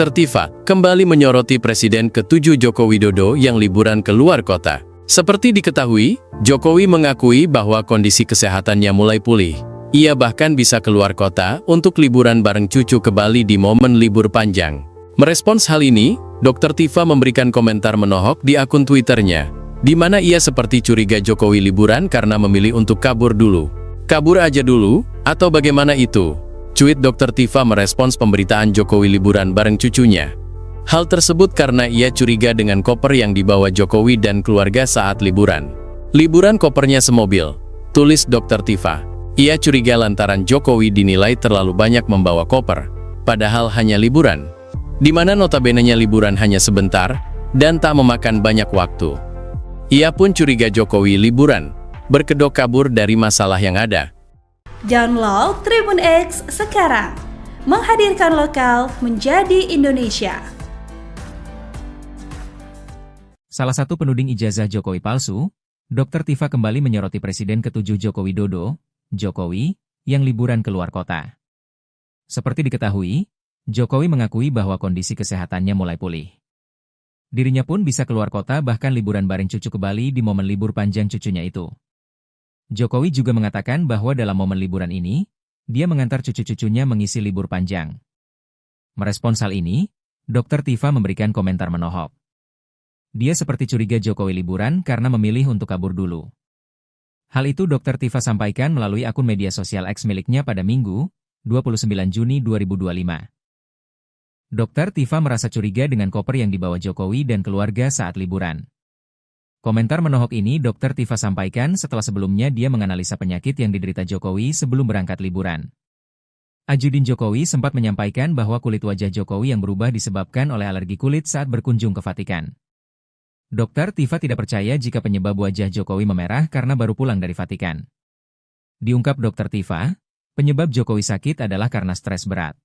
Dr. Tifa kembali menyoroti Presiden ke-7 Joko Widodo yang liburan ke luar kota. Seperti diketahui, Jokowi mengakui bahwa kondisi kesehatannya mulai pulih. Ia bahkan bisa keluar kota untuk liburan bareng cucu ke Bali di momen libur panjang. Merespons hal ini, Dr. Tifa memberikan komentar menohok di akun Twitternya, di mana ia seperti curiga Jokowi liburan karena memilih untuk kabur dulu. Kabur aja dulu, atau bagaimana itu? Cuit Dr. Tifa merespons pemberitaan Jokowi liburan bareng cucunya. Hal tersebut karena ia curiga dengan koper yang dibawa Jokowi dan keluarga saat liburan. Liburan kopernya semobil, tulis Dr. Tifa. Ia curiga lantaran Jokowi dinilai terlalu banyak membawa koper, padahal hanya liburan, di mana notabene-nya liburan hanya sebentar, dan tak memakan banyak waktu. Ia pun curiga Jokowi liburan, berkedok kabur dari masalah yang ada. Download Tribun X sekarang, menghadirkan lokal menjadi Indonesia. Salah satu penuding ijazah Jokowi palsu, Dr. Tifa kembali menyoroti Presiden ke-7 Joko Widodo, Jokowi, yang liburan keluar kota. Seperti diketahui, Jokowi mengakui bahwa kondisi kesehatannya mulai pulih. Dirinya pun bisa keluar kota bahkan liburan bareng cucu ke Bali di momen libur panjang cucunya itu. Jokowi juga mengatakan bahwa dalam momen liburan ini, dia mengantar cucu-cucunya mengisi libur panjang. Merespons hal ini, Dr. Tifa memberikan komentar menohok. Dia seperti curiga Jokowi liburan karena memilih untuk kabur dulu. Hal itu Dr. Tifa sampaikan melalui akun media sosial X miliknya pada Minggu, 29 Juni 2025. Dr. Tifa merasa curiga dengan koper yang dibawa Jokowi dan keluarga saat liburan. Komentar menohok ini Dr. Tifa sampaikan setelah sebelumnya dia menganalisa penyakit yang diderita Jokowi sebelum berangkat liburan. Ajudin Jokowi sempat menyampaikan bahwa kulit wajah Jokowi yang berubah disebabkan oleh alergi kulit saat berkunjung ke Vatikan. Dr. Tifa tidak percaya jika penyebab wajah Jokowi memerah karena baru pulang dari Vatikan. Diungkap Dr. Tifa, penyebab Jokowi sakit adalah karena stres berat.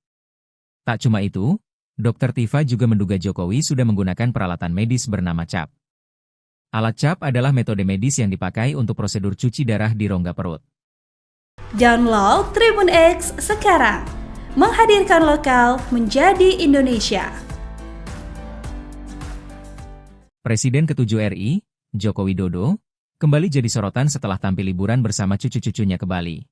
Tak cuma itu, Dr. Tifa juga menduga Jokowi sudah menggunakan peralatan medis bernama CAP. Alat CAP adalah metode medis yang dipakai untuk prosedur cuci darah di rongga perut. Download Tribun X sekarang, menghadirkan lokal menjadi Indonesia. Presiden ke-7 RI, Joko Widodo, kembali jadi sorotan setelah tampil liburan bersama cucu-cucunya ke Bali.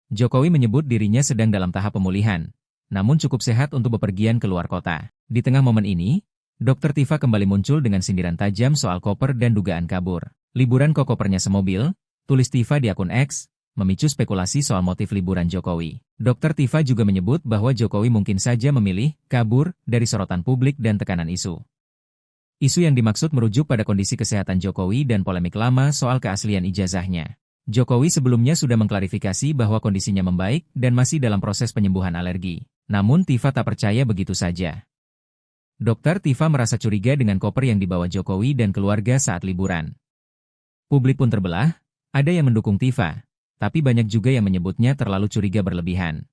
Jokowi menyebut dirinya sedang dalam tahap pemulihan, namun cukup sehat untuk bepergian keluar kota. Di tengah momen ini, Dr. Tifa kembali muncul dengan sindiran tajam soal koper dan dugaan kabur. Liburan kok kopernya semobil, tulis Tifa di akun X, memicu spekulasi soal motif liburan Jokowi. Dr. Tifa juga menyebut bahwa Jokowi mungkin saja memilih kabur dari sorotan publik dan tekanan isu. Isu yang dimaksud merujuk pada kondisi kesehatan Jokowi dan polemik lama soal keaslian ijazahnya. Jokowi sebelumnya sudah mengklarifikasi bahwa kondisinya membaik dan masih dalam proses penyembuhan alergi. Namun Tifa tak percaya begitu saja. Dr. Tifa merasa curiga dengan koper yang dibawa Jokowi dan keluarga saat liburan. Publik pun terbelah, ada yang mendukung Tifa, tapi banyak juga yang menyebutnya terlalu curiga berlebihan.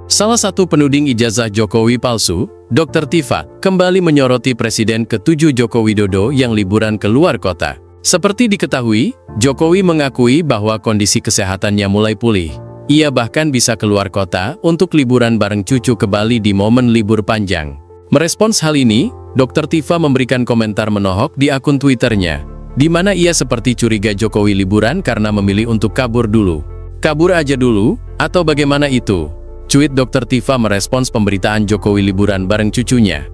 Salah satu penuding ijazah Jokowi palsu, Dr. Tifa, kembali menyoroti Presiden ke-7 Joko Widodo yang liburan ke luar kota. Seperti diketahui, Jokowi mengakui bahwa kondisi kesehatannya mulai pulih. Ia bahkan bisa keluar kota untuk liburan bareng cucu ke Bali di momen libur panjang. Merespons hal ini, Dr. Tifa memberikan komentar menohok di akun Twitternya, di mana ia seperti curiga Jokowi liburan karena memilih untuk kabur dulu. Kabur aja dulu, atau bagaimana itu? Cuit Dr. Tifa merespons pemberitaan Jokowi liburan bareng cucunya.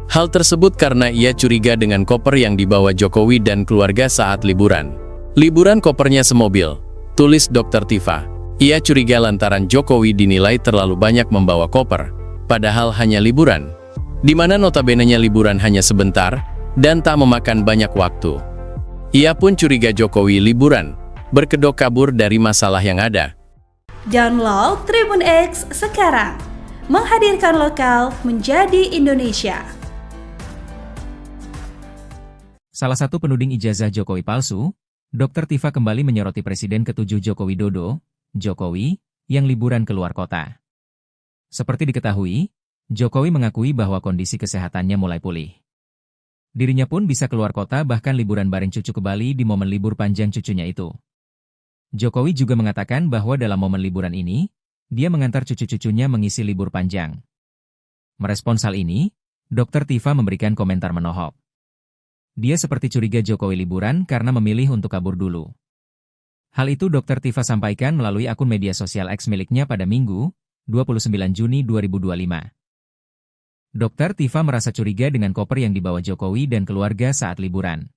Hal tersebut karena ia curiga dengan koper yang dibawa Jokowi dan keluarga saat liburan. Liburan kopernya semobil, tulis Dr. Tifa. Ia curiga lantaran Jokowi dinilai terlalu banyak membawa koper, padahal hanya liburan, di mana notabene-nya liburan hanya sebentar, dan tak memakan banyak waktu. Ia pun curiga Jokowi liburan, berkedok kabur dari masalah yang ada. Download Tribun X sekarang, menghadirkan lokal menjadi Indonesia. Salah satu penuding ijazah Jokowi palsu, Dr. Tifa kembali menyoroti Presiden ke-7 Joko Widodo, Jokowi, yang liburan keluar kota. Seperti diketahui, Jokowi mengakui bahwa kondisi kesehatannya mulai pulih. Dirinya pun bisa keluar kota bahkan liburan bareng cucu ke Bali di momen libur panjang cucunya itu. Jokowi juga mengatakan bahwa dalam momen liburan ini, dia mengantar cucu-cucunya mengisi libur panjang. Merespons hal ini, Dr. Tifa memberikan komentar menohok. Dia seperti curiga Jokowi liburan karena memilih untuk kabur dulu. Hal itu Dr. Tifa sampaikan melalui akun media sosial X miliknya pada Minggu, 29 Juni 2025. Dr. Tifa merasa curiga dengan koper yang dibawa Jokowi dan keluarga saat liburan.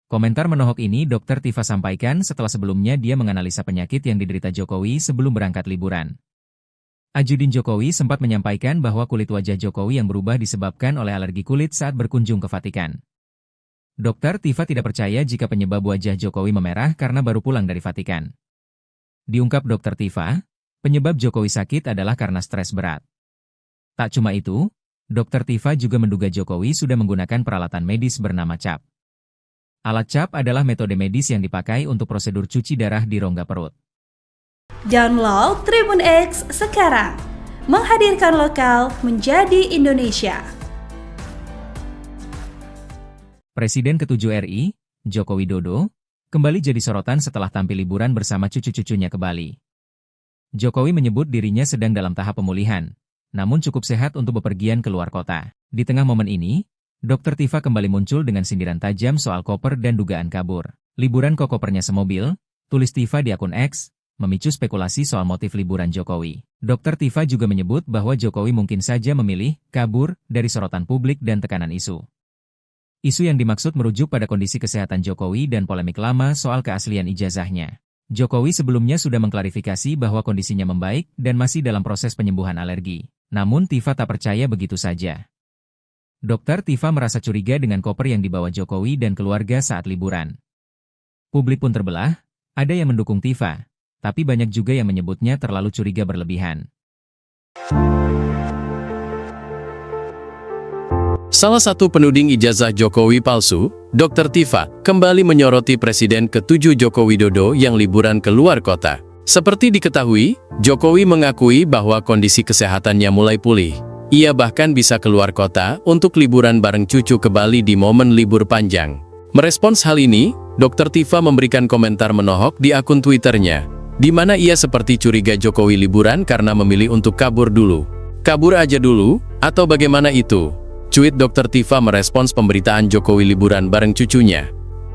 Komentar menohok ini Dr. Tifa sampaikan setelah sebelumnya dia menganalisa penyakit yang diderita Jokowi sebelum berangkat liburan. Ajudin Jokowi sempat menyampaikan bahwa kulit wajah Jokowi yang berubah disebabkan oleh alergi kulit saat berkunjung ke Vatikan. Dr. Tifa tidak percaya jika penyebab wajah Jokowi memerah karena baru pulang dari Vatikan. Diungkap Dr. Tifa, penyebab Jokowi sakit adalah karena stres berat. Tak cuma itu, Dr. Tifa juga menduga Jokowi sudah menggunakan peralatan medis bernama CAP. Alat CAP adalah metode medis yang dipakai untuk prosedur cuci darah di rongga perut. Download Tribun X sekarang, menghadirkan lokal menjadi Indonesia. Presiden ke-7 RI, Joko Widodo, kembali jadi sorotan setelah tampil liburan bersama cucu-cucunya ke Bali. Jokowi menyebut dirinya sedang dalam tahap pemulihan, namun cukup sehat untuk bepergian ke luar kota. Di tengah momen ini, Dr. Tifa kembali muncul dengan sindiran tajam soal koper dan dugaan kabur. Liburan kok kopernya semobil, tulis Tifa di akun X, memicu spekulasi soal motif liburan Jokowi. Dr. Tifa juga menyebut bahwa Jokowi mungkin saja memilih kabur dari sorotan publik dan tekanan isu. Isu yang dimaksud merujuk pada kondisi kesehatan Jokowi dan polemik lama soal keaslian ijazahnya. Jokowi sebelumnya sudah mengklarifikasi bahwa kondisinya membaik dan masih dalam proses penyembuhan alergi. Namun Tifa tak percaya begitu saja. Dr. Tifa merasa curiga dengan koper yang dibawa Jokowi dan keluarga saat liburan. Publik pun terbelah, ada yang mendukung Tifa, tapi banyak juga yang menyebutnya terlalu curiga berlebihan. Salah satu penuding ijazah Jokowi palsu, Dr. Tifa, kembali menyoroti Presiden ke-7 Joko Widodo yang liburan ke luar kota. Seperti diketahui, Jokowi mengakui bahwa kondisi kesehatannya mulai pulih. Ia bahkan bisa keluar kota untuk liburan bareng cucu ke Bali di momen libur panjang. Merespons hal ini, Dr. Tifa memberikan komentar menohok di akun Twitternya, di mana ia seperti curiga Jokowi liburan karena memilih untuk kabur dulu. Kabur aja dulu, atau bagaimana itu? Cuit Dr. Tifa merespons pemberitaan Jokowi liburan bareng cucunya.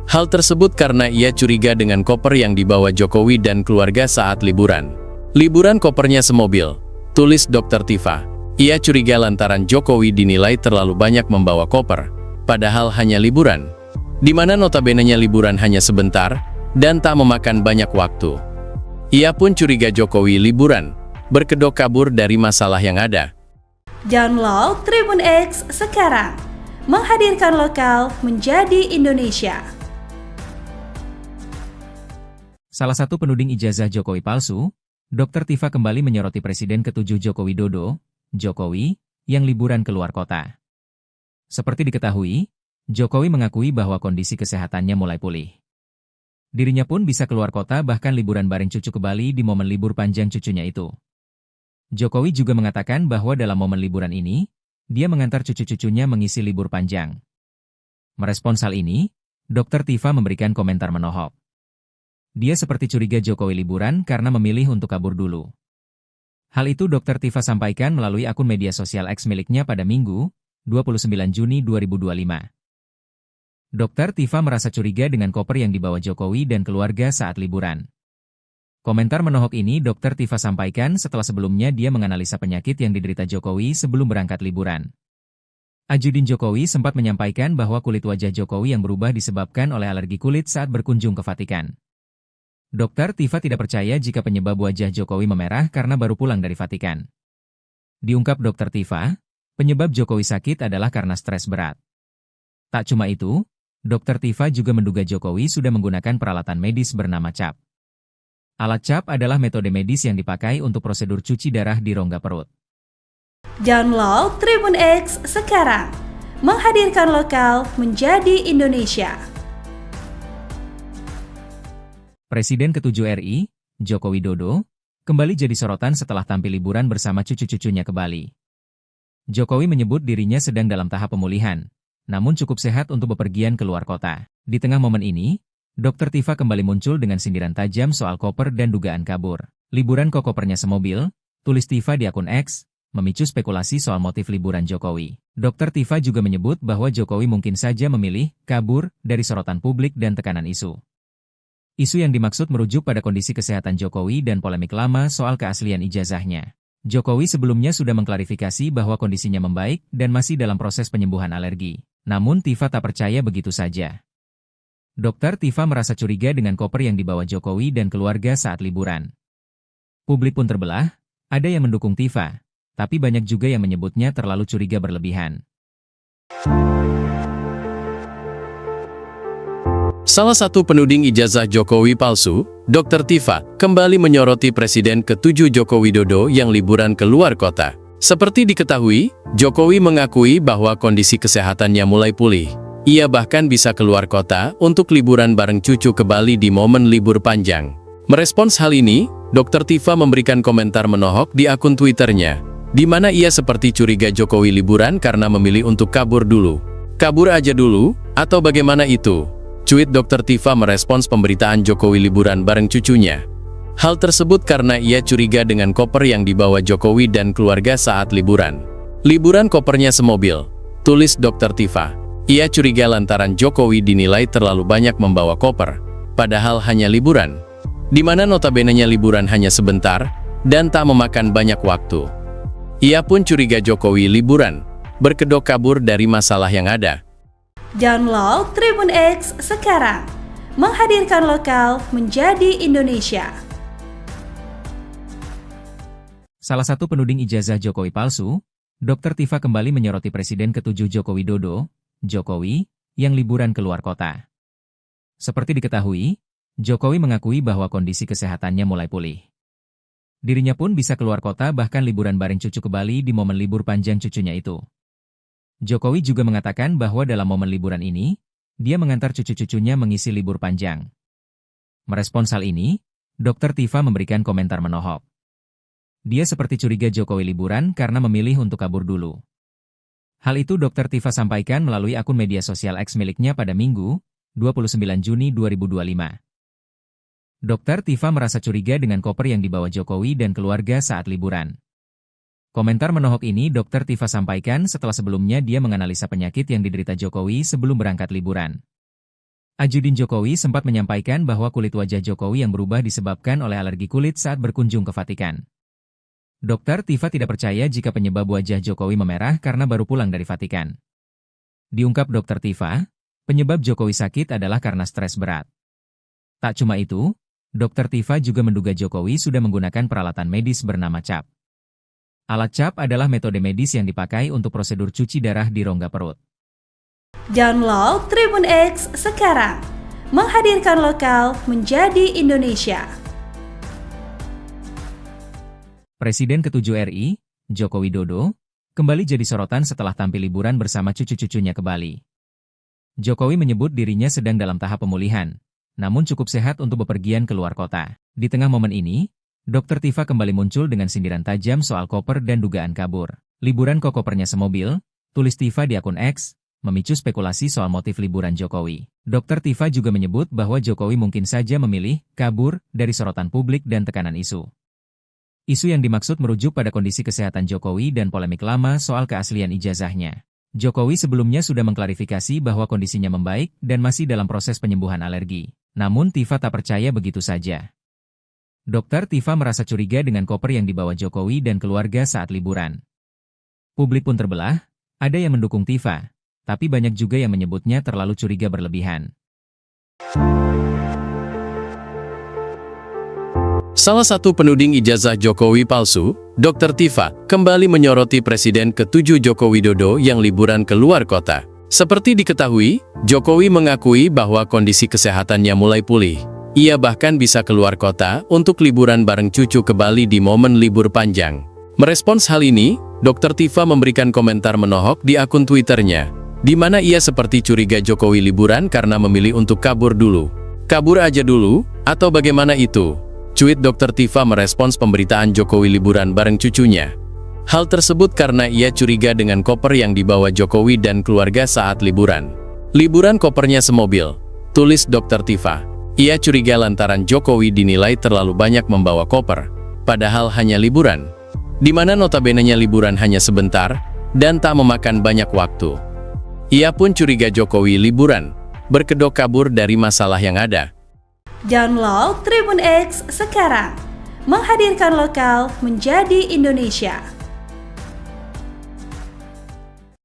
Hal tersebut karena ia curiga dengan koper yang dibawa Jokowi dan keluarga saat liburan. Liburan kopernya semobil, tulis Dr. Tifa. Ia curiga lantaran Jokowi dinilai terlalu banyak membawa koper, padahal hanya liburan, di mana notabene-nya liburan hanya sebentar dan tak memakan banyak waktu. Ia pun curiga Jokowi liburan, berkedok kabur dari masalah yang ada. Download Tribun X sekarang, menghadirkan lokal menjadi Indonesia. Salah satu penuding ijazah Jokowi palsu, Dr. Tifa kembali menyoroti Presiden ke-7 Joko Widodo, Jokowi, yang liburan ke luar kota. Seperti diketahui, Jokowi mengakui bahwa kondisi kesehatannya mulai pulih. Dirinya pun bisa keluar kota bahkan liburan bareng cucu ke Bali di momen libur panjang cucunya itu. Jokowi juga mengatakan bahwa dalam momen liburan ini, dia mengantar cucu-cucunya mengisi libur panjang. Merespons hal ini, Dr. Tifa memberikan komentar menohok. Dia seperti curiga Jokowi liburan karena memilih untuk kabur dulu. Hal itu Dr. Tifa sampaikan melalui akun media sosial X miliknya pada Minggu, 29 Juni 2025. Dr. Tifa merasa curiga dengan koper yang dibawa Jokowi dan keluarga saat liburan. Komentar menohok ini Dr. Tifa sampaikan setelah sebelumnya dia menganalisa penyakit yang diderita Jokowi sebelum berangkat liburan. Ajudin Jokowi sempat menyampaikan bahwa kulit wajah Jokowi yang berubah disebabkan oleh alergi kulit saat berkunjung ke Vatikan. Dr. Tifa tidak percaya jika penyebab wajah Jokowi memerah karena baru pulang dari Vatikan. Diungkap Dr. Tifa, penyebab Jokowi sakit adalah karena stres berat. Tak cuma itu, Dr. Tifa juga menduga Jokowi sudah menggunakan peralatan medis bernama CAP. Alat CAP adalah metode medis yang dipakai untuk prosedur cuci darah di rongga perut. Download Tribun X sekarang, menghadirkan lokal menjadi Indonesia. Presiden ke-7 RI, Joko Widodo, kembali jadi sorotan setelah tampil liburan bersama cucu-cucunya ke Bali. Jokowi menyebut dirinya sedang dalam tahap pemulihan, namun cukup sehat untuk bepergian ke luar kota. Di tengah momen ini, Dr. Tifa kembali muncul dengan sindiran tajam soal koper dan dugaan kabur. Liburan kok kopernya semobil, tulis Tifa di akun X, memicu spekulasi soal motif liburan Jokowi. Dr. Tifa juga menyebut bahwa Jokowi mungkin saja memilih kabur dari sorotan publik dan tekanan isu. Isu yang dimaksud merujuk pada kondisi kesehatan Jokowi dan polemik lama soal keaslian ijazahnya. Jokowi sebelumnya sudah mengklarifikasi bahwa kondisinya membaik dan masih dalam proses penyembuhan alergi. Namun Tifa tak percaya begitu saja. Dr. Tifa merasa curiga dengan koper yang dibawa Jokowi dan keluarga saat liburan. Publik pun terbelah, ada yang mendukung Tifa, tapi banyak juga yang menyebutnya terlalu curiga berlebihan. Salah satu penuding ijazah Jokowi palsu, Dr. Tifa, kembali menyoroti Presiden ke-7 Joko Widodo yang liburan ke luar kota. Seperti diketahui, Jokowi mengakui bahwa kondisi kesehatannya mulai pulih. Ia bahkan bisa keluar kota untuk liburan bareng cucu ke Bali di momen libur panjang. Merespons hal ini, Dr. Tifa memberikan komentar menohok di akun Twitternya, di mana ia seperti curiga Jokowi liburan karena memilih untuk kabur dulu. Kabur aja dulu, atau bagaimana itu? Cuit Dr. Tifa merespons pemberitaan Jokowi liburan bareng cucunya. Hal tersebut karena ia curiga dengan koper yang dibawa Jokowi dan keluarga saat liburan. Liburan kopernya semobil, tulis Dr. Tifa. Ia curiga lantaran Jokowi dinilai terlalu banyak membawa koper, padahal hanya liburan, di mana notabenenya liburan hanya sebentar, dan tak memakan banyak waktu. Ia pun curiga Jokowi liburan, berkedok kabur dari masalah yang ada. Download Tribun X sekarang, menghadirkan lokal menjadi Indonesia. Salah satu penuding ijazah Jokowi palsu, Dr. Tifa kembali menyoroti Presiden ke-7 Joko Widodo, Jokowi, yang liburan keluar kota. Seperti diketahui, Jokowi mengakui bahwa kondisi kesehatannya mulai pulih. Dirinya pun bisa keluar kota bahkan liburan bareng cucu ke Bali di momen libur panjang cucunya itu. Jokowi juga mengatakan bahwa dalam momen liburan ini, dia mengantar cucu-cucunya mengisi libur panjang. Merespons hal ini, Dr. Tifa memberikan komentar menohok. Dia seperti curiga Jokowi liburan karena memilih untuk kabur dulu. Hal itu Dr. Tifa sampaikan melalui akun media sosial X miliknya pada Minggu, 29 Juni 2025. Dr. Tifa merasa curiga dengan koper yang dibawa Jokowi dan keluarga saat liburan. Komentar menohok ini Dr. Tifa sampaikan setelah sebelumnya dia menganalisa penyakit yang diderita Jokowi sebelum berangkat liburan. Ajudin Jokowi sempat menyampaikan bahwa kulit wajah Jokowi yang berubah disebabkan oleh alergi kulit saat berkunjung ke Vatikan. Dr. Tifa tidak percaya jika penyebab wajah Jokowi memerah karena baru pulang dari Vatikan. Diungkap Dr. Tifa, penyebab Jokowi sakit adalah karena stres berat. Tak cuma itu, Dr. Tifa juga menduga Jokowi sudah menggunakan peralatan medis bernama CAP. Alat CAP adalah metode medis yang dipakai untuk prosedur cuci darah di rongga perut. Download Tribun X sekarang, menghadirkan lokal menjadi Indonesia. Presiden ke-7 RI, Joko Widodo, kembali jadi sorotan setelah tampil liburan bersama cucu-cucunya ke Bali. Jokowi menyebut dirinya sedang dalam tahap pemulihan, namun cukup sehat untuk bepergian ke luar kota. Di tengah momen ini, Dr. Tifa kembali muncul dengan sindiran tajam soal koper dan dugaan kabur. Liburan kok kopernya semobil, tulis Tifa di akun X, memicu spekulasi soal motif liburan Jokowi. Dr. Tifa juga menyebut bahwa Jokowi mungkin saja memilih kabur dari sorotan publik dan tekanan isu. Isu yang dimaksud merujuk pada kondisi kesehatan Jokowi dan polemik lama soal keaslian ijazahnya. Jokowi sebelumnya sudah mengklarifikasi bahwa kondisinya membaik dan masih dalam proses penyembuhan alergi. Namun Tifa tak percaya begitu saja. Dr. Tifa merasa curiga dengan koper yang dibawa Jokowi dan keluarga saat liburan. Publik pun terbelah, ada yang mendukung Tifa, tapi banyak juga yang menyebutnya terlalu curiga berlebihan. Salah satu penuding ijazah Jokowi palsu, Dr. Tifa, kembali menyoroti Presiden ke-7 Joko Widodo yang liburan ke luar kota. Seperti diketahui, Jokowi mengakui bahwa kondisi kesehatannya mulai pulih. Ia bahkan bisa keluar kota untuk liburan bareng cucu ke Bali di momen libur panjang. Merespons hal ini, Dr. Tifa memberikan komentar menohok di akun Twitternya, di mana ia seperti curiga Jokowi liburan karena memilih untuk kabur dulu. Kabur aja dulu, atau bagaimana itu? Cuit Dr. Tifa merespons pemberitaan Jokowi liburan bareng cucunya. Hal tersebut karena ia curiga dengan koper yang dibawa Jokowi dan keluarga saat liburan. Liburan kopernya semobil, tulis Dr. Tifa. Ia curiga lantaran Jokowi dinilai terlalu banyak membawa koper, padahal hanya liburan. Di mana notabene-nya liburan hanya sebentar, dan tak memakan banyak waktu. Ia pun curiga Jokowi liburan, berkedok kabur dari masalah yang ada. Download Tribun X sekarang, menghadirkan lokal menjadi Indonesia.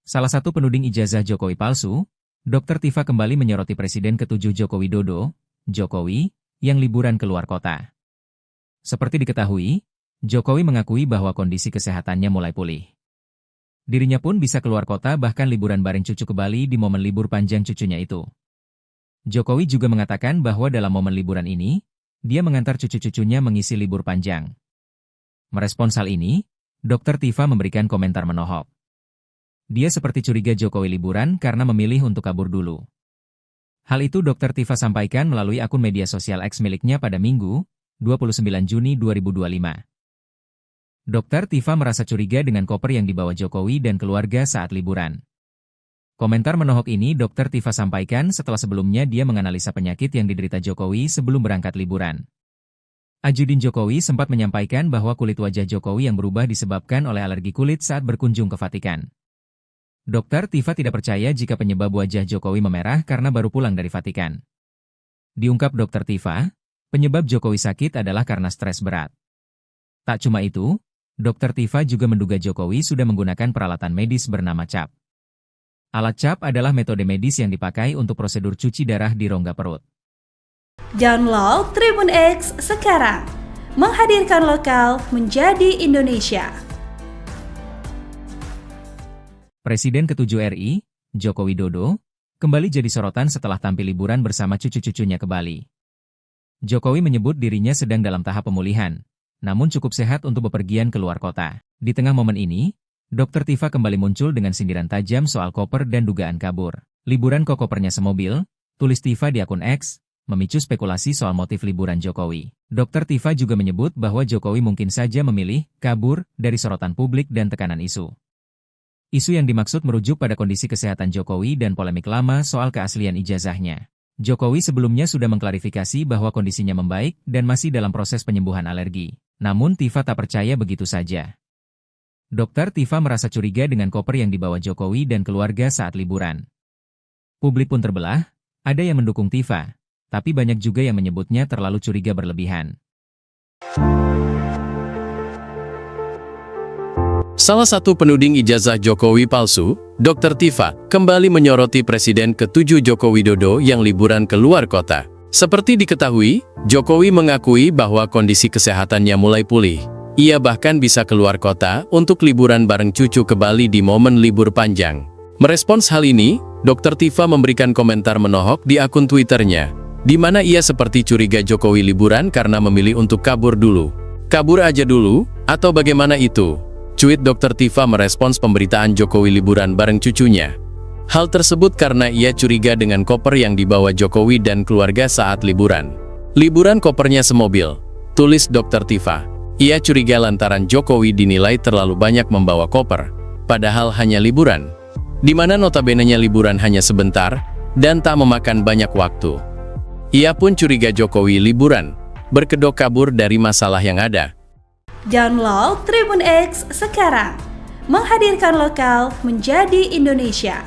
Salah satu penuding ijazah Jokowi palsu, Dr. Tifa kembali menyoroti Presiden ke-7 Joko Widodo, Jokowi, yang liburan keluar kota. Seperti diketahui, Jokowi mengakui bahwa kondisi kesehatannya mulai pulih. Dirinya pun bisa keluar kota bahkan liburan bareng cucu ke Bali di momen libur panjang cucunya itu. Jokowi juga mengatakan bahwa dalam momen liburan ini, dia mengantar cucu-cucunya mengisi libur panjang. Merespons hal ini, Dr. Tifa memberikan komentar menohok. Dia seperti curiga Jokowi liburan karena memilih untuk kabur dulu. Hal itu Dr. Tifa sampaikan melalui akun media sosial X miliknya pada Minggu, 29 Juni 2025. Dr. Tifa merasa curiga dengan koper yang dibawa Jokowi dan keluarga saat liburan. Komentar menohok ini Dr. Tifa sampaikan setelah sebelumnya dia menganalisa penyakit yang diderita Jokowi sebelum berangkat liburan. Ajudin Jokowi sempat menyampaikan bahwa kulit wajah Jokowi yang berubah disebabkan oleh alergi kulit saat berkunjung ke Vatikan. Dr. Tifa tidak percaya jika penyebab wajah Jokowi memerah karena baru pulang dari Vatikan. Diungkap Dr. Tifa, penyebab Jokowi sakit adalah karena stres berat. Tak cuma itu, Dr. Tifa juga menduga Jokowi sudah menggunakan peralatan medis bernama CAP. Alat CAP adalah metode medis yang dipakai untuk prosedur cuci darah di rongga perut. Download Tribun X sekarang, menghadirkan lokal menjadi Indonesia. Presiden ke-7 RI, Joko Widodo, kembali jadi sorotan setelah tampil liburan bersama cucu-cucunya ke Bali. Jokowi menyebut dirinya sedang dalam tahap pemulihan, namun cukup sehat untuk bepergian keluar kota. Di tengah momen ini, Dr. Tifa kembali muncul dengan sindiran tajam soal koper dan dugaan kabur. Liburan kok kopernya semobil, tulis Tifa di akun X, memicu spekulasi soal motif liburan Jokowi. Dr. Tifa juga menyebut bahwa Jokowi mungkin saja memilih kabur dari sorotan publik dan tekanan isu. Isu yang dimaksud merujuk pada kondisi kesehatan Jokowi dan polemik lama soal keaslian ijazahnya. Jokowi sebelumnya sudah mengklarifikasi bahwa kondisinya membaik dan masih dalam proses penyembuhan alergi. Namun Tifa tak percaya begitu saja. Dr. Tifa merasa curiga dengan koper yang dibawa Jokowi dan keluarga saat liburan. Publik pun terbelah, ada yang mendukung Tifa, tapi banyak juga yang menyebutnya terlalu curiga berlebihan. Salah satu penuding ijazah Jokowi palsu, Dr. Tifa, kembali menyoroti Presiden ke-7 Joko Widodo yang liburan keluar kota. Seperti diketahui, Jokowi mengakui bahwa kondisi kesehatannya mulai pulih. Ia bahkan bisa keluar kota untuk liburan bareng cucu ke Bali di momen libur panjang. Merespons hal ini, Dr. Tifa memberikan komentar menohok di akun Twitternya, di mana ia seperti curiga Jokowi liburan karena memilih untuk kabur dulu. Kabur aja dulu, atau bagaimana itu? Cuit Dr. Tifa merespons pemberitaan Jokowi liburan bareng cucunya. Hal tersebut karena ia curiga dengan koper yang dibawa Jokowi dan keluarga saat liburan. Liburan kopernya semobil, tulis Dr. Tifa. Ia curiga lantaran Jokowi dinilai terlalu banyak membawa koper, padahal hanya liburan. Di mana notabene-nya liburan hanya sebentar, dan tak memakan banyak waktu. Ia pun curiga Jokowi liburan, berkedok kabur dari masalah yang ada. Download Tribun X sekarang, menghadirkan lokal menjadi Indonesia.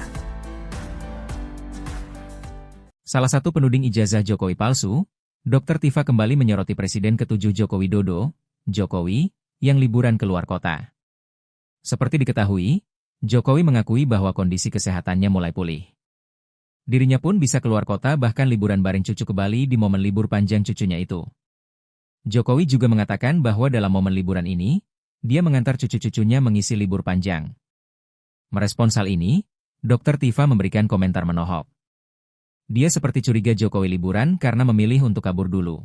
Salah satu penuding ijazah Jokowi palsu, Dr. Tifa kembali menyoroti Presiden ke-7 Joko Widodo, Jokowi, yang liburan keluar kota. Seperti diketahui, Jokowi mengakui bahwa kondisi kesehatannya mulai pulih. Dirinya pun bisa keluar kota bahkan liburan bareng cucu ke Bali di momen libur panjang cucunya itu. Jokowi juga mengatakan bahwa dalam momen liburan ini, dia mengantar cucu-cucunya mengisi libur panjang. Merespons hal ini, Dr. Tifa memberikan komentar menohok. Dia seperti curiga Jokowi liburan karena memilih untuk kabur dulu.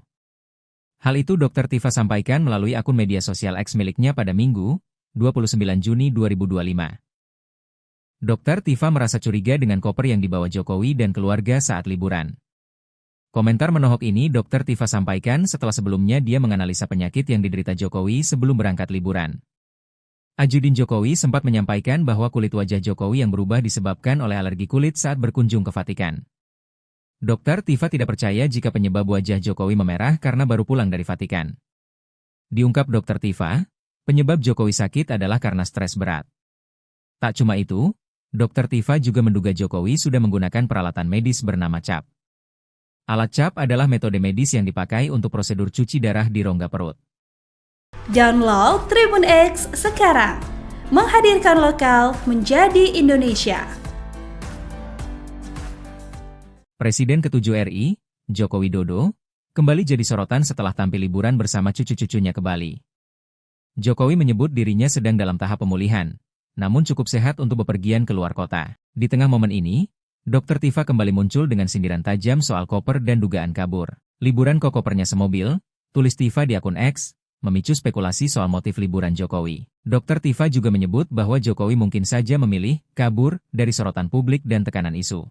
Hal itu Dr. Tifa sampaikan melalui akun media sosial X miliknya pada Minggu, 29 Juni 2025. Dr. Tifa merasa curiga dengan koper yang dibawa Jokowi dan keluarga saat liburan. Komentar menohok ini Dr. Tifa sampaikan setelah sebelumnya dia menganalisa penyakit yang diderita Jokowi sebelum berangkat liburan. Ajudin Jokowi sempat menyampaikan bahwa kulit wajah Jokowi yang berubah disebabkan oleh alergi kulit saat berkunjung ke Vatikan. Dr. Tifa tidak percaya jika penyebab wajah Jokowi memerah karena baru pulang dari Vatikan. Diungkap Dr. Tifa, penyebab Jokowi sakit adalah karena stres berat. Tak cuma itu, Dr. Tifa juga menduga Jokowi sudah menggunakan peralatan medis bernama CAP. Alat CAP adalah metode medis yang dipakai untuk prosedur cuci darah di rongga perut. Download Tribun X sekarang, menghadirkan lokal menjadi Indonesia. Presiden ke-7 RI, Joko Widodo, kembali jadi sorotan setelah tampil liburan bersama cucu-cucunya ke Bali. Jokowi menyebut dirinya sedang dalam tahap pemulihan, namun cukup sehat untuk bepergian ke luar kota. Di tengah momen ini, Dr. Tifa kembali muncul dengan sindiran tajam soal koper dan dugaan kabur. Liburan kok kopernya semobil, tulis Tifa di akun X, memicu spekulasi soal motif liburan Jokowi. Dr. Tifa juga menyebut bahwa Jokowi mungkin saja memilih kabur dari sorotan publik dan tekanan isu.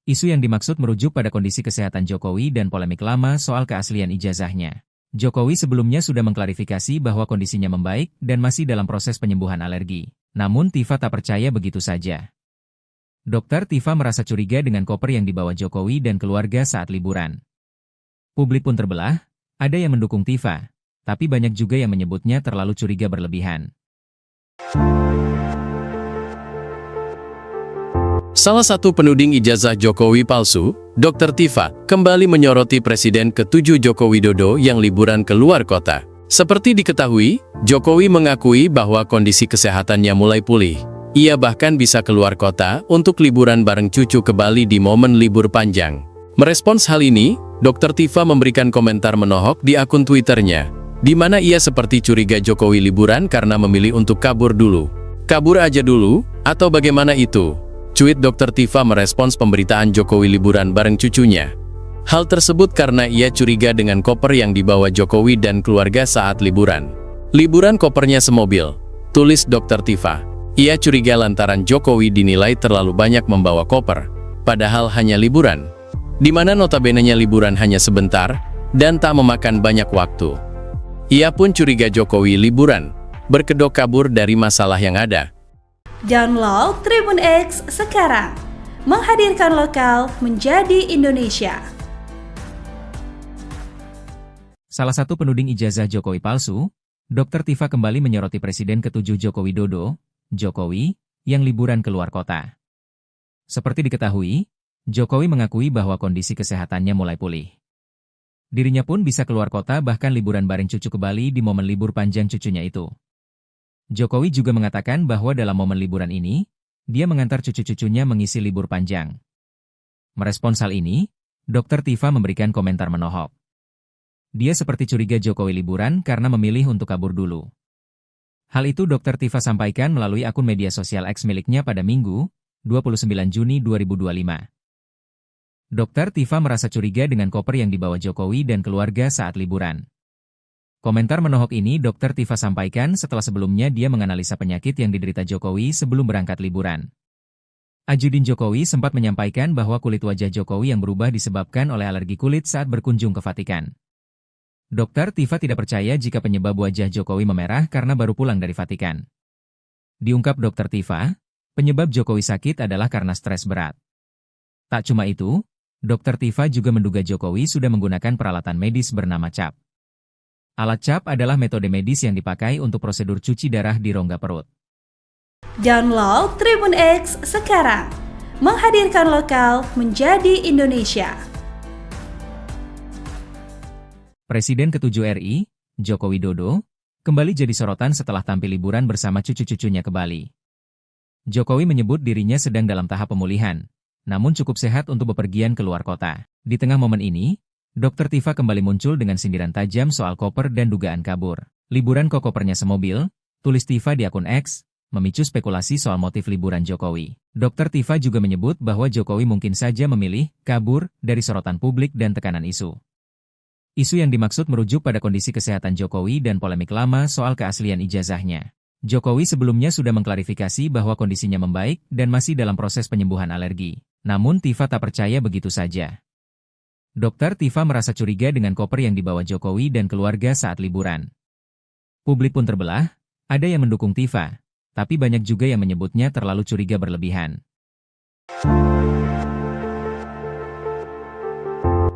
Isu yang dimaksud merujuk pada kondisi kesehatan Jokowi dan polemik lama soal keaslian ijazahnya. Jokowi sebelumnya sudah mengklarifikasi bahwa kondisinya membaik dan masih dalam proses penyembuhan alergi. Namun Tifa tak percaya begitu saja. Dr. Tifa merasa curiga dengan koper yang dibawa Jokowi dan keluarga saat liburan. Publik pun terbelah, ada yang mendukung Tifa, tapi banyak juga yang menyebutnya terlalu curiga berlebihan. Salah satu penuding ijazah Jokowi palsu, Dr. Tifa, kembali menyoroti Presiden ke-7 Joko Widodo yang liburan ke luar kota. Seperti diketahui, Jokowi mengakui bahwa kondisi kesehatannya mulai pulih. Ia bahkan bisa keluar kota untuk liburan bareng cucu ke Bali di momen libur panjang. Merespons hal ini, Dr. Tifa memberikan komentar menohok di akun Twitternya, di mana ia seperti curiga Jokowi liburan karena memilih untuk kabur dulu. Kabur aja dulu, atau bagaimana itu? Cuit Dr. Tifa merespons pemberitaan Jokowi liburan bareng cucunya. Hal tersebut karena ia curiga dengan koper yang dibawa Jokowi dan keluarga saat liburan. Liburan kopernya semobil, tulis Dr. Tifa. Ia curiga lantaran Jokowi dinilai terlalu banyak membawa koper, padahal hanya liburan, di mana notabene-nya liburan hanya sebentar dan tak memakan banyak waktu. Ia pun curiga Jokowi liburan, berkedok kabur dari masalah yang ada. Download Tribun X sekarang, menghadirkan lokal menjadi Indonesia. Salah satu penuding ijazah Jokowi palsu, Dr. Tifa kembali menyoroti Presiden ke-7 Joko Widodo, Jokowi, yang liburan ke luar kota. Seperti diketahui, Jokowi mengakui bahwa kondisi kesehatannya mulai pulih. Dirinya pun bisa keluar kota bahkan liburan bareng cucu ke Bali di momen libur panjang cucunya itu. Jokowi juga mengatakan bahwa dalam momen liburan ini, dia mengantar cucu-cucunya mengisi libur panjang. Merespons hal ini, Dr. Tifa memberikan komentar menohok. Dia seperti curiga Jokowi liburan karena memilih untuk kabur dulu. Hal itu Dr. Tifa sampaikan melalui akun media sosial X miliknya pada Minggu, 29 Juni 2025. Dr. Tifa merasa curiga dengan koper yang dibawa Jokowi dan keluarga saat liburan. Komentar menohok ini Dr. Tifa sampaikan setelah sebelumnya dia menganalisa penyakit yang diderita Jokowi sebelum berangkat liburan. Ajudin Jokowi sempat menyampaikan bahwa kulit wajah Jokowi yang berubah disebabkan oleh alergi kulit saat berkunjung ke Vatikan. Dr. Tifa tidak percaya jika penyebab wajah Jokowi memerah karena baru pulang dari Vatikan. Diungkap Dr. Tifa, penyebab Jokowi sakit adalah karena stres berat. Tak cuma itu, Dr. Tifa juga menduga Jokowi sudah menggunakan peralatan medis bernama CAP. Alat CAP adalah metode medis yang dipakai untuk prosedur cuci darah di rongga perut. Download Tribun X sekarang, menghadirkan lokal menjadi Indonesia. Presiden ke-7 RI, Joko Widodo, kembali jadi sorotan setelah tampil liburan bersama cucu-cucunya ke Bali. Jokowi menyebut dirinya sedang dalam tahap pemulihan, namun cukup sehat untuk bepergian ke luar kota. Di tengah momen ini, Dr. Tifa kembali muncul dengan sindiran tajam soal koper dan dugaan kabur. Liburan kok kopernya semobil, tulis Tifa di akun X, memicu spekulasi soal motif liburan Jokowi. Dr. Tifa juga menyebut bahwa Jokowi mungkin saja memilih kabur dari sorotan publik dan tekanan isu. Isu yang dimaksud merujuk pada kondisi kesehatan Jokowi dan polemik lama soal keaslian ijazahnya. Jokowi sebelumnya sudah mengklarifikasi bahwa kondisinya membaik dan masih dalam proses penyembuhan alergi. Namun Tifa tak percaya begitu saja. Dr. Tifa merasa curiga dengan koper yang dibawa Jokowi dan keluarga saat liburan. Publik pun terbelah, ada yang mendukung Tifa, tapi banyak juga yang menyebutnya terlalu curiga berlebihan.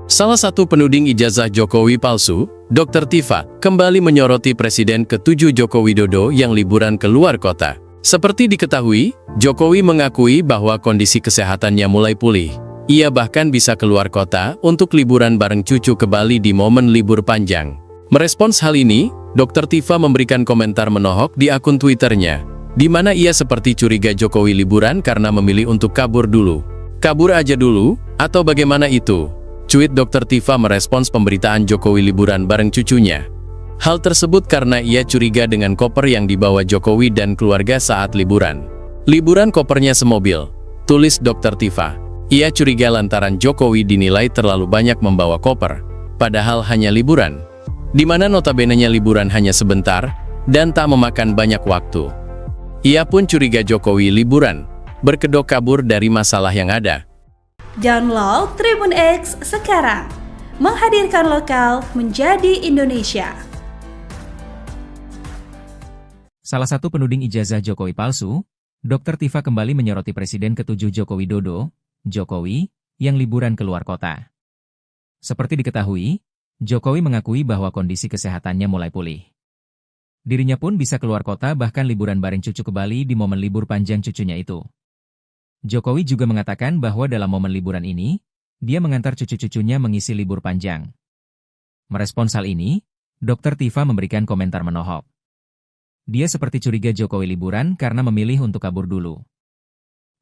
Salah satu penuding ijazah Jokowi palsu, Dr. Tifa, kembali menyoroti Presiden ke-7 Joko Widodo yang liburan ke luar kota. Seperti diketahui, Jokowi mengakui bahwa kondisi kesehatannya mulai pulih. Ia bahkan bisa keluar kota untuk liburan bareng cucu ke Bali di momen libur panjang. Merespons hal ini, Dr. Tifa memberikan komentar menohok di akun Twitternya, di mana ia seperti curiga Jokowi liburan karena memilih untuk kabur dulu. Kabur aja dulu, atau bagaimana itu? Cuit Dr. Tifa merespons pemberitaan Jokowi liburan bareng cucunya. Hal tersebut karena ia curiga dengan koper yang dibawa Jokowi dan keluarga saat liburan. Liburan kopernya semobil, tulis Dr. Tifa. Ia curiga lantaran Jokowi dinilai terlalu banyak membawa koper, padahal hanya liburan, di mana notabene-nya liburan hanya sebentar dan tak memakan banyak waktu. Ia pun curiga Jokowi liburan, berkedok kabur dari masalah yang ada. Download Tribun X sekarang, menghadirkan lokal menjadi Indonesia. Salah satu penuding ijazah Jokowi palsu, Dr. Tifa kembali menyoroti Presiden ke-7 Joko Widodo, Jokowi, yang liburan ke luar kota. Seperti diketahui, Jokowi mengakui bahwa kondisi kesehatannya mulai pulih. Dirinya pun bisa keluar kota bahkan liburan bareng cucu ke Bali di momen libur panjang cucunya itu. Jokowi juga mengatakan bahwa dalam momen liburan ini, dia mengantar cucu-cucunya mengisi libur panjang. Merespons hal ini, Dr. Tifa memberikan komentar menohok. Dia seperti curiga Jokowi liburan karena memilih untuk kabur dulu.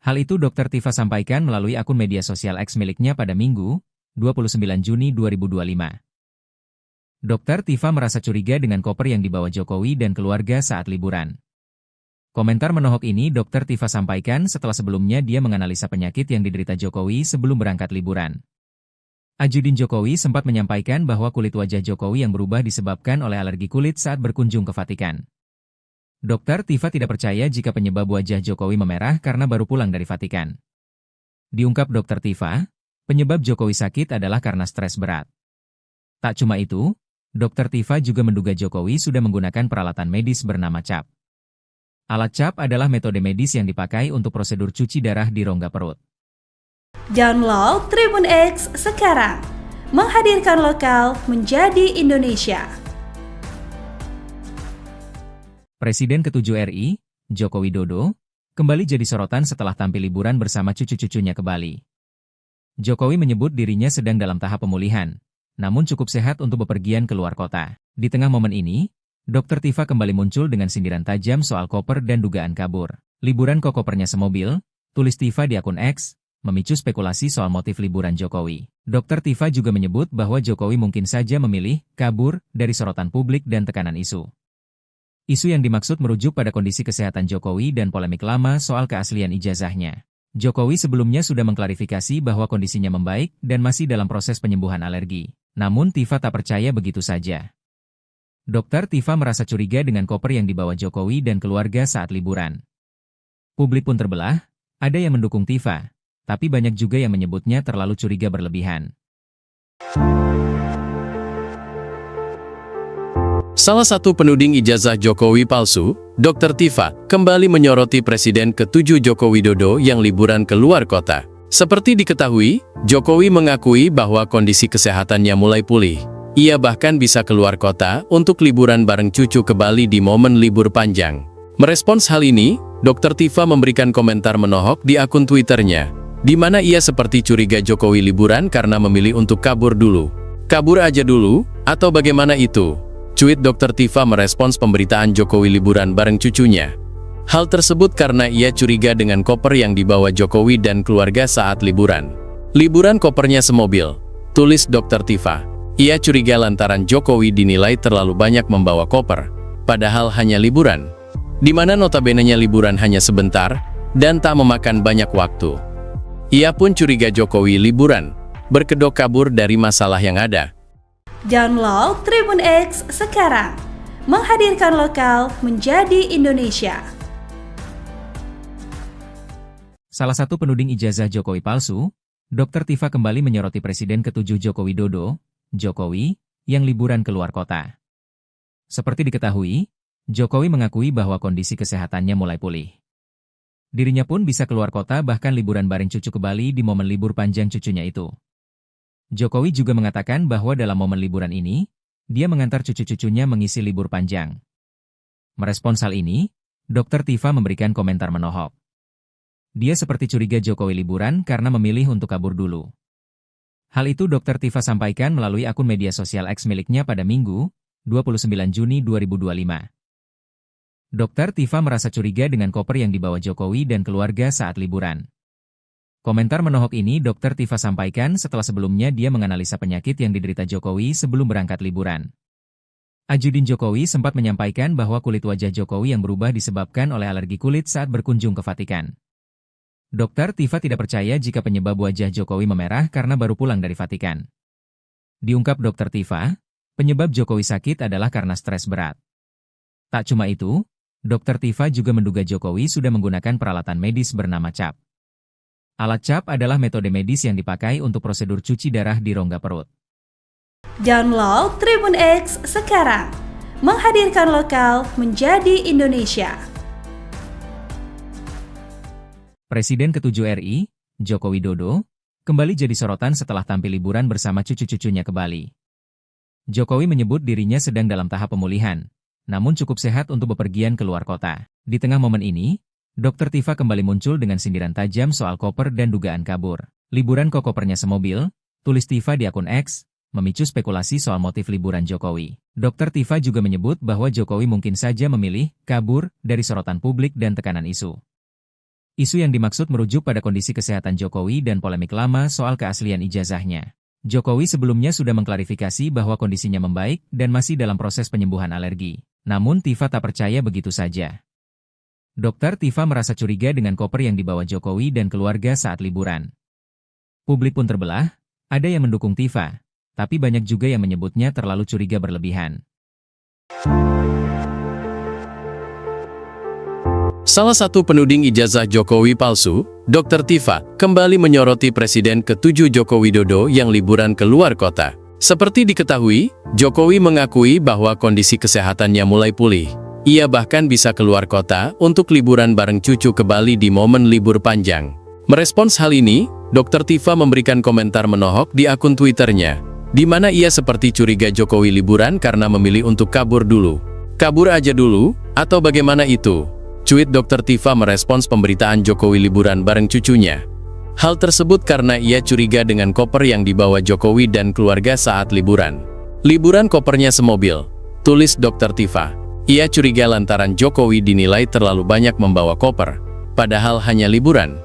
Hal itu Dr. Tifa sampaikan melalui akun media sosial X miliknya pada Minggu, 29 Juni 2025. Dr. Tifa merasa curiga dengan koper yang dibawa Jokowi dan keluarga saat liburan. Komentar menohok ini Dr. Tifa sampaikan setelah sebelumnya dia menganalisa penyakit yang diderita Jokowi sebelum berangkat liburan. Ajudin Jokowi sempat menyampaikan bahwa kulit wajah Jokowi yang berubah disebabkan oleh alergi kulit saat berkunjung ke Vatikan. Dr. Tifa tidak percaya jika penyebab wajah Jokowi memerah karena baru pulang dari Vatikan. Diungkap Dr. Tifa, penyebab Jokowi sakit adalah karena stres berat. Tak cuma itu, Dr. Tifa juga menduga Jokowi sudah menggunakan peralatan medis bernama CAP. Alat CAP adalah metode medis yang dipakai untuk prosedur cuci darah di rongga perut. Download Tribun X sekarang, menghadirkan lokal menjadi Indonesia. Presiden ke-7 RI, Joko Widodo, kembali jadi sorotan setelah tampil liburan bersama cucu-cucunya ke Bali. Jokowi menyebut dirinya sedang dalam tahap pemulihan, namun cukup sehat untuk bepergian ke luar kota. Di tengah momen ini, Dr. Tifa kembali muncul dengan sindiran tajam soal koper dan dugaan kabur. Liburan kok kopernya semobil, tulis Tifa di akun X, memicu spekulasi soal motif liburan Jokowi. Dr. Tifa juga menyebut bahwa Jokowi mungkin saja memilih kabur dari sorotan publik dan tekanan isu. Isu yang dimaksud merujuk pada kondisi kesehatan Jokowi dan polemik lama soal keaslian ijazahnya. Jokowi sebelumnya sudah mengklarifikasi bahwa kondisinya membaik dan masih dalam proses penyembuhan alergi. Namun Tifa tak percaya begitu saja. Dr. Tifa merasa curiga dengan koper yang dibawa Jokowi dan keluarga saat liburan. Publik pun terbelah, ada yang mendukung Tifa, tapi banyak juga yang menyebutnya terlalu curiga berlebihan. Salah satu penuding ijazah Jokowi palsu, Dr. Tifa, kembali menyoroti Presiden ke-7 Joko Widodo yang liburan ke luar kota. Seperti diketahui, Jokowi mengakui bahwa kondisi kesehatannya mulai pulih. Ia bahkan bisa keluar kota untuk liburan bareng cucu ke Bali di momen libur panjang. Merespons hal ini, Dr. Tifa memberikan komentar menohok di akun Twitternya, di mana ia seperti curiga Jokowi liburan karena memilih untuk kabur dulu. Kabur aja dulu, atau bagaimana itu? Cuit Dr. Tifa merespons pemberitaan Jokowi liburan bareng cucunya. Hal tersebut karena ia curiga dengan koper yang dibawa Jokowi dan keluarga saat liburan. Liburan kopernya semobil, tulis Dr. Tifa. Ia curiga lantaran Jokowi dinilai terlalu banyak membawa koper, padahal hanya liburan, di mana notabene-nya liburan hanya sebentar dan tak memakan banyak waktu. Ia pun curiga Jokowi liburan, berkedok kabur dari masalah yang ada. Download Tribun X sekarang, menghadirkan lokal menjadi Indonesia. Salah satu penuding ijazah Jokowi palsu, Dr. Tifa kembali menyoroti Presiden ke-7 Joko Widodo, Jokowi, yang liburan ke luar kota. Seperti diketahui, Jokowi mengakui bahwa kondisi kesehatannya mulai pulih. Dirinya pun bisa keluar kota bahkan liburan bareng cucu ke Bali di momen libur panjang cucunya itu. Jokowi juga mengatakan bahwa dalam momen liburan ini, dia mengantar cucu-cucunya mengisi libur panjang. Merespons hal ini, Dr. Tifa memberikan komentar menohok. Dia seperti curiga Jokowi liburan karena memilih untuk kabur dulu. Hal itu Dr. Tifa sampaikan melalui akun media sosial X miliknya pada Minggu, 29 Juni 2025. Dr. Tifa merasa curiga dengan koper yang dibawa Jokowi dan keluarga saat liburan. Komentar menohok ini Dr. Tifa sampaikan setelah sebelumnya dia menganalisa penyakit yang diderita Jokowi sebelum berangkat liburan. Ajudin Jokowi sempat menyampaikan bahwa kulit wajah Jokowi yang berubah disebabkan oleh alergi kulit saat berkunjung ke Vatikan. Dr. Tifa tidak percaya jika penyebab wajah Jokowi memerah karena baru pulang dari Vatikan. Diungkap Dr. Tifa, penyebab Jokowi sakit adalah karena stres berat. Tak cuma itu, Dr. Tifa juga menduga Jokowi sudah menggunakan peralatan medis bernama CAP. Alat CAP adalah metode medis yang dipakai untuk prosedur cuci darah di rongga perut. Download Tribun X sekarang, menghadirkan lokal menjadi Indonesia. Presiden ke-7 RI, Joko Widodo, kembali jadi sorotan setelah tampil liburan bersama cucu-cucunya ke Bali. Jokowi menyebut dirinya sedang dalam tahap pemulihan, namun cukup sehat untuk bepergian ke luar kota. Di tengah momen ini, Dr. Tifa kembali muncul dengan sindiran tajam soal koper dan dugaan kabur. Liburan kok kopernya semobil, tulis Tifa di akun X, memicu spekulasi soal motif liburan Jokowi. Dr. Tifa juga menyebut bahwa Jokowi mungkin saja memilih kabur dari sorotan publik dan tekanan isu. Isu yang dimaksud merujuk pada kondisi kesehatan Jokowi dan polemik lama soal keaslian ijazahnya. Jokowi sebelumnya sudah mengklarifikasi bahwa kondisinya membaik dan masih dalam proses penyembuhan alergi. Namun Tifa tak percaya begitu saja. Dr. Tifa merasa curiga dengan koper yang dibawa Jokowi dan keluarga saat liburan. Publik pun terbelah, ada yang mendukung Tifa, tapi banyak juga yang menyebutnya terlalu curiga berlebihan. Salah satu penuding ijazah Jokowi palsu, Dr. Tifa, kembali menyoroti Presiden ke-7 Joko Widodo yang liburan ke luar kota. Seperti diketahui, Jokowi mengakui bahwa kondisi kesehatannya mulai pulih. Ia bahkan bisa keluar kota untuk liburan bareng cucu ke Bali di momen libur panjang. Merespons hal ini, Dr. Tifa memberikan komentar menohok di akun Twitternya, di mana ia seperti curiga Jokowi liburan karena memilih untuk kabur dulu. Kabur aja dulu, atau bagaimana itu? Cuit Dr. Tifa merespons pemberitaan Jokowi liburan bareng cucunya. Hal tersebut karena ia curiga dengan koper yang dibawa Jokowi dan keluarga saat liburan. Liburan kopernya semobil, tulis Dr. Tifa. Ia curiga lantaran Jokowi dinilai terlalu banyak membawa koper, padahal hanya liburan,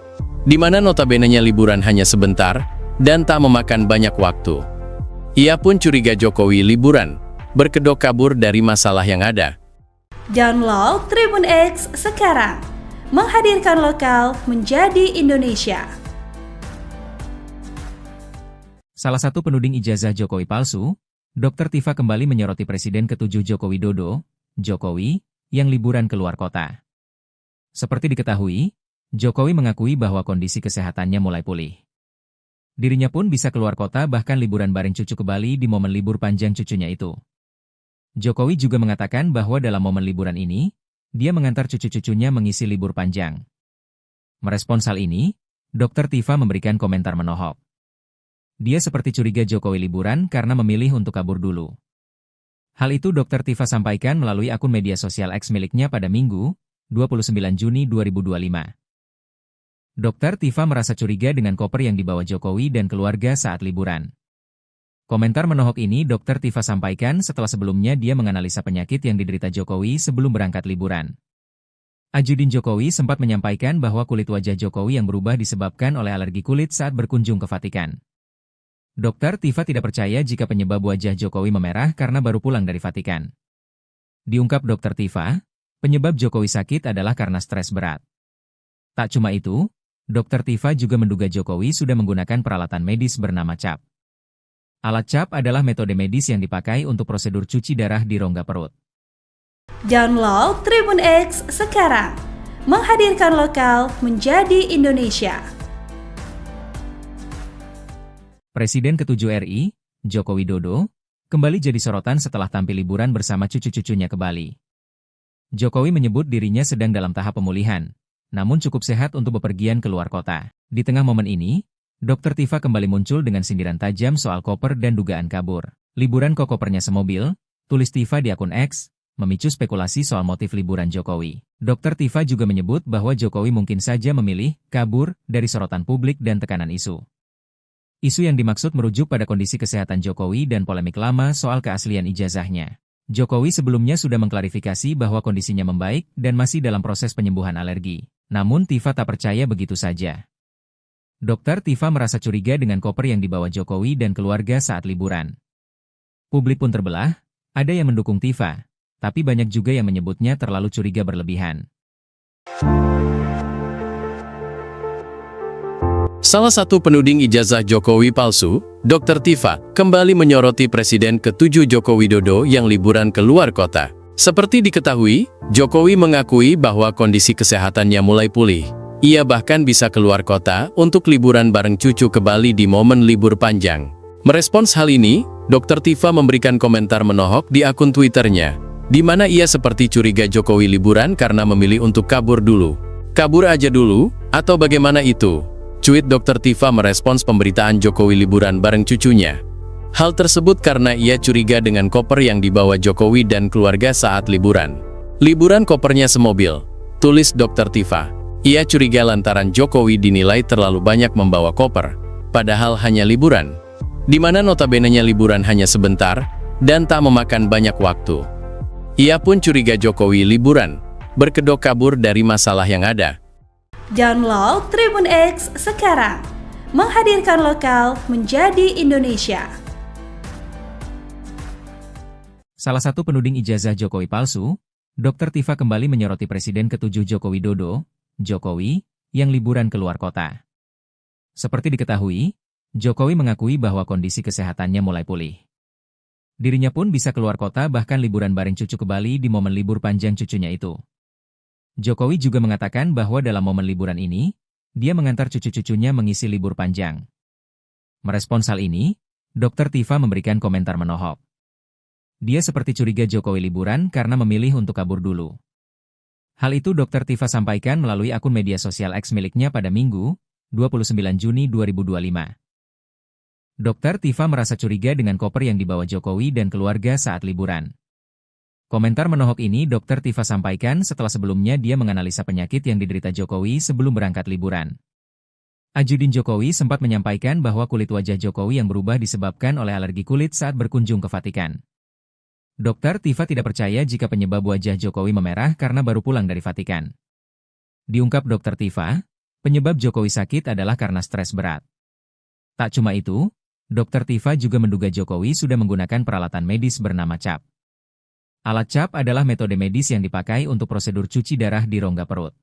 di mana notabene-nya liburan hanya sebentar dan tak memakan banyak waktu. Ia pun curiga Jokowi liburan, berkedok kabur dari masalah yang ada. Download Tribun X sekarang, menghadirkan lokal menjadi Indonesia. Salah satu penuding ijazah Jokowi palsu, Dr. Tifa kembali menyoroti Presiden ke-7 Joko Widodo, Jokowi, yang liburan ke luar kota. Seperti diketahui, Jokowi mengakui bahwa kondisi kesehatannya mulai pulih. Dirinya pun bisa keluar kota bahkan liburan bareng cucu ke Bali di momen libur panjang cucunya itu. Jokowi juga mengatakan bahwa dalam momen liburan ini, dia mengantar cucu-cucunya mengisi libur panjang. Merespons hal ini, Dr. Tifa memberikan komentar menohok. Dia seperti curiga Jokowi liburan karena memilih untuk kabur dulu. Hal itu Dr. Tifa sampaikan melalui akun media sosial X miliknya pada Minggu, 29 Juni 2025. Dr. Tifa merasa curiga dengan koper yang dibawa Jokowi dan keluarga saat liburan. Komentar menohok ini Dr. Tifa sampaikan setelah sebelumnya dia menganalisa penyakit yang diderita Jokowi sebelum berangkat liburan. Ajudin Jokowi sempat menyampaikan bahwa kulit wajah Jokowi yang berubah disebabkan oleh alergi kulit saat berkunjung ke Vatikan. Dr. Tifa tidak percaya jika penyebab wajah Jokowi memerah karena baru pulang dari Vatikan. Diungkap Dr. Tifa, penyebab Jokowi sakit adalah karena stres berat. Tak cuma itu, Dr. Tifa juga menduga Jokowi sudah menggunakan peralatan medis bernama CAP. Alat CAP adalah metode medis yang dipakai untuk prosedur cuci darah di rongga perut. Download Tribun X sekarang, menghadirkan lokal menjadi Indonesia. Presiden ke-7 RI, Joko Widodo, kembali jadi sorotan setelah tampil liburan bersama cucu-cucunya ke Bali. Jokowi menyebut dirinya sedang dalam tahap pemulihan, namun cukup sehat untuk bepergian ke luar kota. Di tengah momen ini, Dr. Tifa kembali muncul dengan sindiran tajam soal koper dan dugaan kabur. Liburan kok kopernya semobil, tulis Tifa di akun X, memicu spekulasi soal motif liburan Jokowi. Dr. Tifa juga menyebut bahwa Jokowi mungkin saja memilih kabur dari sorotan publik dan tekanan isu. Isu yang dimaksud merujuk pada kondisi kesehatan Jokowi dan polemik lama soal keaslian ijazahnya. Jokowi sebelumnya sudah mengklarifikasi bahwa kondisinya membaik dan masih dalam proses penyembuhan alergi. Namun Tifa tak percaya begitu saja. Dr. Tifa merasa curiga dengan koper yang dibawa Jokowi dan keluarga saat liburan. Publik pun terbelah, ada yang mendukung Tifa, tapi banyak juga yang menyebutnya terlalu curiga berlebihan. Salah satu penuding ijazah Jokowi palsu, Dr. Tifa, kembali menyoroti Presiden ke-7 Joko Widodo yang liburan ke luar kota. Seperti diketahui, Jokowi mengakui bahwa kondisi kesehatannya mulai pulih. Ia bahkan bisa keluar kota untuk liburan bareng cucu ke Bali di momen libur panjang. Merespons hal ini, Dr. Tifa memberikan komentar menohok di akun Twitternya, di mana ia seperti curiga Jokowi liburan karena memilih untuk kabur dulu. Kabur aja dulu, atau bagaimana itu? Cuit Dr. Tifa merespons pemberitaan Jokowi liburan bareng cucunya. Hal tersebut karena ia curiga dengan koper yang dibawa Jokowi dan keluarga saat liburan. Liburan kopernya semobil, tulis Dr. Tifa. Ia curiga lantaran Jokowi dinilai terlalu banyak membawa koper, padahal hanya liburan, di mana notabene-nya liburan hanya sebentar, dan tak memakan banyak waktu. Ia pun curiga Jokowi liburan, berkedok kabur dari masalah yang ada. Download Tribun X sekarang, menghadirkan lokal menjadi Indonesia. Salah satu penuding ijazah Jokowi palsu, Dr. Tifa kembali menyoroti Presiden ke-7 Joko Widodo, Jokowi, yang liburan ke luar kota. Seperti diketahui, Jokowi mengakui bahwa kondisi kesehatannya mulai pulih. Dirinya pun bisa keluar kota bahkan liburan bareng cucu ke Bali di momen libur panjang cucunya itu. Jokowi juga mengatakan bahwa dalam momen liburan ini, dia mengantar cucu-cucunya mengisi libur panjang. Merespons hal ini, Dr. Tifa memberikan komentar menohok. Dia seperti curiga Jokowi liburan karena memilih untuk kabur dulu. Hal itu Dr. Tifa sampaikan melalui akun media sosial X miliknya pada Minggu, 29 Juni 2025. Dr. Tifa merasa curiga dengan koper yang dibawa Jokowi dan keluarga saat liburan. Komentar menohok ini Dr. Tifa sampaikan setelah sebelumnya dia menganalisa penyakit yang diderita Jokowi sebelum berangkat liburan. Ajudin Jokowi sempat menyampaikan bahwa kulit wajah Jokowi yang berubah disebabkan oleh alergi kulit saat berkunjung ke Vatikan. Dr. Tifa tidak percaya jika penyebab wajah Jokowi memerah karena baru pulang dari Vatikan. Diungkap Dr. Tifa, penyebab Jokowi sakit adalah karena stres berat. Tak cuma itu, Dr. Tifa juga menduga Jokowi sudah menggunakan peralatan medis bernama CAP. Alat CAP adalah metode medis yang dipakai untuk prosedur cuci darah di rongga perut.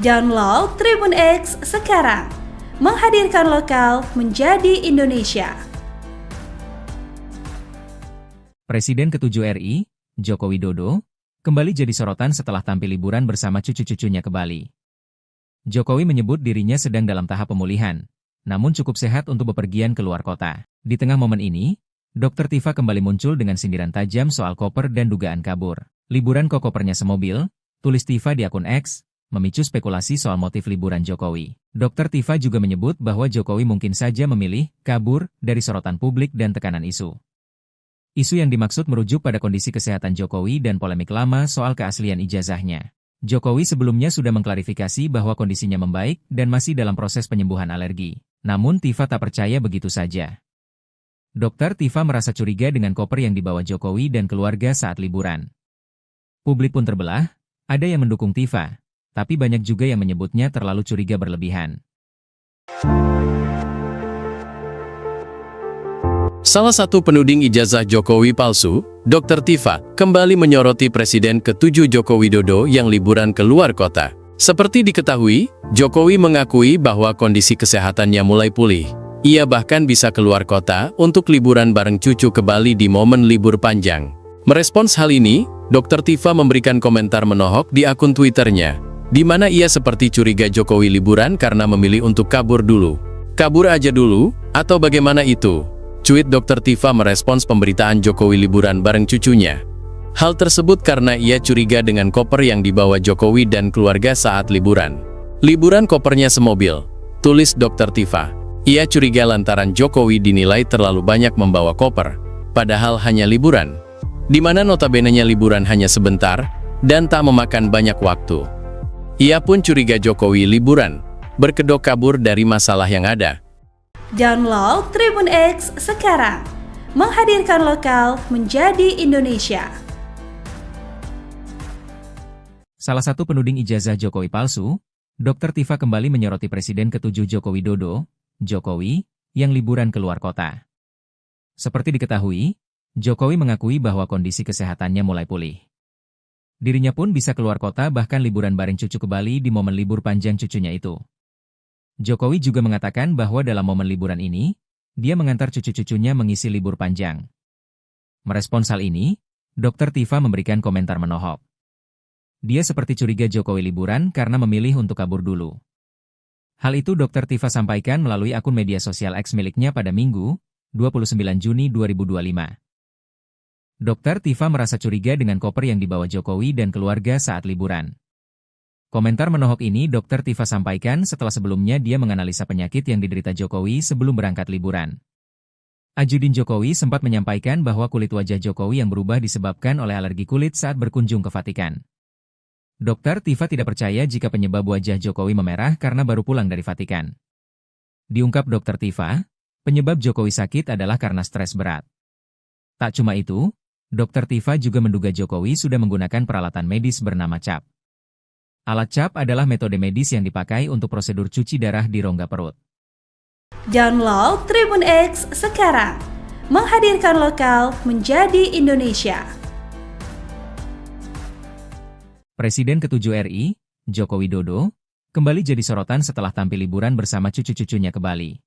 Download Tribun X sekarang, menghadirkan lokal menjadi Indonesia. Presiden ke-7 RI, Joko Widodo, kembali jadi sorotan setelah tampil liburan bersama cucu-cucunya ke Bali. Jokowi menyebut dirinya sedang dalam tahap pemulihan, namun cukup sehat untuk bepergian ke luar kota. Di tengah momen ini, Dr. Tifa kembali muncul dengan sindiran tajam soal koper dan dugaan kabur. Liburan kok kopernya semobil, tulis Tifa di akun X, memicu spekulasi soal motif liburan Jokowi. Dr. Tifa juga menyebut bahwa Jokowi mungkin saja memilih kabur dari sorotan publik dan tekanan isu. Isu yang dimaksud merujuk pada kondisi kesehatan Jokowi dan polemik lama soal keaslian ijazahnya. Jokowi sebelumnya sudah mengklarifikasi bahwa kondisinya membaik dan masih dalam proses penyembuhan alergi. Namun Tifa tak percaya begitu saja. Dr. Tifa merasa curiga dengan koper yang dibawa Jokowi dan keluarga saat liburan. Publik pun terbelah, ada yang mendukung Tifa, tapi banyak juga yang menyebutnya terlalu curiga berlebihan. Salah satu penuding ijazah Jokowi palsu, Dr. Tifa, kembali menyoroti Presiden ke-7 Joko Widodo yang liburan ke luar kota. Seperti diketahui, Jokowi mengakui bahwa kondisi kesehatannya mulai pulih. Ia bahkan bisa keluar kota untuk liburan bareng cucu ke Bali di momen libur panjang. Merespons hal ini, Dr. Tifa memberikan komentar menohok di akun Twitternya, di mana ia seperti curiga Jokowi liburan karena memilih untuk kabur dulu. Kabur aja dulu, atau bagaimana itu? Cuit Dr. Tifa merespons pemberitaan Jokowi liburan bareng cucunya. Hal tersebut karena ia curiga dengan koper yang dibawa Jokowi dan keluarga saat liburan. Liburan kopernya semobil, tulis Dr. Tifa. Ia curiga lantaran Jokowi dinilai terlalu banyak membawa koper, padahal hanya liburan, di mana notabene-nya liburan hanya sebentar dan tak memakan banyak waktu. Ia pun curiga Jokowi liburan, berkedok kabur dari masalah yang ada. Download Tribun X sekarang, menghadirkan lokal menjadi Indonesia. Salah satu penuding ijazah Jokowi palsu, Dr. Tifa kembali menyoroti Presiden ke-7 Joko Widodo, Jokowi, yang liburan keluar kota. Seperti diketahui, Jokowi mengakui bahwa kondisi kesehatannya mulai pulih. Dirinya pun bisa keluar kota bahkan liburan bareng cucu ke Bali di momen libur panjang cucunya itu. Jokowi juga mengatakan bahwa dalam momen liburan ini, dia mengantar cucu-cucunya mengisi libur panjang. Merespons hal ini, Dr. Tifa memberikan komentar menohok. Dia seperti curiga Jokowi liburan karena memilih untuk kabur dulu. Hal itu Dr. Tifa sampaikan melalui akun media sosial X miliknya pada Minggu, 29 Juni 2025. Dr. Tifa merasa curiga dengan koper yang dibawa Jokowi dan keluarga saat liburan. Komentar menohok ini Dr. Tifa sampaikan setelah sebelumnya dia menganalisa penyakit yang diderita Jokowi sebelum berangkat liburan. Ajudin Jokowi sempat menyampaikan bahwa kulit wajah Jokowi yang berubah disebabkan oleh alergi kulit saat berkunjung ke Vatikan. Dr. Tifa tidak percaya jika penyebab wajah Jokowi memerah karena baru pulang dari Vatikan. Diungkap Dr. Tifa, penyebab Jokowi sakit adalah karena stres berat. Tak cuma itu, Dr. Tifa juga menduga Jokowi sudah menggunakan peralatan medis bernama CAP. Alat CAP adalah metode medis yang dipakai untuk prosedur cuci darah di rongga perut. Download Tribun X sekarang, menghadirkan lokal menjadi Indonesia. Presiden ke-7 RI, Joko Widodo, kembali jadi sorotan setelah tampil liburan bersama cucu-cucunya ke Bali.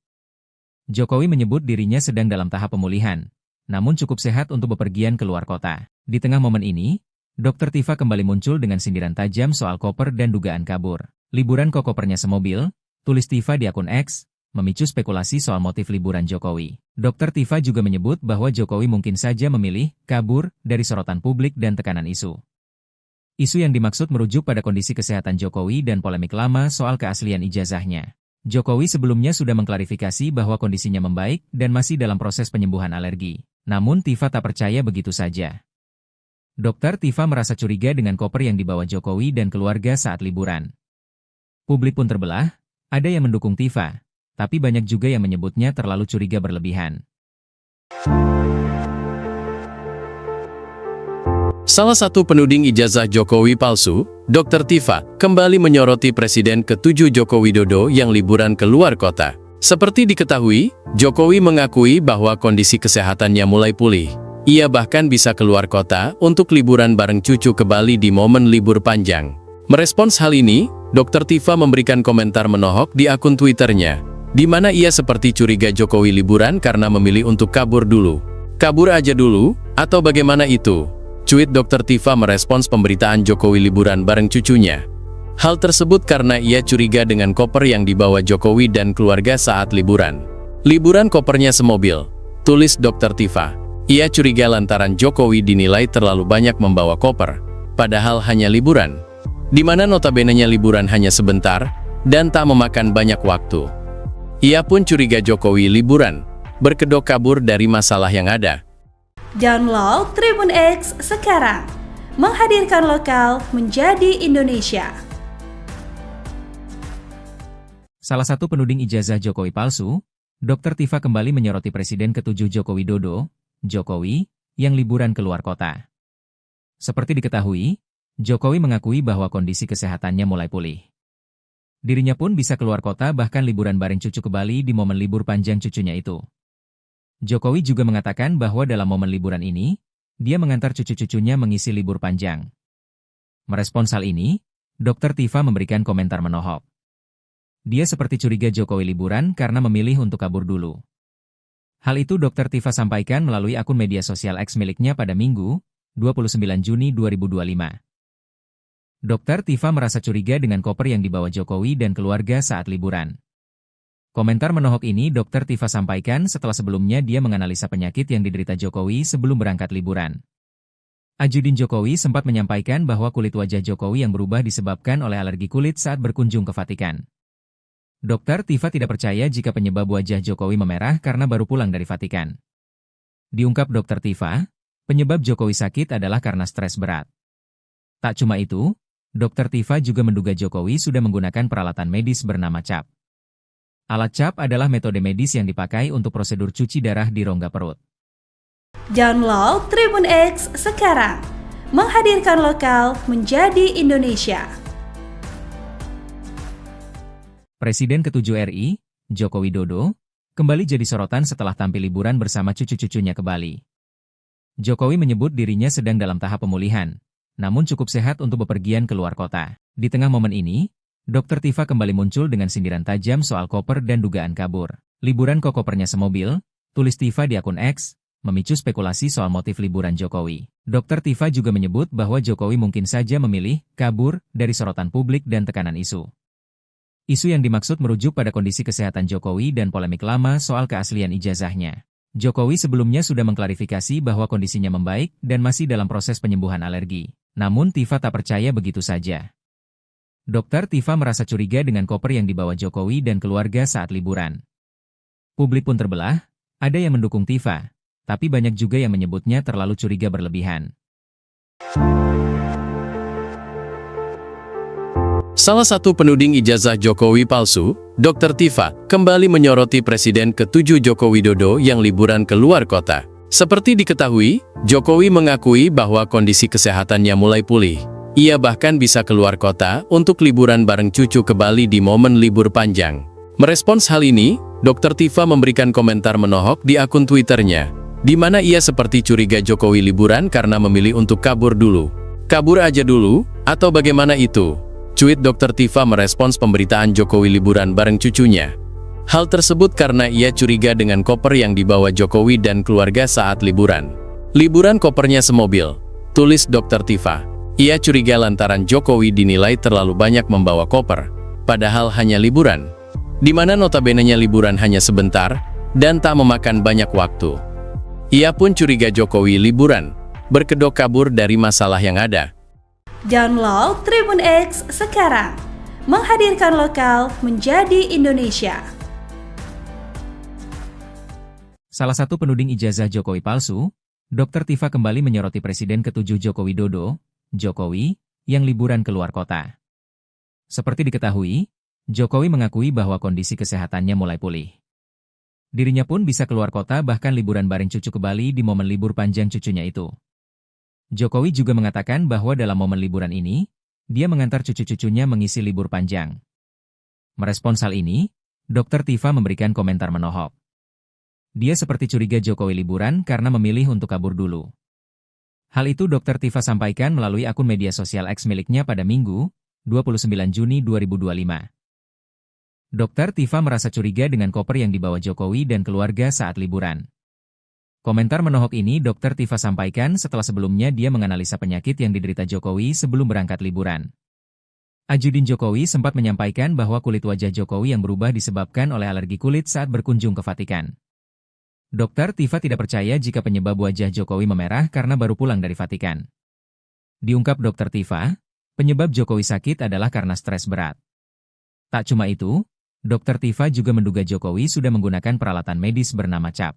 Jokowi menyebut dirinya sedang dalam tahap pemulihan, namun cukup sehat untuk bepergian keluar kota. Di tengah momen ini, Dr. Tifa kembali muncul dengan sindiran tajam soal koper dan dugaan kabur. Liburan kok kopernya semobil, tulis Tifa di akun X, memicu spekulasi soal motif liburan Jokowi. Dr. Tifa juga menyebut bahwa Jokowi mungkin saja memilih kabur dari sorotan publik dan tekanan isu. Isu yang dimaksud merujuk pada kondisi kesehatan Jokowi dan polemik lama soal keaslian ijazahnya. Jokowi sebelumnya sudah mengklarifikasi bahwa kondisinya membaik dan masih dalam proses penyembuhan alergi. Namun Tifa tak percaya begitu saja. Dr. Tifa merasa curiga dengan koper yang dibawa Jokowi dan keluarga saat liburan. Publik pun terbelah, ada yang mendukung Tifa, tapi banyak juga yang menyebutnya terlalu curiga berlebihan. Salah satu penuding ijazah Jokowi palsu, Dr. Tifa, kembali menyoroti Presiden ke-7 Joko Widodo yang liburan keluar kota. Seperti diketahui, Jokowi mengakui bahwa kondisi kesehatannya mulai pulih. Ia bahkan bisa keluar kota untuk liburan bareng cucu ke Bali di momen libur panjang. Merespons hal ini, Dr. Tifa memberikan komentar menohok di akun Twitternya, di mana ia seperti curiga Jokowi liburan karena memilih untuk kabur dulu. Kabur aja dulu, atau bagaimana itu? Cuit Dr. Tifa merespons pemberitaan Jokowi liburan bareng cucunya. Hal tersebut karena ia curiga dengan koper yang dibawa Jokowi dan keluarga saat liburan. Liburan kopernya semobil, tulis Dr. Tifa. Ia curiga lantaran Jokowi dinilai terlalu banyak membawa koper, padahal hanya liburan, di mana notabene-nya liburan hanya sebentar dan tak memakan banyak waktu. Ia pun curiga Jokowi liburan, berkedok kabur dari masalah yang ada. Download Tribun X sekarang, menghadirkan lokal menjadi Indonesia. Salah satu penuding ijazah Jokowi palsu, Dr. Tifa kembali menyoroti Presiden ke-7 Joko Widodo, Jokowi, yang liburan keluar kota. Seperti diketahui, Jokowi mengakui bahwa kondisi kesehatannya mulai pulih. Dirinya pun bisa keluar kota bahkan liburan bareng cucu ke Bali di momen libur panjang cucunya itu. Jokowi juga mengatakan bahwa dalam momen liburan ini, dia mengantar cucu-cucunya mengisi libur panjang. Merespons hal ini, Dr. Tifa memberikan komentar menohok. Dia seperti curiga Jokowi liburan karena memilih untuk kabur dulu. Hal itu Dr. Tifa sampaikan melalui akun media sosial X miliknya pada Minggu, 29 Juni 2025. Dr. Tifa merasa curiga dengan koper yang dibawa Jokowi dan keluarga saat liburan. Komentar menohok ini Dr. Tifa sampaikan setelah sebelumnya dia menganalisa penyakit yang diderita Jokowi sebelum berangkat liburan. Ajudin Jokowi sempat menyampaikan bahwa kulit wajah Jokowi yang berubah disebabkan oleh alergi kulit saat berkunjung ke Vatikan. Dokter Tifa tidak percaya jika penyebab wajah Jokowi memerah karena baru pulang dari Vatikan. Diungkap Dokter Tifa, penyebab Jokowi sakit adalah karena stres berat. Tak cuma itu, Dokter Tifa juga menduga Jokowi sudah menggunakan peralatan medis bernama CAP. Alat CAP adalah metode medis yang dipakai untuk prosedur cuci darah di rongga perut. Download Tribun X sekarang, menghadirkan lokal menjadi Indonesia. Presiden ke-7 RI, Joko Widodo, kembali jadi sorotan setelah tampil liburan bersama cucu-cucunya ke Bali. Jokowi menyebut dirinya sedang dalam tahap pemulihan, namun cukup sehat untuk bepergian ke luar kota. Di tengah momen ini, Dokter Tifa kembali muncul dengan sindiran tajam soal koper dan dugaan kabur. Liburan kok kopernya semobil, tulis Tifa di akun X, memicu spekulasi soal motif liburan Jokowi. Dokter Tifa juga menyebut bahwa Jokowi mungkin saja memilih kabur dari sorotan publik dan tekanan isu. Isu yang dimaksud merujuk pada kondisi kesehatan Jokowi dan polemik lama soal keaslian ijazahnya. Jokowi sebelumnya sudah mengklarifikasi bahwa kondisinya membaik dan masih dalam proses penyembuhan alergi. Namun Tifa tak percaya begitu saja. Dokter Tifa merasa curiga dengan koper yang dibawa Jokowi dan keluarga saat liburan. Publik pun terbelah, ada yang mendukung Tifa, tapi banyak juga yang menyebutnya terlalu curiga berlebihan. Salah satu penuding ijazah Jokowi palsu, Dr. Tifa, kembali menyoroti Presiden ke-7 Joko Widodo yang liburan ke luar kota. Seperti diketahui, Jokowi mengakui bahwa kondisi kesehatannya mulai pulih. Ia bahkan bisa keluar kota untuk liburan bareng cucu ke Bali di momen libur panjang. Merespons hal ini, Dr. Tifa memberikan komentar menohok di akun Twitternya, di mana ia seperti curiga Jokowi liburan karena memilih untuk kabur dulu. Kabur aja dulu, atau bagaimana itu? Cuit Dr. Tifa merespons pemberitaan Jokowi liburan bareng cucunya. Hal tersebut karena ia curiga dengan koper yang dibawa Jokowi dan keluarga saat liburan. Liburan kopernya semobil, tulis Dr. Tifa. Ia curiga lantaran Jokowi dinilai terlalu banyak membawa koper, padahal hanya liburan, di mana notabene-nya liburan hanya sebentar dan tak memakan banyak waktu. Ia pun curiga Jokowi liburan, berkedok kabur dari masalah yang ada. Download Tribun X sekarang, menghadirkan lokal menjadi Indonesia. Salah satu penuding ijazah Jokowi palsu, Dokter Tifa kembali menyoroti Presiden ke-7 Joko Widodo, Jokowi, yang liburan ke luar kota. Seperti diketahui, Jokowi mengakui bahwa kondisi kesehatannya mulai pulih. Dirinya pun bisa keluar kota bahkan liburan bareng cucu ke Bali di momen libur panjang cucunya itu. Jokowi juga mengatakan bahwa dalam momen liburan ini, dia mengantar cucu-cucunya mengisi libur panjang. Merespons hal ini, Dr. Tifa memberikan komentar menohok. Dia seperti curiga Jokowi liburan karena memilih untuk kabur dulu. Hal itu Dr. Tifa sampaikan melalui akun media sosial X miliknya pada Minggu, 29 Juni 2025. Dr. Tifa merasa curiga dengan koper yang dibawa Jokowi dan keluarga saat liburan. Komentar menohok ini Dr. Tifa sampaikan setelah sebelumnya dia menganalisa penyakit yang diderita Jokowi sebelum berangkat liburan. Ajudin Jokowi sempat menyampaikan bahwa kulit wajah Jokowi yang berubah disebabkan oleh alergi kulit saat berkunjung ke Vatikan. Dr. Tifa tidak percaya jika penyebab wajah Jokowi memerah karena baru pulang dari Vatikan. Diungkap Dr. Tifa, penyebab Jokowi sakit adalah karena stres berat. Tak cuma itu, Dr. Tifa juga menduga Jokowi sudah menggunakan peralatan medis bernama CAP.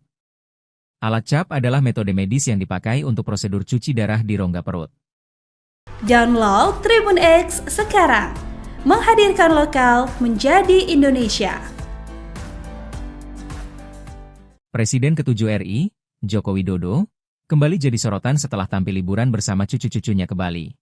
Alat CAP adalah metode medis yang dipakai untuk prosedur cuci darah di rongga perut. Download Tribun X sekarang, menghadirkan lokal menjadi Indonesia. Presiden ke-7 RI, Joko Widodo, kembali jadi sorotan setelah tampil liburan bersama cucu-cucunya ke Bali.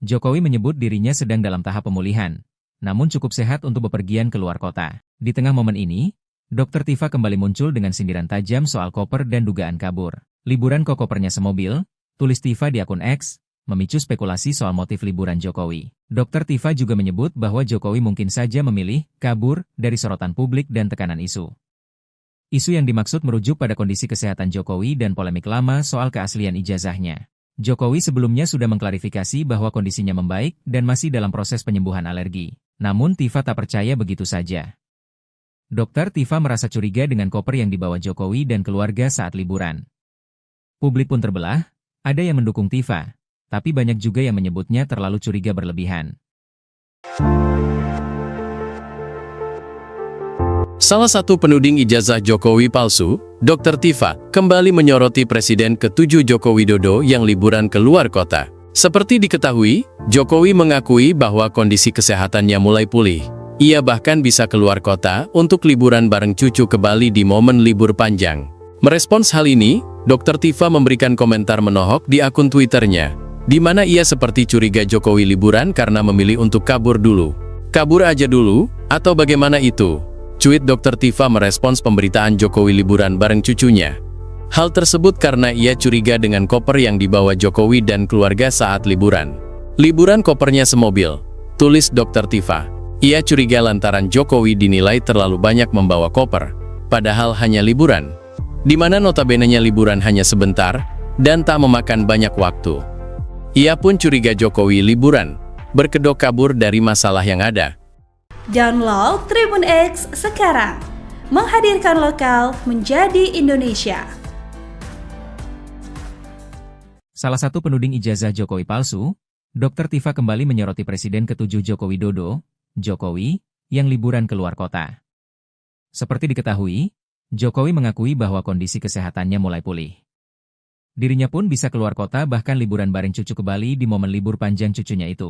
Jokowi menyebut dirinya sedang dalam tahap pemulihan, namun cukup sehat untuk bepergian ke luar kota. Di tengah momen ini, Dr. Tifa kembali muncul dengan sindiran tajam soal koper dan dugaan kabur. Liburan kok kopernya semobil, tulis Tifa di akun X, memicu spekulasi soal motif liburan Jokowi. Dr. Tifa juga menyebut bahwa Jokowi mungkin saja memilih kabur dari sorotan publik dan tekanan isu. Isu yang dimaksud merujuk pada kondisi kesehatan Jokowi dan polemik lama soal keaslian ijazahnya. Jokowi sebelumnya sudah mengklarifikasi bahwa kondisinya membaik dan masih dalam proses penyembuhan alergi. Namun Tifa tak percaya begitu saja. Dokter Tifa merasa curiga dengan koper yang dibawa Jokowi dan keluarga saat liburan. Publik pun terbelah, ada yang mendukung Tifa, tapi banyak juga yang menyebutnya terlalu curiga berlebihan. Salah satu penuding ijazah Jokowi palsu, Dr. Tifa, kembali menyoroti Presiden ke-7 Joko Widodo yang liburan ke luar kota. Seperti diketahui, Jokowi mengakui bahwa kondisi kesehatannya mulai pulih. Ia bahkan bisa keluar kota untuk liburan bareng cucu ke Bali di momen libur panjang. Merespons hal ini, Dr. Tifa memberikan komentar menohok di akun Twitternya, di mana ia seperti curiga Jokowi liburan karena memilih untuk kabur dulu. Kabur aja dulu, atau bagaimana itu? Cuit Dr. Tifa merespons pemberitaan Jokowi liburan bareng cucunya. Hal tersebut karena ia curiga dengan koper yang dibawa Jokowi dan keluarga saat liburan. Liburan kopernya semobil, tulis Dr. Tifa. Ia curiga lantaran Jokowi dinilai terlalu banyak membawa koper, padahal hanya liburan, di mana notabene-nya liburan hanya sebentar, dan tak memakan banyak waktu. Ia pun curiga Jokowi liburan, berkedok kabur dari masalah yang ada. Download Tribun X sekarang, menghadirkan lokal menjadi Indonesia. Salah satu penuding ijazah Jokowi palsu, Dr. Tifa kembali menyoroti Presiden ke-7 Joko Widodo, Jokowi, yang liburan keluar kota. Seperti diketahui, Jokowi mengakui bahwa kondisi kesehatannya mulai pulih. Dirinya pun bisa keluar kota bahkan liburan bareng cucu ke Bali di momen libur panjang cucunya itu.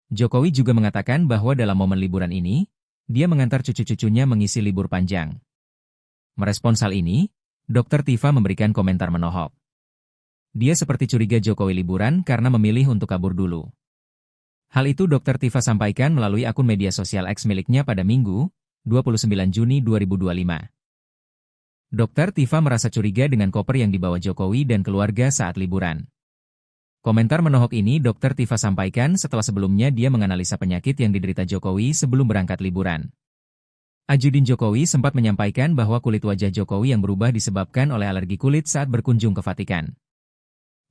Jokowi juga mengatakan bahwa dalam momen liburan ini, dia mengantar cucu-cucunya mengisi libur panjang. Merespons hal ini, Dr. Tifa memberikan komentar menohok. Dia seperti curiga Jokowi liburan karena memilih untuk kabur dulu. Hal itu Dr. Tifa sampaikan melalui akun media sosial X miliknya pada Minggu, 29 Juni 2025. Dr. Tifa merasa curiga dengan koper yang dibawa Jokowi dan keluarga saat liburan. Komentar menohok ini Dr. Tifa sampaikan setelah sebelumnya dia menganalisa penyakit yang diderita Jokowi sebelum berangkat liburan. Ajudin Jokowi sempat menyampaikan bahwa kulit wajah Jokowi yang berubah disebabkan oleh alergi kulit saat berkunjung ke Vatikan.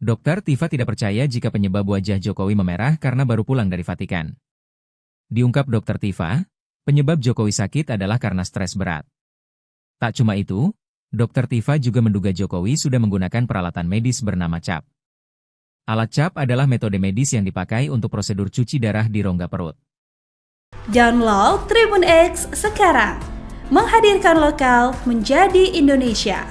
Dr. Tifa tidak percaya jika penyebab wajah Jokowi memerah karena baru pulang dari Vatikan. Diungkap Dr. Tifa, penyebab Jokowi sakit adalah karena stres berat. Tak cuma itu, Dr. Tifa juga menduga Jokowi sudah menggunakan peralatan medis bernama CAP. Alat CAP adalah metode medis yang dipakai untuk prosedur cuci darah di rongga perut. Download Tribun X sekarang, menghadirkan lokal menjadi Indonesia.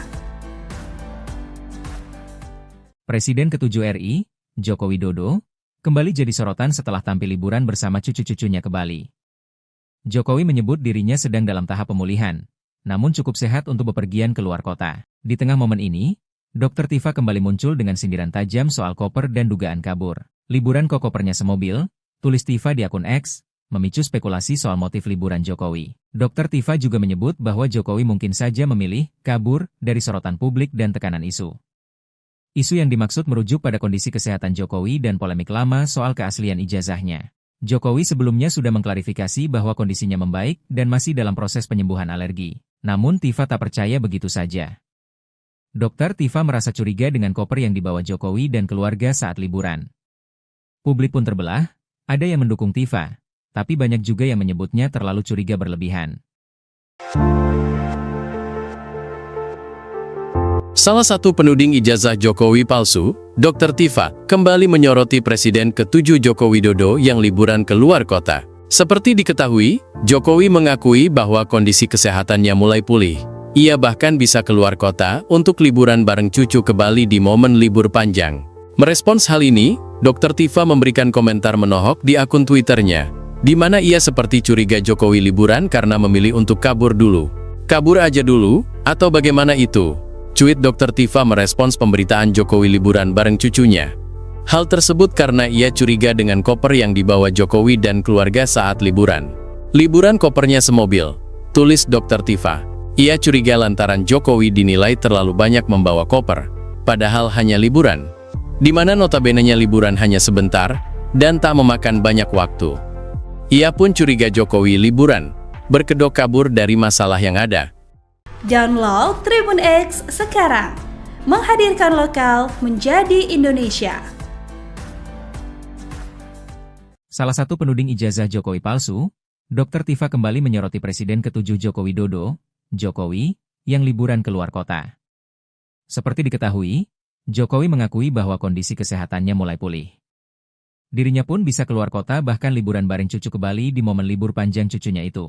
Presiden ke-7 RI, Joko Widodo, kembali jadi sorotan setelah tampil liburan bersama cucu-cucunya ke Bali. Jokowi menyebut dirinya sedang dalam tahap pemulihan, namun cukup sehat untuk bepergian ke luar kota. Di tengah momen ini, Dr. Tifa kembali muncul dengan sindiran tajam soal koper dan dugaan kabur. Liburan kok kopernya semobil, tulis Tifa di akun X, memicu spekulasi soal motif liburan Jokowi. Dr. Tifa juga menyebut bahwa Jokowi mungkin saja memilih kabur dari sorotan publik dan tekanan isu. Isu yang dimaksud merujuk pada kondisi kesehatan Jokowi dan polemik lama soal keaslian ijazahnya. Jokowi sebelumnya sudah mengklarifikasi bahwa kondisinya membaik dan masih dalam proses penyembuhan alergi. Namun Tifa tak percaya begitu saja. Dr. Tifa merasa curiga dengan koper yang dibawa Jokowi dan keluarga saat liburan. Publik pun terbelah, ada yang mendukung Tifa, tapi banyak juga yang menyebutnya terlalu curiga berlebihan. Salah satu penuding ijazah Jokowi palsu, Dr. Tifa, kembali menyoroti Presiden ke-7 Joko Widodo yang liburan ke luar kota. Seperti diketahui, Jokowi mengakui bahwa kondisi kesehatannya mulai pulih. Ia bahkan bisa keluar kota untuk liburan bareng cucu ke Bali di momen libur panjang. Merespons hal ini, Dr. Tifa memberikan komentar menohok di akun Twitternya, di mana ia seperti curiga Jokowi liburan karena memilih untuk kabur dulu. Kabur aja dulu, atau bagaimana itu? Cuit Dr. Tifa merespons pemberitaan Jokowi liburan bareng cucunya. Hal tersebut karena ia curiga dengan koper yang dibawa Jokowi dan keluarga saat liburan. Liburan kopernya semobil, tulis Dr. Tifa. Ia curiga lantaran Jokowi dinilai terlalu banyak membawa koper, padahal hanya liburan, di mana notabene-nya liburan hanya sebentar, dan tak memakan banyak waktu. Ia pun curiga Jokowi liburan, berkedok kabur dari masalah yang ada. Download Tribun X sekarang, menghadirkan lokal menjadi Indonesia. Salah satu penuding ijazah Jokowi palsu, Dr. Tifa kembali menyoroti Presiden ke-7 Joko Widodo, Jokowi, yang liburan ke luar kota. Seperti diketahui, Jokowi mengakui bahwa kondisi kesehatannya mulai pulih. Dirinya pun bisa keluar kota bahkan liburan bareng cucu ke Bali di momen libur panjang cucunya itu.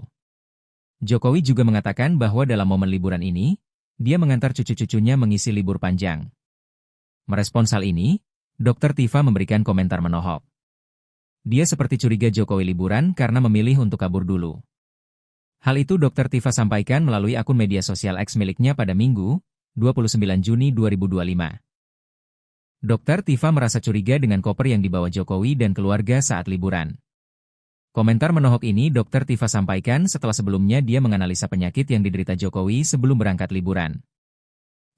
Jokowi juga mengatakan bahwa dalam momen liburan ini, dia mengantar cucu-cucunya mengisi libur panjang. Merespons hal ini, Dr. Tifa memberikan komentar menohok. Dia seperti curiga Jokowi liburan karena memilih untuk kabur dulu. Hal itu Dr. Tifa sampaikan melalui akun media sosial X miliknya pada Minggu, 29 Juni 2025. Dr. Tifa merasa curiga dengan koper yang dibawa Jokowi dan keluarga saat liburan. Komentar menohok ini Dr. Tifa sampaikan setelah sebelumnya dia menganalisa penyakit yang diderita Jokowi sebelum berangkat liburan.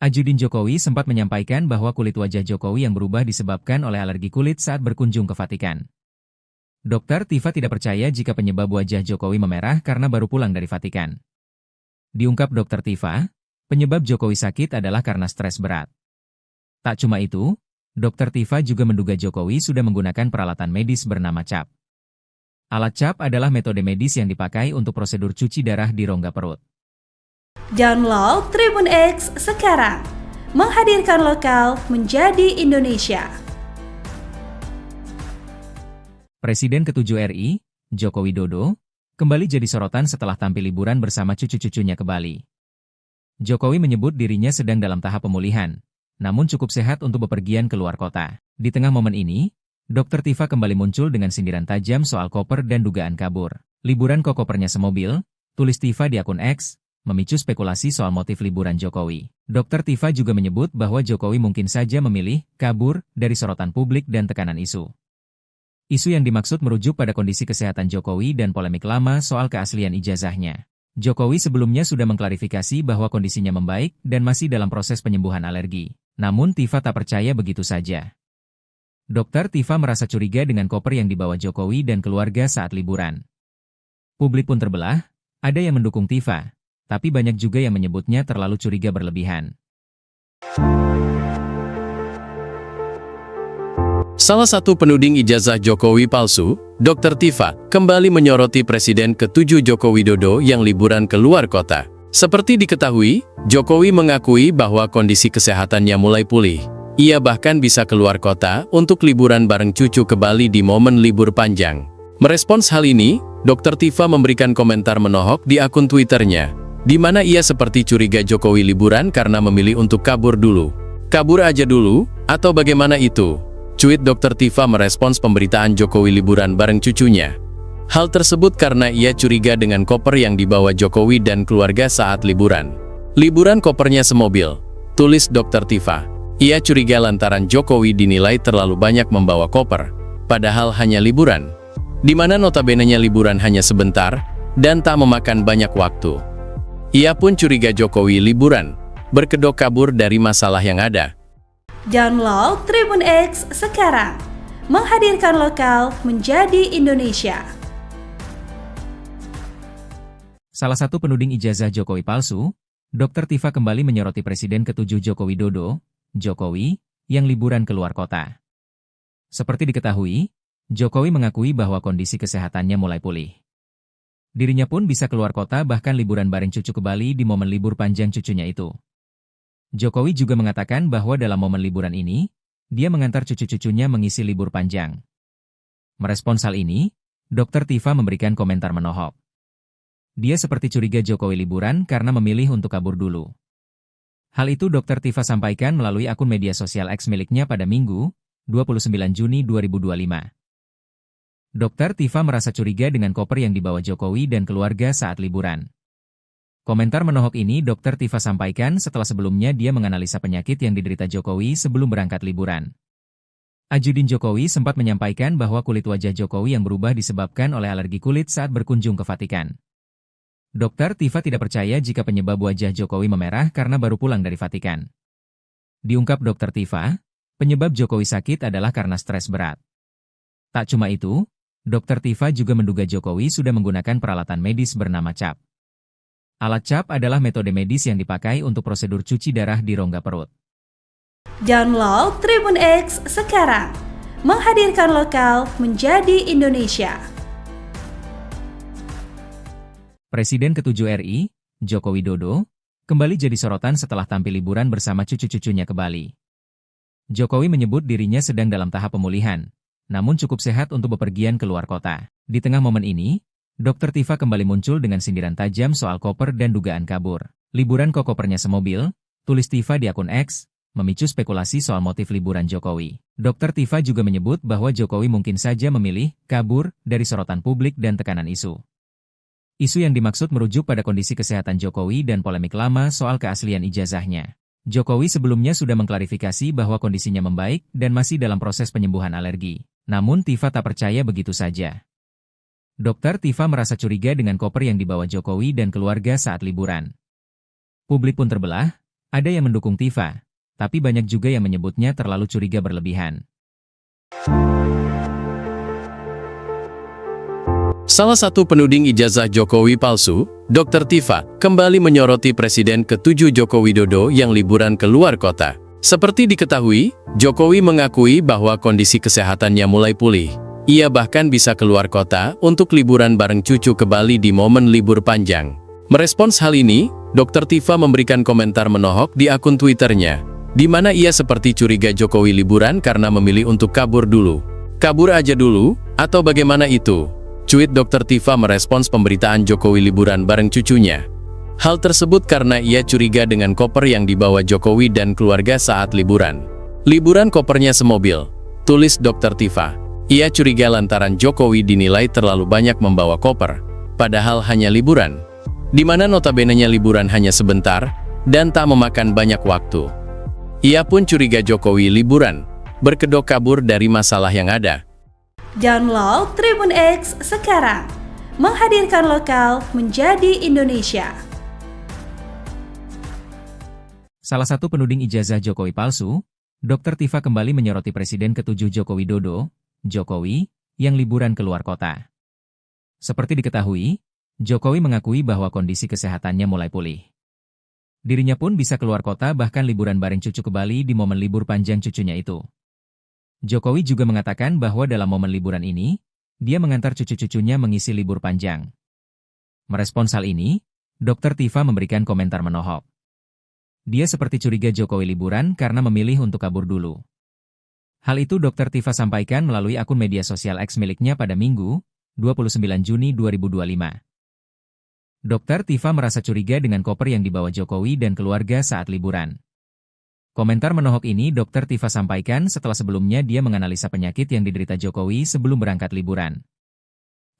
Ajudin Jokowi sempat menyampaikan bahwa kulit wajah Jokowi yang berubah disebabkan oleh alergi kulit saat berkunjung ke Vatikan. Dr. Tifa tidak percaya jika penyebab wajah Jokowi memerah karena baru pulang dari Vatikan. Diungkap Dr. Tifa, penyebab Jokowi sakit adalah karena stres berat. Tak cuma itu, Dr. Tifa juga menduga Jokowi sudah menggunakan peralatan medis bernama CAP. Alat CAP adalah metode medis yang dipakai untuk prosedur cuci darah di rongga perut. Download Tribun X sekarang, menghadirkan lokal menjadi Indonesia. Presiden ke-7 RI, Joko Widodo, kembali jadi sorotan setelah tampil liburan bersama cucu-cucunya ke Bali. Jokowi menyebut dirinya sedang dalam tahap pemulihan, namun cukup sehat untuk bepergian ke luar kota. Di tengah momen ini, Dr. Tifa kembali muncul dengan sindiran tajam soal koper dan dugaan kabur. Liburan kok kopernya semobil, tulis Tifa di akun X, memicu spekulasi soal motif liburan Jokowi. Dr. Tifa juga menyebut bahwa Jokowi mungkin saja memilih kabur dari sorotan publik dan tekanan isu. Isu yang dimaksud merujuk pada kondisi kesehatan Jokowi dan polemik lama soal keaslian ijazahnya. Jokowi sebelumnya sudah mengklarifikasi bahwa kondisinya membaik dan masih dalam proses penyembuhan alergi. Namun Tifa tak percaya begitu saja. Dr. Tifa merasa curiga dengan koper yang dibawa Jokowi dan keluarga saat liburan. Publik pun terbelah, ada yang mendukung Tifa, tapi banyak juga yang menyebutnya terlalu curiga berlebihan. Salah satu penuding ijazah Jokowi palsu, Dr. Tifa, kembali menyoroti Presiden ke-7 Joko Widodo yang liburan ke luar kota. Seperti diketahui, Jokowi mengakui bahwa kondisi kesehatannya mulai pulih. Ia bahkan bisa keluar kota untuk liburan bareng cucu ke Bali di momen libur panjang. Merespons hal ini, Dr. Tifa memberikan komentar menohok di akun Twitternya, di mana ia seperti curiga Jokowi liburan karena memilih untuk kabur dulu. Kabur aja dulu, atau bagaimana itu? Cuit Dr. Tifa merespons pemberitaan Jokowi liburan bareng cucunya. Hal tersebut karena ia curiga dengan koper yang dibawa Jokowi dan keluarga saat liburan. Liburan kopernya semobil, tulis Dr. Tifa. Ia curiga lantaran Jokowi dinilai terlalu banyak membawa koper, padahal hanya liburan, di mana notabene-nya liburan hanya sebentar dan tak memakan banyak waktu. Ia pun curiga Jokowi liburan, berkedok kabur dari masalah yang ada. Download Tribun X sekarang, menghadirkan lokal menjadi Indonesia. Salah satu penuding ijazah Jokowi palsu, Dr. Tifa kembali menyoroti Presiden ke-7 Joko Widodo, Jokowi, yang liburan ke luar kota. Seperti diketahui, Jokowi mengakui bahwa kondisi kesehatannya mulai pulih. Dirinya pun bisa keluar kota bahkan liburan bareng cucu ke Bali di momen libur panjang cucunya itu. Jokowi juga mengatakan bahwa dalam momen liburan ini, dia mengantar cucu-cucunya mengisi libur panjang. Merespons hal ini, Dr. Tifa memberikan komentar menohok. Dia seperti curiga Jokowi liburan karena memilih untuk kabur dulu. Hal itu Dr. Tifa sampaikan melalui akun media sosial X miliknya pada Minggu, 29 Juni 2025. Dr. Tifa merasa curiga dengan koper yang dibawa Jokowi dan keluarga saat liburan. Komentar menohok ini Dr. Tifa sampaikan setelah sebelumnya dia menganalisa penyakit yang diderita Jokowi sebelum berangkat liburan. Ajudin Jokowi sempat menyampaikan bahwa kulit wajah Jokowi yang berubah disebabkan oleh alergi kulit saat berkunjung ke Vatikan. Dr. Tifa tidak percaya jika penyebab wajah Jokowi memerah karena baru pulang dari Vatikan. Diungkap Dr. Tifa, penyebab Jokowi sakit adalah karena stres berat. Tak cuma itu, Dr. Tifa juga menduga Jokowi sudah menggunakan peralatan medis bernama CAP. Alat CAP adalah metode medis yang dipakai untuk prosedur cuci darah di rongga perut. Download Tribun X sekarang, menghadirkan lokal menjadi Indonesia. Presiden ke-7 RI, Joko Widodo, kembali jadi sorotan setelah tampil liburan bersama cucu-cucunya ke Bali. Jokowi menyebut dirinya sedang dalam tahap pemulihan, namun cukup sehat untuk bepergian ke luar kota. Di tengah momen ini, Dr. Tifa kembali muncul dengan sindiran tajam soal koper dan dugaan kabur. Liburan kok kopernya semobil, tulis Tifa di akun X, memicu spekulasi soal motif liburan Jokowi. Dr. Tifa juga menyebut bahwa Jokowi mungkin saja memilih kabur dari sorotan publik dan tekanan isu. Isu yang dimaksud merujuk pada kondisi kesehatan Jokowi dan polemik lama soal keaslian ijazahnya. Jokowi sebelumnya sudah mengklarifikasi bahwa kondisinya membaik dan masih dalam proses penyembuhan alergi. Namun Tifa tak percaya begitu saja. Dr. Tifa merasa curiga dengan koper yang dibawa Jokowi dan keluarga saat liburan. Publik pun terbelah, ada yang mendukung Tifa, tapi banyak juga yang menyebutnya terlalu curiga berlebihan. Salah satu penuding ijazah Jokowi palsu, Dr. Tifa, kembali menyoroti Presiden ke-7 Joko Widodo yang liburan ke luar kota. Seperti diketahui, Jokowi mengakui bahwa kondisi kesehatannya mulai pulih. Ia bahkan bisa keluar kota untuk liburan bareng cucu ke Bali di momen libur panjang. Merespons hal ini, Dr. Tifa memberikan komentar menohok di akun Twitternya, di mana ia seperti curiga Jokowi liburan karena memilih untuk kabur dulu. Kabur aja dulu, atau bagaimana itu? Cuit Dr. Tifa merespons pemberitaan Jokowi liburan bareng cucunya. Hal tersebut karena ia curiga dengan koper yang dibawa Jokowi dan keluarga saat liburan. Liburan kopernya semobil, tulis Dr. Tifa. Ia curiga lantaran Jokowi dinilai terlalu banyak membawa koper, padahal hanya liburan, di mana notabene-nya liburan hanya sebentar, dan tak memakan banyak waktu. Ia pun curiga Jokowi liburan, berkedok kabur dari masalah yang ada. Download Tribun X sekarang, menghadirkan lokal menjadi Indonesia. Salah satu penuding ijazah Jokowi palsu, Dr. Tifa kembali menyoroti Presiden ke-7 Joko Widodo, Jokowi, yang liburan keluar kota. Seperti diketahui, Jokowi mengakui bahwa kondisi kesehatannya mulai pulih. Dirinya pun bisa keluar kota bahkan liburan bareng cucu ke Bali di momen libur panjang cucunya itu. Jokowi juga mengatakan bahwa dalam momen liburan ini, dia mengantar cucu-cucunya mengisi libur panjang. Merespons hal ini, Dr. Tifa memberikan komentar menohok. Dia seperti curiga Jokowi liburan karena memilih untuk kabur dulu. Hal itu Dr. Tifa sampaikan melalui akun media sosial X miliknya pada Minggu, 29 Juni 2025. Dr. Tifa merasa curiga dengan koper yang dibawa Jokowi dan keluarga saat liburan. Komentar menohok ini Dr. Tifa sampaikan setelah sebelumnya dia menganalisa penyakit yang diderita Jokowi sebelum berangkat liburan.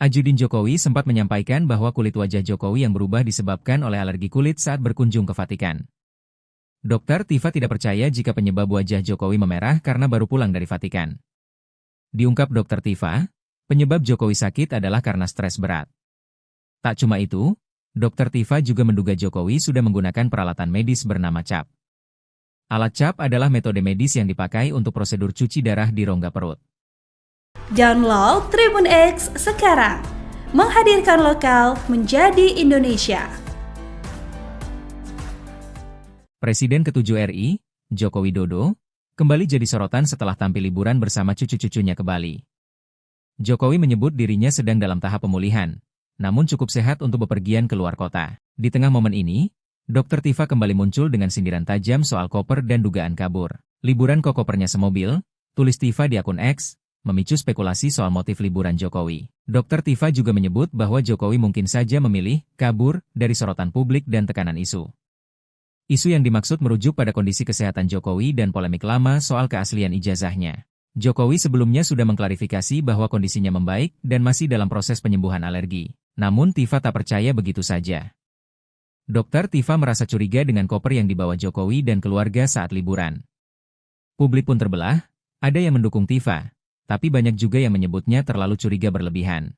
Ajudin Jokowi sempat menyampaikan bahwa kulit wajah Jokowi yang berubah disebabkan oleh alergi kulit saat berkunjung ke Vatikan. Dr. Tifa tidak percaya jika penyebab wajah Jokowi memerah karena baru pulang dari Vatikan. Diungkap Dr. Tifa, penyebab Jokowi sakit adalah karena stres berat. Tak cuma itu, Dr. Tifa juga menduga Jokowi sudah menggunakan peralatan medis bernama CAP. Alat CAP adalah metode medis yang dipakai untuk prosedur cuci darah di rongga perut. Download Tribun X sekarang, menghadirkan lokal menjadi Indonesia. Presiden ke-7 RI, Joko Widodo, kembali jadi sorotan setelah tampil liburan bersama cucu-cucunya ke Bali. Jokowi menyebut dirinya sedang dalam tahap pemulihan, namun cukup sehat untuk bepergian ke luar kota. Di tengah momen ini, Dr. Tifa kembali muncul dengan sindiran tajam soal koper dan dugaan kabur. Liburan kok kopernya semobil, tulis Tifa di akun X, memicu spekulasi soal motif liburan Jokowi. Dr. Tifa juga menyebut bahwa Jokowi mungkin saja memilih kabur dari sorotan publik dan tekanan isu. Isu yang dimaksud merujuk pada kondisi kesehatan Jokowi dan polemik lama soal keaslian ijazahnya. Jokowi sebelumnya sudah mengklarifikasi bahwa kondisinya membaik dan masih dalam proses penyembuhan alergi. Namun Tifa tak percaya begitu saja. Dr. Tifa merasa curiga dengan koper yang dibawa Jokowi dan keluarga saat liburan. Publik pun terbelah, ada yang mendukung Tifa, tapi banyak juga yang menyebutnya terlalu curiga berlebihan.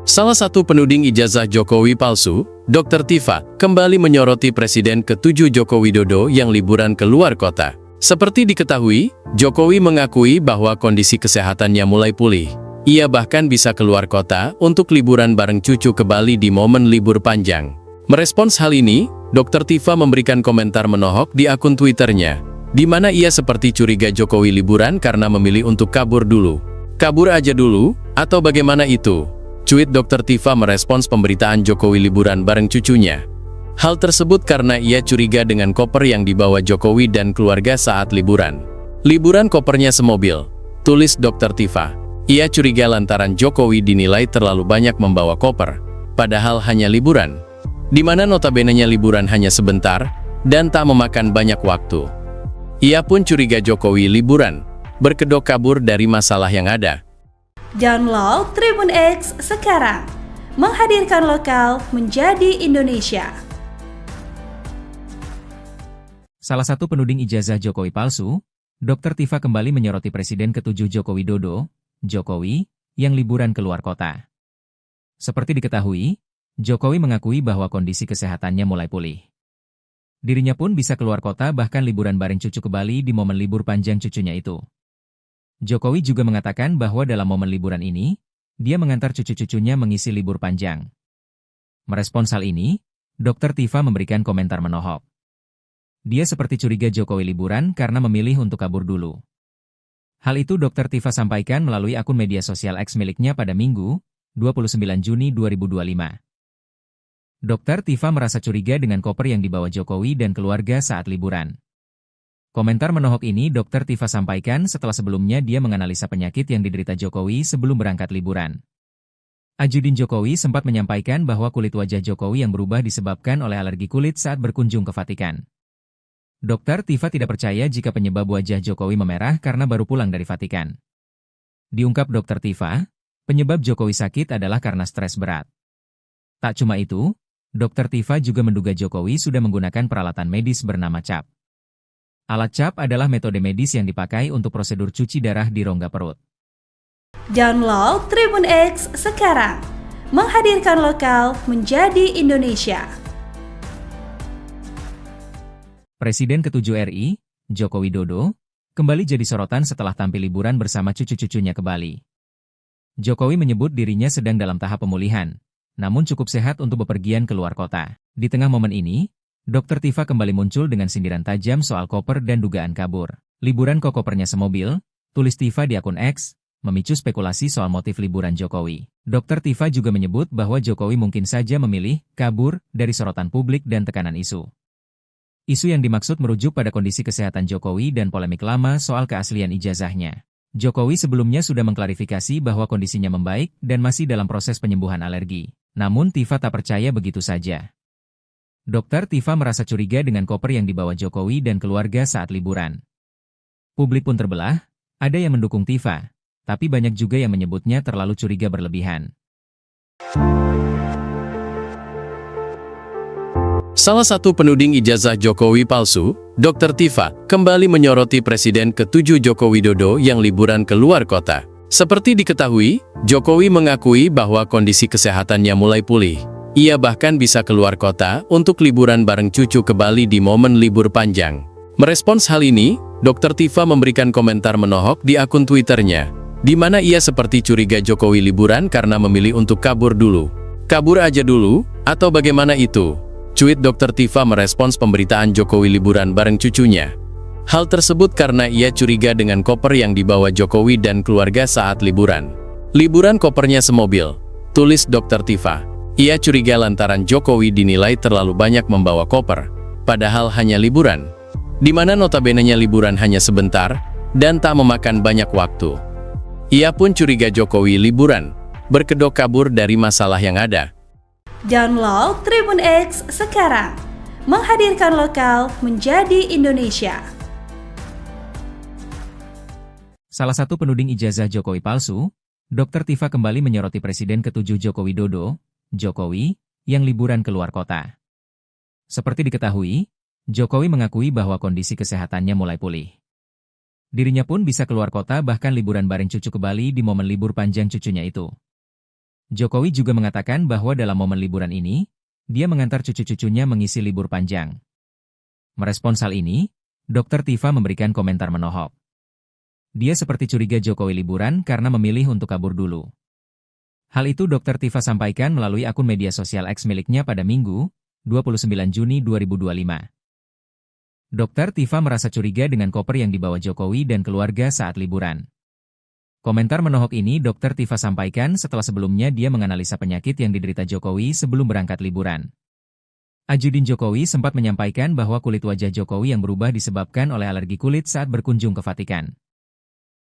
Salah satu penuding ijazah Jokowi palsu, Dr. Tifa, kembali menyoroti Presiden ke-7 Joko Widodo yang liburan ke luar kota. Seperti diketahui, Jokowi mengakui bahwa kondisi kesehatannya mulai pulih. Ia bahkan bisa keluar kota untuk liburan bareng cucu ke Bali di momen libur panjang. Merespons hal ini, Dr. Tifa memberikan komentar menohok di akun Twitternya, di mana ia seperti curiga Jokowi liburan karena memilih untuk kabur dulu. Kabur aja dulu, atau bagaimana itu? Cuit Dr. Tifa merespons pemberitaan Jokowi liburan bareng cucunya. Hal tersebut karena ia curiga dengan koper yang dibawa Jokowi dan keluarga saat liburan. Liburan kopernya semobil, tulis Dr. Tifa. Ia curiga lantaran Jokowi dinilai terlalu banyak membawa koper, padahal hanya liburan, di mana notabene-nya liburan hanya sebentar dan tak memakan banyak waktu. Ia pun curiga Jokowi liburan, berkedok kabur dari masalah yang ada. Download Tribun X sekarang, menghadirkan lokal menjadi Indonesia. Salah satu penuding ijazah Jokowi palsu, Dr. Tifa kembali menyoroti Presiden ke-7 Joko Widodo, Jokowi, yang liburan keluar kota. Seperti diketahui, Jokowi mengakui bahwa kondisi kesehatannya mulai pulih. Dirinya pun bisa keluar kota bahkan liburan bareng cucu ke Bali di momen libur panjang cucunya itu. Jokowi juga mengatakan bahwa dalam momen liburan ini, dia mengantar cucu-cucunya mengisi libur panjang. Merespons hal ini, Dr. Tifa memberikan komentar menohok. Dia seperti curiga Jokowi liburan karena memilih untuk kabur dulu. Hal itu Dr. Tifa sampaikan melalui akun media sosial X miliknya pada Minggu, 29 Juni 2025. Dr. Tifa merasa curiga dengan koper yang dibawa Jokowi dan keluarga saat liburan. Komentar menohok ini Dr. Tifa sampaikan setelah sebelumnya dia menganalisa penyakit yang diderita Jokowi sebelum berangkat liburan. Ajudin Jokowi sempat menyampaikan bahwa kulit wajah Jokowi yang berubah disebabkan oleh alergi kulit saat berkunjung ke Vatikan. Dr. Tifa tidak percaya jika penyebab wajah Jokowi memerah karena baru pulang dari Vatikan. Diungkap Dr. Tifa, penyebab Jokowi sakit adalah karena stres berat. Tak cuma itu, Dr. Tifa juga menduga Jokowi sudah menggunakan peralatan medis bernama CAP. Alat CAP adalah metode medis yang dipakai untuk prosedur cuci darah di rongga perut. Download Tribun X sekarang, menghadirkan lokal menjadi Indonesia. Presiden ke-7 RI, Joko Widodo, kembali jadi sorotan setelah tampil liburan bersama cucu-cucunya ke Bali. Jokowi menyebut dirinya sedang dalam tahap pemulihan, namun cukup sehat untuk bepergian keluar kota. Di tengah momen ini, Dr. Tifa kembali muncul dengan sindiran tajam soal koper dan dugaan kabur. Liburan kok kopernya semobil, tulis Tifa di akun X, memicu spekulasi soal motif liburan Jokowi. Dr. Tifa juga menyebut bahwa Jokowi mungkin saja memilih kabur dari sorotan publik dan tekanan isu. Isu yang dimaksud merujuk pada kondisi kesehatan Jokowi dan polemik lama soal keaslian ijazahnya. Jokowi sebelumnya sudah mengklarifikasi bahwa kondisinya membaik dan masih dalam proses penyembuhan alergi. Namun Tifa tak percaya begitu saja. Dr. Tifa merasa curiga dengan koper yang dibawa Jokowi dan keluarga saat liburan. Publik pun terbelah, ada yang mendukung Tifa, tapi banyak juga yang menyebutnya terlalu curiga berlebihan. Salah satu penuding ijazah Jokowi palsu, Dr. Tifa, kembali menyoroti Presiden ke-7 Joko Widodo yang liburan keluar kota. Seperti diketahui, Jokowi mengakui bahwa kondisi kesehatannya mulai pulih. Ia bahkan bisa keluar kota untuk liburan bareng cucu ke Bali di momen libur panjang. Merespons hal ini, Dr. Tifa memberikan komentar menohok di akun Twitternya, di mana ia seperti curiga Jokowi liburan karena memilih untuk kabur dulu. Kabur aja dulu, atau bagaimana itu? Cuit Dr. Tifa merespons pemberitaan Jokowi liburan bareng cucunya. Hal tersebut karena ia curiga dengan koper yang dibawa Jokowi dan keluarga saat liburan. Liburan kopernya semobil, tulis Dr. Tifa. Ia curiga lantaran Jokowi dinilai terlalu banyak membawa koper, padahal hanya liburan, di mana notabene-nya liburan hanya sebentar dan tak memakan banyak waktu. Ia pun curiga Jokowi liburan, berkedok kabur dari masalah yang ada. Download Tribun X sekarang, menghadirkan lokal menjadi Indonesia. Salah satu penuding ijazah Jokowi palsu, Dr. Tifa kembali menyoroti Presiden ke-7 Joko Widodo, Jokowi, yang liburan keluar kota. Seperti diketahui, Jokowi mengakui bahwa kondisi kesehatannya mulai pulih. Dirinya pun bisa keluar kota bahkan liburan bareng cucu ke Bali di momen libur panjang cucunya itu. Jokowi juga mengatakan bahwa dalam momen liburan ini, dia mengantar cucu-cucunya mengisi libur panjang. Merespons hal ini, Dr. Tifa memberikan komentar menohok. Dia seperti curiga Jokowi liburan karena memilih untuk kabur dulu. Hal itu Dr. Tifa sampaikan melalui akun media sosial X miliknya pada Minggu, 29 Juni 2025. Dr. Tifa merasa curiga dengan koper yang dibawa Jokowi dan keluarga saat liburan. Komentar menohok ini Dr. Tifa sampaikan setelah sebelumnya dia menganalisa penyakit yang diderita Jokowi sebelum berangkat liburan. Ajudin Jokowi sempat menyampaikan bahwa kulit wajah Jokowi yang berubah disebabkan oleh alergi kulit saat berkunjung ke Vatikan.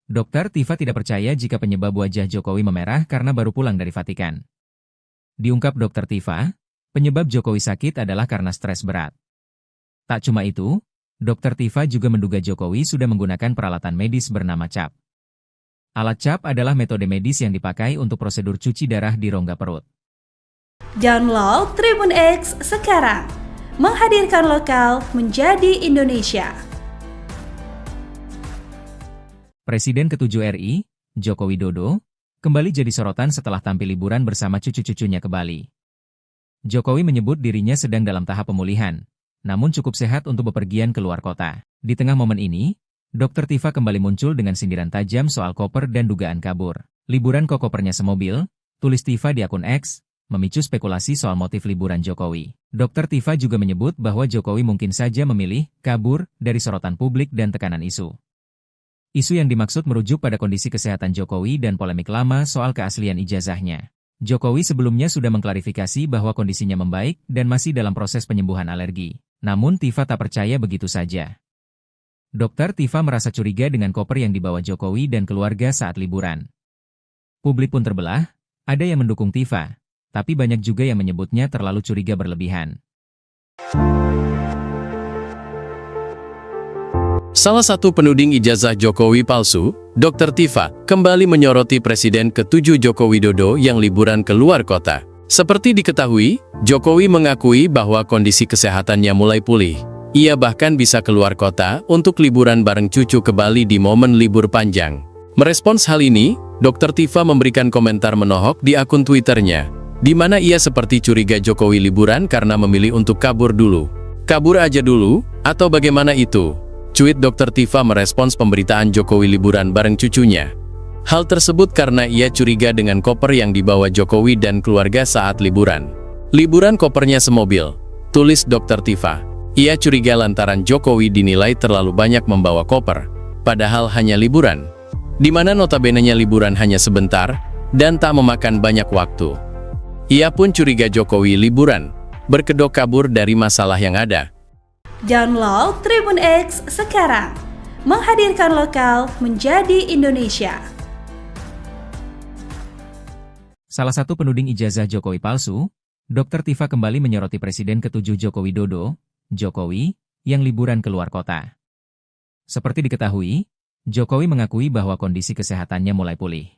Dokter Tifa tidak percaya jika penyebab wajah Jokowi memerah karena baru pulang dari Vatikan. Diungkap Dokter Tifa, penyebab Jokowi sakit adalah karena stres berat. Tak cuma itu, Dokter Tifa juga menduga Jokowi sudah menggunakan peralatan medis bernama CAP. Alat CAP adalah metode medis yang dipakai untuk prosedur cuci darah di rongga perut. Download Tribun X sekarang, menghadirkan lokal menjadi Indonesia. Presiden ke-7 RI, Joko Widodo, kembali jadi sorotan setelah tampil liburan bersama cucu-cucunya ke Bali. Jokowi menyebut dirinya sedang dalam tahap pemulihan, namun cukup sehat untuk bepergian ke luar kota. Di tengah momen ini, Dr. Tifa kembali muncul dengan sindiran tajam soal koper dan dugaan kabur. Liburan kok kopernya semobil, tulis Tifa di akun X, memicu spekulasi soal motif liburan Jokowi. Dr. Tifa juga menyebut bahwa Jokowi mungkin saja memilih kabur dari sorotan publik dan tekanan isu. Isu yang dimaksud merujuk pada kondisi kesehatan Jokowi dan polemik lama soal keaslian ijazahnya. Jokowi sebelumnya sudah mengklarifikasi bahwa kondisinya membaik dan masih dalam proses penyembuhan alergi. Namun Tifa tak percaya begitu saja. Dokter Tifa merasa curiga dengan koper yang dibawa Jokowi dan keluarga saat liburan. Publik pun terbelah, ada yang mendukung Tifa, tapi banyak juga yang menyebutnya terlalu curiga berlebihan. Salah satu penuding ijazah Jokowi palsu, Dr. Tifa, kembali menyoroti Presiden ke-7 Joko Widodo yang liburan ke luar kota. Seperti diketahui, Jokowi mengakui bahwa kondisi kesehatannya mulai pulih. Ia bahkan bisa keluar kota untuk liburan bareng cucu ke Bali di momen libur panjang. Merespons hal ini, Dr. Tifa memberikan komentar menohok di akun Twitternya, di mana ia seperti curiga Jokowi liburan karena memilih untuk kabur dulu. Kabur aja dulu, atau bagaimana itu? Cuit Dr. Tifa merespons pemberitaan Jokowi liburan bareng cucunya. Hal tersebut karena ia curiga dengan koper yang dibawa Jokowi dan keluarga saat liburan. Liburan kopernya semobil, tulis Dr. Tifa. Ia curiga lantaran Jokowi dinilai terlalu banyak membawa koper, padahal hanya liburan. Di mana notabene-nya liburan hanya sebentar, dan tak memakan banyak waktu. Ia pun curiga Jokowi liburan, berkedok kabur dari masalah yang ada. Download Tribun X sekarang, menghadirkan lokal menjadi Indonesia. Salah satu penuding ijazah Jokowi palsu, Dr. Tifa kembali menyoroti Presiden ke-7 Joko Widodo, Jokowi, yang liburan ke luar kota. Seperti diketahui, Jokowi mengakui bahwa kondisi kesehatannya mulai pulih.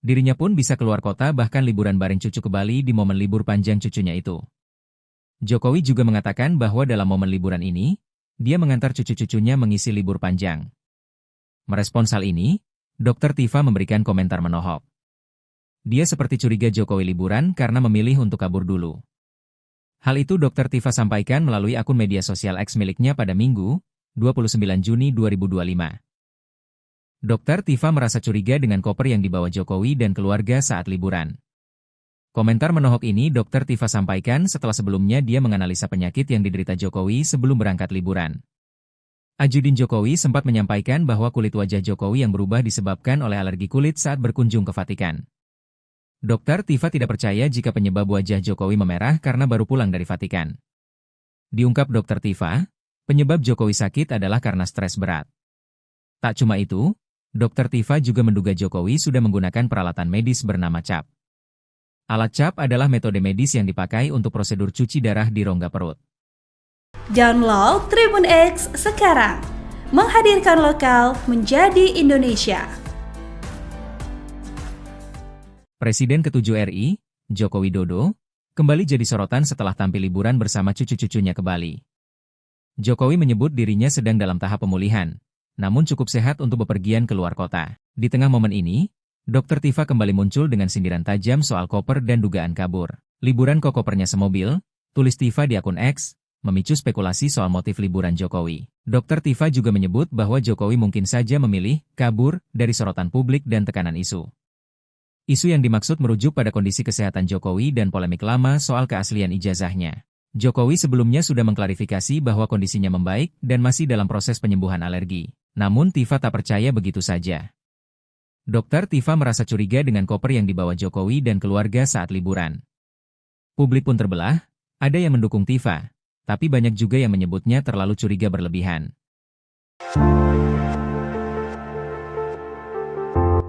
Dirinya pun bisa keluar kota bahkan liburan bareng cucu ke Bali di momen libur panjang cucunya itu. Jokowi juga mengatakan bahwa dalam momen liburan ini, dia mengantar cucu-cucunya mengisi libur panjang. Merespons hal ini, Dr. Tifa memberikan komentar menohok. Dia seperti curiga Jokowi liburan karena memilih untuk kabur dulu. Hal itu Dr. Tifa sampaikan melalui akun media sosial X miliknya pada Minggu, 29 Juni 2025. Dr. Tifa merasa curiga dengan koper yang dibawa Jokowi dan keluarga saat liburan. Komentar menohok ini Dr. Tifa sampaikan setelah sebelumnya dia menganalisa penyakit yang diderita Jokowi sebelum berangkat liburan. Ajudin Jokowi sempat menyampaikan bahwa kulit wajah Jokowi yang berubah disebabkan oleh alergi kulit saat berkunjung ke Vatikan. Dr. Tifa tidak percaya jika penyebab wajah Jokowi memerah karena baru pulang dari Vatikan. Diungkap Dr. Tifa, penyebab Jokowi sakit adalah karena stres berat. Tak cuma itu, Dr. Tifa juga menduga Jokowi sudah menggunakan peralatan medis bernama CAP. Alat CAP adalah metode medis yang dipakai untuk prosedur cuci darah di rongga perut. Download Tribun X sekarang, menghadirkan lokal menjadi Indonesia. Presiden ke-7 RI, Joko Widodo, kembali jadi sorotan setelah tampil liburan bersama cucu-cucunya ke Bali. Jokowi menyebut dirinya sedang dalam tahap pemulihan, namun cukup sehat untuk bepergian ke luar kota. Di tengah momen ini, Dr. Tifa kembali muncul dengan sindiran tajam soal koper dan dugaan kabur. Liburan kok kopernya semobil, tulis Tifa di akun X, memicu spekulasi soal motif liburan Jokowi. Dr. Tifa juga menyebut bahwa Jokowi mungkin saja memilih kabur dari sorotan publik dan tekanan isu. Isu yang dimaksud merujuk pada kondisi kesehatan Jokowi dan polemik lama soal keaslian ijazahnya. Jokowi sebelumnya sudah mengklarifikasi bahwa kondisinya membaik dan masih dalam proses penyembuhan alergi. Namun Tifa tak percaya begitu saja. Dr. Tifa merasa curiga dengan koper yang dibawa Jokowi dan keluarga saat liburan. Publik pun terbelah, ada yang mendukung Tifa, tapi banyak juga yang menyebutnya terlalu curiga berlebihan.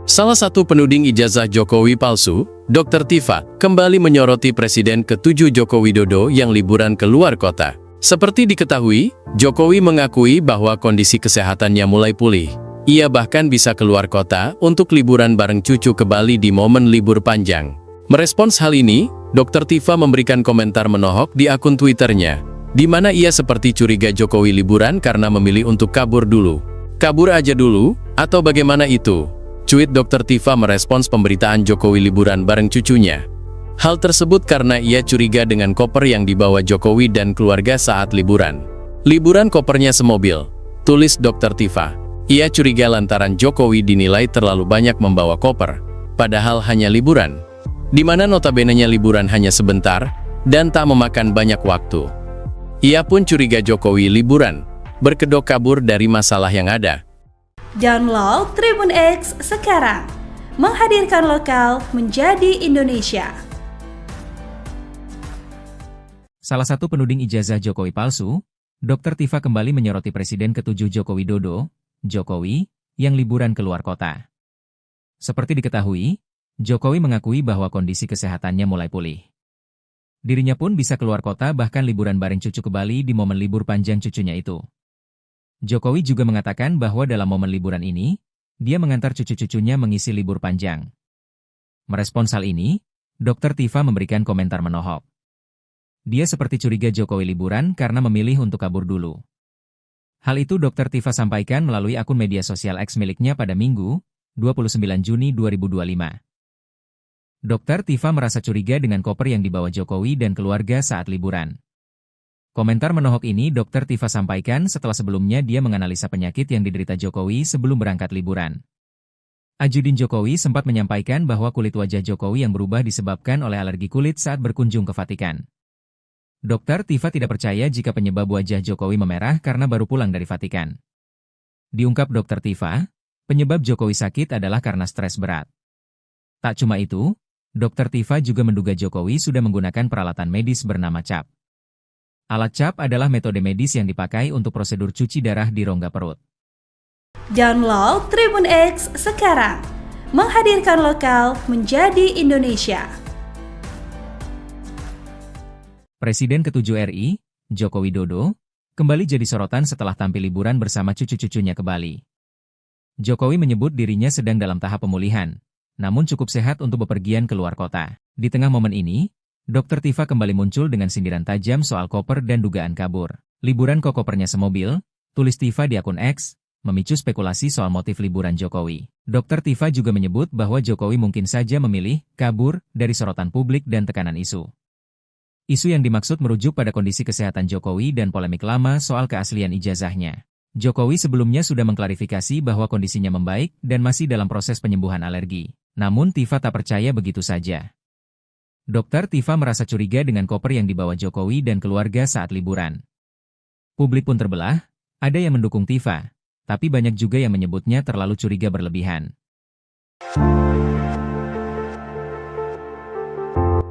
Salah satu penuding ijazah Jokowi palsu, Dr. Tifa, kembali menyoroti Presiden ke-7 Joko Widodo yang liburan ke luar kota. Seperti diketahui, Jokowi mengakui bahwa kondisi kesehatannya mulai pulih. Ia bahkan bisa keluar kota untuk liburan bareng cucu ke Bali di momen libur panjang. Merespons hal ini, Dr. Tifa memberikan komentar menohok di akun Twitternya, di mana ia seperti curiga Jokowi liburan karena memilih untuk kabur dulu. Kabur aja dulu, atau bagaimana itu? Cuit Dr. Tifa merespons pemberitaan Jokowi liburan bareng cucunya. Hal tersebut karena ia curiga dengan koper yang dibawa Jokowi dan keluarga saat liburan. Liburan kopernya semobil, tulis Dr. Tifa. Ia curiga lantaran Jokowi dinilai terlalu banyak membawa koper, padahal hanya liburan, di mana notabene-nya liburan hanya sebentar dan tak memakan banyak waktu. Ia pun curiga Jokowi liburan, berkedok kabur dari masalah yang ada. Download Tribun X sekarang, menghadirkan lokal menjadi Indonesia. Salah satu penuding ijazah Jokowi palsu, Dr. Tifa kembali menyoroti Presiden ke-7 Joko Widodo, Jokowi, yang liburan ke luar kota. Seperti diketahui, Jokowi mengakui bahwa kondisi kesehatannya mulai pulih. Dirinya pun bisa keluar kota bahkan liburan bareng cucu ke Bali di momen libur panjang cucunya itu. Jokowi juga mengatakan bahwa dalam momen liburan ini, dia mengantar cucu-cucunya mengisi libur panjang. Merespons hal ini, Dr. Tifa memberikan komentar menohok. Dia seperti curiga Jokowi liburan karena memilih untuk kabur dulu. Hal itu Dr. Tifa sampaikan melalui akun media sosial X miliknya pada Minggu, 29 Juni 2025. Dr. Tifa merasa curiga dengan koper yang dibawa Jokowi dan keluarga saat liburan. Komentar menohok ini Dr. Tifa sampaikan setelah sebelumnya dia menganalisa penyakit yang diderita Jokowi sebelum berangkat liburan. Ajudin Jokowi sempat menyampaikan bahwa kulit wajah Jokowi yang berubah disebabkan oleh alergi kulit saat berkunjung ke Vatikan. Dr. Tifa tidak percaya jika penyebab wajah Jokowi memerah karena baru pulang dari Vatikan. Diungkap Dr. Tifa, penyebab Jokowi sakit adalah karena stres berat. Tak cuma itu, Dr. Tifa juga menduga Jokowi sudah menggunakan peralatan medis bernama CAP. Alat CAP adalah metode medis yang dipakai untuk prosedur cuci darah di rongga perut. Download Tribun X sekarang, menghadirkan lokal menjadi Indonesia. Presiden ke-7 RI, Joko Widodo, kembali jadi sorotan setelah tampil liburan bersama cucu-cucunya ke Bali. Jokowi menyebut dirinya sedang dalam tahap pemulihan, namun cukup sehat untuk bepergian ke luar kota. Di tengah momen ini, Dr. Tifa kembali muncul dengan sindiran tajam soal koper dan dugaan kabur. Liburan kok kopernya semobil, tulis Tifa di akun X, memicu spekulasi soal motif liburan Jokowi. Dr. Tifa juga menyebut bahwa Jokowi mungkin saja memilih kabur dari sorotan publik dan tekanan isu. Isu yang dimaksud merujuk pada kondisi kesehatan Jokowi dan polemik lama soal keaslian ijazahnya. Jokowi sebelumnya sudah mengklarifikasi bahwa kondisinya membaik dan masih dalam proses penyembuhan alergi. Namun Tifa tak percaya begitu saja. Dr. Tifa merasa curiga dengan koper yang dibawa Jokowi dan keluarga saat liburan. Publik pun terbelah, ada yang mendukung Tifa, tapi banyak juga yang menyebutnya terlalu curiga berlebihan.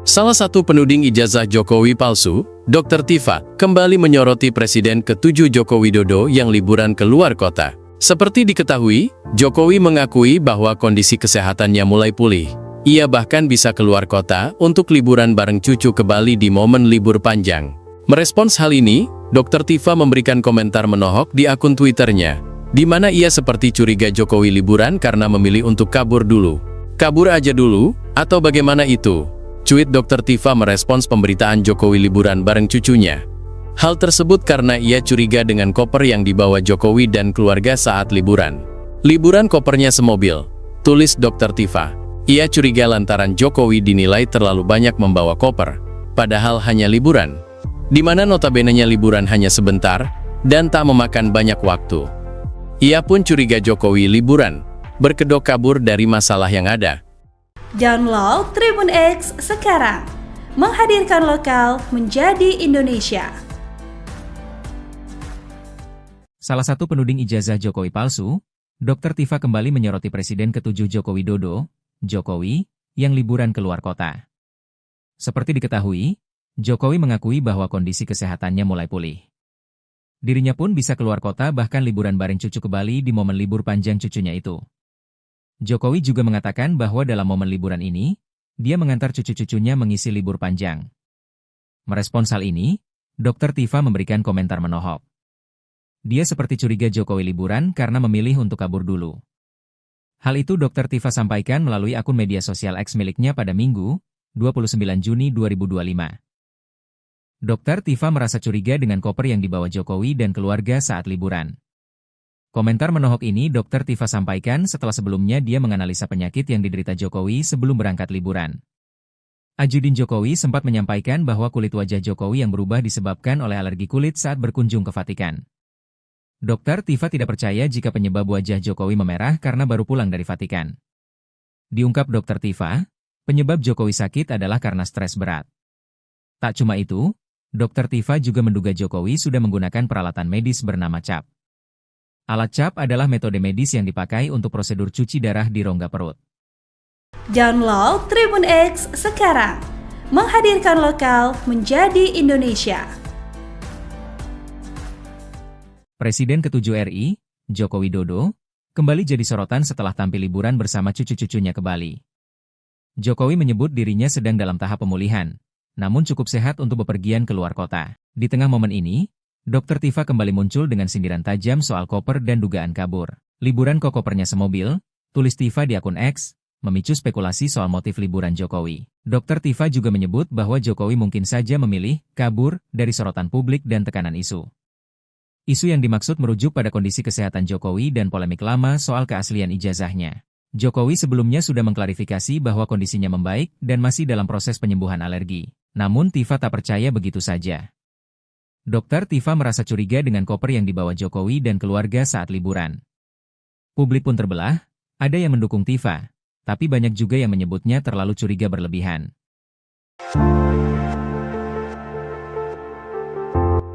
Salah satu penuding ijazah Jokowi palsu, Dr. Tifa, kembali menyoroti Presiden ke-7 Joko Widodo yang liburan ke luar kota. Seperti diketahui, Jokowi mengakui bahwa kondisi kesehatannya mulai pulih. Ia bahkan bisa keluar kota untuk liburan bareng cucu ke Bali di momen libur panjang. Merespons hal ini, Dr. Tifa memberikan komentar menohok di akun Twitternya, di mana ia seperti curiga Jokowi liburan karena memilih untuk kabur dulu. Kabur aja dulu, atau bagaimana itu? Cuit Dr. Tifa merespons pemberitaan Jokowi liburan bareng cucunya. Hal tersebut karena ia curiga dengan koper yang dibawa Jokowi dan keluarga saat liburan. Liburan kopernya semobil, tulis Dr. Tifa. Ia curiga lantaran Jokowi dinilai terlalu banyak membawa koper, padahal hanya liburan, di mana notabene-nya liburan hanya sebentar dan tak memakan banyak waktu. Ia pun curiga Jokowi liburan, berkedok kabur dari masalah yang ada. Download Tribun X sekarang, menghadirkan lokal menjadi Indonesia. Salah satu penuding ijazah Jokowi palsu, Dr. Tifa kembali menyoroti Presiden ke-7 Joko Widodo, Jokowi, yang liburan ke luar kota. Seperti diketahui, Jokowi mengakui bahwa kondisi kesehatannya mulai pulih. Dirinya pun bisa keluar kota bahkan liburan bareng cucu ke Bali di momen libur panjang cucunya itu. Jokowi juga mengatakan bahwa dalam momen liburan ini, dia mengantar cucu-cucunya mengisi libur panjang. Merespons hal ini, Dr. Tifa memberikan komentar menohok. Dia seperti curiga Jokowi liburan karena memilih untuk kabur dulu. Hal itu Dr. Tifa sampaikan melalui akun media sosial X miliknya pada Minggu, 29 Juni 2025. Dr. Tifa merasa curiga dengan koper yang dibawa Jokowi dan keluarga saat liburan. Komentar menohok ini Dr. Tifa sampaikan setelah sebelumnya dia menganalisa penyakit yang diderita Jokowi sebelum berangkat liburan. Ajudin Jokowi sempat menyampaikan bahwa kulit wajah Jokowi yang berubah disebabkan oleh alergi kulit saat berkunjung ke Vatikan. Dr. Tifa tidak percaya jika penyebab wajah Jokowi memerah karena baru pulang dari Vatikan. Diungkap Dr. Tifa, penyebab Jokowi sakit adalah karena stres berat. Tak cuma itu, Dr. Tifa juga menduga Jokowi sudah menggunakan peralatan medis bernama CAP. Alat CAP adalah metode medis yang dipakai untuk prosedur cuci darah di rongga perut. Download Tribun X sekarang, menghadirkan lokal menjadi Indonesia. Presiden ke-7 RI, Joko Widodo, kembali jadi sorotan setelah tampil liburan bersama cucu-cucunya ke Bali. Jokowi menyebut dirinya sedang dalam tahap pemulihan, namun cukup sehat untuk bepergian ke luar kota. Di tengah momen ini, Dr. Tifa kembali muncul dengan sindiran tajam soal koper dan dugaan kabur. Liburan kok kopernya semobil, tulis Tifa di akun X, memicu spekulasi soal motif liburan Jokowi. Dr. Tifa juga menyebut bahwa Jokowi mungkin saja memilih kabur dari sorotan publik dan tekanan isu. Isu yang dimaksud merujuk pada kondisi kesehatan Jokowi dan polemik lama soal keaslian ijazahnya. Jokowi sebelumnya sudah mengklarifikasi bahwa kondisinya membaik dan masih dalam proses penyembuhan alergi. Namun Tifa tak percaya begitu saja. Dr. Tifa merasa curiga dengan koper yang dibawa Jokowi dan keluarga saat liburan. Publik pun terbelah, ada yang mendukung Tifa, tapi banyak juga yang menyebutnya terlalu curiga berlebihan.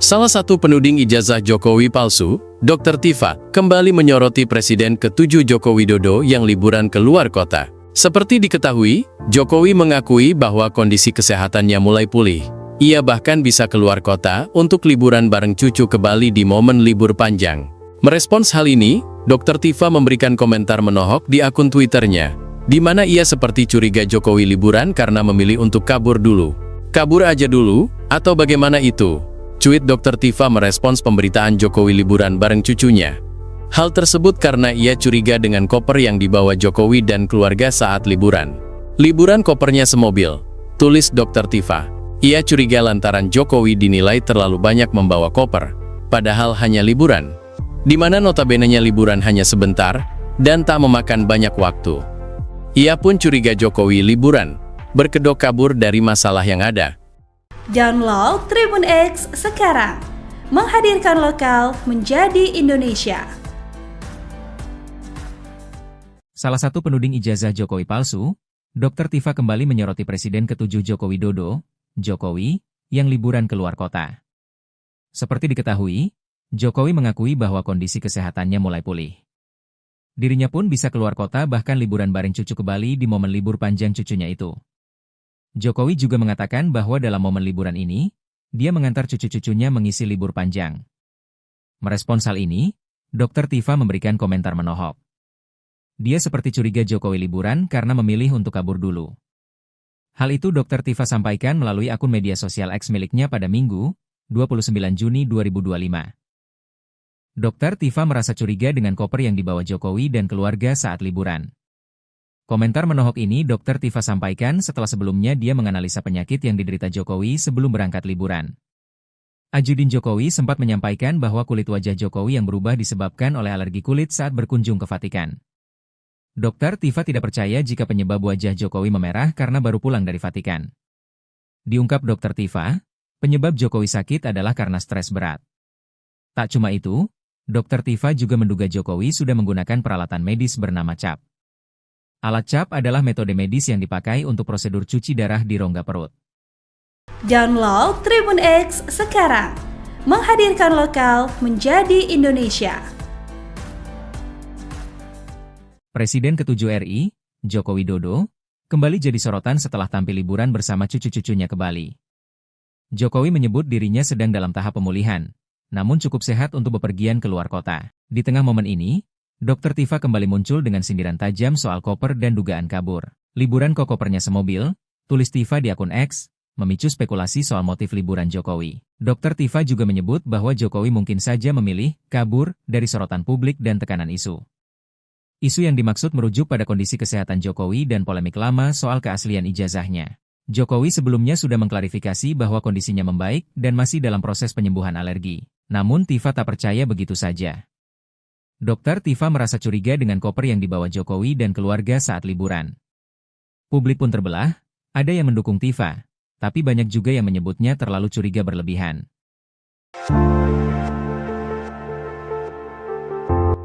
Salah satu penuding ijazah Jokowi palsu, Dr. Tifa, kembali menyoroti Presiden ke-7 Joko Widodo yang liburan ke luar kota. Seperti diketahui, Jokowi mengakui bahwa kondisi kesehatannya mulai pulih. Ia bahkan bisa keluar kota untuk liburan bareng cucu ke Bali di momen libur panjang. Merespons hal ini, Dr. Tifa memberikan komentar menohok di akun Twitternya, di mana ia seperti curiga Jokowi liburan karena memilih untuk kabur dulu. Kabur aja dulu, atau bagaimana itu? Cuit Dr. Tifa merespons pemberitaan Jokowi liburan bareng cucunya. Hal tersebut karena ia curiga dengan koper yang dibawa Jokowi dan keluarga saat liburan. Liburan kopernya semobil, tulis Dr. Tifa. Ia curiga lantaran Jokowi dinilai terlalu banyak membawa koper, padahal hanya liburan, di mana notabene-nya liburan hanya sebentar dan tak memakan banyak waktu. Ia pun curiga Jokowi liburan, berkedok kabur dari masalah yang ada. Download Tribun X sekarang, menghadirkan lokal menjadi Indonesia. Salah satu penuding ijazah Jokowi palsu, Dr. Tifa kembali menyoroti Presiden ke-7 Joko Widodo, Jokowi, yang liburan ke luar kota. Seperti diketahui, Jokowi mengakui bahwa kondisi kesehatannya mulai pulih. Dirinya pun bisa keluar kota bahkan liburan bareng cucu ke Bali di momen libur panjang cucunya itu. Jokowi juga mengatakan bahwa dalam momen liburan ini, dia mengantar cucu-cucunya mengisi libur panjang. Merespons hal ini, Dr. Tifa memberikan komentar menohok. Dia seperti curiga Jokowi liburan karena memilih untuk kabur dulu. Hal itu Dr. Tifa sampaikan melalui akun media sosial X miliknya pada Minggu, 29 Juni 2025. Dr. Tifa merasa curiga dengan koper yang dibawa Jokowi dan keluarga saat liburan. Komentar menohok ini Dr. Tifa sampaikan setelah sebelumnya dia menganalisa penyakit yang diderita Jokowi sebelum berangkat liburan. Ajudin Jokowi sempat menyampaikan bahwa kulit wajah Jokowi yang berubah disebabkan oleh alergi kulit saat berkunjung ke Vatikan. Dr. Tifa tidak percaya jika penyebab wajah Jokowi memerah karena baru pulang dari Vatikan. Diungkap Dr. Tifa, penyebab Jokowi sakit adalah karena stres berat. Tak cuma itu, Dr. Tifa juga menduga Jokowi sudah menggunakan peralatan medis bernama CAP. Alat CAP adalah metode medis yang dipakai untuk prosedur cuci darah di rongga perut. Download Tribun X sekarang, menghadirkan lokal menjadi Indonesia. Presiden ke-7 RI, Joko Widodo, kembali jadi sorotan setelah tampil liburan bersama cucu-cucunya ke Bali. Jokowi menyebut dirinya sedang dalam tahap pemulihan, namun cukup sehat untuk bepergian ke luar kota. Di tengah momen ini, Dr. Tifa kembali muncul dengan sindiran tajam soal koper dan dugaan kabur. Liburan kok kopernya semobil, tulis Tifa di akun X, memicu spekulasi soal motif liburan Jokowi. Dr. Tifa juga menyebut bahwa Jokowi mungkin saja memilih kabur dari sorotan publik dan tekanan isu. Isu yang dimaksud merujuk pada kondisi kesehatan Jokowi dan polemik lama soal keaslian ijazahnya. Jokowi sebelumnya sudah mengklarifikasi bahwa kondisinya membaik dan masih dalam proses penyembuhan alergi. Namun Tifa tak percaya begitu saja. Dr. Tifa merasa curiga dengan koper yang dibawa Jokowi dan keluarga saat liburan. Publik pun terbelah, ada yang mendukung Tifa, tapi banyak juga yang menyebutnya terlalu curiga berlebihan.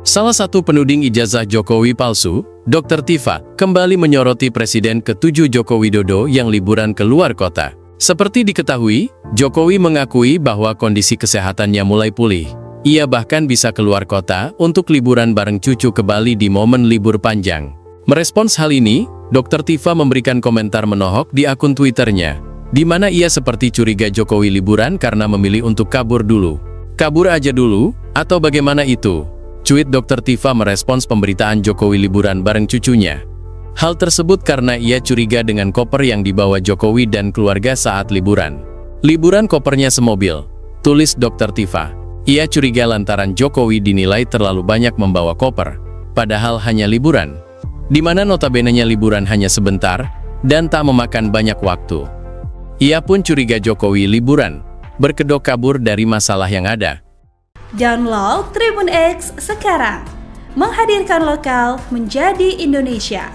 Salah satu penuding ijazah Jokowi palsu, Dr. Tifa, kembali menyoroti Presiden ke-7 Joko Widodo yang liburan ke luar kota. Seperti diketahui, Jokowi mengakui bahwa kondisi kesehatannya mulai pulih. Ia bahkan bisa keluar kota untuk liburan bareng cucu ke Bali di momen libur panjang. Merespons hal ini, Dr. Tifa memberikan komentar menohok di akun Twitternya, di mana ia seperti curiga Jokowi liburan karena memilih untuk kabur dulu. Kabur aja dulu, atau bagaimana itu? Cuit Dr. Tifa merespons pemberitaan Jokowi liburan bareng cucunya. Hal tersebut karena ia curiga dengan koper yang dibawa Jokowi dan keluarga saat liburan. Liburan kopernya semobil, tulis Dr. Tifa. Ia curiga lantaran Jokowi dinilai terlalu banyak membawa koper, padahal hanya liburan, di mana notabene-nya liburan hanya sebentar, dan tak memakan banyak waktu. Ia pun curiga Jokowi liburan, berkedok kabur dari masalah yang ada. Download Tribun X sekarang, menghadirkan lokal menjadi Indonesia.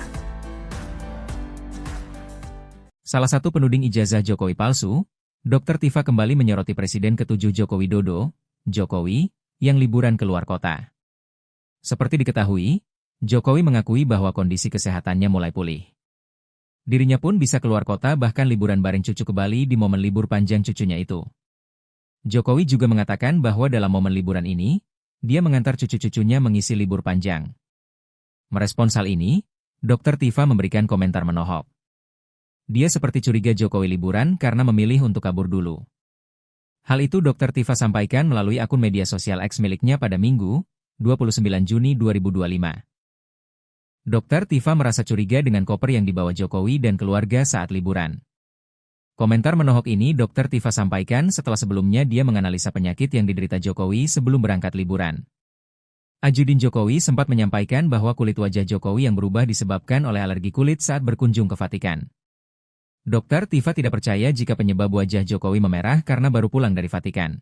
Salah satu penuding ijazah Jokowi palsu, Dr. Tifa kembali menyoroti Presiden ke-7 Joko Widodo, Jokowi, yang liburan keluar kota. Seperti diketahui, Jokowi mengakui bahwa kondisi kesehatannya mulai pulih. Dirinya pun bisa keluar kota bahkan liburan bareng cucu ke Bali di momen libur panjang cucunya itu. Jokowi juga mengatakan bahwa dalam momen liburan ini, dia mengantar cucu-cucunya mengisi libur panjang. Merespons hal ini, Dr. Tifa memberikan komentar menohok. Dia seperti curiga Jokowi liburan karena memilih untuk kabur dulu. Hal itu Dr. Tifa sampaikan melalui akun media sosial X miliknya pada Minggu, 29 Juni 2025. Dr. Tifa merasa curiga dengan koper yang dibawa Jokowi dan keluarga saat liburan. Komentar menohok ini Dr. Tifa sampaikan setelah sebelumnya dia menganalisa penyakit yang diderita Jokowi sebelum berangkat liburan. Ajudin Jokowi sempat menyampaikan bahwa kulit wajah Jokowi yang berubah disebabkan oleh alergi kulit saat berkunjung ke Vatikan. Dr. Tifa tidak percaya jika penyebab wajah Jokowi memerah karena baru pulang dari Vatikan.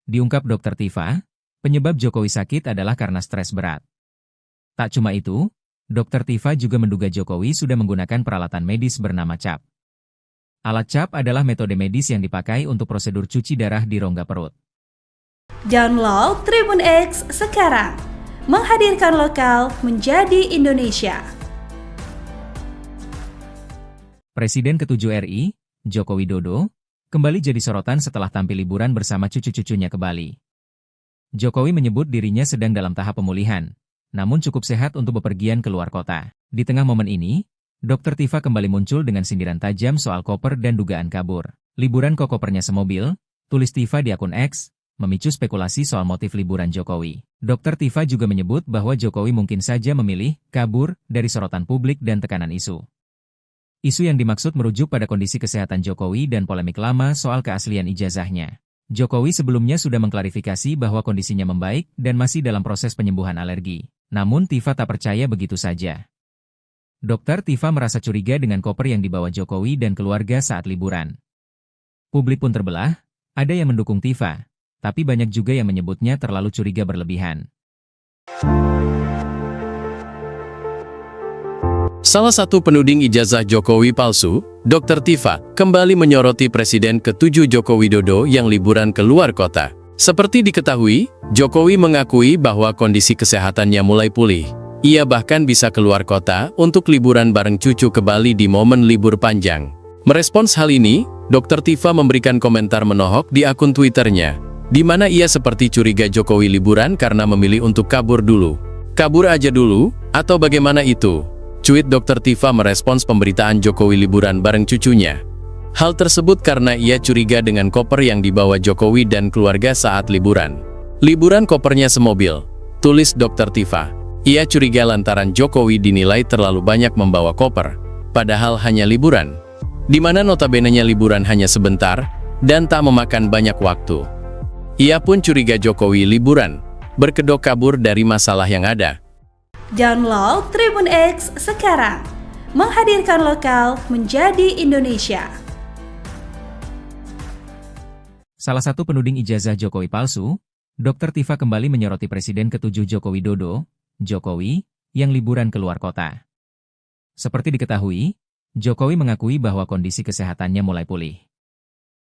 Diungkap Dr. Tifa, penyebab Jokowi sakit adalah karena stres berat. Tak cuma itu, Dr. Tifa juga menduga Jokowi sudah menggunakan peralatan medis bernama CAP. Alat CAP adalah metode medis yang dipakai untuk prosedur cuci darah di rongga perut. Download Tribun X sekarang, menghadirkan lokal menjadi Indonesia. Presiden ke-7 RI, Joko Widodo, kembali jadi sorotan setelah tampil liburan bersama cucu-cucunya ke Bali. Jokowi menyebut dirinya sedang dalam tahap pemulihan, namun cukup sehat untuk bepergian ke luar kota. Di tengah momen ini, Dr. Tifa kembali muncul dengan sindiran tajam soal koper dan dugaan kabur. Liburan kok kopernya semobil, tulis Tifa di akun X, memicu spekulasi soal motif liburan Jokowi. Dr. Tifa juga menyebut bahwa Jokowi mungkin saja memilih kabur dari sorotan publik dan tekanan isu. Isu yang dimaksud merujuk pada kondisi kesehatan Jokowi dan polemik lama soal keaslian ijazahnya. Jokowi sebelumnya sudah mengklarifikasi bahwa kondisinya membaik dan masih dalam proses penyembuhan alergi. Namun Tifa tak percaya begitu saja. Dr. Tifa merasa curiga dengan koper yang dibawa Jokowi dan keluarga saat liburan. Publik pun terbelah, ada yang mendukung Tifa, tapi banyak juga yang menyebutnya terlalu curiga berlebihan. Salah satu penuding ijazah Jokowi palsu, Dr. Tifa, kembali menyoroti Presiden ke-7 Joko Widodo yang liburan ke luar kota. Seperti diketahui, Jokowi mengakui bahwa kondisi kesehatannya mulai pulih. Ia bahkan bisa keluar kota untuk liburan bareng cucu ke Bali di momen libur panjang. Merespons hal ini, Dr. Tifa memberikan komentar menohok di akun Twitternya, di mana ia seperti curiga Jokowi liburan karena memilih untuk kabur dulu. Kabur aja dulu, atau bagaimana itu? Cuit Dr. Tifa merespons pemberitaan Jokowi liburan bareng cucunya. Hal tersebut karena ia curiga dengan koper yang dibawa Jokowi dan keluarga saat liburan. Liburan kopernya semobil, tulis Dr. Tifa. Ia curiga lantaran Jokowi dinilai terlalu banyak membawa koper, padahal hanya liburan, di mana notabene-nya liburan hanya sebentar dan tak memakan banyak waktu. Ia pun curiga Jokowi liburan, berkedok kabur dari masalah yang ada. Download Tribun X sekarang, menghadirkan lokal menjadi Indonesia. Salah satu penuding ijazah Jokowi palsu, Dr. Tifa kembali menyoroti Presiden ke-7 Joko Widodo, Jokowi, yang liburan keluar kota. Seperti diketahui, Jokowi mengakui bahwa kondisi kesehatannya mulai pulih.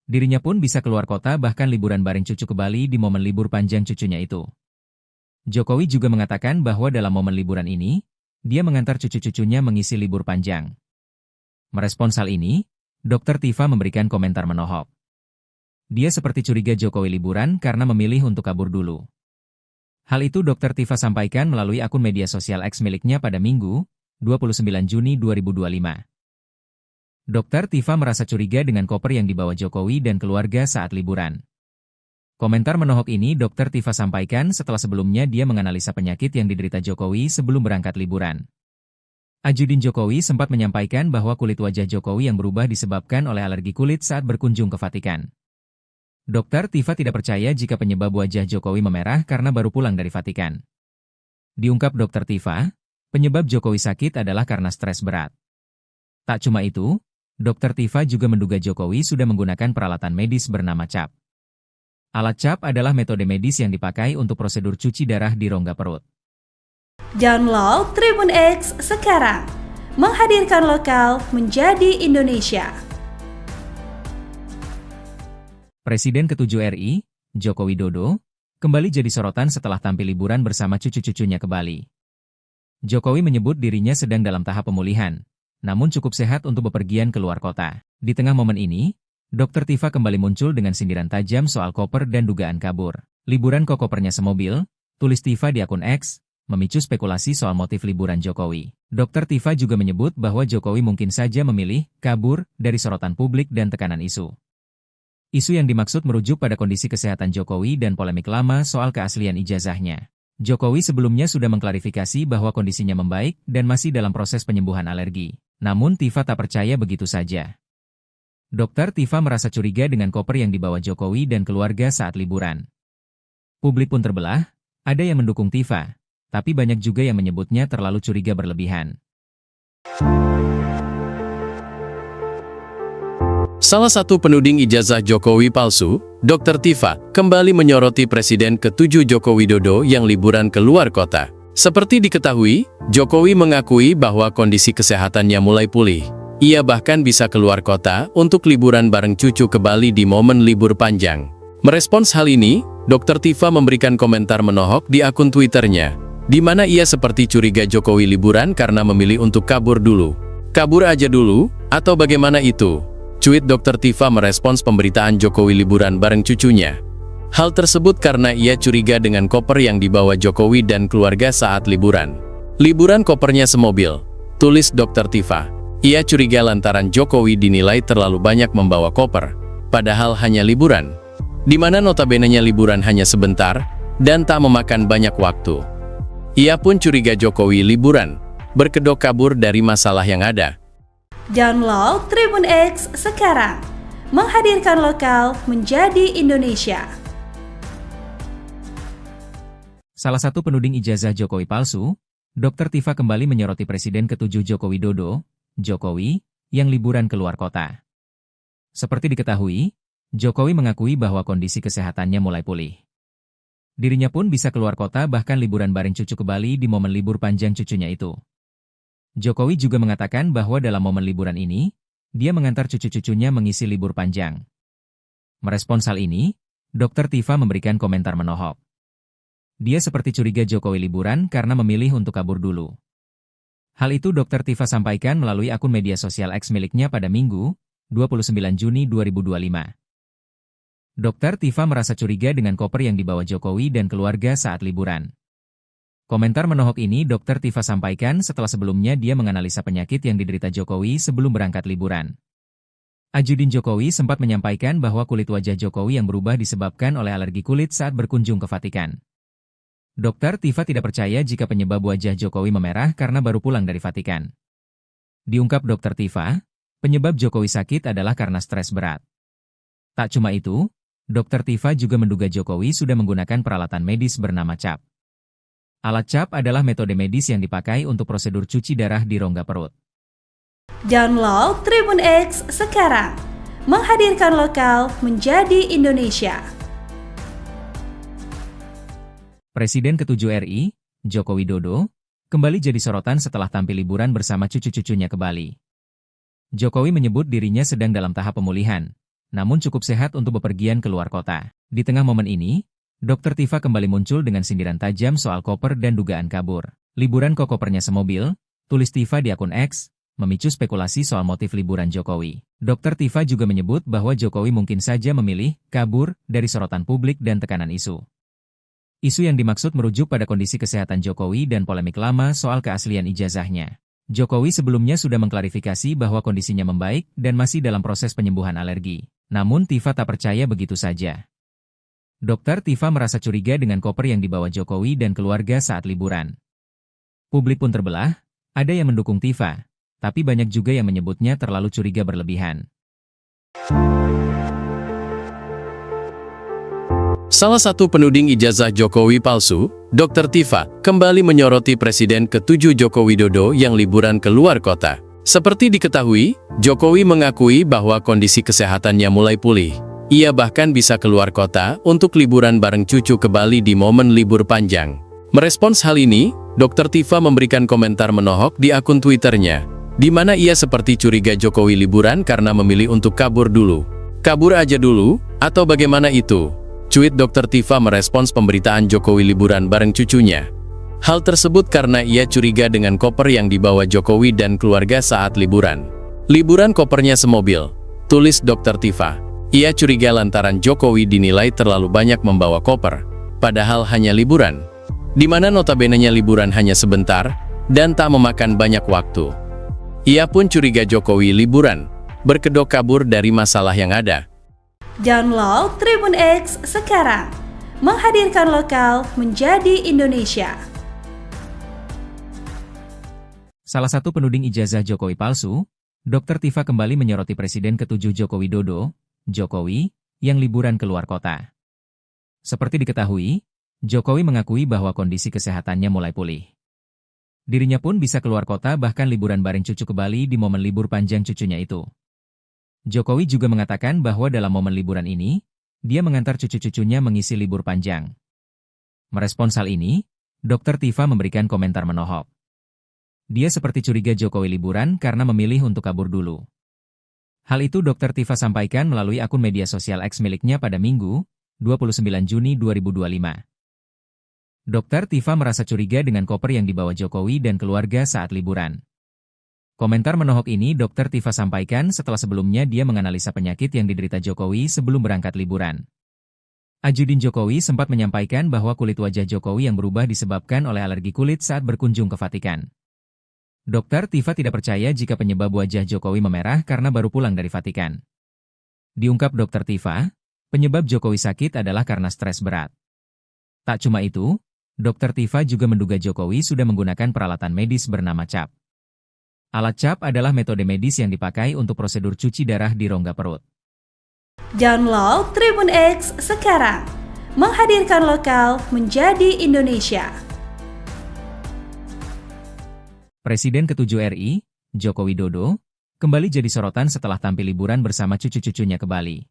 Dirinya pun bisa keluar kota bahkan liburan bareng cucu ke Bali di momen libur panjang cucunya itu. Jokowi juga mengatakan bahwa dalam momen liburan ini, dia mengantar cucu-cucunya mengisi libur panjang. Merespons hal ini, Dr. Tifa memberikan komentar menohok. Dia seperti curiga Jokowi liburan karena memilih untuk kabur dulu. Hal itu Dr. Tifa sampaikan melalui akun media sosial X miliknya pada Minggu, 29 Juni 2025. Dr. Tifa merasa curiga dengan koper yang dibawa Jokowi dan keluarga saat liburan. Komentar menohok ini Dr. Tifa sampaikan setelah sebelumnya dia menganalisa penyakit yang diderita Jokowi sebelum berangkat liburan. Ajudin Jokowi sempat menyampaikan bahwa kulit wajah Jokowi yang berubah disebabkan oleh alergi kulit saat berkunjung ke Vatikan. Dr. Tifa tidak percaya jika penyebab wajah Jokowi memerah karena baru pulang dari Vatikan. Diungkap Dr. Tifa, penyebab Jokowi sakit adalah karena stres berat. Tak cuma itu, Dr. Tifa juga menduga Jokowi sudah menggunakan peralatan medis bernama CAP. Alat CAP adalah metode medis yang dipakai untuk prosedur cuci darah di rongga perut. Download Tribun X sekarang, menghadirkan lokal menjadi Indonesia. Presiden ke-7 RI, Joko Widodo, kembali jadi sorotan setelah tampil liburan bersama cucu-cucunya ke Bali. Jokowi menyebut dirinya sedang dalam tahap pemulihan, namun cukup sehat untuk bepergian keluar kota. Di tengah momen ini, Dr. Tifa kembali muncul dengan sindiran tajam soal koper dan dugaan kabur. Liburan kok kopernya semobil, tulis Tifa di akun X, memicu spekulasi soal motif liburan Jokowi. Dr. Tifa juga menyebut bahwa Jokowi mungkin saja memilih kabur dari sorotan publik dan tekanan isu. Isu yang dimaksud merujuk pada kondisi kesehatan Jokowi dan polemik lama soal keaslian ijazahnya. Jokowi sebelumnya sudah mengklarifikasi bahwa kondisinya membaik dan masih dalam proses penyembuhan alergi. Namun Tifa tak percaya begitu saja. Dr. Tifa merasa curiga dengan koper yang dibawa Jokowi dan keluarga saat liburan. Publik pun terbelah, ada yang mendukung Tifa, tapi banyak juga yang menyebutnya terlalu curiga berlebihan. Salah satu penuding ijazah Jokowi palsu, Dr. Tifa, kembali menyoroti Presiden ke-7 Joko Widodo yang liburan keluar kota. Seperti diketahui, Jokowi mengakui bahwa kondisi kesehatannya mulai pulih. Ia bahkan bisa keluar kota untuk liburan bareng cucu ke Bali di momen libur panjang. Merespons hal ini, Dr. Tifa memberikan komentar menohok di akun Twitternya, di mana ia seperti curiga Jokowi liburan karena memilih untuk kabur dulu. Kabur aja dulu, atau bagaimana itu? Cuit Dr. Tifa merespons pemberitaan Jokowi liburan bareng cucunya. Hal tersebut karena ia curiga dengan koper yang dibawa Jokowi dan keluarga saat liburan. Liburan kopernya semobil, tulis Dr. Tifa. Ia curiga lantaran Jokowi dinilai terlalu banyak membawa koper, padahal hanya liburan, di mana notabene-nya liburan hanya sebentar dan tak memakan banyak waktu. Ia pun curiga Jokowi liburan, berkedok kabur dari masalah yang ada. Download Tribun X sekarang, menghadirkan lokal menjadi Indonesia. Salah satu penuding ijazah Jokowi palsu, Dr. Tifa kembali menyoroti Presiden ke-7 Joko Widodo, Jokowi, yang liburan keluar kota. Seperti diketahui, Jokowi mengakui bahwa kondisi kesehatannya mulai pulih. Dirinya pun bisa keluar kota bahkan liburan bareng cucu ke Bali di momen libur panjang cucunya itu. Jokowi juga mengatakan bahwa dalam momen liburan ini, dia mengantar cucu-cucunya mengisi libur panjang. Merespons hal ini, Dr. Tifa memberikan komentar menohok. Dia seperti curiga Jokowi liburan karena memilih untuk kabur dulu. Hal itu Dr. Tifa sampaikan melalui akun media sosial X miliknya pada Minggu, 29 Juni 2025. Dr. Tifa merasa curiga dengan koper yang dibawa Jokowi dan keluarga saat liburan. Komentar menohok ini Dr. Tifa sampaikan setelah sebelumnya dia menganalisa penyakit yang diderita Jokowi sebelum berangkat liburan. Ajudin Jokowi sempat menyampaikan bahwa kulit wajah Jokowi yang berubah disebabkan oleh alergi kulit saat berkunjung ke Vatikan. Dokter Tifa tidak percaya jika penyebab wajah Jokowi memerah karena baru pulang dari Vatikan. Diungkap Dokter Tifa, penyebab Jokowi sakit adalah karena stres berat. Tak cuma itu, Dokter Tifa juga menduga Jokowi sudah menggunakan peralatan medis bernama CAP. Alat CAP adalah metode medis yang dipakai untuk prosedur cuci darah di rongga perut. Download Tribun X sekarang, menghadirkan lokal menjadi Indonesia. Presiden ke-7 RI, Joko Widodo, kembali jadi sorotan setelah tampil liburan bersama cucu-cucunya ke Bali. Jokowi menyebut dirinya sedang dalam tahap pemulihan, namun cukup sehat untuk bepergian ke luar kota. Di tengah momen ini, Dokter Tifa kembali muncul dengan sindiran tajam soal koper dan dugaan kabur. Liburan kok kopernya semobil, tulis Tifa di akun X, memicu spekulasi soal motif liburan Jokowi. Dokter Tifa juga menyebut bahwa Jokowi mungkin saja memilih kabur dari sorotan publik dan tekanan isu. Isu yang dimaksud merujuk pada kondisi kesehatan Jokowi dan polemik lama soal keaslian ijazahnya. Jokowi sebelumnya sudah mengklarifikasi bahwa kondisinya membaik dan masih dalam proses penyembuhan alergi. Namun Tifa tak percaya begitu saja. Dokter Tifa merasa curiga dengan koper yang dibawa Jokowi dan keluarga saat liburan. Publik pun terbelah, ada yang mendukung Tifa, tapi banyak juga yang menyebutnya terlalu curiga berlebihan. Salah satu penuding ijazah Jokowi palsu, Dr. Tifa, kembali menyoroti Presiden ke-7 Joko Widodo yang liburan ke luar kota. Seperti diketahui, Jokowi mengakui bahwa kondisi kesehatannya mulai pulih. Ia bahkan bisa keluar kota untuk liburan bareng cucu ke Bali di momen libur panjang. Merespons hal ini, Dr. Tifa memberikan komentar menohok di akun Twitternya, di mana ia seperti curiga Jokowi liburan karena memilih untuk kabur dulu. Kabur aja dulu, atau bagaimana itu? Cuit Dr. Tifa merespons pemberitaan Jokowi liburan bareng cucunya. Hal tersebut karena ia curiga dengan koper yang dibawa Jokowi dan keluarga saat liburan. Liburan kopernya semobil, tulis Dr. Tifa. Ia curiga lantaran Jokowi dinilai terlalu banyak membawa koper, padahal hanya liburan, di mana notabene-nya liburan hanya sebentar dan tak memakan banyak waktu. Ia pun curiga Jokowi liburan, berkedok kabur dari masalah yang ada. Download Tribun X sekarang, menghadirkan lokal menjadi Indonesia. Salah satu penuding ijazah Jokowi palsu, Dokter Tifa kembali menyoroti Presiden ke-7 Joko Widodo, Jokowi, yang liburan ke luar kota. Seperti diketahui, Jokowi mengakui bahwa kondisi kesehatannya mulai pulih. Dirinya pun bisa keluar kota bahkan liburan bareng cucu ke Bali di momen libur panjang cucunya itu. Jokowi juga mengatakan bahwa dalam momen liburan ini, dia mengantar cucu-cucunya mengisi libur panjang. Merespons hal ini, Dr. Tifa memberikan komentar menohok. Dia seperti curiga Jokowi liburan karena memilih untuk kabur dulu. Hal itu Dr. Tifa sampaikan melalui akun media sosial X miliknya pada Minggu, 29 Juni 2025. Dr. Tifa merasa curiga dengan koper yang dibawa Jokowi dan keluarga saat liburan. Komentar menohok ini Dr. Tifa sampaikan setelah sebelumnya dia menganalisa penyakit yang diderita Jokowi sebelum berangkat liburan. Ajudin Jokowi sempat menyampaikan bahwa kulit wajah Jokowi yang berubah disebabkan oleh alergi kulit saat berkunjung ke Vatikan. Dr. Tifa tidak percaya jika penyebab wajah Jokowi memerah karena baru pulang dari Vatikan. Diungkap Dr. Tifa, penyebab Jokowi sakit adalah karena stres berat. Tak cuma itu, Dr. Tifa juga menduga Jokowi sudah menggunakan peralatan medis bernama CAP. Alat CAP adalah metode medis yang dipakai untuk prosedur cuci darah di rongga perut. Download Tribun X sekarang, menghadirkan lokal menjadi Indonesia. Presiden ke-7 RI, Joko Widodo, kembali jadi sorotan setelah tampil liburan bersama cucu-cucunya ke Bali.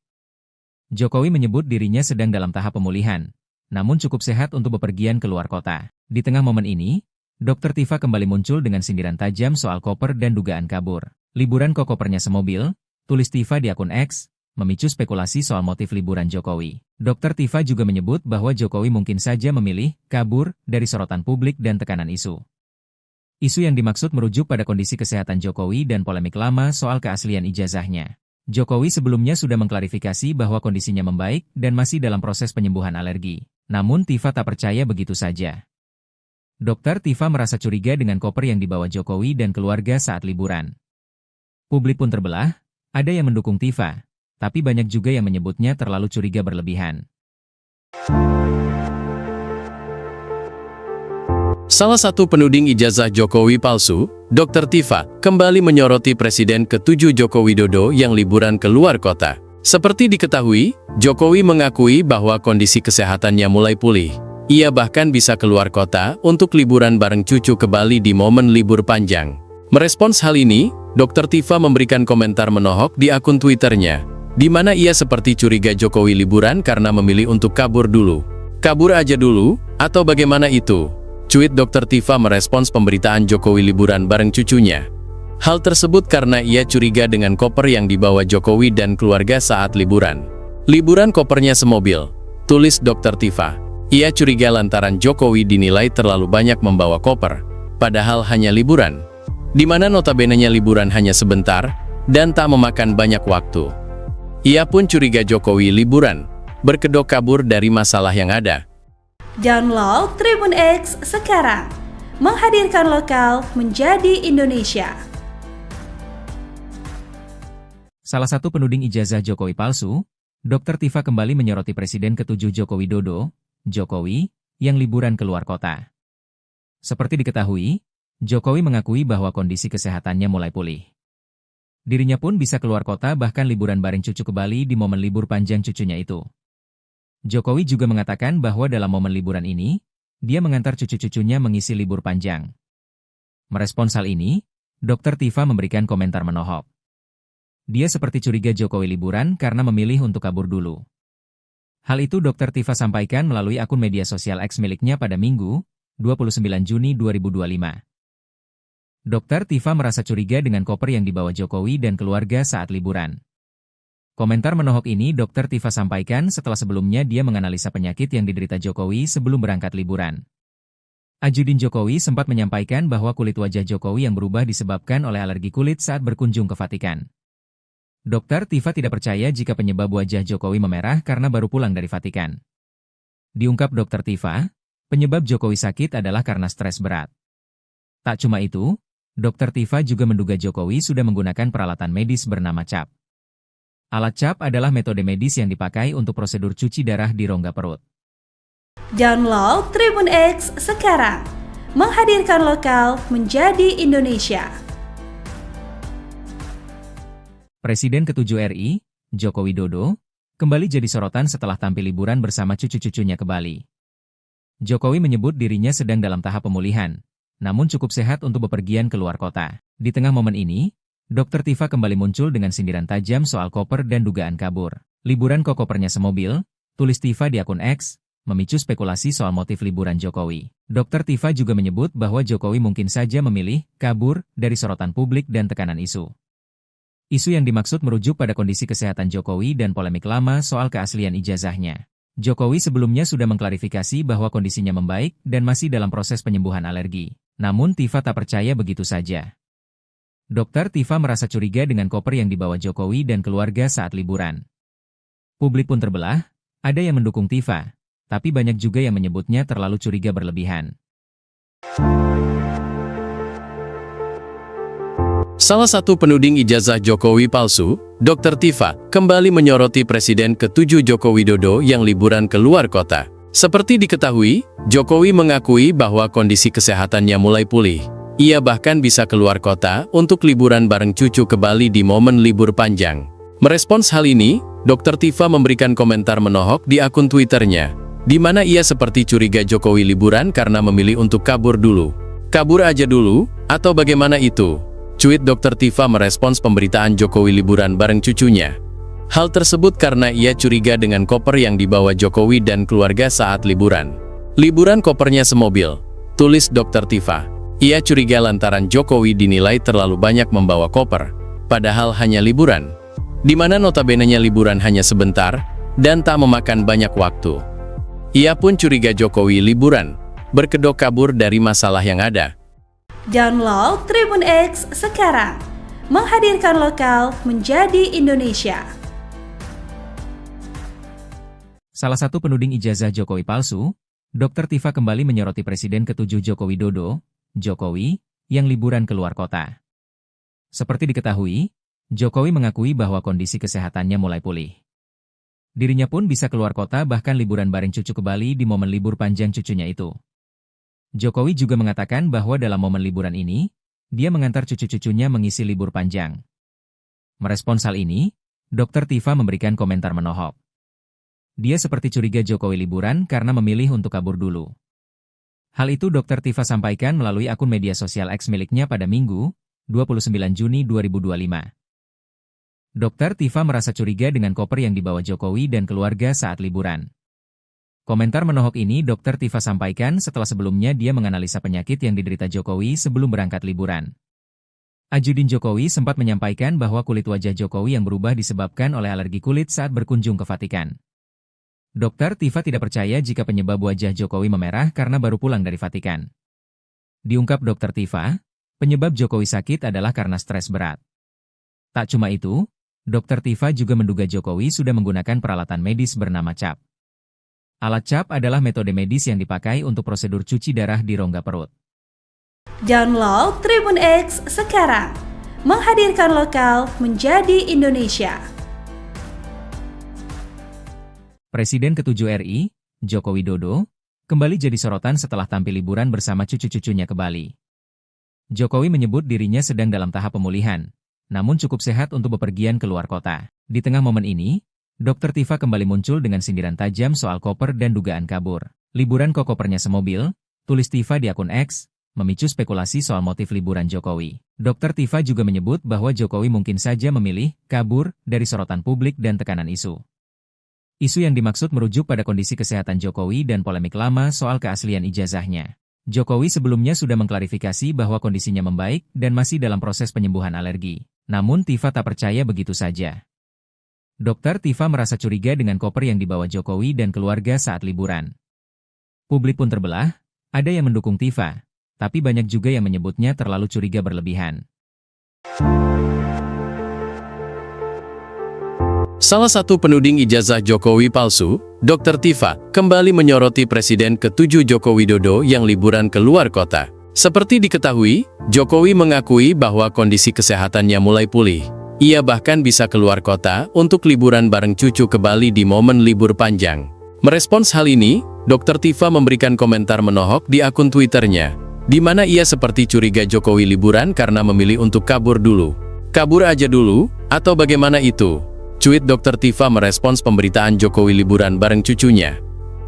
Jokowi menyebut dirinya sedang dalam tahap pemulihan, namun cukup sehat untuk bepergian ke luar kota. Di tengah momen ini, Dr. Tifa kembali muncul dengan sindiran tajam soal koper dan dugaan kabur. Liburan kok kopernya semobil, tulis Tifa di akun X, memicu spekulasi soal motif liburan Jokowi. Dr. Tifa juga menyebut bahwa Jokowi mungkin saja memilih kabur dari sorotan publik dan tekanan isu. Isu yang dimaksud merujuk pada kondisi kesehatan Jokowi dan polemik lama soal keaslian ijazahnya. Jokowi sebelumnya sudah mengklarifikasi bahwa kondisinya membaik dan masih dalam proses penyembuhan alergi. Namun Tifa tak percaya begitu saja. Dokter Tifa merasa curiga dengan koper yang dibawa Jokowi dan keluarga saat liburan. Publik pun terbelah, ada yang mendukung Tifa, tapi banyak juga yang menyebutnya terlalu curiga berlebihan. Salah satu penuding ijazah Jokowi palsu, Dr. Tifa, kembali menyoroti Presiden ke-7 Joko Widodo yang liburan ke luar kota. Seperti diketahui, Jokowi mengakui bahwa kondisi kesehatannya mulai pulih. Ia bahkan bisa keluar kota untuk liburan bareng cucu ke Bali di momen libur panjang. Merespons hal ini, Dr. Tifa memberikan komentar menohok di akun Twitternya, di mana ia seperti curiga Jokowi liburan karena memilih untuk kabur dulu. Kabur aja dulu, atau bagaimana itu? Cuit Dr. Tifa merespons pemberitaan Jokowi liburan bareng cucunya. Hal tersebut karena ia curiga dengan koper yang dibawa Jokowi dan keluarga saat liburan. Liburan kopernya semobil, tulis Dr. Tifa. Ia curiga lantaran Jokowi dinilai terlalu banyak membawa koper, padahal hanya liburan, di mana notabene-nya liburan hanya sebentar dan tak memakan banyak waktu. Ia pun curiga Jokowi liburan, berkedok kabur dari masalah yang ada. Download Tribun X sekarang, menghadirkan lokal menjadi Indonesia. Salah satu penuding ijazah Jokowi palsu, Dr. Tifa kembali menyoroti Presiden ke-7 Joko Widodo, Jokowi, yang liburan ke luar kota. Seperti diketahui, Jokowi mengakui bahwa kondisi kesehatannya mulai pulih. Dirinya pun bisa keluar kota bahkan liburan bareng cucu ke Bali di momen libur panjang cucunya itu. Jokowi juga mengatakan bahwa dalam momen liburan ini, dia mengantar cucu-cucunya mengisi libur panjang. Merespons hal ini, Dr. Tifa memberikan komentar menohok. Dia seperti curiga Jokowi liburan karena memilih untuk kabur dulu. Hal itu Dr. Tifa sampaikan melalui akun media sosial X miliknya pada Minggu, 29 Juni 2025. Dr. Tifa merasa curiga dengan koper yang dibawa Jokowi dan keluarga saat liburan. Komentar menohok ini Dr. Tifa sampaikan setelah sebelumnya dia menganalisa penyakit yang diderita Jokowi sebelum berangkat liburan. Ajudin Jokowi sempat menyampaikan bahwa kulit wajah Jokowi yang berubah disebabkan oleh alergi kulit saat berkunjung ke Vatikan. Dr. Tifa tidak percaya jika penyebab wajah Jokowi memerah karena baru pulang dari Vatikan. Diungkap Dr. Tifa, penyebab Jokowi sakit adalah karena stres berat. Tak cuma itu, Dr. Tifa juga menduga Jokowi sudah menggunakan peralatan medis bernama CAP. Alat CAP adalah metode medis yang dipakai untuk prosedur cuci darah di rongga perut. Download Tribun X sekarang, menghadirkan lokal menjadi Indonesia. Presiden ke-7 RI, Joko Widodo, kembali jadi sorotan setelah tampil liburan bersama cucu-cucunya ke Bali. Jokowi menyebut dirinya sedang dalam tahap pemulihan, namun cukup sehat untuk bepergian ke luar kota. Di tengah momen ini, Dr. Tifa kembali muncul dengan sindiran tajam soal koper dan dugaan kabur. Liburan kok kopernya semobil, tulis Tifa di akun X, memicu spekulasi soal motif liburan Jokowi. Dr. Tifa juga menyebut bahwa Jokowi mungkin saja memilih kabur dari sorotan publik dan tekanan isu. Isu yang dimaksud merujuk pada kondisi kesehatan Jokowi dan polemik lama soal keaslian ijazahnya. Jokowi sebelumnya sudah mengklarifikasi bahwa kondisinya membaik dan masih dalam proses penyembuhan alergi. Namun Tifa tak percaya begitu saja. Dr. Tifa merasa curiga dengan koper yang dibawa Jokowi dan keluarga saat liburan. Publik pun terbelah, ada yang mendukung Tifa, tapi banyak juga yang menyebutnya terlalu curiga berlebihan. Salah satu penuding ijazah Jokowi palsu, Dr. Tifa, kembali menyoroti Presiden ke-7 Joko Widodo yang liburan ke luar kota. Seperti diketahui, Jokowi mengakui bahwa kondisi kesehatannya mulai pulih. Ia bahkan bisa keluar kota untuk liburan bareng cucu ke Bali di momen libur panjang. Merespons hal ini, Dr. Tifa memberikan komentar menohok di akun Twitternya, di mana ia seperti curiga Jokowi liburan karena memilih untuk kabur dulu. Kabur aja dulu, atau bagaimana itu? Cuit Dr. Tifa merespons pemberitaan Jokowi liburan bareng cucunya. Hal tersebut karena ia curiga dengan koper yang dibawa Jokowi dan keluarga saat liburan. Liburan kopernya semobil, tulis Dr. Tifa. Ia curiga lantaran Jokowi dinilai terlalu banyak membawa koper, padahal hanya liburan, di mana notabene-nya liburan hanya sebentar dan tak memakan banyak waktu. Ia pun curiga Jokowi liburan, berkedok kabur dari masalah yang ada. Download Tribun X sekarang, menghadirkan lokal menjadi Indonesia. Salah satu penuding ijazah Jokowi palsu, Dr. Tifa kembali menyoroti Presiden ke-7 Joko Widodo, Jokowi, yang liburan ke luar kota. Seperti diketahui, Jokowi mengakui bahwa kondisi kesehatannya mulai pulih. Dirinya pun bisa keluar kota bahkan liburan bareng cucu ke Bali di momen libur panjang cucunya itu. Jokowi juga mengatakan bahwa dalam momen liburan ini, dia mengantar cucu-cucunya mengisi libur panjang. Merespons hal ini, Dr. Tifa memberikan komentar menohok. Dia seperti curiga Jokowi liburan karena memilih untuk kabur dulu. Hal itu Dr. Tifa sampaikan melalui akun media sosial X miliknya pada Minggu, 29 Juni 2025. Dr. Tifa merasa curiga dengan koper yang dibawa Jokowi dan keluarga saat liburan. Komentar menohok ini Dr. Tifa sampaikan setelah sebelumnya dia menganalisa penyakit yang diderita Jokowi sebelum berangkat liburan. Ajudin Jokowi sempat menyampaikan bahwa kulit wajah Jokowi yang berubah disebabkan oleh alergi kulit saat berkunjung ke Vatikan. Dr. Tifa tidak percaya jika penyebab wajah Jokowi memerah karena baru pulang dari Vatikan. Diungkap Dr. Tifa, penyebab Jokowi sakit adalah karena stres berat. Tak cuma itu, Dr. Tifa juga menduga Jokowi sudah menggunakan peralatan medis bernama CAP. Alat CAP adalah metode medis yang dipakai untuk prosedur cuci darah di rongga perut. Download Tribun X sekarang, menghadirkan lokal menjadi Indonesia. Presiden ke-7 RI, Joko Widodo, kembali jadi sorotan setelah tampil liburan bersama cucu-cucunya ke Bali. Jokowi menyebut dirinya sedang dalam tahap pemulihan, namun cukup sehat untuk bepergian ke luar kota. Di tengah momen ini, Dr. Tifa kembali muncul dengan sindiran tajam soal koper dan dugaan kabur. Liburan kok kopernya semobil, tulis Tifa di akun X, memicu spekulasi soal motif liburan Jokowi. Dr. Tifa juga menyebut bahwa Jokowi mungkin saja memilih kabur dari sorotan publik dan tekanan isu. Isu yang dimaksud merujuk pada kondisi kesehatan Jokowi dan polemik lama soal keaslian ijazahnya. Jokowi sebelumnya sudah mengklarifikasi bahwa kondisinya membaik dan masih dalam proses penyembuhan alergi. Namun Tifa tak percaya begitu saja. Dr. Tifa merasa curiga dengan koper yang dibawa Jokowi dan keluarga saat liburan. Publik pun terbelah, ada yang mendukung Tifa, tapi banyak juga yang menyebutnya terlalu curiga berlebihan. Salah satu penuding ijazah Jokowi palsu, Dr. Tifa, kembali menyoroti Presiden ke-7 Joko Widodo yang liburan ke luar kota. Seperti diketahui, Jokowi mengakui bahwa kondisi kesehatannya mulai pulih. Ia bahkan bisa keluar kota untuk liburan bareng cucu ke Bali di momen libur panjang. Merespons hal ini, Dr. Tifa memberikan komentar menohok di akun Twitternya, di mana ia seperti curiga Jokowi liburan karena memilih untuk kabur dulu. Kabur aja dulu, atau bagaimana itu? Cuit Dr. Tifa merespons pemberitaan Jokowi liburan bareng cucunya.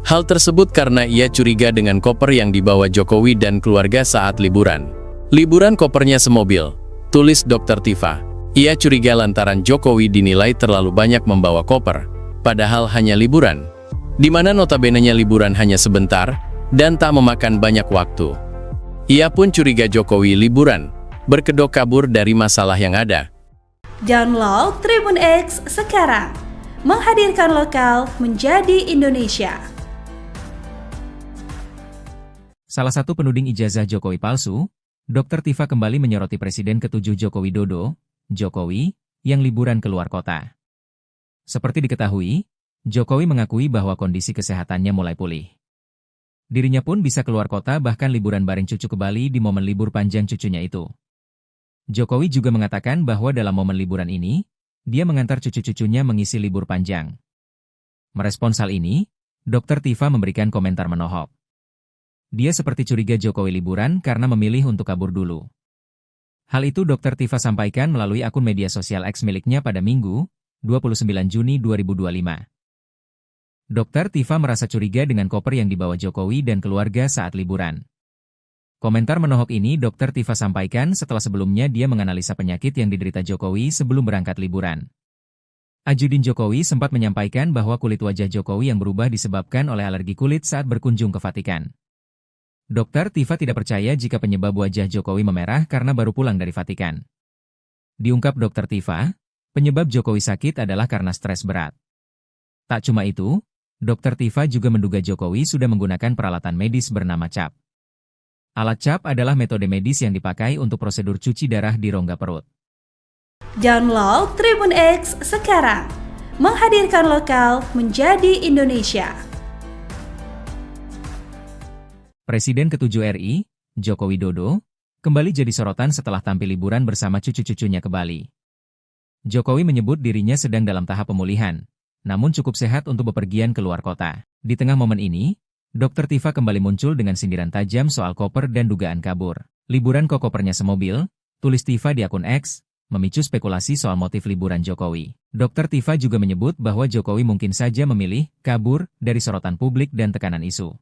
Hal tersebut karena ia curiga dengan koper yang dibawa Jokowi dan keluarga saat liburan. Liburan kopernya semobil, tulis Dr. Tifa. Ia curiga lantaran Jokowi dinilai terlalu banyak membawa koper, padahal hanya liburan. Di mana notabene-nya liburan hanya sebentar, dan tak memakan banyak waktu. Ia pun curiga Jokowi liburan, berkedok kabur dari masalah yang ada. Download Tribun X sekarang, menghadirkan lokal menjadi Indonesia. Salah satu penuding ijazah Jokowi palsu, Dr. Tifa kembali menyoroti Presiden ke-7 Joko Widodo, Jokowi, yang liburan ke luar kota. Seperti diketahui, Jokowi mengakui bahwa kondisi kesehatannya mulai pulih. Dirinya pun bisa keluar kota bahkan liburan bareng cucu ke Bali di momen libur panjang cucunya itu. Jokowi juga mengatakan bahwa dalam momen liburan ini, dia mengantar cucu-cucunya mengisi libur panjang. Merespons hal ini, Dr. Tifa memberikan komentar menohok. Dia seperti curiga Jokowi liburan karena memilih untuk kabur dulu. Hal itu Dr. Tifa sampaikan melalui akun media sosial X miliknya pada Minggu, 29 Juni 2025. Dr. Tifa merasa curiga dengan koper yang dibawa Jokowi dan keluarga saat liburan. Komentar menohok ini Dr. Tifa sampaikan setelah sebelumnya dia menganalisa penyakit yang diderita Jokowi sebelum berangkat liburan. Ajudin Jokowi sempat menyampaikan bahwa kulit wajah Jokowi yang berubah disebabkan oleh alergi kulit saat berkunjung ke Vatikan. Dr. Tifa tidak percaya jika penyebab wajah Jokowi memerah karena baru pulang dari Vatikan. Diungkap Dr. Tifa, penyebab Jokowi sakit adalah karena stres berat. Tak cuma itu, Dr. Tifa juga menduga Jokowi sudah menggunakan peralatan medis bernama CAP. Alat CAP adalah metode medis yang dipakai untuk prosedur cuci darah di rongga perut. Download Tribun X sekarang, menghadirkan lokal menjadi Indonesia. Presiden ke-7 RI, Joko Widodo, kembali jadi sorotan setelah tampil liburan bersama cucu-cucunya ke Bali. Jokowi menyebut dirinya sedang dalam tahap pemulihan, namun cukup sehat untuk bepergian ke luar kota. Di tengah momen ini, Dr. Tifa kembali muncul dengan sindiran tajam soal koper dan dugaan kabur. Liburan kok kopernya semobil, tulis Tifa di akun X, memicu spekulasi soal motif liburan Jokowi. Dr. Tifa juga menyebut bahwa Jokowi mungkin saja memilih kabur dari sorotan publik dan tekanan isu.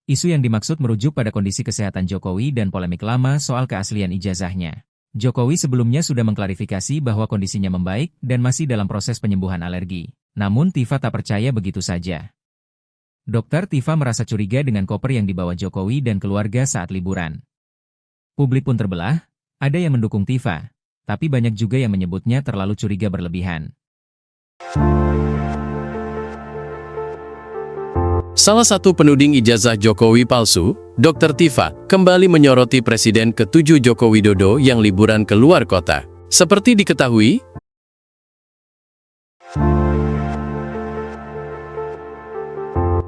Isu yang dimaksud merujuk pada kondisi kesehatan Jokowi dan polemik lama soal keaslian ijazahnya. Jokowi sebelumnya sudah mengklarifikasi bahwa kondisinya membaik dan masih dalam proses penyembuhan alergi. Namun Tifa tak percaya begitu saja. Dr. Tifa merasa curiga dengan koper yang dibawa Jokowi dan keluarga saat liburan. Publik pun terbelah, ada yang mendukung Tifa, tapi banyak juga yang menyebutnya terlalu curiga berlebihan. Salah satu penuding ijazah Jokowi palsu, Dr. Tifa, kembali menyoroti Presiden ke-7 Joko Widodo yang liburan ke luar kota. Seperti diketahui,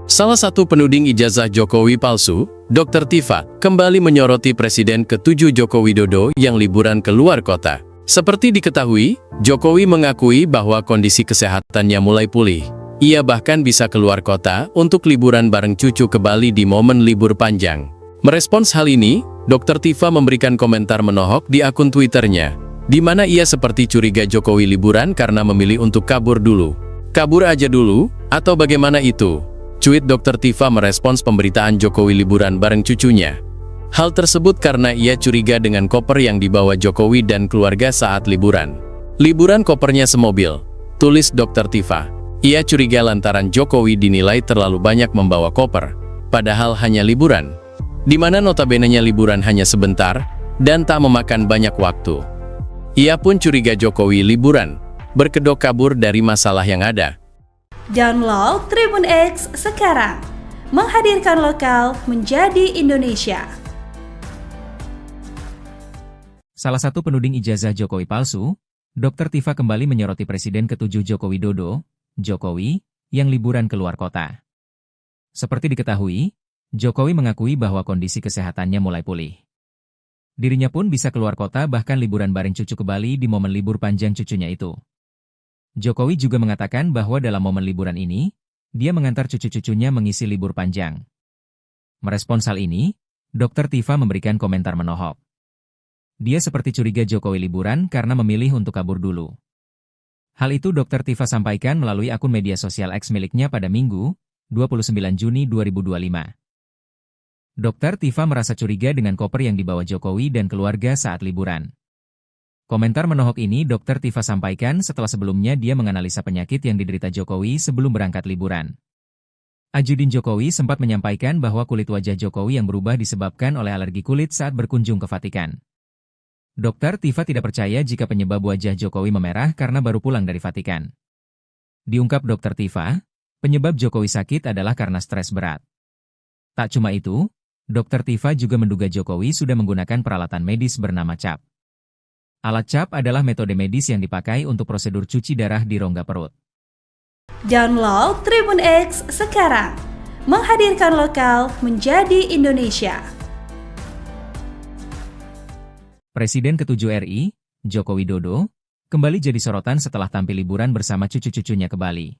salah satu penuding ijazah Jokowi palsu, Dr. Tifa, kembali menyoroti Presiden ke-7 Joko Widodo yang liburan ke luar kota. Seperti diketahui, Jokowi mengakui bahwa kondisi kesehatannya mulai pulih. Ia bahkan bisa keluar kota untuk liburan bareng cucu ke Bali di momen libur panjang. Merespons hal ini, Dr. Tifa memberikan komentar menohok di akun Twitternya, di mana ia seperti curiga Jokowi liburan karena memilih untuk kabur dulu. Kabur aja dulu, atau bagaimana itu? Cuit Dr. Tifa merespons pemberitaan Jokowi liburan bareng cucunya. Hal tersebut karena ia curiga dengan koper yang dibawa Jokowi dan keluarga saat liburan. Liburan kopernya semobil, tulis Dr. Tifa. Ia curiga lantaran Jokowi dinilai terlalu banyak membawa koper, padahal hanya liburan, di mana notabene-nya liburan hanya sebentar dan tak memakan banyak waktu. Ia pun curiga Jokowi liburan, berkedok kabur dari masalah yang ada. Download Tribun X sekarang, menghadirkan lokal menjadi Indonesia. Salah satu penuding ijazah Jokowi palsu, Dr. Tifa kembali menyoroti Presiden ke-7 Joko Widodo, Jokowi, yang liburan ke luar kota. Seperti diketahui, Jokowi mengakui bahwa kondisi kesehatannya mulai pulih. Dirinya pun bisa keluar kota bahkan liburan bareng cucu ke Bali di momen libur panjang cucunya itu. Jokowi juga mengatakan bahwa dalam momen liburan ini, dia mengantar cucu-cucunya mengisi libur panjang. Merespons hal ini, Dr. Tifa memberikan komentar menohok. Dia seperti curiga Jokowi liburan karena memilih untuk kabur dulu. Hal itu Dr. Tifa sampaikan melalui akun media sosial X miliknya pada Minggu, 29 Juni 2025. Dr. Tifa merasa curiga dengan koper yang dibawa Jokowi dan keluarga saat liburan. Komentar menohok ini Dr. Tifa sampaikan setelah sebelumnya dia menganalisa penyakit yang diderita Jokowi sebelum berangkat liburan. Ajudin Jokowi sempat menyampaikan bahwa kulit wajah Jokowi yang berubah disebabkan oleh alergi kulit saat berkunjung ke Vatikan. Dr. Tifa tidak percaya jika penyebab wajah Jokowi memerah karena baru pulang dari Vatikan. Diungkap Dr. Tifa, penyebab Jokowi sakit adalah karena stres berat. Tak cuma itu, Dr. Tifa juga menduga Jokowi sudah menggunakan peralatan medis bernama CAP. Alat CAP adalah metode medis yang dipakai untuk prosedur cuci darah di rongga perut. Download Tribun X sekarang, menghadirkan lokal menjadi Indonesia. Presiden ke-7 RI, Joko Widodo, kembali jadi sorotan setelah tampil liburan bersama cucu-cucunya ke Bali.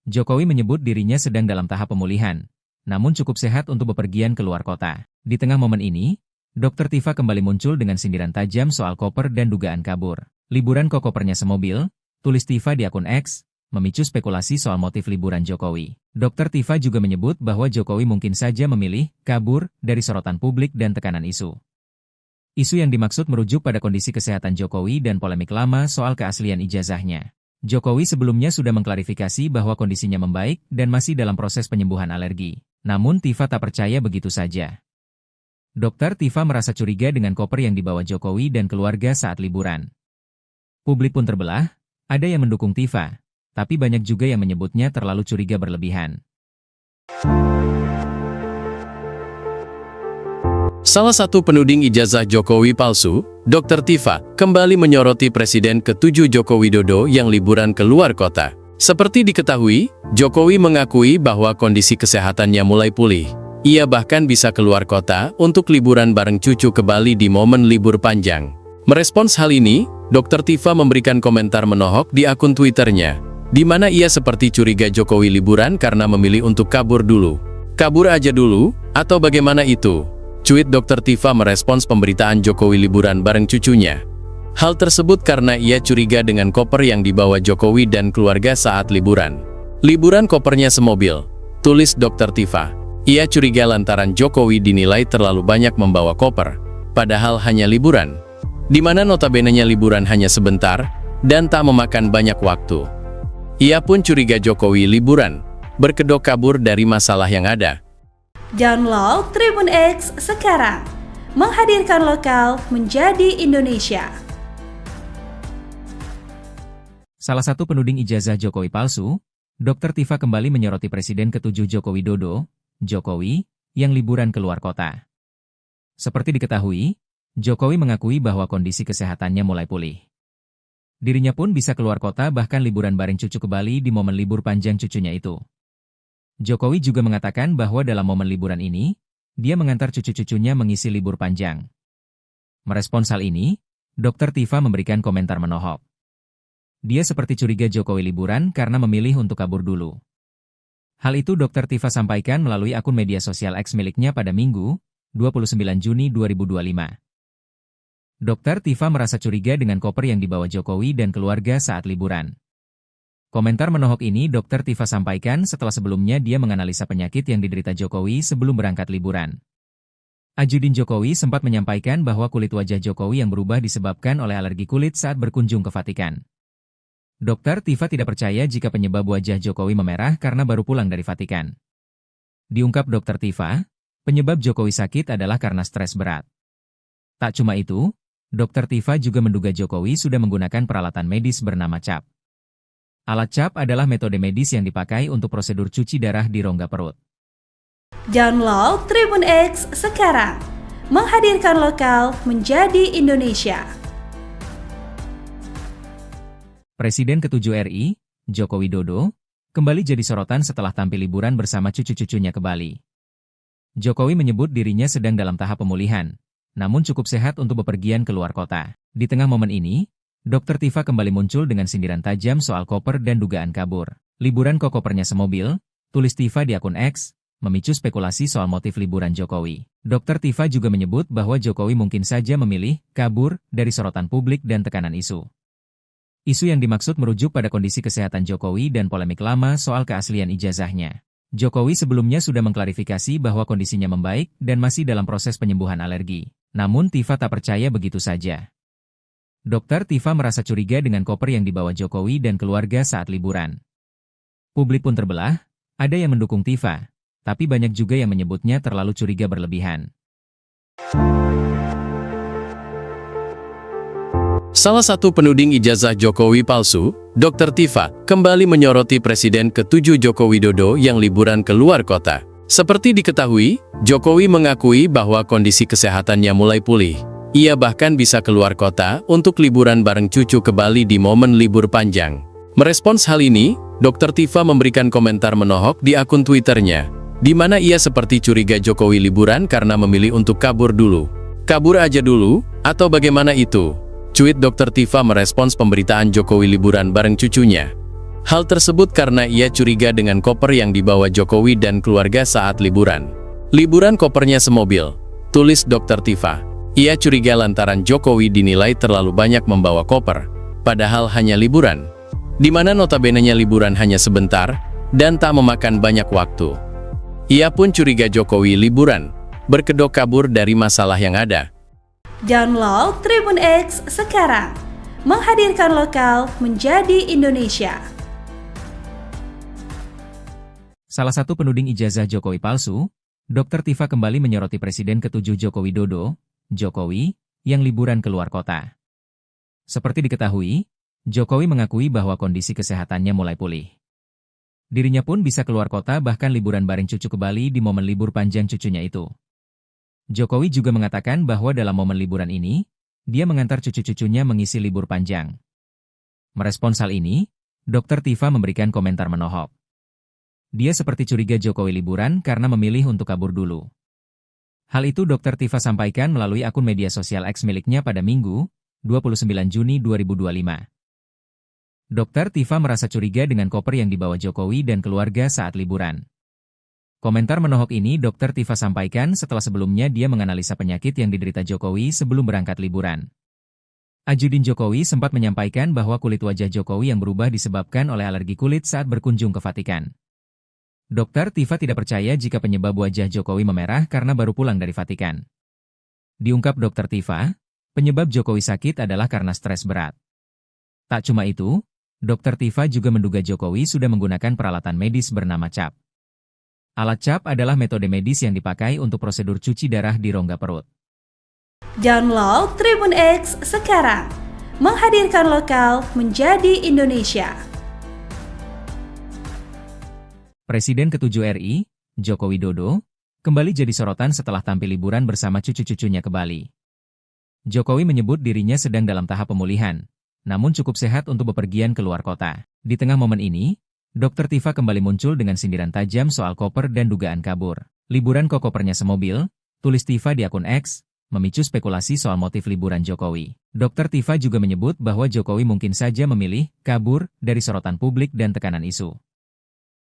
Jokowi menyebut dirinya sedang dalam tahap pemulihan, namun cukup sehat untuk bepergian ke luar kota. Di tengah momen ini, Dr. Tifa kembali muncul dengan sindiran tajam soal koper dan dugaan kabur. Liburan kok kopernya semobil, tulis Tifa di akun X, memicu spekulasi soal motif liburan Jokowi. Dr. Tifa juga menyebut bahwa Jokowi mungkin saja memilih kabur dari sorotan publik dan tekanan isu. Isu yang dimaksud merujuk pada kondisi kesehatan Jokowi dan polemik lama soal keaslian ijazahnya. Jokowi sebelumnya sudah mengklarifikasi bahwa kondisinya membaik dan masih dalam proses penyembuhan alergi. Namun Tifa tak percaya begitu saja. Dr. Tifa merasa curiga dengan koper yang dibawa Jokowi dan keluarga saat liburan. Publik pun terbelah, ada yang mendukung Tifa, tapi banyak juga yang menyebutnya terlalu curiga berlebihan. Salah satu penuding ijazah Jokowi palsu, Dr. Tifa, kembali menyoroti Presiden ke-7 Joko Widodo yang liburan ke luar kota. Seperti diketahui, Jokowi mengakui bahwa kondisi kesehatannya mulai pulih. Ia bahkan bisa keluar kota untuk liburan bareng cucu ke Bali di momen libur panjang. Merespons hal ini, Dr. Tifa memberikan komentar menohok di akun Twitternya, di mana ia seperti curiga Jokowi liburan karena memilih untuk kabur dulu. Kabur aja dulu, atau bagaimana itu? Cuit Dr. Tifa merespons pemberitaan Jokowi liburan bareng cucunya. Hal tersebut karena ia curiga dengan koper yang dibawa Jokowi dan keluarga saat liburan. Liburan kopernya semobil, tulis Dr. Tifa. Ia curiga lantaran Jokowi dinilai terlalu banyak membawa koper, padahal hanya liburan, di mana notabene-nya liburan hanya sebentar, dan tak memakan banyak waktu. Ia pun curiga Jokowi liburan, berkedok kabur dari masalah yang ada. Download Tribun X sekarang, menghadirkan lokal menjadi Indonesia. Salah satu penuding ijazah Jokowi palsu, Dr. Tifa kembali menyoroti Presiden ke-7 Joko Widodo, Jokowi, yang liburan keluar kota. Seperti diketahui, Jokowi mengakui bahwa kondisi kesehatannya mulai pulih. Dirinya pun bisa keluar kota bahkan liburan bareng cucu ke Bali di momen libur panjang cucunya itu. Jokowi juga mengatakan bahwa dalam momen liburan ini, dia mengantar cucu-cucunya mengisi libur panjang. Merespons hal ini, Dr. Tifa memberikan komentar menohok. Dia seperti curiga Jokowi liburan karena memilih untuk kabur dulu. Hal itu Dr. Tifa sampaikan melalui akun media sosial X miliknya pada Minggu, 29 Juni 2025. Dr. Tifa merasa curiga dengan koper yang dibawa Jokowi dan keluarga saat liburan. Komentar menohok ini Dr. Tifa sampaikan setelah sebelumnya dia menganalisa penyakit yang diderita Jokowi sebelum berangkat liburan. Ajudin Jokowi sempat menyampaikan bahwa kulit wajah Jokowi yang berubah disebabkan oleh alergi kulit saat berkunjung ke Vatikan. Dr. Tifa tidak percaya jika penyebab wajah Jokowi memerah karena baru pulang dari Vatikan. Diungkap Dr. Tifa, penyebab Jokowi sakit adalah karena stres berat. Tak cuma itu, Dr. Tifa juga menduga Jokowi sudah menggunakan peralatan medis bernama CAP. Alat CAP adalah metode medis yang dipakai untuk prosedur cuci darah di rongga perut. Download Tribun X sekarang, menghadirkan lokal menjadi Indonesia. Presiden ke-7 RI, Joko Widodo, kembali jadi sorotan setelah tampil liburan bersama cucu-cucunya ke Bali. Jokowi menyebut dirinya sedang dalam tahap pemulihan, namun cukup sehat untuk bepergian keluar kota. Di tengah momen ini, Dr. Tifa kembali muncul dengan sindiran tajam soal koper dan dugaan kabur. Liburan kok kopernya semobil, tulis Tifa di akun X, memicu spekulasi soal motif liburan Jokowi. Dr. Tifa juga menyebut bahwa Jokowi mungkin saja memilih kabur dari sorotan publik dan tekanan isu. Isu yang dimaksud merujuk pada kondisi kesehatan Jokowi dan polemik lama soal keaslian ijazahnya. Jokowi sebelumnya sudah mengklarifikasi bahwa kondisinya membaik dan masih dalam proses penyembuhan alergi. Namun Tifa tak percaya begitu saja. Dr. Tifa merasa curiga dengan koper yang dibawa Jokowi dan keluarga saat liburan. Publik pun terbelah, ada yang mendukung Tifa, tapi banyak juga yang menyebutnya terlalu curiga berlebihan. Salah satu penuding ijazah Jokowi palsu, Dr. Tifa, kembali menyoroti Presiden ke-7 Joko Widodo yang liburan keluar kota. Seperti diketahui, Jokowi mengakui bahwa kondisi kesehatannya mulai pulih. Ia bahkan bisa keluar kota untuk liburan bareng cucu ke Bali di momen libur panjang. Merespons hal ini, Dr. Tifa memberikan komentar menohok di akun Twitternya, di mana ia seperti curiga Jokowi liburan karena memilih untuk kabur dulu. Kabur aja dulu, atau bagaimana itu? Cuit Dr. Tifa merespons pemberitaan Jokowi liburan bareng cucunya. Hal tersebut karena ia curiga dengan koper yang dibawa Jokowi dan keluarga saat liburan. Liburan kopernya semobil, tulis Dr. Tifa. Ia curiga lantaran Jokowi dinilai terlalu banyak membawa koper, padahal hanya liburan, di mana notabene-nya liburan hanya sebentar, dan tak memakan banyak waktu. Ia pun curiga Jokowi liburan, berkedok kabur dari masalah yang ada. Download Tribun X sekarang, menghadirkan lokal menjadi Indonesia. Salah satu penuding ijazah Jokowi palsu, Dr. Tifa kembali menyoroti Presiden ke-7 Joko Widodo, Jokowi, yang liburan keluar kota. Seperti diketahui, Jokowi mengakui bahwa kondisi kesehatannya mulai pulih. Dirinya pun bisa keluar kota bahkan liburan bareng cucu ke Bali di momen libur panjang cucunya itu. Jokowi juga mengatakan bahwa dalam momen liburan ini, dia mengantar cucu-cucunya mengisi libur panjang. Merespons hal ini, Dr. Tifa memberikan komentar menohok. Dia seperti curiga Jokowi liburan karena memilih untuk kabur dulu. Hal itu Dr. Tifa sampaikan melalui akun media sosial X miliknya pada Minggu, 29 Juni 2025. Dr. Tifa merasa curiga dengan koper yang dibawa Jokowi dan keluarga saat liburan. Komentar menohok ini Dr. Tifa sampaikan setelah sebelumnya dia menganalisa penyakit yang diderita Jokowi sebelum berangkat liburan. Ajudin Jokowi sempat menyampaikan bahwa kulit wajah Jokowi yang berubah disebabkan oleh alergi kulit saat berkunjung ke Vatikan. Dr. Tifa tidak percaya jika penyebab wajah Jokowi memerah karena baru pulang dari Vatikan. Diungkap Dr. Tifa, penyebab Jokowi sakit adalah karena stres berat. Tak cuma itu, Dr. Tifa juga menduga Jokowi sudah menggunakan peralatan medis bernama CAP. Alat CAP adalah metode medis yang dipakai untuk prosedur cuci darah di rongga perut. Download Tribun X sekarang, menghadirkan lokal menjadi Indonesia. Presiden ke-7 RI, Joko Widodo, kembali jadi sorotan setelah tampil liburan bersama cucu-cucunya ke Bali. Jokowi menyebut dirinya sedang dalam tahap pemulihan, namun cukup sehat untuk bepergian ke luar kota. Di tengah momen ini, Dr. Tifa kembali muncul dengan sindiran tajam soal koper dan dugaan kabur. Liburan kok kopernya semobil, tulis Tifa di akun X, memicu spekulasi soal motif liburan Jokowi. Dr. Tifa juga menyebut bahwa Jokowi mungkin saja memilih kabur dari sorotan publik dan tekanan isu.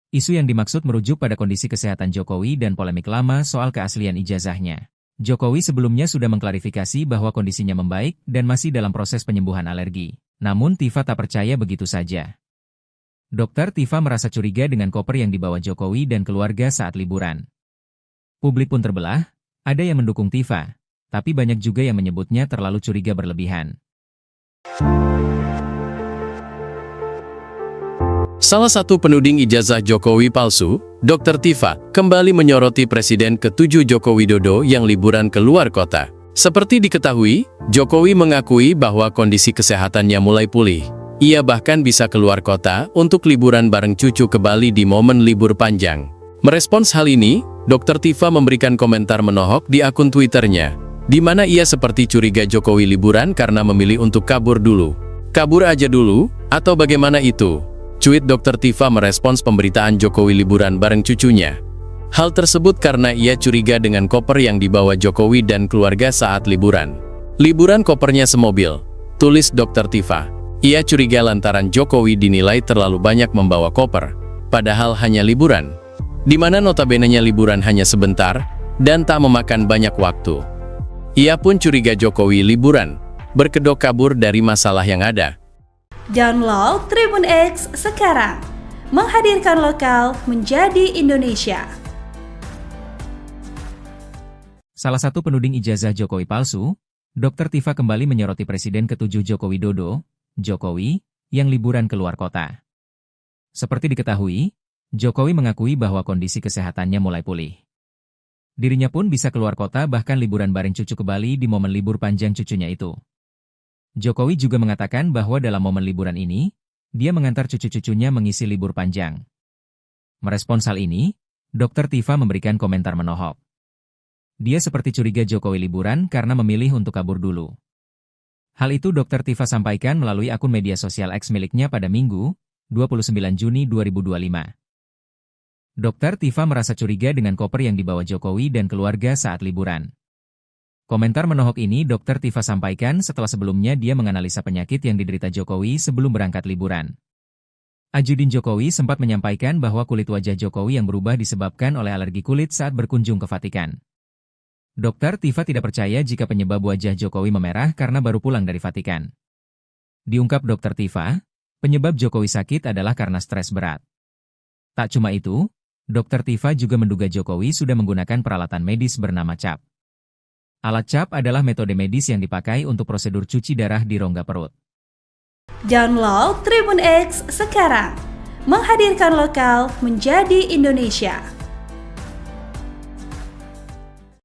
Isu yang dimaksud merujuk pada kondisi kesehatan Jokowi dan polemik lama soal keaslian ijazahnya. Jokowi sebelumnya sudah mengklarifikasi bahwa kondisinya membaik dan masih dalam proses penyembuhan alergi. Namun Tifa tak percaya begitu saja. Dr. Tifa merasa curiga dengan koper yang dibawa Jokowi dan keluarga saat liburan. Publik pun terbelah, ada yang mendukung Tifa, tapi banyak juga yang menyebutnya terlalu curiga berlebihan. Salah satu penuding ijazah Jokowi palsu, Dr. Tifa, kembali menyoroti Presiden ke-7 Joko Widodo yang liburan ke luar kota. Seperti diketahui, Jokowi mengakui bahwa kondisi kesehatannya mulai pulih. Ia bahkan bisa keluar kota untuk liburan bareng cucu ke Bali di momen libur panjang. Merespons hal ini, Dr. Tifa memberikan komentar menohok di akun Twitternya, di mana ia seperti curiga Jokowi liburan karena memilih untuk kabur dulu. Kabur aja dulu, atau bagaimana itu? Cuit Dr. Tifa merespons pemberitaan Jokowi liburan bareng cucunya. Hal tersebut karena ia curiga dengan koper yang dibawa Jokowi dan keluarga saat liburan. Liburan kopernya semobil, tulis Dr. Tifa. Ia curiga lantaran Jokowi dinilai terlalu banyak membawa koper, padahal hanya liburan, di mana notabene-nya liburan hanya sebentar, dan tak memakan banyak waktu. Ia pun curiga Jokowi liburan, berkedok kabur dari masalah yang ada. Download Tribun X sekarang, menghadirkan lokal menjadi Indonesia. Salah satu penuding ijazah Jokowi palsu, Dr. Tifa kembali menyoroti Presiden ke-7 Joko Widodo, Jokowi, yang liburan ke luar kota. Seperti diketahui, Jokowi mengakui bahwa kondisi kesehatannya mulai pulih. Dirinya pun bisa keluar kota bahkan liburan bareng cucu ke Bali di momen libur panjang cucunya itu. Jokowi juga mengatakan bahwa dalam momen liburan ini, dia mengantar cucu-cucunya mengisi libur panjang. Merespons hal ini, Dr. Tifa memberikan komentar menohok. Dia seperti curiga Jokowi liburan karena memilih untuk kabur dulu. Hal itu Dr. Tifa sampaikan melalui akun media sosial X miliknya pada Minggu, 29 Juni 2025. Dr. Tifa merasa curiga dengan koper yang dibawa Jokowi dan keluarga saat liburan. Komentar menohok ini Dr. Tifa sampaikan setelah sebelumnya dia menganalisa penyakit yang diderita Jokowi sebelum berangkat liburan. Ajudin Jokowi sempat menyampaikan bahwa kulit wajah Jokowi yang berubah disebabkan oleh alergi kulit saat berkunjung ke Vatikan. Dr. Tifa tidak percaya jika penyebab wajah Jokowi memerah karena baru pulang dari Vatikan. Diungkap Dr. Tifa, penyebab Jokowi sakit adalah karena stres berat. Tak cuma itu, Dr. Tifa juga menduga Jokowi sudah menggunakan peralatan medis bernama CAP. Alat CAP adalah metode medis yang dipakai untuk prosedur cuci darah di rongga perut. Download Tribun X sekarang, menghadirkan lokal menjadi Indonesia.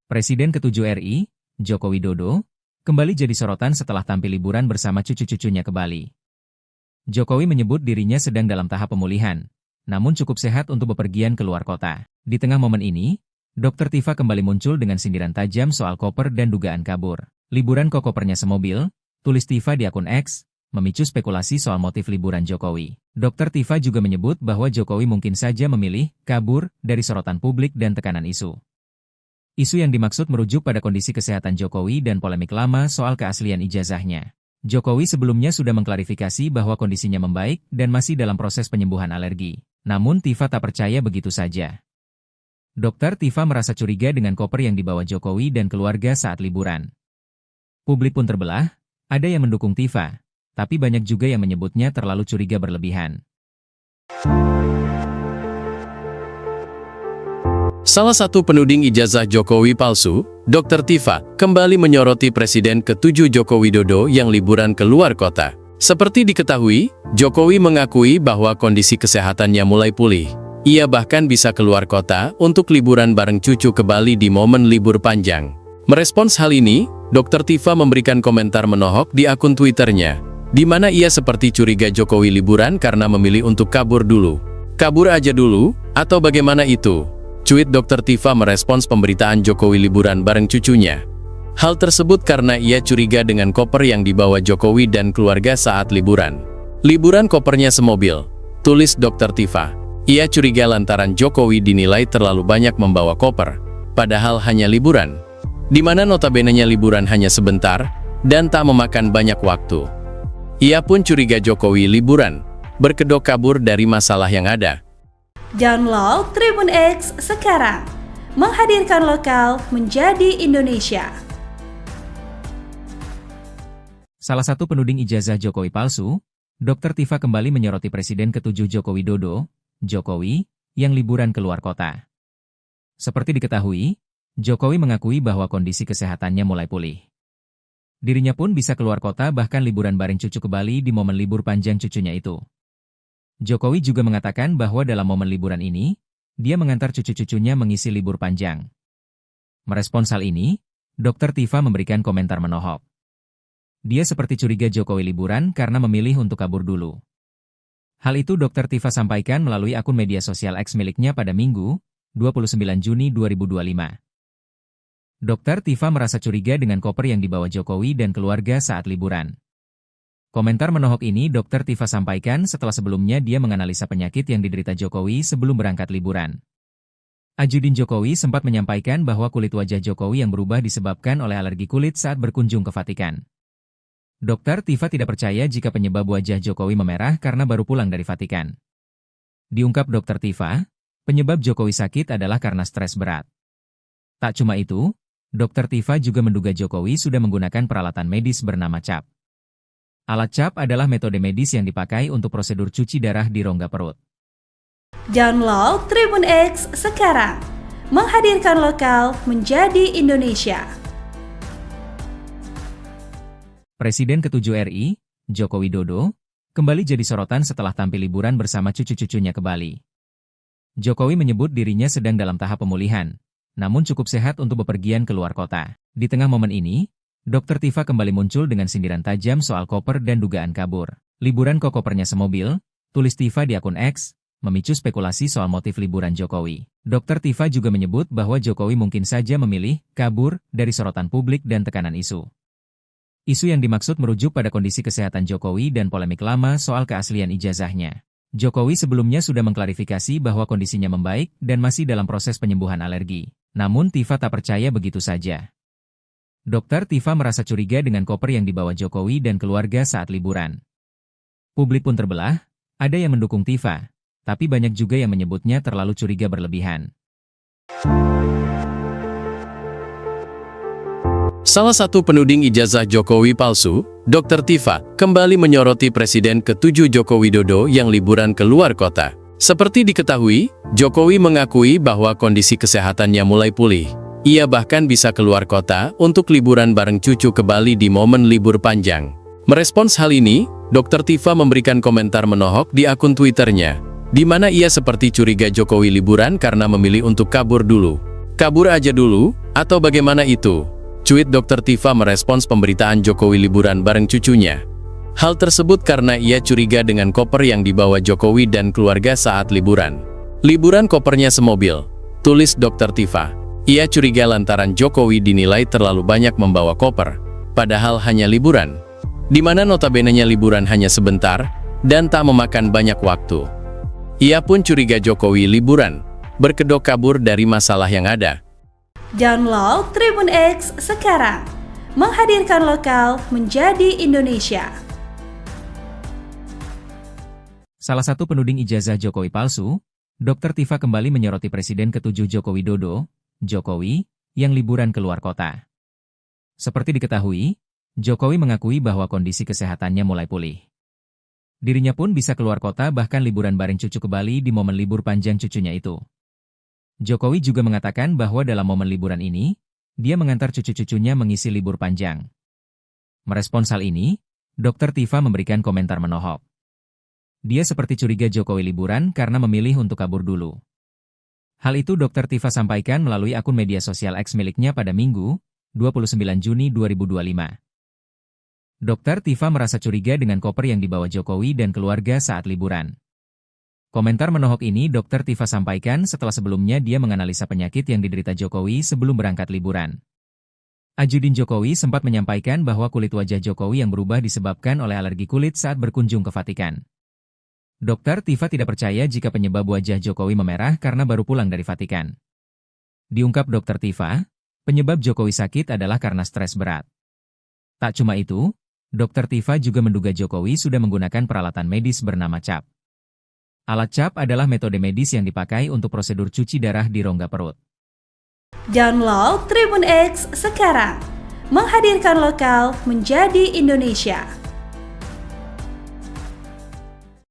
Presiden ke-7 RI, Joko Widodo, kembali jadi sorotan setelah tampil liburan bersama cucu-cucunya ke Bali. Jokowi menyebut dirinya sedang dalam tahap pemulihan, namun cukup sehat untuk bepergian ke luar kota. Di tengah momen ini, Dr. Tifa kembali muncul dengan sindiran tajam soal koper dan dugaan kabur. Liburan kok kopernya semobil, tulis Tifa di akun X, memicu spekulasi soal motif liburan Jokowi. Dr. Tifa juga menyebut bahwa Jokowi mungkin saja memilih kabur dari sorotan publik dan tekanan isu. Isu yang dimaksud merujuk pada kondisi kesehatan Jokowi dan polemik lama soal keaslian ijazahnya. Jokowi sebelumnya sudah mengklarifikasi bahwa kondisinya membaik dan masih dalam proses penyembuhan alergi. Namun Tifa tak percaya begitu saja. Dokter Tifa merasa curiga dengan koper yang dibawa Jokowi dan keluarga saat liburan. Publik pun terbelah, ada yang mendukung Tifa, tapi banyak juga yang menyebutnya terlalu curiga berlebihan. Salah satu penuding ijazah Jokowi palsu, Dr. Tifa, kembali menyoroti Presiden ke-7 Joko Widodo yang liburan ke luar kota. Seperti diketahui, Jokowi mengakui bahwa kondisi kesehatannya mulai pulih. Ia bahkan bisa keluar kota untuk liburan bareng cucu ke Bali di momen libur panjang. Merespons hal ini, Dr. Tifa memberikan komentar menohok di akun Twitternya, di mana ia seperti curiga Jokowi liburan karena memilih untuk kabur dulu. Kabur aja dulu, atau bagaimana itu? Cuit Dr. Tifa merespons pemberitaan Jokowi liburan bareng cucunya. Hal tersebut karena ia curiga dengan koper yang dibawa Jokowi dan keluarga saat liburan. Liburan kopernya semobil, tulis Dr. Tifa. Ia curiga lantaran Jokowi dinilai terlalu banyak membawa koper, padahal hanya liburan. Di mana notabene-nya liburan hanya sebentar, dan tak memakan banyak waktu. Ia pun curiga Jokowi liburan, berkedok kabur dari masalah yang ada. Download Tribun X sekarang, menghadirkan lokal menjadi Indonesia. Salah satu penuding ijazah Jokowi palsu, Dr. Tifa kembali menyoroti Presiden ke-7 Joko Widodo, Jokowi, yang liburan ke luar kota. Seperti diketahui, Jokowi mengakui bahwa kondisi kesehatannya mulai pulih. Dirinya pun bisa keluar kota bahkan liburan bareng cucu ke Bali di momen libur panjang cucunya itu. Jokowi juga mengatakan bahwa dalam momen liburan ini, dia mengantar cucu-cucunya mengisi libur panjang. Merespons hal ini, Dr. Tifa memberikan komentar menohok. Dia seperti curiga Jokowi liburan karena memilih untuk kabur dulu. Hal itu Dr. Tifa sampaikan melalui akun media sosial X miliknya pada Minggu, 29 Juni 2025. Dr. Tifa merasa curiga dengan koper yang dibawa Jokowi dan keluarga saat liburan. Komentar menohok ini Dr. Tifa sampaikan setelah sebelumnya dia menganalisa penyakit yang diderita Jokowi sebelum berangkat liburan. Ajudin Jokowi sempat menyampaikan bahwa kulit wajah Jokowi yang berubah disebabkan oleh alergi kulit saat berkunjung ke Vatikan. Dr. Tifa tidak percaya jika penyebab wajah Jokowi memerah karena baru pulang dari Vatikan. Diungkap Dr. Tifa, penyebab Jokowi sakit adalah karena stres berat. Tak cuma itu, Dr. Tifa juga menduga Jokowi sudah menggunakan peralatan medis bernama CAP. Alat CAP adalah metode medis yang dipakai untuk prosedur cuci darah di rongga perut. Download Tribun X sekarang, menghadirkan lokal menjadi Indonesia. Presiden ke-7 RI, Joko Widodo, kembali jadi sorotan setelah tampil liburan bersama cucu-cucunya ke Bali. Jokowi menyebut dirinya sedang dalam tahap pemulihan, namun cukup sehat untuk bepergian ke luar kota. Di tengah momen ini, Dr. Tifa kembali muncul dengan sindiran tajam soal koper dan dugaan kabur. Liburan kok kopernya semobil, tulis Tifa di akun X, memicu spekulasi soal motif liburan Jokowi. Dr. Tifa juga menyebut bahwa Jokowi mungkin saja memilih kabur dari sorotan publik dan tekanan isu. Isu yang dimaksud merujuk pada kondisi kesehatan Jokowi dan polemik lama soal keaslian ijazahnya. Jokowi sebelumnya sudah mengklarifikasi bahwa kondisinya membaik dan masih dalam proses penyembuhan alergi. Namun Tifa tak percaya begitu saja. Dr. Tifa merasa curiga dengan koper yang dibawa Jokowi dan keluarga saat liburan. Publik pun terbelah, ada yang mendukung Tifa, tapi banyak juga yang menyebutnya terlalu curiga berlebihan. Salah satu penuding ijazah Jokowi palsu, Dr. Tifa, kembali menyoroti Presiden ke-7 Joko Widodo yang liburan ke luar kota. Seperti diketahui, Jokowi mengakui bahwa kondisi kesehatannya mulai pulih. Ia bahkan bisa keluar kota untuk liburan bareng cucu ke Bali di momen libur panjang. Merespons hal ini, Dr. Tifa memberikan komentar menohok di akun Twitternya, di mana ia seperti curiga Jokowi liburan karena memilih untuk kabur dulu. Kabur aja dulu, atau bagaimana itu? Cuit Dr. Tifa merespons pemberitaan Jokowi liburan bareng cucunya. Hal tersebut karena ia curiga dengan koper yang dibawa Jokowi dan keluarga saat liburan. Liburan kopernya semobil, tulis Dr. Tifa. Ia curiga lantaran Jokowi dinilai terlalu banyak membawa koper, padahal hanya liburan. Di mana notabene-nya liburan hanya sebentar, dan tak memakan banyak waktu. Ia pun curiga Jokowi liburan, berkedok kabur dari masalah yang ada. Download Tribun X sekarang, menghadirkan lokal menjadi Indonesia. Salah satu penuding ijazah Jokowi palsu, Dr. Tifa kembali menyoroti Presiden ke-7 Joko Widodo, Jokowi, yang liburan ke luar kota. Seperti diketahui, Jokowi mengakui bahwa kondisi kesehatannya mulai pulih. Dirinya pun bisa keluar kota bahkan liburan bareng cucu ke Bali di momen libur panjang cucunya itu. Jokowi juga mengatakan bahwa dalam momen liburan ini, dia mengantar cucu-cucunya mengisi libur panjang. Merespons hal ini, Dr. Tifa memberikan komentar menohok. Dia seperti curiga Jokowi liburan karena memilih untuk kabur dulu. Hal itu Dr. Tifa sampaikan melalui akun media sosial X miliknya pada Minggu, 29 Juni 2025. Dr. Tifa merasa curiga dengan koper yang dibawa Jokowi dan keluarga saat liburan. Komentar menohok ini Dr. Tifa sampaikan setelah sebelumnya dia menganalisa penyakit yang diderita Jokowi sebelum berangkat liburan. Ajudin Jokowi sempat menyampaikan bahwa kulit wajah Jokowi yang berubah disebabkan oleh alergi kulit saat berkunjung ke Vatikan. Dr. Tifa tidak percaya jika penyebab wajah Jokowi memerah karena baru pulang dari Vatikan. Diungkap Dr. Tifa, penyebab Jokowi sakit adalah karena stres berat. Tak cuma itu, Dr. Tifa juga menduga Jokowi sudah menggunakan peralatan medis bernama CAP. Alat CAP adalah metode medis yang dipakai untuk prosedur cuci darah di rongga perut. Download Tribun X sekarang, menghadirkan lokal menjadi Indonesia.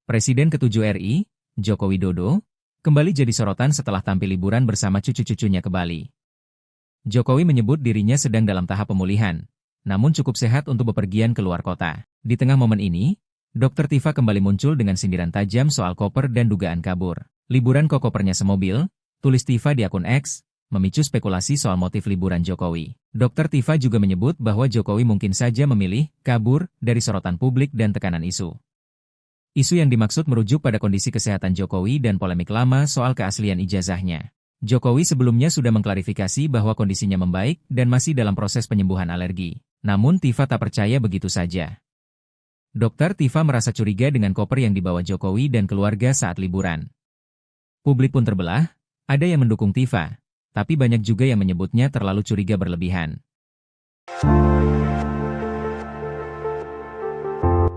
Presiden ke-7 RI, Joko Widodo, kembali jadi sorotan setelah tampil liburan bersama cucu-cucunya ke Bali. Jokowi menyebut dirinya sedang dalam tahap pemulihan, namun cukup sehat untuk bepergian ke luar kota. Di tengah momen ini, Dr. Tifa kembali muncul dengan sindiran tajam soal koper dan dugaan kabur. Liburan kok kopernya semobil, tulis Tifa di akun X, memicu spekulasi soal motif liburan Jokowi. Dr. Tifa juga menyebut bahwa Jokowi mungkin saja memilih kabur dari sorotan publik dan tekanan isu. Isu yang dimaksud merujuk pada kondisi kesehatan Jokowi dan polemik lama soal keaslian ijazahnya. Jokowi sebelumnya sudah mengklarifikasi bahwa kondisinya membaik dan masih dalam proses penyembuhan alergi. Namun Tifa tak percaya begitu saja. Dr. Tifa merasa curiga dengan koper yang dibawa Jokowi dan keluarga saat liburan. Publik pun terbelah, ada yang mendukung Tifa, tapi banyak juga yang menyebutnya terlalu curiga berlebihan.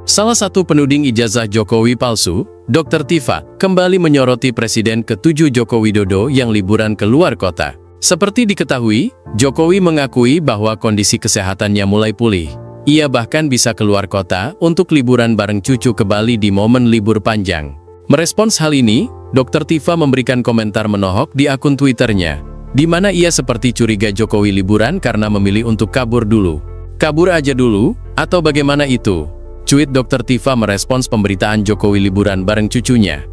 Salah satu penuding ijazah Jokowi palsu, Dr. Tifa, kembali menyoroti Presiden ke-7 Joko Widodo yang liburan ke luar kota. Seperti diketahui, Jokowi mengakui bahwa kondisi kesehatannya mulai pulih. Ia bahkan bisa keluar kota untuk liburan bareng cucu ke Bali di momen libur panjang. Merespons hal ini, Dr. Tifa memberikan komentar menohok di akun Twitternya, di mana ia seperti curiga Jokowi liburan karena memilih untuk kabur dulu. Kabur aja dulu, atau bagaimana itu? Cuit Dr. Tifa merespons pemberitaan Jokowi liburan bareng cucunya.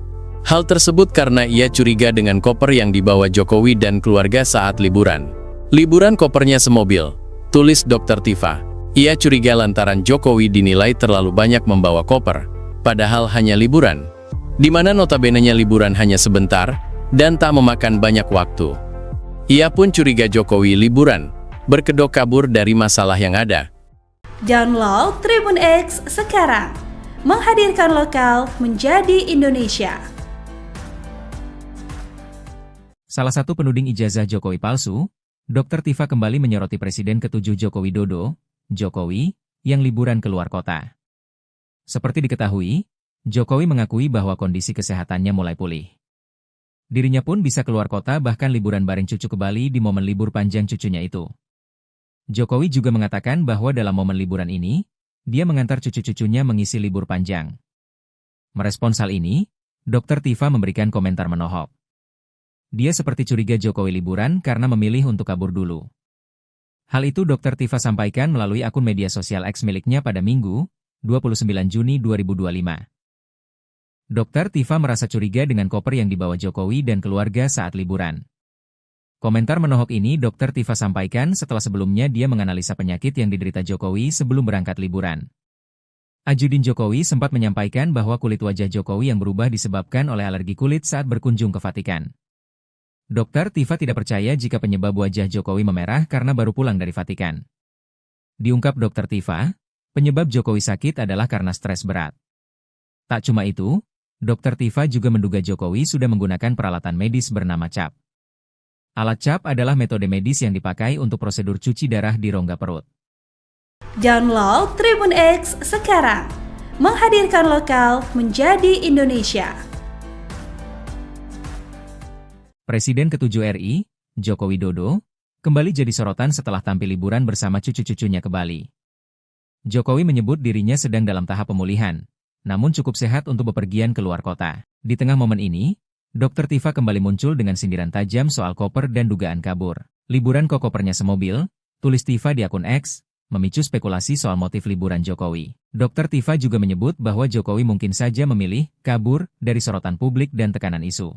Hal tersebut karena ia curiga dengan koper yang dibawa Jokowi dan keluarga saat liburan. Liburan kopernya semobil, tulis Dr. Tifa. Ia curiga lantaran Jokowi dinilai terlalu banyak membawa koper, padahal hanya liburan. Di mana notabene-nya liburan hanya sebentar, dan tak memakan banyak waktu. Ia pun curiga Jokowi liburan, berkedok kabur dari masalah yang ada. Download Tribun X sekarang, menghadirkan lokal menjadi Indonesia. Salah satu penuding ijazah Jokowi palsu, Dr. Tifa kembali menyoroti Presiden ke-7 Joko Widodo, Jokowi, yang liburan ke luar kota. Seperti diketahui, Jokowi mengakui bahwa kondisi kesehatannya mulai pulih. Dirinya pun bisa keluar kota bahkan liburan bareng cucu ke Bali di momen libur panjang cucunya itu. Jokowi juga mengatakan bahwa dalam momen liburan ini, dia mengantar cucu-cucunya mengisi libur panjang. Merespons hal ini, Dr. Tifa memberikan komentar menohok. Dia seperti curiga Jokowi liburan karena memilih untuk kabur dulu. Hal itu Dr. Tifa sampaikan melalui akun media sosial X miliknya pada Minggu, 29 Juni 2025. Dr. Tifa merasa curiga dengan koper yang dibawa Jokowi dan keluarga saat liburan. Komentar menohok ini Dr. Tifa sampaikan setelah sebelumnya dia menganalisa penyakit yang diderita Jokowi sebelum berangkat liburan. Ajudin Jokowi sempat menyampaikan bahwa kulit wajah Jokowi yang berubah disebabkan oleh alergi kulit saat berkunjung ke Vatikan. Dr. Tifa tidak percaya jika penyebab wajah Jokowi memerah karena baru pulang dari Vatikan. Diungkap Dr. Tifa, penyebab Jokowi sakit adalah karena stres berat. Tak cuma itu, Dr. Tifa juga menduga Jokowi sudah menggunakan peralatan medis bernama CAP. Alat CAP adalah metode medis yang dipakai untuk prosedur cuci darah di rongga perut. Download Tribun X sekarang, menghadirkan lokal menjadi Indonesia. Presiden ke-7 RI, Joko Widodo, kembali jadi sorotan setelah tampil liburan bersama cucu-cucunya ke Bali. Jokowi menyebut dirinya sedang dalam tahap pemulihan, namun cukup sehat untuk bepergian ke luar kota. Di tengah momen ini, Dr. Tifa kembali muncul dengan sindiran tajam soal koper dan dugaan kabur. Liburan kok kopernya semobil, tulis Tifa di akun X, memicu spekulasi soal motif liburan Jokowi. Dr. Tifa juga menyebut bahwa Jokowi mungkin saja memilih kabur dari sorotan publik dan tekanan isu.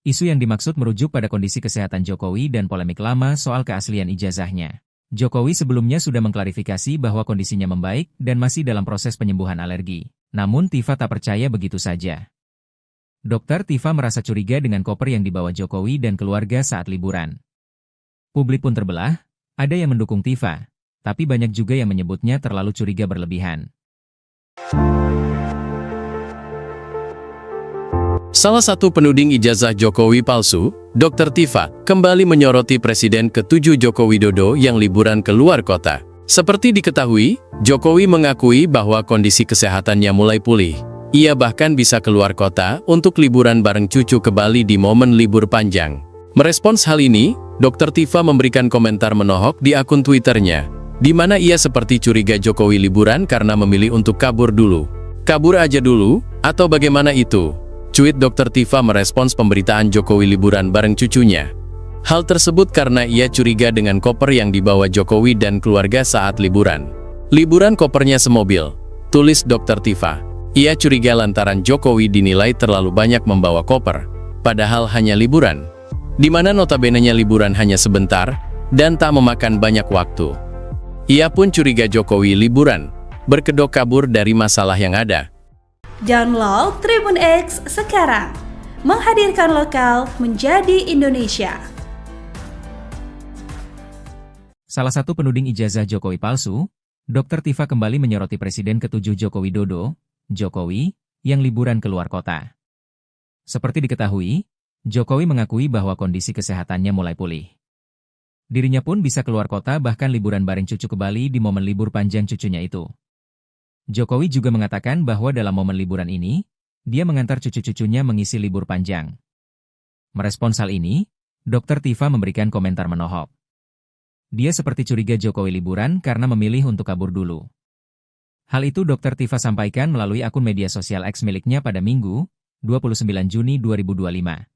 Isu yang dimaksud merujuk pada kondisi kesehatan Jokowi dan polemik lama soal keaslian ijazahnya. Jokowi sebelumnya sudah mengklarifikasi bahwa kondisinya membaik dan masih dalam proses penyembuhan alergi. Namun Tifa tak percaya begitu saja. Dr. Tifa merasa curiga dengan koper yang dibawa Jokowi dan keluarga saat liburan. Publik pun terbelah, ada yang mendukung Tifa, tapi banyak juga yang menyebutnya terlalu curiga berlebihan. Salah satu penuding ijazah Jokowi palsu, Dr. Tifa, kembali menyoroti Presiden ke-7 Joko Widodo yang liburan ke luar kota. Seperti diketahui, Jokowi mengakui bahwa kondisi kesehatannya mulai pulih. Ia bahkan bisa keluar kota untuk liburan bareng cucu ke Bali di momen libur panjang. Merespons hal ini, Dr. Tifa memberikan komentar menohok di akun Twitternya, di mana ia seperti curiga Jokowi liburan karena memilih untuk kabur dulu. Kabur aja dulu, atau bagaimana itu? Cuit Dr. Tifa merespons pemberitaan Jokowi liburan bareng cucunya. Hal tersebut karena ia curiga dengan koper yang dibawa Jokowi dan keluarga saat liburan. Liburan kopernya semobil, tulis Dr. Tifa. Ia curiga lantaran Jokowi dinilai terlalu banyak membawa koper, padahal hanya liburan, di mana notabene-nya liburan hanya sebentar dan tak memakan banyak waktu. Ia pun curiga Jokowi liburan, berkedok kabur dari masalah yang ada. Download Tribun X sekarang, menghadirkan lokal menjadi Indonesia. Salah satu penuding ijazah Jokowi palsu, Dr. Tifa kembali menyoroti Presiden ke-7 Joko Widodo, Jokowi, yang liburan ke luar kota. Seperti diketahui, Jokowi mengakui bahwa kondisi kesehatannya mulai pulih. Dirinya pun bisa keluar kota bahkan liburan bareng cucu ke Bali di momen libur panjang cucunya itu. Jokowi juga mengatakan bahwa dalam momen liburan ini, dia mengantar cucu-cucunya mengisi libur panjang. Merespons hal ini, Dr. Tifa memberikan komentar menohok. Dia seperti curiga Jokowi liburan karena memilih untuk kabur dulu. Hal itu Dr. Tifa sampaikan melalui akun media sosial X miliknya pada Minggu, 29 Juni 2025.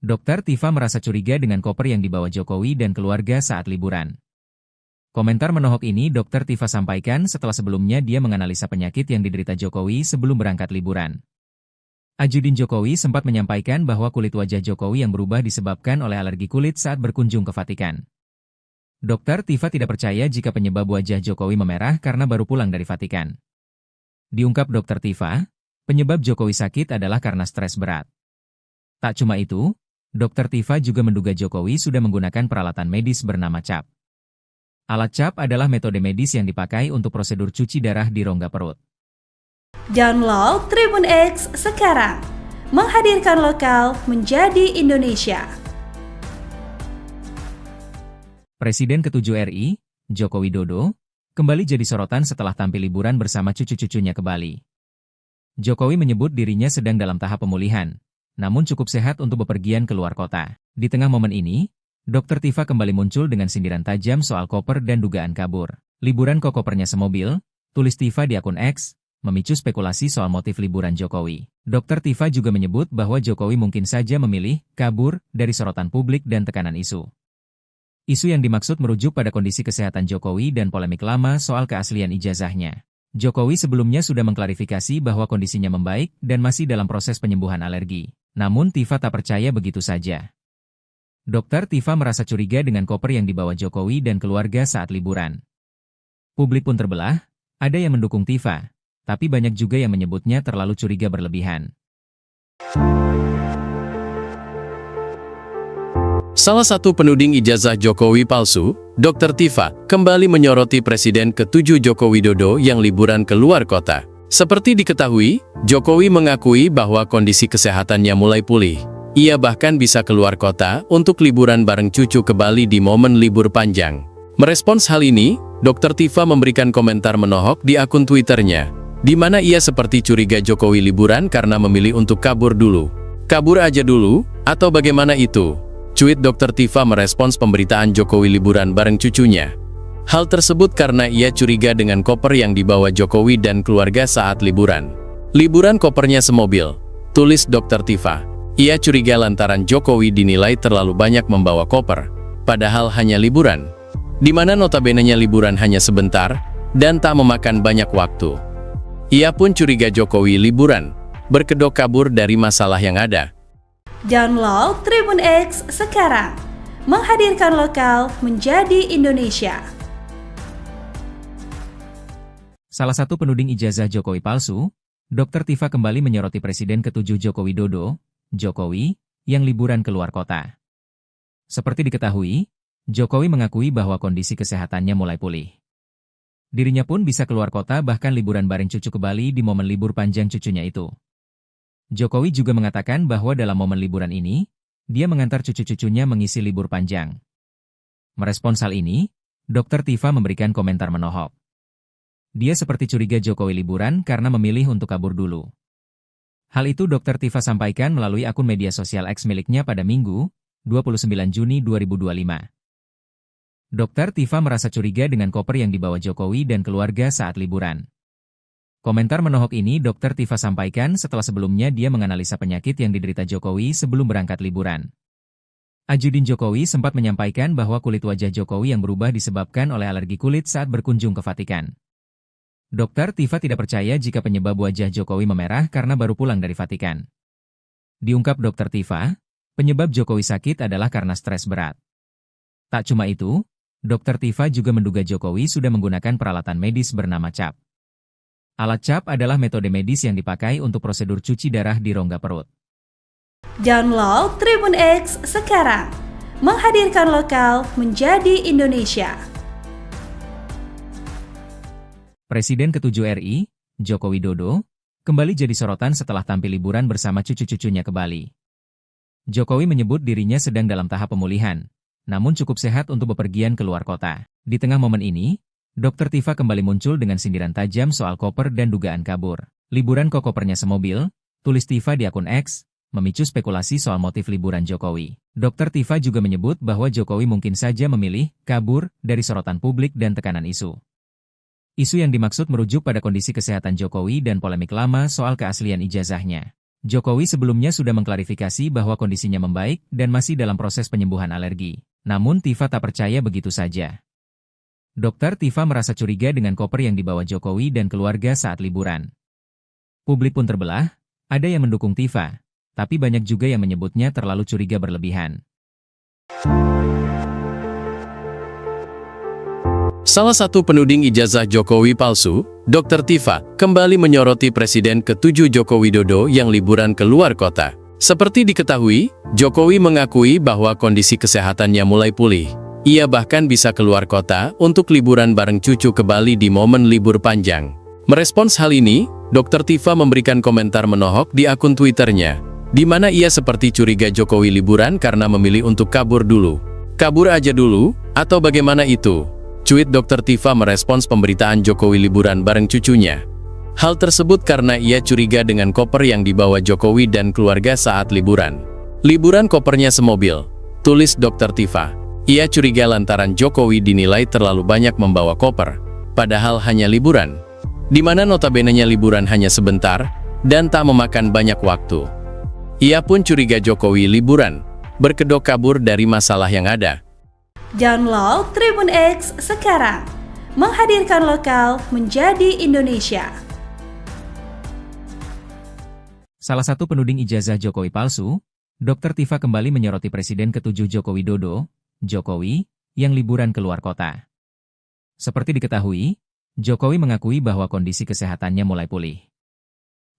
Dr. Tifa merasa curiga dengan koper yang dibawa Jokowi dan keluarga saat liburan. Komentar menohok ini Dr. Tifa sampaikan setelah sebelumnya dia menganalisa penyakit yang diderita Jokowi sebelum berangkat liburan. Ajudin Jokowi sempat menyampaikan bahwa kulit wajah Jokowi yang berubah disebabkan oleh alergi kulit saat berkunjung ke Vatikan. Dr. Tifa tidak percaya jika penyebab wajah Jokowi memerah karena baru pulang dari Vatikan. Diungkap Dr. Tifa, penyebab Jokowi sakit adalah karena stres berat. Tak cuma itu, Dr. Tifa juga menduga Jokowi sudah menggunakan peralatan medis bernama CAP. Alat CAP adalah metode medis yang dipakai untuk prosedur cuci darah di rongga perut. Download Tribun X sekarang, menghadirkan lokal menjadi Indonesia. Presiden ke-7 RI, Joko Widodo, kembali jadi sorotan setelah tampil liburan bersama cucu-cucunya ke Bali. Jokowi menyebut dirinya sedang dalam tahap pemulihan, namun cukup sehat untuk bepergian ke luar kota. Di tengah momen ini, Dr. Tifa kembali muncul dengan sindiran tajam soal koper dan dugaan kabur. Liburan kok kopernya semobil, tulis Tifa di akun X, memicu spekulasi soal motif liburan Jokowi. Dr. Tifa juga menyebut bahwa Jokowi mungkin saja memilih kabur dari sorotan publik dan tekanan isu. Isu yang dimaksud merujuk pada kondisi kesehatan Jokowi dan polemik lama soal keaslian ijazahnya. Jokowi sebelumnya sudah mengklarifikasi bahwa kondisinya membaik dan masih dalam proses penyembuhan alergi. Namun Tifa tak percaya begitu saja. Dr. Tifa merasa curiga dengan koper yang dibawa Jokowi dan keluarga saat liburan. Publik pun terbelah, ada yang mendukung Tifa, tapi banyak juga yang menyebutnya terlalu curiga berlebihan. Salah satu penuding ijazah Jokowi palsu, Dr. Tifa, kembali menyoroti Presiden ke-7 Joko Widodo yang liburan ke luar kota. Seperti diketahui, Jokowi mengakui bahwa kondisi kesehatannya mulai pulih. Ia bahkan bisa keluar kota untuk liburan bareng cucu ke Bali di momen libur panjang. Merespons hal ini, Dr. Tifa memberikan komentar menohok di akun Twitternya, di mana ia seperti curiga Jokowi liburan karena memilih untuk kabur dulu. Kabur aja dulu, Atau bagaimana itu? Cuit Dr. Tifa merespons pemberitaan Jokowi liburan bareng cucunya. Hal tersebut karena ia curiga dengan koper yang dibawa Jokowi dan keluarga saat liburan. Liburan kopernya semobil, tulis Dr. Tifa. Ia curiga lantaran Jokowi dinilai terlalu banyak membawa koper, padahal hanya liburan. Di mana notabene-nya liburan hanya sebentar, dan tak memakan banyak waktu. Ia pun curiga Jokowi liburan, berkedok kabur dari masalah yang ada. Download Tribun X sekarang, menghadirkan lokal menjadi Indonesia. Salah satu penuding ijazah Jokowi palsu, Dr. Tifa kembali menyoroti Presiden ke-7 Joko Widodo, Jokowi, yang liburan keluar kota. Seperti diketahui, Jokowi mengakui bahwa kondisi kesehatannya mulai pulih. Dirinya pun bisa keluar kota bahkan liburan bareng cucu ke Bali di momen libur panjang cucunya itu. Jokowi juga mengatakan bahwa dalam momen liburan ini, dia mengantar cucu-cucunya mengisi libur panjang. Merespons hal ini, Dr. Tifa memberikan komentar menohok. Dia seperti curiga Jokowi liburan karena memilih untuk kabur dulu. Hal itu Dr. Tifa sampaikan melalui akun media sosial X miliknya pada Minggu, 29 Juni 2025. Dr. Tifa merasa curiga dengan koper yang dibawa Jokowi dan keluarga saat liburan. Komentar menohok ini Dr. Tifa sampaikan setelah sebelumnya dia menganalisa penyakit yang diderita Jokowi sebelum berangkat liburan. Ajudin Jokowi sempat menyampaikan bahwa kulit wajah Jokowi yang berubah disebabkan oleh alergi kulit saat berkunjung ke Vatikan. Dr. Tifa tidak percaya jika penyebab wajah Jokowi memerah karena baru pulang dari Vatikan. Diungkap Dr. Tifa, penyebab Jokowi sakit adalah karena stres berat. Tak cuma itu, Dr. Tifa juga menduga Jokowi sudah menggunakan peralatan medis bernama CAP. Alat CAP adalah metode medis yang dipakai untuk prosedur cuci darah di rongga perut. Download Tribun X sekarang, menghadirkan lokal menjadi Indonesia. Presiden ke-7 RI, Joko Widodo, kembali jadi sorotan setelah tampil liburan bersama cucu-cucunya ke Bali. Jokowi menyebut dirinya sedang dalam tahap pemulihan, namun cukup sehat untuk bepergian keluar kota. Di tengah momen ini, Dr. Tifa kembali muncul dengan sindiran tajam soal koper dan dugaan kabur. Liburan kok kopernya semobil, tulis Tifa di akun X, memicu spekulasi soal motif liburan Jokowi. Dr. Tifa juga menyebut bahwa Jokowi mungkin saja memilih kabur dari sorotan publik dan tekanan isu. Isu yang dimaksud merujuk pada kondisi kesehatan Jokowi dan polemik lama soal keaslian ijazahnya. Jokowi sebelumnya sudah mengklarifikasi bahwa kondisinya membaik dan masih dalam proses penyembuhan alergi. Namun Tifa tak percaya begitu saja. Dr. Tifa merasa curiga dengan koper yang dibawa Jokowi dan keluarga saat liburan. Publik pun terbelah, ada yang mendukung Tifa, tapi banyak juga yang menyebutnya terlalu curiga berlebihan. Salah satu penuding ijazah Jokowi palsu, Dr. Tifa, kembali menyoroti Presiden ke-7 Joko Widodo yang liburan keluar kota. Seperti diketahui, Jokowi mengakui bahwa kondisi kesehatannya mulai pulih. Ia bahkan bisa keluar kota untuk liburan bareng cucu ke Bali di momen libur panjang. Merespons hal ini, Dr. Tifa memberikan komentar menohok di akun Twitternya, di mana ia seperti curiga Jokowi liburan karena memilih untuk kabur dulu. Kabur aja dulu, atau bagaimana itu? Cuit Dr. Tifa merespons pemberitaan Jokowi liburan bareng cucunya. Hal tersebut karena ia curiga dengan koper yang dibawa Jokowi dan keluarga saat liburan. Liburan kopernya semobil, tulis Dr. Tifa. Ia curiga lantaran Jokowi dinilai terlalu banyak membawa koper, padahal hanya liburan. Di mana notabene-nya liburan hanya sebentar, dan tak memakan banyak waktu. Ia pun curiga Jokowi liburan, berkedok kabur dari masalah yang ada. Download Tribun X sekarang, menghadirkan lokal menjadi Indonesia. Salah satu penuding ijazah Jokowi palsu, Dr. Tifa kembali menyoroti Presiden ke-7 Joko Widodo, Jokowi, yang liburan keluar kota. Seperti diketahui, Jokowi mengakui bahwa kondisi kesehatannya mulai pulih.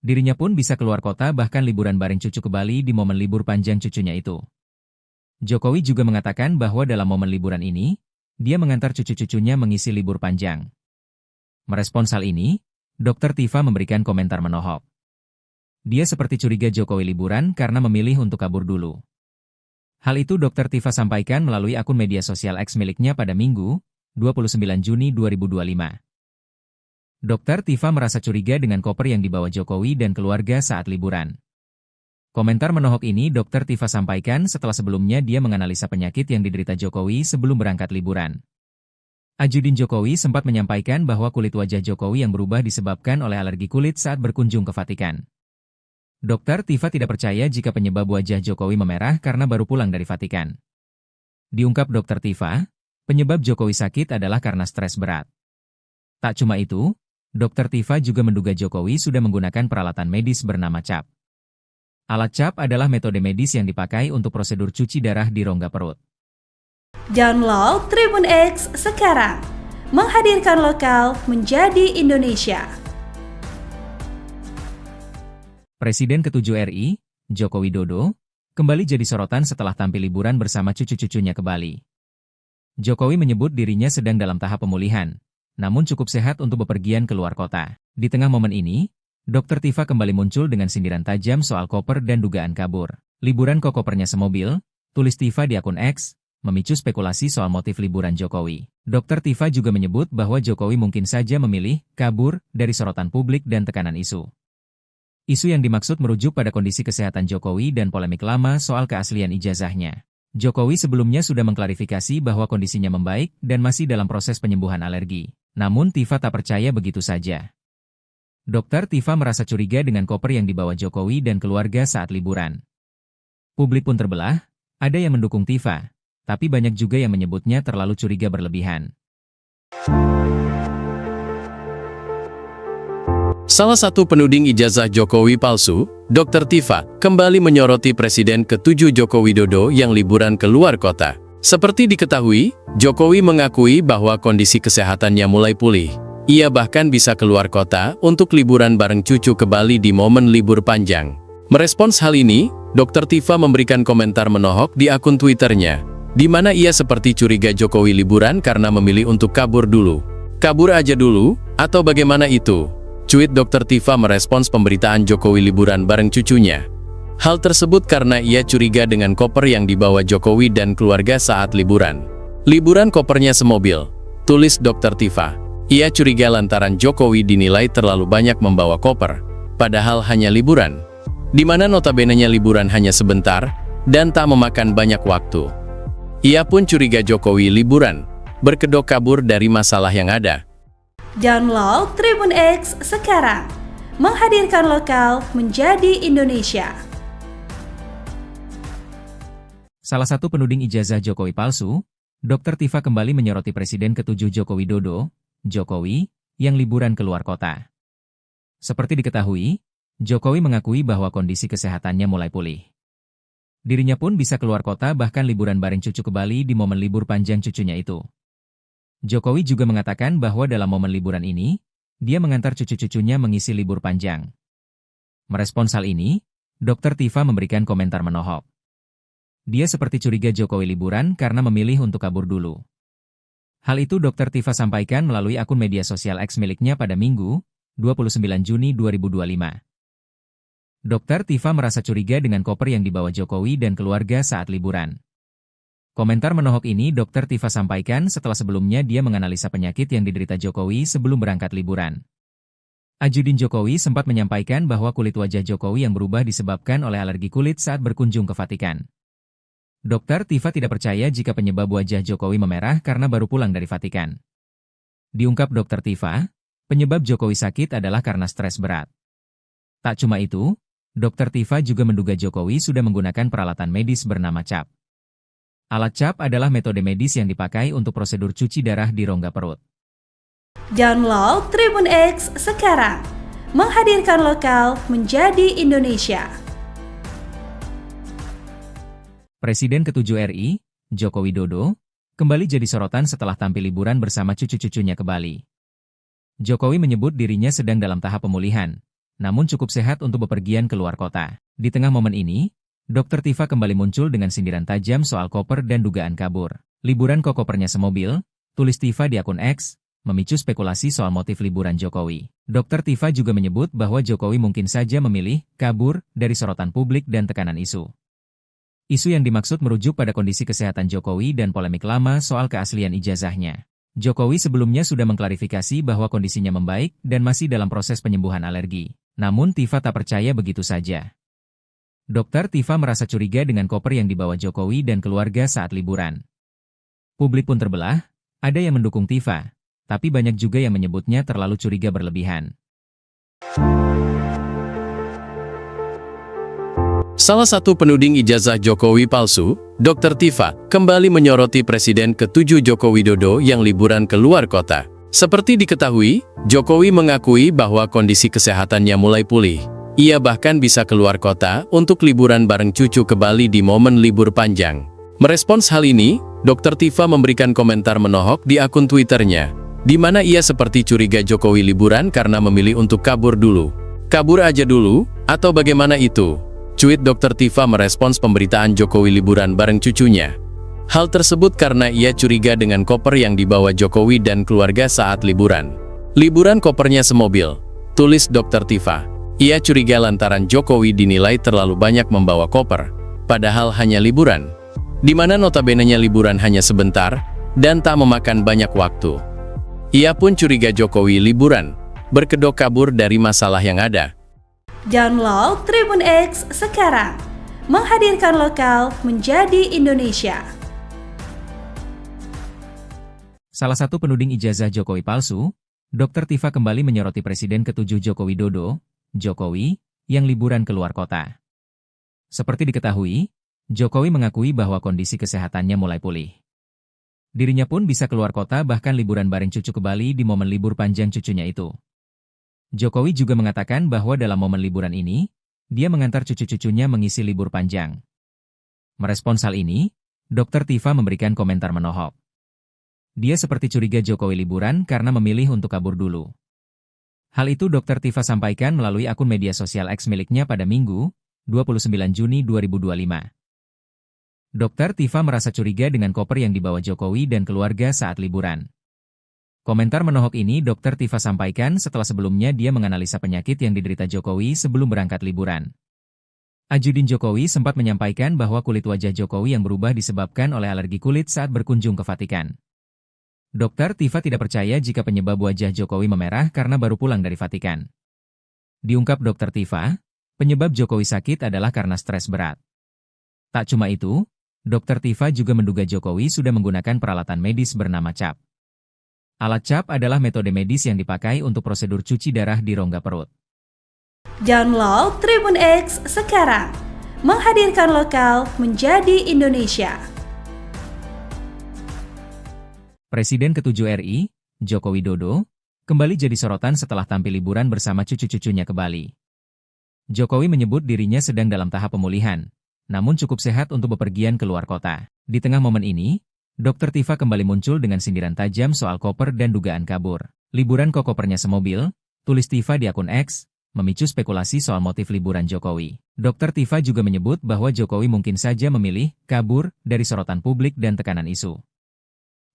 Dirinya pun bisa keluar kota bahkan liburan bareng cucu ke Bali di momen libur panjang cucunya itu. Jokowi juga mengatakan bahwa dalam momen liburan ini, dia mengantar cucu-cucunya mengisi libur panjang. Merespons hal ini, Dr. Tifa memberikan komentar menohok. Dia seperti curiga Jokowi liburan karena memilih untuk kabur dulu. Hal itu Dr. Tifa sampaikan melalui akun media sosial X miliknya pada Minggu, 29 Juni 2025. Dr. Tifa merasa curiga dengan koper yang dibawa Jokowi dan keluarga saat liburan. Komentar menohok ini Dr. Tifa sampaikan setelah sebelumnya dia menganalisa penyakit yang diderita Jokowi sebelum berangkat liburan. Ajudin Jokowi sempat menyampaikan bahwa kulit wajah Jokowi yang berubah disebabkan oleh alergi kulit saat berkunjung ke Vatikan. Dr. Tifa tidak percaya jika penyebab wajah Jokowi memerah karena baru pulang dari Vatikan. Diungkap Dr. Tifa, penyebab Jokowi sakit adalah karena stres berat. Tak cuma itu, Dr. Tifa juga menduga Jokowi sudah menggunakan peralatan medis bernama CAP. Alat CAP adalah metode medis yang dipakai untuk prosedur cuci darah di rongga perut. Download Tribun X sekarang, menghadirkan lokal menjadi Indonesia. Presiden ke-7 RI, Joko Widodo, kembali jadi sorotan setelah tampil liburan bersama cucu-cucunya ke Bali. Jokowi menyebut dirinya sedang dalam tahap pemulihan, namun cukup sehat untuk bepergian ke luar kota. Di tengah momen ini, Dr. Tifa kembali muncul dengan sindiran tajam soal koper dan dugaan kabur. Liburan kok kopernya semobil, tulis Tifa di akun X, memicu spekulasi soal motif liburan Jokowi. Dr. Tifa juga menyebut bahwa Jokowi mungkin saja memilih kabur dari sorotan publik dan tekanan isu. Isu yang dimaksud merujuk pada kondisi kesehatan Jokowi dan polemik lama soal keaslian ijazahnya. Jokowi sebelumnya sudah mengklarifikasi bahwa kondisinya membaik dan masih dalam proses penyembuhan alergi. Namun Tifa tak percaya begitu saja. Dr. Tifa merasa curiga dengan koper yang dibawa Jokowi dan keluarga saat liburan. Publik pun terbelah, ada yang mendukung Tifa, tapi banyak juga yang menyebutnya terlalu curiga berlebihan. Salah satu penuding ijazah Jokowi palsu, Dr. Tifa, kembali menyoroti Presiden ke-7 Joko Widodo yang liburan ke luar kota. Seperti diketahui, Jokowi mengakui bahwa kondisi kesehatannya mulai pulih. Ia bahkan bisa keluar kota untuk liburan bareng cucu ke Bali di momen libur panjang. Merespons hal ini, Dr. Tifa memberikan komentar menohok di akun Twitternya, di mana ia seperti curiga Jokowi liburan karena memilih untuk kabur dulu. Kabur aja dulu, atau bagaimana itu? Cuit Dr. Tifa merespons pemberitaan Jokowi liburan bareng cucunya. Hal tersebut karena ia curiga dengan koper yang dibawa Jokowi dan keluarga saat liburan. Liburan kopernya semobil, tulis Dr. Tifa. Ia curiga lantaran Jokowi dinilai terlalu banyak membawa koper, padahal hanya liburan, di mana notabene-nya liburan hanya sebentar dan tak memakan banyak waktu. Ia pun curiga Jokowi liburan, berkedok kabur dari masalah yang ada. Download Tribun X sekarang, menghadirkan lokal menjadi Indonesia. Salah satu penuding ijazah Jokowi palsu, Dr. Tifa kembali menyoroti Presiden ke-7 Joko Widodo, Jokowi, yang liburan ke luar kota. Seperti diketahui, Jokowi mengakui bahwa kondisi kesehatannya mulai pulih. Dirinya pun bisa keluar kota bahkan liburan bareng cucu ke Bali di momen libur panjang cucunya itu. Jokowi juga mengatakan bahwa dalam momen liburan ini, dia mengantar cucu-cucunya mengisi libur panjang. Merespons hal ini, Dr. Tifa memberikan komentar menohok. Dia seperti curiga Jokowi liburan karena memilih untuk kabur dulu. Hal itu Dr. Tifa sampaikan melalui akun media sosial X miliknya pada Minggu, 29 Juni 2025. Dr. Tifa merasa curiga dengan koper yang dibawa Jokowi dan keluarga saat liburan. Komentar menohok ini Dr. Tifa sampaikan setelah sebelumnya dia menganalisa penyakit yang diderita Jokowi sebelum berangkat liburan. Ajudin Jokowi sempat menyampaikan bahwa kulit wajah Jokowi yang berubah disebabkan oleh alergi kulit saat berkunjung ke Vatikan. Dr. Tifa tidak percaya jika penyebab wajah Jokowi memerah karena baru pulang dari Vatikan. Diungkap Dr. Tifa, penyebab Jokowi sakit adalah karena stres berat. Tak cuma itu, Dr. Tifa juga menduga Jokowi sudah menggunakan peralatan medis bernama CAP. Alat CAP adalah metode medis yang dipakai untuk prosedur cuci darah di rongga perut. Download Tribun X sekarang, menghadirkan lokal menjadi Indonesia. Presiden ke-7 RI, Joko Widodo, kembali jadi sorotan setelah tampil liburan bersama cucu-cucunya ke Bali. Jokowi menyebut dirinya sedang dalam tahap pemulihan, namun cukup sehat untuk bepergian ke luar kota. Di tengah momen ini, Dr. Tifa kembali muncul dengan sindiran tajam soal koper dan dugaan kabur. Liburan kok kopernya semobil, tulis Tifa di akun X, memicu spekulasi soal motif liburan Jokowi. Dr. Tifa juga menyebut bahwa Jokowi mungkin saja memilih kabur dari sorotan publik dan tekanan isu. Isu yang dimaksud merujuk pada kondisi kesehatan Jokowi dan polemik lama soal keaslian ijazahnya. Jokowi sebelumnya sudah mengklarifikasi bahwa kondisinya membaik dan masih dalam proses penyembuhan alergi. Namun Tifa tak percaya begitu saja. Dokter Tifa merasa curiga dengan koper yang dibawa Jokowi dan keluarga saat liburan. Publik pun terbelah, ada yang mendukung Tifa, tapi banyak juga yang menyebutnya terlalu curiga berlebihan. Salah satu penuding ijazah Jokowi palsu, Dr. Tifa, kembali menyoroti Presiden ke-7 Joko Widodo yang liburan ke luar kota. Seperti diketahui, Jokowi mengakui bahwa kondisi kesehatannya mulai pulih. Ia bahkan bisa keluar kota untuk liburan bareng cucu ke Bali di momen libur panjang. Merespons hal ini, Dr. Tifa memberikan komentar menohok di akun Twitternya, di mana ia seperti curiga Jokowi liburan karena memilih untuk kabur dulu. Kabur aja dulu, atau bagaimana itu? Cuit Dr. Tifa merespons pemberitaan Jokowi liburan bareng cucunya. Hal tersebut karena ia curiga dengan koper yang dibawa Jokowi dan keluarga saat liburan. Liburan kopernya semobil, tulis Dr. Tifa. Ia curiga lantaran Jokowi dinilai terlalu banyak membawa koper, padahal hanya liburan, di mana notabene-nya liburan hanya sebentar, dan tak memakan banyak waktu. Ia pun curiga Jokowi liburan, berkedok kabur dari masalah yang ada. Download Tribun X sekarang, menghadirkan lokal menjadi Indonesia. Salah satu penuding ijazah Jokowi palsu, Dr. Tifa kembali menyoroti Presiden ke-7 Joko Widodo, Jokowi, yang liburan ke luar kota. Seperti diketahui, Jokowi mengakui bahwa kondisi kesehatannya mulai pulih. Dirinya pun bisa keluar kota bahkan liburan bareng cucu ke Bali di momen libur panjang cucunya itu. Jokowi juga mengatakan bahwa dalam momen liburan ini, dia mengantar cucu-cucunya mengisi libur panjang. Merespons hal ini, Dr. Tifa memberikan komentar menohok. Dia seperti curiga Jokowi liburan karena memilih untuk kabur dulu. Hal itu Dr. Tifa sampaikan melalui akun media sosial X miliknya pada Minggu, 29 Juni 2025. Dr. Tifa merasa curiga dengan koper yang dibawa Jokowi dan keluarga saat liburan. Komentar menohok ini Dr. Tifa sampaikan setelah sebelumnya dia menganalisa penyakit yang diderita Jokowi sebelum berangkat liburan. Ajudin Jokowi sempat menyampaikan bahwa kulit wajah Jokowi yang berubah disebabkan oleh alergi kulit saat berkunjung ke Vatikan. Dr. Tifa tidak percaya jika penyebab wajah Jokowi memerah karena baru pulang dari Vatikan. Diungkap Dr. Tifa, penyebab Jokowi sakit adalah karena stres berat. Tak cuma itu, Dr. Tifa juga menduga Jokowi sudah menggunakan peralatan medis bernama CAP. Alat CAP adalah metode medis yang dipakai untuk prosedur cuci darah di rongga perut. Download Tribun X sekarang, menghadirkan lokal menjadi Indonesia. Presiden ke-7 RI, Joko Widodo, kembali jadi sorotan setelah tampil liburan bersama cucu-cucunya ke Bali. Jokowi menyebut dirinya sedang dalam tahap pemulihan, namun cukup sehat untuk bepergian ke luar kota. Di tengah momen ini, Dr. Tifa kembali muncul dengan sindiran tajam soal koper dan dugaan kabur. Liburan kok kopernya semobil, tulis Tifa di akun X, memicu spekulasi soal motif liburan Jokowi. Dr. Tifa juga menyebut bahwa Jokowi mungkin saja memilih kabur dari sorotan publik dan tekanan isu.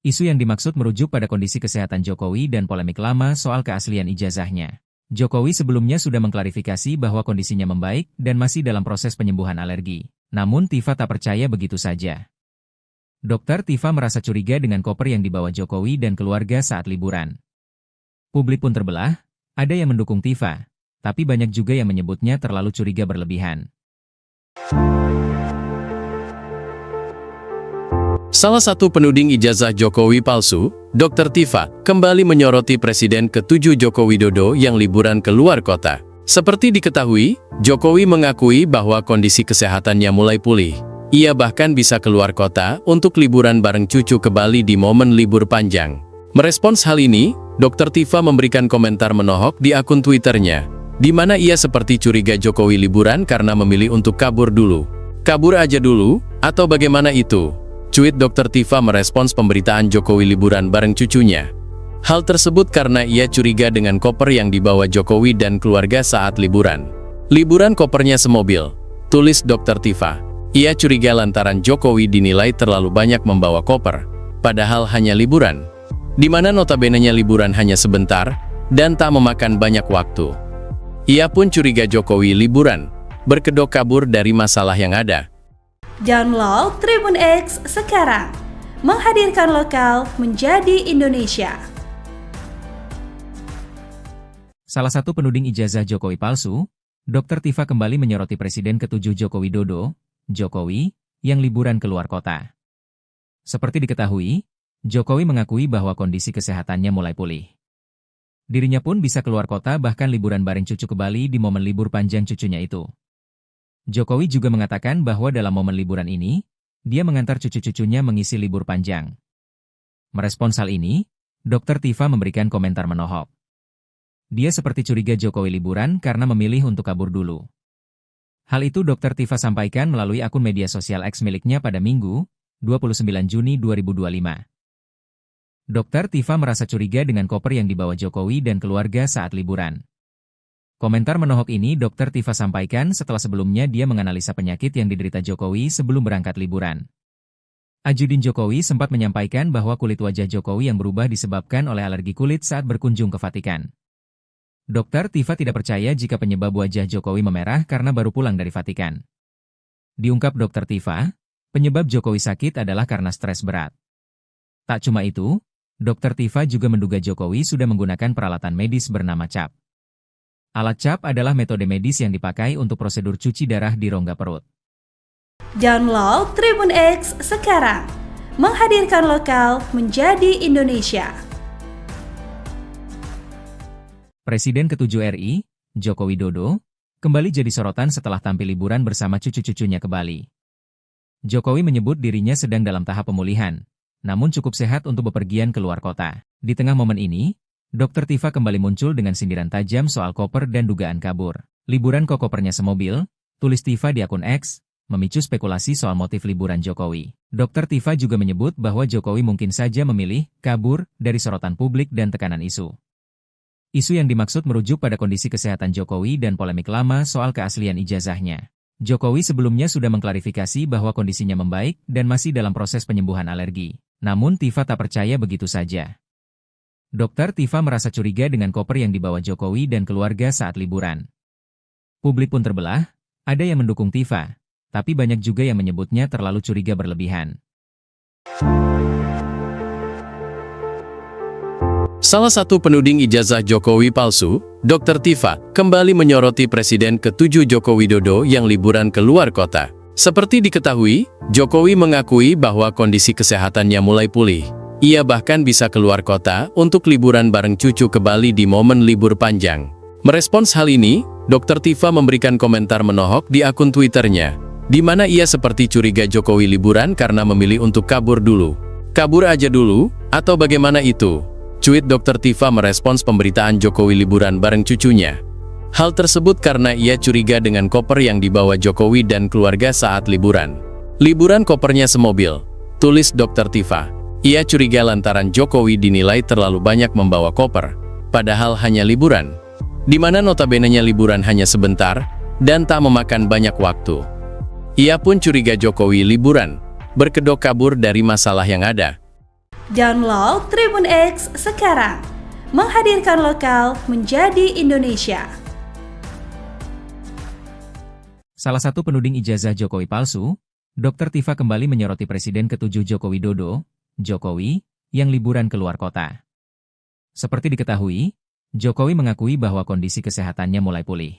Isu yang dimaksud merujuk pada kondisi kesehatan Jokowi dan polemik lama soal keaslian ijazahnya. Jokowi sebelumnya sudah mengklarifikasi bahwa kondisinya membaik dan masih dalam proses penyembuhan alergi. Namun Tifa tak percaya begitu saja. Dr. Tifa merasa curiga dengan koper yang dibawa Jokowi dan keluarga saat liburan. Publik pun terbelah, ada yang mendukung Tifa, tapi banyak juga yang menyebutnya terlalu curiga berlebihan. Salah satu penuding ijazah Jokowi palsu, Dr. Tifa, kembali menyoroti Presiden ke-7 Joko Widodo yang liburan ke luar kota. Seperti diketahui, Jokowi mengakui bahwa kondisi kesehatannya mulai pulih. Ia bahkan bisa keluar kota untuk liburan bareng cucu ke Bali di momen libur panjang. Merespons hal ini, Dr. Tifa memberikan komentar menohok di akun Twitternya, di mana ia seperti curiga Jokowi liburan karena memilih untuk kabur dulu. Kabur aja dulu, atau bagaimana itu? Cuit Dr. Tifa merespons pemberitaan Jokowi liburan bareng cucunya. Hal tersebut karena ia curiga dengan koper yang dibawa Jokowi dan keluarga saat liburan. Liburan kopernya semobil, tulis Dr. Tifa. Ia curiga lantaran Jokowi dinilai terlalu banyak membawa koper, padahal hanya liburan, di mana notabene-nya liburan hanya sebentar, dan tak memakan banyak waktu. Ia pun curiga Jokowi liburan, berkedok kabur dari masalah yang ada. Download Tribun X sekarang, menghadirkan lokal menjadi Indonesia. Salah satu penuding ijazah Jokowi palsu, Dr. Tifa kembali menyoroti Presiden ke-7 Joko Widodo, Jokowi, yang liburan keluar kota. Seperti diketahui, Jokowi mengakui bahwa kondisi kesehatannya mulai pulih. Dirinya pun bisa keluar kota bahkan liburan bareng cucu ke Bali di momen libur panjang cucunya itu. Jokowi juga mengatakan bahwa dalam momen liburan ini, dia mengantar cucu-cucunya mengisi libur panjang. Merespons hal ini, Dr. Tifa memberikan komentar menohok. Dia seperti curiga Jokowi liburan karena memilih untuk kabur dulu. Hal itu Dr. Tifa sampaikan melalui akun media sosial X miliknya pada Minggu, 29 Juni 2025. Dr. Tifa merasa curiga dengan koper yang dibawa Jokowi dan keluarga saat liburan. Komentar menohok ini Dr. Tifa sampaikan setelah sebelumnya dia menganalisa penyakit yang diderita Jokowi sebelum berangkat liburan. Ajudin Jokowi sempat menyampaikan bahwa kulit wajah Jokowi yang berubah disebabkan oleh alergi kulit saat berkunjung ke Vatikan. Dr. Tifa tidak percaya jika penyebab wajah Jokowi memerah karena baru pulang dari Vatikan. Diungkap Dr. Tifa, penyebab Jokowi sakit adalah karena stres berat. Tak cuma itu, Dr. Tifa juga menduga Jokowi sudah menggunakan peralatan medis bernama CAP. Alat CAP adalah metode medis yang dipakai untuk prosedur cuci darah di rongga perut. Download Tribun X sekarang, menghadirkan lokal menjadi Indonesia. Presiden ke-7 RI, Joko Widodo, kembali jadi sorotan setelah tampil liburan bersama cucu-cucunya ke Bali. Jokowi menyebut dirinya sedang dalam tahap pemulihan, namun cukup sehat untuk bepergian ke luar kota. Di tengah momen ini, Dr. Tifa kembali muncul dengan sindiran tajam soal koper dan dugaan kabur. Liburan kok kopernya semobil, tulis Tifa di akun X, memicu spekulasi soal motif liburan Jokowi. Dr. Tifa juga menyebut bahwa Jokowi mungkin saja memilih kabur dari sorotan publik dan tekanan isu. Isu yang dimaksud merujuk pada kondisi kesehatan Jokowi dan polemik lama soal keaslian ijazahnya. Jokowi sebelumnya sudah mengklarifikasi bahwa kondisinya membaik dan masih dalam proses penyembuhan alergi. Namun Tifa tak percaya begitu saja. Dr. Tifa merasa curiga dengan koper yang dibawa Jokowi dan keluarga saat liburan. Publik pun terbelah, ada yang mendukung Tifa, tapi banyak juga yang menyebutnya terlalu curiga berlebihan. Salah satu penuding ijazah Jokowi palsu, Dr. Tifa, kembali menyoroti Presiden ke-7 Joko Widodo yang liburan ke luar kota. Seperti diketahui, Jokowi mengakui bahwa kondisi kesehatannya mulai pulih. Ia bahkan bisa keluar kota untuk liburan bareng cucu ke Bali di momen libur panjang. Merespons hal ini, Dr. Tifa memberikan komentar menohok di akun Twitternya, di mana ia seperti curiga Jokowi liburan karena memilih untuk kabur dulu. Kabur aja dulu, atau bagaimana itu? Cuit Dr. Tifa merespons pemberitaan Jokowi liburan bareng cucunya. Hal tersebut karena ia curiga dengan koper yang dibawa Jokowi dan keluarga saat liburan. Liburan kopernya semobil, tulis Dr. Tifa. Ia curiga lantaran Jokowi dinilai terlalu banyak membawa koper, padahal hanya liburan, di mana notabene-nya liburan hanya sebentar dan tak memakan banyak waktu. Ia pun curiga Jokowi liburan, berkedok kabur dari masalah yang ada. Download Tribun X sekarang, menghadirkan lokal menjadi Indonesia. Salah satu penuding ijazah Jokowi palsu, Dr. Tifa kembali menyoroti Presiden ke-7 Joko Widodo, Jokowi, yang liburan ke luar kota. Seperti diketahui, Jokowi mengakui bahwa kondisi kesehatannya mulai pulih.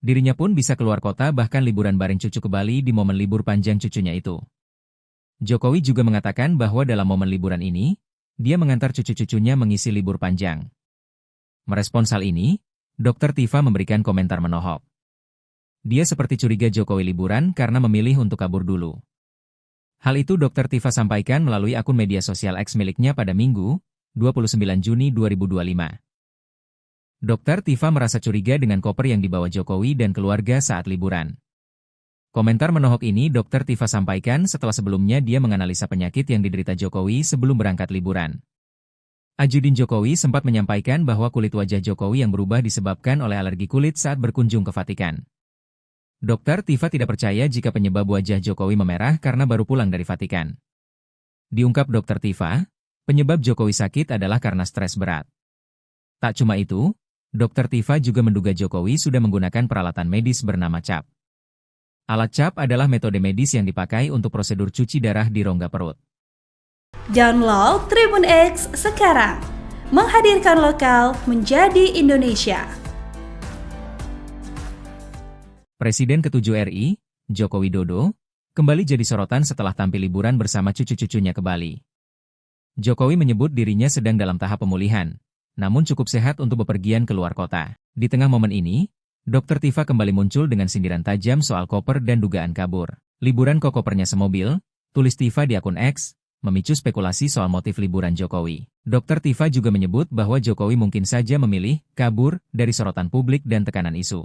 Dirinya pun bisa keluar kota bahkan liburan bareng cucu ke Bali di momen libur panjang cucunya itu. Jokowi juga mengatakan bahwa dalam momen liburan ini, dia mengantar cucu-cucunya mengisi libur panjang. Merespons hal ini, Dr. Tifa memberikan komentar menohok. Dia seperti curiga Jokowi liburan karena memilih untuk kabur dulu. Hal itu Dr. Tifa sampaikan melalui akun media sosial X miliknya pada Minggu, 29 Juni 2025. Dr. Tifa merasa curiga dengan koper yang dibawa Jokowi dan keluarga saat liburan. Komentar menohok ini Dr. Tifa sampaikan setelah sebelumnya dia menganalisa penyakit yang diderita Jokowi sebelum berangkat liburan. Ajudin Jokowi sempat menyampaikan bahwa kulit wajah Jokowi yang berubah disebabkan oleh alergi kulit saat berkunjung ke Vatikan. Dr. Tifa tidak percaya jika penyebab wajah Jokowi memerah karena baru pulang dari Vatikan. Diungkap Dr. Tifa, penyebab Jokowi sakit adalah karena stres berat. Tak cuma itu, Dr. Tifa juga menduga Jokowi sudah menggunakan peralatan medis bernama CAP. Alat CAP adalah metode medis yang dipakai untuk prosedur cuci darah di rongga perut. Download Tribun X sekarang, menghadirkan lokal menjadi Indonesia. Presiden ke-7 RI, Joko Widodo, kembali jadi sorotan setelah tampil liburan bersama cucu-cucunya ke Bali. Jokowi menyebut dirinya sedang dalam tahap pemulihan, namun cukup sehat untuk bepergian ke luar kota. Di tengah momen ini, Dr. Tifa kembali muncul dengan sindiran tajam soal koper dan dugaan kabur. Liburan kok kopernya semobil, tulis Tifa di akun X, memicu spekulasi soal motif liburan Jokowi. Dr. Tifa juga menyebut bahwa Jokowi mungkin saja memilih kabur dari sorotan publik dan tekanan isu.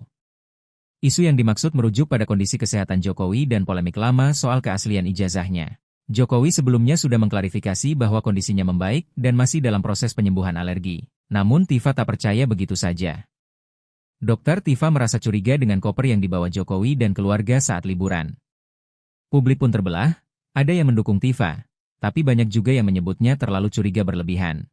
Isu yang dimaksud merujuk pada kondisi kesehatan Jokowi dan polemik lama soal keaslian ijazahnya. Jokowi sebelumnya sudah mengklarifikasi bahwa kondisinya membaik dan masih dalam proses penyembuhan alergi. Namun Tifa tak percaya begitu saja. Dr. Tifa merasa curiga dengan koper yang dibawa Jokowi dan keluarga saat liburan. Publik pun terbelah, ada yang mendukung Tifa, tapi banyak juga yang menyebutnya terlalu curiga berlebihan.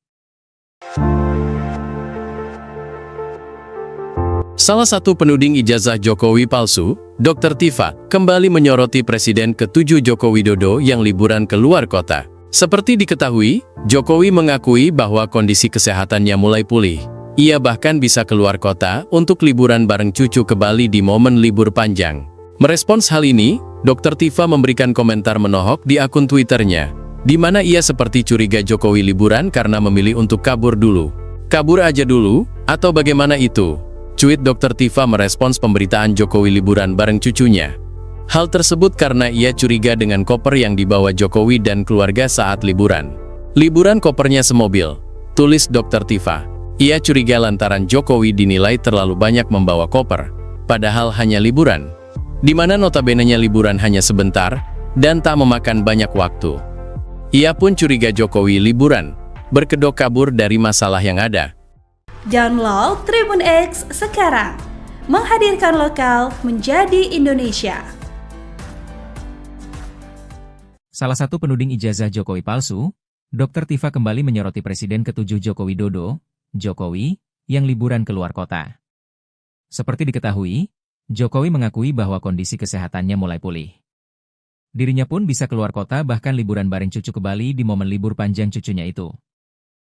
Salah satu penuding ijazah Jokowi palsu, Dr. Tifa, kembali menyoroti Presiden ke-7 Joko Widodo yang liburan ke luar kota. Seperti diketahui, Jokowi mengakui bahwa kondisi kesehatannya mulai pulih. Ia bahkan bisa keluar kota untuk liburan bareng cucu ke Bali di momen libur panjang. Merespons hal ini, Dr. Tifa memberikan komentar menohok di akun Twitternya, di mana ia seperti curiga Jokowi liburan karena memilih untuk kabur dulu. Kabur aja dulu, atau bagaimana itu? Cuit Dr. Tifa merespons pemberitaan Jokowi liburan bareng cucunya. Hal tersebut karena ia curiga dengan koper yang dibawa Jokowi dan keluarga saat liburan. Liburan kopernya semobil, tulis Dr. Tifa. Ia curiga lantaran Jokowi dinilai terlalu banyak membawa koper, padahal hanya liburan, di mana notabene-nya liburan hanya sebentar dan tak memakan banyak waktu. Ia pun curiga Jokowi liburan, berkedok kabur dari masalah yang ada. Download Tribun X sekarang, menghadirkan lokal menjadi Indonesia. Salah satu penuding ijazah Jokowi palsu, Dr. Tifa kembali menyoroti Presiden ke-7 Joko Widodo, Jokowi, yang liburan ke luar kota. Seperti diketahui, Jokowi mengakui bahwa kondisi kesehatannya mulai pulih. Dirinya pun bisa keluar kota bahkan liburan bareng cucu ke Bali di momen libur panjang cucunya itu.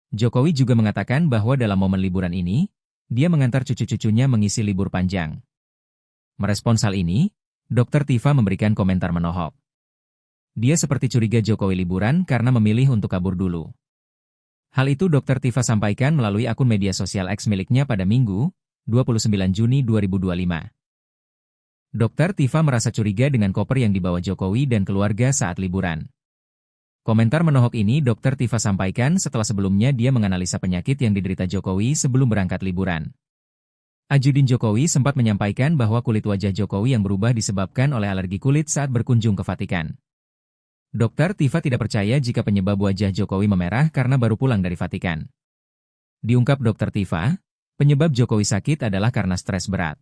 Jokowi juga mengatakan bahwa dalam momen liburan ini, dia mengantar cucu-cucunya mengisi libur panjang. Merespons hal ini, Dr. Tifa memberikan komentar menohok. Dia seperti curiga Jokowi liburan karena memilih untuk kabur dulu. Hal itu Dr. Tifa sampaikan melalui akun media sosial X miliknya pada Minggu, 29 Juni 2025. Dr. Tifa merasa curiga dengan koper yang dibawa Jokowi dan keluarga saat liburan. Komentar menohok ini Dr. Tifa sampaikan setelah sebelumnya dia menganalisa penyakit yang diderita Jokowi sebelum berangkat liburan. Ajudin Jokowi sempat menyampaikan bahwa kulit wajah Jokowi yang berubah disebabkan oleh alergi kulit saat berkunjung ke Vatikan. Dr. Tifa tidak percaya jika penyebab wajah Jokowi memerah karena baru pulang dari Vatikan. Diungkap Dr. Tifa, penyebab Jokowi sakit adalah karena stres berat.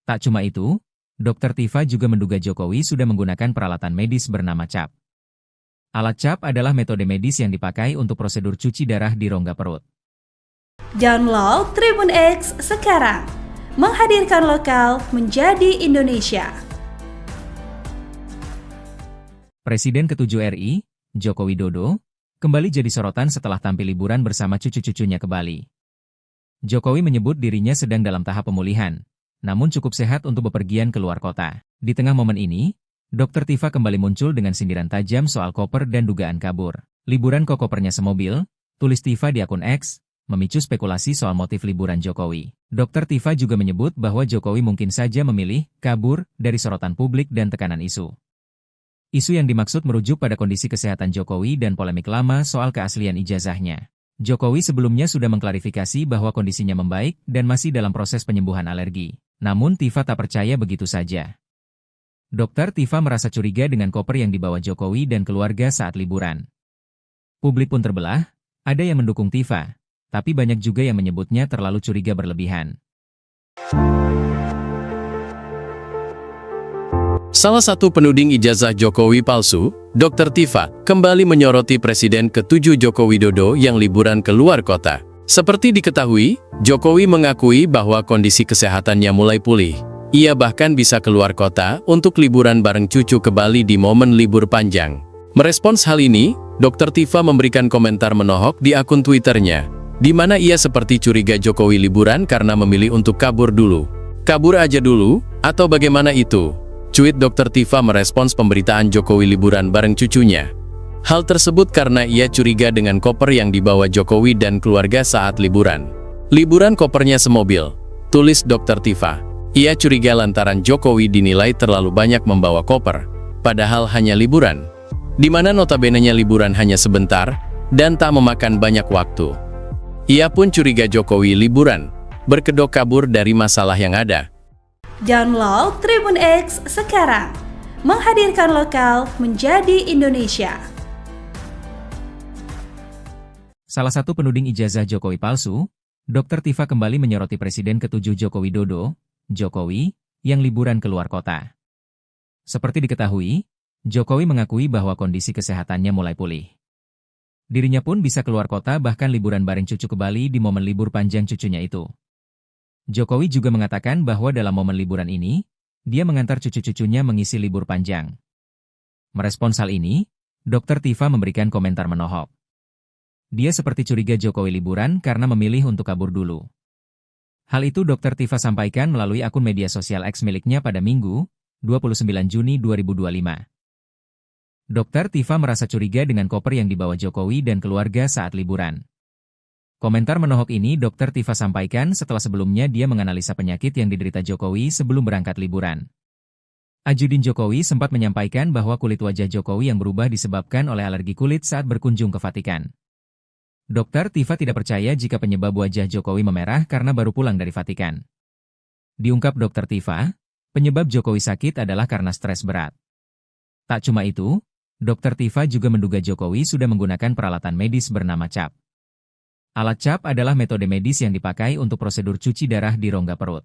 Tak cuma itu, Dr. Tifa juga menduga Jokowi sudah menggunakan peralatan medis bernama CAP. Alat CAP adalah metode medis yang dipakai untuk prosedur cuci darah di rongga perut. Download Tribun X sekarang, menghadirkan lokal menjadi Indonesia. Presiden ke-7 RI, Joko Widodo, kembali jadi sorotan setelah tampil liburan bersama cucu-cucunya ke Bali. Jokowi menyebut dirinya sedang dalam tahap pemulihan, namun cukup sehat untuk bepergian ke luar kota. Di tengah momen ini, Dr. Tifa kembali muncul dengan sindiran tajam soal koper dan dugaan kabur. Liburan kok kopernya semobil, tulis Tifa di akun X, memicu spekulasi soal motif liburan Jokowi. Dr. Tifa juga menyebut bahwa Jokowi mungkin saja memilih kabur dari sorotan publik dan tekanan isu. Isu yang dimaksud merujuk pada kondisi kesehatan Jokowi dan polemik lama soal keaslian ijazahnya. Jokowi sebelumnya sudah mengklarifikasi bahwa kondisinya membaik dan masih dalam proses penyembuhan alergi. Namun Tifa tak percaya begitu saja. Dr. Tifa merasa curiga dengan koper yang dibawa Jokowi dan keluarga saat liburan. Publik pun terbelah, ada yang mendukung Tifa, tapi banyak juga yang menyebutnya terlalu curiga berlebihan. Salah satu penuding ijazah Jokowi palsu, Dr. Tifa, kembali menyoroti Presiden ke-7 Joko Widodo yang liburan ke luar kota. Seperti diketahui, Jokowi mengakui bahwa kondisi kesehatannya mulai pulih. Ia bahkan bisa keluar kota untuk liburan bareng cucu ke Bali di momen libur panjang. Merespons hal ini, Dr. Tifa memberikan komentar menohok di akun Twitternya, di mana ia seperti curiga Jokowi liburan karena memilih untuk kabur dulu. Kabur aja dulu, Atau bagaimana itu? Cuit Dr. Tifa merespons pemberitaan Jokowi liburan bareng cucunya. Hal tersebut karena ia curiga dengan koper yang dibawa Jokowi dan keluarga saat liburan. Liburan kopernya semobil, tulis Dr. Tifa. Ia curiga lantaran Jokowi dinilai terlalu banyak membawa koper, padahal hanya liburan, di mana notabene-nya liburan hanya sebentar dan tak memakan banyak waktu. Ia pun curiga Jokowi liburan, berkedok kabur dari masalah yang ada. Download Tribun X sekarang, menghadirkan lokal menjadi Indonesia. Salah satu penuding ijazah Jokowi palsu, Dr. Tifa kembali menyoroti Presiden ke-7 Joko Widodo, Jokowi, yang liburan keluar kota. Seperti diketahui, Jokowi mengakui bahwa kondisi kesehatannya mulai pulih. Dirinya pun bisa keluar kota bahkan liburan bareng cucu ke Bali di momen libur panjang cucunya itu. Jokowi juga mengatakan bahwa dalam momen liburan ini, dia mengantar cucu-cucunya mengisi libur panjang. Merespons hal ini, Dr. Tifa memberikan komentar menohok. Dia seperti curiga Jokowi liburan karena memilih untuk kabur dulu. Hal itu Dr. Tifa sampaikan melalui akun media sosial X miliknya pada Minggu, 29 Juni 2025. Dr. Tifa merasa curiga dengan koper yang dibawa Jokowi dan keluarga saat liburan. Komentar menohok ini Dr. Tifa sampaikan setelah sebelumnya dia menganalisa penyakit yang diderita Jokowi sebelum berangkat liburan. Ajudin Jokowi sempat menyampaikan bahwa kulit wajah Jokowi yang berubah disebabkan oleh alergi kulit saat berkunjung ke Vatikan. Dr. Tifa tidak percaya jika penyebab wajah Jokowi memerah karena baru pulang dari Vatikan. Diungkap Dr. Tifa, penyebab Jokowi sakit adalah karena stres berat. Tak cuma itu, Dr. Tifa juga menduga Jokowi sudah menggunakan peralatan medis bernama CAP. Alat CAP adalah metode medis yang dipakai untuk prosedur cuci darah di rongga perut.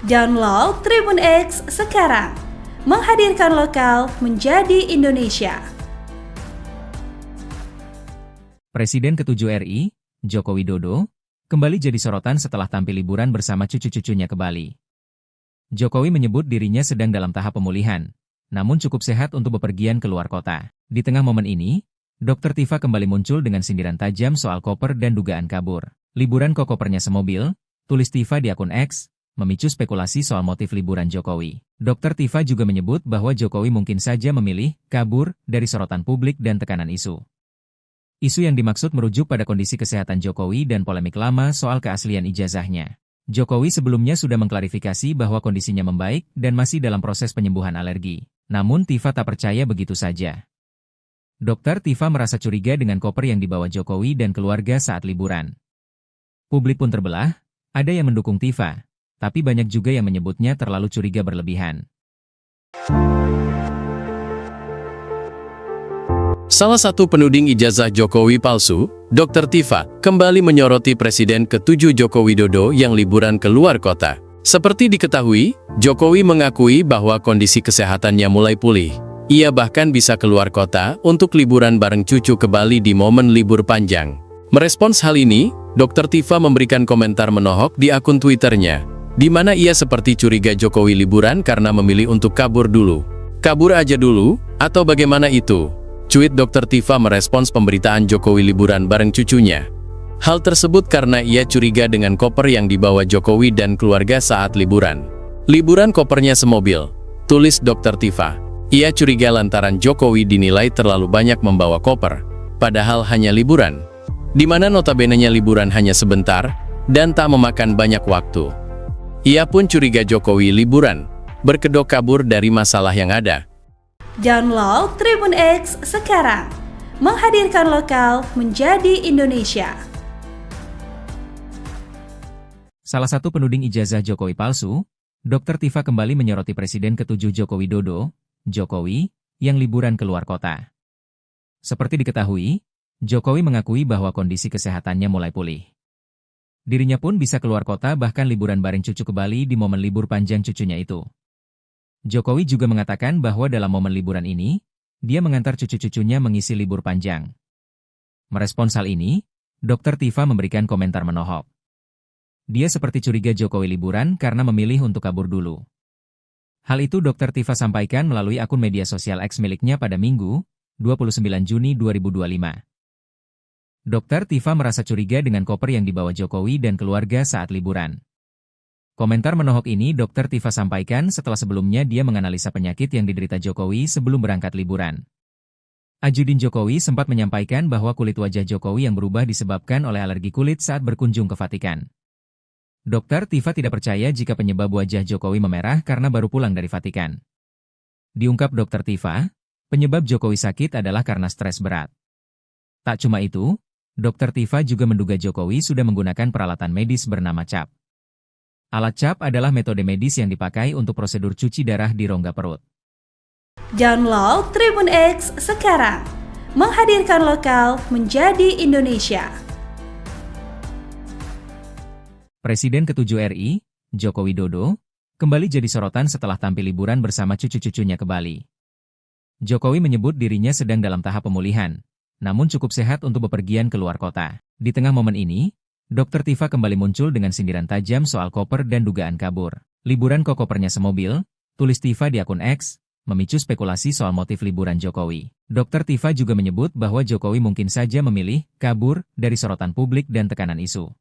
Download Tribun X sekarang, menghadirkan lokal menjadi Indonesia. Presiden ke-7 RI, Joko Widodo, kembali jadi sorotan setelah tampil liburan bersama cucu-cucunya ke Bali. Jokowi menyebut dirinya sedang dalam tahap pemulihan, namun cukup sehat untuk bepergian keluar kota. Di tengah momen ini, Dr. Tifa kembali muncul dengan sindiran tajam soal koper dan dugaan kabur. Liburan kok kopernya semobil, tulis Tifa di akun X, memicu spekulasi soal motif liburan Jokowi. Dr. Tifa juga menyebut bahwa Jokowi mungkin saja memilih kabur dari sorotan publik dan tekanan isu. Isu yang dimaksud merujuk pada kondisi kesehatan Jokowi dan polemik lama soal keaslian ijazahnya. Jokowi sebelumnya sudah mengklarifikasi bahwa kondisinya membaik dan masih dalam proses penyembuhan alergi. Namun Tifa tak percaya begitu saja. Dr. Tifa merasa curiga dengan koper yang dibawa Jokowi dan keluarga saat liburan. Publik pun terbelah, ada yang mendukung Tifa, tapi banyak juga yang menyebutnya terlalu curiga berlebihan. Salah satu penuding ijazah Jokowi palsu, Dr. Tifa, kembali menyoroti Presiden ke-7 Joko Widodo yang liburan keluar kota. Seperti diketahui, Jokowi mengakui bahwa kondisi kesehatannya mulai pulih. Ia bahkan bisa keluar kota untuk liburan bareng cucu ke Bali di momen libur panjang. Merespons hal ini, Dr. Tifa memberikan komentar menohok di akun Twitternya, di mana ia seperti curiga Jokowi liburan karena memilih untuk kabur dulu. Kabur aja dulu, atau bagaimana itu? Cuit Dr. Tifa merespons pemberitaan Jokowi liburan bareng cucunya. Hal tersebut karena ia curiga dengan koper yang dibawa Jokowi dan keluarga saat liburan. Liburan kopernya semobil, tulis Dr. Tifa. Ia curiga lantaran Jokowi dinilai terlalu banyak membawa koper, padahal hanya liburan, di mana notabene-nya liburan hanya sebentar dan tak memakan banyak waktu. Ia pun curiga Jokowi liburan, berkedok kabur dari masalah yang ada. Download Tribun X sekarang, menghadirkan lokal menjadi Indonesia. Salah satu penuding ijazah Jokowi palsu, Dr. Tifa kembali menyoroti Presiden ke-7 Joko Widodo, Jokowi, yang liburan keluar kota. Seperti diketahui, Jokowi mengakui bahwa kondisi kesehatannya mulai pulih. Dirinya pun bisa keluar kota bahkan liburan bareng cucu ke Bali di momen libur panjang cucunya itu. Jokowi juga mengatakan bahwa dalam momen liburan ini, dia mengantar cucu-cucunya mengisi libur panjang. Merespons hal ini, Dr. Tifa memberikan komentar menohok. Dia seperti curiga Jokowi liburan karena memilih untuk kabur dulu. Hal itu Dr. Tifa sampaikan melalui akun media sosial X miliknya pada Minggu, 29 Juni 2025. Dr. Tifa merasa curiga dengan koper yang dibawa Jokowi dan keluarga saat liburan. Komentar menohok ini Dr. Tifa sampaikan setelah sebelumnya dia menganalisa penyakit yang diderita Jokowi sebelum berangkat liburan. Ajudin Jokowi sempat menyampaikan bahwa kulit wajah Jokowi yang berubah disebabkan oleh alergi kulit saat berkunjung ke Vatikan. Dr. Tifa tidak percaya jika penyebab wajah Jokowi memerah karena baru pulang dari Vatikan. Diungkap Dr. Tifa, penyebab Jokowi sakit adalah karena stres berat. Tak cuma itu, Dr. Tifa juga menduga Jokowi sudah menggunakan peralatan medis bernama CAP. Alat CAP adalah metode medis yang dipakai untuk prosedur cuci darah di rongga perut. Download Tribun X sekarang, menghadirkan lokal menjadi Indonesia. Presiden ke-7 RI, Joko Widodo, kembali jadi sorotan setelah tampil liburan bersama cucu-cucunya ke Bali. Jokowi menyebut dirinya sedang dalam tahap pemulihan, namun cukup sehat untuk bepergian ke luar kota. Di tengah momen ini, Dr. Tifa kembali muncul dengan sindiran tajam soal koper dan dugaan kabur. Liburan kok kopernya semobil, tulis Tifa di akun X, memicu spekulasi soal motif liburan Jokowi. Dr. Tifa juga menyebut bahwa Jokowi mungkin saja memilih kabur dari sorotan publik dan tekanan isu.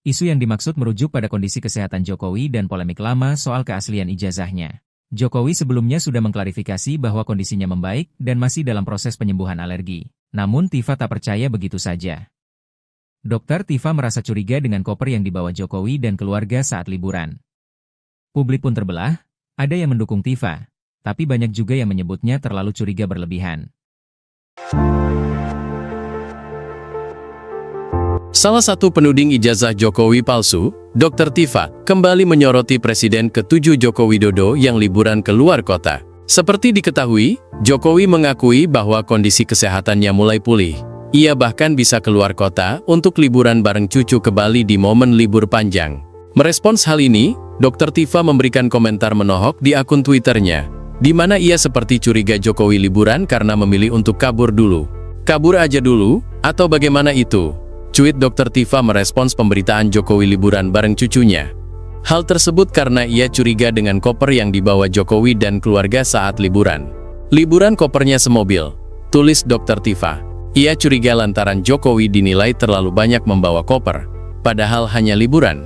Isu yang dimaksud merujuk pada kondisi kesehatan Jokowi dan polemik lama soal keaslian ijazahnya. Jokowi sebelumnya sudah mengklarifikasi bahwa kondisinya membaik dan masih dalam proses penyembuhan alergi. Namun Tifa tak percaya begitu saja. Dr. Tifa merasa curiga dengan koper yang dibawa Jokowi dan keluarga saat liburan. Publik pun terbelah, ada yang mendukung Tifa, tapi banyak juga yang menyebutnya terlalu curiga berlebihan. Salah satu penuding ijazah Jokowi palsu, Dr. Tifa, kembali menyoroti Presiden ke-7 Joko Widodo yang liburan ke luar kota. Seperti diketahui, Jokowi mengakui bahwa kondisi kesehatannya mulai pulih. Ia bahkan bisa keluar kota untuk liburan bareng cucu ke Bali di momen libur panjang. Merespons hal ini, Dr. Tifa memberikan komentar menohok di akun Twitternya, di mana ia seperti curiga Jokowi liburan karena memilih untuk kabur dulu. Kabur aja dulu, atau bagaimana itu? Cuit Dr. Tifa merespons pemberitaan Jokowi liburan bareng cucunya. Hal tersebut karena ia curiga dengan koper yang dibawa Jokowi dan keluarga saat liburan. Liburan kopernya semobil, tulis Dr. Tifa. Ia curiga lantaran Jokowi dinilai terlalu banyak membawa koper, padahal hanya liburan,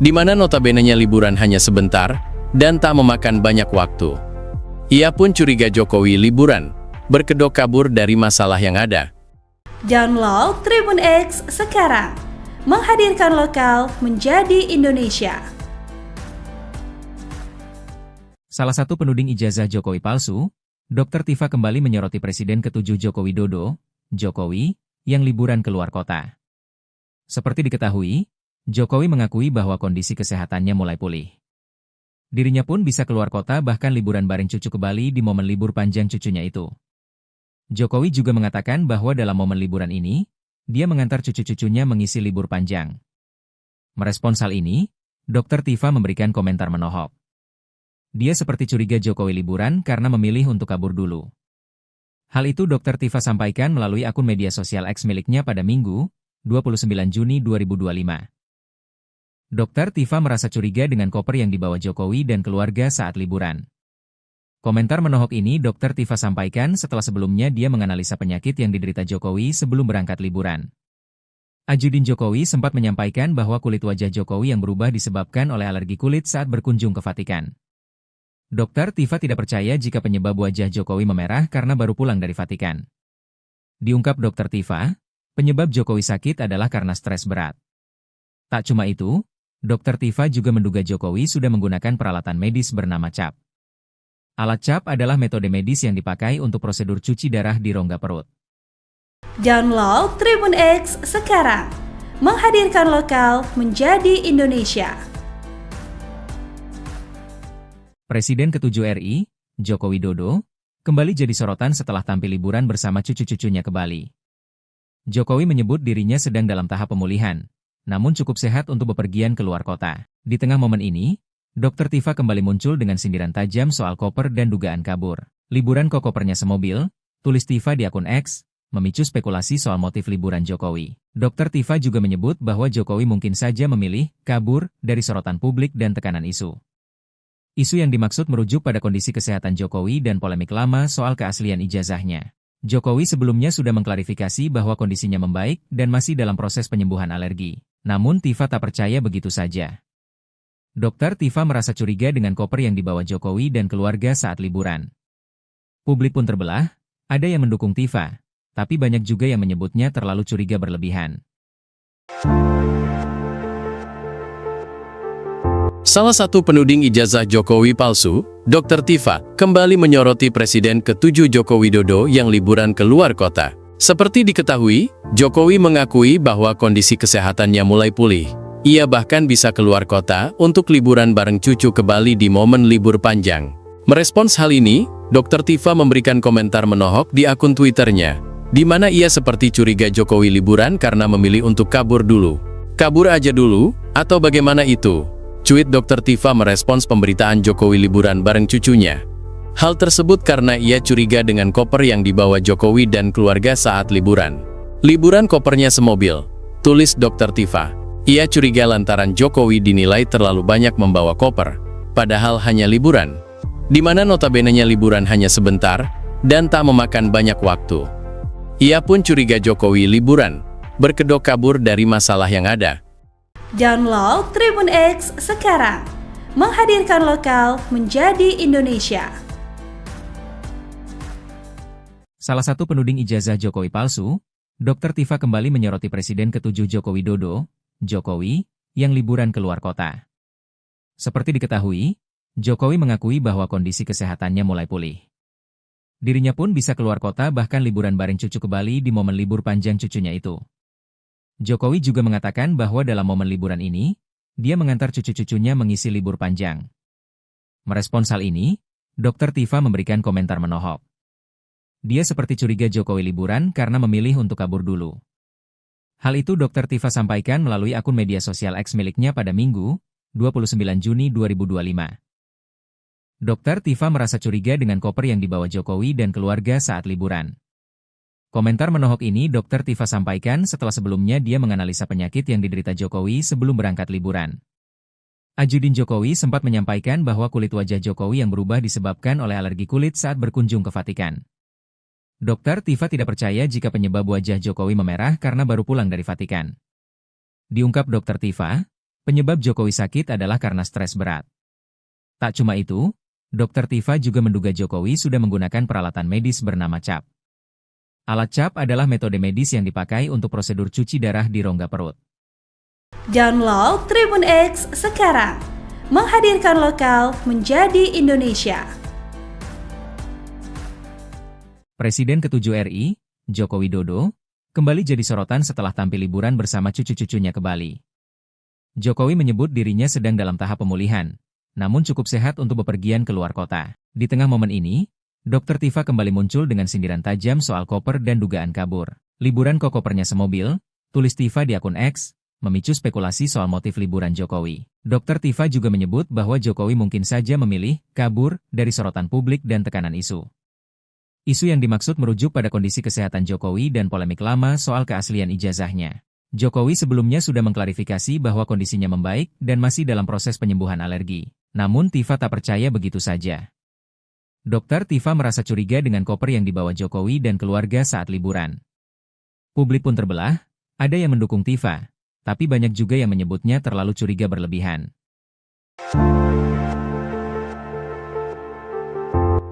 di mana notabene-nya liburan hanya sebentar dan tak memakan banyak waktu. Ia pun curiga Jokowi liburan, berkedok kabur dari masalah yang ada. Download Tribun X sekarang, menghadirkan lokal menjadi Indonesia. Salah satu penuding ijazah Jokowi palsu, Dr. Tifa kembali menyoroti Presiden ke-7 Joko Widodo, Jokowi, yang liburan ke luar kota. Seperti diketahui, Jokowi mengakui bahwa kondisi kesehatannya mulai pulih. Dirinya pun bisa keluar kota bahkan liburan bareng cucu ke Bali di momen libur panjang cucunya itu. Jokowi juga mengatakan bahwa dalam momen liburan ini, dia mengantar cucu-cucunya mengisi libur panjang. Merespons hal ini, Dr. Tifa memberikan komentar menohok. Dia seperti curiga Jokowi liburan karena memilih untuk kabur dulu. Hal itu Dr. Tifa sampaikan melalui akun media sosial X miliknya pada Minggu, 29 Juni 2025. Dr. Tifa merasa curiga dengan koper yang dibawa Jokowi dan keluarga saat liburan. Komentar menohok ini Dr. Tifa sampaikan setelah sebelumnya dia menganalisa penyakit yang diderita Jokowi sebelum berangkat liburan. Ajudin Jokowi sempat menyampaikan bahwa kulit wajah Jokowi yang berubah disebabkan oleh alergi kulit saat berkunjung ke Vatikan. Dr. Tifa tidak percaya jika penyebab wajah Jokowi memerah karena baru pulang dari Vatikan. Diungkap Dr. Tifa, penyebab Jokowi sakit adalah karena stres berat. Tak cuma itu, Dr. Tifa juga menduga Jokowi sudah menggunakan peralatan medis bernama CAP. Alat CAP adalah metode medis yang dipakai untuk prosedur cuci darah di rongga perut. Download Tribun X sekarang, menghadirkan lokal menjadi Indonesia. Presiden ke-7 RI, Joko Widodo, kembali jadi sorotan setelah tampil liburan bersama cucu-cucunya ke Bali. Jokowi menyebut dirinya sedang dalam tahap pemulihan, namun cukup sehat untuk bepergian ke luar kota. Di tengah momen ini, Dr. Tifa kembali muncul dengan sindiran tajam soal koper dan dugaan kabur. Liburan kok kopernya semobil, tulis Tifa di akun X, memicu spekulasi soal motif liburan Jokowi. Dr. Tifa juga menyebut bahwa Jokowi mungkin saja memilih kabur dari sorotan publik dan tekanan isu. Isu yang dimaksud merujuk pada kondisi kesehatan Jokowi dan polemik lama soal keaslian ijazahnya. Jokowi sebelumnya sudah mengklarifikasi bahwa kondisinya membaik dan masih dalam proses penyembuhan alergi. Namun Tifa tak percaya begitu saja. Dr. Tifa merasa curiga dengan koper yang dibawa Jokowi dan keluarga saat liburan. Publik pun terbelah, ada yang mendukung Tifa, tapi banyak juga yang menyebutnya terlalu curiga berlebihan. Salah satu penuding ijazah Jokowi palsu, Dr. Tifa, kembali menyoroti Presiden ke-7 Joko Widodo yang liburan ke luar kota. Seperti diketahui, Jokowi mengakui bahwa kondisi kesehatannya mulai pulih. Ia bahkan bisa keluar kota untuk liburan bareng cucu ke Bali di momen libur panjang. Merespons hal ini, Dr. Tifa memberikan komentar menohok di akun Twitternya, di mana ia seperti curiga Jokowi liburan karena memilih untuk kabur dulu. Kabur aja dulu, atau bagaimana itu? Cuit Dr. Tifa merespons pemberitaan Jokowi liburan bareng cucunya. Hal tersebut karena ia curiga dengan koper yang dibawa Jokowi dan keluarga saat liburan. Liburan kopernya semobil, tulis Dr. Tifa. Ia curiga lantaran Jokowi dinilai terlalu banyak membawa koper, padahal hanya liburan. Di mana notabene-nya liburan hanya sebentar, dan tak memakan banyak waktu. Ia pun curiga Jokowi liburan, berkedok kabur dari masalah yang ada. Download Tribun X sekarang, menghadirkan lokal menjadi Indonesia. Salah satu penuding ijazah Jokowi palsu, Dr. Tifa kembali menyoroti Presiden ke-7 Joko Widodo, Jokowi, yang liburan ke luar kota. Seperti diketahui, Jokowi mengakui bahwa kondisi kesehatannya mulai pulih. Dirinya pun bisa keluar kota bahkan liburan bareng cucu ke Bali di momen libur panjang cucunya itu. Jokowi juga mengatakan bahwa dalam momen liburan ini, dia mengantar cucu-cucunya mengisi libur panjang. Merespons hal ini, Dr. Tifa memberikan komentar menohok. Dia seperti curiga Jokowi liburan karena memilih untuk kabur dulu. Hal itu Dr. Tifa sampaikan melalui akun media sosial X miliknya pada Minggu, 29 Juni 2025. Dr. Tifa merasa curiga dengan koper yang dibawa Jokowi dan keluarga saat liburan. Komentar menohok ini Dr. Tifa sampaikan setelah sebelumnya dia menganalisa penyakit yang diderita Jokowi sebelum berangkat liburan. Ajudin Jokowi sempat menyampaikan bahwa kulit wajah Jokowi yang berubah disebabkan oleh alergi kulit saat berkunjung ke Vatikan. Dr. Tifa tidak percaya jika penyebab wajah Jokowi memerah karena baru pulang dari Vatikan. Diungkap Dr. Tifa, penyebab Jokowi sakit adalah karena stres berat. Tak cuma itu, Dr. Tifa juga menduga Jokowi sudah menggunakan peralatan medis bernama CAP. Alat CAP adalah metode medis yang dipakai untuk prosedur cuci darah di rongga perut. Download Tribun X sekarang, menghadirkan lokal menjadi Indonesia. Presiden ke-7 RI, Joko Widodo, kembali jadi sorotan setelah tampil liburan bersama cucu-cucunya ke Bali. Jokowi menyebut dirinya sedang dalam tahap pemulihan, namun cukup sehat untuk bepergian ke luar kota. Di tengah momen ini, Dr. Tifa kembali muncul dengan sindiran tajam soal koper dan dugaan kabur. Liburan kok kopernya semobil, tulis Tifa di akun X, memicu spekulasi soal motif liburan Jokowi. Dr. Tifa juga menyebut bahwa Jokowi mungkin saja memilih kabur dari sorotan publik dan tekanan isu. Isu yang dimaksud merujuk pada kondisi kesehatan Jokowi dan polemik lama soal keaslian ijazahnya. Jokowi sebelumnya sudah mengklarifikasi bahwa kondisinya membaik dan masih dalam proses penyembuhan alergi. Namun Tifa tak percaya begitu saja. Dr. Tifa merasa curiga dengan koper yang dibawa Jokowi dan keluarga saat liburan. Publik pun terbelah, ada yang mendukung Tifa, tapi banyak juga yang menyebutnya terlalu curiga berlebihan.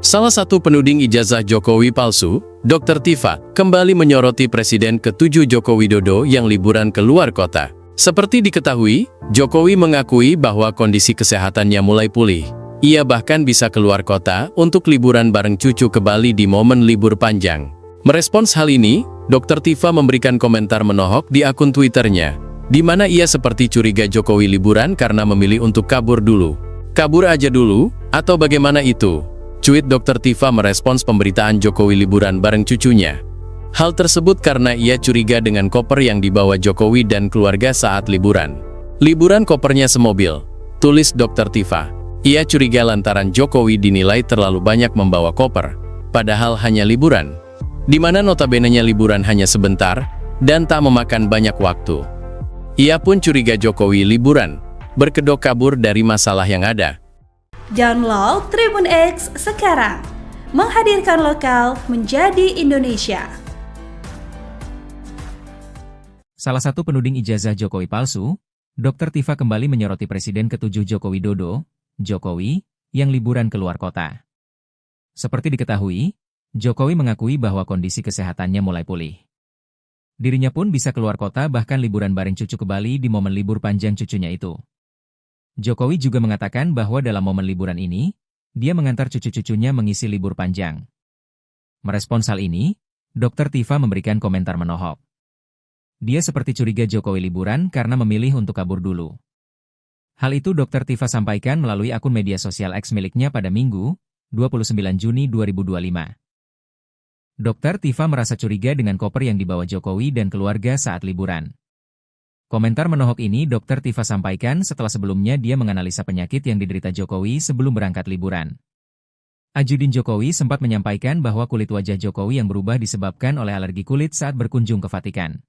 Salah satu penuding ijazah Jokowi palsu, Dr. Tifa, kembali menyoroti Presiden ke-7 Joko Widodo yang liburan ke luar kota. Seperti diketahui, Jokowi mengakui bahwa kondisi kesehatannya mulai pulih. Ia bahkan bisa keluar kota untuk liburan bareng cucu ke Bali di momen libur panjang. Merespons hal ini, Dr. Tifa memberikan komentar menohok di akun Twitternya, di mana ia seperti curiga Jokowi liburan karena memilih untuk kabur dulu. Kabur aja dulu, atau bagaimana itu? Cuit Dr. Tifa merespons pemberitaan Jokowi liburan bareng cucunya. Hal tersebut karena ia curiga dengan koper yang dibawa Jokowi dan keluarga saat liburan. Liburan kopernya semobil, tulis Dr. Tifa. Ia curiga lantaran Jokowi dinilai terlalu banyak membawa koper, padahal hanya liburan. Di mana notabene-nya liburan hanya sebentar, dan tak memakan banyak waktu. Ia pun curiga Jokowi liburan, berkedok kabur dari masalah yang ada. Download Tribun X sekarang, menghadirkan lokal menjadi Indonesia. Salah satu penuding ijazah Jokowi palsu, Dr. Tifa kembali menyoroti Presiden ke-7 Joko Widodo, Jokowi, yang liburan keluar kota. Seperti diketahui, Jokowi mengakui bahwa kondisi kesehatannya mulai pulih. Dirinya pun bisa keluar kota bahkan liburan bareng cucu ke Bali di momen libur panjang cucunya itu. Jokowi juga mengatakan bahwa dalam momen liburan ini, dia mengantar cucu-cucunya mengisi libur panjang. Merespons hal ini, Dr. Tifa memberikan komentar menohok. Dia seperti curiga Jokowi liburan karena memilih untuk kabur dulu. Hal itu Dr. Tifa sampaikan melalui akun media sosial X miliknya pada Minggu, 29 Juni 2025. Dr. Tifa merasa curiga dengan koper yang dibawa Jokowi dan keluarga saat liburan. Komentar menohok ini Dr. Tifa sampaikan setelah sebelumnya dia menganalisa penyakit yang diderita Jokowi sebelum berangkat liburan. Ajudin Jokowi sempat menyampaikan bahwa kulit wajah Jokowi yang berubah disebabkan oleh alergi kulit saat berkunjung ke Vatikan.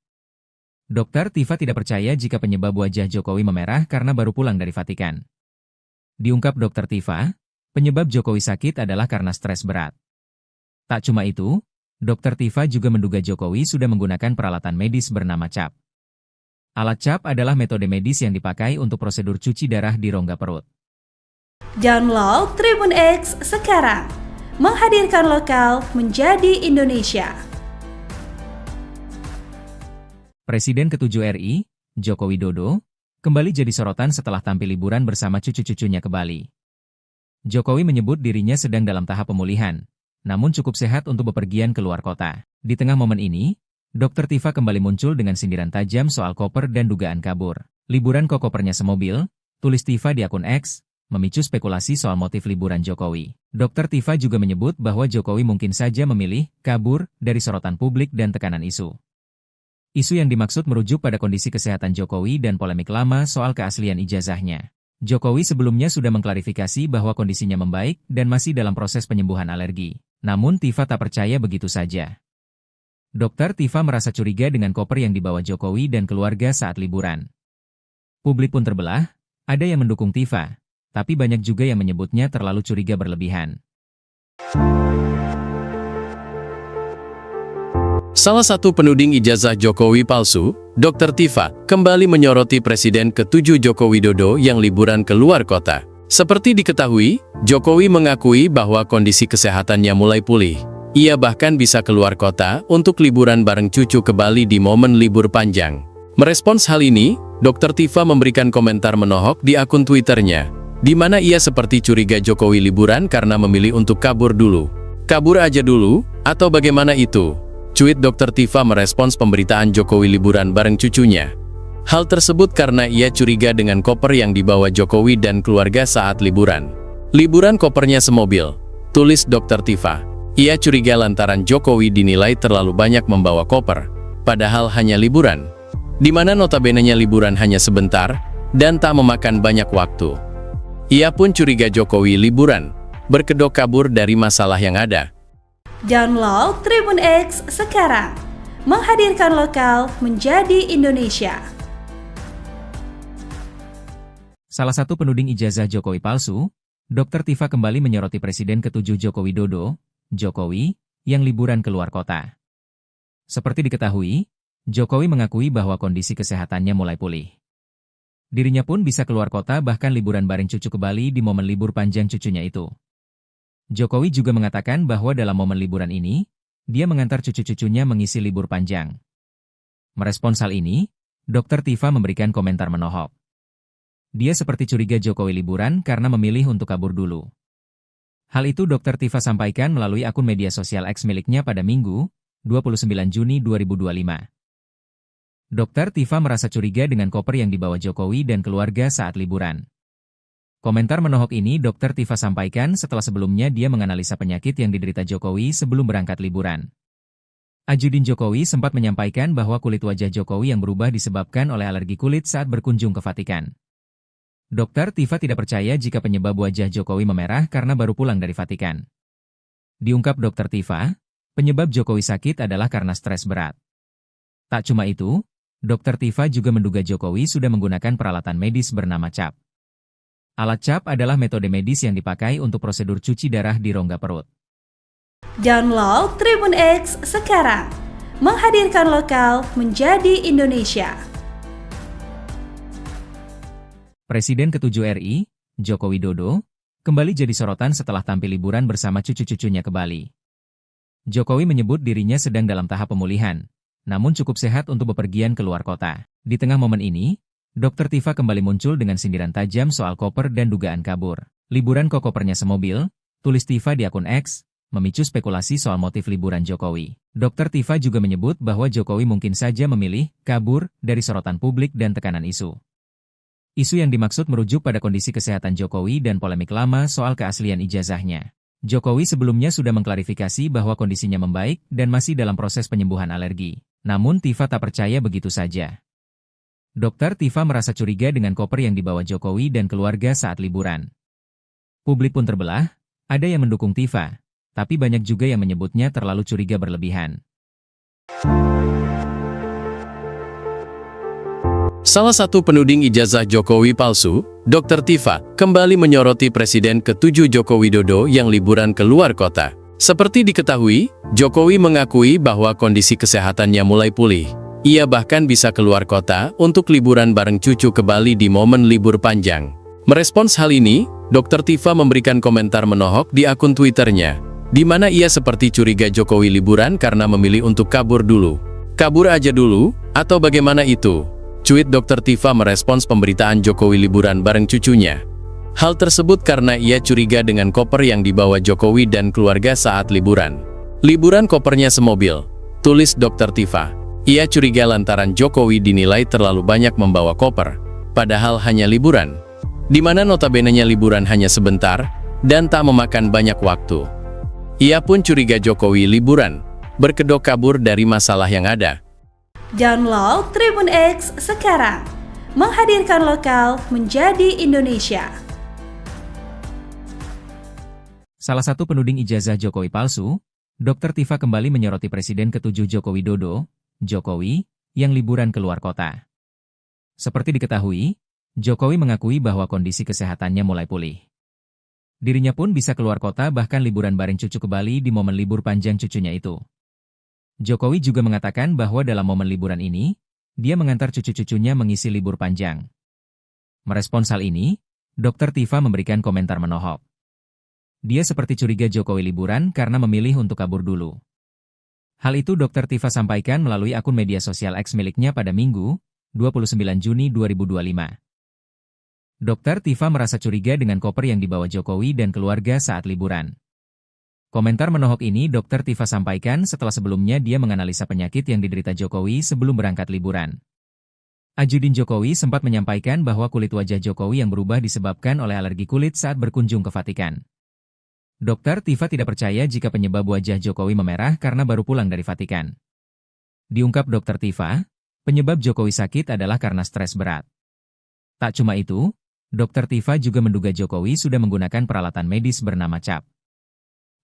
Dr. Tifa tidak percaya jika penyebab wajah Jokowi memerah karena baru pulang dari Vatikan. Diungkap Dr. Tifa, penyebab Jokowi sakit adalah karena stres berat. Tak cuma itu, Dr. Tifa juga menduga Jokowi sudah menggunakan peralatan medis bernama CAP. Alat CAP adalah metode medis yang dipakai untuk prosedur cuci darah di rongga perut. Download Tribun X sekarang, menghadirkan lokal menjadi Indonesia. Presiden ke-7 RI, Joko Widodo, kembali jadi sorotan setelah tampil liburan bersama cucu-cucunya ke Bali. Jokowi menyebut dirinya sedang dalam tahap pemulihan, namun cukup sehat untuk bepergian ke luar kota. Di tengah momen ini, Dr. Tifa kembali muncul dengan sindiran tajam soal koper dan dugaan kabur. Liburan kok kopernya semobil, tulis Tifa di akun X, memicu spekulasi soal motif liburan Jokowi. Dr. Tifa juga menyebut bahwa Jokowi mungkin saja memilih kabur dari sorotan publik dan tekanan isu. Isu yang dimaksud merujuk pada kondisi kesehatan Jokowi dan polemik lama soal keaslian ijazahnya. Jokowi sebelumnya sudah mengklarifikasi bahwa kondisinya membaik dan masih dalam proses penyembuhan alergi. Namun Tifa tak percaya begitu saja. Dr. Tifa merasa curiga dengan koper yang dibawa Jokowi dan keluarga saat liburan. Publik pun terbelah, ada yang mendukung Tifa, tapi banyak juga yang menyebutnya terlalu curiga berlebihan. Salah satu penuding ijazah Jokowi palsu, Dr. Tifa, kembali menyoroti Presiden ke-7 Joko Widodo yang liburan ke luar kota. Seperti diketahui, Jokowi mengakui bahwa kondisi kesehatannya mulai pulih. Ia bahkan bisa keluar kota untuk liburan bareng cucu ke Bali di momen libur panjang. Merespons hal ini, Dr. Tifa memberikan komentar menohok di akun Twitternya, di mana ia seperti curiga Jokowi liburan karena memilih untuk kabur dulu. Kabur aja dulu, atau bagaimana itu? Cuit Dr. Tifa merespons pemberitaan Jokowi liburan bareng cucunya. Hal tersebut karena ia curiga dengan koper yang dibawa Jokowi dan keluarga saat liburan. Liburan kopernya semobil, tulis Dr. Tifa. Ia curiga lantaran Jokowi dinilai terlalu banyak membawa koper, padahal hanya liburan. Di mana notabene-nya liburan hanya sebentar, dan tak memakan banyak waktu. Ia pun curiga Jokowi liburan, berkedok kabur dari masalah yang ada. Download Tribun X sekarang, menghadirkan lokal menjadi Indonesia. Salah satu penuding ijazah Jokowi palsu, Dr. Tifa kembali menyoroti Presiden ke-7 Joko Widodo, Jokowi, yang liburan ke luar kota. Seperti diketahui, Jokowi mengakui bahwa kondisi kesehatannya mulai pulih. Dirinya pun bisa keluar kota bahkan liburan bareng cucu ke Bali di momen libur panjang cucunya itu. Jokowi juga mengatakan bahwa dalam momen liburan ini, dia mengantar cucu-cucunya mengisi libur panjang. Merespons hal ini, Dr. Tifa memberikan komentar menohok. Dia seperti curiga Jokowi liburan karena memilih untuk kabur dulu. Hal itu Dr. Tifa sampaikan melalui akun media sosial X miliknya pada Minggu, 29 Juni 2025. Dr. Tifa merasa curiga dengan koper yang dibawa Jokowi dan keluarga saat liburan. Komentar menohok ini Dr. Tifa sampaikan setelah sebelumnya dia menganalisa penyakit yang diderita Jokowi sebelum berangkat liburan. Ajudin Jokowi sempat menyampaikan bahwa kulit wajah Jokowi yang berubah disebabkan oleh alergi kulit saat berkunjung ke Vatikan. Dr. Tifa tidak percaya jika penyebab wajah Jokowi memerah karena baru pulang dari Vatikan. Diungkap Dr. Tifa, penyebab Jokowi sakit adalah karena stres berat. Tak cuma itu, Dr. Tifa juga menduga Jokowi sudah menggunakan peralatan medis bernama CAP. Alat CAP adalah metode medis yang dipakai untuk prosedur cuci darah di rongga perut. Download Tribun X sekarang, menghadirkan lokal menjadi Indonesia. Presiden ke-7 RI, Joko Widodo, kembali jadi sorotan setelah tampil liburan bersama cucu-cucunya ke Bali. Jokowi menyebut dirinya sedang dalam tahap pemulihan, namun cukup sehat untuk bepergian ke luar kota. Di tengah momen ini, Dr. Tifa kembali muncul dengan sindiran tajam soal koper dan dugaan kabur. Liburan kok kopernya semobil, tulis Tifa di akun X, memicu spekulasi soal motif liburan Jokowi. Dr. Tifa juga menyebut bahwa Jokowi mungkin saja memilih kabur dari sorotan publik dan tekanan isu. Isu yang dimaksud merujuk pada kondisi kesehatan Jokowi dan polemik lama soal keaslian ijazahnya. Jokowi sebelumnya sudah mengklarifikasi bahwa kondisinya membaik dan masih dalam proses penyembuhan alergi. Namun Tifa tak percaya begitu saja. Dr. Tifa merasa curiga dengan koper yang dibawa Jokowi dan keluarga saat liburan. Publik pun terbelah, ada yang mendukung Tifa, tapi banyak juga yang menyebutnya terlalu curiga berlebihan. Salah satu penuding ijazah Jokowi palsu, Dr. Tifa, kembali menyoroti Presiden ke-7 Joko Widodo yang liburan ke luar kota. Seperti diketahui, Jokowi mengakui bahwa kondisi kesehatannya mulai pulih. Ia bahkan bisa keluar kota untuk liburan bareng cucu ke Bali di momen libur panjang. Merespons hal ini, Dr. Tifa memberikan komentar menohok di akun Twitternya, di mana ia seperti curiga Jokowi liburan karena memilih untuk kabur dulu. Kabur aja dulu, atau bagaimana itu? Cuit Dr. Tifa merespons pemberitaan Jokowi liburan bareng cucunya. Hal tersebut karena ia curiga dengan koper yang dibawa Jokowi dan keluarga saat liburan. Liburan kopernya semobil, tulis Dr. Tifa. Ia curiga lantaran Jokowi dinilai terlalu banyak membawa koper, padahal hanya liburan, di mana notabene-nya liburan hanya sebentar dan tak memakan banyak waktu. Ia pun curiga Jokowi liburan, berkedok kabur dari masalah yang ada. Download Tribun X sekarang, menghadirkan lokal menjadi Indonesia. Salah satu penuding ijazah Jokowi palsu, Dr. Tifa kembali menyoroti Presiden ke-7 Joko Widodo, Jokowi, yang liburan ke luar kota. Seperti diketahui, Jokowi mengakui bahwa kondisi kesehatannya mulai pulih. Dirinya pun bisa keluar kota bahkan liburan bareng cucu ke Bali di momen libur panjang cucunya itu. Jokowi juga mengatakan bahwa dalam momen liburan ini, dia mengantar cucu-cucunya mengisi libur panjang. Merespons hal ini, Dr. Tifa memberikan komentar menohok. Dia seperti curiga Jokowi liburan karena memilih untuk kabur dulu. Hal itu Dr. Tifa sampaikan melalui akun media sosial X miliknya pada Minggu, 29 Juni 2025. Dr. Tifa merasa curiga dengan koper yang dibawa Jokowi dan keluarga saat liburan. Komentar menohok ini Dr. Tifa sampaikan setelah sebelumnya dia menganalisa penyakit yang diderita Jokowi sebelum berangkat liburan. Ajudin Jokowi sempat menyampaikan bahwa kulit wajah Jokowi yang berubah disebabkan oleh alergi kulit saat berkunjung ke Vatikan. Dr. Tifa tidak percaya jika penyebab wajah Jokowi memerah karena baru pulang dari Vatikan. Diungkap Dr. Tifa, penyebab Jokowi sakit adalah karena stres berat. Tak cuma itu, Dr. Tifa juga menduga Jokowi sudah menggunakan peralatan medis bernama CAP.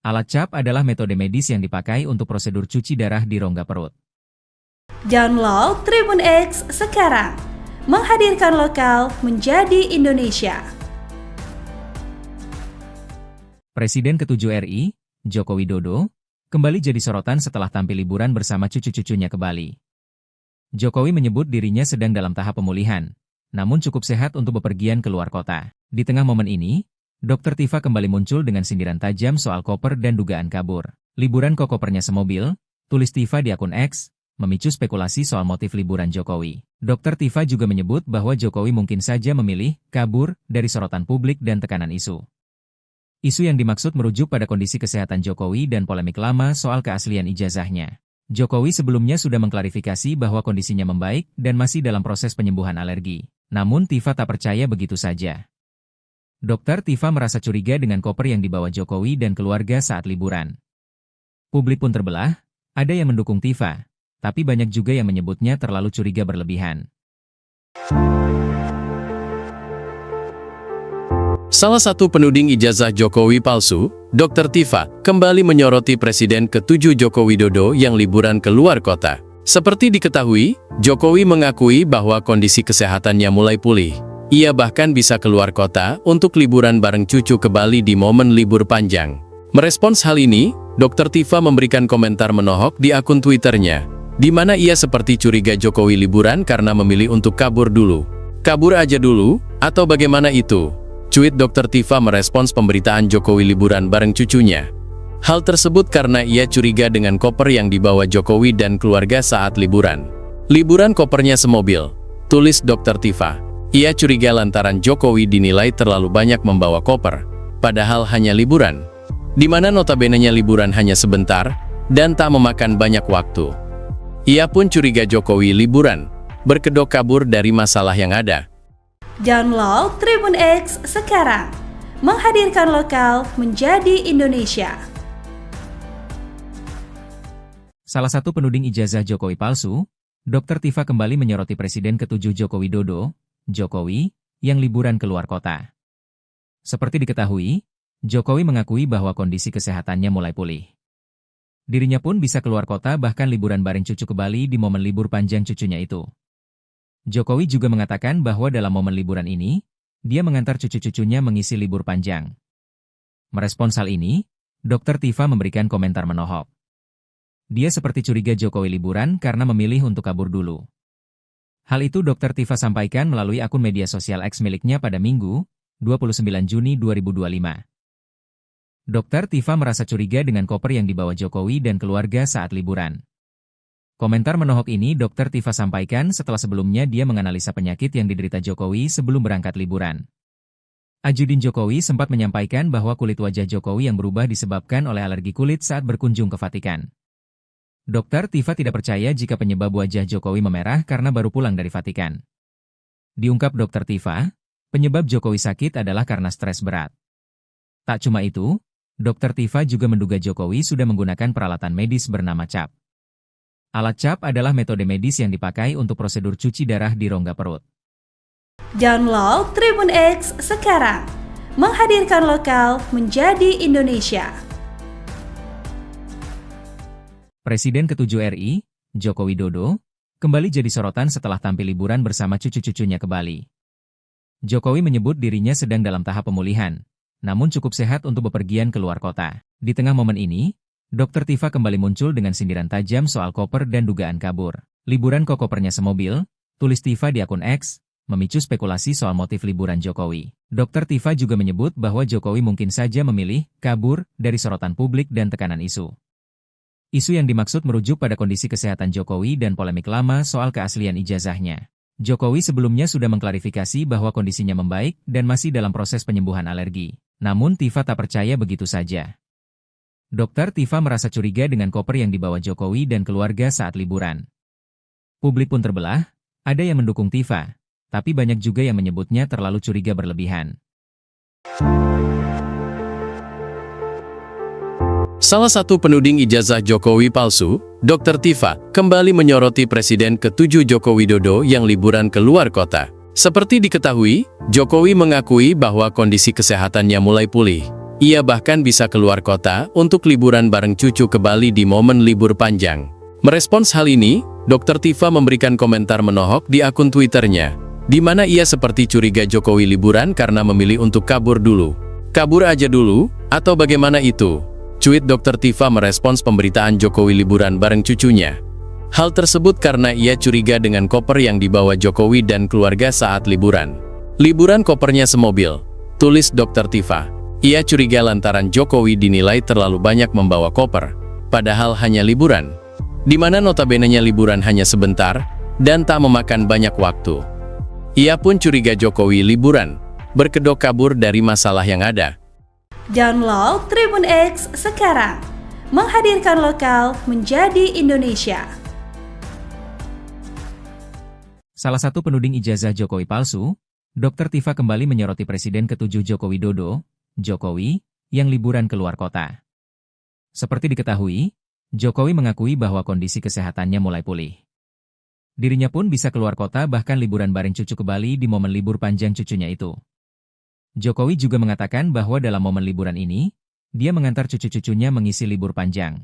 Alat CAP adalah metode medis yang dipakai untuk prosedur cuci darah di rongga perut. Download Tribun X sekarang, menghadirkan lokal menjadi Indonesia. Presiden ke-7 RI, Joko Widodo, kembali jadi sorotan setelah tampil liburan bersama cucu-cucunya ke Bali. Jokowi menyebut dirinya sedang dalam tahap pemulihan, namun cukup sehat untuk bepergian ke luar kota. Di tengah momen ini, Dr. Tifa kembali muncul dengan sindiran tajam soal koper dan dugaan kabur. Liburan kok kopernya semobil, tulis Tifa di akun X, memicu spekulasi soal motif liburan Jokowi. Dr. Tifa juga menyebut bahwa Jokowi mungkin saja memilih kabur dari sorotan publik dan tekanan isu. Isu yang dimaksud merujuk pada kondisi kesehatan Jokowi dan polemik lama soal keaslian ijazahnya. Jokowi sebelumnya sudah mengklarifikasi bahwa kondisinya membaik dan masih dalam proses penyembuhan alergi. Namun Tifa tak percaya begitu saja. Dr. Tifa merasa curiga dengan koper yang dibawa Jokowi dan keluarga saat liburan. Publik pun terbelah, ada yang mendukung Tifa, tapi banyak juga yang menyebutnya terlalu curiga berlebihan. Salah satu penuding ijazah Jokowi palsu, Dr. Tifa, kembali menyoroti Presiden ke-7 Joko Widodo yang liburan ke luar kota. Seperti diketahui, Jokowi mengakui bahwa kondisi kesehatannya mulai pulih. Ia bahkan bisa keluar kota untuk liburan bareng cucu ke Bali di momen libur panjang. Merespons hal ini, Dr. Tifa memberikan komentar menohok di akun Twitternya, di mana ia seperti curiga Jokowi liburan karena memilih untuk kabur dulu. Kabur aja dulu, atau bagaimana itu? Cuit Dr. Tifa merespons pemberitaan Jokowi liburan bareng cucunya. Hal tersebut karena ia curiga dengan koper yang dibawa Jokowi dan keluarga saat liburan. Liburan kopernya semobil, tulis Dr. Tifa. Ia curiga lantaran Jokowi dinilai terlalu banyak membawa koper, padahal hanya liburan. Di mana notabenenya liburan hanya sebentar, dan tak memakan banyak waktu. Ia pun curiga Jokowi liburan, berkedok kabur dari masalah yang ada. Download Tribun X sekarang, menghadirkan lokal menjadi Indonesia. Salah satu penuding ijazah Jokowi palsu, Dr. Tifa kembali menyoroti Presiden ke-7 Joko Widodo, Jokowi, yang liburan keluar kota. Seperti diketahui, Jokowi mengakui bahwa kondisi kesehatannya mulai pulih. Dirinya pun bisa keluar kota bahkan liburan bareng cucu ke Bali di momen libur panjang cucunya itu. Jokowi juga mengatakan bahwa dalam momen liburan ini, dia mengantar cucu-cucunya mengisi libur panjang. Merespons hal ini, Dr. Tifa memberikan komentar menohok. Dia seperti curiga Jokowi liburan karena memilih untuk kabur dulu. Hal itu Dr. Tifa sampaikan melalui akun media sosial X miliknya pada Minggu, 29 Juni 2025. Dr. Tifa merasa curiga dengan koper yang dibawa Jokowi dan keluarga saat liburan. Komentar menohok ini Dr. Tifa sampaikan setelah sebelumnya dia menganalisa penyakit yang diderita Jokowi sebelum berangkat liburan. Ajudin Jokowi sempat menyampaikan bahwa kulit wajah Jokowi yang berubah disebabkan oleh alergi kulit saat berkunjung ke Vatikan. Dr. Tifa tidak percaya jika penyebab wajah Jokowi memerah karena baru pulang dari Vatikan. Diungkap Dr. Tifa, penyebab Jokowi sakit adalah karena stres berat. Tak cuma itu, Dr. Tifa juga menduga Jokowi sudah menggunakan peralatan medis bernama CAP. Alat CAP adalah metode medis yang dipakai untuk prosedur cuci darah di rongga perut. Download Tribun X sekarang, menghadirkan lokal menjadi Indonesia. Presiden ke-7 RI, Joko Widodo, kembali jadi sorotan setelah tampil liburan bersama cucu-cucunya ke Bali. Jokowi menyebut dirinya sedang dalam tahap pemulihan, namun cukup sehat untuk bepergian ke luar kota. Di tengah momen ini, Dr. Tifa kembali muncul dengan sindiran tajam soal koper dan dugaan kabur. Liburan kok kopernya semobil, tulis Tifa di akun X, memicu spekulasi soal motif liburan Jokowi. Dr. Tifa juga menyebut bahwa Jokowi mungkin saja memilih kabur dari sorotan publik dan tekanan isu. Isu yang dimaksud merujuk pada kondisi kesehatan Jokowi dan polemik lama soal keaslian ijazahnya. Jokowi sebelumnya sudah mengklarifikasi bahwa kondisinya membaik dan masih dalam proses penyembuhan alergi. Namun Tifa tak percaya begitu saja. Dr. Tifa merasa curiga dengan koper yang dibawa Jokowi dan keluarga saat liburan. Publik pun terbelah, ada yang mendukung Tifa, tapi banyak juga yang menyebutnya terlalu curiga berlebihan. Salah satu penuding ijazah Jokowi palsu, Dr. Tifa, kembali menyoroti Presiden ke-7 Joko Widodo yang liburan ke luar kota. Seperti diketahui, Jokowi mengakui bahwa kondisi kesehatannya mulai pulih. Ia bahkan bisa keluar kota untuk liburan bareng cucu ke Bali di momen libur panjang. Merespons hal ini, Dr. Tifa memberikan komentar menohok di akun Twitternya, di mana ia seperti curiga Jokowi liburan karena memilih untuk kabur dulu. Kabur aja dulu, atau bagaimana itu? Cuit Dr. Tifa merespons pemberitaan Jokowi liburan bareng cucunya. Hal tersebut karena ia curiga dengan koper yang dibawa Jokowi dan keluarga saat liburan. Liburan kopernya semobil, tulis Dr. Tifa. Ia curiga lantaran Jokowi dinilai terlalu banyak membawa koper, padahal hanya liburan. Di mana notabenenya liburan hanya sebentar, dan tak memakan banyak waktu. Ia pun curiga Jokowi liburan, berkedok kabur dari masalah yang ada. Download Tribun X sekarang, menghadirkan lokal menjadi Indonesia. Salah satu penuding ijazah Jokowi palsu, Dr. Tifa kembali menyoroti Presiden ke-7 Joko Widodo, Jokowi, yang liburan ke luar kota. Seperti diketahui, Jokowi mengakui bahwa kondisi kesehatannya mulai pulih. Dirinya pun bisa keluar kota bahkan liburan bareng cucu ke Bali di momen libur panjang cucunya itu. Jokowi juga mengatakan bahwa dalam momen liburan ini, dia mengantar cucu-cucunya mengisi libur panjang.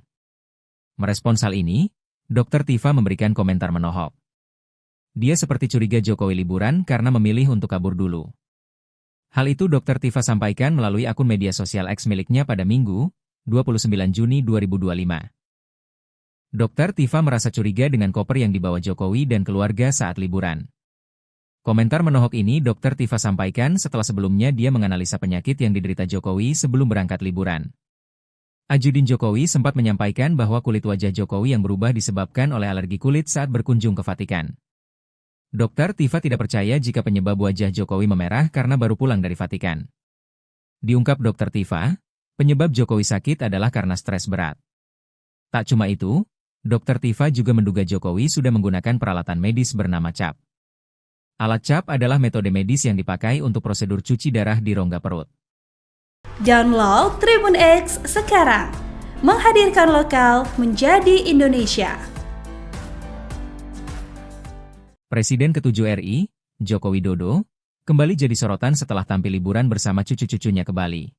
Merespons hal ini, Dr. Tifa memberikan komentar menohok. Dia seperti curiga Jokowi liburan karena memilih untuk kabur dulu. Hal itu Dr. Tifa sampaikan melalui akun media sosial X miliknya pada Minggu, 29 Juni 2025. Dr. Tifa merasa curiga dengan koper yang dibawa Jokowi dan keluarga saat liburan. Komentar menohok ini Dr. Tifa sampaikan setelah sebelumnya dia menganalisa penyakit yang diderita Jokowi sebelum berangkat liburan. Ajudin Jokowi sempat menyampaikan bahwa kulit wajah Jokowi yang berubah disebabkan oleh alergi kulit saat berkunjung ke Vatikan. Dr. Tifa tidak percaya jika penyebab wajah Jokowi memerah karena baru pulang dari Vatikan. Diungkap Dr. Tifa, penyebab Jokowi sakit adalah karena stres berat. Tak cuma itu, Dr. Tifa juga menduga Jokowi sudah menggunakan peralatan medis bernama CAP. Alat CAP adalah metode medis yang dipakai untuk prosedur cuci darah di rongga perut. Download Tribun X sekarang, menghadirkan lokal menjadi Indonesia. Presiden ke-7 RI, Joko Widodo, kembali jadi sorotan setelah tampil liburan bersama cucu-cucunya ke Bali.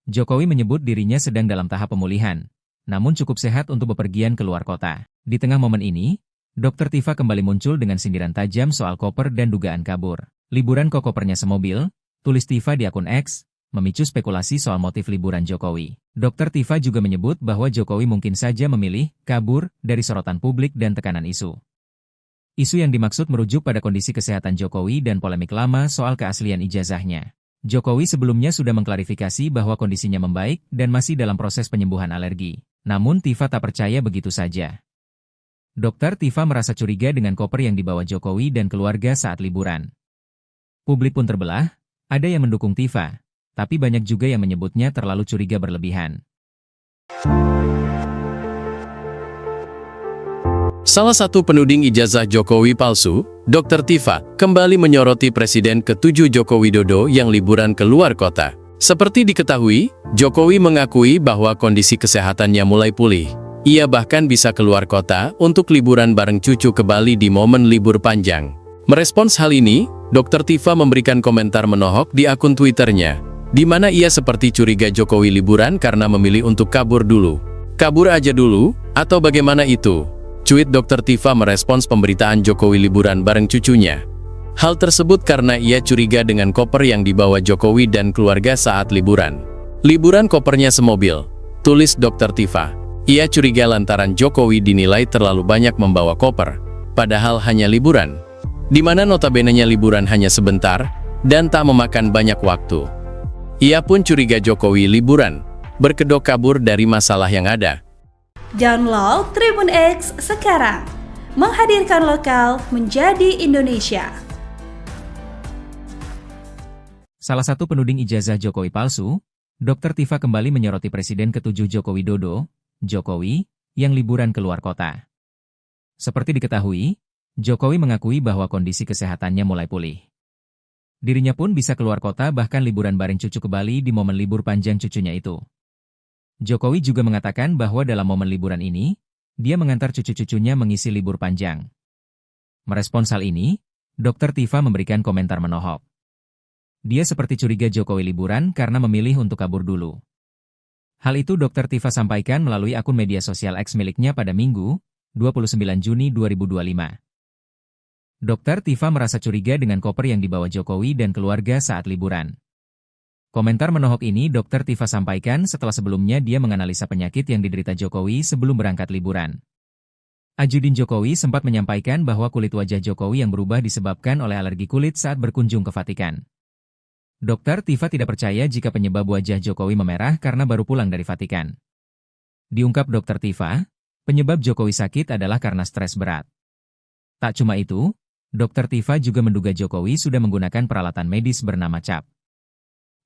Jokowi menyebut dirinya sedang dalam tahap pemulihan, namun cukup sehat untuk bepergian ke luar kota. Di tengah momen ini, Dr. Tifa kembali muncul dengan sindiran tajam soal koper dan dugaan kabur. Liburan kok kopernya semobil, tulis Tifa di akun X, memicu spekulasi soal motif liburan Jokowi. Dr. Tifa juga menyebut bahwa Jokowi mungkin saja memilih kabur dari sorotan publik dan tekanan isu. Isu yang dimaksud merujuk pada kondisi kesehatan Jokowi dan polemik lama soal keaslian ijazahnya. Jokowi sebelumnya sudah mengklarifikasi bahwa kondisinya membaik dan masih dalam proses penyembuhan alergi. Namun Tifa tak percaya begitu saja. Dr. Tifa merasa curiga dengan koper yang dibawa Jokowi dan keluarga saat liburan. Publik pun terbelah, ada yang mendukung Tifa, tapi banyak juga yang menyebutnya terlalu curiga berlebihan. Salah satu penuding ijazah Jokowi palsu, Dr. Tifa, kembali menyoroti Presiden ke-7 Joko Widodo yang liburan ke luar kota. Seperti diketahui, Jokowi mengakui bahwa kondisi kesehatannya mulai pulih. Ia bahkan bisa keluar kota untuk liburan bareng cucu ke Bali di momen libur panjang. Merespons hal ini, Dr. Tifa memberikan komentar menohok di akun Twitternya, di mana ia seperti curiga Jokowi liburan karena memilih untuk kabur dulu. Kabur aja dulu, atau bagaimana itu? Cuit Dr. Tifa merespons pemberitaan Jokowi liburan bareng cucunya. Hal tersebut karena ia curiga dengan koper yang dibawa Jokowi dan keluarga saat liburan. Liburan kopernya semobil, tulis Dr. Tifa. Ia curiga lantaran Jokowi dinilai terlalu banyak membawa koper, padahal hanya liburan, di mana notabene-nya liburan hanya sebentar, dan tak memakan banyak waktu. Ia pun curiga Jokowi liburan, berkedok kabur dari masalah yang ada. Download Tribun X sekarang, menghadirkan lokal menjadi Indonesia. Salah satu penuding ijazah Jokowi palsu, Dr. Tifa kembali menyoroti Presiden ke-7 Joko Widodo, Jokowi, yang liburan ke luar kota. Seperti diketahui, Jokowi mengakui bahwa kondisi kesehatannya mulai pulih. Dirinya pun bisa keluar kota bahkan liburan bareng cucu ke Bali di momen libur panjang cucunya itu. Jokowi juga mengatakan bahwa dalam momen liburan ini, dia mengantar cucu-cucunya mengisi libur panjang. Merespons hal ini, Dr. Tifa memberikan komentar menohok. Dia seperti curiga Jokowi liburan karena memilih untuk kabur dulu. Hal itu Dr. Tifa sampaikan melalui akun media sosial X miliknya pada Minggu, 29 Juni 2025. Dr. Tifa merasa curiga dengan koper yang dibawa Jokowi dan keluarga saat liburan. Komentar menohok ini Dr. Tifa sampaikan setelah sebelumnya dia menganalisa penyakit yang diderita Jokowi sebelum berangkat liburan. Ajudin Jokowi sempat menyampaikan bahwa kulit wajah Jokowi yang berubah disebabkan oleh alergi kulit saat berkunjung ke Vatikan. Dr. Tifa tidak percaya jika penyebab wajah Jokowi memerah karena baru pulang dari Vatikan. Diungkap Dr. Tifa, penyebab Jokowi sakit adalah karena stres berat. Tak cuma itu, Dr. Tifa juga menduga Jokowi sudah menggunakan peralatan medis bernama CAP.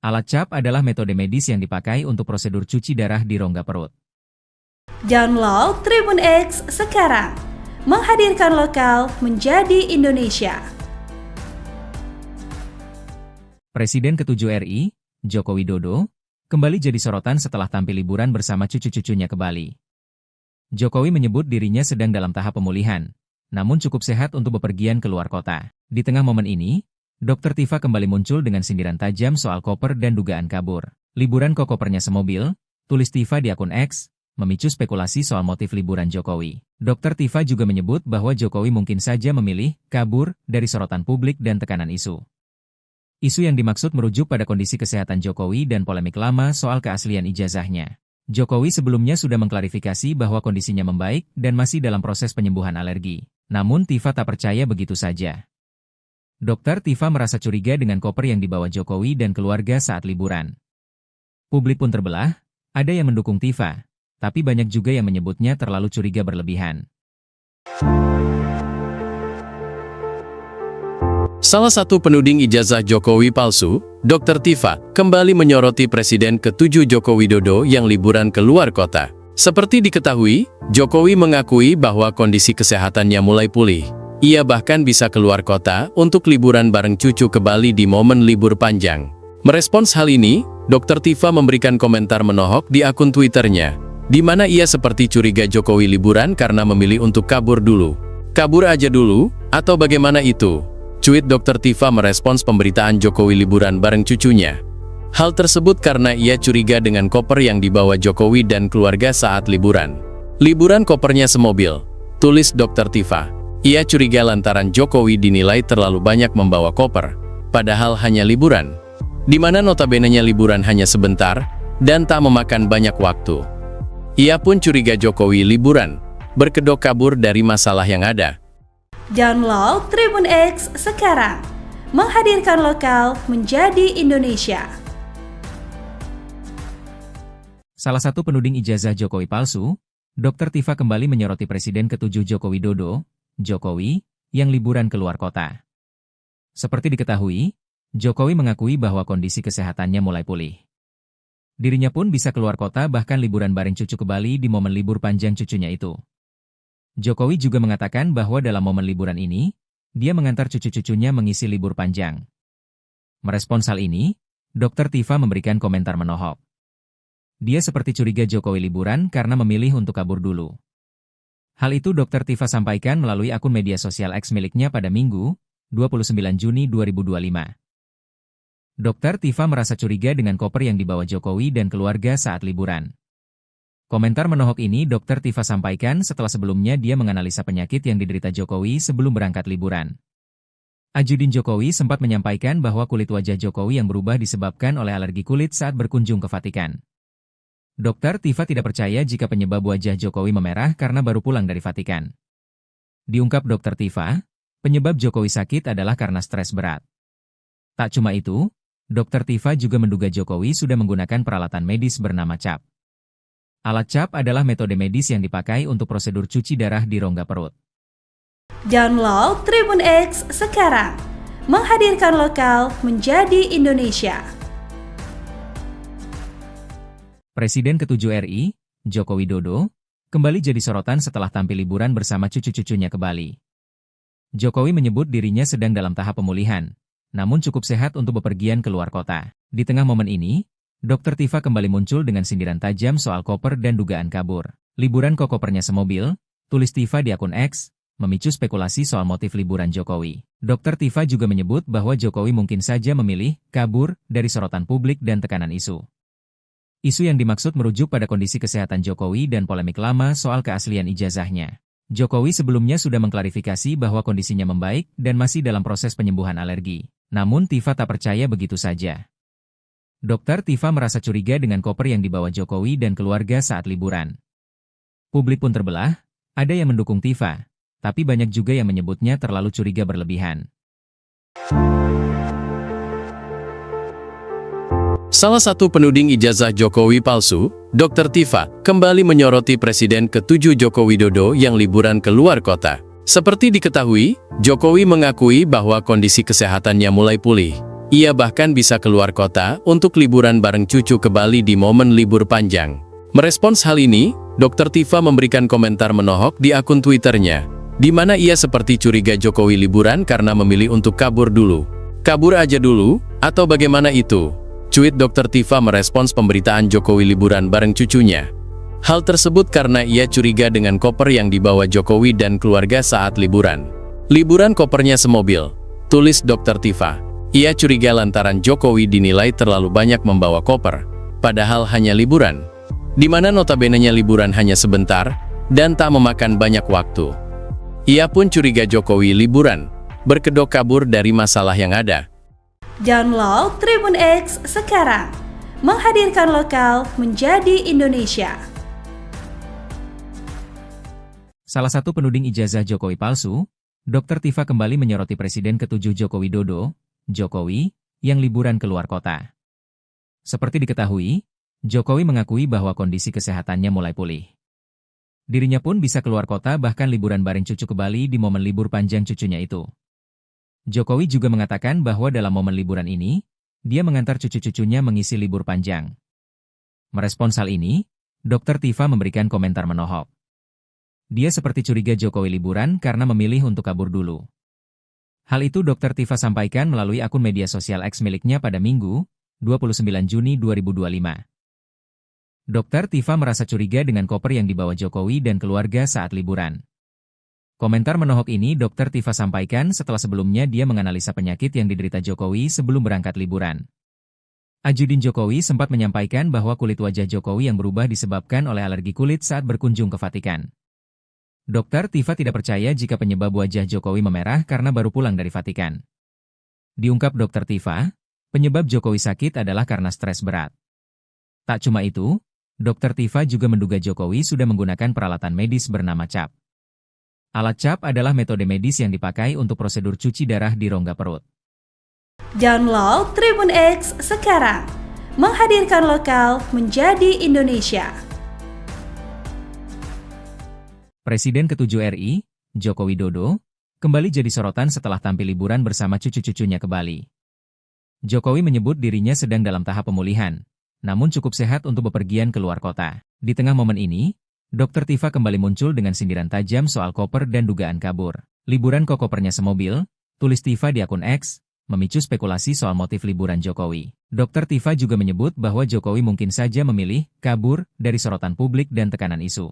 Alat CAP adalah metode medis yang dipakai untuk prosedur cuci darah di rongga perut. Download Tribun X sekarang, menghadirkan lokal menjadi Indonesia. Presiden ke-7 RI, Joko Widodo, kembali jadi sorotan setelah tampil liburan bersama cucu-cucunya ke Bali. Jokowi menyebut dirinya sedang dalam tahap pemulihan, namun cukup sehat untuk bepergian ke luar kota. Di tengah momen ini, Dr. Tifa kembali muncul dengan sindiran tajam soal koper dan dugaan kabur. Liburan kok kopernya semobil, tulis Tifa di akun X, memicu spekulasi soal motif liburan Jokowi. Dr. Tifa juga menyebut bahwa Jokowi mungkin saja memilih kabur dari sorotan publik dan tekanan isu. Isu yang dimaksud merujuk pada kondisi kesehatan Jokowi dan polemik lama soal keaslian ijazahnya. Jokowi sebelumnya sudah mengklarifikasi bahwa kondisinya membaik dan masih dalam proses penyembuhan alergi. Namun Tifa tak percaya begitu saja. Dokter Tifa merasa curiga dengan koper yang dibawa Jokowi dan keluarga saat liburan. Publik pun terbelah, ada yang mendukung Tifa, tapi banyak juga yang menyebutnya terlalu curiga berlebihan. Salah satu penuding ijazah Jokowi palsu, Dr. Tifa, kembali menyoroti Presiden ke-7 Joko Widodo yang liburan ke luar kota. Seperti diketahui, Jokowi mengakui bahwa kondisi kesehatannya mulai pulih. Ia bahkan bisa keluar kota untuk liburan bareng cucu ke Bali di momen libur panjang. Merespons hal ini, Dr. Tifa memberikan komentar menohok di akun Twitternya, di mana ia seperti curiga Jokowi liburan karena memilih untuk kabur dulu. Kabur aja dulu, atau bagaimana itu? Cuit Dr. Tifa merespons pemberitaan Jokowi liburan bareng cucunya. Hal tersebut karena ia curiga dengan koper yang dibawa Jokowi dan keluarga saat liburan. Liburan kopernya semobil, tulis Dr. Tifa. Ia curiga lantaran Jokowi dinilai terlalu banyak membawa koper, padahal hanya liburan. Di mana notabene-nya liburan hanya sebentar, dan tak memakan banyak waktu. Ia pun curiga Jokowi liburan, berkedok kabur dari masalah yang ada. Download Tribun X sekarang, menghadirkan lokal menjadi Indonesia. Salah satu penuding ijazah Jokowi palsu, Dr. Tifa kembali menyoroti Presiden ke-7 Joko Widodo, Jokowi, yang liburan ke luar kota. Seperti diketahui, Jokowi mengakui bahwa kondisi kesehatannya mulai pulih. Dirinya pun bisa keluar kota bahkan liburan bareng cucu ke Bali di momen libur panjang cucunya itu. Jokowi juga mengatakan bahwa dalam momen liburan ini, dia mengantar cucu-cucunya mengisi libur panjang. Merespons hal ini, Dr. Tifa memberikan komentar menohok. Dia seperti curiga Jokowi liburan karena memilih untuk kabur dulu. Hal itu Dr. Tifa sampaikan melalui akun media sosial X miliknya pada Minggu, 29 Juni 2025. Dr. Tifa merasa curiga dengan koper yang dibawa Jokowi dan keluarga saat liburan. Komentar menohok ini Dr. Tifa sampaikan setelah sebelumnya dia menganalisa penyakit yang diderita Jokowi sebelum berangkat liburan. Ajudin Jokowi sempat menyampaikan bahwa kulit wajah Jokowi yang berubah disebabkan oleh alergi kulit saat berkunjung ke Vatikan. Dr. Tifa tidak percaya jika penyebab wajah Jokowi memerah karena baru pulang dari Vatikan. Diungkap Dr. Tifa, penyebab Jokowi sakit adalah karena stres berat. Tak cuma itu, Dr. Tifa juga menduga Jokowi sudah menggunakan peralatan medis bernama CAP. Alat CAP adalah metode medis yang dipakai untuk prosedur cuci darah di rongga perut. Download Tribun X sekarang, menghadirkan lokal menjadi Indonesia. Presiden ke-7 RI, Joko Widodo, kembali jadi sorotan setelah tampil liburan bersama cucu-cucunya ke Bali. Jokowi menyebut dirinya sedang dalam tahap pemulihan, namun cukup sehat untuk bepergian ke luar kota. Di tengah momen ini, Dr. Tifa kembali muncul dengan sindiran tajam soal koper dan dugaan kabur. Liburan kok kopernya semobil, tulis Tifa di akun X, memicu spekulasi soal motif liburan Jokowi. Dr. Tifa juga menyebut bahwa Jokowi mungkin saja memilih kabur dari sorotan publik dan tekanan isu. Isu yang dimaksud merujuk pada kondisi kesehatan Jokowi dan polemik lama soal keaslian ijazahnya. Jokowi sebelumnya sudah mengklarifikasi bahwa kondisinya membaik dan masih dalam proses penyembuhan alergi. Namun Tifa tak percaya begitu saja. Dr. Tifa merasa curiga dengan koper yang dibawa Jokowi dan keluarga saat liburan. Publik pun terbelah, ada yang mendukung Tifa, tapi banyak juga yang menyebutnya terlalu curiga berlebihan. Salah satu penuding ijazah Jokowi palsu, Dr. Tifa, kembali menyoroti Presiden ke-7 Joko Widodo yang liburan ke luar kota. Seperti diketahui, Jokowi mengakui bahwa kondisi kesehatannya mulai pulih. Ia bahkan bisa keluar kota untuk liburan bareng cucu ke Bali di momen libur panjang. Merespons hal ini, Dr. Tifa memberikan komentar menohok di akun Twitternya, di mana ia seperti curiga Jokowi liburan karena memilih untuk kabur dulu. Kabur aja dulu, atau bagaimana itu? Cuit Dr. Tifa merespons pemberitaan Jokowi liburan bareng cucunya. Hal tersebut karena ia curiga dengan koper yang dibawa Jokowi dan keluarga saat liburan. Liburan kopernya semobil, tulis Dr. Tifa. Ia curiga lantaran Jokowi dinilai terlalu banyak membawa koper, padahal hanya liburan. Di mana notabene-nya liburan hanya sebentar, dan tak memakan banyak waktu. Ia pun curiga Jokowi liburan, berkedok kabur dari masalah yang ada. Download Tribun X sekarang, menghadirkan lokal menjadi Indonesia. Salah satu penuding ijazah Jokowi palsu, Dr. Tifa kembali menyoroti Presiden ke-7 Joko Widodo, Jokowi, yang liburan ke luar kota. Seperti diketahui, Jokowi mengakui bahwa kondisi kesehatannya mulai pulih. Dirinya pun bisa keluar kota bahkan liburan bareng cucu ke Bali di momen libur panjang cucunya itu. Jokowi juga mengatakan bahwa dalam momen liburan ini, dia mengantar cucu-cucunya mengisi libur panjang. Merespons hal ini, Dr. Tifa memberikan komentar menohok. Dia seperti curiga Jokowi liburan karena memilih untuk kabur dulu. Hal itu Dr. Tifa sampaikan melalui akun media sosial X miliknya pada Minggu, 29 Juni 2025. Dr. Tifa merasa curiga dengan koper yang dibawa Jokowi dan keluarga saat liburan. Komentar menohok ini Dr. Tifa sampaikan setelah sebelumnya dia menganalisa penyakit yang diderita Jokowi sebelum berangkat liburan. Ajudin Jokowi sempat menyampaikan bahwa kulit wajah Jokowi yang berubah disebabkan oleh alergi kulit saat berkunjung ke Vatikan. Dr. Tifa tidak percaya jika penyebab wajah Jokowi memerah karena baru pulang dari Vatikan. Diungkap Dr. Tifa, penyebab Jokowi sakit adalah karena stres berat. Tak cuma itu, Dr. Tifa juga menduga Jokowi sudah menggunakan peralatan medis bernama CAP. Alat CAP adalah metode medis yang dipakai untuk prosedur cuci darah di rongga perut. Download Tribun X sekarang, menghadirkan lokal menjadi Indonesia. Presiden ke-7 RI, Joko Widodo, kembali jadi sorotan setelah tampil liburan bersama cucu-cucunya ke Bali. Jokowi menyebut dirinya sedang dalam tahap pemulihan, namun cukup sehat untuk bepergian ke luar kota. Di tengah momen ini, Dr. Tifa kembali muncul dengan sindiran tajam soal koper dan dugaan kabur. Liburan kok kopernya semobil, tulis Tifa di akun X, memicu spekulasi soal motif liburan Jokowi. Dr. Tifa juga menyebut bahwa Jokowi mungkin saja memilih kabur dari sorotan publik dan tekanan isu.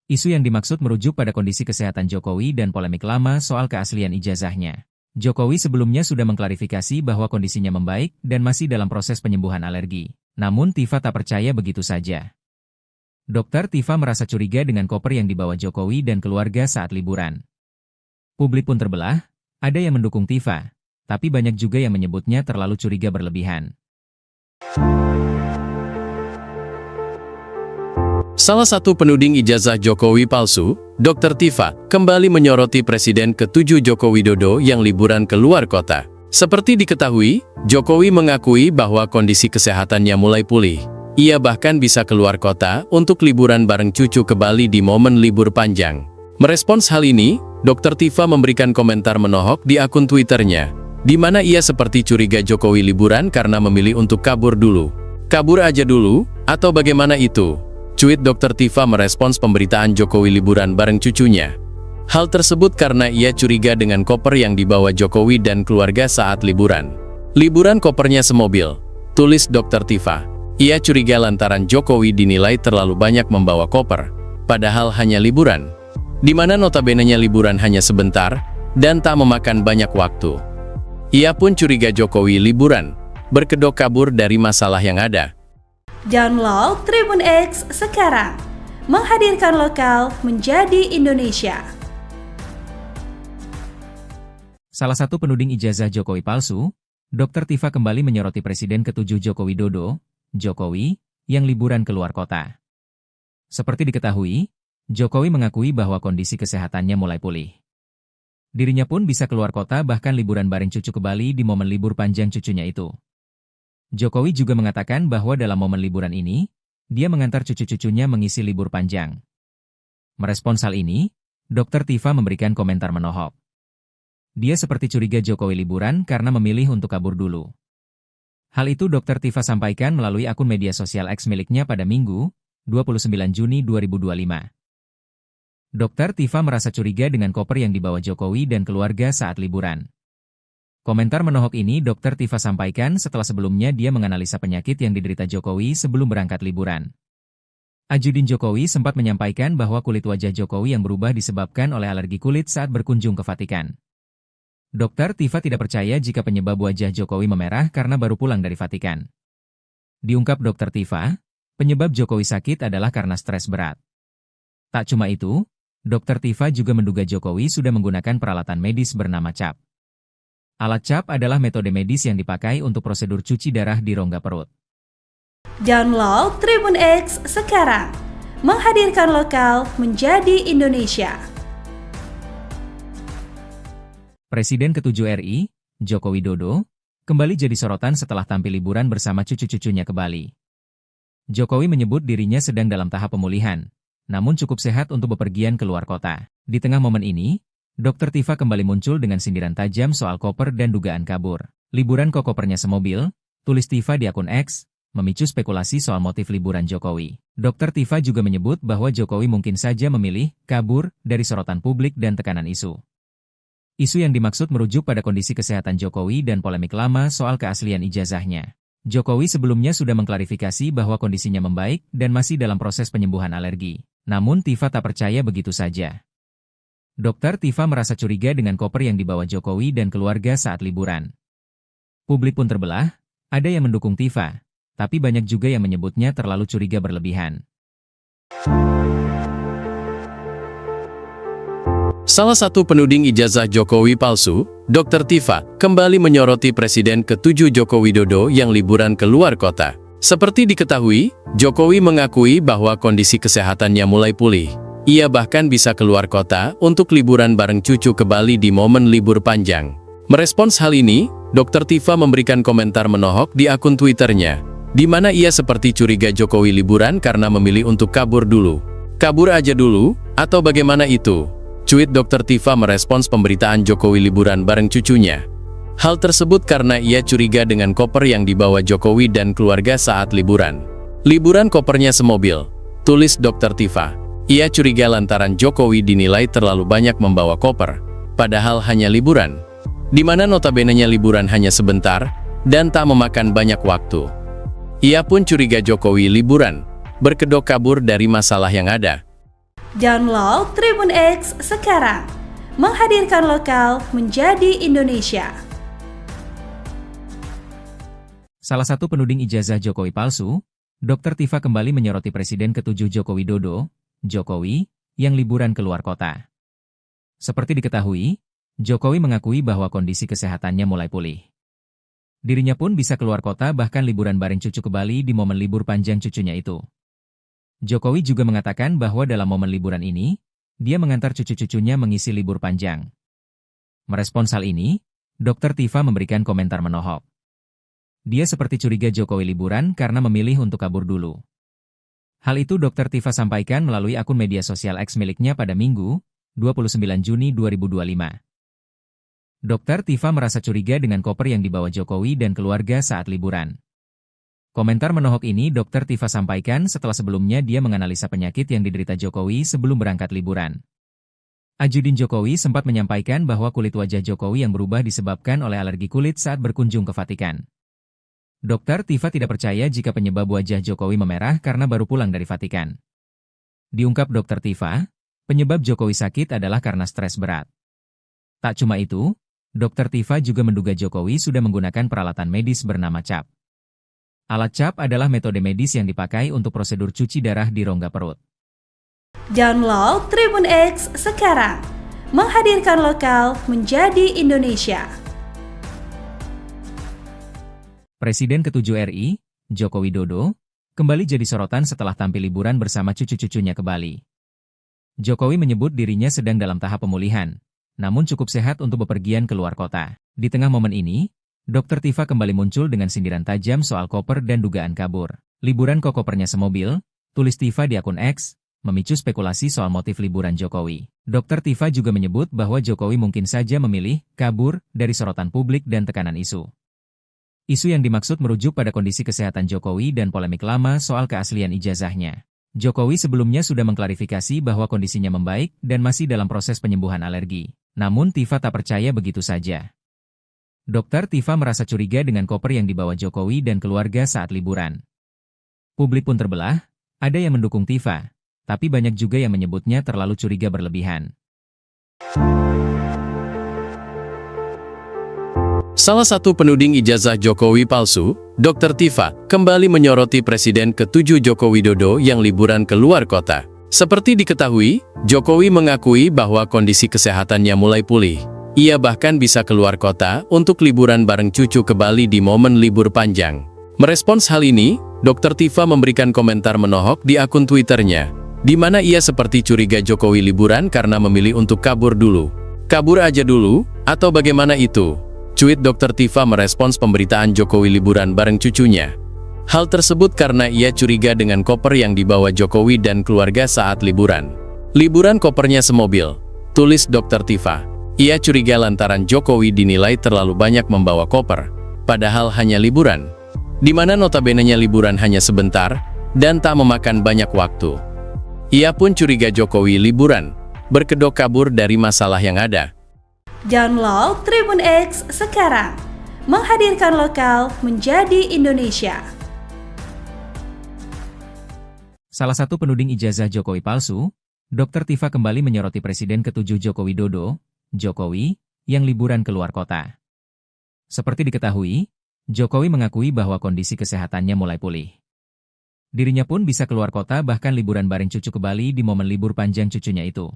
Isu yang dimaksud merujuk pada kondisi kesehatan Jokowi dan polemik lama soal keaslian ijazahnya. Jokowi sebelumnya sudah mengklarifikasi bahwa kondisinya membaik dan masih dalam proses penyembuhan alergi. Namun Tifa tak percaya begitu saja. Dr. Tifa merasa curiga dengan koper yang dibawa Jokowi dan keluarga saat liburan. Publik pun terbelah, ada yang mendukung Tifa, tapi banyak juga yang menyebutnya terlalu curiga berlebihan. Salah satu penuding ijazah Jokowi palsu, Dr. Tifa, kembali menyoroti Presiden ke-7 Joko Widodo yang liburan ke luar kota. Seperti diketahui, Jokowi mengakui bahwa kondisi kesehatannya mulai pulih. Ia bahkan bisa keluar kota untuk liburan bareng cucu ke Bali di momen libur panjang. Merespons hal ini, Dr. Tifa memberikan komentar menohok di akun Twitternya, di mana ia seperti curiga Jokowi liburan karena memilih untuk kabur dulu. Kabur aja dulu, atau bagaimana itu? Cuit Dr. Tifa merespons pemberitaan Jokowi liburan bareng cucunya. Hal tersebut karena ia curiga dengan koper yang dibawa Jokowi dan keluarga saat liburan. Liburan kopernya semobil, tulis Dr. Tifa. Ia curiga lantaran Jokowi dinilai terlalu banyak membawa koper, padahal hanya liburan, di mana notabene-nya liburan hanya sebentar dan tak memakan banyak waktu. Ia pun curiga Jokowi liburan, berkedok kabur dari masalah yang ada. Download Tribun X sekarang, menghadirkan lokal menjadi Indonesia. Salah satu penuding ijazah Jokowi palsu, Dr. Tifa kembali menyoroti Presiden ke-7 Joko Widodo, Jokowi, yang liburan ke luar kota. Seperti diketahui, Jokowi mengakui bahwa kondisi kesehatannya mulai pulih. Dirinya pun bisa keluar kota bahkan liburan bareng cucu ke Bali di momen libur panjang cucunya itu. Jokowi juga mengatakan bahwa dalam momen liburan ini, dia mengantar cucu-cucunya mengisi libur panjang. Merespons hal ini, Dr. Tifa memberikan komentar menohok. Dia seperti curiga Jokowi liburan karena memilih untuk kabur dulu. Hal itu Dr. Tifa sampaikan melalui akun media sosial X miliknya pada Minggu, 29 Juni 2025. Dr. Tifa merasa curiga dengan koper yang dibawa Jokowi dan keluarga saat liburan. Komentar menohok ini Dr. Tifa sampaikan setelah sebelumnya dia menganalisa penyakit yang diderita Jokowi sebelum berangkat liburan. Ajudin Jokowi sempat menyampaikan bahwa kulit wajah Jokowi yang berubah disebabkan oleh alergi kulit saat berkunjung ke Vatikan. Dr. Tifa tidak percaya jika penyebab wajah Jokowi memerah karena baru pulang dari Vatikan. Diungkap Dr. Tifa, penyebab Jokowi sakit adalah karena stres berat. Tak cuma itu, Dr. Tifa juga menduga Jokowi sudah menggunakan peralatan medis bernama CAP. Alat CAP adalah metode medis yang dipakai untuk prosedur cuci darah di rongga perut. Download Tribun X sekarang, menghadirkan lokal menjadi Indonesia. Presiden ke-7 RI, Joko Widodo, kembali jadi sorotan setelah tampil liburan bersama cucu-cucunya ke Bali. Jokowi menyebut dirinya sedang dalam tahap pemulihan, namun cukup sehat untuk bepergian ke luar kota. Di tengah momen ini, Dr. Tifa kembali muncul dengan sindiran tajam soal koper dan dugaan kabur. Liburan kok kopernya semobil, tulis Tifa di akun X, memicu spekulasi soal motif liburan Jokowi. Dr. Tifa juga menyebut bahwa Jokowi mungkin saja memilih kabur dari sorotan publik dan tekanan isu. Isu yang dimaksud merujuk pada kondisi kesehatan Jokowi dan polemik lama soal keaslian ijazahnya. Jokowi sebelumnya sudah mengklarifikasi bahwa kondisinya membaik dan masih dalam proses penyembuhan alergi. Namun Tifa tak percaya begitu saja. Dr. Tifa merasa curiga dengan koper yang dibawa Jokowi dan keluarga saat liburan. Publik pun terbelah, ada yang mendukung Tifa, tapi banyak juga yang menyebutnya terlalu curiga berlebihan. Salah satu penuding ijazah Jokowi palsu, Dr. Tifa, kembali menyoroti Presiden ke-7 Joko Widodo yang liburan ke luar kota. Seperti diketahui, Jokowi mengakui bahwa kondisi kesehatannya mulai pulih. Ia bahkan bisa keluar kota untuk liburan bareng cucu ke Bali di momen libur panjang. Merespons hal ini, Dr. Tifa memberikan komentar menohok di akun Twitternya, di mana ia seperti curiga Jokowi liburan karena memilih untuk kabur dulu. Kabur aja dulu, atau bagaimana itu? Cuit Dr. Tifa merespons pemberitaan Jokowi liburan bareng cucunya. Hal tersebut karena ia curiga dengan koper yang dibawa Jokowi dan keluarga saat liburan. Liburan kopernya semobil, tulis Dr. Tifa. Ia curiga lantaran Jokowi dinilai terlalu banyak membawa koper, padahal hanya liburan, di mana notabene-nya liburan hanya sebentar dan tak memakan banyak waktu. Ia pun curiga Jokowi liburan, berkedok kabur dari masalah yang ada. Download Tribun X sekarang, menghadirkan lokal menjadi Indonesia. Salah satu penuding ijazah Jokowi palsu, Dr. Tifa kembali menyoroti Presiden ke-7 Joko Widodo, Jokowi, yang liburan ke luar kota. Seperti diketahui, Jokowi mengakui bahwa kondisi kesehatannya mulai pulih. Dirinya pun bisa keluar kota bahkan liburan bareng cucu ke Bali di momen libur panjang cucunya itu. Jokowi juga mengatakan bahwa dalam momen liburan ini, dia mengantar cucu-cucunya mengisi libur panjang. Merespons hal ini, Dr. Tifa memberikan komentar menohok. Dia seperti curiga Jokowi liburan karena memilih untuk kabur dulu. Hal itu Dr. Tifa sampaikan melalui akun media sosial X miliknya pada Minggu, 29 Juni 2025. Dr. Tifa merasa curiga dengan koper yang dibawa Jokowi dan keluarga saat liburan. Komentar menohok ini Dr. Tifa sampaikan setelah sebelumnya dia menganalisa penyakit yang diderita Jokowi sebelum berangkat liburan. Ajudin Jokowi sempat menyampaikan bahwa kulit wajah Jokowi yang berubah disebabkan oleh alergi kulit saat berkunjung ke Vatikan. Dr. Tifa tidak percaya jika penyebab wajah Jokowi memerah karena baru pulang dari Vatikan. Diungkap Dr. Tifa, penyebab Jokowi sakit adalah karena stres berat. Tak cuma itu, Dr. Tifa juga menduga Jokowi sudah menggunakan peralatan medis bernama CAP. Alat CAP adalah metode medis yang dipakai untuk prosedur cuci darah di rongga perut. Download Tribun X sekarang, menghadirkan lokal menjadi Indonesia. Presiden ke-7 RI, Joko Widodo, kembali jadi sorotan setelah tampil liburan bersama cucu-cucunya ke Bali. Jokowi menyebut dirinya sedang dalam tahap pemulihan, namun cukup sehat untuk bepergian ke luar kota. Di tengah momen ini, Dr. Tifa kembali muncul dengan sindiran tajam soal koper dan dugaan kabur. Liburan kok kopernya semobil, tulis Tifa di akun X, memicu spekulasi soal motif liburan Jokowi. Dr. Tifa juga menyebut bahwa Jokowi mungkin saja memilih kabur dari sorotan publik dan tekanan isu. Isu yang dimaksud merujuk pada kondisi kesehatan Jokowi dan polemik lama soal keaslian ijazahnya. Jokowi sebelumnya sudah mengklarifikasi bahwa kondisinya membaik dan masih dalam proses penyembuhan alergi. Namun Tifa tak percaya begitu saja. Dr. Tifa merasa curiga dengan koper yang dibawa Jokowi dan keluarga saat liburan. Publik pun terbelah, ada yang mendukung Tifa, tapi banyak juga yang menyebutnya terlalu curiga berlebihan. Salah satu penuding ijazah Jokowi palsu, Dr. Tifa, kembali menyoroti Presiden ke-7 Joko Widodo yang liburan ke luar kota. Seperti diketahui, Jokowi mengakui bahwa kondisi kesehatannya mulai pulih. Ia bahkan bisa keluar kota untuk liburan bareng cucu ke Bali di momen libur panjang. Merespons hal ini, Dr. Tifa memberikan komentar menohok di akun Twitternya, di mana ia seperti curiga Jokowi liburan karena memilih untuk kabur dulu. Kabur aja dulu, Atau bagaimana itu? Cuit Dr. Tifa merespons pemberitaan Jokowi liburan bareng cucunya. Hal tersebut karena ia curiga dengan koper yang dibawa Jokowi dan keluarga saat liburan. Liburan kopernya semobil, tulis Dr. Tifa. Ia curiga lantaran Jokowi dinilai terlalu banyak membawa koper, padahal hanya liburan. Di mana notabene-nya liburan hanya sebentar, dan tak memakan banyak waktu. Ia pun curiga Jokowi liburan, berkedok kabur dari masalah yang ada. Download Tribun X sekarang, menghadirkan lokal menjadi Indonesia. Salah satu penuding ijazah Jokowi palsu, Dr. Tifa kembali menyoroti Presiden ke-7 Joko Widodo, Jokowi, yang liburan keluar kota. Seperti diketahui, Jokowi mengakui bahwa kondisi kesehatannya mulai pulih. Dirinya pun bisa keluar kota bahkan liburan bareng cucu ke Bali di momen libur panjang cucunya itu.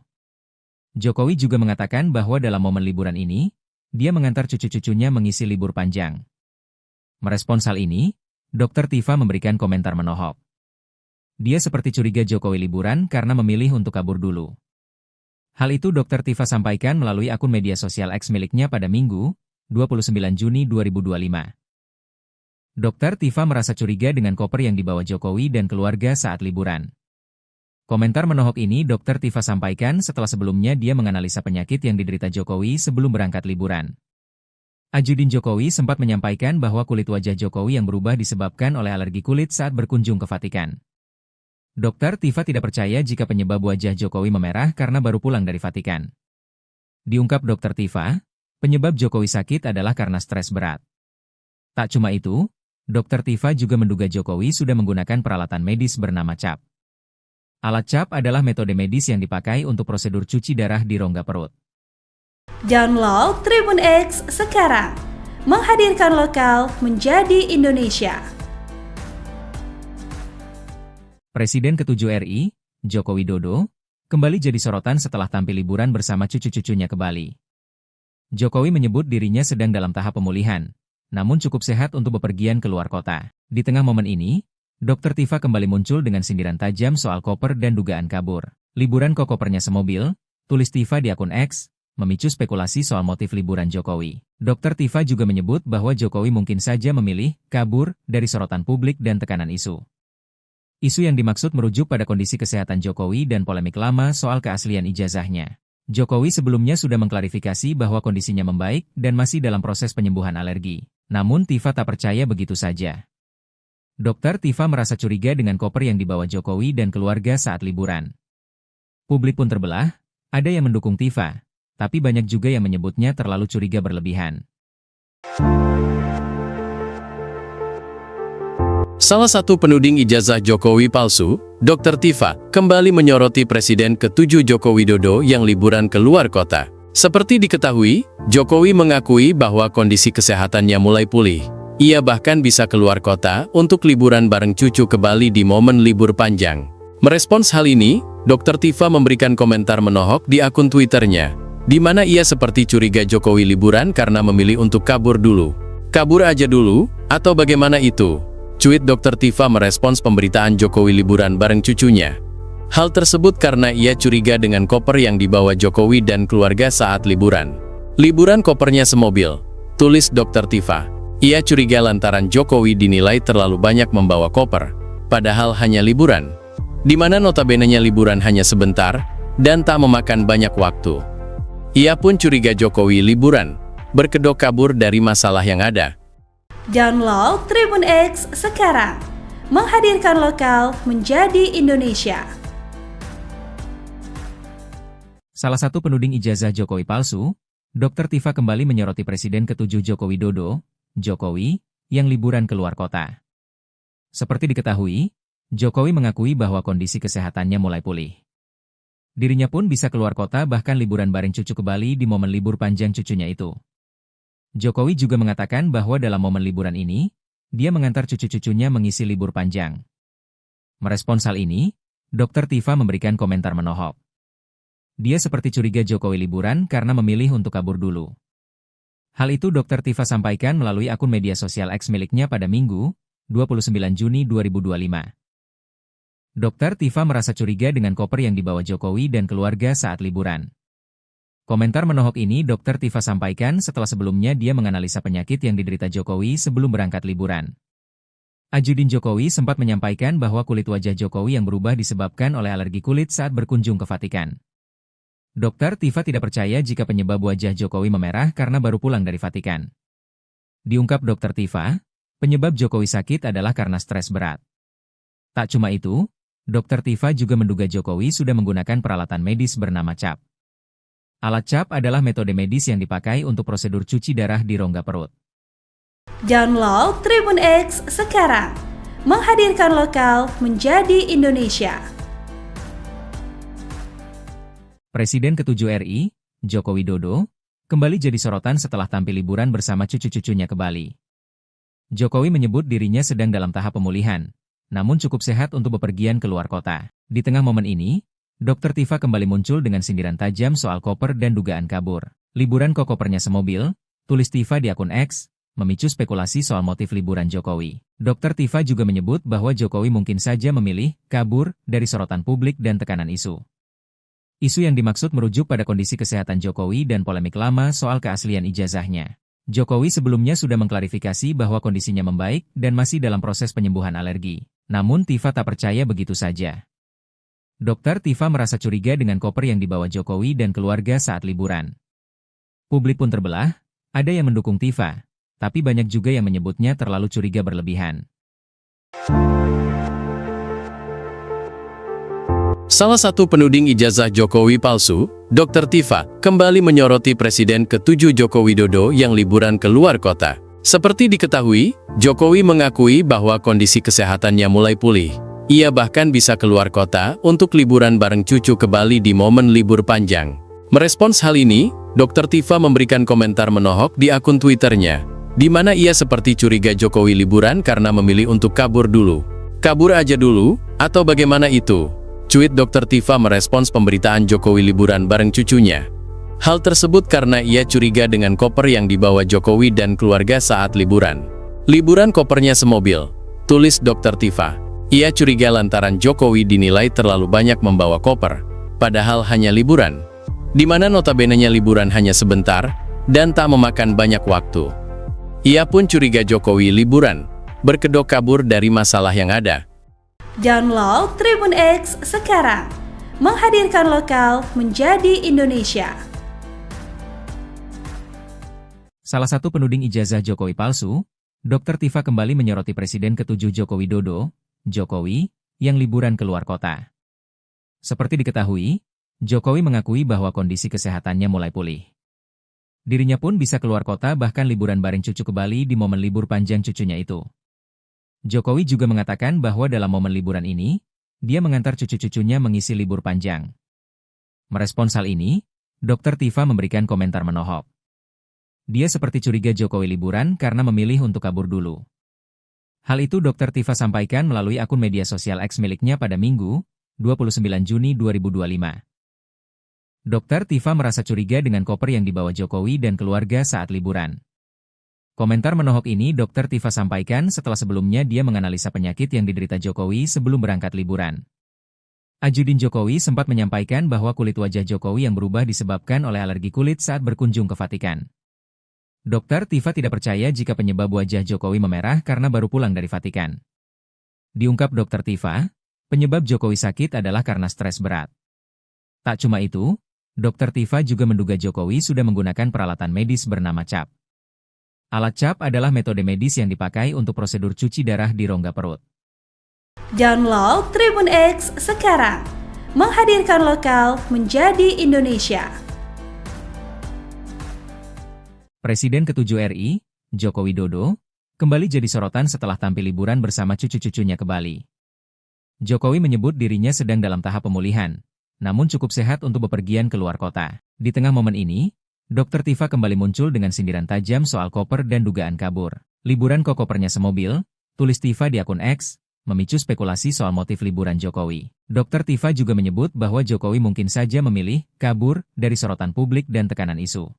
Jokowi juga mengatakan bahwa dalam momen liburan ini, dia mengantar cucu-cucunya mengisi libur panjang. Merespons hal ini, Dr. Tifa memberikan komentar menohok. Dia seperti curiga Jokowi liburan karena memilih untuk kabur dulu. Hal itu Dr. Tifa sampaikan melalui akun media sosial X miliknya pada Minggu, 29 Juni 2025. Dr. Tifa merasa curiga dengan koper yang dibawa Jokowi dan keluarga saat liburan. Komentar menohok ini Dr. Tifa sampaikan setelah sebelumnya dia menganalisa penyakit yang diderita Jokowi sebelum berangkat liburan. Ajudin Jokowi sempat menyampaikan bahwa kulit wajah Jokowi yang berubah disebabkan oleh alergi kulit saat berkunjung ke Vatikan. Dr. Tifa tidak percaya jika penyebab wajah Jokowi memerah karena baru pulang dari Vatikan. Diungkap Dr. Tifa, penyebab Jokowi sakit adalah karena stres berat. Tak cuma itu, Dr. Tifa juga menduga Jokowi sudah menggunakan peralatan medis bernama CAP. Alat CAP adalah metode medis yang dipakai untuk prosedur cuci darah di rongga perut. Download Tribun X sekarang, menghadirkan lokal menjadi Indonesia. Presiden ke-7 RI, Joko Widodo, kembali jadi sorotan setelah tampil liburan bersama cucu-cucunya ke Bali. Jokowi menyebut dirinya sedang dalam tahap pemulihan, namun cukup sehat untuk bepergian ke luar kota. Di tengah momen ini, Dr. Tifa kembali muncul dengan sindiran tajam soal koper dan dugaan kabur. Liburan kok kopernya semobil, tulis Tifa di akun X, memicu spekulasi soal motif liburan Jokowi. Dr. Tifa juga menyebut bahwa Jokowi mungkin saja memilih kabur dari sorotan publik dan tekanan isu. Isu yang dimaksud merujuk pada kondisi kesehatan Jokowi dan polemik lama soal keaslian ijazahnya. Jokowi sebelumnya sudah mengklarifikasi bahwa kondisinya membaik dan masih dalam proses penyembuhan alergi. Namun Tifa tak percaya begitu saja. Dr. Tifa merasa curiga dengan koper yang dibawa Jokowi dan keluarga saat liburan. Publik pun terbelah, ada yang mendukung Tifa, tapi banyak juga yang menyebutnya terlalu curiga berlebihan. Salah satu penuding ijazah Jokowi palsu, Dr. Tifa, kembali menyoroti Presiden ke-7 Joko Widodo yang liburan ke luar kota. Seperti diketahui, Jokowi mengakui bahwa kondisi kesehatannya mulai pulih. Ia bahkan bisa keluar kota untuk liburan bareng cucu ke Bali di momen libur panjang. Merespons hal ini, Dr. Tifa memberikan komentar menohok di akun Twitternya, di mana ia seperti curiga Jokowi liburan karena memilih untuk kabur dulu. Kabur aja dulu, atau bagaimana itu? Cuit Dr. Tifa merespons pemberitaan Jokowi liburan bareng cucunya. Hal tersebut karena ia curiga dengan koper yang dibawa Jokowi dan keluarga saat liburan. Liburan kopernya semobil, tulis Dr. Tifa. Ia curiga lantaran Jokowi dinilai terlalu banyak membawa koper, padahal hanya liburan. Di mana notabene-nya liburan hanya sebentar, dan tak memakan banyak waktu. Ia pun curiga Jokowi liburan, berkedok kabur dari masalah yang ada. Download Tribun X sekarang, menghadirkan lokal menjadi Indonesia. Salah satu penuding ijazah Jokowi palsu, Dr. Tifa kembali menyoroti Presiden ke-7 Joko Widodo, Jokowi, yang liburan ke luar kota. Seperti diketahui, Jokowi mengakui bahwa kondisi kesehatannya mulai pulih. Dirinya pun bisa keluar kota bahkan liburan bareng cucu ke Bali di momen libur panjang cucunya itu. Jokowi juga mengatakan bahwa dalam momen liburan ini, dia mengantar cucu-cucunya mengisi libur panjang. Merespons hal ini, Dr. Tifa memberikan komentar menohok. Dia seperti curiga Jokowi liburan karena memilih untuk kabur dulu. Hal itu Dr. Tifa sampaikan melalui akun media sosial X miliknya pada Minggu, 29 Juni 2025. Dr. Tifa merasa curiga dengan koper yang dibawa Jokowi dan keluarga saat liburan. Komentar menohok ini Dr. Tifa sampaikan setelah sebelumnya dia menganalisa penyakit yang diderita Jokowi sebelum berangkat liburan. Ajudin Jokowi sempat menyampaikan bahwa kulit wajah Jokowi yang berubah disebabkan oleh alergi kulit saat berkunjung ke Vatikan. Dr. Tifa tidak percaya jika penyebab wajah Jokowi memerah karena baru pulang dari Vatikan. Diungkap Dr. Tifa, penyebab Jokowi sakit adalah karena stres berat. Tak cuma itu, Dr. Tifa juga menduga Jokowi sudah menggunakan peralatan medis bernama CAP. Alat CAP adalah metode medis yang dipakai untuk prosedur cuci darah di rongga perut. Download Tribun X sekarang, menghadirkan lokal menjadi Indonesia. Presiden ke-7 RI, Joko Widodo, kembali jadi sorotan setelah tampil liburan bersama cucu-cucunya ke Bali. Jokowi menyebut dirinya sedang dalam tahap pemulihan, namun cukup sehat untuk bepergian ke luar kota. Di tengah momen ini, Dr. Tifa kembali muncul dengan sindiran tajam soal koper dan dugaan kabur. Liburan kok kopernya semobil, tulis Tifa di akun X, memicu spekulasi soal motif liburan Jokowi. Dr. Tifa juga menyebut bahwa Jokowi mungkin saja memilih kabur dari sorotan publik dan tekanan isu. Isu yang dimaksud merujuk pada kondisi kesehatan Jokowi dan polemik lama soal keaslian ijazahnya. Jokowi sebelumnya sudah mengklarifikasi bahwa kondisinya membaik dan masih dalam proses penyembuhan alergi. Namun Tifa tak percaya begitu saja. Dr. Tifa merasa curiga dengan koper yang dibawa Jokowi dan keluarga saat liburan. Publik pun terbelah, ada yang mendukung Tifa, tapi banyak juga yang menyebutnya terlalu curiga berlebihan. Salah satu penuding ijazah Jokowi palsu, Dr. Tifa, kembali menyoroti Presiden ke-7 Joko Widodo yang liburan ke luar kota. Seperti diketahui, Jokowi mengakui bahwa kondisi kesehatannya mulai pulih. Ia bahkan bisa keluar kota untuk liburan bareng cucu ke Bali di momen libur panjang. Merespons hal ini, Dr. Tifa memberikan komentar menohok di akun Twitternya, di mana ia seperti curiga Jokowi liburan karena memilih untuk kabur dulu. Kabur aja dulu, atau bagaimana itu? Cuit Dr. Tifa merespons pemberitaan Jokowi liburan bareng cucunya. Hal tersebut karena ia curiga dengan koper yang dibawa Jokowi dan keluarga saat liburan. Liburan kopernya semobil, tulis Dr. Tifa. Ia curiga lantaran Jokowi dinilai terlalu banyak membawa koper, padahal hanya liburan, di mana notabene-nya liburan hanya sebentar dan tak memakan banyak waktu. Ia pun curiga Jokowi liburan, berkedok kabur dari masalah yang ada. Download Tribun X sekarang, menghadirkan lokal menjadi Indonesia. Salah satu penuding ijazah Jokowi palsu, Dr. Tifa kembali menyoroti Presiden ke-7 Joko Widodo, Jokowi, yang liburan ke luar kota. Seperti diketahui, Jokowi mengakui bahwa kondisi kesehatannya mulai pulih. Dirinya pun bisa keluar kota bahkan liburan bareng cucu ke Bali di momen libur panjang cucunya itu. Jokowi juga mengatakan bahwa dalam momen liburan ini, dia mengantar cucu-cucunya mengisi libur panjang. Merespons hal ini, Dr. Tifa memberikan komentar menohok. Dia seperti curiga Jokowi liburan karena memilih untuk kabur dulu. Hal itu Dr. Tifa sampaikan melalui akun media sosial X miliknya pada Minggu, 29 Juni 2025. Dr. Tifa merasa curiga dengan koper yang dibawa Jokowi dan keluarga saat liburan. Komentar menohok ini Dr. Tifa sampaikan setelah sebelumnya dia menganalisa penyakit yang diderita Jokowi sebelum berangkat liburan. Ajudin Jokowi sempat menyampaikan bahwa kulit wajah Jokowi yang berubah disebabkan oleh alergi kulit saat berkunjung ke Vatikan. Dr. Tifa tidak percaya jika penyebab wajah Jokowi memerah karena baru pulang dari Vatikan. Diungkap Dr. Tifa, penyebab Jokowi sakit adalah karena stres berat. Tak cuma itu, Dr. Tifa juga menduga Jokowi sudah menggunakan peralatan medis bernama CAP. Alat CAP adalah metode medis yang dipakai untuk prosedur cuci darah di rongga perut. Download Tribun X sekarang, menghadirkan lokal menjadi Indonesia. Presiden ke-7 RI, Joko Widodo, kembali jadi sorotan setelah tampil liburan bersama cucu-cucunya ke Bali. Jokowi menyebut dirinya sedang dalam tahap pemulihan, namun cukup sehat untuk bepergian ke luar kota. Di tengah momen ini, Dr. Tifa kembali muncul dengan sindiran tajam soal koper dan dugaan kabur. Liburan kok kopernya semobil, tulis Tifa di akun X, memicu spekulasi soal motif liburan Jokowi. Dr. Tifa juga menyebut bahwa Jokowi mungkin saja memilih kabur dari sorotan publik dan tekanan isu.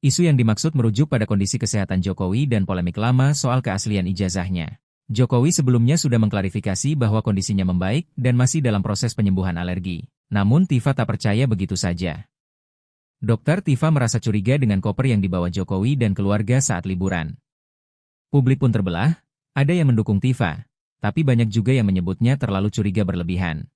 Isu yang dimaksud merujuk pada kondisi kesehatan Jokowi dan polemik lama soal keaslian ijazahnya. Jokowi sebelumnya sudah mengklarifikasi bahwa kondisinya membaik dan masih dalam proses penyembuhan alergi. Namun Tifa tak percaya begitu saja. Dokter Tifa merasa curiga dengan koper yang dibawa Jokowi dan keluarga saat liburan. Publik pun terbelah, ada yang mendukung Tifa, tapi banyak juga yang menyebutnya terlalu curiga berlebihan.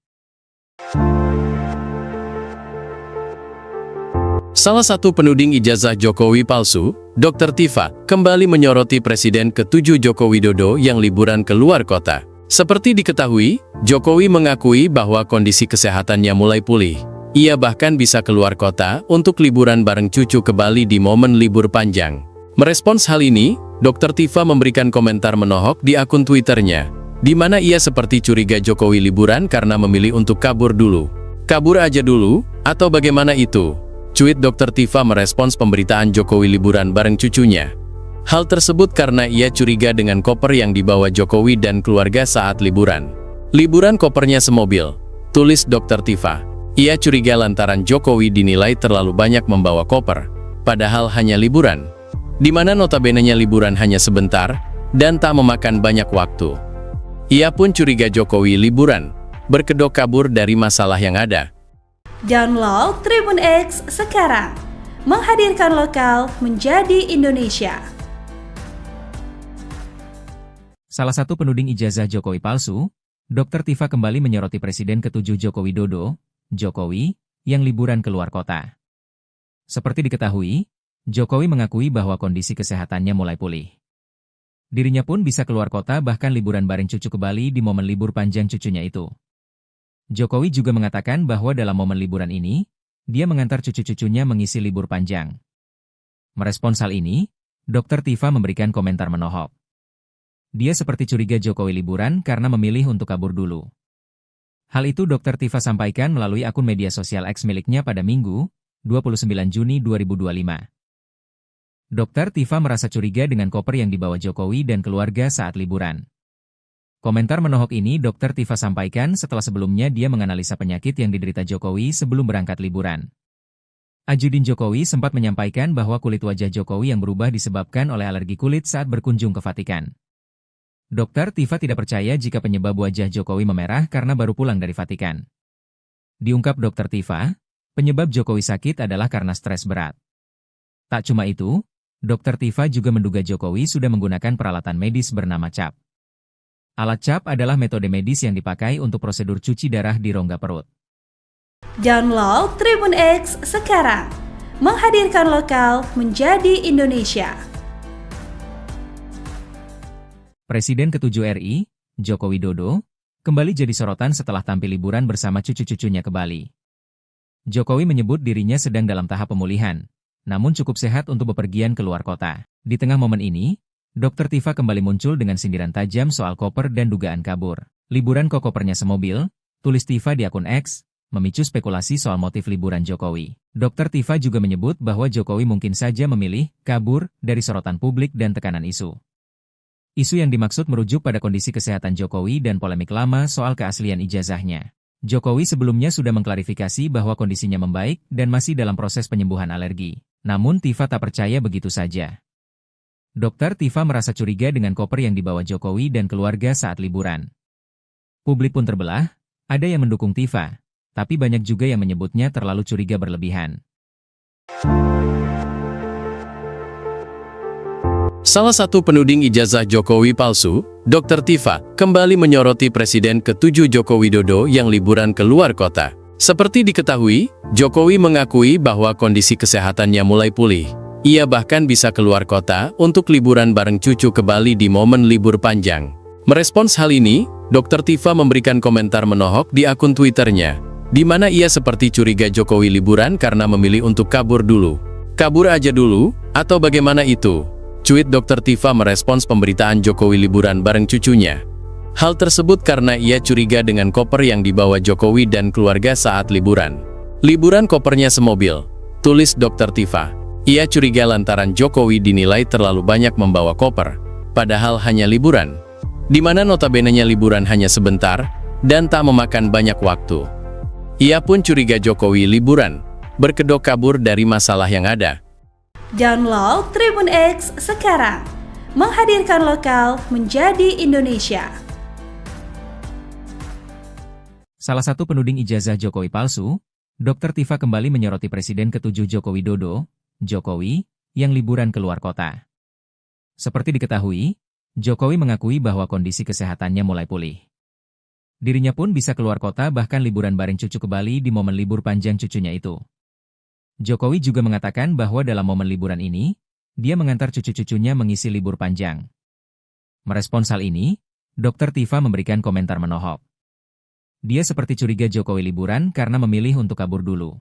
Salah satu penuding ijazah Jokowi palsu, Dr. Tifa, kembali menyoroti Presiden ke-7 Joko Widodo yang liburan ke luar kota. Seperti diketahui, Jokowi mengakui bahwa kondisi kesehatannya mulai pulih. Ia bahkan bisa keluar kota untuk liburan bareng cucu ke Bali di momen libur panjang. Merespons hal ini, Dr. Tifa memberikan komentar menohok di akun Twitternya, di mana ia seperti curiga Jokowi liburan karena memilih untuk kabur dulu. Kabur aja dulu, atau bagaimana itu? Cuit Dr. Tifa merespons pemberitaan Jokowi liburan bareng cucunya. Hal tersebut karena ia curiga dengan koper yang dibawa Jokowi dan keluarga saat liburan. Liburan kopernya semobil, tulis Dr. Tifa. Ia curiga lantaran Jokowi dinilai terlalu banyak membawa koper, padahal hanya liburan, di mana notabene-nya liburan hanya sebentar, dan tak memakan banyak waktu. Ia pun curiga Jokowi liburan, berkedok kabur dari masalah yang ada. Download Tribun X sekarang, menghadirkan lokal menjadi Indonesia. Salah satu penuding ijazah Jokowi palsu, Dr. Tifa kembali menyoroti Presiden ke-7 Joko Widodo, Jokowi, yang liburan keluar kota. Seperti diketahui, Jokowi mengakui bahwa kondisi kesehatannya mulai pulih. Dirinya pun bisa keluar kota bahkan liburan bareng cucu ke Bali di momen libur panjang cucunya itu. Jokowi juga mengatakan bahwa dalam momen liburan ini, dia mengantar cucu-cucunya mengisi libur panjang. Merespons hal ini, Dr. Tifa memberikan komentar menohok. Dia seperti curiga Jokowi liburan karena memilih untuk kabur dulu. Hal itu Dr. Tifa sampaikan melalui akun media sosial X miliknya pada Minggu, 29 Juni 2025. Dr. Tifa merasa curiga dengan koper yang dibawa Jokowi dan keluarga saat liburan. Komentar menohok ini Dr. Tifa sampaikan setelah sebelumnya dia menganalisa penyakit yang diderita Jokowi sebelum berangkat liburan. Ajudin Jokowi sempat menyampaikan bahwa kulit wajah Jokowi yang berubah disebabkan oleh alergi kulit saat berkunjung ke Vatikan. Dr. Tifa tidak percaya jika penyebab wajah Jokowi memerah karena baru pulang dari Vatikan. Diungkap Dr. Tifa, penyebab Jokowi sakit adalah karena stres berat. Tak cuma itu, Dr. Tifa juga menduga Jokowi sudah menggunakan peralatan medis bernama CAP. Alat CAP adalah metode medis yang dipakai untuk prosedur cuci darah di rongga perut. Download Tribun X sekarang, menghadirkan lokal menjadi Indonesia. Presiden ke-7 RI, Joko Widodo, kembali jadi sorotan setelah tampil liburan bersama cucu-cucunya ke Bali. Jokowi menyebut dirinya sedang dalam tahap pemulihan, namun cukup sehat untuk bepergian keluar kota. Di tengah momen ini, Dr. Tifa kembali muncul dengan sindiran tajam soal koper dan dugaan kabur. Liburan kok kopernya semobil, tulis Tifa di akun X, memicu spekulasi soal motif liburan Jokowi. Dr. Tifa juga menyebut bahwa Jokowi mungkin saja memilih kabur dari sorotan publik dan tekanan isu. Isu yang dimaksud merujuk pada kondisi kesehatan Jokowi dan polemik lama soal keaslian ijazahnya. Jokowi sebelumnya sudah mengklarifikasi bahwa kondisinya membaik dan masih dalam proses penyembuhan alergi. Namun Tifa tak percaya begitu saja. Dr. Tifa merasa curiga dengan koper yang dibawa Jokowi dan keluarga saat liburan. Publik pun terbelah, ada yang mendukung Tifa, tapi banyak juga yang menyebutnya terlalu curiga berlebihan. Salah satu penuding ijazah Jokowi palsu, Dr. Tifa, kembali menyoroti Presiden ke-7 Joko Widodo yang liburan ke luar kota. Seperti diketahui, Jokowi mengakui bahwa kondisi kesehatannya mulai pulih. Ia bahkan bisa keluar kota untuk liburan bareng cucu ke Bali di momen libur panjang. Merespons hal ini, Dr. Tifa memberikan komentar menohok di akun Twitternya, di mana ia seperti curiga Jokowi liburan karena memilih untuk kabur dulu. Kabur aja dulu, atau bagaimana itu? Cuit Dr. Tifa merespons pemberitaan Jokowi liburan bareng cucunya. Hal tersebut karena ia curiga dengan koper yang dibawa Jokowi dan keluarga saat liburan. Liburan kopernya semobil, tulis Dr. Tifa. Ia curiga lantaran Jokowi dinilai terlalu banyak membawa koper, padahal hanya liburan, di mana notabene-nya liburan hanya sebentar, dan tak memakan banyak waktu. Ia pun curiga Jokowi liburan, berkedok kabur dari masalah yang ada. Download Tribun X sekarang, menghadirkan lokal menjadi Indonesia. Salah satu penuding ijazah Jokowi palsu, Dr. Tifa kembali menyoroti Presiden ke-7 Joko Widodo, Jokowi, yang liburan keluar kota. Seperti diketahui, Jokowi mengakui bahwa kondisi kesehatannya mulai pulih. Dirinya pun bisa keluar kota bahkan liburan bareng cucu ke Bali di momen libur panjang cucunya itu. Jokowi juga mengatakan bahwa dalam momen liburan ini, dia mengantar cucu-cucunya mengisi libur panjang. Merespons hal ini, Dr. Tifa memberikan komentar menohok. Dia seperti curiga Jokowi liburan karena memilih untuk kabur dulu.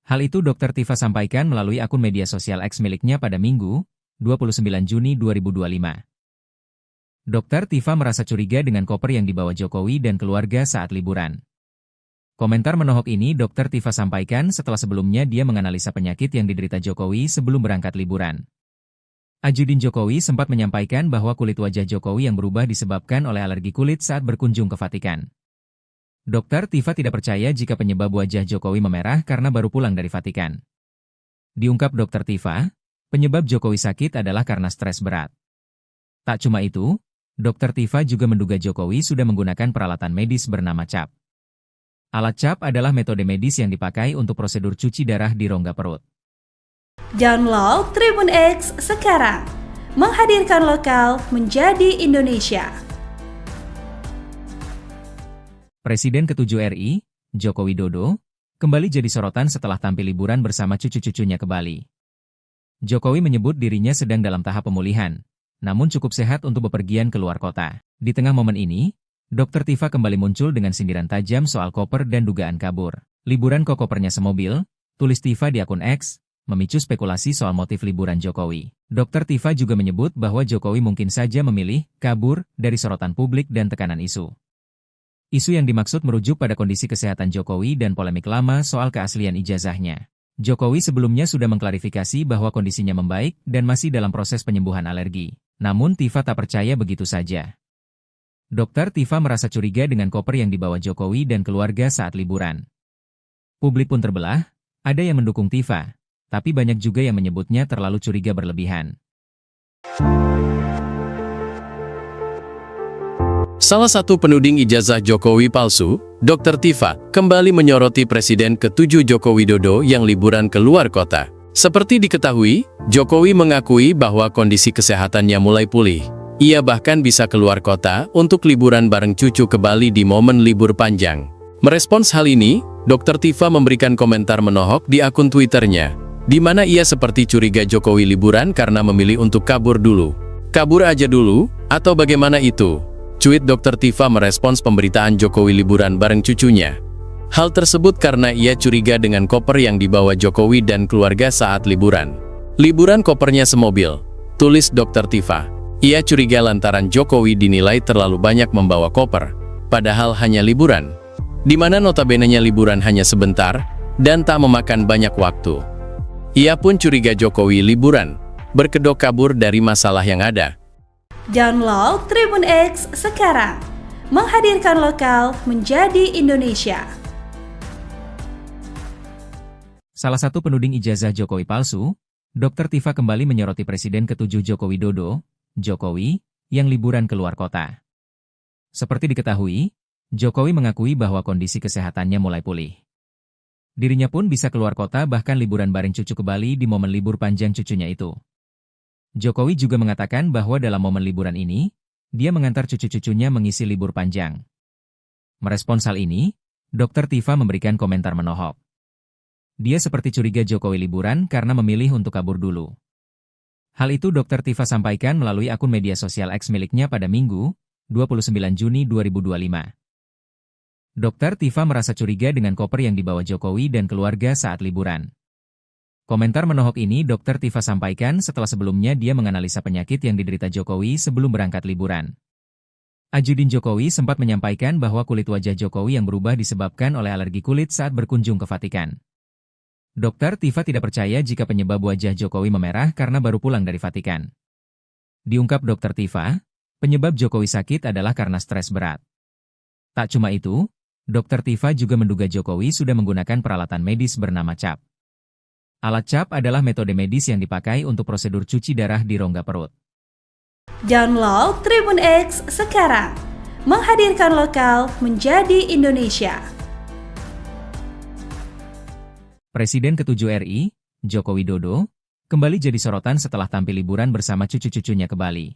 Hal itu Dr. Tifa sampaikan melalui akun media sosial X miliknya pada Minggu, 29 Juni 2025. Dr. Tifa merasa curiga dengan koper yang dibawa Jokowi dan keluarga saat liburan. Komentar menohok ini Dr. Tifa sampaikan setelah sebelumnya dia menganalisa penyakit yang diderita Jokowi sebelum berangkat liburan. Ajudin Jokowi sempat menyampaikan bahwa kulit wajah Jokowi yang berubah disebabkan oleh alergi kulit saat berkunjung ke Vatikan. Dr. Tifa tidak percaya jika penyebab wajah Jokowi memerah karena baru pulang dari Vatikan. Diungkap Dr. Tifa, penyebab Jokowi sakit adalah karena stres berat. Tak cuma itu, Dr. Tifa juga menduga Jokowi sudah menggunakan peralatan medis bernama CAP. Alat CAP adalah metode medis yang dipakai untuk prosedur cuci darah di rongga perut. Download Tribun X sekarang, menghadirkan lokal menjadi Indonesia. Presiden ke-7 RI, Joko Widodo, kembali jadi sorotan setelah tampil liburan bersama cucu-cucunya ke Bali. Jokowi menyebut dirinya sedang dalam tahap pemulihan, namun cukup sehat untuk bepergian keluar kota. Di tengah momen ini, Dr. Tifa kembali muncul dengan sindiran tajam soal koper dan dugaan kabur. Liburan kok kopernya semobil, tulis Tifa di akun X, memicu spekulasi soal motif liburan Jokowi. Dr. Tifa juga menyebut bahwa Jokowi mungkin saja memilih kabur dari sorotan publik dan tekanan isu. Isu yang dimaksud merujuk pada kondisi kesehatan Jokowi dan polemik lama soal keaslian ijazahnya. Jokowi sebelumnya sudah mengklarifikasi bahwa kondisinya membaik dan masih dalam proses penyembuhan alergi. Namun Tifa tak percaya begitu saja. Dr. Tifa merasa curiga dengan koper yang dibawa Jokowi dan keluarga saat liburan. Publik pun terbelah, ada yang mendukung Tifa, tapi banyak juga yang menyebutnya terlalu curiga berlebihan. Salah satu penuding ijazah Jokowi palsu, Dr. Tifa, kembali menyoroti Presiden ke-7 Joko Widodo yang liburan keluar kota. Seperti diketahui, Jokowi mengakui bahwa kondisi kesehatannya mulai pulih. Ia bahkan bisa keluar kota untuk liburan bareng cucu ke Bali di momen libur panjang. Merespons hal ini, Dr. Tifa memberikan komentar menohok di akun Twitternya, di mana ia seperti curiga Jokowi liburan karena memilih untuk kabur dulu. Kabur aja dulu, atau bagaimana itu? Cuit Dr. Tifa merespons pemberitaan Jokowi liburan bareng cucunya. Hal tersebut karena ia curiga dengan koper yang dibawa Jokowi dan keluarga saat liburan. Liburan kopernya semobil, tulis Dr. Tifa. Ia curiga lantaran Jokowi dinilai terlalu banyak membawa koper, padahal hanya liburan. Di mana notabenenya liburan hanya sebentar, dan tak memakan banyak waktu. Ia pun curiga Jokowi liburan, berkedok kabur dari masalah yang ada. Download Tribun X sekarang, menghadirkan lokal menjadi Indonesia. Salah satu penuding ijazah Jokowi palsu, Dr. Tifa kembali menyoroti Presiden ke-7 Joko Widodo, Jokowi, yang liburan keluar kota. Seperti diketahui, Jokowi mengakui bahwa kondisi kesehatannya mulai pulih. Dirinya pun bisa keluar kota bahkan liburan bareng cucu ke Bali di momen libur panjang cucunya itu. Jokowi juga mengatakan bahwa dalam momen liburan ini, dia mengantar cucu-cucunya mengisi libur panjang. Merespons hal ini, Dr. Tifa memberikan komentar menohok. Dia seperti curiga Jokowi liburan karena memilih untuk kabur dulu. Hal itu Dr. Tifa sampaikan melalui akun media sosial X miliknya pada Minggu, 29 Juni 2025. Dr. Tifa merasa curiga dengan koper yang dibawa Jokowi dan keluarga saat liburan. Komentar menohok ini Dr. Tifa sampaikan setelah sebelumnya dia menganalisa penyakit yang diderita Jokowi sebelum berangkat liburan. Ajudin Jokowi sempat menyampaikan bahwa kulit wajah Jokowi yang berubah disebabkan oleh alergi kulit saat berkunjung ke Vatikan. Dr. Tifa tidak percaya jika penyebab wajah Jokowi memerah karena baru pulang dari Vatikan. Diungkap Dr. Tifa, penyebab Jokowi sakit adalah karena stres berat. Tak cuma itu, Dr. Tifa juga menduga Jokowi sudah menggunakan peralatan medis bernama CAP. Alat CAP adalah metode medis yang dipakai untuk prosedur cuci darah di rongga perut. Download Tribun X sekarang, menghadirkan lokal menjadi Indonesia. Presiden ke-7 RI, Joko Widodo, kembali jadi sorotan setelah tampil liburan bersama cucu-cucunya ke Bali.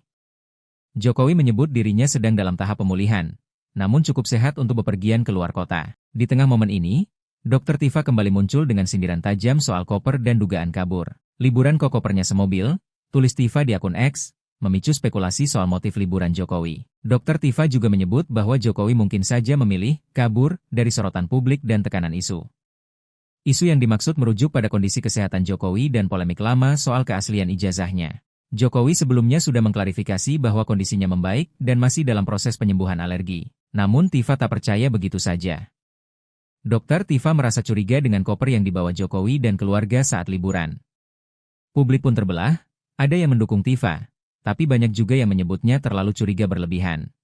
Jokowi menyebut dirinya sedang dalam tahap pemulihan, namun cukup sehat untuk bepergian keluar kota. Di tengah momen ini, Dr. Tifa kembali muncul dengan sindiran tajam soal koper dan dugaan kabur. Liburan kok kopernya semobil, tulis Tifa di akun X, memicu spekulasi soal motif liburan Jokowi. Dr. Tifa juga menyebut bahwa Jokowi mungkin saja memilih kabur dari sorotan publik dan tekanan isu. Isu yang dimaksud merujuk pada kondisi kesehatan Jokowi dan polemik lama soal keaslian ijazahnya. Jokowi sebelumnya sudah mengklarifikasi bahwa kondisinya membaik dan masih dalam proses penyembuhan alergi. Namun Tifa tak percaya begitu saja. Dr. Tifa merasa curiga dengan koper yang dibawa Jokowi dan keluarga saat liburan. Publik pun terbelah, ada yang mendukung Tifa, tapi banyak juga yang menyebutnya terlalu curiga berlebihan.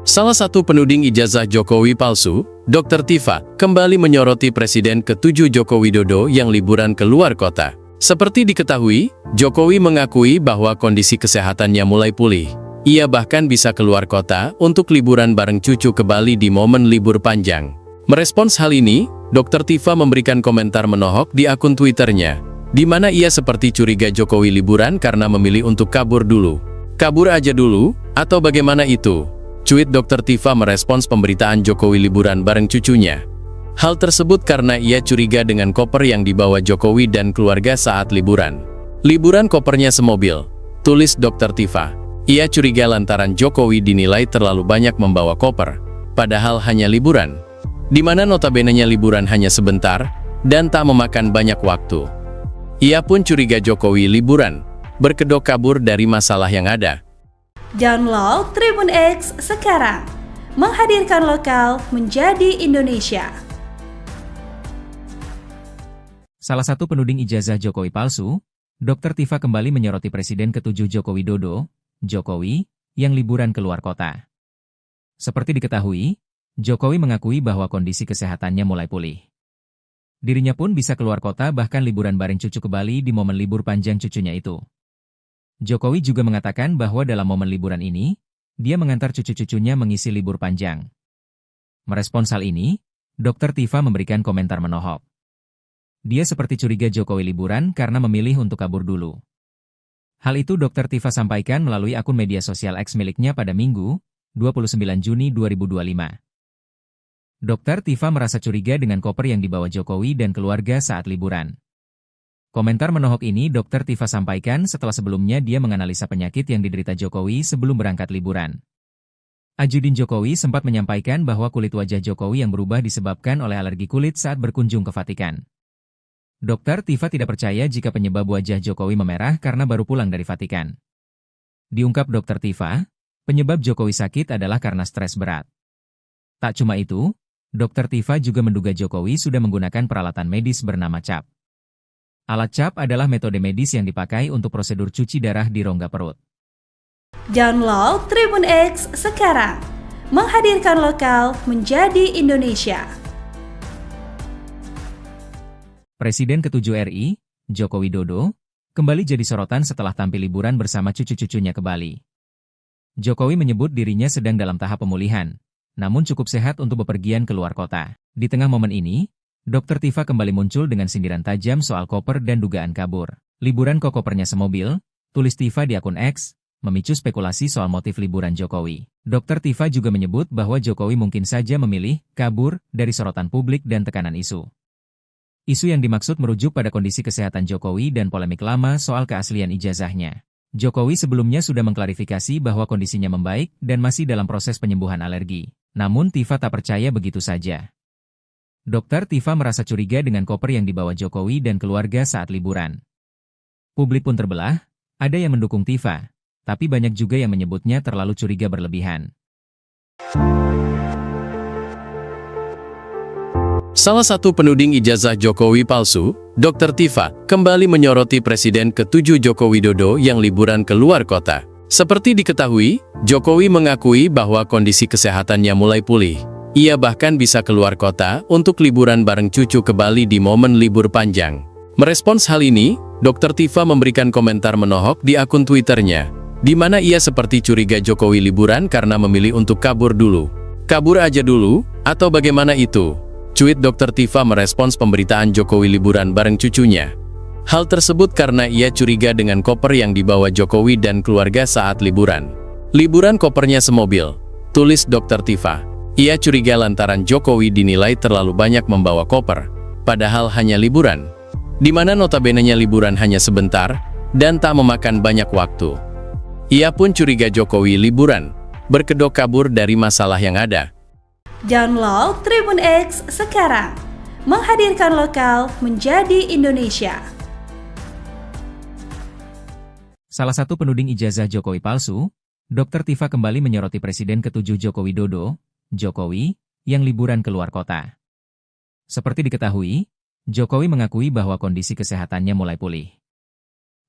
Salah satu penuding ijazah Jokowi palsu, Dr. Tifa, kembali menyoroti Presiden ke-7 Joko Widodo yang liburan ke luar kota. Seperti diketahui, Jokowi mengakui bahwa kondisi kesehatannya mulai pulih. Ia bahkan bisa keluar kota untuk liburan bareng cucu ke Bali di momen libur panjang. Merespons hal ini, Dr. Tifa memberikan komentar menohok di akun Twitternya, di mana ia seperti curiga Jokowi liburan karena memilih untuk kabur dulu. Kabur aja dulu, atau bagaimana itu? Cuit Dr. Tifa merespons pemberitaan Jokowi liburan bareng cucunya. Hal tersebut karena ia curiga dengan koper yang dibawa Jokowi dan keluarga saat liburan. Liburan kopernya semobil, tulis Dr. Tifa. Ia curiga lantaran Jokowi dinilai terlalu banyak membawa koper, padahal hanya liburan, di mana notabene-nya liburan hanya sebentar dan tak memakan banyak waktu. Ia pun curiga Jokowi liburan, berkedok kabur dari masalah yang ada. Download Tribun X sekarang, menghadirkan lokal menjadi Indonesia. Salah satu penuding ijazah Jokowi palsu, Dr. Tifa kembali menyoroti Presiden ke-7 Joko Widodo, Jokowi, yang liburan keluar kota. Seperti diketahui, Jokowi mengakui bahwa kondisi kesehatannya mulai pulih. Dirinya pun bisa keluar kota bahkan liburan bareng cucu ke Bali di momen libur panjang cucunya itu. Jokowi juga mengatakan bahwa dalam momen liburan ini, dia mengantar cucu-cucunya mengisi libur panjang. Merespons hal ini, Dr. Tifa memberikan komentar menohok. Dia seperti curiga Jokowi liburan karena memilih untuk kabur dulu. Hal itu Dr. Tifa sampaikan melalui akun media sosial X miliknya pada Minggu, 29 Juni 2025. Dr. Tifa merasa curiga dengan koper yang dibawa Jokowi dan keluarga saat liburan. Komentar menohok ini Dr. Tifa sampaikan setelah sebelumnya dia menganalisa penyakit yang diderita Jokowi sebelum berangkat liburan. Ajudin Jokowi sempat menyampaikan bahwa kulit wajah Jokowi yang berubah disebabkan oleh alergi kulit saat berkunjung ke Vatikan. Dr. Tifa tidak percaya jika penyebab wajah Jokowi memerah karena baru pulang dari Vatikan. Diungkap Dr. Tifa, penyebab Jokowi sakit adalah karena stres berat. Tak cuma itu, Dr. Tifa juga menduga Jokowi sudah menggunakan peralatan medis bernama CAP. Alat CAP adalah metode medis yang dipakai untuk prosedur cuci darah di rongga perut. Download Tribun X sekarang, menghadirkan lokal menjadi Indonesia. Presiden ke-7 RI, Joko Widodo, kembali jadi sorotan setelah tampil liburan bersama cucu-cucunya ke Bali. Jokowi menyebut dirinya sedang dalam tahap pemulihan, namun cukup sehat untuk bepergian keluar kota. Di tengah momen ini, Dr. Tifa kembali muncul dengan sindiran tajam soal koper dan dugaan kabur. Liburan kok kopernya semobil, tulis Tifa di akun X, memicu spekulasi soal motif liburan Jokowi. Dr. Tifa juga menyebut bahwa Jokowi mungkin saja memilih kabur dari sorotan publik dan tekanan isu. Isu yang dimaksud merujuk pada kondisi kesehatan Jokowi dan polemik lama soal keaslian ijazahnya. Jokowi sebelumnya sudah mengklarifikasi bahwa kondisinya membaik dan masih dalam proses penyembuhan alergi. Namun Tifa tak percaya begitu saja. Dr. Tifa merasa curiga dengan koper yang dibawa Jokowi dan keluarga saat liburan. Publik pun terbelah, ada yang mendukung Tifa, tapi banyak juga yang menyebutnya terlalu curiga berlebihan. Salah satu penuding ijazah Jokowi palsu, Dr. Tifa, kembali menyoroti Presiden ke-7 Joko Widodo yang liburan ke luar kota. Seperti diketahui, Jokowi mengakui bahwa kondisi kesehatannya mulai pulih. Ia bahkan bisa keluar kota untuk liburan bareng cucu ke Bali di momen libur panjang. Merespons hal ini, Dr. Tifa memberikan komentar menohok di akun Twitternya, di mana ia seperti curiga Jokowi liburan karena memilih untuk kabur dulu. Kabur aja dulu, Atau bagaimana itu? Cuit Dr. Tifa merespons pemberitaan Jokowi liburan bareng cucunya. Hal tersebut karena ia curiga dengan koper yang dibawa Jokowi dan keluarga saat liburan. Liburan kopernya semobil, tulis Dr. Tifa. Ia curiga lantaran Jokowi dinilai terlalu banyak membawa koper, padahal hanya liburan. Di mana notabene-nya liburan hanya sebentar, dan tak memakan banyak waktu. Ia pun curiga Jokowi liburan, berkedok kabur dari masalah yang ada. Download Tribun X sekarang, menghadirkan lokal menjadi Indonesia. Salah satu penuding ijazah Jokowi palsu, Dr. Tifa kembali menyoroti Presiden ke-7 Joko Widodo, Jokowi, yang liburan keluar kota. Seperti diketahui, Jokowi mengakui bahwa kondisi kesehatannya mulai pulih.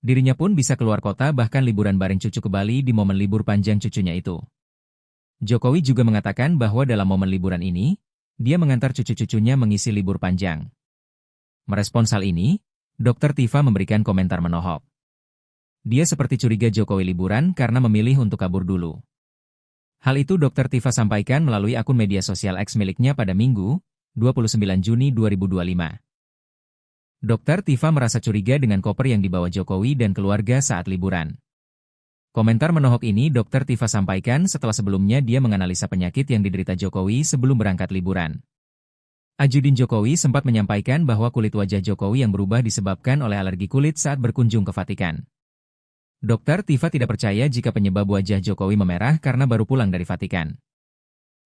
Dirinya pun bisa keluar kota bahkan liburan bareng cucu ke Bali di momen libur panjang cucunya itu. Jokowi juga mengatakan bahwa dalam momen liburan ini, dia mengantar cucu-cucunya mengisi libur panjang. Merespons hal ini, Dr. Tifa memberikan komentar menohok. Dia seperti curiga Jokowi liburan karena memilih untuk kabur dulu. Hal itu Dr. Tifa sampaikan melalui akun media sosial X miliknya pada Minggu, 29 Juni 2025. Dr. Tifa merasa curiga dengan koper yang dibawa Jokowi dan keluarga saat liburan. Komentar menohok ini Dr. Tifa sampaikan setelah sebelumnya dia menganalisa penyakit yang diderita Jokowi sebelum berangkat liburan. Ajudin Jokowi sempat menyampaikan bahwa kulit wajah Jokowi yang berubah disebabkan oleh alergi kulit saat berkunjung ke Vatikan. Dr. Tifa tidak percaya jika penyebab wajah Jokowi memerah karena baru pulang dari Vatikan.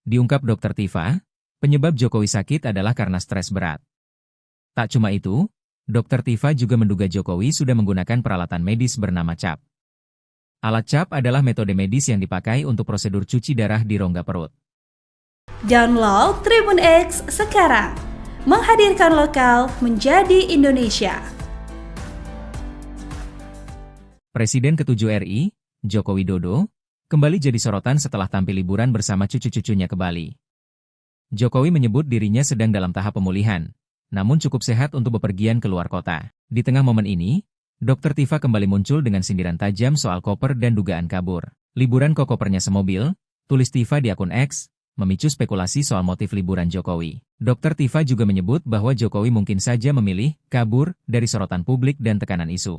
Diungkap Dr. Tifa, penyebab Jokowi sakit adalah karena stres berat. Tak cuma itu, Dr. Tifa juga menduga Jokowi sudah menggunakan peralatan medis bernama CAP. Alat CAP adalah metode medis yang dipakai untuk prosedur cuci darah di rongga perut. Download Tribun X sekarang, menghadirkan lokal menjadi Indonesia. Presiden ke-7 RI, Joko Widodo, kembali jadi sorotan setelah tampil liburan bersama cucu-cucunya ke Bali. Jokowi menyebut dirinya sedang dalam tahap pemulihan, namun cukup sehat untuk bepergian keluar kota. Di tengah momen ini, Dr. Tifa kembali muncul dengan sindiran tajam soal koper dan dugaan kabur. Liburan kok kopernya semobil, tulis Tifa di akun X, memicu spekulasi soal motif liburan Jokowi. Dr. Tifa juga menyebut bahwa Jokowi mungkin saja memilih kabur dari sorotan publik dan tekanan isu.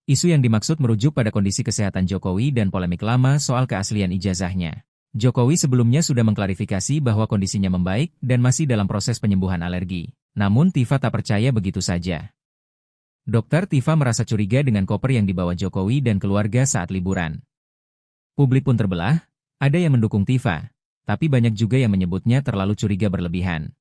Isu yang dimaksud merujuk pada kondisi kesehatan Jokowi dan polemik lama soal keaslian ijazahnya. Jokowi sebelumnya sudah mengklarifikasi bahwa kondisinya membaik dan masih dalam proses penyembuhan alergi. Namun Tifa tak percaya begitu saja. Dr. Tifa merasa curiga dengan koper yang dibawa Jokowi dan keluarga saat liburan. Publik pun terbelah, ada yang mendukung Tifa, tapi banyak juga yang menyebutnya terlalu curiga berlebihan.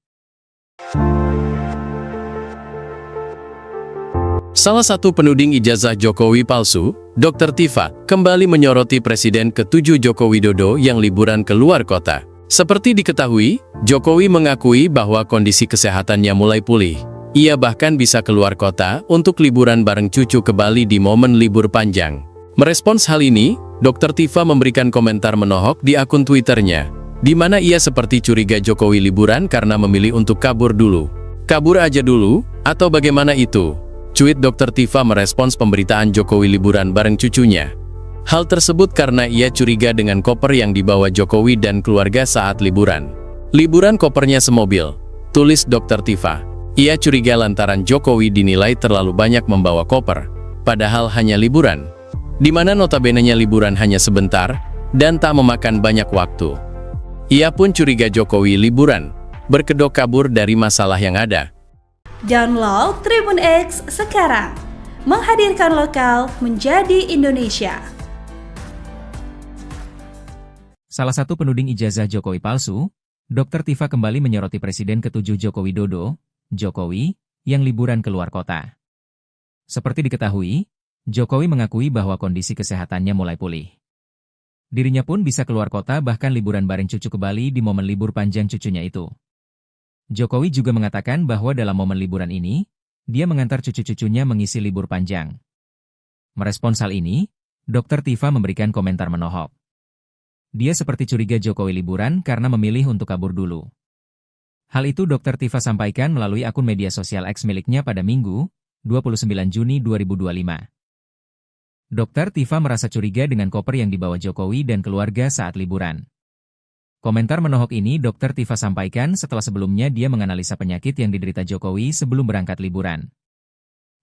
Salah satu penuding ijazah Jokowi palsu, Dr. Tifa, kembali menyoroti Presiden ke-7 Joko Widodo yang liburan keluar kota. Seperti diketahui, Jokowi mengakui bahwa kondisi kesehatannya mulai pulih. Ia bahkan bisa keluar kota untuk liburan bareng cucu ke Bali di momen libur panjang. Merespons hal ini, Dr. Tifa memberikan komentar menohok di akun Twitternya, di mana ia seperti curiga Jokowi liburan karena memilih untuk kabur dulu. Kabur aja dulu, atau bagaimana itu? Cuit Dr. Tifa merespons pemberitaan Jokowi liburan bareng cucunya. Hal tersebut karena ia curiga dengan koper yang dibawa Jokowi dan keluarga saat liburan. Liburan kopernya semobil, tulis Dr. Tifa. Ia curiga lantaran Jokowi dinilai terlalu banyak membawa koper, padahal hanya liburan. Di mana notabene-nya liburan hanya sebentar, dan tak memakan banyak waktu. Ia pun curiga Jokowi liburan, berkedok kabur dari masalah yang ada. Download Tribun X sekarang, menghadirkan lokal menjadi Indonesia. Salah satu penuding ijazah Jokowi palsu, Dr. Tifa kembali menyoroti Presiden ke-7 Joko Widodo, Jokowi, yang liburan keluar kota. Seperti diketahui, Jokowi mengakui bahwa kondisi kesehatannya mulai pulih. Dirinya pun bisa keluar kota bahkan liburan bareng cucu ke Bali di momen libur panjang cucunya itu. Jokowi juga mengatakan bahwa dalam momen liburan ini, dia mengantar cucu-cucunya mengisi libur panjang. Merespons hal ini, Dr. Tifa memberikan komentar menohok. Dia seperti curiga Jokowi liburan karena memilih untuk kabur dulu. Hal itu Dr. Tifa sampaikan melalui akun media sosial X miliknya pada Minggu, 29 Juni 2025. Dr. Tifa merasa curiga dengan koper yang dibawa Jokowi dan keluarga saat liburan. Komentar menohok ini Dr. Tifa sampaikan setelah sebelumnya dia menganalisa penyakit yang diderita Jokowi sebelum berangkat liburan.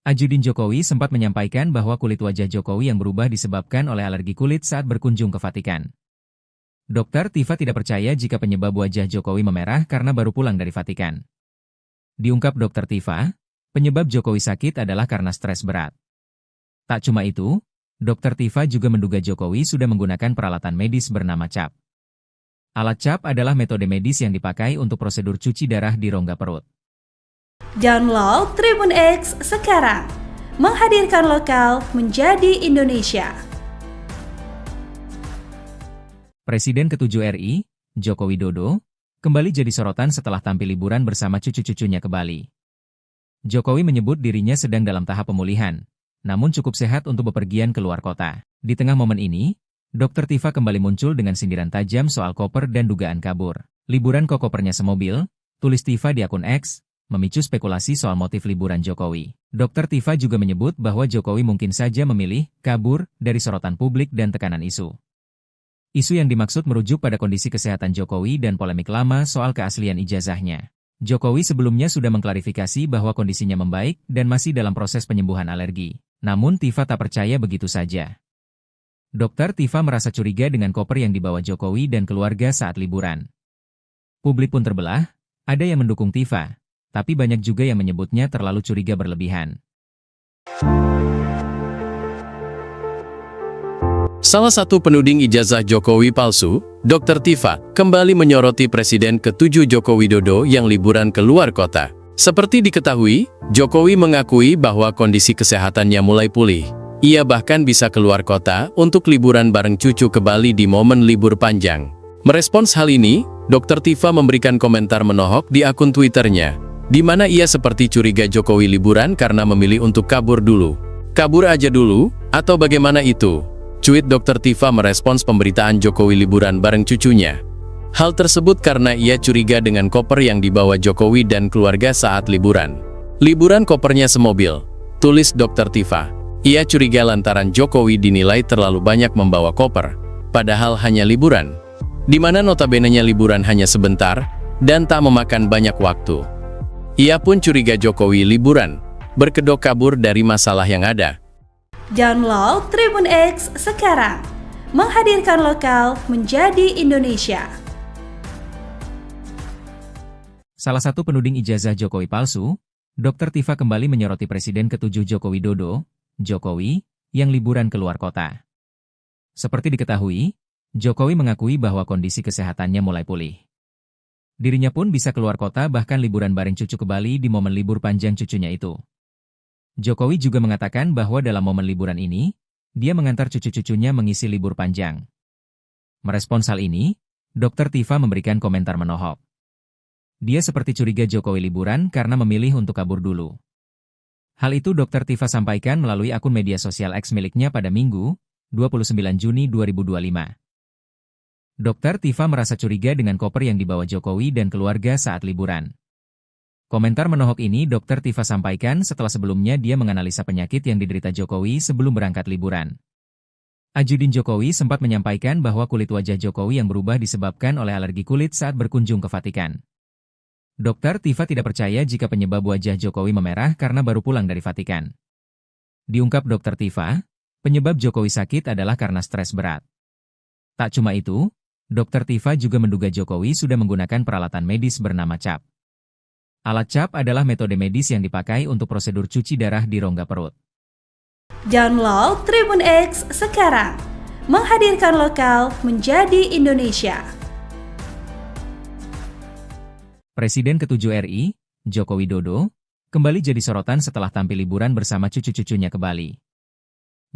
Ajudin Jokowi sempat menyampaikan bahwa kulit wajah Jokowi yang berubah disebabkan oleh alergi kulit saat berkunjung ke Vatikan. Dr. Tifa tidak percaya jika penyebab wajah Jokowi memerah karena baru pulang dari Vatikan. Diungkap Dr. Tifa, penyebab Jokowi sakit adalah karena stres berat. Tak cuma itu, Dr. Tifa juga menduga Jokowi sudah menggunakan peralatan medis bernama CAP. Alat CAP adalah metode medis yang dipakai untuk prosedur cuci darah di rongga perut. Download Tribun X sekarang, menghadirkan lokal menjadi Indonesia. Presiden ke-7 RI, Joko Widodo, kembali jadi sorotan setelah tampil liburan bersama cucu-cucunya ke Bali. Jokowi menyebut dirinya sedang dalam tahap pemulihan, namun cukup sehat untuk bepergian ke luar kota. Di tengah momen ini, Dr. Tifa kembali muncul dengan sindiran tajam soal koper dan dugaan kabur. Liburan kok kopernya semobil, tulis Tifa di akun X, memicu spekulasi soal motif liburan Jokowi. Dr. Tifa juga menyebut bahwa Jokowi mungkin saja memilih kabur dari sorotan publik dan tekanan isu. Isu yang dimaksud merujuk pada kondisi kesehatan Jokowi dan polemik lama soal keaslian ijazahnya. Jokowi sebelumnya sudah mengklarifikasi bahwa kondisinya membaik dan masih dalam proses penyembuhan alergi. Namun Tifa tak percaya begitu saja. Dr. Tifa merasa curiga dengan koper yang dibawa Jokowi dan keluarga saat liburan. Publik pun terbelah, ada yang mendukung Tifa, tapi banyak juga yang menyebutnya terlalu curiga berlebihan. Salah satu penuding ijazah Jokowi palsu, Dr. Tifa, kembali menyoroti Presiden ke-7 Joko Widodo yang liburan ke luar kota. Seperti diketahui, Jokowi mengakui bahwa kondisi kesehatannya mulai pulih. Ia bahkan bisa keluar kota untuk liburan bareng cucu ke Bali di momen libur panjang. Merespons hal ini, Dr. Tifa memberikan komentar menohok di akun Twitternya, di mana ia seperti curiga Jokowi liburan karena memilih untuk kabur dulu. Kabur aja dulu, atau bagaimana itu? Cuit Dr. Tifa merespons pemberitaan Jokowi liburan bareng cucunya. Hal tersebut karena ia curiga dengan koper yang dibawa Jokowi dan keluarga saat liburan. Liburan kopernya semobil, tulis Dr. Tifa. Ia curiga lantaran Jokowi dinilai terlalu banyak membawa koper, padahal hanya liburan. Di mana notabene-nya liburan hanya sebentar, dan tak memakan banyak waktu. Ia pun curiga Jokowi liburan, berkedok kabur dari masalah yang ada. Download Tribun X sekarang, menghadirkan lokal menjadi Indonesia. Salah satu penuding ijazah Jokowi palsu, Dr. Tifa kembali menyoroti Presiden ke-7 Joko Widodo, Jokowi, yang liburan ke luar kota. Seperti diketahui, Jokowi mengakui bahwa kondisi kesehatannya mulai pulih. Dirinya pun bisa keluar kota bahkan liburan bareng cucu ke Bali di momen libur panjang cucunya itu. Jokowi juga mengatakan bahwa dalam momen liburan ini, dia mengantar cucu-cucunya mengisi libur panjang. Merespons hal ini, Dr. Tifa memberikan komentar menohok. Dia seperti curiga Jokowi liburan karena memilih untuk kabur dulu. Hal itu Dr. Tifa sampaikan melalui akun media sosial X miliknya pada Minggu, 29 Juni 2025. Dr. Tifa merasa curiga dengan koper yang dibawa Jokowi dan keluarga saat liburan. Komentar menohok ini Dr. Tifa sampaikan setelah sebelumnya dia menganalisa penyakit yang diderita Jokowi sebelum berangkat liburan. Ajudin Jokowi sempat menyampaikan bahwa kulit wajah Jokowi yang berubah disebabkan oleh alergi kulit saat berkunjung ke Vatikan. Dr. Tifa tidak percaya jika penyebab wajah Jokowi memerah karena baru pulang dari Vatikan. Diungkap Dr. Tifa, penyebab Jokowi sakit adalah karena stres berat. Tak cuma itu, Dr. Tifa juga menduga Jokowi sudah menggunakan peralatan medis bernama CAP. Alat CAP adalah metode medis yang dipakai untuk prosedur cuci darah di rongga perut. Download Tribun X sekarang, menghadirkan lokal menjadi Indonesia. Presiden ke-7 RI, Joko Widodo, kembali jadi sorotan setelah tampil liburan bersama cucu-cucunya ke Bali.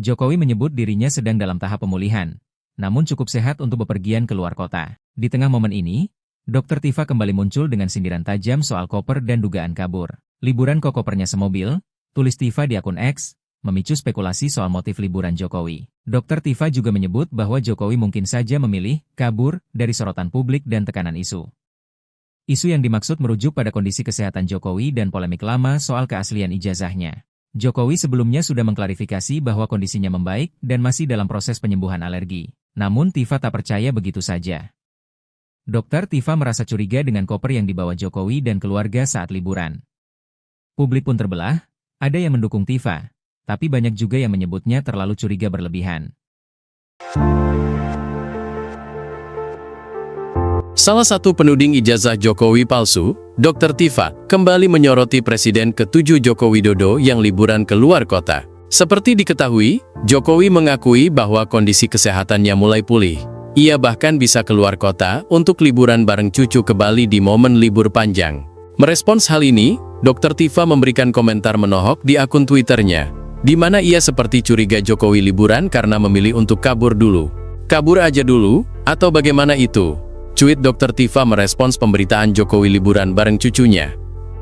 Jokowi menyebut dirinya sedang dalam tahap pemulihan, namun cukup sehat untuk bepergian ke luar kota. Di tengah momen ini, Dr. Tifa kembali muncul dengan sindiran tajam soal koper dan dugaan kabur. Liburan kok kopernya semobil, tulis Tifa di akun X, memicu spekulasi soal motif liburan Jokowi. Dr. Tifa juga menyebut bahwa Jokowi mungkin saja memilih kabur dari sorotan publik dan tekanan isu. Isu yang dimaksud merujuk pada kondisi kesehatan Jokowi dan polemik lama soal keaslian ijazahnya. Jokowi sebelumnya sudah mengklarifikasi bahwa kondisinya membaik dan masih dalam proses penyembuhan alergi. Namun Tifa tak percaya begitu saja. Dokter Tifa merasa curiga dengan koper yang dibawa Jokowi dan keluarga saat liburan. Publik pun terbelah, ada yang mendukung Tifa, tapi banyak juga yang menyebutnya terlalu curiga berlebihan. Salah satu penuding ijazah Jokowi palsu, Dr. Tifa, kembali menyoroti Presiden ke-7 Joko Widodo yang liburan ke luar kota. Seperti diketahui, Jokowi mengakui bahwa kondisi kesehatannya mulai pulih. Ia bahkan bisa keluar kota untuk liburan bareng cucu ke Bali di momen libur panjang. Merespons hal ini, Dr. Tifa memberikan komentar menohok di akun Twitternya, di mana ia seperti curiga Jokowi liburan karena memilih untuk kabur dulu. Kabur aja dulu, atau bagaimana itu? Cuit Dr. Tifa merespons pemberitaan Jokowi liburan bareng cucunya.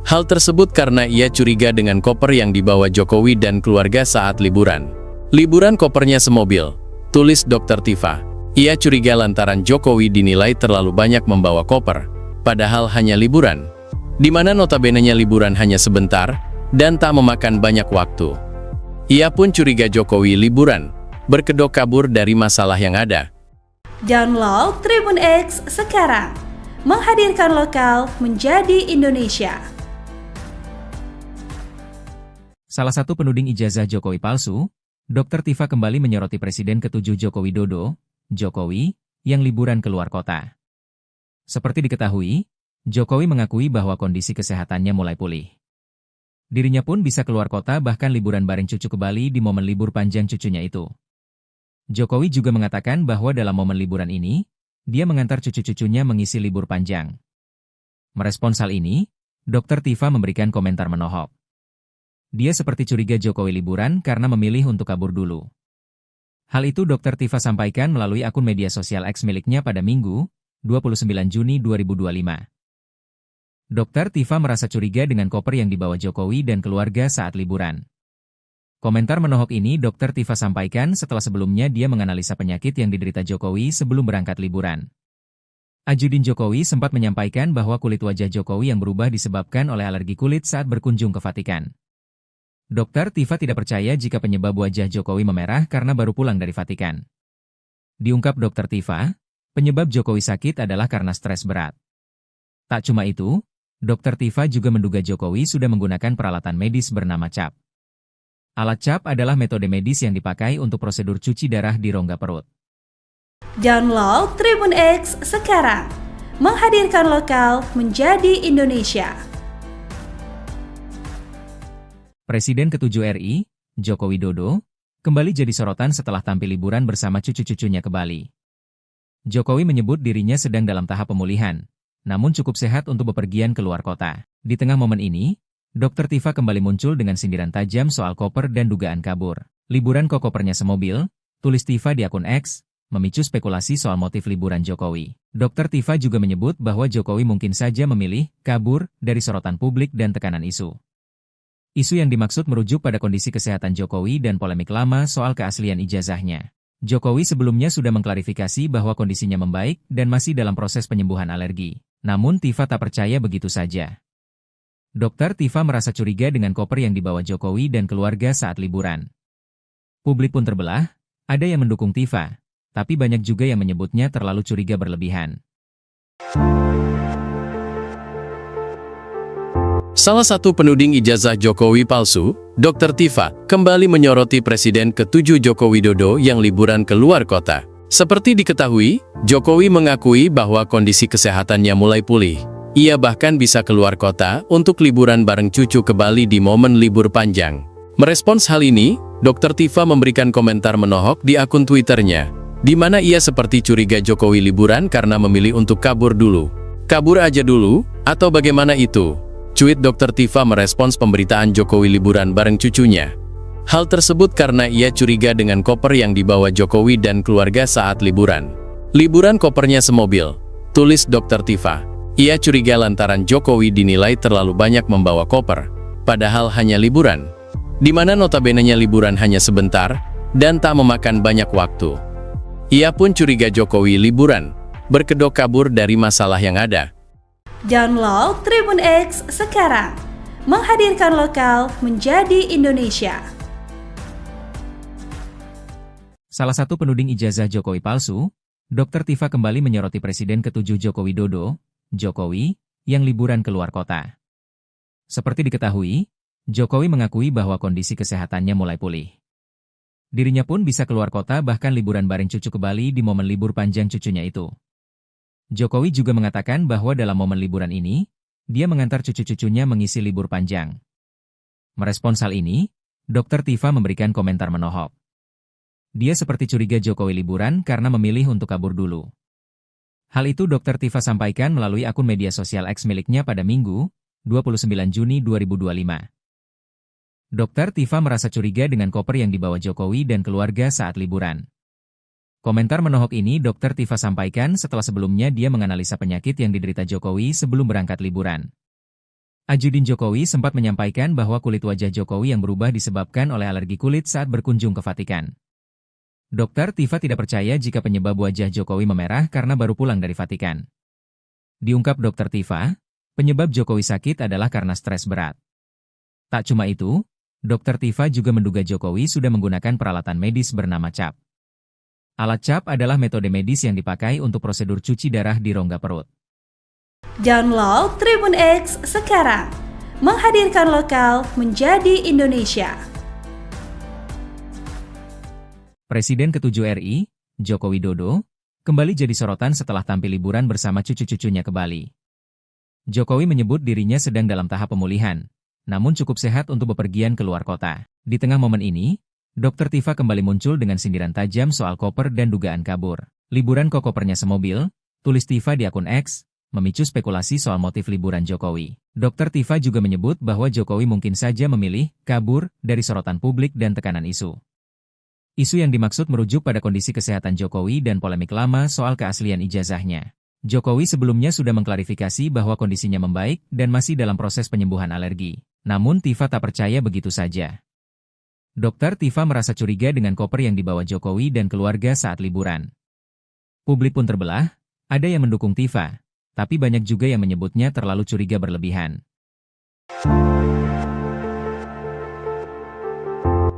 Hal tersebut karena ia curiga dengan koper yang dibawa Jokowi dan keluarga saat liburan. Liburan kopernya semobil, tulis Dr. Tifa. Ia curiga lantaran Jokowi dinilai terlalu banyak membawa koper, padahal hanya liburan. Di mana notabenenya liburan hanya sebentar, dan tak memakan banyak waktu. Ia pun curiga Jokowi liburan, berkedok kabur dari masalah yang ada. Download Tribun X sekarang, menghadirkan lokal menjadi Indonesia. Salah satu penuding ijazah Jokowi palsu, Dr. Tifa kembali menyoroti Presiden ke-7 Joko Widodo, Jokowi, yang liburan keluar kota. Seperti diketahui, Jokowi mengakui bahwa kondisi kesehatannya mulai pulih. Dirinya pun bisa keluar kota bahkan liburan bareng cucu ke Bali di momen libur panjang cucunya itu. Jokowi juga mengatakan bahwa dalam momen liburan ini, dia mengantar cucu-cucunya mengisi libur panjang. Merespons hal ini, Dr. Tifa memberikan komentar menohok. Dia seperti curiga Jokowi liburan karena memilih untuk kabur dulu. Hal itu Dr. Tifa sampaikan melalui akun media sosial X miliknya pada Minggu, 29 Juni 2025. Dr. Tifa merasa curiga dengan koper yang dibawa Jokowi dan keluarga saat liburan. Komentar menohok ini Dr. Tifa sampaikan setelah sebelumnya dia menganalisa penyakit yang diderita Jokowi sebelum berangkat liburan. Ajudin Jokowi sempat menyampaikan bahwa kulit wajah Jokowi yang berubah disebabkan oleh alergi kulit saat berkunjung ke Vatikan. Dr. Tifa tidak percaya jika penyebab wajah Jokowi memerah karena baru pulang dari Vatikan. Diungkap Dr. Tifa, penyebab Jokowi sakit adalah karena stres berat. Tak cuma itu, Dr. Tifa juga menduga Jokowi sudah menggunakan peralatan medis bernama CAP. Alat CAP adalah metode medis yang dipakai untuk prosedur cuci darah di rongga perut. Download Tribun X sekarang, menghadirkan lokal menjadi Indonesia. Presiden ke-7 RI, Joko Widodo, kembali jadi sorotan setelah tampil liburan bersama cucu-cucunya ke Bali. Jokowi menyebut dirinya sedang dalam tahap pemulihan, namun cukup sehat untuk bepergian keluar kota. Di tengah momen ini, Dr. Tifa kembali muncul dengan sindiran tajam soal koper dan dugaan kabur. Liburan kok kopernya semobil, tulis Tifa di akun X, memicu spekulasi soal motif liburan Jokowi. Dr. Tifa juga menyebut bahwa Jokowi mungkin saja memilih kabur dari sorotan publik dan tekanan isu. Isu yang dimaksud merujuk pada kondisi kesehatan Jokowi dan polemik lama soal keaslian ijazahnya. Jokowi sebelumnya sudah mengklarifikasi bahwa kondisinya membaik dan masih dalam proses penyembuhan alergi. Namun Tifa tak percaya begitu saja. Dr. Tifa merasa curiga dengan koper yang dibawa Jokowi dan keluarga saat liburan. Publik pun terbelah, ada yang mendukung Tifa, tapi banyak juga yang menyebutnya terlalu curiga berlebihan. Salah satu penuding ijazah Jokowi palsu, Dr. Tifa, kembali menyoroti Presiden ke-7 Joko Widodo yang liburan ke luar kota. Seperti diketahui, Jokowi mengakui bahwa kondisi kesehatannya mulai pulih. Ia bahkan bisa keluar kota untuk liburan bareng cucu ke Bali di momen libur panjang. Merespons hal ini, Dr. Tifa memberikan komentar menohok di akun Twitternya, di mana ia seperti curiga Jokowi liburan karena memilih untuk kabur dulu. Kabur aja dulu, atau bagaimana itu? Cuit Dr. Tifa merespons pemberitaan Jokowi liburan bareng cucunya. Hal tersebut karena ia curiga dengan koper yang dibawa Jokowi dan keluarga saat liburan. Liburan kopernya semobil, tulis Dr. Tifa. Ia curiga lantaran Jokowi dinilai terlalu banyak membawa koper, padahal hanya liburan. Di mana notabenenya liburan hanya sebentar, dan tak memakan banyak waktu. Ia pun curiga Jokowi liburan, berkedok kabur dari masalah yang ada. Download Tribun X sekarang, menghadirkan lokal menjadi Indonesia. Salah satu penuding ijazah Jokowi palsu, Dr. Tifa kembali menyoroti Presiden ke-7 Joko Widodo, Jokowi, yang liburan keluar kota. Seperti diketahui, Jokowi mengakui bahwa kondisi kesehatannya mulai pulih. Dirinya pun bisa keluar kota bahkan liburan bareng cucu ke Bali di momen libur panjang cucunya itu. Jokowi juga mengatakan bahwa dalam momen liburan ini, dia mengantar cucu-cucunya mengisi libur panjang. Merespons hal ini, Dr. Tifa memberikan komentar menohok. Dia seperti curiga Jokowi liburan karena memilih untuk kabur dulu. Hal itu Dr. Tifa sampaikan melalui akun media sosial X miliknya pada Minggu, 29 Juni 2025. Dr. Tifa merasa curiga dengan koper yang dibawa Jokowi dan keluarga saat liburan. Komentar menohok ini Dr. Tifa sampaikan setelah sebelumnya dia menganalisa penyakit yang diderita Jokowi sebelum berangkat liburan. Ajudin Jokowi sempat menyampaikan bahwa kulit wajah Jokowi yang berubah disebabkan oleh alergi kulit saat berkunjung ke Vatikan. Dr. Tifa tidak percaya jika penyebab wajah Jokowi memerah karena baru pulang dari Vatikan. Diungkap Dr. Tifa, penyebab Jokowi sakit adalah karena stres berat. Tak cuma itu, Dr. Tifa juga menduga Jokowi sudah menggunakan peralatan medis bernama CAP. Alat CAP adalah metode medis yang dipakai untuk prosedur cuci darah di rongga perut. Download Tribun X sekarang, menghadirkan lokal menjadi Indonesia. Presiden ke-7 RI, Joko Widodo, kembali jadi sorotan setelah tampil liburan bersama cucu-cucunya ke Bali. Jokowi menyebut dirinya sedang dalam tahap pemulihan, namun cukup sehat untuk bepergian ke luar kota. Di tengah momen ini, Dr. Tifa kembali muncul dengan sindiran tajam soal koper dan dugaan kabur. Liburan kok kopernya semobil, tulis Tifa di akun X, memicu spekulasi soal motif liburan Jokowi. Dr. Tifa juga menyebut bahwa Jokowi mungkin saja memilih kabur dari sorotan publik dan tekanan isu. Isu yang dimaksud merujuk pada kondisi kesehatan Jokowi dan polemik lama soal keaslian ijazahnya. Jokowi sebelumnya sudah mengklarifikasi bahwa kondisinya membaik dan masih dalam proses penyembuhan alergi. Namun Tifa tak percaya begitu saja. Dr. Tifa merasa curiga dengan koper yang dibawa Jokowi dan keluarga saat liburan. Publik pun terbelah, ada yang mendukung Tifa, tapi banyak juga yang menyebutnya terlalu curiga berlebihan.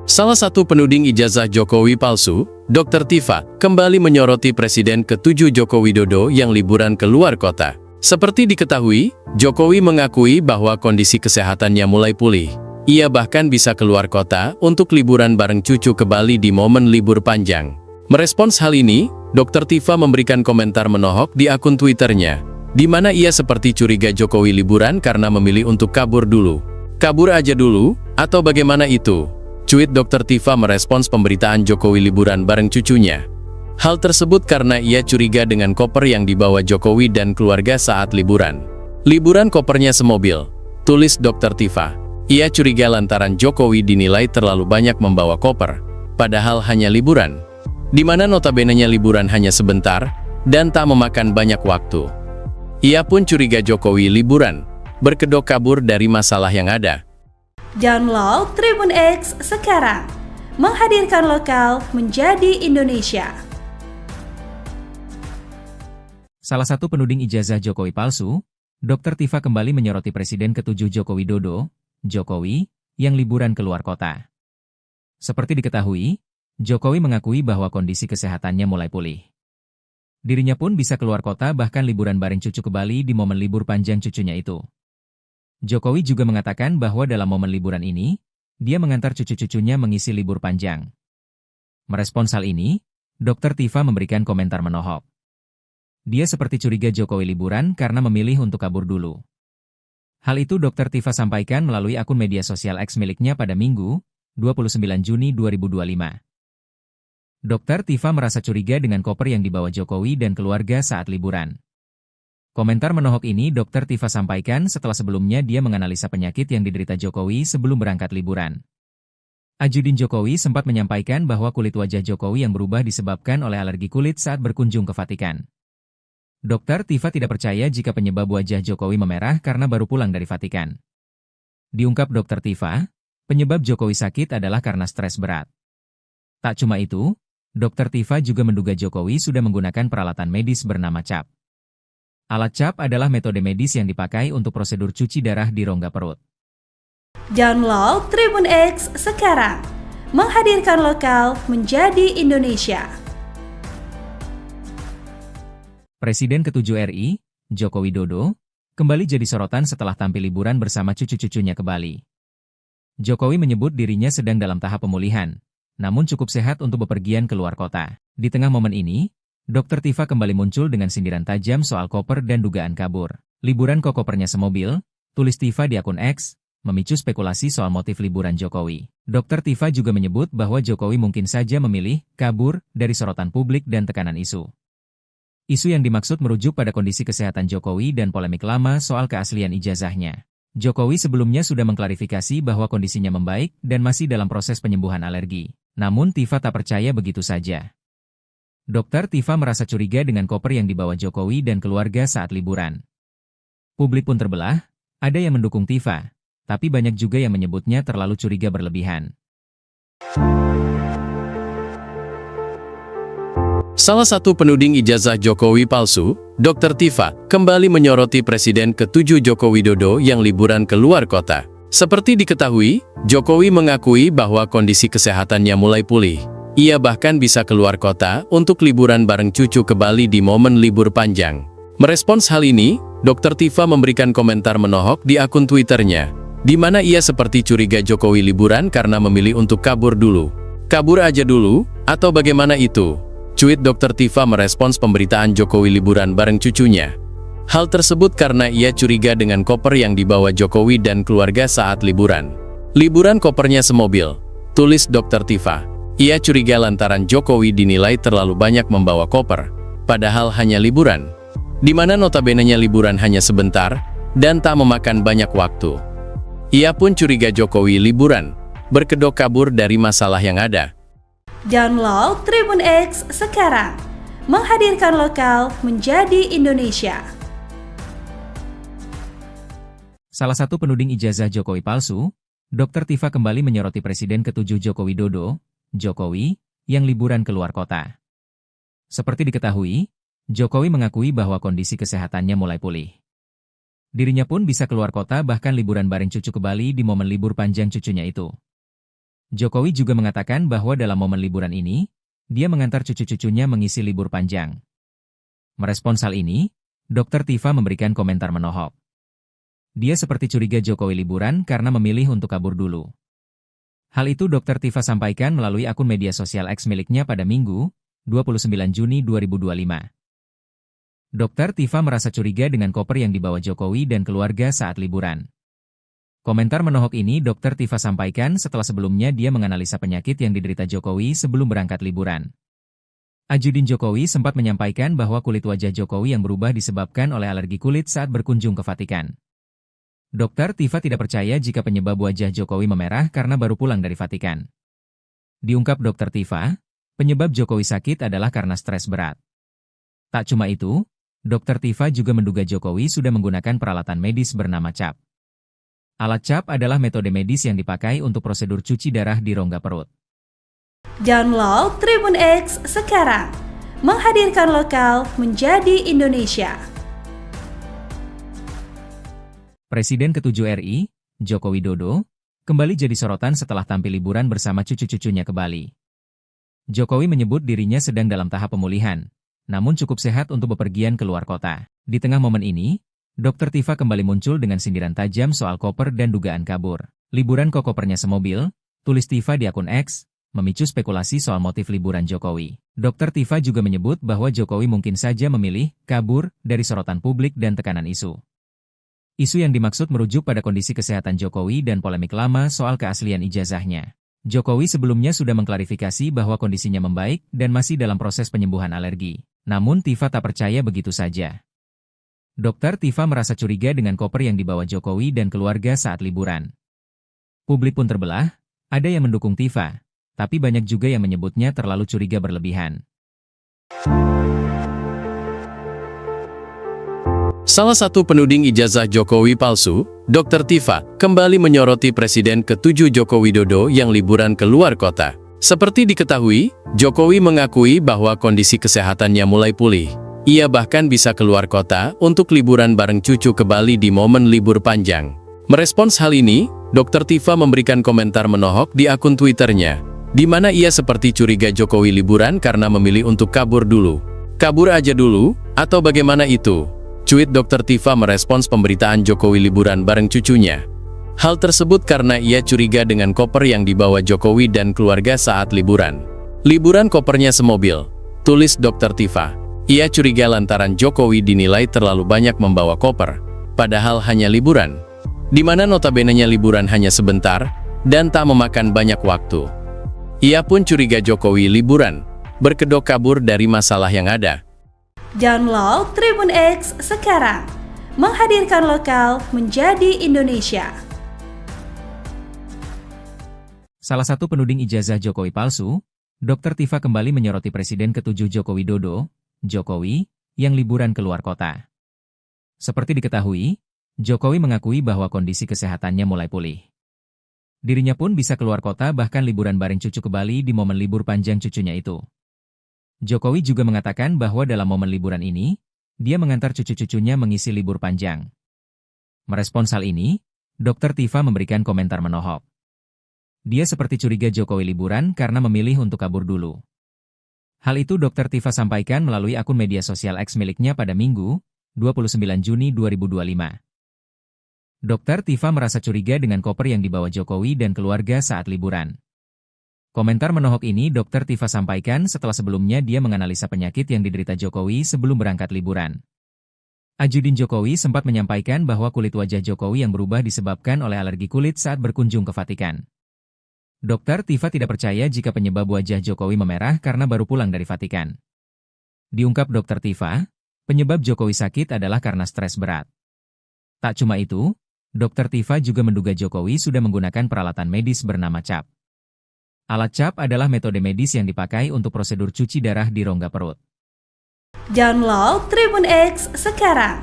Salah satu penuding ijazah Jokowi palsu, Dr. Tifa, kembali menyoroti Presiden ke-7 Joko Widodo yang liburan ke luar kota. Seperti diketahui, Jokowi mengakui bahwa kondisi kesehatannya mulai pulih. Ia bahkan bisa keluar kota untuk liburan bareng cucu ke Bali di momen libur panjang. Merespons hal ini, Dr. Tifa memberikan komentar menohok di akun Twitternya, di mana ia seperti curiga Jokowi liburan karena memilih untuk kabur dulu. Kabur aja dulu, atau bagaimana itu? Cuit Dr. Tifa merespons pemberitaan Jokowi liburan bareng cucunya. Hal tersebut karena ia curiga dengan koper yang dibawa Jokowi dan keluarga saat liburan. Liburan kopernya semobil, tulis Dr. Tifa. Ia curiga lantaran Jokowi dinilai terlalu banyak membawa koper, padahal hanya liburan. Di mana notabene-nya liburan hanya sebentar, dan tak memakan banyak waktu. Ia pun curiga Jokowi liburan, berkedok kabur dari masalah yang ada. Download Tribun X sekarang, menghadirkan lokal menjadi Indonesia. Salah satu penuding ijazah Jokowi palsu, Dr. Tifa kembali menyoroti Presiden ke-7 Joko Widodo, Jokowi, yang liburan keluar kota. Seperti diketahui, Jokowi mengakui bahwa kondisi kesehatannya mulai pulih. Dirinya pun bisa keluar kota bahkan liburan bareng cucu ke Bali di momen libur panjang cucunya itu. Jokowi juga mengatakan bahwa dalam momen liburan ini, dia mengantar cucu-cucunya mengisi libur panjang. Merespons hal ini, Dr. Tifa memberikan komentar menohok. Dia seperti curiga Jokowi liburan karena memilih untuk kabur dulu. Hal itu Dr. Tifa sampaikan melalui akun media sosial X miliknya pada Minggu, 29 Juni 2025. Dr. Tifa merasa curiga dengan koper yang dibawa Jokowi dan keluarga saat liburan. Komentar menohok ini Dr. Tifa sampaikan setelah sebelumnya dia menganalisa penyakit yang diderita Jokowi sebelum berangkat liburan. Ajudin Jokowi sempat menyampaikan bahwa kulit wajah Jokowi yang berubah disebabkan oleh alergi kulit saat berkunjung ke Vatikan. Dr. Tifa tidak percaya jika penyebab wajah Jokowi memerah karena baru pulang dari Vatikan. Diungkap Dr. Tifa, penyebab Jokowi sakit adalah karena stres berat. Tak cuma itu, Dr. Tifa juga menduga Jokowi sudah menggunakan peralatan medis bernama CAP. Alat CAP adalah metode medis yang dipakai untuk prosedur cuci darah di rongga perut. Download Tribun X sekarang, menghadirkan lokal menjadi Indonesia. Presiden ke-7 RI, Joko Widodo, kembali jadi sorotan setelah tampil liburan bersama cucu-cucunya ke Bali. Jokowi menyebut dirinya sedang dalam tahap pemulihan, namun cukup sehat untuk bepergian ke luar kota. Di tengah momen ini, Dr. Tifa kembali muncul dengan sindiran tajam soal koper dan dugaan kabur. Liburan kok kopernya semobil, tulis Tifa di akun X, memicu spekulasi soal motif liburan Jokowi. Dr. Tifa juga menyebut bahwa Jokowi mungkin saja memilih kabur dari sorotan publik dan tekanan isu. Isu yang dimaksud merujuk pada kondisi kesehatan Jokowi dan polemik lama soal keaslian ijazahnya. Jokowi sebelumnya sudah mengklarifikasi bahwa kondisinya membaik dan masih dalam proses penyembuhan alergi. Namun Tifa tak percaya begitu saja. Dr. Tifa merasa curiga dengan koper yang dibawa Jokowi dan keluarga saat liburan. Publik pun terbelah, ada yang mendukung Tifa, tapi banyak juga yang menyebutnya terlalu curiga berlebihan. Salah satu penuding ijazah Jokowi palsu, Dr. Tifa, kembali menyoroti Presiden ke-7 Joko Widodo yang liburan ke luar kota. Seperti diketahui, Jokowi mengakui bahwa kondisi kesehatannya mulai pulih. Ia bahkan bisa keluar kota untuk liburan bareng cucu ke Bali di momen libur panjang. Merespons hal ini, Dr. Tifa memberikan komentar menohok di akun Twitternya, di mana ia seperti curiga Jokowi liburan karena memilih untuk kabur dulu. Kabur aja dulu, atau bagaimana itu? Cuit Dr. Tifa merespons pemberitaan Jokowi liburan bareng cucunya. Hal tersebut karena ia curiga dengan koper yang dibawa Jokowi dan keluarga saat liburan. Liburan kopernya semobil, tulis Dr. Tifa. Ia curiga lantaran Jokowi dinilai terlalu banyak membawa koper, padahal hanya liburan, di mana notabene-nya liburan hanya sebentar dan tak memakan banyak waktu. Ia pun curiga Jokowi liburan, berkedok kabur dari masalah yang ada. Download Tribun X sekarang, menghadirkan lokal menjadi Indonesia. Salah satu penuding ijazah Jokowi palsu, Dr. Tifa kembali menyoroti Presiden ke-7 Joko Widodo, Jokowi, yang liburan ke luar kota. Seperti diketahui, Jokowi mengakui bahwa kondisi kesehatannya mulai pulih. Dirinya pun bisa keluar kota bahkan liburan bareng cucu ke Bali di momen libur panjang cucunya itu. Jokowi juga mengatakan bahwa dalam momen liburan ini, dia mengantar cucu-cucunya mengisi libur panjang. Merespons hal ini, Dr. Tifa memberikan komentar menohok. Dia seperti curiga Jokowi liburan karena memilih untuk kabur dulu. Hal itu Dr. Tifa sampaikan melalui akun media sosial X miliknya pada Minggu, 29 Juni 2025. Dr. Tifa merasa curiga dengan koper yang dibawa Jokowi dan keluarga saat liburan. Komentar menohok ini Dr. Tifa sampaikan setelah sebelumnya dia menganalisa penyakit yang diderita Jokowi sebelum berangkat liburan. Ajudin Jokowi sempat menyampaikan bahwa kulit wajah Jokowi yang berubah disebabkan oleh alergi kulit saat berkunjung ke Vatikan. Dr. Tifa tidak percaya jika penyebab wajah Jokowi memerah karena baru pulang dari Vatikan. Diungkap Dr. Tifa, penyebab Jokowi sakit adalah karena stres berat. Tak cuma itu, Dr. Tifa juga menduga Jokowi sudah menggunakan peralatan medis bernama CAP. Alat CAP adalah metode medis yang dipakai untuk prosedur cuci darah di rongga perut. Download Tribun X sekarang, menghadirkan lokal menjadi Indonesia. Presiden ke-7 RI, Joko Widodo, kembali jadi sorotan setelah tampil liburan bersama cucu-cucunya ke Bali. Jokowi menyebut dirinya sedang dalam tahap pemulihan, namun cukup sehat untuk bepergian ke luar kota. Di tengah momen ini, Dr. Tifa kembali muncul dengan sindiran tajam soal koper dan dugaan kabur. Liburan kok kopernya semobil, tulis Tifa di akun X, memicu spekulasi soal motif liburan Jokowi. Dr. Tifa juga menyebut bahwa Jokowi mungkin saja memilih kabur dari sorotan publik dan tekanan isu. Isu yang dimaksud merujuk pada kondisi kesehatan Jokowi dan polemik lama soal keaslian ijazahnya. Jokowi sebelumnya sudah mengklarifikasi bahwa kondisinya membaik dan masih dalam proses penyembuhan alergi. Namun Tifa tak percaya begitu saja. Dr. Tifa merasa curiga dengan koper yang dibawa Jokowi dan keluarga saat liburan. Publik pun terbelah, ada yang mendukung Tifa, tapi banyak juga yang menyebutnya terlalu curiga berlebihan. Salah satu penuding ijazah Jokowi palsu, Dr. Tifa, kembali menyoroti Presiden ke-7 Joko Widodo yang liburan ke luar kota. Seperti diketahui, Jokowi mengakui bahwa kondisi kesehatannya mulai pulih. Ia bahkan bisa keluar kota untuk liburan bareng cucu ke Bali di momen libur panjang. Merespons hal ini, Dr. Tifa memberikan komentar menohok di akun Twitternya, di mana ia seperti curiga Jokowi liburan karena memilih untuk kabur dulu. Kabur aja dulu, atau bagaimana itu? Cuit Dr. Tifa merespons pemberitaan Jokowi liburan bareng cucunya. Hal tersebut karena ia curiga dengan koper yang dibawa Jokowi dan keluarga saat liburan. Liburan kopernya semobil, tulis Dr. Tifa. Ia curiga lantaran Jokowi dinilai terlalu banyak membawa koper, padahal hanya liburan. Di mana notabenenya liburan hanya sebentar, dan tak memakan banyak waktu. Ia pun curiga Jokowi liburan, berkedok kabur dari masalah yang ada. Download Tribun X sekarang, menghadirkan lokal menjadi Indonesia. Salah satu penuding ijazah Jokowi palsu, Dr. Tifa kembali menyoroti Presiden ke-7 Joko Widodo, Jokowi, yang liburan keluar kota. Seperti diketahui, Jokowi mengakui bahwa kondisi kesehatannya mulai pulih. Dirinya pun bisa keluar kota bahkan liburan bareng cucu ke Bali di momen libur panjang cucunya itu. Jokowi juga mengatakan bahwa dalam momen liburan ini, dia mengantar cucu-cucunya mengisi libur panjang. Merespons hal ini, Dr. Tifa memberikan komentar menohok. Dia seperti curiga Jokowi liburan karena memilih untuk kabur dulu. Hal itu Dr. Tifa sampaikan melalui akun media sosial X miliknya pada Minggu, 29 Juni 2025. Dr. Tifa merasa curiga dengan koper yang dibawa Jokowi dan keluarga saat liburan. Komentar menohok ini Dr. Tifa sampaikan setelah sebelumnya dia menganalisa penyakit yang diderita Jokowi sebelum berangkat liburan. Ajudin Jokowi sempat menyampaikan bahwa kulit wajah Jokowi yang berubah disebabkan oleh alergi kulit saat berkunjung ke Vatikan. Dr. Tifa tidak percaya jika penyebab wajah Jokowi memerah karena baru pulang dari Vatikan. Diungkap Dr. Tifa, penyebab Jokowi sakit adalah karena stres berat. Tak cuma itu, Dr. Tifa juga menduga Jokowi sudah menggunakan peralatan medis bernama CAP. Alat CAP adalah metode medis yang dipakai untuk prosedur cuci darah di rongga perut. Download Tribun X sekarang,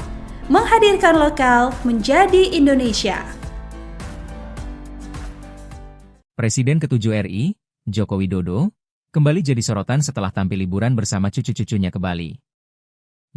menghadirkan lokal menjadi Indonesia. Presiden ke-7 RI, Joko Widodo, kembali jadi sorotan setelah tampil liburan bersama cucu-cucunya ke Bali.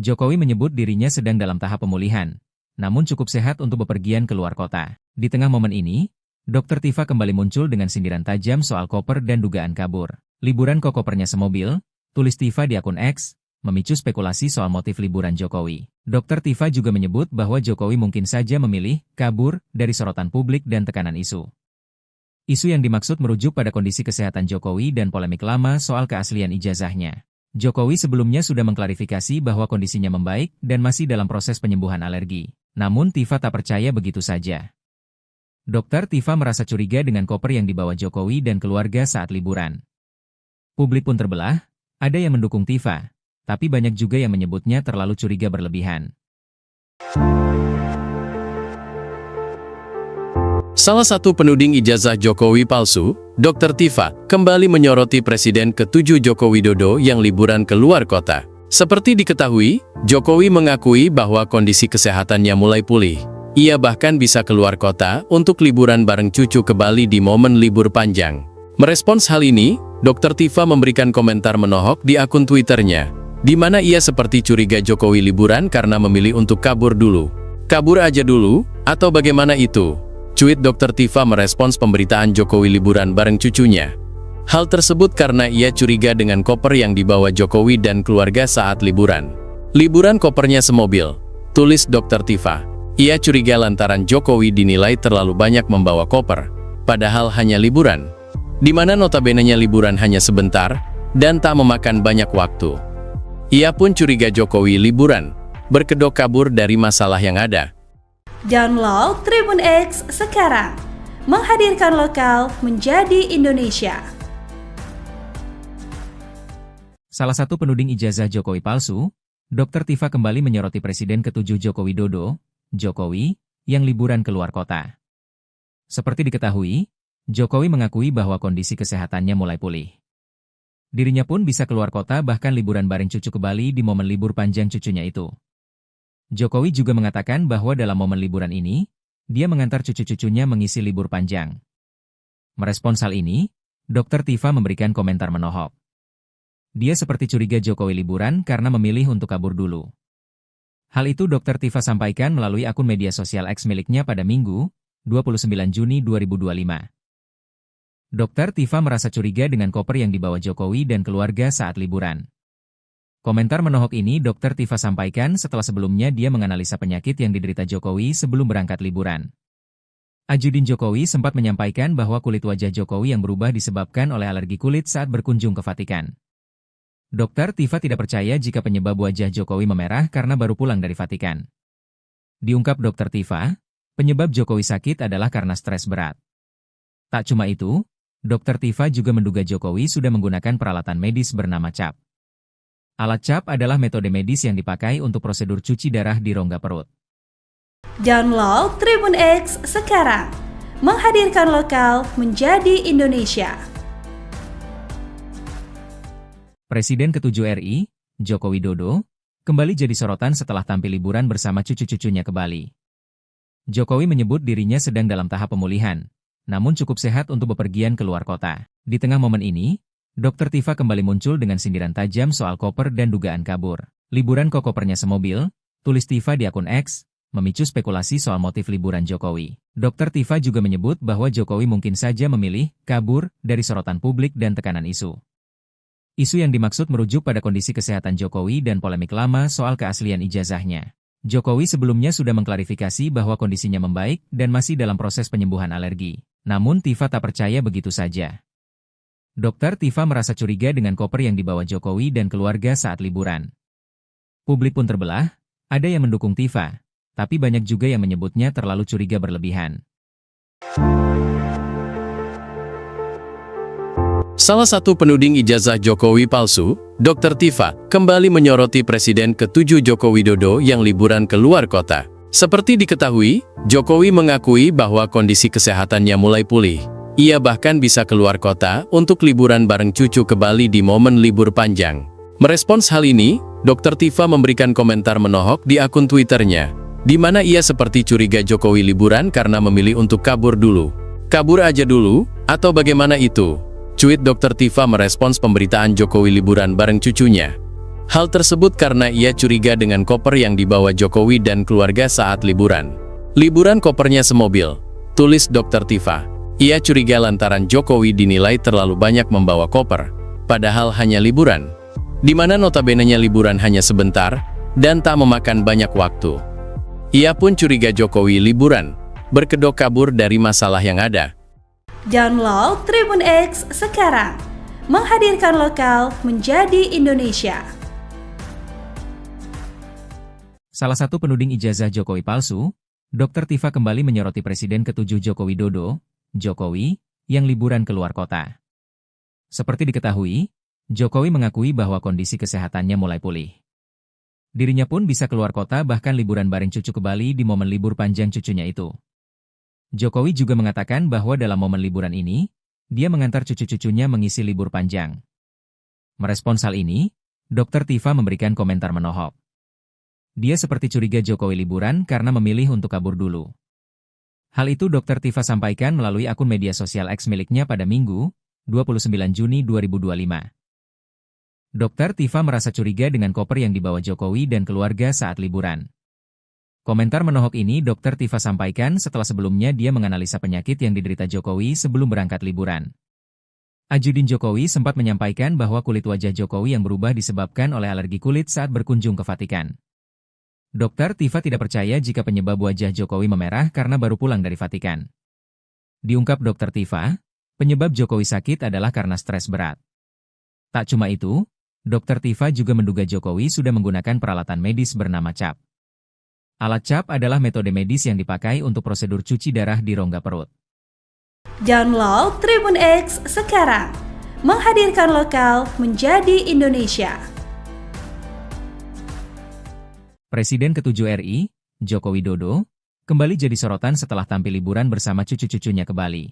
Jokowi menyebut dirinya sedang dalam tahap pemulihan, namun cukup sehat untuk bepergian keluar kota. Di tengah momen ini, Dr. Tifa kembali muncul dengan sindiran tajam soal koper dan dugaan kabur. Liburan kok kopernya semobil, tulis Tifa di akun X, memicu spekulasi soal motif liburan Jokowi. Dr. Tifa juga menyebut bahwa Jokowi mungkin saja memilih kabur dari sorotan publik dan tekanan isu. Isu yang dimaksud merujuk pada kondisi kesehatan Jokowi dan polemik lama soal keaslian ijazahnya. Jokowi sebelumnya sudah mengklarifikasi bahwa kondisinya membaik dan masih dalam proses penyembuhan alergi. Namun Tifa tak percaya begitu saja. Dr. Tifa merasa curiga dengan koper yang dibawa Jokowi dan keluarga saat liburan. Publik pun terbelah, ada yang mendukung Tifa, tapi banyak juga yang menyebutnya terlalu curiga berlebihan. Salah satu penuding ijazah Jokowi palsu, Dr. Tifa, kembali menyoroti Presiden ke-7 Joko Widodo yang liburan keluar kota. Seperti diketahui, Jokowi mengakui bahwa kondisi kesehatannya mulai pulih. Ia bahkan bisa keluar kota untuk liburan bareng cucu ke Bali di momen libur panjang. Merespons hal ini, Dr. Tifa memberikan komentar menohok di akun Twitternya, di mana ia seperti curiga Jokowi liburan karena memilih untuk kabur dulu. Kabur aja dulu, atau bagaimana itu? Cuit Dr. Tifa merespons pemberitaan Jokowi liburan bareng cucunya. Hal tersebut karena ia curiga dengan koper yang dibawa Jokowi dan keluarga saat liburan. Liburan kopernya semobil, tulis Dr. Tifa. Ia curiga lantaran Jokowi dinilai terlalu banyak membawa koper, padahal hanya liburan. Di mana notabenenya liburan hanya sebentar, dan tak memakan banyak waktu. Ia pun curiga Jokowi liburan, berkedok kabur dari masalah yang ada. Download Tribun X sekarang, menghadirkan lokal menjadi Indonesia. Salah satu penuding ijazah Jokowi palsu, Dr. Tifa kembali menyoroti Presiden ke-7 Joko Widodo, Jokowi, yang liburan keluar kota. Seperti diketahui, Jokowi mengakui bahwa kondisi kesehatannya mulai pulih. Dirinya pun bisa keluar kota bahkan liburan bareng cucu ke Bali di momen libur panjang cucunya itu. Jokowi juga mengatakan bahwa dalam momen liburan ini, dia mengantar cucu-cucunya mengisi libur panjang. Merespons hal ini, Dr. Tifa memberikan komentar menohok. Dia seperti curiga Jokowi liburan karena memilih untuk kabur dulu. Hal itu Dr. Tifa sampaikan melalui akun media sosial X miliknya pada Minggu, 29 Juni 2025. Dr. Tifa merasa curiga dengan koper yang dibawa Jokowi dan keluarga saat liburan. Komentar menohok ini Dr. Tifa sampaikan setelah sebelumnya dia menganalisa penyakit yang diderita Jokowi sebelum berangkat liburan. Ajudin Jokowi sempat menyampaikan bahwa kulit wajah Jokowi yang berubah disebabkan oleh alergi kulit saat berkunjung ke Vatikan. Dr. Tifa tidak percaya jika penyebab wajah Jokowi memerah karena baru pulang dari Vatikan. Diungkap Dr. Tifa, penyebab Jokowi sakit adalah karena stres berat. Tak cuma itu, Dr. Tifa juga menduga Jokowi sudah menggunakan peralatan medis bernama CAP. Alat CAP adalah metode medis yang dipakai untuk prosedur cuci darah di rongga perut. Download Tribun X sekarang, menghadirkan lokal menjadi Indonesia. Presiden ke-7 RI, Joko Widodo, kembali jadi sorotan setelah tampil liburan bersama cucu-cucunya ke Bali. Jokowi menyebut dirinya sedang dalam tahap pemulihan, namun cukup sehat untuk bepergian ke luar kota. Di tengah momen ini, Dr. Tifa kembali muncul dengan sindiran tajam soal koper dan dugaan kabur. Liburan kok kopernya semobil, tulis Tifa di akun X, memicu spekulasi soal motif liburan Jokowi. Dr. Tifa juga menyebut bahwa Jokowi mungkin saja memilih kabur dari sorotan publik dan tekanan isu. Isu yang dimaksud merujuk pada kondisi kesehatan Jokowi dan polemik lama soal keaslian ijazahnya. Jokowi sebelumnya sudah mengklarifikasi bahwa kondisinya membaik dan masih dalam proses penyembuhan alergi. Namun Tifa tak percaya begitu saja. Dr. Tifa merasa curiga dengan koper yang dibawa Jokowi dan keluarga saat liburan. Publik pun terbelah, ada yang mendukung Tifa, tapi banyak juga yang menyebutnya terlalu curiga berlebihan. Salah satu penuding ijazah Jokowi palsu, Dr. Tifa, kembali menyoroti Presiden ke-7 Joko Widodo yang liburan ke luar kota. Seperti diketahui, Jokowi mengakui bahwa kondisi kesehatannya mulai pulih. Ia bahkan bisa keluar kota untuk liburan bareng cucu ke Bali di momen libur panjang. Merespons hal ini, Dr. Tifa memberikan komentar menohok di akun Twitternya, di mana ia seperti curiga Jokowi liburan karena memilih untuk kabur dulu. Kabur aja dulu, atau bagaimana itu? Cuit Dr. Tifa merespons pemberitaan Jokowi liburan bareng cucunya. Hal tersebut karena ia curiga dengan koper yang dibawa Jokowi dan keluarga saat liburan. Liburan kopernya semobil, tulis Dr. Tifa. Ia curiga lantaran Jokowi dinilai terlalu banyak membawa koper, padahal hanya liburan, di mana notabene-nya liburan hanya sebentar dan tak memakan banyak waktu. Ia pun curiga Jokowi liburan, berkedok kabur dari masalah yang ada. Download Tribun X sekarang, menghadirkan lokal menjadi Indonesia. Salah satu penuding ijazah Jokowi palsu, Dr. Tifa kembali menyoroti Presiden ke-7 Joko Widodo, Jokowi, yang liburan ke luar kota. Seperti diketahui, Jokowi mengakui bahwa kondisi kesehatannya mulai pulih. Dirinya pun bisa keluar kota bahkan liburan bareng cucu ke Bali di momen libur panjang cucunya itu. Jokowi juga mengatakan bahwa dalam momen liburan ini, dia mengantar cucu-cucunya mengisi libur panjang. Merespons hal ini, Dr. Tifa memberikan komentar menohok. Dia seperti curiga Jokowi liburan karena memilih untuk kabur dulu. Hal itu Dr. Tifa sampaikan melalui akun media sosial X miliknya pada Minggu, 29 Juni 2025. Dr. Tifa merasa curiga dengan koper yang dibawa Jokowi dan keluarga saat liburan. Komentar menohok ini Dr. Tifa sampaikan setelah sebelumnya dia menganalisa penyakit yang diderita Jokowi sebelum berangkat liburan. Ajudin Jokowi sempat menyampaikan bahwa kulit wajah Jokowi yang berubah disebabkan oleh alergi kulit saat berkunjung ke Vatikan. Dr. Tifa tidak percaya jika penyebab wajah Jokowi memerah karena baru pulang dari Vatikan. Diungkap Dr. Tifa, penyebab Jokowi sakit adalah karena stres berat. Tak cuma itu, Dr. Tifa juga menduga Jokowi sudah menggunakan peralatan medis bernama CAP. Alat CAP adalah metode medis yang dipakai untuk prosedur cuci darah di rongga perut. Download Tribun X sekarang, menghadirkan lokal menjadi Indonesia. Presiden ke-7 RI, Joko Widodo, kembali jadi sorotan setelah tampil liburan bersama cucu-cucunya ke Bali.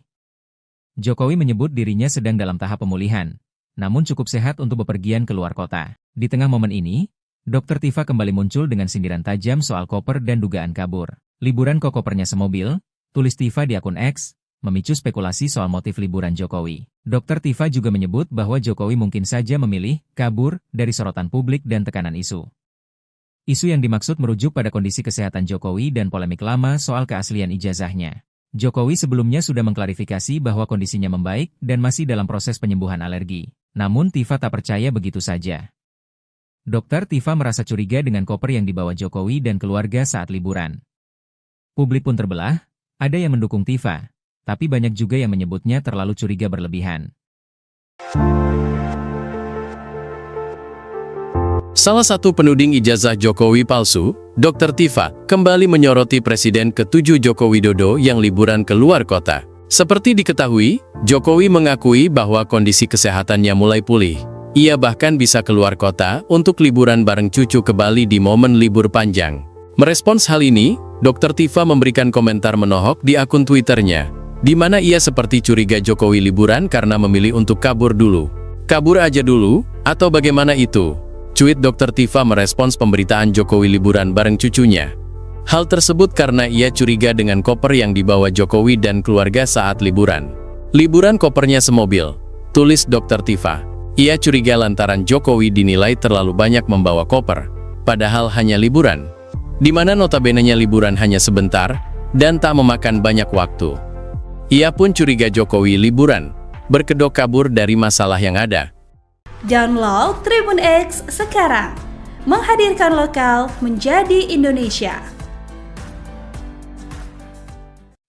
Jokowi menyebut dirinya sedang dalam tahap pemulihan, namun cukup sehat untuk bepergian ke luar kota. Di tengah momen ini, Dr. Tifa kembali muncul dengan sindiran tajam soal koper dan dugaan kabur. Liburan kok kopernya semobil, tulis Tifa di akun X, memicu spekulasi soal motif liburan Jokowi. Dr. Tifa juga menyebut bahwa Jokowi mungkin saja memilih kabur dari sorotan publik dan tekanan isu. Isu yang dimaksud merujuk pada kondisi kesehatan Jokowi dan polemik lama soal keaslian ijazahnya. Jokowi sebelumnya sudah mengklarifikasi bahwa kondisinya membaik dan masih dalam proses penyembuhan alergi. Namun Tifa tak percaya begitu saja. Dokter Tifa merasa curiga dengan koper yang dibawa Jokowi dan keluarga saat liburan. Publik pun terbelah, ada yang mendukung Tifa, tapi banyak juga yang menyebutnya terlalu curiga berlebihan. Salah satu penuding ijazah Jokowi palsu, Dr. Tifa, kembali menyoroti Presiden ke-7 Joko Widodo yang liburan ke luar kota. Seperti diketahui, Jokowi mengakui bahwa kondisi kesehatannya mulai pulih. Ia bahkan bisa keluar kota untuk liburan bareng cucu ke Bali di momen libur panjang. Merespons hal ini, Dr. Tifa memberikan komentar menohok di akun Twitternya, di mana ia seperti curiga Jokowi liburan karena memilih untuk kabur dulu. Kabur aja dulu, atau bagaimana itu? Cuit Dr. Tifa merespons pemberitaan Jokowi liburan bareng cucunya. Hal tersebut karena ia curiga dengan koper yang dibawa Jokowi dan keluarga saat liburan. Liburan kopernya semobil, tulis Dr. Tifa. Ia curiga lantaran Jokowi dinilai terlalu banyak membawa koper, padahal hanya liburan, di mana notabene-nya liburan hanya sebentar, dan tak memakan banyak waktu. Ia pun curiga Jokowi liburan, berkedok kabur dari masalah yang ada. Download Tribun X sekarang, menghadirkan lokal menjadi Indonesia.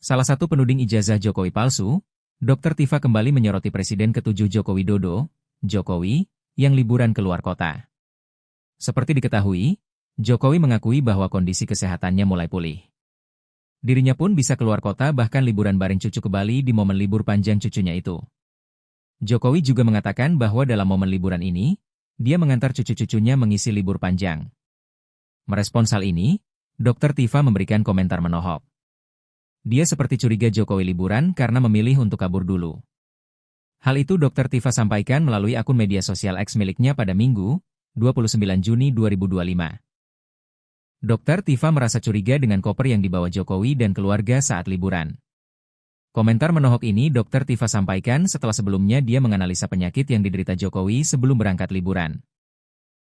Salah satu penuding ijazah Jokowi palsu, Dr. Tifa kembali menyoroti Presiden ke-7 Joko Widodo, Jokowi, yang liburan keluar kota. Seperti diketahui, Jokowi mengakui bahwa kondisi kesehatannya mulai pulih. Dirinya pun bisa keluar kota bahkan liburan bareng cucu ke Bali di momen libur panjang cucunya itu. Jokowi juga mengatakan bahwa dalam momen liburan ini, dia mengantar cucu-cucunya mengisi libur panjang. Merespons hal ini, Dr. Tifa memberikan komentar menohok. Dia seperti curiga Jokowi liburan karena memilih untuk kabur dulu. Hal itu Dr. Tifa sampaikan melalui akun media sosial X miliknya pada Minggu, 29 Juni 2025. Dr. Tifa merasa curiga dengan koper yang dibawa Jokowi dan keluarga saat liburan. Komentar menohok ini Dr. Tifa sampaikan setelah sebelumnya dia menganalisa penyakit yang diderita Jokowi sebelum berangkat liburan.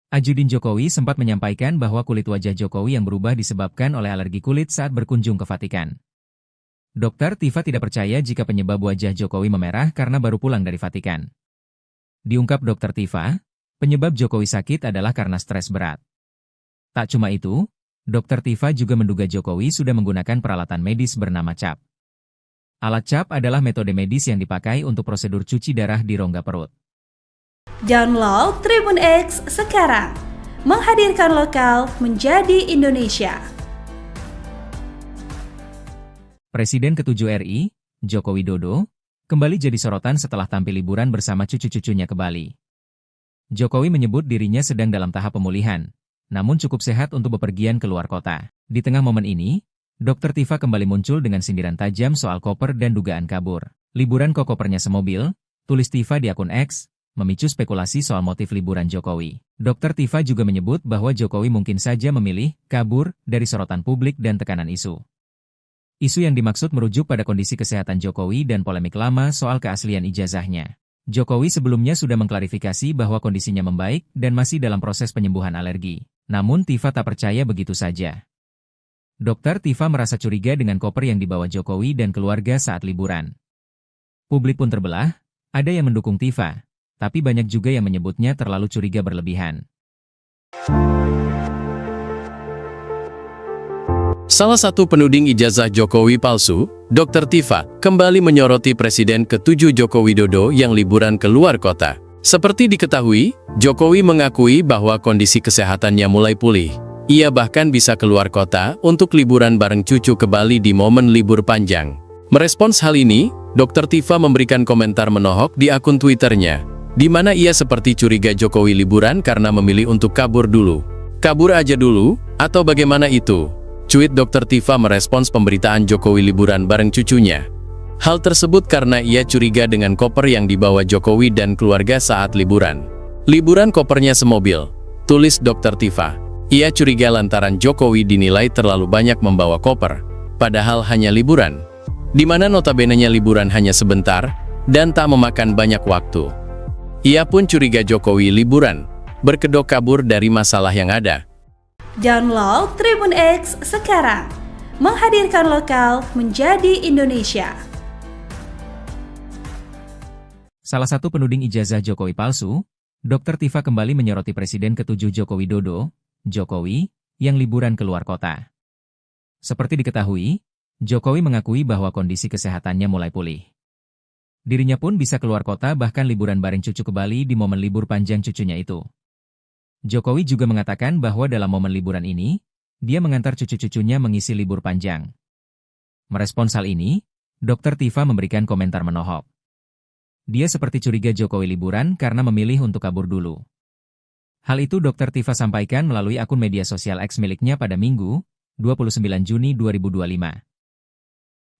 Ajudin Jokowi sempat menyampaikan bahwa kulit wajah Jokowi yang berubah disebabkan oleh alergi kulit saat berkunjung ke Vatikan. Dr. Tifa tidak percaya jika penyebab wajah Jokowi memerah karena baru pulang dari Vatikan. Diungkap Dr. Tifa, penyebab Jokowi sakit adalah karena stres berat. Tak cuma itu, Dr. Tifa juga menduga Jokowi sudah menggunakan peralatan medis bernama CAP. Alat CAP adalah metode medis yang dipakai untuk prosedur cuci darah di rongga perut. Download Tribun X sekarang, menghadirkan lokal menjadi Indonesia. Presiden ke-7 RI, Joko Widodo, kembali jadi sorotan setelah tampil liburan bersama cucu-cucunya ke Bali. Jokowi menyebut dirinya sedang dalam tahap pemulihan, namun cukup sehat untuk bepergian ke luar kota. Di tengah momen ini, Dr. Tifa kembali muncul dengan sindiran tajam soal koper dan dugaan kabur. Liburan kok kopernya semobil, tulis Tifa di akun X, memicu spekulasi soal motif liburan Jokowi. Dr. Tifa juga menyebut bahwa Jokowi mungkin saja memilih kabur dari sorotan publik dan tekanan isu. Isu yang dimaksud merujuk pada kondisi kesehatan Jokowi dan polemik lama soal keaslian ijazahnya. Jokowi sebelumnya sudah mengklarifikasi bahwa kondisinya membaik dan masih dalam proses penyembuhan alergi. Namun Tifa tak percaya begitu saja. Dr. Tifa merasa curiga dengan koper yang dibawa Jokowi dan keluarga saat liburan. Publik pun terbelah, ada yang mendukung Tifa, tapi banyak juga yang menyebutnya terlalu curiga berlebihan. Salah satu penuding ijazah Jokowi palsu, Dr. Tifa, kembali menyoroti Presiden ke-7 Joko Widodo yang liburan ke luar kota. Seperti diketahui, Jokowi mengakui bahwa kondisi kesehatannya mulai pulih. Ia bahkan bisa keluar kota untuk liburan bareng cucu ke Bali di momen libur panjang. Merespons hal ini, Dr. Tifa memberikan komentar menohok di akun Twitternya, di mana ia seperti curiga Jokowi liburan karena memilih untuk kabur dulu. Kabur aja dulu, atau bagaimana itu? Cuit Dr. Tifa merespons pemberitaan Jokowi liburan bareng cucunya. Hal tersebut karena ia curiga dengan koper yang dibawa Jokowi dan keluarga saat liburan. Liburan kopernya semobil, tulis Dr. Tifa. Ia curiga lantaran Jokowi dinilai terlalu banyak membawa koper, padahal hanya liburan, di mana notabene-nya liburan hanya sebentar, dan tak memakan banyak waktu. Ia pun curiga Jokowi liburan, berkedok kabur dari masalah yang ada. Download Tribun X sekarang, menghadirkan lokal menjadi Indonesia. Salah satu penuding ijazah Jokowi palsu, Dr. Tifa kembali menyoroti Presiden ke-7 Joko Widodo, Jokowi, yang liburan keluar kota. Seperti diketahui, Jokowi mengakui bahwa kondisi kesehatannya mulai pulih. Dirinya pun bisa keluar kota bahkan liburan bareng cucu ke Bali di momen libur panjang cucunya itu. Jokowi juga mengatakan bahwa dalam momen liburan ini, dia mengantar cucu-cucunya mengisi libur panjang. Merespons hal ini, Dr. Tifa memberikan komentar menohok. Dia seperti curiga Jokowi liburan karena memilih untuk kabur dulu. Hal itu Dr. Tifa sampaikan melalui akun media sosial X miliknya pada Minggu, 29 Juni 2025.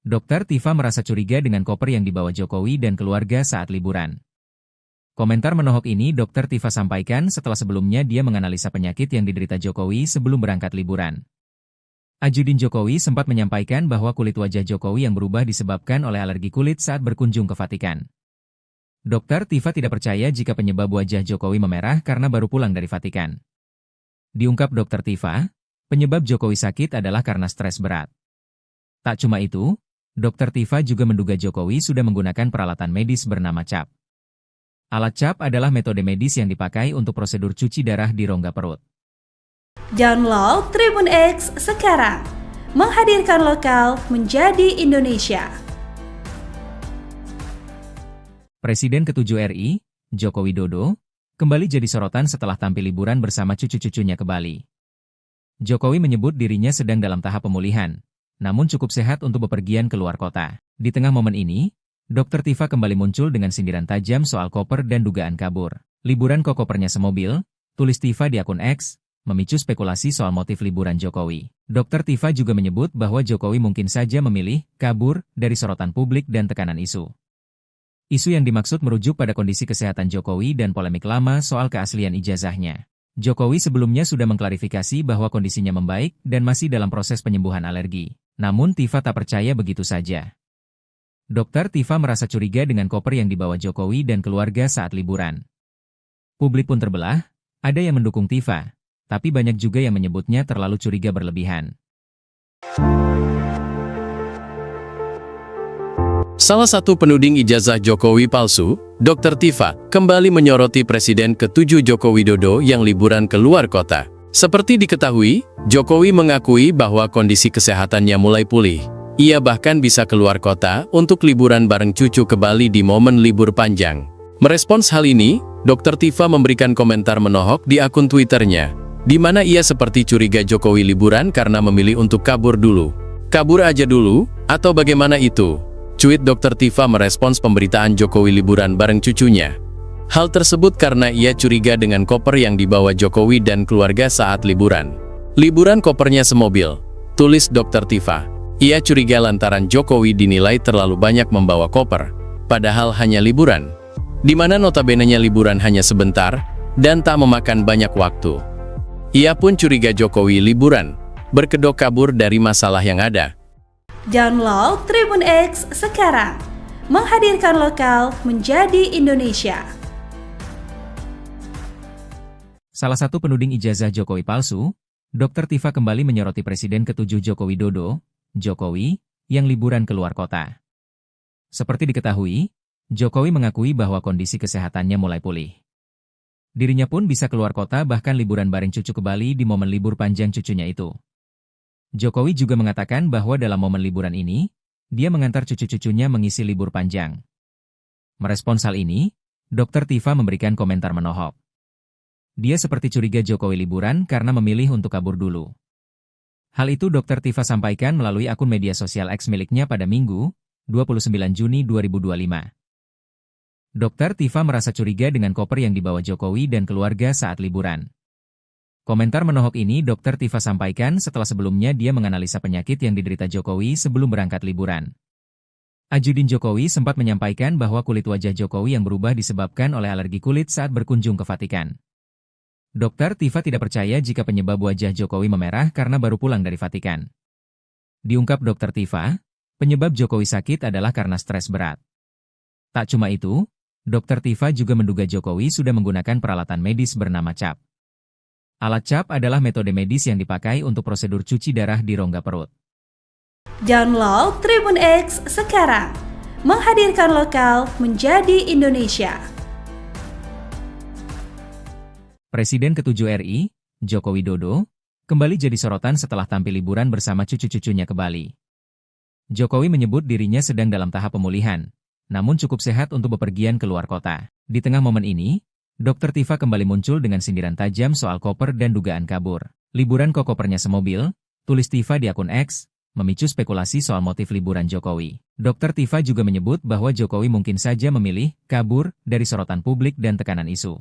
Dr. Tifa merasa curiga dengan koper yang dibawa Jokowi dan keluarga saat liburan. Komentar menohok ini Dr. Tifa sampaikan setelah sebelumnya dia menganalisa penyakit yang diderita Jokowi sebelum berangkat liburan. Ajudin Jokowi sempat menyampaikan bahwa kulit wajah Jokowi yang berubah disebabkan oleh alergi kulit saat berkunjung ke Vatikan. Dr. Tifa tidak percaya jika penyebab wajah Jokowi memerah karena baru pulang dari Vatikan. Diungkap Dr. Tifa, penyebab Jokowi sakit adalah karena stres berat. Tak cuma itu, Dr. Tifa juga menduga Jokowi sudah menggunakan peralatan medis bernama CAP. Alat CAP adalah metode medis yang dipakai untuk prosedur cuci darah di rongga perut. Download Tribun X sekarang, menghadirkan lokal menjadi Indonesia. Presiden ke-7 RI, Joko Widodo, kembali jadi sorotan setelah tampil liburan bersama cucu-cucunya ke Bali. Jokowi menyebut dirinya sedang dalam tahap pemulihan, namun cukup sehat untuk bepergian keluar kota. Di tengah momen ini, Dr. Tifa kembali muncul dengan sindiran tajam soal koper dan dugaan kabur. Liburan kok kopernya semobil, tulis Tifa di akun X, memicu spekulasi soal motif liburan Jokowi. Dr. Tifa juga menyebut bahwa Jokowi mungkin saja memilih kabur dari sorotan publik dan tekanan isu. Isu yang dimaksud merujuk pada kondisi kesehatan Jokowi dan polemik lama soal keaslian ijazahnya. Jokowi sebelumnya sudah mengklarifikasi bahwa kondisinya membaik dan masih dalam proses penyembuhan alergi. Namun Tifa tak percaya begitu saja. Dr. Tifa merasa curiga dengan koper yang dibawa Jokowi dan keluarga saat liburan. Publik pun terbelah, ada yang mendukung Tifa, tapi banyak juga yang menyebutnya terlalu curiga berlebihan. Salah satu penuding ijazah Jokowi palsu, Dr. Tifa, kembali menyoroti Presiden ke-7 Joko Widodo yang liburan keluar kota. Seperti diketahui, Jokowi mengakui bahwa kondisi kesehatannya mulai pulih. Ia bahkan bisa keluar kota untuk liburan bareng cucu ke Bali di momen libur panjang. Merespons hal ini, Dr. Tifa memberikan komentar menohok di akun Twitternya, di mana ia seperti curiga Jokowi liburan karena memilih untuk kabur dulu. Kabur aja dulu, atau bagaimana itu? Cuit Dr. Tifa merespons pemberitaan Jokowi liburan bareng cucunya. Hal tersebut karena ia curiga dengan koper yang dibawa Jokowi dan keluarga saat liburan. Liburan kopernya semobil, tulis Dr. Tifa. Ia curiga lantaran Jokowi dinilai terlalu banyak membawa koper, padahal hanya liburan. Di mana notabenenya liburan hanya sebentar, dan tak memakan banyak waktu. Ia pun curiga Jokowi liburan, berkedok kabur dari masalah yang ada. Download Tribun X sekarang, menghadirkan lokal menjadi Indonesia. Salah satu penuding ijazah Jokowi palsu, Dr. Tifa kembali menyoroti Presiden ke-7 Joko Widodo, Jokowi, yang liburan keluar kota. Seperti diketahui, Jokowi mengakui bahwa kondisi kesehatannya mulai pulih. Dirinya pun bisa keluar kota bahkan liburan bareng cucu ke Bali di momen libur panjang cucunya itu. Jokowi juga mengatakan bahwa dalam momen liburan ini, dia mengantar cucu-cucunya mengisi libur panjang. Merespons hal ini, Dr. Tifa memberikan komentar menohok. Dia seperti curiga Jokowi liburan karena memilih untuk kabur dulu. Hal itu Dr. Tifa sampaikan melalui akun media sosial X miliknya pada Minggu, 29 Juni 2025. Dr. Tifa merasa curiga dengan koper yang dibawa Jokowi dan keluarga saat liburan. Komentar menohok ini Dr. Tifa sampaikan setelah sebelumnya dia menganalisa penyakit yang diderita Jokowi sebelum berangkat liburan. Ajudin Jokowi sempat menyampaikan bahwa kulit wajah Jokowi yang berubah disebabkan oleh alergi kulit saat berkunjung ke Vatikan. Dr. Tifa tidak percaya jika penyebab wajah Jokowi memerah karena baru pulang dari Vatikan. Diungkap Dr. Tifa, penyebab Jokowi sakit adalah karena stres berat. Tak cuma itu, Dr. Tifa juga menduga Jokowi sudah menggunakan peralatan medis bernama CAP. Alat CAP adalah metode medis yang dipakai untuk prosedur cuci darah di rongga perut. Download Tribun X sekarang, menghadirkan lokal menjadi Indonesia. Presiden ke-7 RI, Joko Widodo, kembali jadi sorotan setelah tampil liburan bersama cucu-cucunya ke Bali. Jokowi menyebut dirinya sedang dalam tahap pemulihan, namun cukup sehat untuk bepergian ke luar kota. Di tengah momen ini, Dr. Tifa kembali muncul dengan sindiran tajam soal koper dan dugaan kabur. Liburan kok kopernya semobil, tulis Tifa di akun X, memicu spekulasi soal motif liburan Jokowi. Dr. Tifa juga menyebut bahwa Jokowi mungkin saja memilih kabur dari sorotan publik dan tekanan isu.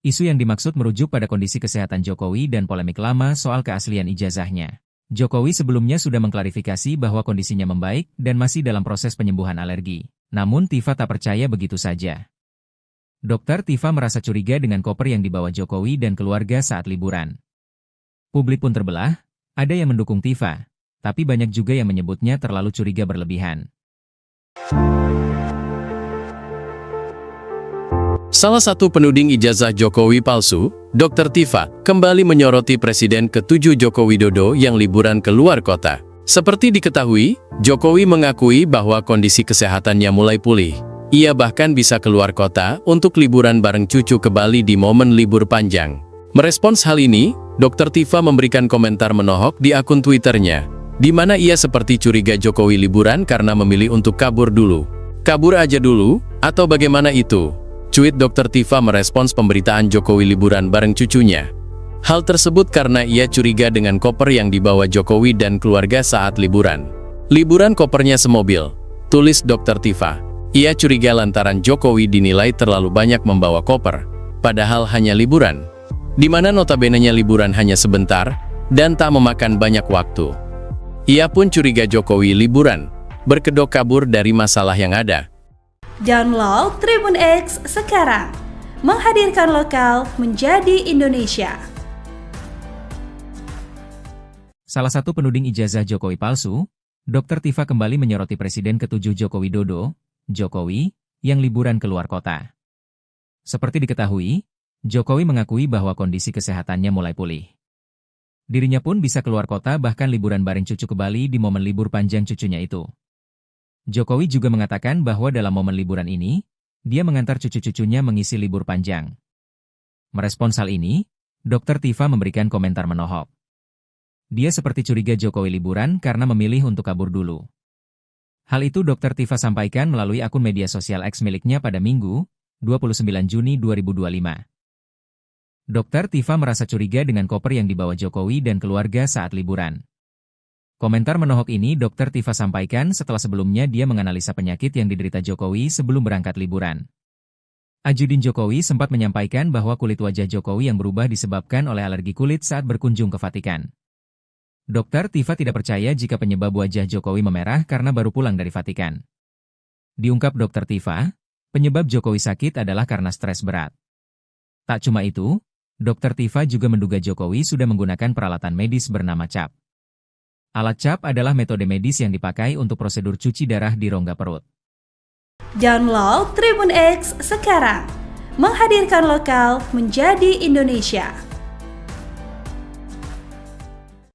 Isu yang dimaksud merujuk pada kondisi kesehatan Jokowi dan polemik lama soal keaslian ijazahnya. Jokowi sebelumnya sudah mengklarifikasi bahwa kondisinya membaik dan masih dalam proses penyembuhan alergi. Namun Tifa tak percaya begitu saja. Dr. Tifa merasa curiga dengan koper yang dibawa Jokowi dan keluarga saat liburan. Publik pun terbelah, ada yang mendukung Tifa, tapi banyak juga yang menyebutnya terlalu curiga berlebihan. Salah satu penuding ijazah Jokowi palsu, Dr. Tifa, kembali menyoroti Presiden ke-7 Joko Widodo yang liburan ke luar kota. Seperti diketahui, Jokowi mengakui bahwa kondisi kesehatannya mulai pulih. Ia bahkan bisa keluar kota untuk liburan bareng cucu ke Bali di momen libur panjang. Merespons hal ini, Dr. Tifa memberikan komentar menohok di akun Twitternya, di mana ia seperti curiga Jokowi liburan karena memilih untuk kabur dulu. Kabur aja dulu, atau bagaimana itu? Cuit Dr. Tifa merespons pemberitaan Jokowi liburan bareng cucunya. Hal tersebut karena ia curiga dengan koper yang dibawa Jokowi dan keluarga saat liburan. Liburan kopernya semobil, tulis Dr. Tifa. Ia curiga lantaran Jokowi dinilai terlalu banyak membawa koper, padahal hanya liburan. Di mana notabenenya liburan hanya sebentar, dan tak memakan banyak waktu. Ia pun curiga Jokowi liburan, berkedok kabur dari masalah yang ada. Download Tribun X sekarang, menghadirkan lokal menjadi Indonesia. Salah satu penuding ijazah Jokowi palsu, Dr. Tifa kembali menyoroti Presiden ke-7 Joko Widodo, Jokowi, yang liburan ke luar kota. Seperti diketahui, Jokowi mengakui bahwa kondisi kesehatannya mulai pulih. Dirinya pun bisa keluar kota bahkan liburan bareng cucu ke Bali di momen libur panjang cucunya itu. Jokowi juga mengatakan bahwa dalam momen liburan ini, dia mengantar cucu-cucunya mengisi libur panjang. Merespons hal ini, Dr. Tifa memberikan komentar menohok. Dia seperti curiga Jokowi liburan karena memilih untuk kabur dulu. Hal itu Dr. Tifa sampaikan melalui akun media sosial X miliknya pada Minggu, 29 Juni 2025. Dr. Tifa merasa curiga dengan koper yang dibawa Jokowi dan keluarga saat liburan. Komentar menohok ini Dr. Tifa sampaikan setelah sebelumnya dia menganalisa penyakit yang diderita Jokowi sebelum berangkat liburan. Ajudin Jokowi sempat menyampaikan bahwa kulit wajah Jokowi yang berubah disebabkan oleh alergi kulit saat berkunjung ke Vatikan. Dr. Tifa tidak percaya jika penyebab wajah Jokowi memerah karena baru pulang dari Vatikan. Diungkap Dr. Tifa, penyebab Jokowi sakit adalah karena stres berat. Tak cuma itu, Dr. Tifa juga menduga Jokowi sudah menggunakan peralatan medis bernama CAP. Alat CAP adalah metode medis yang dipakai untuk prosedur cuci darah di rongga perut. Download Tribun X sekarang, menghadirkan lokal menjadi Indonesia.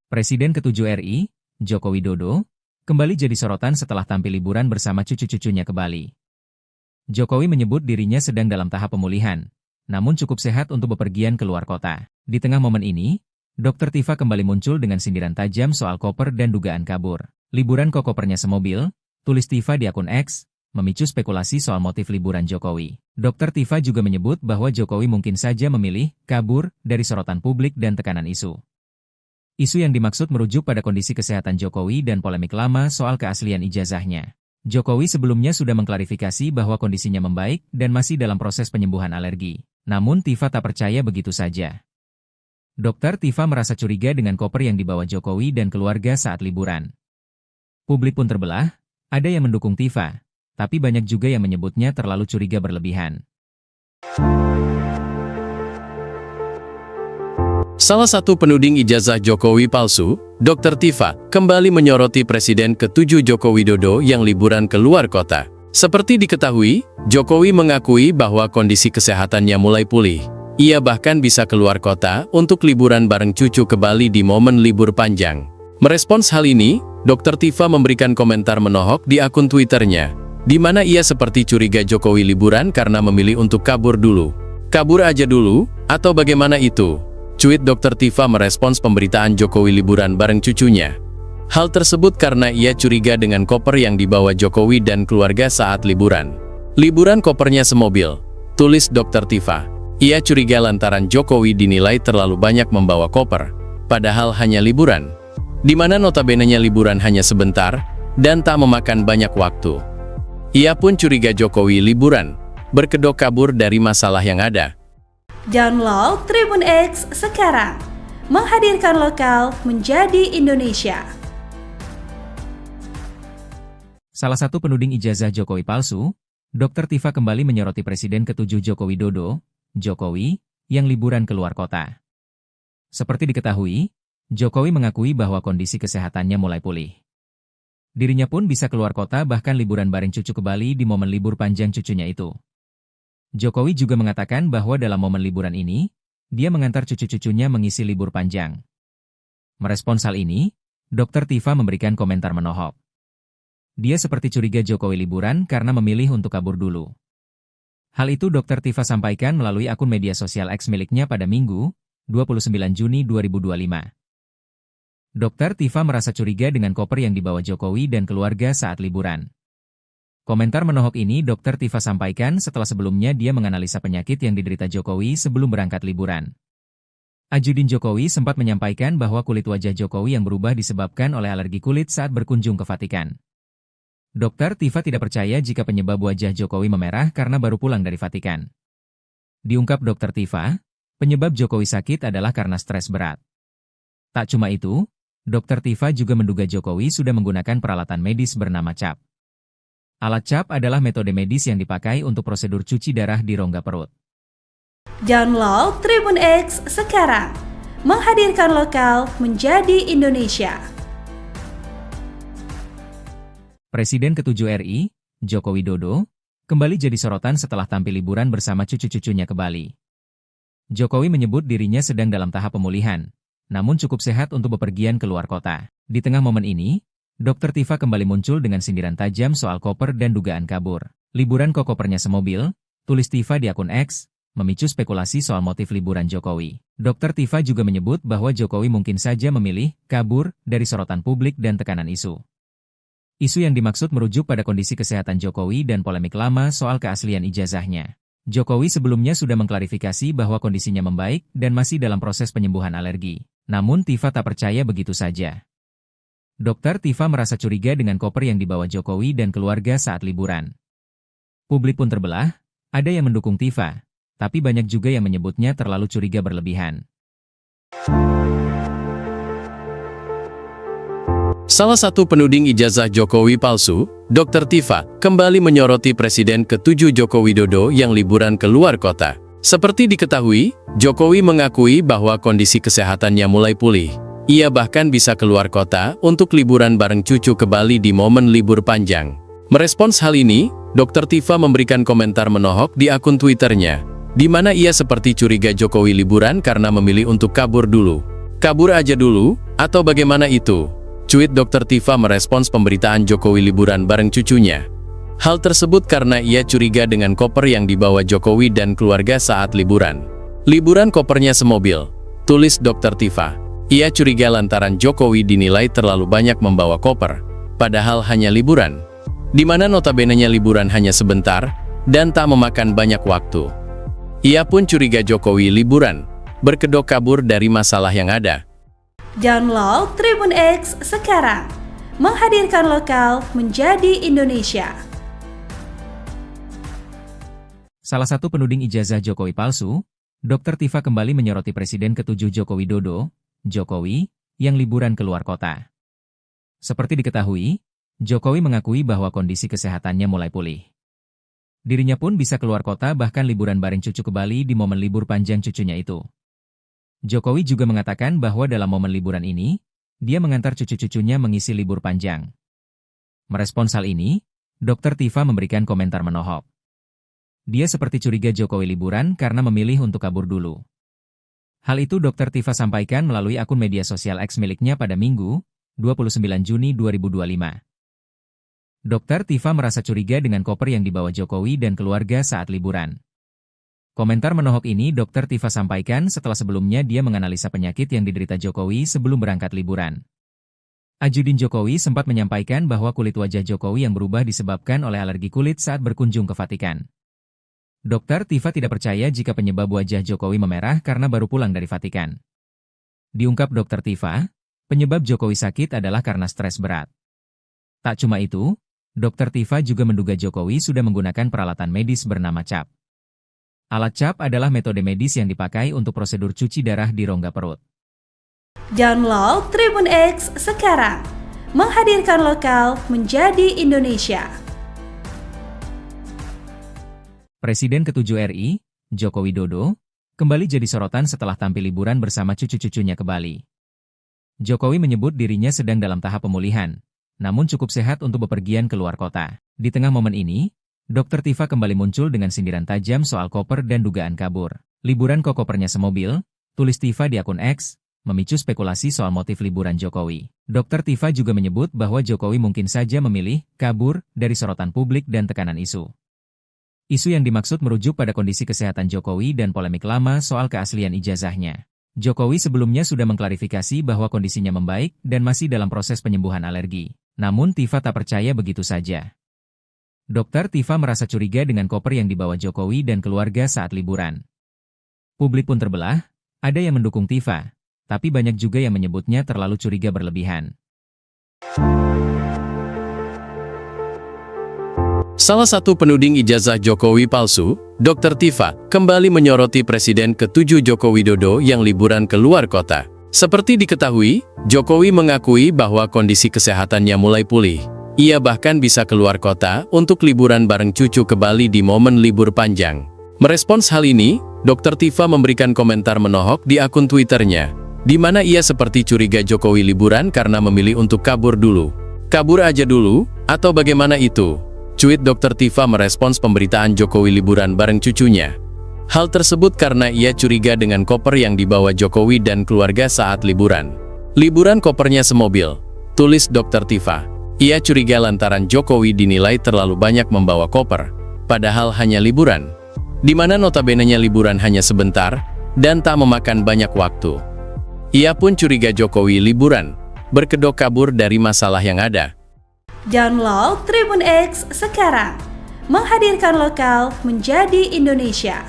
Presiden ke-7 RI, Joko Widodo, kembali jadi sorotan setelah tampil liburan bersama cucu-cucunya ke Bali. Jokowi menyebut dirinya sedang dalam tahap pemulihan, namun cukup sehat untuk bepergian ke luar kota. Di tengah momen ini, Dr. Tifa kembali muncul dengan sindiran tajam soal koper dan dugaan kabur. Liburan kok kopernya semobil, tulis Tifa di akun X, memicu spekulasi soal motif liburan Jokowi. Dr. Tifa juga menyebut bahwa Jokowi mungkin saja memilih kabur dari sorotan publik dan tekanan isu. Isu yang dimaksud merujuk pada kondisi kesehatan Jokowi dan polemik lama soal keaslian ijazahnya. Jokowi sebelumnya sudah mengklarifikasi bahwa kondisinya membaik dan masih dalam proses penyembuhan alergi. Namun Tifa tak percaya begitu saja. Dr. Tifa merasa curiga dengan koper yang dibawa Jokowi dan keluarga saat liburan. Publik pun terbelah, ada yang mendukung Tifa, tapi banyak juga yang menyebutnya terlalu curiga berlebihan. Salah satu penuding ijazah Jokowi palsu, Dr. Tifa, kembali menyoroti Presiden ke-7 Joko Widodo yang liburan ke luar kota. Seperti diketahui, Jokowi mengakui bahwa kondisi kesehatannya mulai pulih. Ia bahkan bisa keluar kota untuk liburan bareng cucu ke Bali di momen libur panjang. Merespons hal ini, Dr. Tifa memberikan komentar menohok di akun Twitternya, di mana ia seperti curiga Jokowi liburan karena memilih untuk kabur dulu. Kabur aja dulu, atau bagaimana itu? Cuit Dr. Tifa merespons pemberitaan Jokowi liburan bareng cucunya. Hal tersebut karena ia curiga dengan koper yang dibawa Jokowi dan keluarga saat liburan. Liburan kopernya semobil, tulis Dr. Tifa. Ia curiga lantaran Jokowi dinilai terlalu banyak membawa koper, padahal hanya liburan. Di mana notabene-nya liburan hanya sebentar, dan tak memakan banyak waktu. Ia pun curiga Jokowi liburan, berkedok kabur dari masalah yang ada. Download Tribun X sekarang, menghadirkan lokal menjadi Indonesia. Salah satu penuding ijazah Jokowi palsu, Dr. Tifa kembali menyoroti Presiden ke-7 Joko Widodo, Jokowi, yang liburan keluar kota. Seperti diketahui, Jokowi mengakui bahwa kondisi kesehatannya mulai pulih. Dirinya pun bisa keluar kota bahkan liburan bareng cucu ke Bali di momen libur panjang cucunya itu. Jokowi juga mengatakan bahwa dalam momen liburan ini, dia mengantar cucu-cucunya mengisi libur panjang. Merespons hal ini, Dr. Tifa memberikan komentar menohok. Dia seperti curiga Jokowi liburan karena memilih untuk kabur dulu. Hal itu Dr. Tifa sampaikan melalui akun media sosial X miliknya pada Minggu, 29 Juni 2025. Dr. Tifa merasa curiga dengan koper yang dibawa Jokowi dan keluarga saat liburan. Komentar menohok ini Dr. Tifa sampaikan setelah sebelumnya dia menganalisa penyakit yang diderita Jokowi sebelum berangkat liburan. Ajudin Jokowi sempat menyampaikan bahwa kulit wajah Jokowi yang berubah disebabkan oleh alergi kulit saat berkunjung ke Vatikan. Dr. Tifa tidak percaya jika penyebab wajah Jokowi memerah karena baru pulang dari Vatikan. Diungkap Dr. Tifa, penyebab Jokowi sakit adalah karena stres berat. Tak cuma itu, Dr. Tifa juga menduga Jokowi sudah menggunakan peralatan medis bernama CAP. Alat CAP adalah metode medis yang dipakai untuk prosedur cuci darah di rongga perut. Download Tribun X sekarang, menghadirkan lokal menjadi Indonesia. Presiden ke-7 RI, Joko Widodo, kembali jadi sorotan setelah tampil liburan bersama cucu-cucunya ke Bali. Jokowi menyebut dirinya sedang dalam tahap pemulihan, namun cukup sehat untuk bepergian keluar kota. Di tengah momen ini, Dr. Tifa kembali muncul dengan sindiran tajam soal koper dan dugaan kabur. Liburan kok kopernya semobil, tulis Tifa di akun X, memicu spekulasi soal motif liburan Jokowi. Dr. Tifa juga menyebut bahwa Jokowi mungkin saja memilih kabur dari sorotan publik dan tekanan isu. Isu yang dimaksud merujuk pada kondisi kesehatan Jokowi dan polemik lama soal keaslian ijazahnya. Jokowi sebelumnya sudah mengklarifikasi bahwa kondisinya membaik dan masih dalam proses penyembuhan alergi. Namun Tifa tak percaya begitu saja. Dr. Tifa merasa curiga dengan koper yang dibawa Jokowi dan keluarga saat liburan. Publik pun terbelah, ada yang mendukung Tifa, tapi banyak juga yang menyebutnya terlalu curiga berlebihan. Salah satu penuding ijazah Jokowi palsu, Dr. Tifa, kembali menyoroti Presiden ke-7 Joko Widodo yang liburan keluar kota. Seperti diketahui, Jokowi mengakui bahwa kondisi kesehatannya mulai pulih. Ia bahkan bisa keluar kota untuk liburan bareng cucu ke Bali di momen libur panjang. Merespons hal ini, Dr. Tifa memberikan komentar menohok di akun Twitternya, di mana ia seperti curiga Jokowi liburan karena memilih untuk kabur dulu. Kabur aja dulu, atau bagaimana itu? Cuit Dr. Tifa merespons pemberitaan Jokowi liburan bareng cucunya. Hal tersebut karena ia curiga dengan koper yang dibawa Jokowi dan keluarga saat liburan. Liburan kopernya semobil, tulis Dr. Tifa. Ia curiga lantaran Jokowi dinilai terlalu banyak membawa koper, padahal hanya liburan. Di mana notabene-nya liburan hanya sebentar, dan tak memakan banyak waktu. Ia pun curiga Jokowi liburan, berkedok kabur dari masalah yang ada. Download Tribun X sekarang, menghadirkan lokal menjadi Indonesia. Salah satu penuding ijazah Jokowi palsu, Dr. Tifa kembali menyoroti Presiden ke-7 Joko Widodo, Jokowi, yang liburan keluar kota. Seperti diketahui, Jokowi mengakui bahwa kondisi kesehatannya mulai pulih. Dirinya pun bisa keluar kota bahkan liburan bareng cucu ke Bali di momen libur panjang cucunya itu. Jokowi juga mengatakan bahwa dalam momen liburan ini, dia mengantar cucu-cucunya mengisi libur panjang. Merespons hal ini, Dr. Tifa memberikan komentar menohok. Dia seperti curiga Jokowi liburan karena memilih untuk kabur dulu. Hal itu Dr. Tifa sampaikan melalui akun media sosial X miliknya pada Minggu, 29 Juni 2025. Dr. Tifa merasa curiga dengan koper yang dibawa Jokowi dan keluarga saat liburan. Komentar menohok ini Dr. Tifa sampaikan setelah sebelumnya dia menganalisa penyakit yang diderita Jokowi sebelum berangkat liburan. Ajudin Jokowi sempat menyampaikan bahwa kulit wajah Jokowi yang berubah disebabkan oleh alergi kulit saat berkunjung ke Vatikan. Dr. Tifa tidak percaya jika penyebab wajah Jokowi memerah karena baru pulang dari Vatikan. Diungkap Dr. Tifa, penyebab Jokowi sakit adalah karena stres berat. Tak cuma itu, Dr. Tifa juga menduga Jokowi sudah menggunakan peralatan medis bernama CAP. Alat CAP adalah metode medis yang dipakai untuk prosedur cuci darah di rongga perut. Download Tribun X sekarang, menghadirkan lokal menjadi Indonesia. Presiden ke-7 RI, Joko Widodo, kembali jadi sorotan setelah tampil liburan bersama cucu-cucunya ke Bali. Jokowi menyebut dirinya sedang dalam tahap pemulihan, namun cukup sehat untuk bepergian ke luar kota. Di tengah momen ini, Dr. Tifa kembali muncul dengan sindiran tajam soal koper dan dugaan kabur. Liburan kok kopernya semobil, tulis Tifa di akun X, memicu spekulasi soal motif liburan Jokowi. Dr. Tifa juga menyebut bahwa Jokowi mungkin saja memilih kabur dari sorotan publik dan tekanan isu. Isu yang dimaksud merujuk pada kondisi kesehatan Jokowi dan polemik lama soal keaslian ijazahnya. Jokowi sebelumnya sudah mengklarifikasi bahwa kondisinya membaik dan masih dalam proses penyembuhan alergi. Namun Tifa tak percaya begitu saja. Dr. Tifa merasa curiga dengan koper yang dibawa Jokowi dan keluarga saat liburan. Publik pun terbelah, ada yang mendukung Tifa, tapi banyak juga yang menyebutnya terlalu curiga berlebihan. Salah satu penuding ijazah Jokowi palsu, Dr. Tifa, kembali menyoroti Presiden ke-7 Joko Widodo yang liburan ke luar kota. Seperti diketahui, Jokowi mengakui bahwa kondisi kesehatannya mulai pulih. Ia bahkan bisa keluar kota untuk liburan bareng cucu ke Bali di momen libur panjang. Merespons hal ini, Dr. Tifa memberikan komentar menohok di akun Twitternya, di mana ia seperti curiga Jokowi liburan karena memilih untuk kabur dulu. Kabur aja dulu, atau bagaimana itu? Cuit Dr. Tifa merespons pemberitaan Jokowi liburan bareng cucunya. Hal tersebut karena ia curiga dengan koper yang dibawa Jokowi dan keluarga saat liburan. Liburan kopernya semobil, tulis Dr. Tifa. Ia curiga lantaran Jokowi dinilai terlalu banyak membawa koper, padahal hanya liburan, di mana notabene-nya liburan hanya sebentar dan tak memakan banyak waktu. Ia pun curiga Jokowi liburan, berkedok kabur dari masalah yang ada. Download Tribun X sekarang, menghadirkan lokal menjadi Indonesia.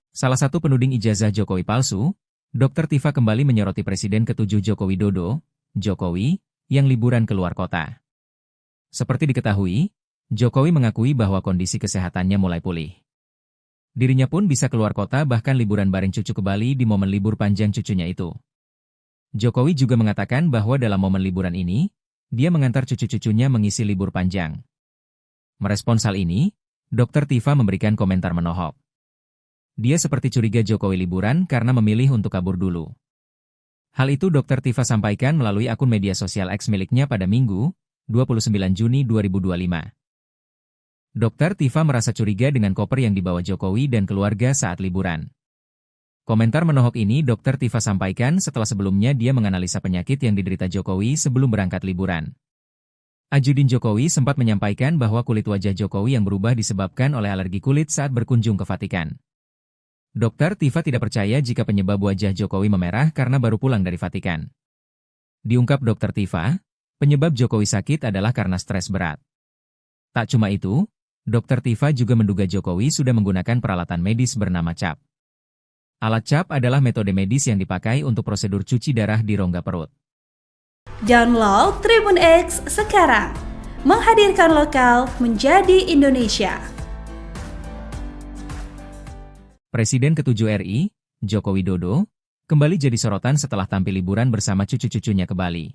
Salah satu penuding ijazah Jokowi palsu, Dr. Tifa kembali menyoroti Presiden ke-7 Joko Widodo, Jokowi, yang liburan ke luar kota. Seperti diketahui, Jokowi mengakui bahwa kondisi kesehatannya mulai pulih. Dirinya pun bisa keluar kota bahkan liburan bareng cucu ke Bali di momen libur panjang cucunya itu. Jokowi juga mengatakan bahwa dalam momen liburan ini, dia mengantar cucu-cucunya mengisi libur panjang. Merespons hal ini, Dr. Tifa memberikan komentar menohok. Dia seperti curiga Jokowi liburan karena memilih untuk kabur dulu. Hal itu Dr. Tifa sampaikan melalui akun media sosial X miliknya pada Minggu, 29 Juni 2025. Dr. Tifa merasa curiga dengan koper yang dibawa Jokowi dan keluarga saat liburan. Komentar menohok ini Dr. Tifa sampaikan setelah sebelumnya dia menganalisa penyakit yang diderita Jokowi sebelum berangkat liburan. Ajudin Jokowi sempat menyampaikan bahwa kulit wajah Jokowi yang berubah disebabkan oleh alergi kulit saat berkunjung ke Vatikan. Dr. Tifa tidak percaya jika penyebab wajah Jokowi memerah karena baru pulang dari Vatikan. Diungkap Dr. Tifa, penyebab Jokowi sakit adalah karena stres berat. Tak cuma itu, Dr. Tifa juga menduga Jokowi sudah menggunakan peralatan medis bernama CAP. Alat CAP adalah metode medis yang dipakai untuk prosedur cuci darah di rongga perut. Download Tribun X sekarang, menghadirkan lokal menjadi Indonesia. Presiden ke-7 RI, Joko Widodo, kembali jadi sorotan setelah tampil liburan bersama cucu-cucunya ke Bali.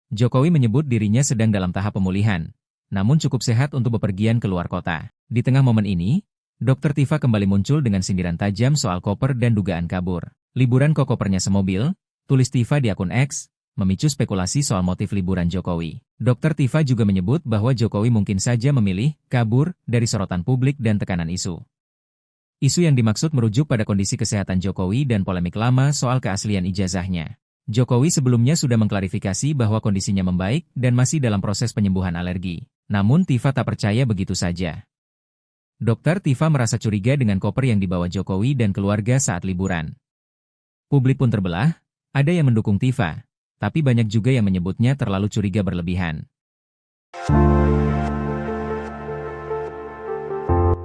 Jokowi menyebut dirinya sedang dalam tahap pemulihan, namun cukup sehat untuk bepergian ke luar kota. Di tengah momen ini, Dr. Tifa kembali muncul dengan sindiran tajam soal koper dan dugaan kabur. Liburan kok kopernya semobil, tulis Tifa di akun X, memicu spekulasi soal motif liburan Jokowi. Dr. Tifa juga menyebut bahwa Jokowi mungkin saja memilih kabur dari sorotan publik dan tekanan isu. Isu yang dimaksud merujuk pada kondisi kesehatan Jokowi dan polemik lama soal keaslian ijazahnya. Jokowi sebelumnya sudah mengklarifikasi bahwa kondisinya membaik dan masih dalam proses penyembuhan alergi. Namun Tifa tak percaya begitu saja. Dokter Tifa merasa curiga dengan koper yang dibawa Jokowi dan keluarga saat liburan. Publik pun terbelah, ada yang mendukung Tifa, tapi banyak juga yang menyebutnya terlalu curiga berlebihan.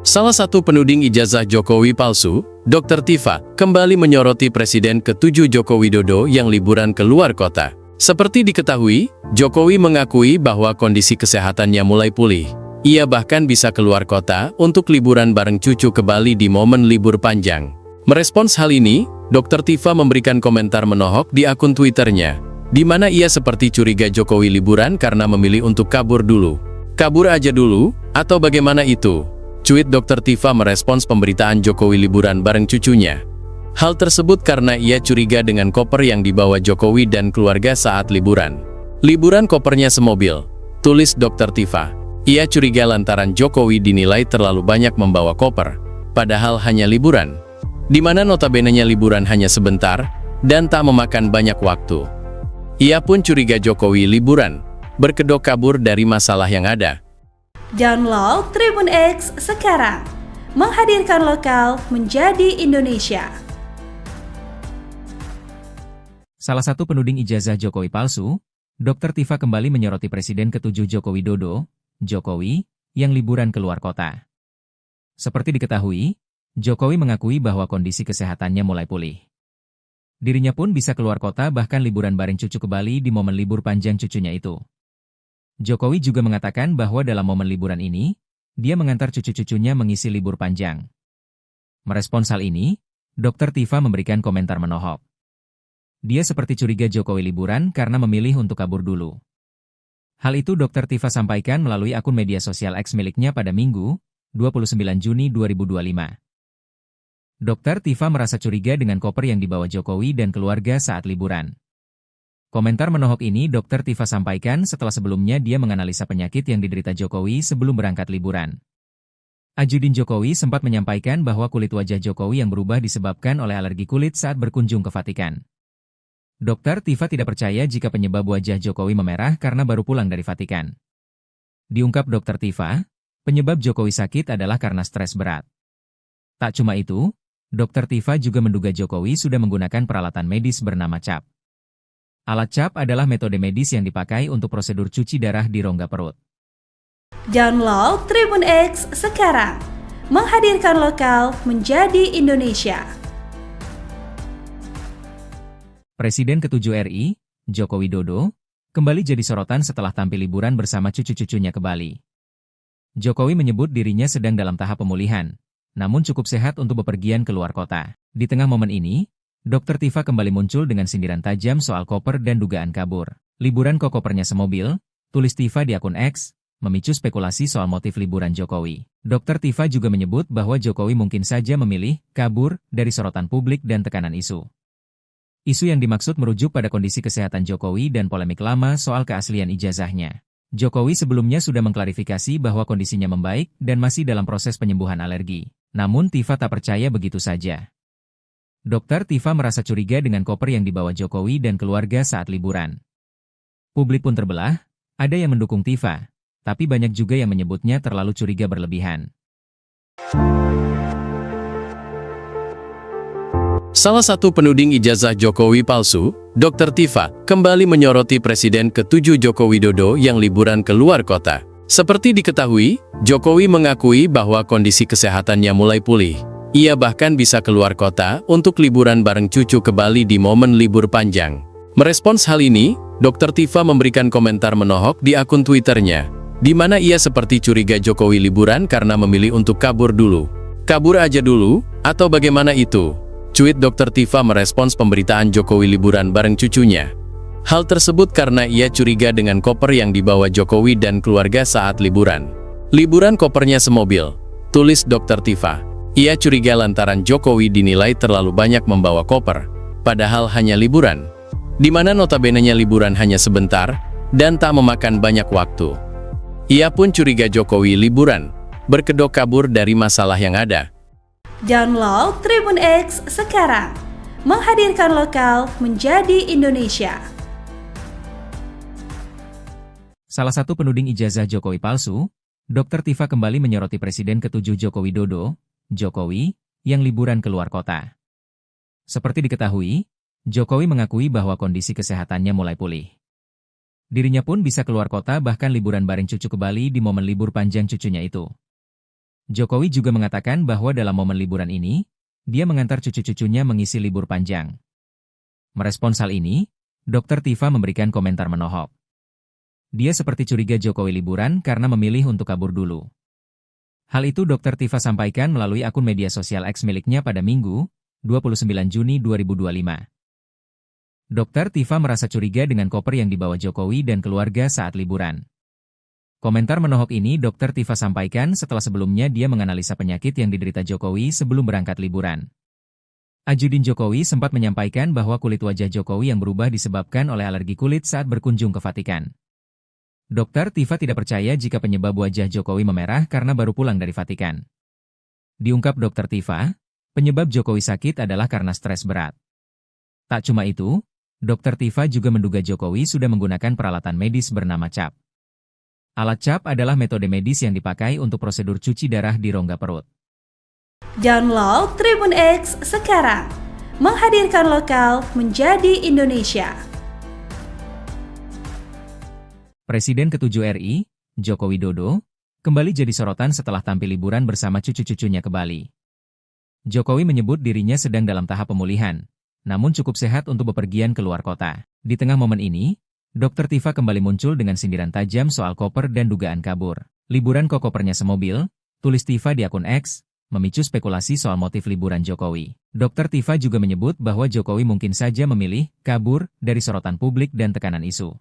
Salah satu penuding ijazah Jokowi palsu, Dr. Tifa, kembali menyoroti Presiden ke-7 Joko Widodo yang liburan ke luar kota. Seperti diketahui, Jokowi mengakui bahwa kondisi kesehatannya mulai pulih. Ia bahkan bisa keluar kota untuk liburan bareng cucu ke Bali di momen libur panjang. Merespons hal ini, Dr. Tifa memberikan komentar menohok di akun Twitternya, di mana ia seperti curiga Jokowi liburan karena memilih untuk kabur dulu. Kabur aja dulu, atau bagaimana itu? Cuit Dr. Tifa merespons pemberitaan Jokowi liburan bareng cucunya. Hal tersebut karena ia curiga dengan koper yang dibawa Jokowi dan keluarga saat liburan. Liburan kopernya semobil, tulis Dr. Tifa. Ia curiga lantaran Jokowi dinilai terlalu banyak membawa koper, padahal hanya liburan. Di mana notabene-nya liburan hanya sebentar, dan tak memakan banyak waktu. Ia pun curiga Jokowi liburan, berkedok kabur dari masalah yang ada. Download Tribun X sekarang, menghadirkan lokal menjadi Indonesia. Salah satu penuding ijazah Jokowi palsu, Dr. Tifa kembali menyoroti Presiden ke-7 Joko Widodo, Jokowi, yang liburan keluar kota. Seperti diketahui, Jokowi mengakui bahwa kondisi kesehatannya mulai pulih. Dirinya pun bisa keluar kota bahkan liburan bareng cucu ke Bali di momen libur panjang cucunya itu. Jokowi juga mengatakan bahwa dalam momen liburan ini, dia mengantar cucu-cucunya mengisi libur panjang. Merespons hal ini, Dr. Tifa memberikan komentar menohok. Dia seperti curiga Jokowi liburan karena memilih untuk kabur dulu. Hal itu Dr. Tifa sampaikan melalui akun media sosial X miliknya pada Minggu, 29 Juni 2025. Dr. Tifa merasa curiga dengan koper yang dibawa Jokowi dan keluarga saat liburan. Komentar menohok ini Dr. Tifa sampaikan setelah sebelumnya dia menganalisa penyakit yang diderita Jokowi sebelum berangkat liburan. Ajudin Jokowi sempat menyampaikan bahwa kulit wajah Jokowi yang berubah disebabkan oleh alergi kulit saat berkunjung ke Vatikan. Dr. Tifa tidak percaya jika penyebab wajah Jokowi memerah karena baru pulang dari Vatikan. Diungkap Dr. Tifa, penyebab Jokowi sakit adalah karena stres berat. Tak cuma itu, Dr. Tifa juga menduga Jokowi sudah menggunakan peralatan medis bernama CAP. Alat CAP adalah metode medis yang dipakai untuk prosedur cuci darah di rongga perut. Download Tribun X sekarang, menghadirkan lokal menjadi Indonesia. Presiden ke-7 RI, Joko Widodo, kembali jadi sorotan setelah tampil liburan bersama cucu-cucunya ke Bali. Jokowi menyebut dirinya sedang dalam tahap pemulihan, namun cukup sehat untuk bepergian ke luar kota. Di tengah momen ini, Dr. Tifa kembali muncul dengan sindiran tajam soal koper dan dugaan kabur. Liburan kok kopernya semobil, tulis Tifa di akun X, memicu spekulasi soal motif liburan Jokowi. Dr. Tifa juga menyebut bahwa Jokowi mungkin saja memilih kabur dari sorotan publik dan tekanan isu. Isu yang dimaksud merujuk pada kondisi kesehatan Jokowi dan polemik lama soal keaslian ijazahnya. Jokowi sebelumnya sudah mengklarifikasi bahwa kondisinya membaik dan masih dalam proses penyembuhan alergi. Namun Tifa tak percaya begitu saja. Dr. Tifa merasa curiga dengan koper yang dibawa Jokowi dan keluarga saat liburan. Publik pun terbelah, ada yang mendukung Tifa, tapi banyak juga yang menyebutnya terlalu curiga berlebihan. Salah satu penuding ijazah Jokowi palsu, Dr. Tifa, kembali menyoroti Presiden ke-7 Joko Widodo yang liburan ke luar kota. Seperti diketahui, Jokowi mengakui bahwa kondisi kesehatannya mulai pulih. Ia bahkan bisa keluar kota untuk liburan bareng cucu ke Bali di momen libur panjang. Merespons hal ini, Dr. Tifa memberikan komentar menohok di akun Twitternya, di mana ia seperti curiga Jokowi liburan karena memilih untuk kabur dulu. Kabur aja dulu, atau bagaimana itu? Cuit Dr. Tifa merespons pemberitaan Jokowi liburan bareng cucunya. Hal tersebut karena ia curiga dengan koper yang dibawa Jokowi dan keluarga saat liburan. Liburan kopernya semobil, tulis Dr. Tifa. Ia curiga lantaran Jokowi dinilai terlalu banyak membawa koper, padahal hanya liburan. Di mana notabene-nya liburan hanya sebentar, dan tak memakan banyak waktu. Ia pun curiga Jokowi liburan, berkedok kabur dari masalah yang ada. Download Tribun X sekarang, menghadirkan lokal menjadi Indonesia. Salah satu penuding ijazah Jokowi palsu, Dr. Tifa kembali menyoroti Presiden ke-7 Joko Widodo, Jokowi, yang liburan keluar kota. Seperti diketahui, Jokowi mengakui bahwa kondisi kesehatannya mulai pulih. Dirinya pun bisa keluar kota bahkan liburan bareng cucu ke Bali di momen libur panjang cucunya itu. Jokowi juga mengatakan bahwa dalam momen liburan ini, dia mengantar cucu-cucunya mengisi libur panjang. Merespons hal ini, Dr. Tifa memberikan komentar menohok. Dia seperti curiga Jokowi liburan karena memilih untuk kabur dulu. Hal itu Dr. Tifa sampaikan melalui akun media sosial X miliknya pada Minggu, 29 Juni 2025. Dr. Tifa merasa curiga dengan koper yang dibawa Jokowi dan keluarga saat liburan. Komentar menohok ini Dr. Tifa sampaikan setelah sebelumnya dia menganalisa penyakit yang diderita Jokowi sebelum berangkat liburan. Ajudin Jokowi sempat menyampaikan bahwa kulit wajah Jokowi yang berubah disebabkan oleh alergi kulit saat berkunjung ke Vatikan. Dr. Tifa tidak percaya jika penyebab wajah Jokowi memerah karena baru pulang dari Vatikan. Diungkap Dr. Tifa, penyebab Jokowi sakit adalah karena stres berat. Tak cuma itu, Dr. Tifa juga menduga Jokowi sudah menggunakan peralatan medis bernama CAP. Alat CAP adalah metode medis yang dipakai untuk prosedur cuci darah di rongga perut. Download Tribun X sekarang, menghadirkan lokal menjadi Indonesia. Presiden ke-7 RI, Joko Widodo, kembali jadi sorotan setelah tampil liburan bersama cucu-cucunya ke Bali. Jokowi menyebut dirinya sedang dalam tahap pemulihan, namun cukup sehat untuk bepergian keluar kota. Di tengah momen ini, Dr. Tifa kembali muncul dengan sindiran tajam soal koper dan dugaan kabur. Liburan kok kopernya semobil, tulis Tifa di akun X, memicu spekulasi soal motif liburan Jokowi. Dr. Tifa juga menyebut bahwa Jokowi mungkin saja memilih kabur dari sorotan publik dan tekanan isu.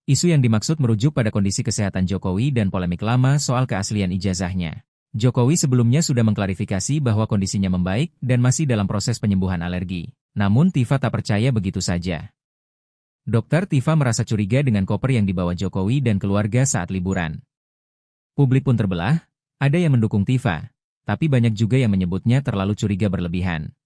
Isu yang dimaksud merujuk pada kondisi kesehatan Jokowi dan polemik lama soal keaslian ijazahnya. Jokowi sebelumnya sudah mengklarifikasi bahwa kondisinya membaik dan masih dalam proses penyembuhan alergi. Namun Tifa tak percaya begitu saja. Dr. Tifa merasa curiga dengan koper yang dibawa Jokowi dan keluarga saat liburan. Publik pun terbelah, ada yang mendukung Tifa, tapi banyak juga yang menyebutnya terlalu curiga berlebihan.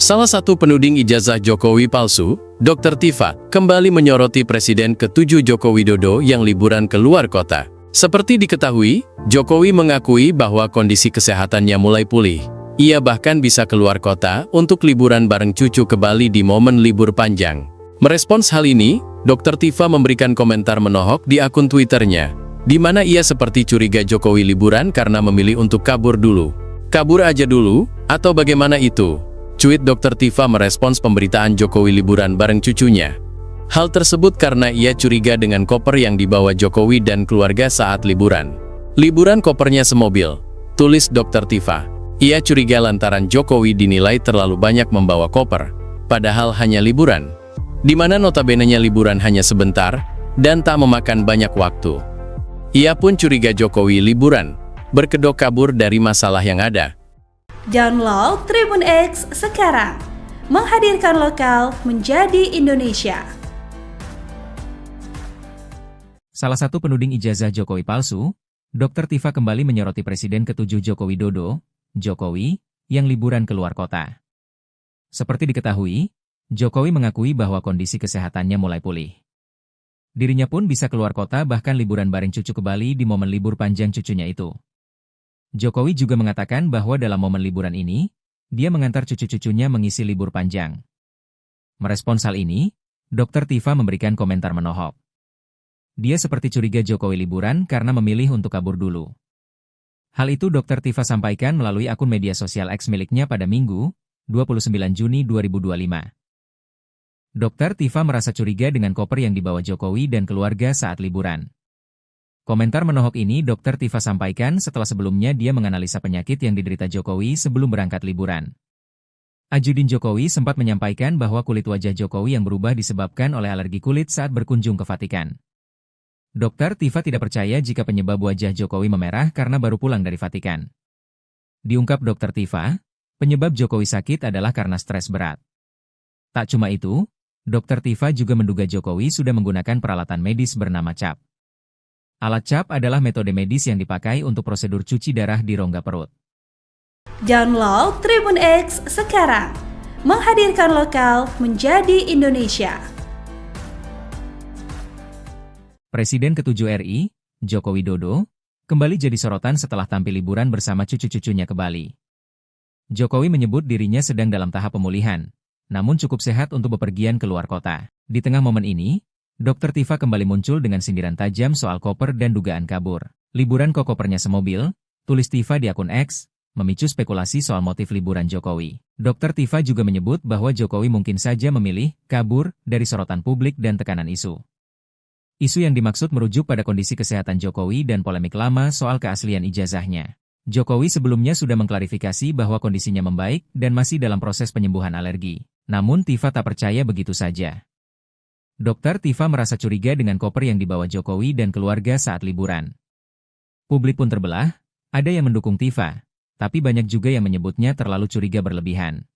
Salah satu penuding ijazah Jokowi palsu, Dr. Tifa, kembali menyoroti Presiden ke-7 Joko Widodo yang liburan keluar kota. Seperti diketahui, Jokowi mengakui bahwa kondisi kesehatannya mulai pulih. Ia bahkan bisa keluar kota untuk liburan bareng cucu ke Bali di momen libur panjang. Merespons hal ini, Dr. Tifa memberikan komentar menohok di akun Twitternya, di mana ia seperti curiga Jokowi liburan karena memilih untuk kabur dulu. Kabur aja dulu, atau bagaimana itu? Cuit Dr. Tifa merespons pemberitaan Jokowi liburan bareng cucunya. Hal tersebut karena ia curiga dengan koper yang dibawa Jokowi dan keluarga saat liburan. Liburan kopernya semobil, tulis Dr. Tifa. Ia curiga lantaran Jokowi dinilai terlalu banyak membawa koper, padahal hanya liburan, di mana notabene-nya liburan hanya sebentar dan tak memakan banyak waktu. Ia pun curiga Jokowi liburan, berkedok kabur dari masalah yang ada. Download Tribun X sekarang, menghadirkan lokal menjadi Indonesia. Salah satu penuding ijazah Jokowi palsu, Dr. Tifa kembali menyoroti Presiden ke-7 Joko Widodo, Jokowi, yang liburan keluar kota. Seperti diketahui, Jokowi mengakui bahwa kondisi kesehatannya mulai pulih. Dirinya pun bisa keluar kota bahkan liburan bareng cucu ke Bali di momen libur panjang cucunya itu. Jokowi juga mengatakan bahwa dalam momen liburan ini, dia mengantar cucu-cucunya mengisi libur panjang. Merespons hal ini, Dr. Tifa memberikan komentar menohok. Dia seperti curiga Jokowi liburan karena memilih untuk kabur dulu. Hal itu Dr. Tifa sampaikan melalui akun media sosial X miliknya pada Minggu, 29 Juni 2025. Dr. Tifa merasa curiga dengan koper yang dibawa Jokowi dan keluarga saat liburan. Komentar menohok ini Dr. Tifa sampaikan setelah sebelumnya dia menganalisa penyakit yang diderita Jokowi sebelum berangkat liburan. Ajudin Jokowi sempat menyampaikan bahwa kulit wajah Jokowi yang berubah disebabkan oleh alergi kulit saat berkunjung ke Vatikan. Dr. Tifa tidak percaya jika penyebab wajah Jokowi memerah karena baru pulang dari Vatikan. Diungkap Dr. Tifa, penyebab Jokowi sakit adalah karena stres berat. Tak cuma itu, Dr. Tifa juga menduga Jokowi sudah menggunakan peralatan medis bernama CAP. Alat CAP adalah metode medis yang dipakai untuk prosedur cuci darah di rongga perut. Download Tribun X sekarang, menghadirkan lokal menjadi Indonesia. Presiden ke-7 RI, Joko Widodo, kembali jadi sorotan setelah tampil liburan bersama cucu-cucunya ke Bali. Jokowi menyebut dirinya sedang dalam tahap pemulihan, namun cukup sehat untuk bepergian ke luar kota. Di tengah momen ini, Dr. Tifa kembali muncul dengan sindiran tajam soal koper dan dugaan kabur. Liburan kok kopernya semobil, tulis Tifa di akun X, memicu spekulasi soal motif liburan Jokowi. Dr. Tifa juga menyebut bahwa Jokowi mungkin saja memilih kabur dari sorotan publik dan tekanan isu. Isu yang dimaksud merujuk pada kondisi kesehatan Jokowi dan polemik lama soal keaslian ijazahnya. Jokowi sebelumnya sudah mengklarifikasi bahwa kondisinya membaik dan masih dalam proses penyembuhan alergi. Namun Tifa tak percaya begitu saja. Dr. Tifa merasa curiga dengan koper yang dibawa Jokowi dan keluarga saat liburan. Publik pun terbelah, ada yang mendukung Tifa, tapi banyak juga yang menyebutnya terlalu curiga berlebihan.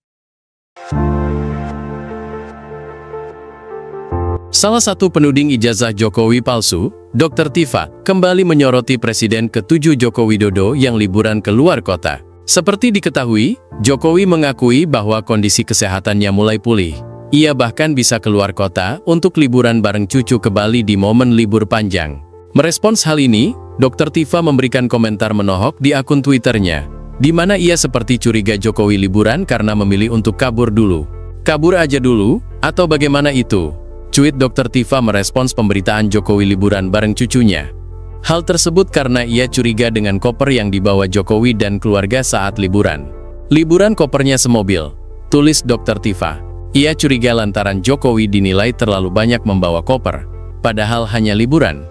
Salah satu penuding ijazah Jokowi palsu, Dr. Tifa, kembali menyoroti Presiden ke-7 Joko Widodo yang liburan ke luar kota. Seperti diketahui, Jokowi mengakui bahwa kondisi kesehatannya mulai pulih. Ia bahkan bisa keluar kota untuk liburan bareng cucu ke Bali di momen libur panjang. Merespons hal ini, Dr. Tifa memberikan komentar menohok di akun Twitternya, di mana ia seperti curiga Jokowi liburan karena memilih untuk kabur dulu. Kabur aja dulu, atau bagaimana itu? Cuit Dr. Tifa merespons pemberitaan Jokowi liburan bareng cucunya. Hal tersebut karena ia curiga dengan koper yang dibawa Jokowi dan keluarga saat liburan. Liburan kopernya semobil, tulis Dr. Tifa. Ia curiga lantaran Jokowi dinilai terlalu banyak membawa koper, padahal hanya liburan,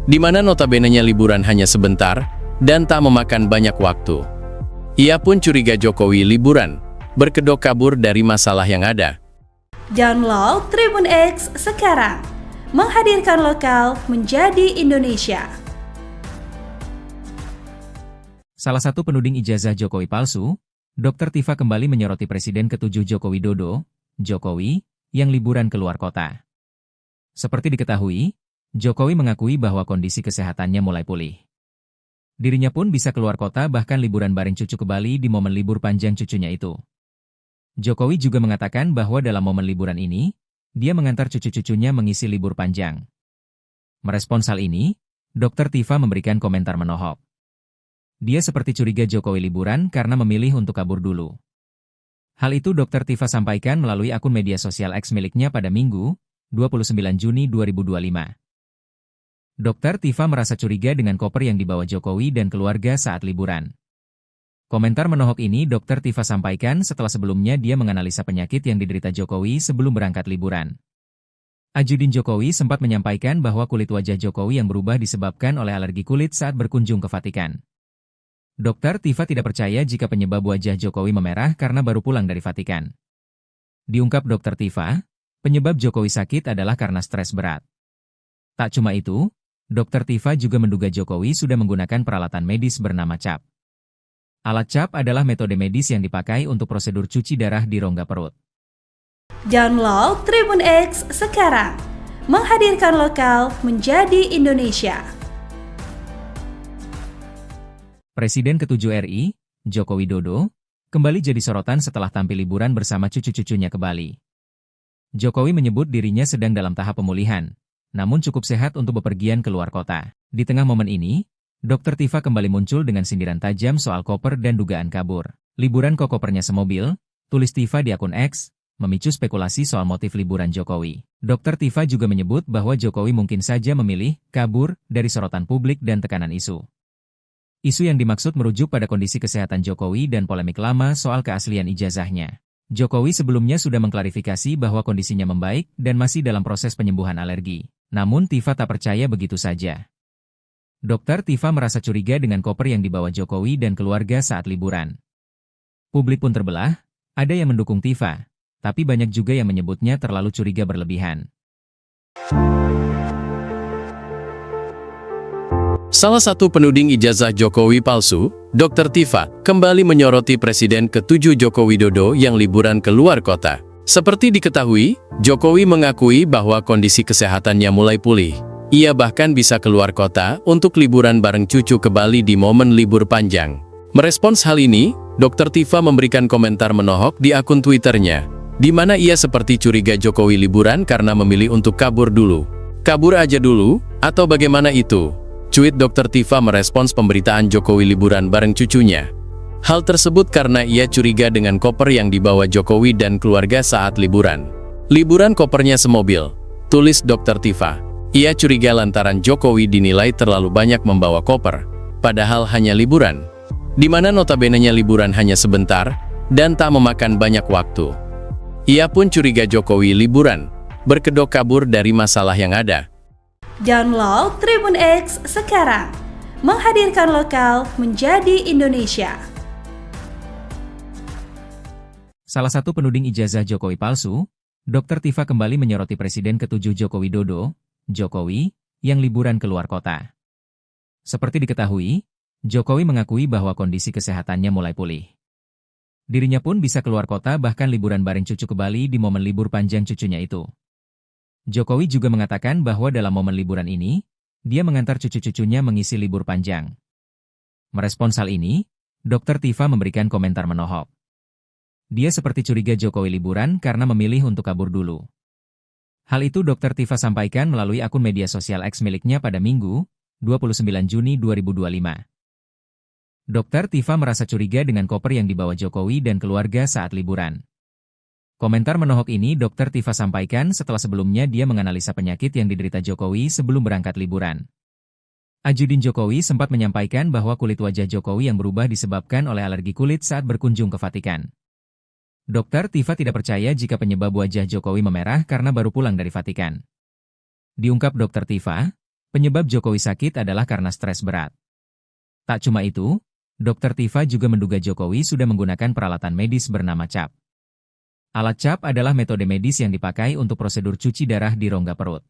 di mana notabene-nya liburan hanya sebentar dan tak memakan banyak waktu. Ia pun curiga Jokowi liburan, berkedok kabur dari masalah yang ada. Download Tribun X sekarang, menghadirkan lokal menjadi Indonesia. Salah satu penuding ijazah Jokowi palsu, Dr. Tifa kembali menyoroti Presiden ke-7 Joko Widodo, Jokowi, yang liburan ke luar kota. Seperti diketahui, Jokowi mengakui bahwa kondisi kesehatannya mulai pulih. Dirinya pun bisa keluar kota bahkan liburan bareng cucu ke Bali di momen libur panjang cucunya itu. Jokowi juga mengatakan bahwa dalam momen liburan ini, dia mengantar cucu-cucunya mengisi libur panjang. Merespons hal ini, Dr. Tifa memberikan komentar menohok. Dia seperti curiga Jokowi liburan karena memilih untuk kabur dulu. Hal itu Dr. Tifa sampaikan melalui akun media sosial X miliknya pada Minggu, 29 Juni 2025. Dr. Tifa merasa curiga dengan koper yang dibawa Jokowi dan keluarga saat liburan. Komentar menohok ini Dr. Tifa sampaikan setelah sebelumnya dia menganalisa penyakit yang diderita Jokowi sebelum berangkat liburan. Ajudin Jokowi sempat menyampaikan bahwa kulit wajah Jokowi yang berubah disebabkan oleh alergi kulit saat berkunjung ke Vatikan. Dr. Tifa tidak percaya jika penyebab wajah Jokowi memerah karena baru pulang dari Vatikan. Diungkap Dr. Tifa, penyebab Jokowi sakit adalah karena stres berat. Tak cuma itu, Dr. Tifa juga menduga Jokowi sudah menggunakan peralatan medis bernama CAP. Alat CAP adalah metode medis yang dipakai untuk prosedur cuci darah di rongga perut. Download Tribun X sekarang, menghadirkan lokal menjadi Indonesia. Presiden ke-7 RI, Joko Widodo, kembali jadi sorotan setelah tampil liburan bersama cucu-cucunya ke Bali. Jokowi menyebut dirinya sedang dalam tahap pemulihan, namun cukup sehat untuk bepergian ke luar kota. Di tengah momen ini, Dr. Tifa kembali muncul dengan sindiran tajam soal koper dan dugaan kabur. Liburan kok kopernya semobil, tulis Tifa di akun X, memicu spekulasi soal motif liburan Jokowi. Dr. Tifa juga menyebut bahwa Jokowi mungkin saja memilih kabur dari sorotan publik dan tekanan isu. Isu yang dimaksud merujuk pada kondisi kesehatan Jokowi dan polemik lama soal keaslian ijazahnya. Jokowi sebelumnya sudah mengklarifikasi bahwa kondisinya membaik dan masih dalam proses penyembuhan alergi. Namun Tifa tak percaya begitu saja. Dr. Tifa merasa curiga dengan koper yang dibawa Jokowi dan keluarga saat liburan. Publik pun terbelah, ada yang mendukung Tifa, tapi banyak juga yang menyebutnya terlalu curiga berlebihan. Salah satu penuding ijazah Jokowi palsu, Dr. Tifa, kembali menyoroti Presiden ke-7 Joko Widodo yang liburan ke luar kota. Seperti diketahui, Jokowi mengakui bahwa kondisi kesehatannya mulai pulih. Ia bahkan bisa keluar kota untuk liburan bareng cucu ke Bali di momen libur panjang. Merespons hal ini, Dr. Tifa memberikan komentar menohok di akun Twitternya, di mana ia seperti curiga Jokowi liburan karena memilih untuk kabur dulu. Kabur aja dulu, atau bagaimana itu? Cuit Dr. Tifa merespons pemberitaan Jokowi liburan bareng cucunya. Hal tersebut karena ia curiga dengan koper yang dibawa Jokowi dan keluarga saat liburan. Liburan kopernya semobil, tulis Dr. Tifa. Ia curiga lantaran Jokowi dinilai terlalu banyak membawa koper, padahal hanya liburan. Di mana notabene-nya liburan hanya sebentar, dan tak memakan banyak waktu. Ia pun curiga Jokowi liburan, berkedok kabur dari masalah yang ada. Download Tribun X sekarang, menghadirkan lokal menjadi Indonesia. Salah satu penuding ijazah Jokowi palsu, Dr. Tifa kembali menyoroti Presiden ke-7 Joko Widodo, Jokowi, yang liburan keluar kota. Seperti diketahui, Jokowi mengakui bahwa kondisi kesehatannya mulai pulih. Dirinya pun bisa keluar kota bahkan liburan bareng cucu ke Bali di momen libur panjang cucunya itu. Jokowi juga mengatakan bahwa dalam momen liburan ini, dia mengantar cucu-cucunya mengisi libur panjang. Merespons hal ini, Dr. Tifa memberikan komentar menohok. Dia seperti curiga Jokowi liburan karena memilih untuk kabur dulu. Hal itu Dr. Tifa sampaikan melalui akun media sosial X miliknya pada Minggu, 29 Juni 2025. Dr. Tifa merasa curiga dengan koper yang dibawa Jokowi dan keluarga saat liburan. Komentar menohok ini Dr. Tifa sampaikan setelah sebelumnya dia menganalisa penyakit yang diderita Jokowi sebelum berangkat liburan. Ajudin Jokowi sempat menyampaikan bahwa kulit wajah Jokowi yang berubah disebabkan oleh alergi kulit saat berkunjung ke Vatikan. Dr. Tifa tidak percaya jika penyebab wajah Jokowi memerah karena baru pulang dari Vatikan. Diungkap Dr. Tifa, penyebab Jokowi sakit adalah karena stres berat. Tak cuma itu, Dr. Tifa juga menduga Jokowi sudah menggunakan peralatan medis bernama CAP. Alat CAP adalah metode medis yang dipakai untuk prosedur cuci darah di rongga perut.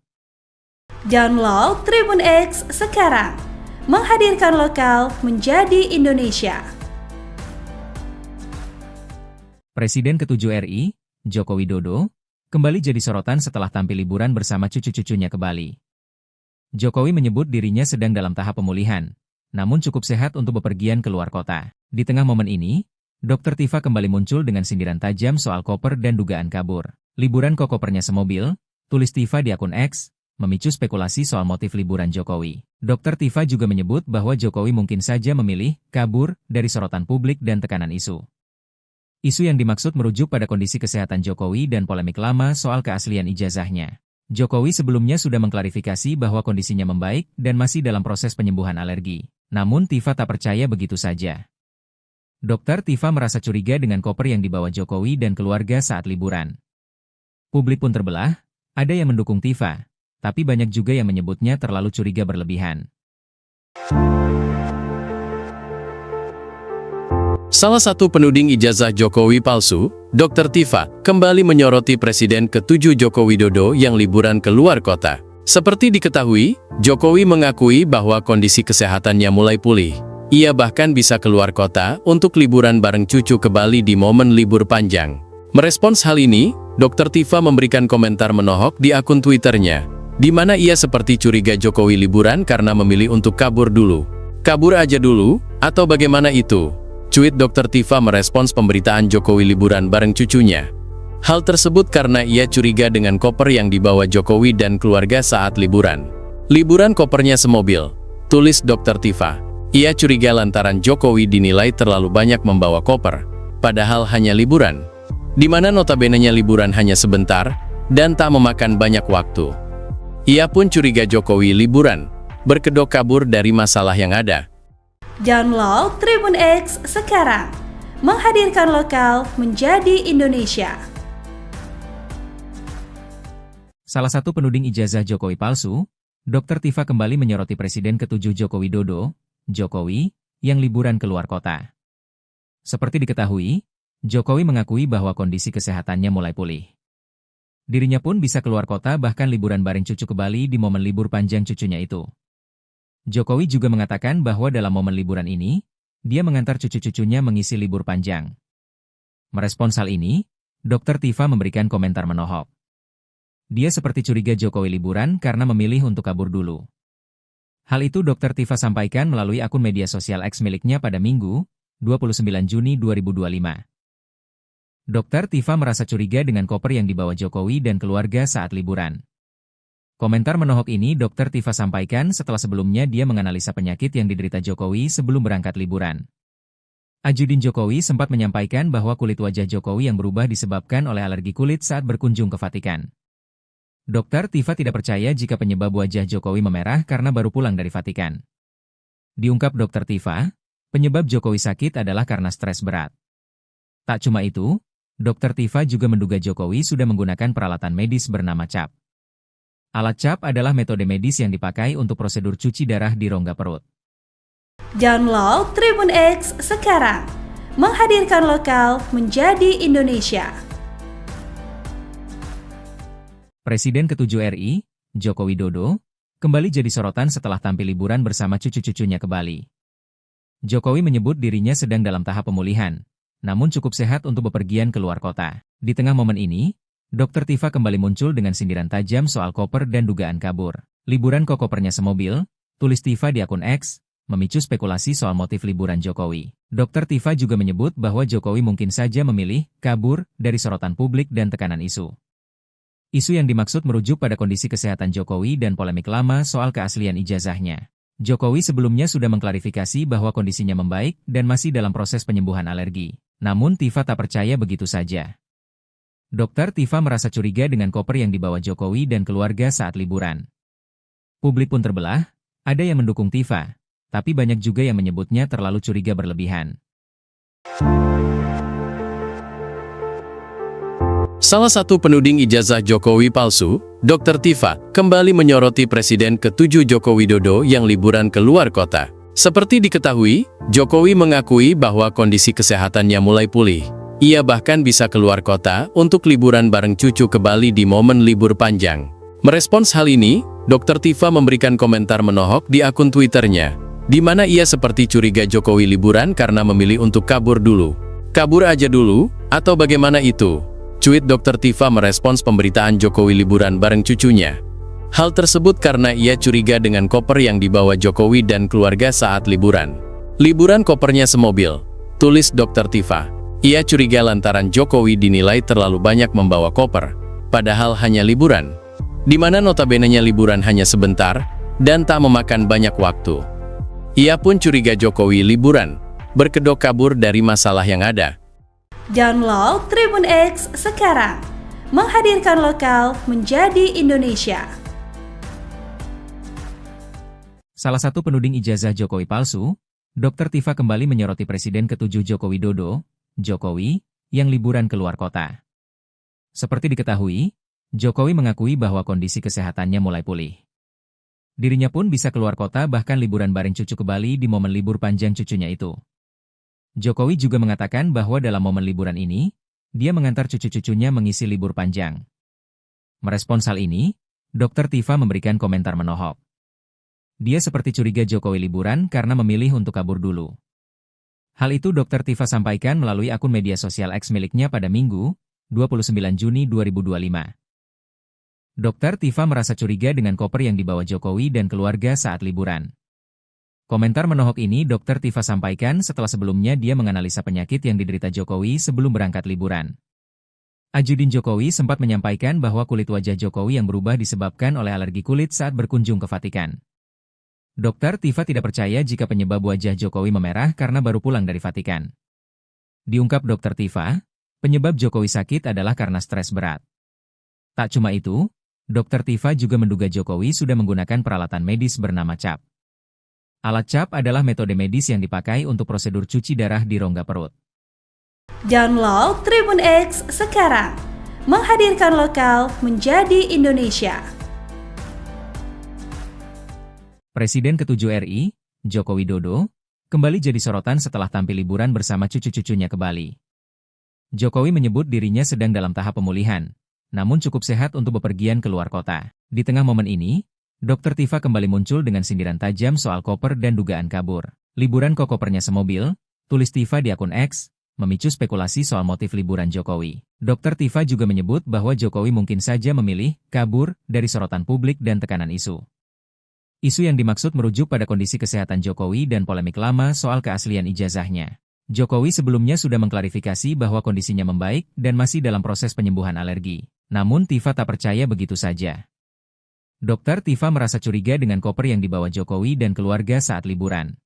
Download Tribun X sekarang, menghadirkan lokal menjadi Indonesia. Presiden ke-7 RI, Joko Widodo, kembali jadi sorotan setelah tampil liburan bersama cucu-cucunya ke Bali. Jokowi menyebut dirinya sedang dalam tahap pemulihan, namun cukup sehat untuk bepergian keluar kota. Di tengah momen ini, Dr. Tifa kembali muncul dengan sindiran tajam soal koper dan dugaan kabur. Liburan kok kopernya semobil, tulis Tifa di akun X, memicu spekulasi soal motif liburan Jokowi. Dr. Tifa juga menyebut bahwa Jokowi mungkin saja memilih kabur dari sorotan publik dan tekanan isu. Isu yang dimaksud merujuk pada kondisi kesehatan Jokowi dan polemik lama soal keaslian ijazahnya. Jokowi sebelumnya sudah mengklarifikasi bahwa kondisinya membaik dan masih dalam proses penyembuhan alergi. Namun Tifa tak percaya begitu saja. Dr. Tifa merasa curiga dengan koper yang dibawa Jokowi dan keluarga saat liburan. Publik pun terbelah, ada yang mendukung Tifa, tapi banyak juga yang menyebutnya terlalu curiga berlebihan. Salah satu penuding ijazah Jokowi palsu, Dr. Tifa, kembali menyoroti Presiden ke-7 Joko Widodo yang liburan keluar kota. Seperti diketahui, Jokowi mengakui bahwa kondisi kesehatannya mulai pulih. Ia bahkan bisa keluar kota untuk liburan bareng cucu ke Bali di momen libur panjang. Merespons hal ini, Dr. Tifa memberikan komentar menohok di akun Twitternya, di mana ia seperti curiga Jokowi liburan karena memilih untuk kabur dulu. Kabur aja dulu, atau bagaimana itu? Cuit Dr. Tifa merespons pemberitaan Jokowi liburan bareng cucunya. Hal tersebut karena ia curiga dengan koper yang dibawa Jokowi dan keluarga saat liburan. Liburan kopernya semobil, tulis Dr. Tifa. Ia curiga lantaran Jokowi dinilai terlalu banyak membawa koper, padahal hanya liburan. Di mana notabene-nya liburan hanya sebentar, dan tak memakan banyak waktu. Ia pun curiga Jokowi liburan, berkedok kabur dari masalah yang ada. Download Tribun X sekarang, menghadirkan lokal menjadi Indonesia. Salah satu penuding ijazah Jokowi palsu, Dr. Tifa kembali menyoroti Presiden ke-7 Joko Widodo, Jokowi, yang liburan keluar kota. Seperti diketahui, Jokowi mengakui bahwa kondisi kesehatannya mulai pulih. Dirinya pun bisa keluar kota bahkan liburan bareng cucu ke Bali di momen libur panjang cucunya itu. Jokowi juga mengatakan bahwa dalam momen liburan ini, dia mengantar cucu-cucunya mengisi libur panjang. Merespons hal ini, Dr. Tifa memberikan komentar menohok. Dia seperti curiga Jokowi liburan karena memilih untuk kabur dulu. Hal itu Dr. Tifa sampaikan melalui akun media sosial X miliknya pada Minggu, 29 Juni 2025. Dr. Tifa merasa curiga dengan koper yang dibawa Jokowi dan keluarga saat liburan. Komentar menohok ini Dr. Tifa sampaikan setelah sebelumnya dia menganalisa penyakit yang diderita Jokowi sebelum berangkat liburan. Ajudin Jokowi sempat menyampaikan bahwa kulit wajah Jokowi yang berubah disebabkan oleh alergi kulit saat berkunjung ke Vatikan. Dr. Tifa tidak percaya jika penyebab wajah Jokowi memerah karena baru pulang dari Vatikan. Diungkap Dr. Tifa, penyebab Jokowi sakit adalah karena stres berat. Tak cuma itu, Dr. Tifa juga menduga Jokowi sudah menggunakan peralatan medis bernama CAP. Alat CAP adalah metode medis yang dipakai untuk prosedur cuci darah di rongga perut. Download Tribun X sekarang, menghadirkan lokal menjadi Indonesia. Presiden ke-7 RI, Joko Widodo, kembali jadi sorotan setelah tampil liburan bersama cucu-cucunya ke Bali. Jokowi menyebut dirinya sedang dalam tahap pemulihan, namun cukup sehat untuk bepergian ke luar kota. Di tengah momen ini, Dr. Tifa kembali muncul dengan sindiran tajam soal koper dan dugaan kabur. Liburan kok kopernya semobil, tulis Tifa di akun X, memicu spekulasi soal motif liburan Jokowi. Dr. Tifa juga menyebut bahwa Jokowi mungkin saja memilih kabur dari sorotan publik dan tekanan isu. Isu yang dimaksud merujuk pada kondisi kesehatan Jokowi dan polemik lama soal keaslian ijazahnya. Jokowi sebelumnya sudah mengklarifikasi bahwa kondisinya membaik dan masih dalam proses penyembuhan alergi. Namun Tifa tak percaya begitu saja. Dr. Tifa merasa curiga dengan koper yang dibawa Jokowi dan keluarga saat liburan. Publik pun terbelah, ada yang mendukung Tifa, tapi banyak juga yang menyebutnya terlalu curiga berlebihan. Salah satu penuding ijazah Jokowi palsu, Dr. Tifa, kembali menyoroti Presiden ke-7 Joko Widodo yang liburan ke luar kota. Seperti diketahui, Jokowi mengakui bahwa kondisi kesehatannya mulai pulih. Ia bahkan bisa keluar kota untuk liburan bareng cucu ke Bali di momen libur panjang. Merespons hal ini, Dr. Tifa memberikan komentar menohok di akun Twitternya, di mana ia seperti curiga Jokowi liburan karena memilih untuk kabur dulu. Kabur aja dulu, atau bagaimana itu? Cuit Dr. Tifa merespons pemberitaan Jokowi liburan bareng cucunya. Hal tersebut karena ia curiga dengan koper yang dibawa Jokowi dan keluarga saat liburan. Liburan kopernya semobil, tulis Dr. Tifa. Ia curiga lantaran Jokowi dinilai terlalu banyak membawa koper, padahal hanya liburan. Di mana notabenenya liburan hanya sebentar, dan tak memakan banyak waktu. Ia pun curiga Jokowi liburan, berkedok kabur dari masalah yang ada. Download Tribun X sekarang, menghadirkan lokal menjadi Indonesia. Salah satu penuding ijazah Jokowi palsu, Dr. Tifa kembali menyoroti Presiden ke-7 Joko Widodo, Jokowi, yang liburan ke luar kota. Seperti diketahui, Jokowi mengakui bahwa kondisi kesehatannya mulai pulih. Dirinya pun bisa keluar kota bahkan liburan bareng cucu ke Bali di momen libur panjang cucunya itu. Jokowi juga mengatakan bahwa dalam momen liburan ini, dia mengantar cucu-cucunya mengisi libur panjang. Merespons hal ini, Dr. Tifa memberikan komentar menohok. Dia seperti curiga Jokowi liburan karena memilih untuk kabur dulu. Hal itu Dr. Tifa sampaikan melalui akun media sosial X miliknya pada Minggu, 29 Juni 2025. Dr. Tifa merasa curiga dengan koper yang dibawa Jokowi dan keluarga saat liburan. Komentar menohok ini Dr. Tifa sampaikan setelah sebelumnya dia menganalisa penyakit yang diderita Jokowi sebelum berangkat liburan. Ajudin Jokowi sempat menyampaikan bahwa kulit wajah Jokowi yang berubah disebabkan oleh alergi kulit saat berkunjung ke Vatikan. Dr. Tifa tidak percaya jika penyebab wajah Jokowi memerah karena baru pulang dari Vatikan. Diungkap Dr. Tifa, penyebab Jokowi sakit adalah karena stres berat. Tak cuma itu, Dr. Tifa juga menduga Jokowi sudah menggunakan peralatan medis bernama CAP. Alat CAP adalah metode medis yang dipakai untuk prosedur cuci darah di rongga perut. Download Tribun X sekarang, menghadirkan lokal menjadi Indonesia. Presiden ke-7 RI, Joko Widodo, kembali jadi sorotan setelah tampil liburan bersama cucu-cucunya ke Bali. Jokowi menyebut dirinya sedang dalam tahap pemulihan, namun cukup sehat untuk bepergian ke luar kota. Di tengah momen ini, Dr. Tifa kembali muncul dengan sindiran tajam soal koper dan dugaan kabur. Liburan kok kopernya semobil, tulis Tifa di akun X, memicu spekulasi soal motif liburan Jokowi. Dr. Tifa juga menyebut bahwa Jokowi mungkin saja memilih kabur dari sorotan publik dan tekanan isu. Isu yang dimaksud merujuk pada kondisi kesehatan Jokowi dan polemik lama soal keaslian ijazahnya. Jokowi sebelumnya sudah mengklarifikasi bahwa kondisinya membaik dan masih dalam proses penyembuhan alergi. Namun Tifa tak percaya begitu saja. Dokter Tifa merasa curiga dengan koper yang dibawa Jokowi dan keluarga saat liburan.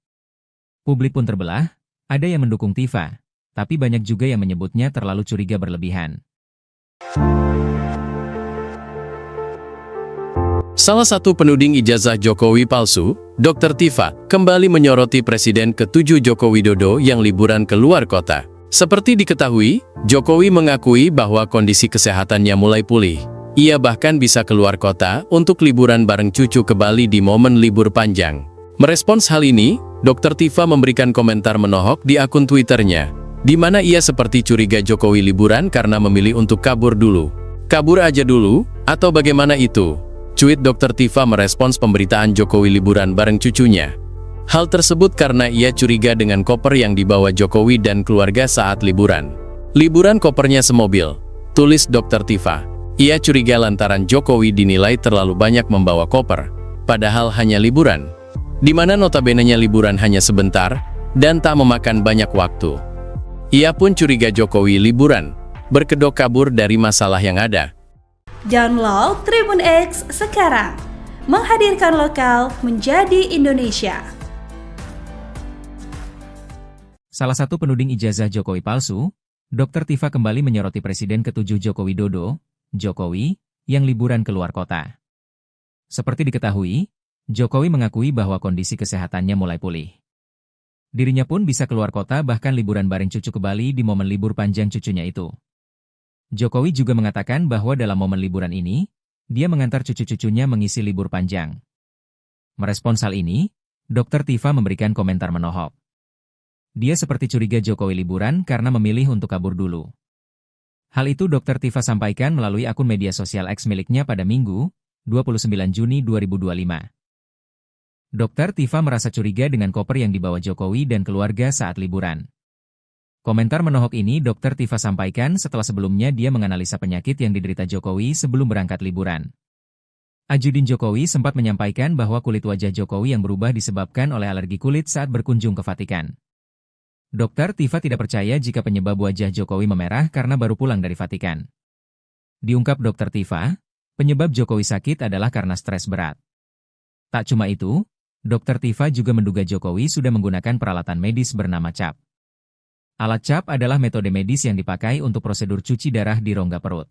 Publik pun terbelah, ada yang mendukung Tifa, tapi banyak juga yang menyebutnya terlalu curiga berlebihan. Salah satu penuding ijazah Jokowi palsu, Dr. Tifa, kembali menyoroti Presiden ke-7 Joko Widodo yang liburan ke luar kota. Seperti diketahui, Jokowi mengakui bahwa kondisi kesehatannya mulai pulih. Ia bahkan bisa keluar kota untuk liburan bareng cucu ke Bali di momen libur panjang. Merespons hal ini, Dr. Tifa memberikan komentar menohok di akun Twitternya, di mana ia seperti curiga Jokowi liburan karena memilih untuk kabur dulu. Kabur aja dulu, atau bagaimana itu? Cuit Dr. Tifa merespons pemberitaan Jokowi liburan bareng cucunya. Hal tersebut karena ia curiga dengan koper yang dibawa Jokowi dan keluarga saat liburan. Liburan kopernya semobil, tulis Dr. Tifa. Ia curiga lantaran Jokowi dinilai terlalu banyak membawa koper, padahal hanya liburan, di mana notabene-nya liburan hanya sebentar, dan tak memakan banyak waktu. Ia pun curiga Jokowi liburan, berkedok kabur dari masalah yang ada. Download Tribun X sekarang, menghadirkan lokal menjadi Indonesia. Salah satu penuding ijazah Jokowi palsu, Dr. Tifa kembali menyoroti Presiden ke-7 Joko Widodo, Jokowi, yang liburan keluar kota. Seperti diketahui, Jokowi mengakui bahwa kondisi kesehatannya mulai pulih. Dirinya pun bisa keluar kota bahkan liburan bareng cucu ke Bali di momen libur panjang cucunya itu. Jokowi juga mengatakan bahwa dalam momen liburan ini, dia mengantar cucu-cucunya mengisi libur panjang. Merespons hal ini, Dr. Tifa memberikan komentar menohok. Dia seperti curiga Jokowi liburan karena memilih untuk kabur dulu. Hal itu Dr. Tifa sampaikan melalui akun media sosial X miliknya pada Minggu, 29 Juni 2025. Dr. Tifa merasa curiga dengan koper yang dibawa Jokowi dan keluarga saat liburan. Komentar menohok ini Dr. Tifa sampaikan setelah sebelumnya dia menganalisa penyakit yang diderita Jokowi sebelum berangkat liburan. Ajudin Jokowi sempat menyampaikan bahwa kulit wajah Jokowi yang berubah disebabkan oleh alergi kulit saat berkunjung ke Vatikan. Dr. Tifa tidak percaya jika penyebab wajah Jokowi memerah karena baru pulang dari Vatikan. Diungkap Dr. Tifa, penyebab Jokowi sakit adalah karena stres berat. Tak cuma itu, Dr. Tifa juga menduga Jokowi sudah menggunakan peralatan medis bernama CAP. Alat CAP adalah metode medis yang dipakai untuk prosedur cuci darah di rongga perut.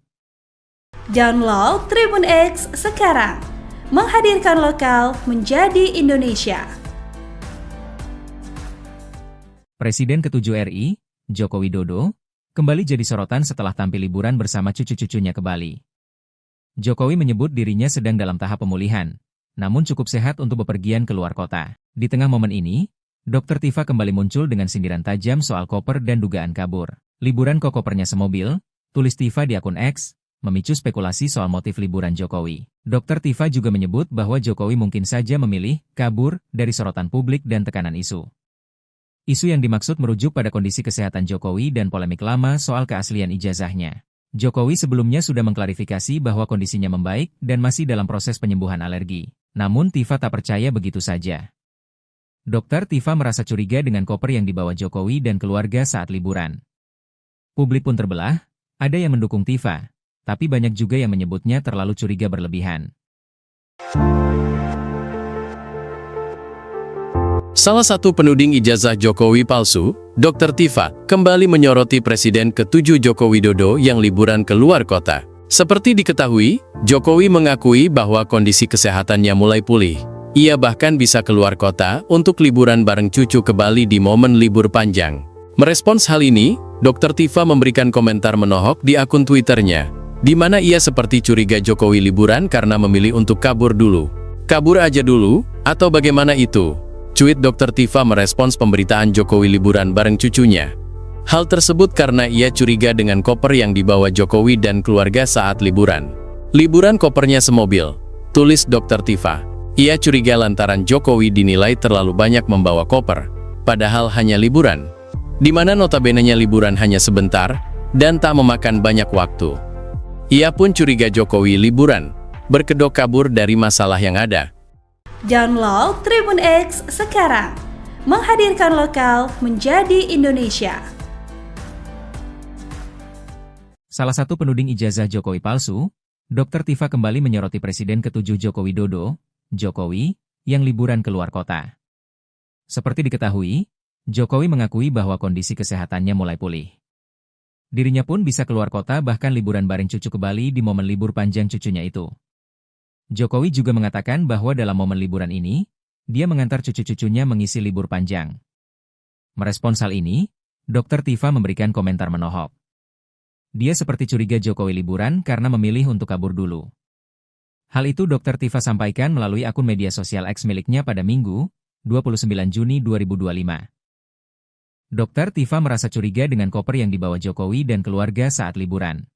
Download Tribun X sekarang, menghadirkan lokal menjadi Indonesia. Presiden ke-7 RI, Joko Widodo, kembali jadi sorotan setelah tampil liburan bersama cucu-cucunya ke Bali. Jokowi menyebut dirinya sedang dalam tahap pemulihan, namun cukup sehat untuk bepergian ke luar kota. Di tengah momen ini, Dr. Tifa kembali muncul dengan sindiran tajam soal koper dan dugaan kabur. Liburan kok kopernya semobil, tulis Tifa di akun X, memicu spekulasi soal motif liburan Jokowi. Dr. Tifa juga menyebut bahwa Jokowi mungkin saja memilih kabur dari sorotan publik dan tekanan isu. Isu yang dimaksud merujuk pada kondisi kesehatan Jokowi dan polemik lama soal keaslian ijazahnya. Jokowi sebelumnya sudah mengklarifikasi bahwa kondisinya membaik dan masih dalam proses penyembuhan alergi. Namun Tifa tak percaya begitu saja. Dr. Tifa merasa curiga dengan koper yang dibawa Jokowi dan keluarga saat liburan. Publik pun terbelah, ada yang mendukung Tifa, tapi banyak juga yang menyebutnya terlalu curiga berlebihan. Salah satu penuding ijazah Jokowi palsu, Dr. Tifa, kembali menyoroti Presiden ke-7 Joko Widodo yang liburan ke luar kota. Seperti diketahui, Jokowi mengakui bahwa kondisi kesehatannya mulai pulih. Ia bahkan bisa keluar kota untuk liburan bareng cucu ke Bali di momen libur panjang. Merespons hal ini, Dr. Tifa memberikan komentar menohok di akun Twitternya, di mana ia seperti curiga Jokowi liburan karena memilih untuk kabur dulu. Kabur aja dulu, atau bagaimana itu? Cuit Dr. Tifa merespons pemberitaan Jokowi liburan bareng cucunya. Hal tersebut karena ia curiga dengan koper yang dibawa Jokowi dan keluarga saat liburan. Liburan kopernya semobil, tulis Dr. Tifa. Ia curiga lantaran Jokowi dinilai terlalu banyak membawa koper, padahal hanya liburan, di mana notabene-nya liburan hanya sebentar, dan tak memakan banyak waktu. Ia pun curiga Jokowi liburan, berkedok kabur dari masalah yang ada. Download Tribun X sekarang, menghadirkan lokal menjadi Indonesia. Salah satu penuding ijazah Jokowi palsu, Dr. Tifa kembali menyoroti Presiden ke-7 Joko Widodo, Jokowi, yang liburan keluar kota. Seperti diketahui, Jokowi mengakui bahwa kondisi kesehatannya mulai pulih. Dirinya pun bisa keluar kota bahkan liburan bareng cucu ke Bali di momen libur panjang cucunya itu. Jokowi juga mengatakan bahwa dalam momen liburan ini, dia mengantar cucu-cucunya mengisi libur panjang. Merespons hal ini, Dr. Tifa memberikan komentar menohok. Dia seperti curiga Jokowi liburan karena memilih untuk kabur dulu. Hal itu Dr. Tifa sampaikan melalui akun media sosial X miliknya pada Minggu, 29 Juni 2025. Dr. Tifa merasa curiga dengan koper yang dibawa Jokowi dan keluarga saat liburan.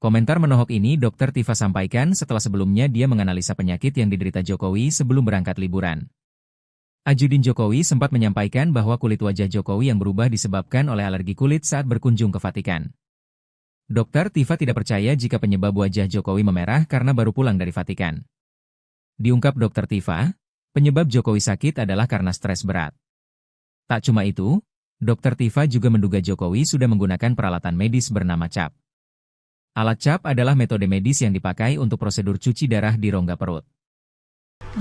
Komentar menohok ini Dr. Tifa sampaikan setelah sebelumnya dia menganalisa penyakit yang diderita Jokowi sebelum berangkat liburan. Ajudin Jokowi sempat menyampaikan bahwa kulit wajah Jokowi yang berubah disebabkan oleh alergi kulit saat berkunjung ke Vatikan. Dr. Tifa tidak percaya jika penyebab wajah Jokowi memerah karena baru pulang dari Vatikan. Diungkap Dr. Tifa, penyebab Jokowi sakit adalah karena stres berat. Tak cuma itu, Dr. Tifa juga menduga Jokowi sudah menggunakan peralatan medis bernama CAP. Alat CAP adalah metode medis yang dipakai untuk prosedur cuci darah di rongga perut.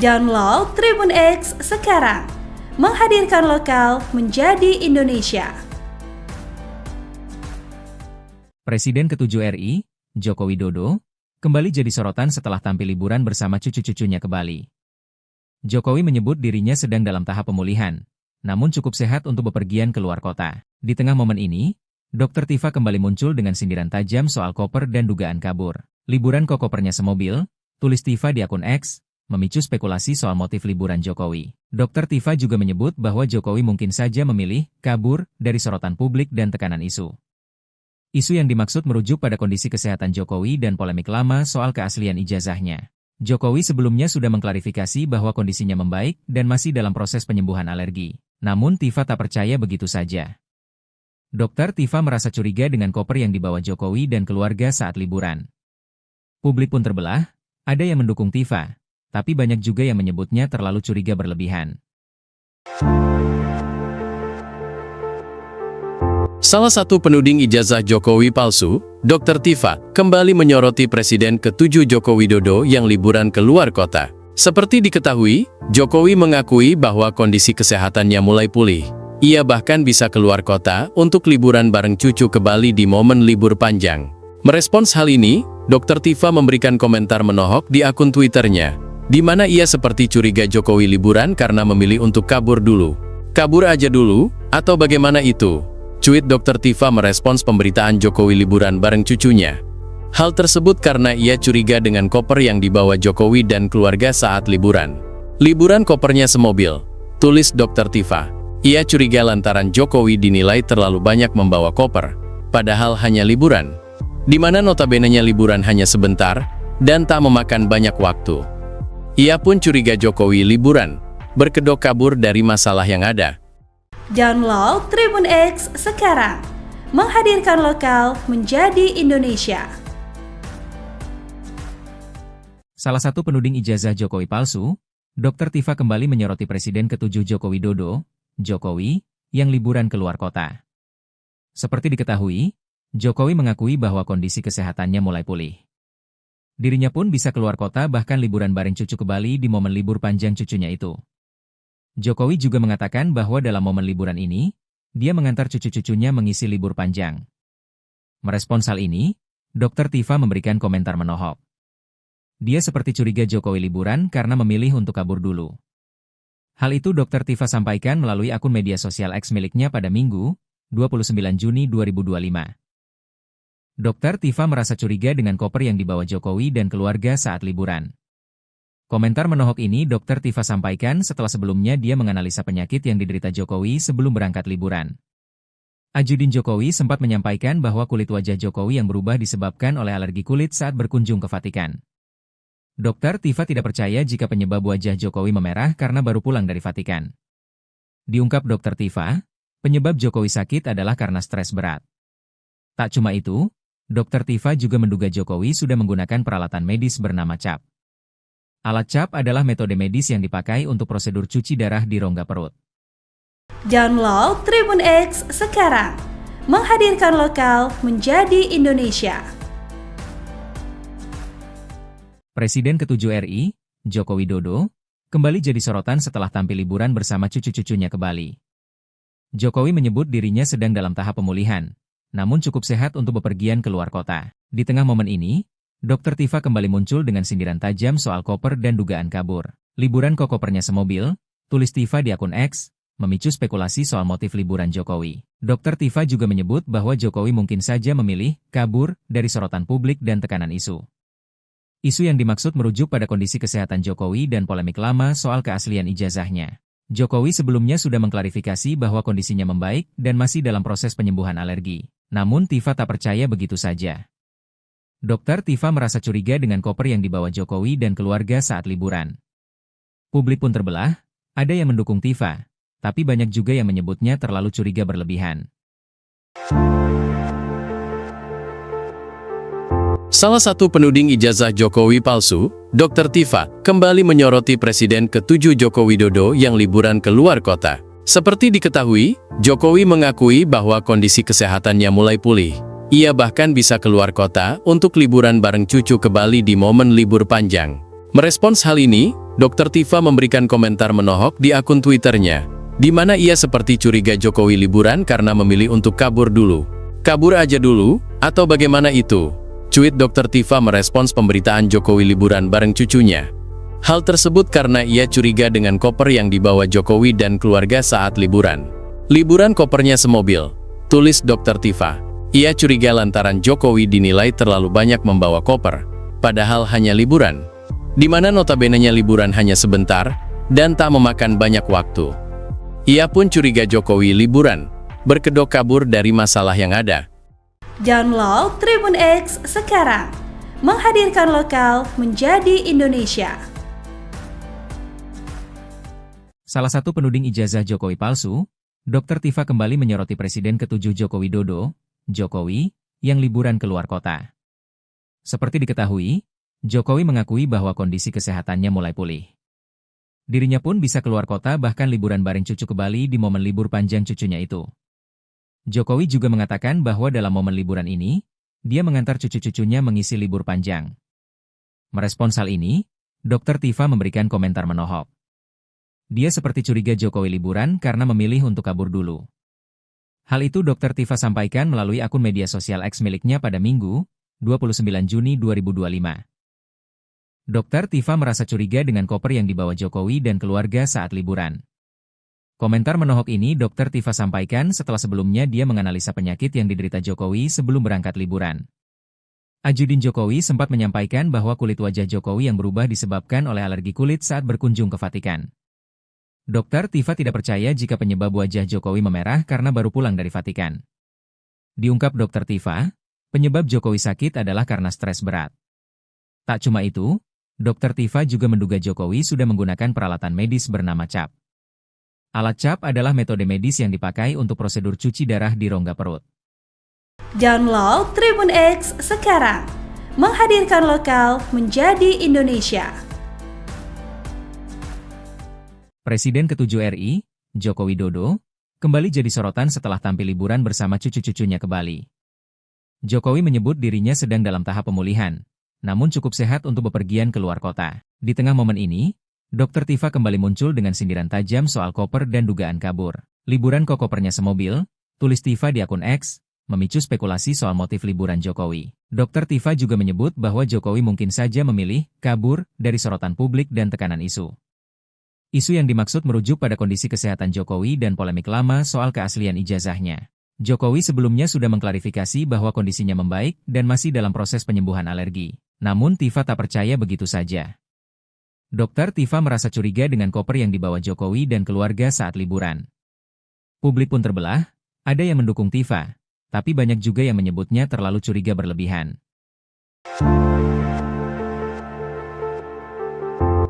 Download Tribun X sekarang, menghadirkan lokal menjadi Indonesia. Presiden ke-7 RI, Joko Widodo, kembali jadi sorotan setelah tampil liburan bersama cucu-cucunya ke Bali. Jokowi menyebut dirinya sedang dalam tahap pemulihan, namun cukup sehat untuk bepergian ke luar kota. Di tengah momen ini, Dr. Tifa kembali muncul dengan sindiran tajam soal koper dan dugaan kabur. Liburan kok kopernya semobil, tulis Tifa di akun X, memicu spekulasi soal motif liburan Jokowi. Dr. Tifa juga menyebut bahwa Jokowi mungkin saja memilih kabur dari sorotan publik dan tekanan isu. Isu yang dimaksud merujuk pada kondisi kesehatan Jokowi dan polemik lama soal keaslian ijazahnya. Jokowi sebelumnya sudah mengklarifikasi bahwa kondisinya membaik dan masih dalam proses penyembuhan alergi. Namun Tifa tak percaya begitu saja. Dr. Tifa merasa curiga dengan koper yang dibawa Jokowi dan keluarga saat liburan. Publik pun terbelah, ada yang mendukung Tifa, tapi banyak juga yang menyebutnya terlalu curiga berlebihan. Salah satu penuding ijazah Jokowi palsu, Dr. Tifa, kembali menyoroti Presiden ke-7 Joko Widodo yang liburan keluar kota. Seperti diketahui, Jokowi mengakui bahwa kondisi kesehatannya mulai pulih. Ia bahkan bisa keluar kota untuk liburan bareng cucu ke Bali di momen libur panjang. Merespons hal ini, Dr. Tifa memberikan komentar menohok di akun Twitternya, di mana ia seperti curiga Jokowi liburan karena memilih untuk kabur dulu. Kabur aja dulu, atau bagaimana itu? Cuit Dr. Tifa merespons pemberitaan Jokowi liburan bareng cucunya. Hal tersebut karena ia curiga dengan koper yang dibawa Jokowi dan keluarga saat liburan. Liburan kopernya semobil, tulis Dr. Tifa. Ia curiga lantaran Jokowi dinilai terlalu banyak membawa koper, padahal hanya liburan. Di mana notabene-nya liburan hanya sebentar, dan tak memakan banyak waktu. Ia pun curiga Jokowi liburan, berkedok kabur dari masalah yang ada. Download Tribun X sekarang, menghadirkan lokal menjadi Indonesia. Salah satu penuding ijazah Jokowi palsu, Dr. Tifa kembali menyoroti Presiden ke-7 Joko Widodo, Jokowi, yang liburan keluar kota. Seperti diketahui, Jokowi mengakui bahwa kondisi kesehatannya mulai pulih. Dirinya pun bisa keluar kota bahkan liburan bareng cucu ke Bali di momen libur panjang cucunya itu. Jokowi juga mengatakan bahwa dalam momen liburan ini, dia mengantar cucu-cucunya mengisi libur panjang. Merespons hal ini, Dr. Tifa memberikan komentar menohok. Dia seperti curiga Jokowi liburan karena memilih untuk kabur dulu. Hal itu Dr. Tifa sampaikan melalui akun media sosial X miliknya pada Minggu, 29 Juni 2025. Dr. Tifa merasa curiga dengan koper yang dibawa Jokowi dan keluarga saat liburan. Komentar menohok ini Dr. Tifa sampaikan setelah sebelumnya dia menganalisa penyakit yang diderita Jokowi sebelum berangkat liburan. Ajudin Jokowi sempat menyampaikan bahwa kulit wajah Jokowi yang berubah disebabkan oleh alergi kulit saat berkunjung ke Vatikan. Dr. Tifa tidak percaya jika penyebab wajah Jokowi memerah karena baru pulang dari Vatikan. Diungkap Dr. Tifa, penyebab Jokowi sakit adalah karena stres berat. Tak cuma itu, Dr. Tifa juga menduga Jokowi sudah menggunakan peralatan medis bernama CAP. Alat CAP adalah metode medis yang dipakai untuk prosedur cuci darah di rongga perut. Download Tribun X sekarang, menghadirkan lokal menjadi Indonesia. Presiden ke-7 RI, Joko Widodo, kembali jadi sorotan setelah tampil liburan bersama cucu-cucunya ke Bali. Jokowi menyebut dirinya sedang dalam tahap pemulihan, namun cukup sehat untuk bepergian ke luar kota. Di tengah momen ini, Dr. Tifa kembali muncul dengan sindiran tajam soal koper dan dugaan kabur. Liburan kok kopernya semobil, tulis Tifa di akun X, memicu spekulasi soal motif liburan Jokowi. Dr. Tifa juga menyebut bahwa Jokowi mungkin saja memilih kabur dari sorotan publik dan tekanan isu. Isu yang dimaksud merujuk pada kondisi kesehatan Jokowi dan polemik lama soal keaslian ijazahnya. Jokowi sebelumnya sudah mengklarifikasi bahwa kondisinya membaik dan masih dalam proses penyembuhan alergi. Namun Tifa tak percaya begitu saja. Dr. Tifa merasa curiga dengan koper yang dibawa Jokowi dan keluarga saat liburan. Publik pun terbelah, ada yang mendukung Tifa, tapi banyak juga yang menyebutnya terlalu curiga berlebihan. Salah satu penuding ijazah Jokowi palsu, Dr. Tifa, kembali menyoroti Presiden ke-7 Joko Widodo yang liburan ke luar kota. Seperti diketahui, Jokowi mengakui bahwa kondisi kesehatannya mulai pulih. Ia bahkan bisa keluar kota untuk liburan bareng cucu ke Bali di momen libur panjang. Merespons hal ini, Dr. Tifa memberikan komentar menohok di akun Twitternya, di mana ia seperti curiga Jokowi liburan karena memilih untuk kabur dulu. Kabur aja dulu, atau bagaimana itu? Cuit Dr. Tifa merespons pemberitaan Jokowi liburan bareng cucunya. Hal tersebut karena ia curiga dengan koper yang dibawa Jokowi dan keluarga saat liburan. Liburan kopernya semobil, tulis Dr. Tifa. Ia curiga lantaran Jokowi dinilai terlalu banyak membawa koper, padahal hanya liburan. Di mana notabene-nya liburan hanya sebentar, dan tak memakan banyak waktu. Ia pun curiga Jokowi liburan, berkedok kabur dari masalah yang ada. Download Tribun X sekarang, menghadirkan lokal menjadi Indonesia. Salah satu penuding ijazah Jokowi palsu, Dr. Tifa kembali menyoroti Presiden ke-7 Joko Widodo, Jokowi, yang liburan ke luar kota. Seperti diketahui, Jokowi mengakui bahwa kondisi kesehatannya mulai pulih. Dirinya pun bisa keluar kota bahkan liburan bareng cucu ke Bali di momen libur panjang cucunya itu. Jokowi juga mengatakan bahwa dalam momen liburan ini, dia mengantar cucu-cucunya mengisi libur panjang. Merespons hal ini, Dr. Tifa memberikan komentar menohok. Dia seperti curiga Jokowi liburan karena memilih untuk kabur dulu. Hal itu Dr. Tifa sampaikan melalui akun media sosial X miliknya pada Minggu, 29 Juni 2025. Dr. Tifa merasa curiga dengan koper yang dibawa Jokowi dan keluarga saat liburan. Komentar menohok ini Dr. Tifa sampaikan setelah sebelumnya dia menganalisa penyakit yang diderita Jokowi sebelum berangkat liburan. Ajudin Jokowi sempat menyampaikan bahwa kulit wajah Jokowi yang berubah disebabkan oleh alergi kulit saat berkunjung ke Vatikan. Dr. Tifa tidak percaya jika penyebab wajah Jokowi memerah karena baru pulang dari Vatikan. Diungkap Dr. Tifa, penyebab Jokowi sakit adalah karena stres berat. Tak cuma itu, Dr. Tifa juga menduga Jokowi sudah menggunakan peralatan medis bernama CAP. Alat CAP adalah metode medis yang dipakai untuk prosedur cuci darah di rongga perut. Download Tribun X sekarang, menghadirkan lokal menjadi Indonesia. Presiden ke-7 RI, Joko Widodo, kembali jadi sorotan setelah tampil liburan bersama cucu-cucunya ke Bali. Jokowi menyebut dirinya sedang dalam tahap pemulihan, namun cukup sehat untuk bepergian ke luar kota. Di tengah momen ini, Dr. Tifa kembali muncul dengan sindiran tajam soal koper dan dugaan kabur. Liburan kok kopernya semobil, tulis Tifa di akun X, memicu spekulasi soal motif liburan Jokowi. Dr. Tifa juga menyebut bahwa Jokowi mungkin saja memilih kabur dari sorotan publik dan tekanan isu. Isu yang dimaksud merujuk pada kondisi kesehatan Jokowi dan polemik lama soal keaslian ijazahnya. Jokowi sebelumnya sudah mengklarifikasi bahwa kondisinya membaik dan masih dalam proses penyembuhan alergi. Namun Tifa tak percaya begitu saja. Dr. Tifa merasa curiga dengan koper yang dibawa Jokowi dan keluarga saat liburan. Publik pun terbelah, ada yang mendukung Tifa, tapi banyak juga yang menyebutnya terlalu curiga berlebihan.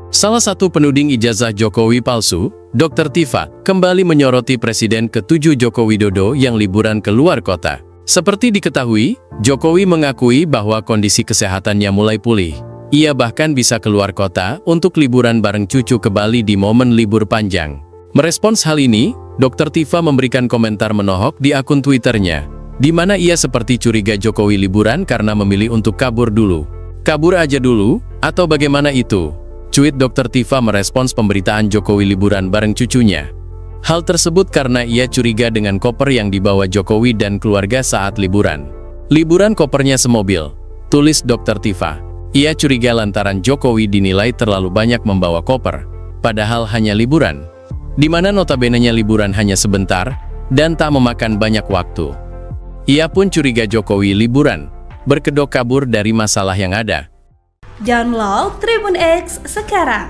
Salah satu penuding ijazah Jokowi palsu, Dr. Tifa, kembali menyoroti Presiden ke-7 Joko Widodo yang liburan ke luar kota. Seperti diketahui, Jokowi mengakui bahwa kondisi kesehatannya mulai pulih. Ia bahkan bisa keluar kota untuk liburan bareng cucu ke Bali di momen libur panjang. Merespons hal ini, Dr. Tifa memberikan komentar menohok di akun Twitternya, di mana ia seperti curiga Jokowi liburan karena memilih untuk kabur dulu. Kabur aja dulu, atau bagaimana itu? Cuit Dr. Tifa merespons pemberitaan Jokowi liburan bareng cucunya. Hal tersebut karena ia curiga dengan koper yang dibawa Jokowi dan keluarga saat liburan. Liburan kopernya semobil, tulis Dr. Tifa. Ia curiga lantaran Jokowi dinilai terlalu banyak membawa koper, padahal hanya liburan. Di mana notabenenya liburan hanya sebentar, dan tak memakan banyak waktu. Ia pun curiga Jokowi liburan, berkedok kabur dari masalah yang ada. Download Tribun X sekarang,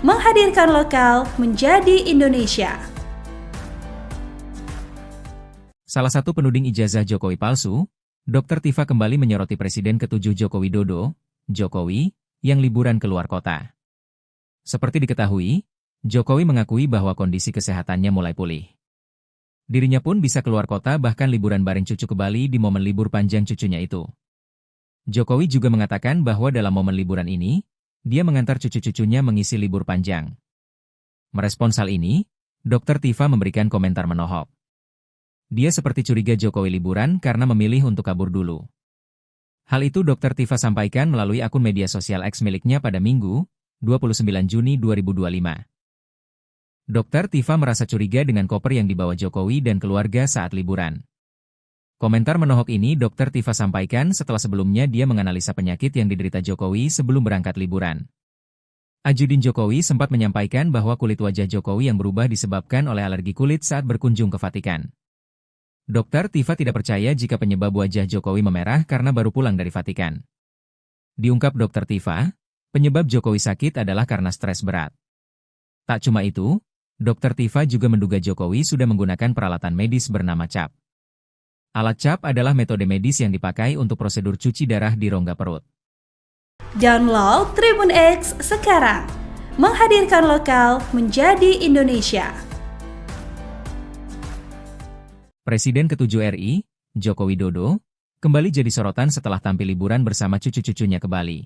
menghadirkan lokal menjadi Indonesia. Salah satu penuding ijazah Jokowi palsu, Dr. Tifa kembali menyoroti Presiden ke-7 Joko Widodo, Jokowi, yang liburan keluar kota. Seperti diketahui, Jokowi mengakui bahwa kondisi kesehatannya mulai pulih. Dirinya pun bisa keluar kota bahkan liburan bareng cucu ke Bali di momen libur panjang cucunya itu. Jokowi juga mengatakan bahwa dalam momen liburan ini, dia mengantar cucu-cucunya mengisi libur panjang. Merespons hal ini, Dr. Tifa memberikan komentar menohok. Dia seperti curiga Jokowi liburan karena memilih untuk kabur dulu. Hal itu Dr. Tifa sampaikan melalui akun media sosial X miliknya pada Minggu, 29 Juni 2025. Dr. Tifa merasa curiga dengan koper yang dibawa Jokowi dan keluarga saat liburan. Komentar menohok ini Dr. Tifa sampaikan setelah sebelumnya dia menganalisa penyakit yang diderita Jokowi sebelum berangkat liburan. Ajudin Jokowi sempat menyampaikan bahwa kulit wajah Jokowi yang berubah disebabkan oleh alergi kulit saat berkunjung ke Vatikan. Dr. Tifa tidak percaya jika penyebab wajah Jokowi memerah karena baru pulang dari Vatikan. Diungkap Dr. Tifa, penyebab Jokowi sakit adalah karena stres berat. Tak cuma itu, Dr. Tifa juga menduga Jokowi sudah menggunakan peralatan medis bernama CAP. Alat CAP adalah metode medis yang dipakai untuk prosedur cuci darah di rongga perut. Download Tribun X sekarang, menghadirkan lokal menjadi Indonesia. Presiden ke-7 RI, Joko Widodo, kembali jadi sorotan setelah tampil liburan bersama cucu-cucunya ke Bali.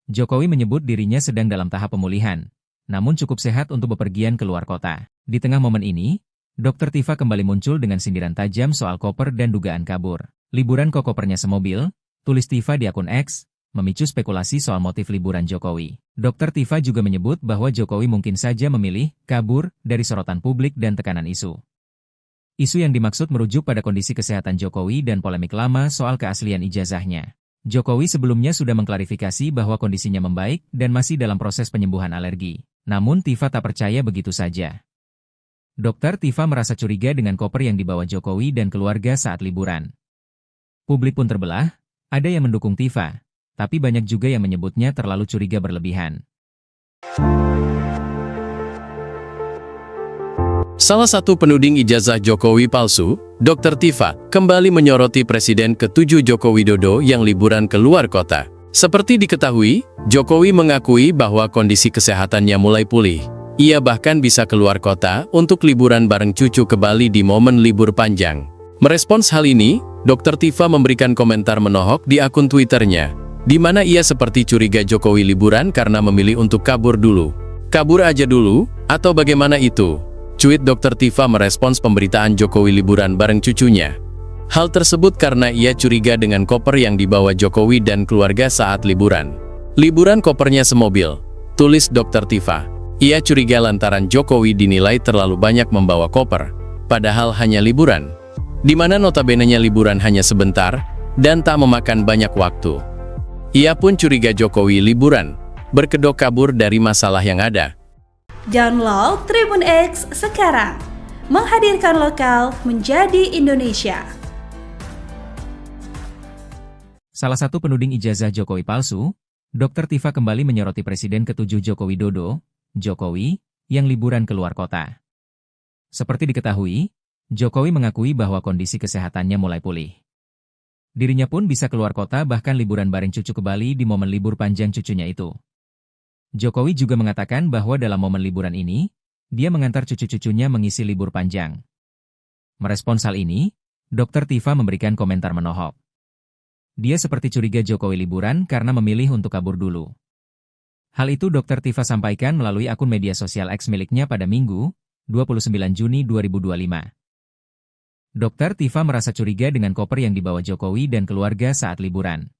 Jokowi menyebut dirinya sedang dalam tahap pemulihan, namun cukup sehat untuk bepergian keluar kota. Di tengah momen ini, Dr. Tifa kembali muncul dengan sindiran tajam soal koper dan dugaan kabur. Liburan kok kopernya semobil, tulis Tifa di akun X, memicu spekulasi soal motif liburan Jokowi. Dr. Tifa juga menyebut bahwa Jokowi mungkin saja memilih kabur dari sorotan publik dan tekanan isu. Isu yang dimaksud merujuk pada kondisi kesehatan Jokowi dan polemik lama soal keaslian ijazahnya. Jokowi sebelumnya sudah mengklarifikasi bahwa kondisinya membaik dan masih dalam proses penyembuhan alergi. Namun Tifa tak percaya begitu saja. Dr. Tifa merasa curiga dengan koper yang dibawa Jokowi dan keluarga saat liburan. Publik pun terbelah, ada yang mendukung Tifa, tapi banyak juga yang menyebutnya terlalu curiga berlebihan. Salah satu penuding ijazah Jokowi palsu, Dr. Tifa, kembali menyoroti Presiden ke-7 Joko Widodo yang liburan keluar kota. Seperti diketahui, Jokowi mengakui bahwa kondisi kesehatannya mulai pulih. Ia bahkan bisa keluar kota untuk liburan bareng cucu ke Bali di momen libur panjang. Merespons hal ini, Dr. Tifa memberikan komentar menohok di akun Twitternya, di mana ia seperti curiga Jokowi liburan karena memilih untuk kabur dulu. Kabur aja dulu, atau bagaimana itu? Cuit Dr. Tifa merespons pemberitaan Jokowi liburan bareng cucunya. Hal tersebut karena ia curiga dengan koper yang dibawa Jokowi dan keluarga saat liburan. Liburan kopernya semobil, tulis Dr. Tifa. Ia curiga lantaran Jokowi dinilai terlalu banyak membawa koper, padahal hanya liburan. Di mana notabenenya liburan hanya sebentar, dan tak memakan banyak waktu. Ia pun curiga Jokowi liburan, berkedok kabur dari masalah yang ada. Download Tribun X sekarang, menghadirkan lokal menjadi Indonesia. Salah satu penuding ijazah Jokowi palsu, Dr. Tifa kembali menyoroti Presiden ke-7 Joko Widodo, Jokowi, yang liburan keluar kota. Seperti diketahui, Jokowi mengakui bahwa kondisi kesehatannya mulai pulih. Dirinya pun bisa keluar kota bahkan liburan bareng cucu ke Bali di momen libur panjang cucunya itu. Jokowi juga mengatakan bahwa dalam momen liburan ini, dia mengantar cucu-cucunya mengisi libur panjang. Merespons hal ini, Dr. Tifa memberikan komentar menohok. Dia seperti curiga Jokowi liburan karena memilih untuk kabur dulu. Hal itu Dr. Tifa sampaikan melalui akun media sosial X miliknya pada Minggu, 29 Juni 2025. Dr. Tifa merasa curiga dengan koper yang dibawa Jokowi dan keluarga saat liburan.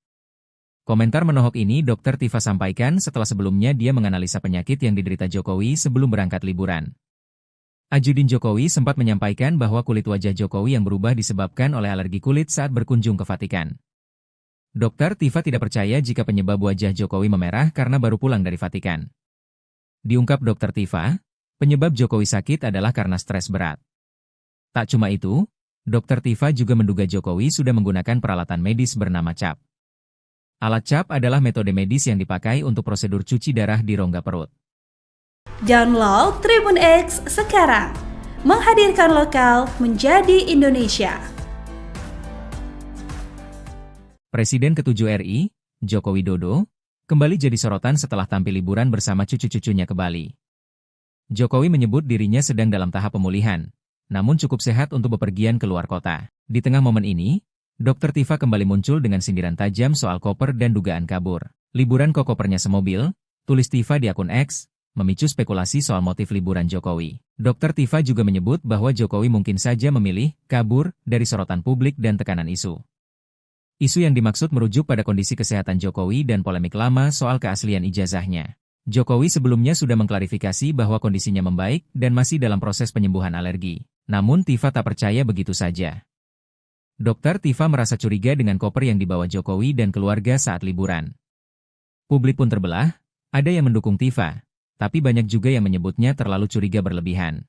Komentar menohok ini Dr. Tifa sampaikan setelah sebelumnya dia menganalisa penyakit yang diderita Jokowi sebelum berangkat liburan. Ajudin Jokowi sempat menyampaikan bahwa kulit wajah Jokowi yang berubah disebabkan oleh alergi kulit saat berkunjung ke Vatikan. Dr. Tifa tidak percaya jika penyebab wajah Jokowi memerah karena baru pulang dari Vatikan. Diungkap Dr. Tifa, penyebab Jokowi sakit adalah karena stres berat. Tak cuma itu, Dr. Tifa juga menduga Jokowi sudah menggunakan peralatan medis bernama CAP. Alat CAP adalah metode medis yang dipakai untuk prosedur cuci darah di rongga perut. Download Tribun X sekarang, menghadirkan lokal menjadi Indonesia. Presiden ke-7 RI, Joko Widodo, kembali jadi sorotan setelah tampil liburan bersama cucu-cucunya ke Bali. Jokowi menyebut dirinya sedang dalam tahap pemulihan, namun cukup sehat untuk bepergian ke luar kota. Di tengah momen ini, Dr. Tifa kembali muncul dengan sindiran tajam soal koper dan dugaan kabur. Liburan kok kopernya semobil, tulis Tifa di akun X, memicu spekulasi soal motif liburan Jokowi. Dr. Tifa juga menyebut bahwa Jokowi mungkin saja memilih kabur dari sorotan publik dan tekanan isu. Isu yang dimaksud merujuk pada kondisi kesehatan Jokowi dan polemik lama soal keaslian ijazahnya. Jokowi sebelumnya sudah mengklarifikasi bahwa kondisinya membaik dan masih dalam proses penyembuhan alergi. Namun Tifa tak percaya begitu saja. Dr. Tifa merasa curiga dengan koper yang dibawa Jokowi dan keluarga saat liburan. Publik pun terbelah, ada yang mendukung Tifa, tapi banyak juga yang menyebutnya terlalu curiga berlebihan.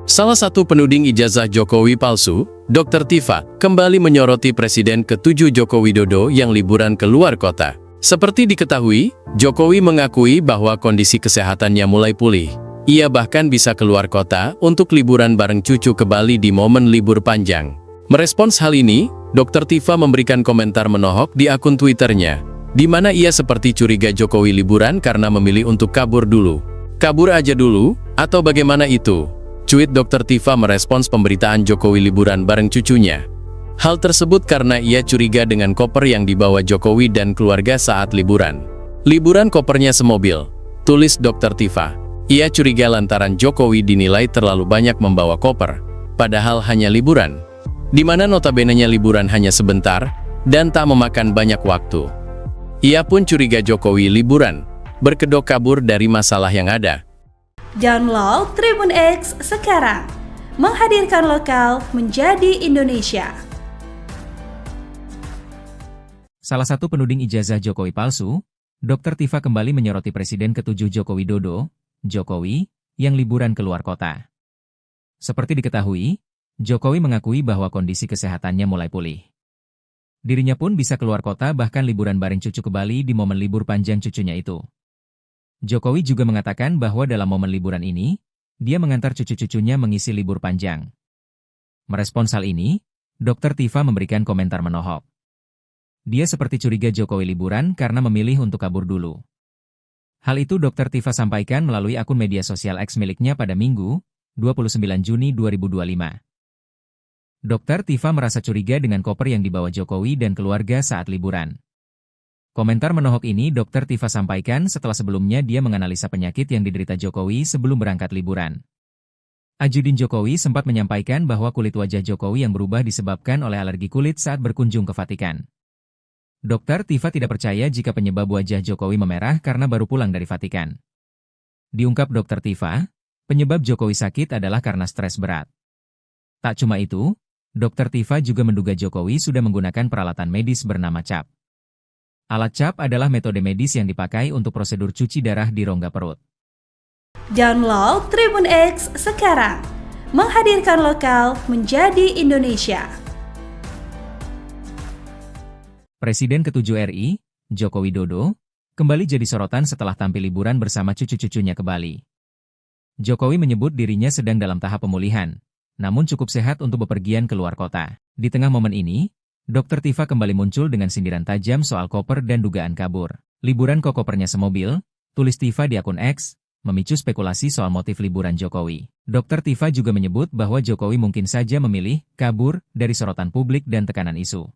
Salah satu penuding ijazah Jokowi palsu, Dr. Tifa, kembali menyoroti Presiden ke-7 Joko Widodo yang liburan ke luar kota. Seperti diketahui, Jokowi mengakui bahwa kondisi kesehatannya mulai pulih. Ia bahkan bisa keluar kota untuk liburan bareng cucu ke Bali di momen libur panjang. Merespons hal ini, Dr. Tifa memberikan komentar menohok di akun Twitternya, di mana ia seperti curiga Jokowi liburan karena memilih untuk kabur dulu. Kabur aja dulu, atau bagaimana itu? Cuit Dr. Tifa merespons pemberitaan Jokowi liburan bareng cucunya. Hal tersebut karena ia curiga dengan koper yang dibawa Jokowi dan keluarga saat liburan. Liburan kopernya semobil, tulis Dr. Tifa. Ia curiga lantaran Jokowi dinilai terlalu banyak membawa koper, padahal hanya liburan, di mana notabene-nya liburan hanya sebentar dan tak memakan banyak waktu. Ia pun curiga Jokowi liburan, berkedok kabur dari masalah yang ada. Download Tribun X sekarang, menghadirkan lokal menjadi Indonesia. Salah satu penuding ijazah Jokowi palsu, Dr. Tifa kembali menyoroti Presiden ke-7 Joko Widodo, Jokowi, yang liburan ke luar kota. Seperti diketahui, Jokowi mengakui bahwa kondisi kesehatannya mulai pulih. Dirinya pun bisa keluar kota bahkan liburan bareng cucu ke Bali di momen libur panjang cucunya itu. Jokowi juga mengatakan bahwa dalam momen liburan ini, dia mengantar cucu-cucunya mengisi libur panjang. Merespons hal ini, Dr. Tifa memberikan komentar menohok. Dia seperti curiga Jokowi liburan karena memilih untuk kabur dulu. Hal itu Dr. Tifa sampaikan melalui akun media sosial X miliknya pada Minggu, 29 Juni 2025. Dr. Tifa merasa curiga dengan koper yang dibawa Jokowi dan keluarga saat liburan. Komentar menohok ini Dr. Tifa sampaikan setelah sebelumnya dia menganalisa penyakit yang diderita Jokowi sebelum berangkat liburan. Ajudin Jokowi sempat menyampaikan bahwa kulit wajah Jokowi yang berubah disebabkan oleh alergi kulit saat berkunjung ke Vatikan. Dr. Tifa tidak percaya jika penyebab wajah Jokowi memerah karena baru pulang dari Vatikan. Diungkap Dr. Tifa, penyebab Jokowi sakit adalah karena stres berat. Tak cuma itu, Dr. Tifa juga menduga Jokowi sudah menggunakan peralatan medis bernama CAP. Alat CAP adalah metode medis yang dipakai untuk prosedur cuci darah di rongga perut. Download Tribun X sekarang, menghadirkan lokal menjadi Indonesia. Presiden ke-7 RI, Joko Widodo, kembali jadi sorotan setelah tampil liburan bersama cucu-cucunya ke Bali. Jokowi menyebut dirinya sedang dalam tahap pemulihan, namun cukup sehat untuk bepergian ke luar kota. Di tengah momen ini, Dr. Tifa kembali muncul dengan sindiran tajam soal koper dan dugaan kabur. Liburan kok kopernya semobil, tulis Tifa di akun X, memicu spekulasi soal motif liburan Jokowi. Dr. Tifa juga menyebut bahwa Jokowi mungkin saja memilih kabur dari sorotan publik dan tekanan isu.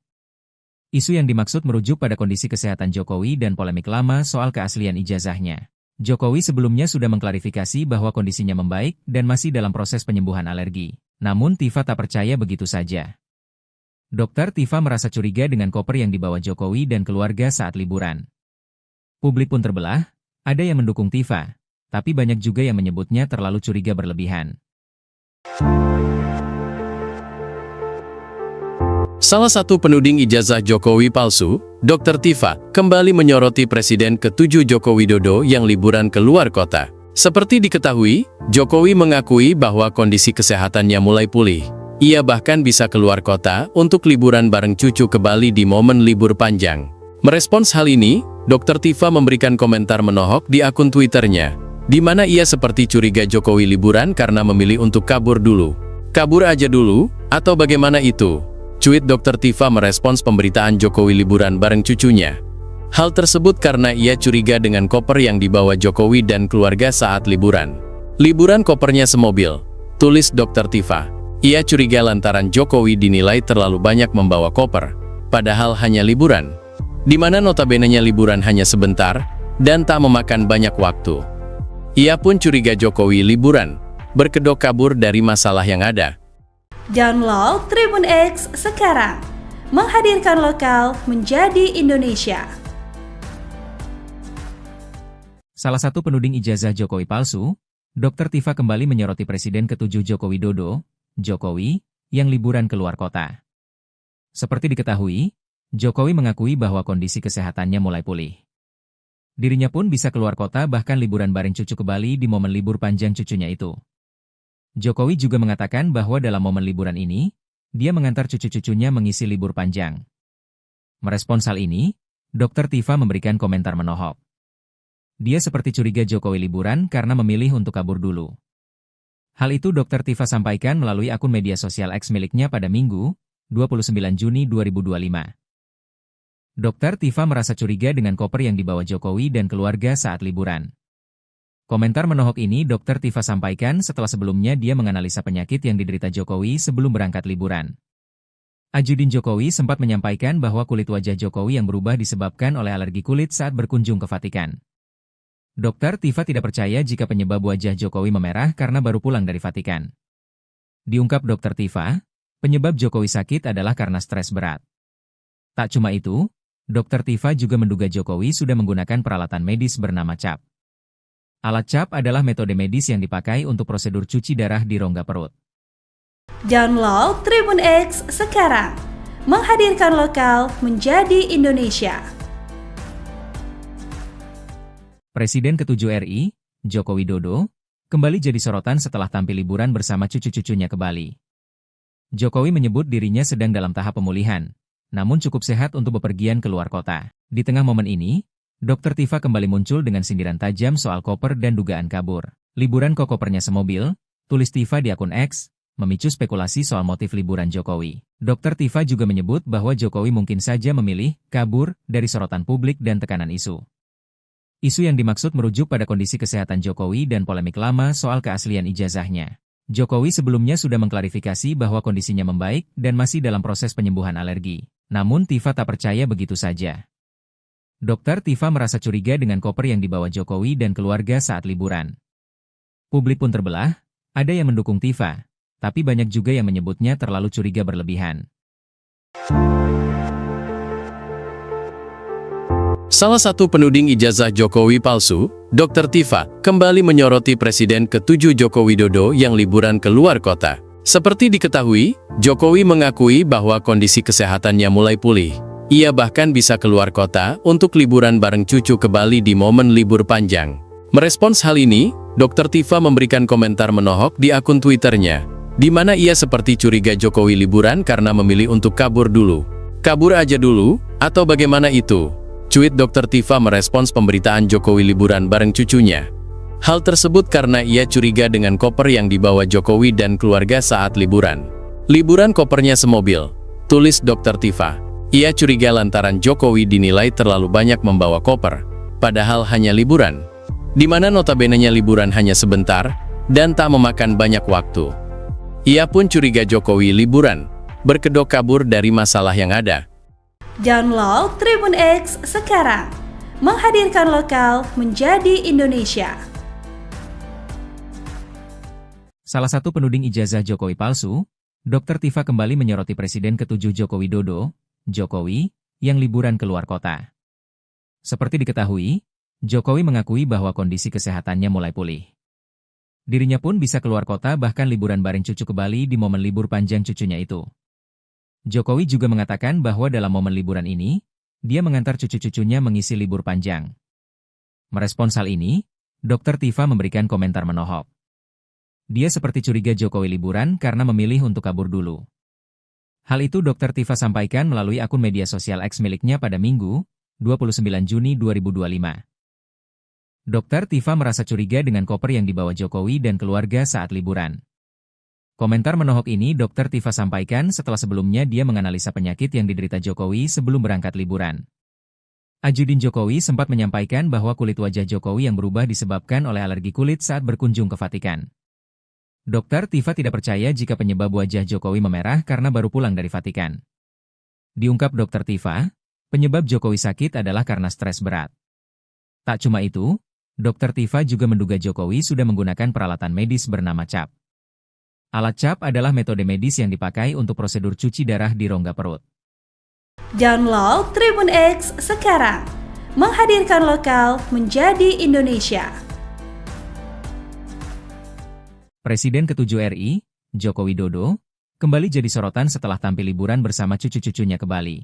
Isu yang dimaksud merujuk pada kondisi kesehatan Jokowi dan polemik lama soal keaslian ijazahnya. Jokowi sebelumnya sudah mengklarifikasi bahwa kondisinya membaik dan masih dalam proses penyembuhan alergi. Namun Tifa tak percaya begitu saja. Dokter Tifa merasa curiga dengan koper yang dibawa Jokowi dan keluarga saat liburan. Publik pun terbelah, ada yang mendukung Tifa, tapi banyak juga yang menyebutnya terlalu curiga berlebihan. Salah satu penuding ijazah Jokowi palsu, Dr. Tifa, kembali menyoroti Presiden ke-7 Joko Widodo yang liburan ke luar kota. Seperti diketahui, Jokowi mengakui bahwa kondisi kesehatannya mulai pulih. Ia bahkan bisa keluar kota untuk liburan bareng cucu ke Bali di momen libur panjang. Merespons hal ini, Dr. Tifa memberikan komentar menohok di akun Twitternya, di mana ia seperti curiga Jokowi liburan karena memilih untuk kabur dulu. Kabur aja dulu, atau bagaimana itu? Cuit Dr. Tifa merespons pemberitaan Jokowi liburan bareng cucunya. Hal tersebut karena ia curiga dengan koper yang dibawa Jokowi dan keluarga saat liburan. Liburan kopernya semobil, tulis Dr. Tifa. Ia curiga lantaran Jokowi dinilai terlalu banyak membawa koper, padahal hanya liburan, di mana notabene-nya liburan hanya sebentar, dan tak memakan banyak waktu. Ia pun curiga Jokowi liburan, berkedok kabur dari masalah yang ada. Download Tribun X sekarang, menghadirkan lokal menjadi Indonesia. Salah satu penuding ijazah Jokowi palsu, Dr. Tifa kembali menyoroti Presiden ke-7 Joko Widodo, Jokowi, yang liburan keluar kota. Seperti diketahui, Jokowi mengakui bahwa kondisi kesehatannya mulai pulih. Dirinya pun bisa keluar kota bahkan liburan bareng cucu ke Bali di momen libur panjang cucunya itu. Jokowi juga mengatakan bahwa dalam momen liburan ini, dia mengantar cucu-cucunya mengisi libur panjang. Merespons hal ini, Dr. Tifa memberikan komentar menohok. Dia seperti curiga Jokowi liburan karena memilih untuk kabur dulu. Hal itu Dr. Tifa sampaikan melalui akun media sosial X miliknya pada Minggu, 29 Juni 2025. Dr. Tifa merasa curiga dengan koper yang dibawa Jokowi dan keluarga saat liburan. Komentar menohok ini Dr. Tifa sampaikan setelah sebelumnya dia menganalisa penyakit yang diderita Jokowi sebelum berangkat liburan. Ajudin Jokowi sempat menyampaikan bahwa kulit wajah Jokowi yang berubah disebabkan oleh alergi kulit saat berkunjung ke Vatikan. Dr. Tifa tidak percaya jika penyebab wajah Jokowi memerah karena baru pulang dari Vatikan. Diungkap Dr. Tifa, penyebab Jokowi sakit adalah karena stres berat. Tak cuma itu, Dr. Tifa juga menduga Jokowi sudah menggunakan peralatan medis bernama CAP. Alat CAP adalah metode medis yang dipakai untuk prosedur cuci darah di rongga perut. Download Tribun X sekarang, menghadirkan lokal menjadi Indonesia. Presiden ke-7 RI, Joko Widodo, kembali jadi sorotan setelah tampil liburan bersama cucu-cucunya ke Bali. Jokowi menyebut dirinya sedang dalam tahap pemulihan, namun cukup sehat untuk bepergian keluar kota. Di tengah momen ini, Dr. Tifa kembali muncul dengan sindiran tajam soal koper dan dugaan kabur. Liburan kok kopernya semobil, tulis Tifa di akun X, memicu spekulasi soal motif liburan Jokowi. Dr. Tifa juga menyebut bahwa Jokowi mungkin saja memilih kabur dari sorotan publik dan tekanan isu. Isu yang dimaksud merujuk pada kondisi kesehatan Jokowi dan polemik lama soal keaslian ijazahnya. Jokowi sebelumnya sudah mengklarifikasi bahwa kondisinya membaik dan masih dalam proses penyembuhan alergi. Namun Tifa tak percaya begitu saja. Dr. Tifa merasa curiga dengan koper yang dibawa Jokowi dan keluarga saat liburan. Publik pun terbelah, ada yang mendukung Tifa, tapi banyak juga yang menyebutnya terlalu curiga berlebihan. Salah satu penuding ijazah Jokowi palsu, Dr. Tifa, kembali menyoroti Presiden ke-7 Joko Widodo yang liburan ke luar kota. Seperti diketahui, Jokowi mengakui bahwa kondisi kesehatannya mulai pulih. Ia bahkan bisa keluar kota untuk liburan bareng cucu ke Bali di momen libur panjang. Merespons hal ini, Dr. Tifa memberikan komentar menohok di akun Twitternya, di mana ia seperti curiga Jokowi liburan karena memilih untuk kabur dulu. Kabur aja dulu, atau bagaimana itu? Cuit Dr. Tifa merespons pemberitaan Jokowi liburan bareng cucunya. Hal tersebut karena ia curiga dengan koper yang dibawa Jokowi dan keluarga saat liburan. Liburan kopernya semobil, tulis Dr. Tifa. Ia curiga lantaran Jokowi dinilai terlalu banyak membawa koper, padahal hanya liburan, di mana notabene-nya liburan hanya sebentar, dan tak memakan banyak waktu. Ia pun curiga Jokowi liburan, berkedok kabur dari masalah yang ada. Download Tribun X sekarang, menghadirkan lokal menjadi Indonesia. Salah satu penuding ijazah Jokowi palsu, Dr. Tifa kembali menyoroti Presiden ke-7 Joko Widodo, Jokowi, yang liburan keluar kota. Seperti diketahui, Jokowi mengakui bahwa kondisi kesehatannya mulai pulih. Dirinya pun bisa keluar kota bahkan liburan bareng cucu ke Bali di momen libur panjang cucunya itu. Jokowi juga mengatakan bahwa dalam momen liburan ini, dia mengantar cucu-cucunya mengisi libur panjang. Merespons hal ini, Dr. Tifa memberikan komentar menohok. Dia seperti curiga Jokowi liburan karena memilih untuk kabur dulu. Hal itu Dr. Tifa sampaikan melalui akun media sosial X miliknya pada Minggu, 29 Juni 2025. Dr. Tifa merasa curiga dengan koper yang dibawa Jokowi dan keluarga saat liburan. Komentar menohok ini Dr. Tifa sampaikan setelah sebelumnya dia menganalisa penyakit yang diderita Jokowi sebelum berangkat liburan. Ajudin Jokowi sempat menyampaikan bahwa kulit wajah Jokowi yang berubah disebabkan oleh alergi kulit saat berkunjung ke Vatikan. Dr. Tifa tidak percaya jika penyebab wajah Jokowi memerah karena baru pulang dari Vatikan. Diungkap Dr. Tifa, penyebab Jokowi sakit adalah karena stres berat. Tak cuma itu, Dr. Tifa juga menduga Jokowi sudah menggunakan peralatan medis bernama CAP. Alat CAP adalah metode medis yang dipakai untuk prosedur cuci darah di rongga perut. Download Tribun X sekarang, menghadirkan lokal menjadi Indonesia. Presiden ke-7 RI, Joko Widodo, kembali jadi sorotan setelah tampil liburan bersama cucu-cucunya ke Bali.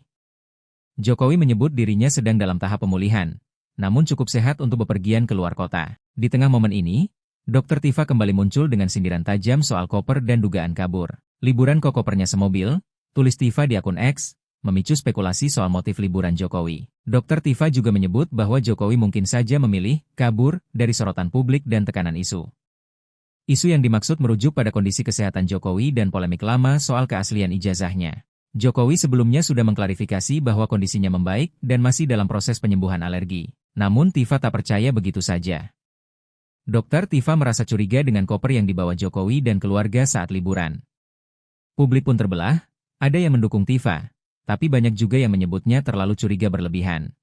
Jokowi menyebut dirinya sedang dalam tahap pemulihan, namun cukup sehat untuk bepergian keluar kota. Di tengah momen ini, Dr. Tifa kembali muncul dengan sindiran tajam soal koper dan dugaan kabur. Liburan kok kopernya semobil, tulis Tifa di akun X, memicu spekulasi soal motif liburan Jokowi. Dr. Tifa juga menyebut bahwa Jokowi mungkin saja memilih kabur dari sorotan publik dan tekanan isu. Isu yang dimaksud merujuk pada kondisi kesehatan Jokowi dan polemik lama soal keaslian ijazahnya. Jokowi sebelumnya sudah mengklarifikasi bahwa kondisinya membaik dan masih dalam proses penyembuhan alergi. Namun Tifa tak percaya begitu saja. Dr. Tifa merasa curiga dengan koper yang dibawa Jokowi dan keluarga saat liburan. Publik pun terbelah, ada yang mendukung Tifa, tapi banyak juga yang menyebutnya terlalu curiga berlebihan.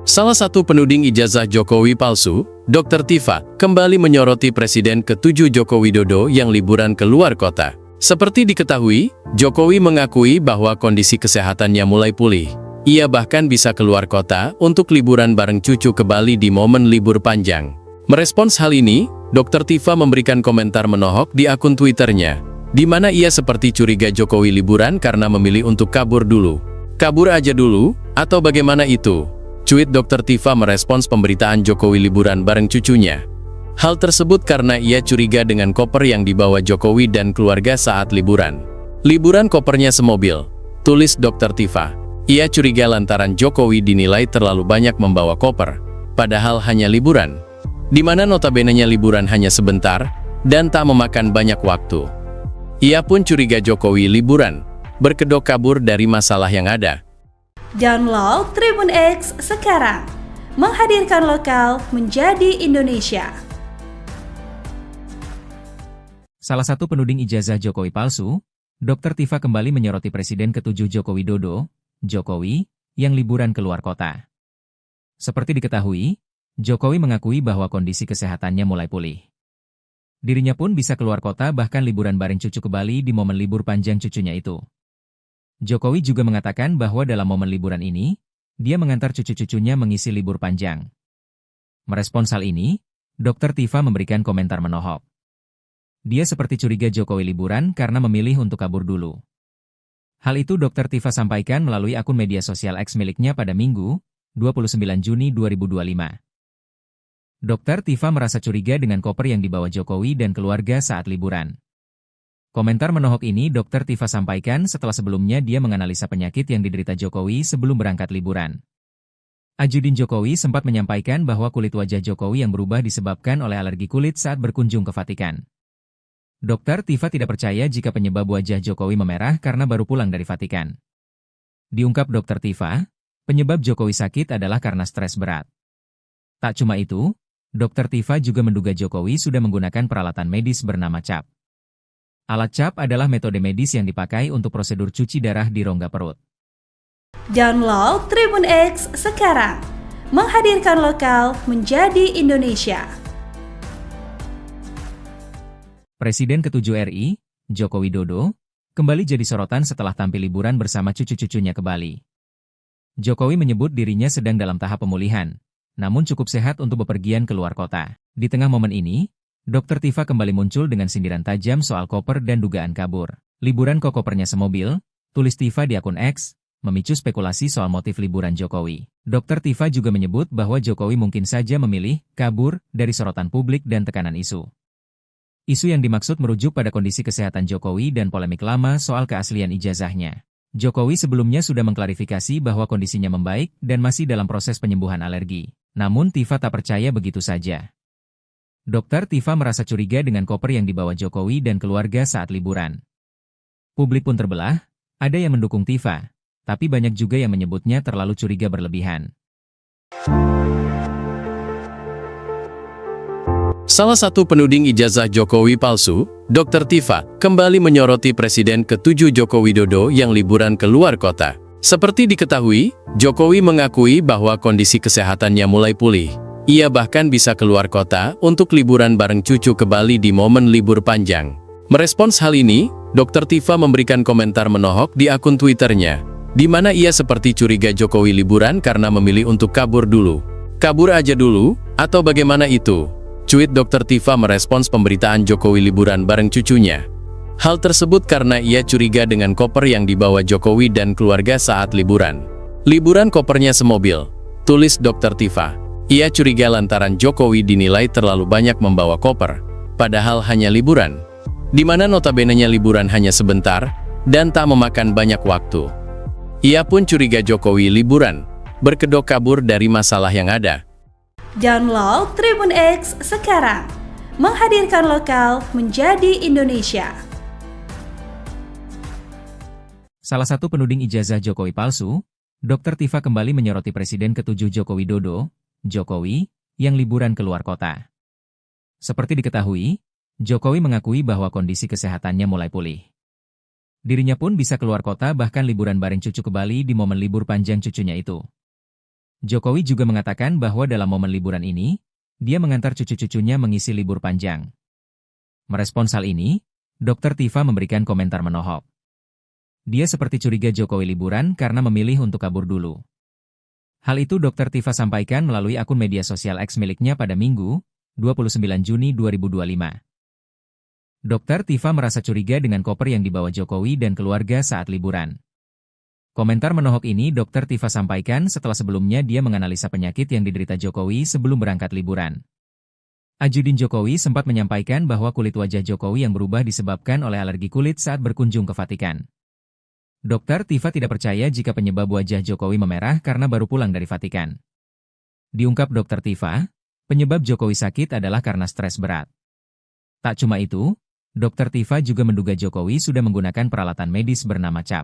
Salah satu penuding ijazah Jokowi palsu, Dr. Tifa, kembali menyoroti Presiden ke-7 Joko Widodo yang liburan keluar kota. Seperti diketahui, Jokowi mengakui bahwa kondisi kesehatannya mulai pulih. Ia bahkan bisa keluar kota untuk liburan bareng cucu ke Bali di momen libur panjang. Merespons hal ini, Dr. Tifa memberikan komentar menohok di akun Twitternya, di mana ia seperti curiga Jokowi liburan karena memilih untuk kabur dulu. Kabur aja dulu, atau bagaimana itu? Cuit Dr. Tifa merespons pemberitaan Jokowi liburan bareng cucunya. Hal tersebut karena ia curiga dengan koper yang dibawa Jokowi dan keluarga saat liburan. Liburan kopernya semobil, tulis Dr. Tifa. Ia curiga lantaran Jokowi dinilai terlalu banyak membawa koper, padahal hanya liburan. Di mana notabenenya liburan hanya sebentar, dan tak memakan banyak waktu. Ia pun curiga Jokowi liburan, berkedok kabur dari masalah yang ada. Download Tribun X sekarang, menghadirkan lokal menjadi Indonesia. Salah satu penuding ijazah Jokowi palsu, Dr. Tifa kembali menyoroti Presiden ke-7 Joko Widodo, Jokowi, yang liburan keluar kota. Seperti diketahui, Jokowi mengakui bahwa kondisi kesehatannya mulai pulih. Dirinya pun bisa keluar kota bahkan liburan bareng cucu ke Bali di momen libur panjang cucunya itu. Jokowi juga mengatakan bahwa dalam momen liburan ini, dia mengantar cucu-cucunya mengisi libur panjang. Merespons hal ini, Dr. Tifa memberikan komentar menohok. Dia seperti curiga Jokowi liburan karena memilih untuk kabur dulu. Hal itu Dr. Tifa sampaikan melalui akun media sosial X miliknya pada Minggu, 29 Juni 2025. Dr. Tifa merasa curiga dengan koper yang dibawa Jokowi dan keluarga saat liburan. Komentar menohok ini Dr. Tifa sampaikan setelah sebelumnya dia menganalisa penyakit yang diderita Jokowi sebelum berangkat liburan. Ajudin Jokowi sempat menyampaikan bahwa kulit wajah Jokowi yang berubah disebabkan oleh alergi kulit saat berkunjung ke Vatikan. Dr. Tifa tidak percaya jika penyebab wajah Jokowi memerah karena baru pulang dari Vatikan. Diungkap Dr. Tifa, penyebab Jokowi sakit adalah karena stres berat. Tak cuma itu, Dr. Tifa juga menduga Jokowi sudah menggunakan peralatan medis bernama CAP. Alat CAP adalah metode medis yang dipakai untuk prosedur cuci darah di rongga perut. Download Tribun X sekarang, menghadirkan lokal menjadi Indonesia. Presiden ke-7 RI, Joko Widodo, kembali jadi sorotan setelah tampil liburan bersama cucu-cucunya ke Bali. Jokowi menyebut dirinya sedang dalam tahap pemulihan, namun cukup sehat untuk bepergian keluar kota. Di tengah momen ini, Dr. Tifa kembali muncul dengan sindiran tajam soal koper dan dugaan kabur. Liburan kok kopernya semobil, tulis Tifa di akun X, memicu spekulasi soal motif liburan Jokowi. Dr. Tifa juga menyebut bahwa Jokowi mungkin saja memilih kabur dari sorotan publik dan tekanan isu. Isu yang dimaksud merujuk pada kondisi kesehatan Jokowi dan polemik lama soal keaslian ijazahnya. Jokowi sebelumnya sudah mengklarifikasi bahwa kondisinya membaik dan masih dalam proses penyembuhan alergi. Namun Tifa tak percaya begitu saja. Dr. Tifa merasa curiga dengan koper yang dibawa Jokowi dan keluarga saat liburan. Publik pun terbelah, ada yang mendukung Tifa, tapi banyak juga yang menyebutnya terlalu curiga berlebihan. Salah satu penuding ijazah Jokowi palsu, Dr. Tifa, kembali menyoroti Presiden ke-7 Joko Widodo yang liburan ke luar kota. Seperti diketahui, Jokowi mengakui bahwa kondisi kesehatannya mulai pulih. Ia bahkan bisa keluar kota untuk liburan bareng cucu ke Bali di momen libur panjang. Merespons hal ini, Dr. Tifa memberikan komentar menohok di akun Twitternya, di mana ia seperti curiga Jokowi liburan karena memilih untuk kabur dulu. Kabur aja dulu, atau bagaimana itu? Cuit Dr. Tifa merespons pemberitaan Jokowi liburan bareng cucunya. Hal tersebut karena ia curiga dengan koper yang dibawa Jokowi dan keluarga saat liburan. Liburan kopernya semobil, tulis Dr. Tifa. Ia curiga lantaran Jokowi dinilai terlalu banyak membawa koper, padahal hanya liburan, di mana notabene-nya liburan hanya sebentar dan tak memakan banyak waktu. Ia pun curiga Jokowi liburan, berkedok kabur dari masalah yang ada. Download Tribun X sekarang, menghadirkan lokal menjadi Indonesia. Salah satu penuding ijazah Jokowi palsu, Dr. Tifa kembali menyoroti Presiden ke-7 Joko Widodo, Jokowi, yang liburan keluar kota. Seperti diketahui, Jokowi mengakui bahwa kondisi kesehatannya mulai pulih. Dirinya pun bisa keluar kota bahkan liburan bareng cucu ke Bali di momen libur panjang cucunya itu. Jokowi juga mengatakan bahwa dalam momen liburan ini, dia mengantar cucu-cucunya mengisi libur panjang. Merespons hal ini, Dr. Tifa memberikan komentar menohok. Dia seperti curiga Jokowi liburan karena memilih untuk kabur dulu. Hal itu Dr. Tifa sampaikan melalui akun media sosial X miliknya pada Minggu, 29 Juni 2025. Dr. Tifa merasa curiga dengan koper yang dibawa Jokowi dan keluarga saat liburan. Komentar menohok ini Dr. Tifa sampaikan setelah sebelumnya dia menganalisa penyakit yang diderita Jokowi sebelum berangkat liburan. Ajudin Jokowi sempat menyampaikan bahwa kulit wajah Jokowi yang berubah disebabkan oleh alergi kulit saat berkunjung ke Vatikan. Dr. Tifa tidak percaya jika penyebab wajah Jokowi memerah karena baru pulang dari Vatikan. Diungkap Dr. Tifa, penyebab Jokowi sakit adalah karena stres berat. Tak cuma itu, Dr. Tifa juga menduga Jokowi sudah menggunakan peralatan medis bernama CAP.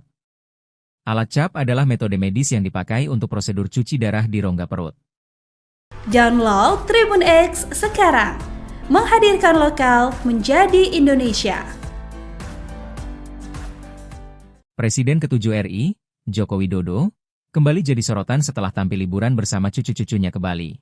Alat CAP adalah metode medis yang dipakai untuk prosedur cuci darah di rongga perut. Download Tribun X sekarang, menghadirkan lokal menjadi Indonesia. Presiden ke-7 RI, Joko Widodo, kembali jadi sorotan setelah tampil liburan bersama cucu-cucunya ke Bali.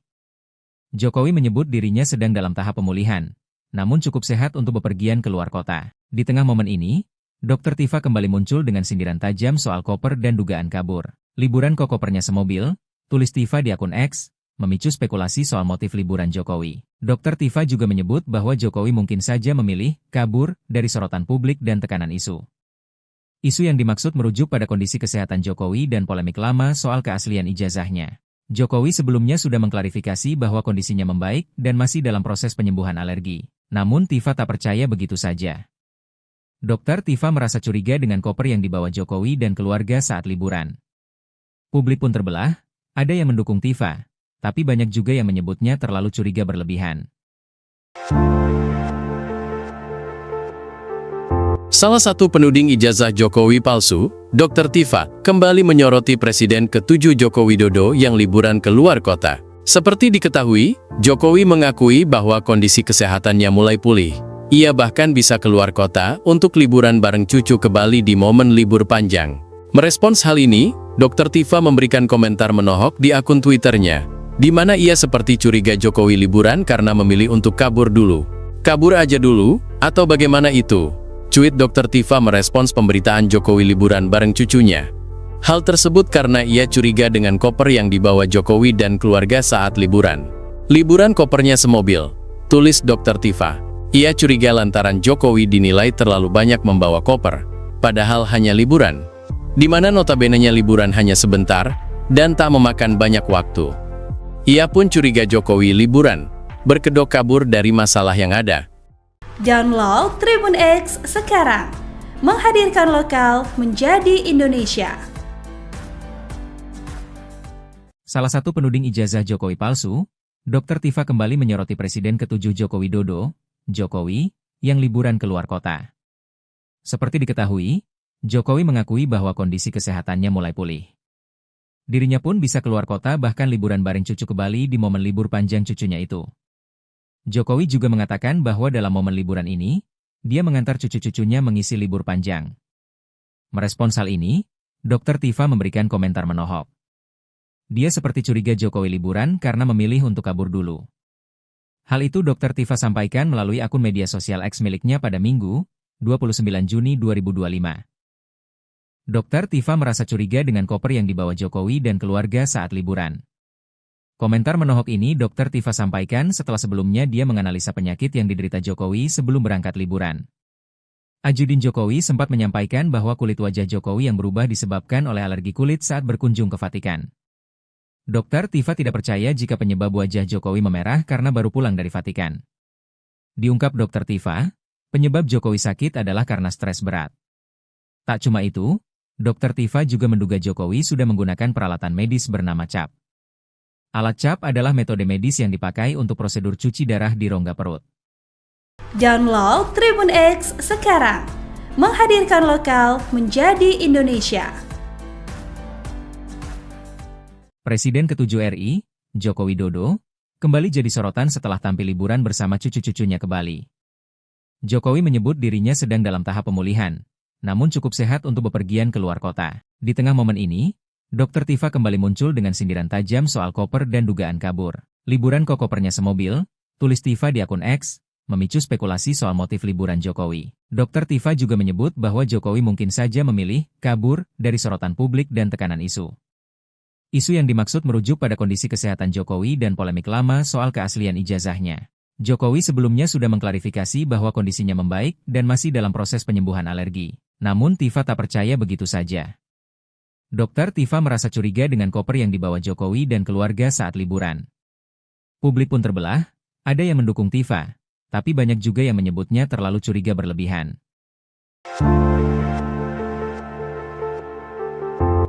Jokowi menyebut dirinya sedang dalam tahap pemulihan, namun cukup sehat untuk bepergian keluar kota. Di tengah momen ini, Dr. Tifa kembali muncul dengan sindiran tajam soal koper dan dugaan kabur. Liburan kok kopernya semobil, tulis Tifa di akun X, memicu spekulasi soal motif liburan Jokowi. Dr. Tifa juga menyebut bahwa Jokowi mungkin saja memilih kabur dari sorotan publik dan tekanan isu. Isu yang dimaksud merujuk pada kondisi kesehatan Jokowi dan polemik lama soal keaslian ijazahnya. Jokowi sebelumnya sudah mengklarifikasi bahwa kondisinya membaik dan masih dalam proses penyembuhan alergi. Namun Tifa tak percaya begitu saja. Dr. Tifa merasa curiga dengan koper yang dibawa Jokowi dan keluarga saat liburan. Publik pun terbelah, ada yang mendukung Tifa, tapi banyak juga yang menyebutnya terlalu curiga berlebihan. Salah satu penuding ijazah Jokowi palsu, Dr. Tifa, kembali menyoroti Presiden ke-7 Joko Widodo yang liburan ke luar kota. Seperti diketahui, Jokowi mengakui bahwa kondisi kesehatannya mulai pulih. Ia bahkan bisa keluar kota untuk liburan bareng cucu ke Bali di momen libur panjang. Merespons hal ini, Dr. Tifa memberikan komentar menohok di akun Twitternya, di mana ia seperti curiga Jokowi liburan karena memilih untuk kabur dulu. Kabur aja dulu, atau bagaimana itu? Cuit Dr. Tifa merespons pemberitaan Jokowi liburan bareng cucunya. Hal tersebut karena ia curiga dengan koper yang dibawa Jokowi dan keluarga saat liburan. Liburan kopernya semobil, tulis Dr. Tifa. Ia curiga lantaran Jokowi dinilai terlalu banyak membawa koper, padahal hanya liburan, di mana notabene-nya liburan hanya sebentar dan tak memakan banyak waktu. Ia pun curiga Jokowi liburan, berkedok kabur dari masalah yang ada. Download Tribun X sekarang, menghadirkan lokal menjadi Indonesia. Salah satu penuding ijazah Jokowi palsu, Dr. Tifa kembali menyoroti Presiden ke-7 Joko Widodo, Jokowi, yang liburan keluar kota. Seperti diketahui, Jokowi mengakui bahwa kondisi kesehatannya mulai pulih. Dirinya pun bisa keluar kota bahkan liburan bareng cucu ke Bali di momen libur panjang cucunya itu. Jokowi juga mengatakan bahwa dalam momen liburan ini, dia mengantar cucu-cucunya mengisi libur panjang. Merespons hal ini, Dr. Tifa memberikan komentar menohok. Dia seperti curiga Jokowi liburan karena memilih untuk kabur dulu. Hal itu Dr. Tifa sampaikan melalui akun media sosial X miliknya pada Minggu, 29 Juni 2025. Dr. Tifa merasa curiga dengan koper yang dibawa Jokowi dan keluarga saat liburan. Komentar menohok ini Dr. Tifa sampaikan setelah sebelumnya dia menganalisa penyakit yang diderita Jokowi sebelum berangkat liburan. Ajudin Jokowi sempat menyampaikan bahwa kulit wajah Jokowi yang berubah disebabkan oleh alergi kulit saat berkunjung ke Vatikan. Dr. Tifa tidak percaya jika penyebab wajah Jokowi memerah karena baru pulang dari Vatikan. Diungkap Dr. Tifa, penyebab Jokowi sakit adalah karena stres berat. Tak cuma itu, Dr. Tifa juga menduga Jokowi sudah menggunakan peralatan medis bernama CAP. Alat CAP adalah metode medis yang dipakai untuk prosedur cuci darah di rongga perut. Download Tribun X sekarang, menghadirkan lokal menjadi Indonesia. Presiden ke-7 RI, Joko Widodo, kembali jadi sorotan setelah tampil liburan bersama cucu-cucunya ke Bali. Jokowi menyebut dirinya sedang dalam tahap pemulihan, namun cukup sehat untuk bepergian keluar kota. Di tengah momen ini, Dr. Tifa kembali muncul dengan sindiran tajam soal koper dan dugaan kabur. Liburan kok kopernya semobil, tulis Tifa di akun X, memicu spekulasi soal motif liburan Jokowi. Dr. Tifa juga menyebut bahwa Jokowi mungkin saja memilih kabur dari sorotan publik dan tekanan isu. Isu yang dimaksud merujuk pada kondisi kesehatan Jokowi dan polemik lama soal keaslian ijazahnya. Jokowi sebelumnya sudah mengklarifikasi bahwa kondisinya membaik dan masih dalam proses penyembuhan alergi. Namun Tifa tak percaya begitu saja. Dr. Tifa merasa curiga dengan koper yang dibawa Jokowi dan keluarga saat liburan. Publik pun terbelah, ada yang mendukung Tifa, tapi banyak juga yang menyebutnya terlalu curiga berlebihan.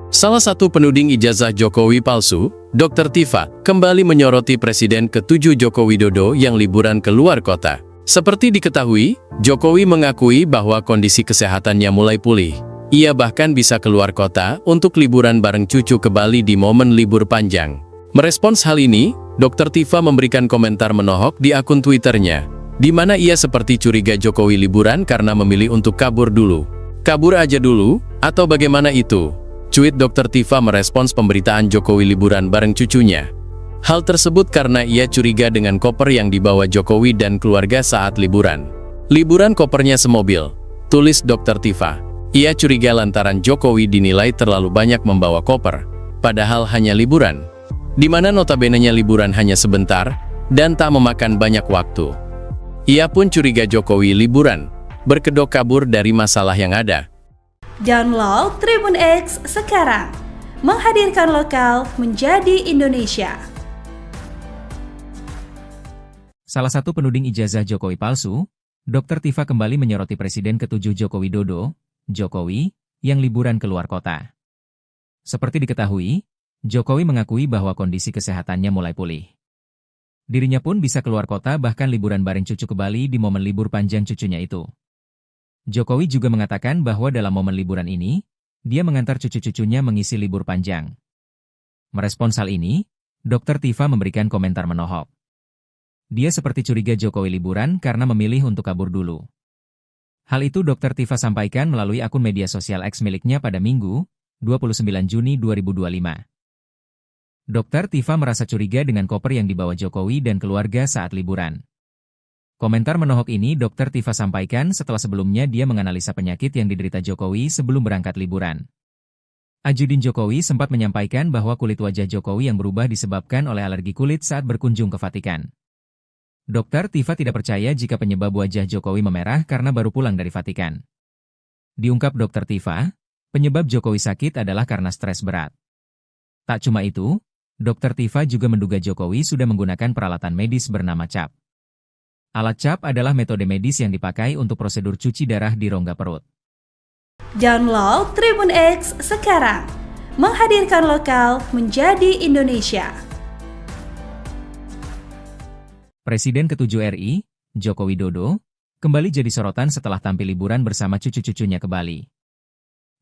Salah satu penuding ijazah Jokowi palsu, Dr. Tifa, kembali menyoroti Presiden ke-7 Joko Widodo yang liburan keluar kota. Seperti diketahui, Jokowi mengakui bahwa kondisi kesehatannya mulai pulih. Ia bahkan bisa keluar kota untuk liburan bareng cucu ke Bali di momen libur panjang. Merespons hal ini, Dr. Tifa memberikan komentar menohok di akun Twitternya, di mana ia seperti curiga Jokowi liburan karena memilih untuk kabur dulu. Kabur aja dulu, atau bagaimana itu? Cuit Dr. Tifa merespons pemberitaan Jokowi liburan bareng cucunya. Hal tersebut karena ia curiga dengan koper yang dibawa Jokowi dan keluarga saat liburan. Liburan kopernya semobil, tulis Dr. Tifa. Ia curiga lantaran Jokowi dinilai terlalu banyak membawa koper, padahal hanya liburan, di mana notabene-nya liburan hanya sebentar dan tak memakan banyak waktu. Ia pun curiga Jokowi liburan, berkedok kabur dari masalah yang ada. Download Tribun X sekarang, menghadirkan lokal menjadi Indonesia. Salah satu penuding ijazah Jokowi palsu, Dr. Tifa kembali menyoroti Presiden ke-7 Joko Widodo, Jokowi, yang liburan keluar kota. Seperti diketahui, Jokowi mengakui bahwa kondisi kesehatannya mulai pulih. Dirinya pun bisa keluar kota bahkan liburan bareng cucu ke Bali di momen libur panjang cucunya itu. Jokowi juga mengatakan bahwa dalam momen liburan ini, dia mengantar cucu-cucunya mengisi libur panjang. Merespons hal ini, Dr. Tifa memberikan komentar menohok. Dia seperti curiga Jokowi liburan karena memilih untuk kabur dulu. Hal itu Dr. Tifa sampaikan melalui akun media sosial X miliknya pada Minggu, 29 Juni 2025. Dr. Tifa merasa curiga dengan koper yang dibawa Jokowi dan keluarga saat liburan. Komentar menohok ini Dr. Tifa sampaikan setelah sebelumnya dia menganalisa penyakit yang diderita Jokowi sebelum berangkat liburan. Ajudin Jokowi sempat menyampaikan bahwa kulit wajah Jokowi yang berubah disebabkan oleh alergi kulit saat berkunjung ke Vatikan. Dr. Tifa tidak percaya jika penyebab wajah Jokowi memerah karena baru pulang dari Vatikan. Diungkap Dr. Tifa, penyebab Jokowi sakit adalah karena stres berat. Tak cuma itu, Dr. Tifa juga menduga Jokowi sudah menggunakan peralatan medis bernama CAP. Alat CAP adalah metode medis yang dipakai untuk prosedur cuci darah di rongga perut. Download Tribun X sekarang, menghadirkan lokal menjadi Indonesia. Presiden ke-7 RI, Joko Widodo, kembali jadi sorotan setelah tampil liburan bersama cucu-cucunya ke Bali.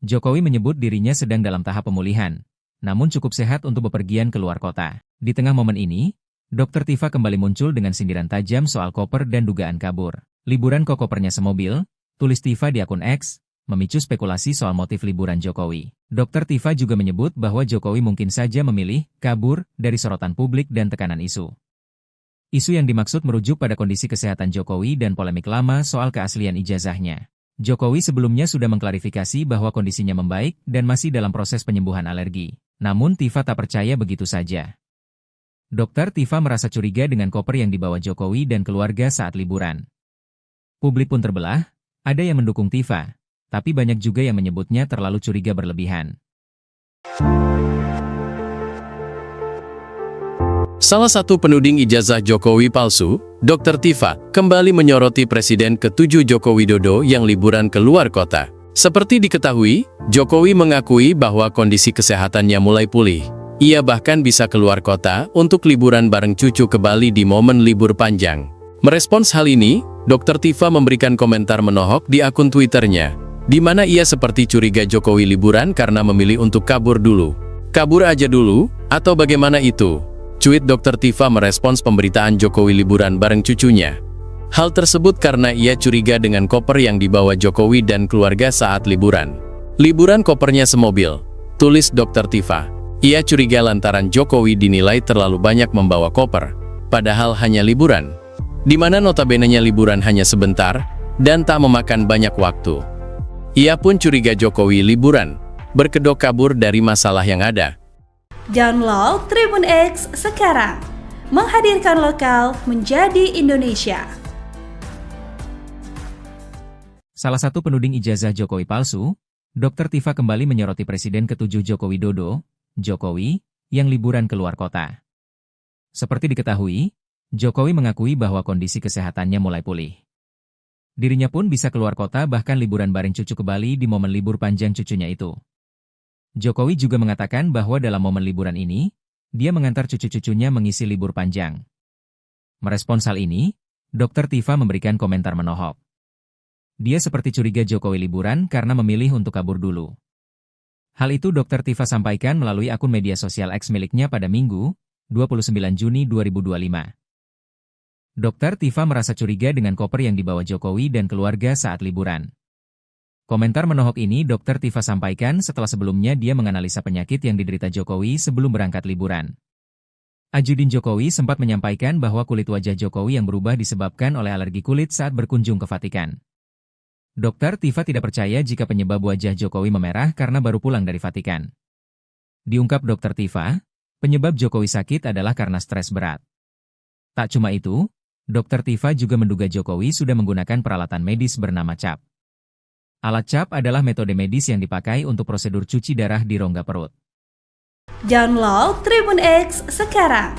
Jokowi menyebut dirinya sedang dalam tahap pemulihan, namun cukup sehat untuk bepergian ke luar kota. Di tengah momen ini, Dr. Tifa kembali muncul dengan sindiran tajam soal koper dan dugaan kabur. Liburan kok kopernya semobil, tulis Tifa di akun X, memicu spekulasi soal motif liburan Jokowi. Dr. Tifa juga menyebut bahwa Jokowi mungkin saja memilih kabur dari sorotan publik dan tekanan isu. Isu yang dimaksud merujuk pada kondisi kesehatan Jokowi dan polemik lama soal keaslian ijazahnya. Jokowi sebelumnya sudah mengklarifikasi bahwa kondisinya membaik dan masih dalam proses penyembuhan alergi. Namun Tifa tak percaya begitu saja. Dr. Tifa merasa curiga dengan koper yang dibawa Jokowi dan keluarga saat liburan. Publik pun terbelah, ada yang mendukung Tifa, tapi banyak juga yang menyebutnya terlalu curiga berlebihan. Salah satu penuding ijazah Jokowi palsu, Dr. Tifa, kembali menyoroti Presiden ke-7 Joko Widodo yang liburan ke luar kota. Seperti diketahui, Jokowi mengakui bahwa kondisi kesehatannya mulai pulih. Ia bahkan bisa keluar kota untuk liburan bareng cucu ke Bali di momen libur panjang. Merespons hal ini, Dr. Tifa memberikan komentar menohok di akun Twitternya, di mana ia seperti curiga Jokowi liburan karena memilih untuk kabur dulu. Kabur aja dulu, atau bagaimana itu? Cuit Dr. Tifa merespons pemberitaan Jokowi liburan bareng cucunya. Hal tersebut karena ia curiga dengan koper yang dibawa Jokowi dan keluarga saat liburan. Liburan kopernya semobil, tulis Dr. Tifa. Ia curiga lantaran Jokowi dinilai terlalu banyak membawa koper, padahal hanya liburan, di mana notabene-nya liburan hanya sebentar, dan tak memakan banyak waktu. Ia pun curiga Jokowi liburan, berkedok kabur dari masalah yang ada. Download Tribun X sekarang, menghadirkan lokal menjadi Indonesia. Salah satu penuding ijazah Jokowi palsu, Dr. Tifa kembali menyoroti Presiden ke-7 Joko Widodo, Jokowi, yang liburan ke luar kota. Seperti diketahui, Jokowi mengakui bahwa kondisi kesehatannya mulai pulih. Dirinya pun bisa keluar kota bahkan liburan bareng cucu ke Bali di momen libur panjang cucunya itu. Jokowi juga mengatakan bahwa dalam momen liburan ini, dia mengantar cucu-cucunya mengisi libur panjang. Merespons hal ini, Dr. Tifa memberikan komentar menohok. Dia seperti curiga Jokowi liburan karena memilih untuk kabur dulu. Hal itu Dr. Tifa sampaikan melalui akun media sosial X miliknya pada Minggu, 29 Juni 2025. Dr. Tifa merasa curiga dengan koper yang dibawa Jokowi dan keluarga saat liburan. Komentar menohok ini Dr. Tifa sampaikan setelah sebelumnya dia menganalisa penyakit yang diderita Jokowi sebelum berangkat liburan. Ajudin Jokowi sempat menyampaikan bahwa kulit wajah Jokowi yang berubah disebabkan oleh alergi kulit saat berkunjung ke Vatikan. Dr. Tifa tidak percaya jika penyebab wajah Jokowi memerah karena baru pulang dari Vatikan. Diungkap Dr. Tifa, penyebab Jokowi sakit adalah karena stres berat. Tak cuma itu, Dr. Tifa juga menduga Jokowi sudah menggunakan peralatan medis bernama CAP. Alat CAP adalah metode medis yang dipakai untuk prosedur cuci darah di rongga perut. Download Tribun X sekarang,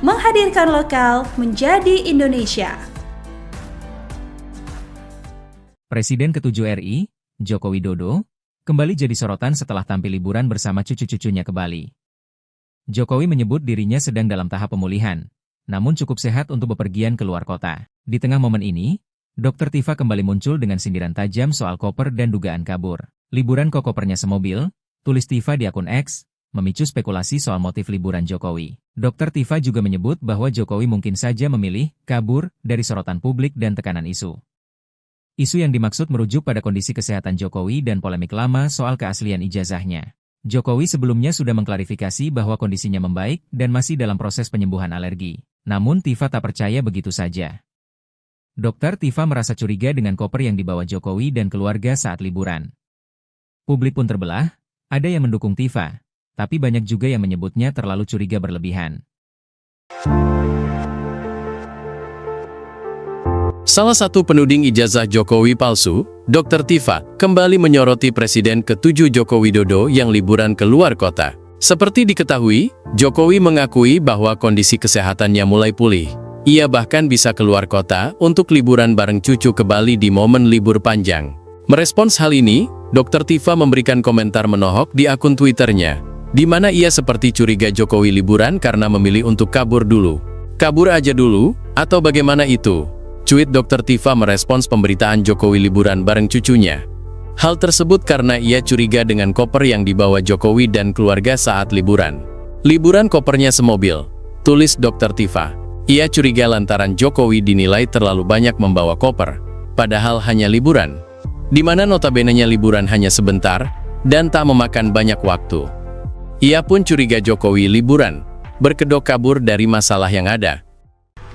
menghadirkan lokal menjadi Indonesia. Presiden ke-7 RI, Joko Widodo, kembali jadi sorotan setelah tampil liburan bersama cucu-cucunya ke Bali. Jokowi menyebut dirinya sedang dalam tahap pemulihan, namun cukup sehat untuk bepergian ke luar kota. Di tengah momen ini, Dr. Tifa kembali muncul dengan sindiran tajam soal koper dan dugaan kabur. Liburan kok kopernya semobil, tulis Tifa di akun X, memicu spekulasi soal motif liburan Jokowi. Dr. Tifa juga menyebut bahwa Jokowi mungkin saja memilih kabur dari sorotan publik dan tekanan isu. Isu yang dimaksud merujuk pada kondisi kesehatan Jokowi dan polemik lama soal keaslian ijazahnya. Jokowi sebelumnya sudah mengklarifikasi bahwa kondisinya membaik dan masih dalam proses penyembuhan alergi. Namun Tifa tak percaya begitu saja. Dokter Tifa merasa curiga dengan koper yang dibawa Jokowi dan keluarga saat liburan. Publik pun terbelah, ada yang mendukung Tifa, tapi banyak juga yang menyebutnya terlalu curiga berlebihan. Salah satu penuding ijazah Jokowi palsu, Dr. Tifa, kembali menyoroti Presiden ke-7 Joko Widodo yang liburan ke luar kota. Seperti diketahui, Jokowi mengakui bahwa kondisi kesehatannya mulai pulih. Ia bahkan bisa keluar kota untuk liburan bareng cucu ke Bali di momen libur panjang. Merespons hal ini, Dr. Tifa memberikan komentar menohok di akun Twitternya, di mana ia seperti curiga Jokowi liburan karena memilih untuk kabur dulu. Kabur aja dulu, atau bagaimana itu? Cuit Dr. Tifa merespons pemberitaan Jokowi liburan bareng cucunya. Hal tersebut karena ia curiga dengan koper yang dibawa Jokowi dan keluarga saat liburan. Liburan kopernya semobil, tulis Dr. Tifa. Ia curiga lantaran Jokowi dinilai terlalu banyak membawa koper, padahal hanya liburan, di mana notabenenya liburan hanya sebentar, dan tak memakan banyak waktu. Ia pun curiga Jokowi liburan, berkedok kabur dari masalah yang ada.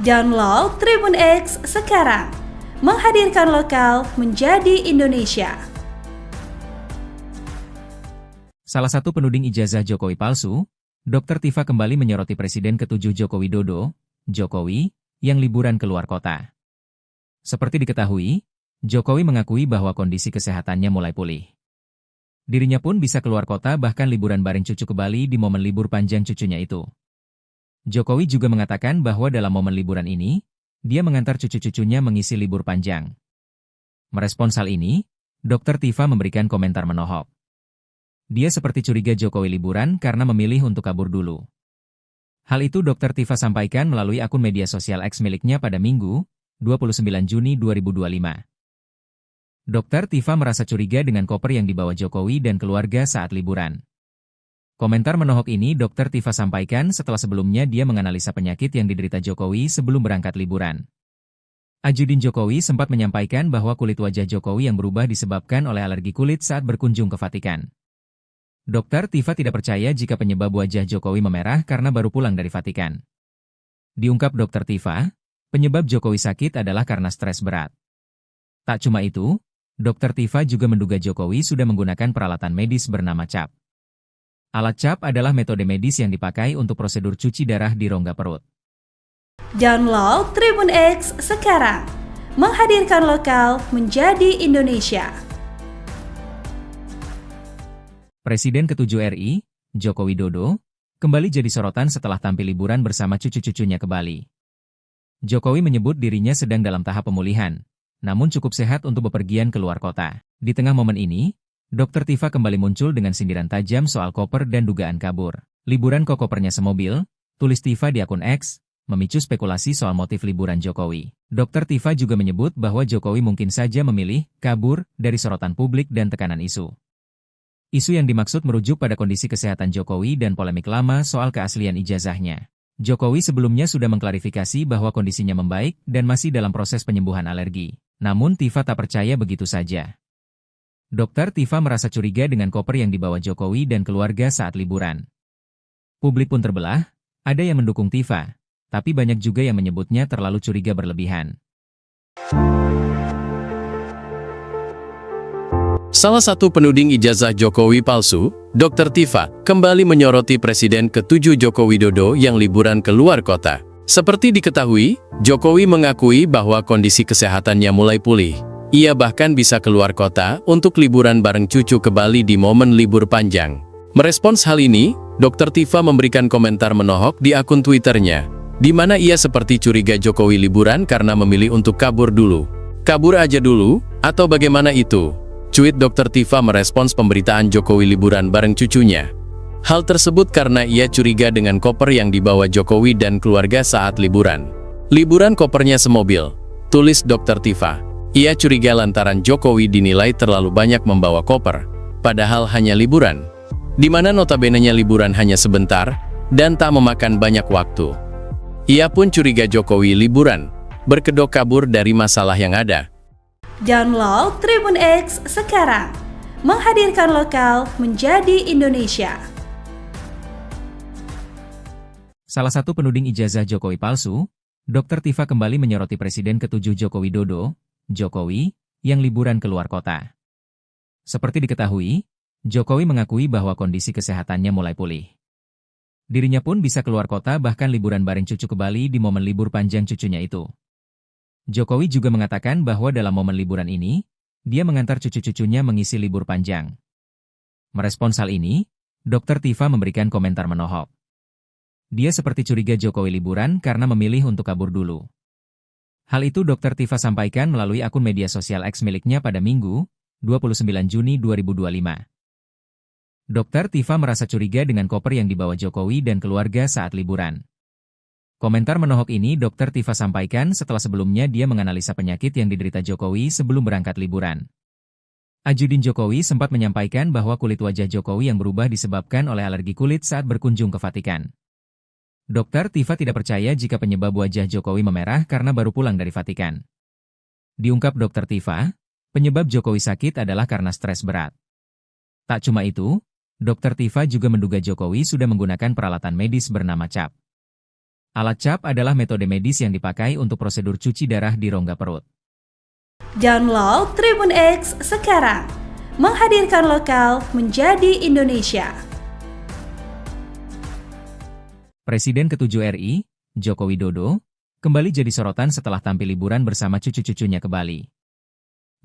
Download Tribun X sekarang, menghadirkan lokal menjadi Indonesia. Salah satu penuding ijazah Jokowi palsu, Dr. Tifa kembali menyoroti Presiden ke-7 Joko Widodo, Jokowi, yang liburan keluar kota. Seperti diketahui, Jokowi mengakui bahwa kondisi kesehatannya mulai pulih. Dirinya pun bisa keluar kota bahkan liburan bareng cucu ke Bali di momen libur panjang cucunya itu. Jokowi juga mengatakan bahwa dalam momen liburan ini, dia mengantar cucu-cucunya mengisi libur panjang. Merespons hal ini, Dr. Tifa memberikan komentar menohok. Dia seperti curiga Jokowi liburan karena memilih untuk kabur dulu. Hal itu Dr. Tifa sampaikan melalui akun media sosial X miliknya pada Minggu, 29 Juni 2025. Dr. Tifa merasa curiga dengan koper yang dibawa Jokowi dan keluarga saat liburan. Komentar menohok ini Dr. Tifa sampaikan setelah sebelumnya dia menganalisa penyakit yang diderita Jokowi sebelum berangkat liburan. Ajudin Jokowi sempat menyampaikan bahwa kulit wajah Jokowi yang berubah disebabkan oleh alergi kulit saat berkunjung ke Vatikan. Dr. Tifa tidak percaya jika penyebab wajah Jokowi memerah karena baru pulang dari Vatikan. Diungkap Dr. Tifa, penyebab Jokowi sakit adalah karena stres berat. Tak cuma itu, Dr. Tifa juga menduga Jokowi sudah menggunakan peralatan medis bernama CAP. Alat CAP adalah metode medis yang dipakai untuk prosedur cuci darah di rongga perut. Download Tribun X sekarang, menghadirkan lokal menjadi Indonesia. Presiden ke-7 RI, Joko Widodo, kembali jadi sorotan setelah tampil liburan bersama cucu-cucunya ke Bali. Jokowi menyebut dirinya sedang dalam tahap pemulihan, namun cukup sehat untuk bepergian keluar kota. Di tengah momen ini, Dr. Tifa kembali muncul dengan sindiran tajam soal koper dan dugaan kabur. Liburan kok kopernya semobil, tulis Tifa di akun X, memicu spekulasi soal motif liburan Jokowi. Dr. Tifa juga menyebut bahwa Jokowi mungkin saja memilih kabur dari sorotan publik dan tekanan isu. Isu yang dimaksud merujuk pada kondisi kesehatan Jokowi dan polemik lama soal keaslian ijazahnya. Jokowi sebelumnya sudah mengklarifikasi bahwa kondisinya membaik dan masih dalam proses penyembuhan alergi. Namun Tifa tak percaya begitu saja. Dr. Tifa merasa curiga dengan koper yang dibawa Jokowi dan keluarga saat liburan. Publik pun terbelah, ada yang mendukung Tifa, tapi banyak juga yang menyebutnya terlalu curiga berlebihan. Salah satu penuding ijazah Jokowi palsu, Dr. Tifa, kembali menyoroti Presiden ke-7 Joko Widodo yang liburan ke luar kota. Seperti diketahui, Jokowi mengakui bahwa kondisi kesehatannya mulai pulih. Ia bahkan bisa keluar kota untuk liburan bareng cucu ke Bali di momen libur panjang. Merespons hal ini, Dr. Tifa memberikan komentar menohok di akun Twitternya, di mana ia seperti curiga Jokowi liburan karena memilih untuk kabur dulu. Kabur aja dulu, atau bagaimana itu? Cuit Dr. Tifa merespons pemberitaan Jokowi liburan bareng cucunya. Hal tersebut karena ia curiga dengan koper yang dibawa Jokowi dan keluarga saat liburan. Liburan kopernya semobil, tulis Dr. Tifa. Ia curiga lantaran Jokowi dinilai terlalu banyak membawa koper, padahal hanya liburan, di mana notabenenya liburan hanya sebentar, dan tak memakan banyak waktu. Ia pun curiga Jokowi liburan, berkedok kabur dari masalah yang ada. Download Tribun X sekarang, menghadirkan lokal menjadi Indonesia. Salah satu penuding ijazah Jokowi palsu, Dr. Tifa kembali menyoroti Presiden ke-7 Joko Widodo, Jokowi, yang liburan keluar kota. Seperti diketahui, Jokowi mengakui bahwa kondisi kesehatannya mulai pulih. Dirinya pun bisa keluar kota bahkan liburan bareng cucu ke Bali di momen libur panjang cucunya itu. Jokowi juga mengatakan bahwa dalam momen liburan ini, dia mengantar cucu-cucunya mengisi libur panjang. Merespons hal ini, Dr. Tifa memberikan komentar menohok. Dia seperti curiga Jokowi liburan karena memilih untuk kabur dulu. Hal itu Dr. Tifa sampaikan melalui akun media sosial X miliknya pada Minggu, 29 Juni 2025. Dr. Tifa merasa curiga dengan koper yang dibawa Jokowi dan keluarga saat liburan. Komentar menohok ini Dr. Tifa sampaikan setelah sebelumnya dia menganalisa penyakit yang diderita Jokowi sebelum berangkat liburan. Ajudin Jokowi sempat menyampaikan bahwa kulit wajah Jokowi yang berubah disebabkan oleh alergi kulit saat berkunjung ke Vatikan. Dr. Tifa tidak percaya jika penyebab wajah Jokowi memerah karena baru pulang dari Vatikan. Diungkap Dr. Tifa, penyebab Jokowi sakit adalah karena stres berat. Tak cuma itu, Dr. Tifa juga menduga Jokowi sudah menggunakan peralatan medis bernama CAP. Alat CAP adalah metode medis yang dipakai untuk prosedur cuci darah di rongga perut. Download Tribun X sekarang, menghadirkan lokal menjadi Indonesia. Presiden ke-7 RI, Joko Widodo, kembali jadi sorotan setelah tampil liburan bersama cucu-cucunya ke Bali.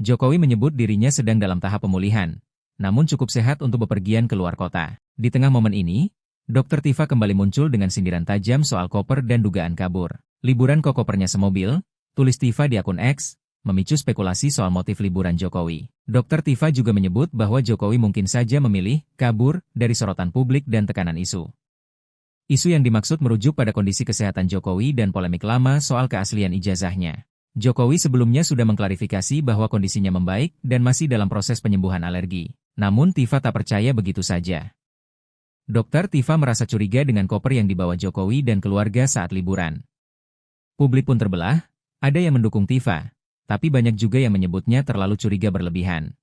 Jokowi menyebut dirinya sedang dalam tahap pemulihan, namun cukup sehat untuk bepergian ke luar kota. Di tengah momen ini, Dr. Tifa kembali muncul dengan sindiran tajam soal koper dan dugaan kabur. Liburan kok kopernya semobil, tulis Tifa di akun X, memicu spekulasi soal motif liburan Jokowi. Dr. Tifa juga menyebut bahwa Jokowi mungkin saja memilih kabur dari sorotan publik dan tekanan isu. Isu yang dimaksud merujuk pada kondisi kesehatan Jokowi dan polemik lama soal keaslian ijazahnya. Jokowi sebelumnya sudah mengklarifikasi bahwa kondisinya membaik dan masih dalam proses penyembuhan alergi. Namun Tifa tak percaya begitu saja. Dr. Tifa merasa curiga dengan koper yang dibawa Jokowi dan keluarga saat liburan. Publik pun terbelah, ada yang mendukung Tifa, tapi banyak juga yang menyebutnya terlalu curiga berlebihan.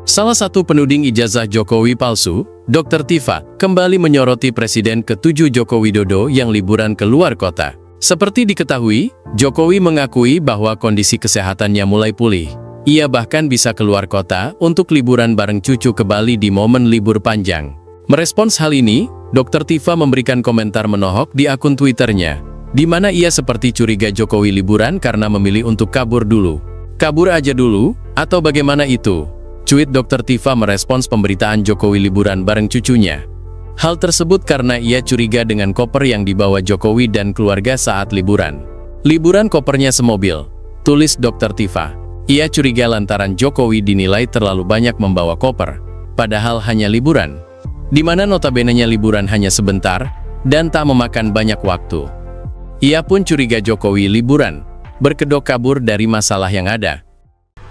Salah satu penuding ijazah Jokowi palsu, Dr. Tifa, kembali menyoroti Presiden ke-7 Joko Widodo yang liburan ke luar kota. Seperti diketahui, Jokowi mengakui bahwa kondisi kesehatannya mulai pulih. Ia bahkan bisa keluar kota untuk liburan bareng cucu ke Bali di momen libur panjang. Merespons hal ini, Dr. Tifa memberikan komentar menohok di akun Twitternya, di mana ia seperti curiga Jokowi liburan karena memilih untuk kabur dulu. Kabur aja dulu, atau bagaimana itu? Cuit Dr. Tifa merespons pemberitaan Jokowi liburan bareng cucunya. Hal tersebut karena ia curiga dengan koper yang dibawa Jokowi dan keluarga saat liburan. Liburan kopernya semobil, tulis Dr. Tifa. Ia curiga lantaran Jokowi dinilai terlalu banyak membawa koper, padahal hanya liburan. Di mana notabene-nya liburan hanya sebentar, dan tak memakan banyak waktu. Ia pun curiga Jokowi liburan, berkedok kabur dari masalah yang ada.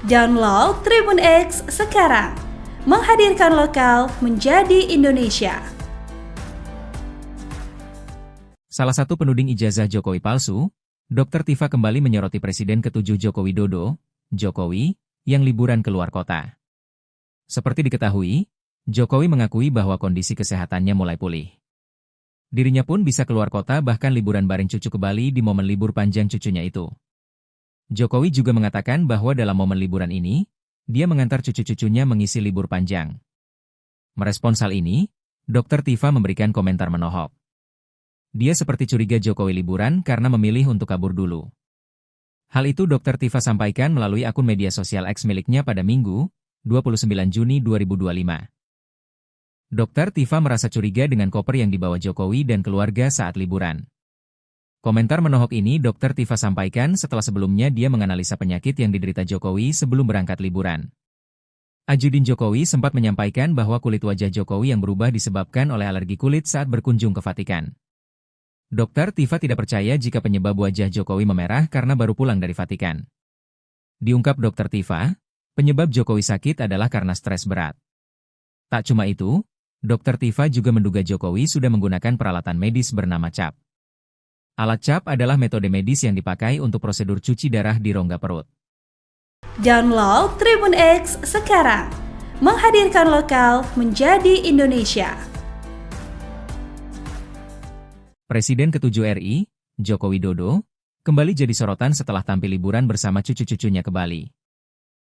Download Tribun X sekarang, menghadirkan lokal menjadi Indonesia. Salah satu penuding ijazah Jokowi palsu, Dr. Tifa kembali menyoroti Presiden ke-7 Joko Widodo, Jokowi, yang liburan keluar kota. Seperti diketahui, Jokowi mengakui bahwa kondisi kesehatannya mulai pulih. Dirinya pun bisa keluar kota bahkan liburan bareng cucu ke Bali di momen libur panjang cucunya itu. Jokowi juga mengatakan bahwa dalam momen liburan ini, dia mengantar cucu-cucunya mengisi libur panjang. Merespons hal ini, Dr. Tifa memberikan komentar menohok. Dia seperti curiga Jokowi liburan karena memilih untuk kabur dulu. Hal itu Dr. Tifa sampaikan melalui akun media sosial X miliknya pada Minggu, 29 Juni 2025. Dr. Tifa merasa curiga dengan koper yang dibawa Jokowi dan keluarga saat liburan. Komentar menohok ini Dr. Tifa sampaikan setelah sebelumnya dia menganalisa penyakit yang diderita Jokowi sebelum berangkat liburan. Ajudin Jokowi sempat menyampaikan bahwa kulit wajah Jokowi yang berubah disebabkan oleh alergi kulit saat berkunjung ke Vatikan. Dr. Tifa tidak percaya jika penyebab wajah Jokowi memerah karena baru pulang dari Vatikan. Diungkap Dr. Tifa, penyebab Jokowi sakit adalah karena stres berat. Tak cuma itu, Dr. Tifa juga menduga Jokowi sudah menggunakan peralatan medis bernama CAP. Alat CAP adalah metode medis yang dipakai untuk prosedur cuci darah di rongga perut. Download Tribun X sekarang, menghadirkan lokal menjadi Indonesia. Presiden ke-7 RI, Joko Widodo, kembali jadi sorotan setelah tampil liburan bersama cucu-cucunya ke Bali.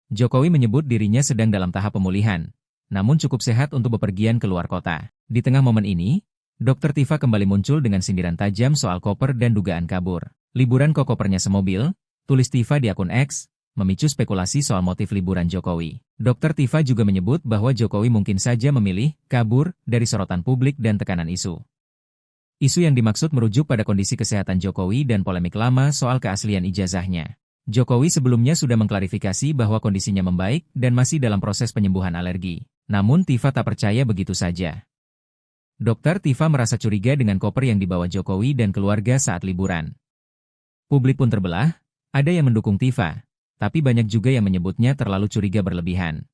Jokowi menyebut dirinya sedang dalam tahap pemulihan, namun cukup sehat untuk bepergian ke luar kota. Di tengah momen ini, Dr. Tifa kembali muncul dengan sindiran tajam soal koper dan dugaan kabur. Liburan kok kopernya semobil, tulis Tifa di akun X, memicu spekulasi soal motif liburan Jokowi. Dr. Tifa juga menyebut bahwa Jokowi mungkin saja memilih kabur dari sorotan publik dan tekanan isu. Isu yang dimaksud merujuk pada kondisi kesehatan Jokowi dan polemik lama soal keaslian ijazahnya. Jokowi sebelumnya sudah mengklarifikasi bahwa kondisinya membaik dan masih dalam proses penyembuhan alergi. Namun Tifa tak percaya begitu saja. Dr. Tifa merasa curiga dengan koper yang dibawa Jokowi dan keluarga saat liburan. Publik pun terbelah, ada yang mendukung Tifa, tapi banyak juga yang menyebutnya terlalu curiga berlebihan.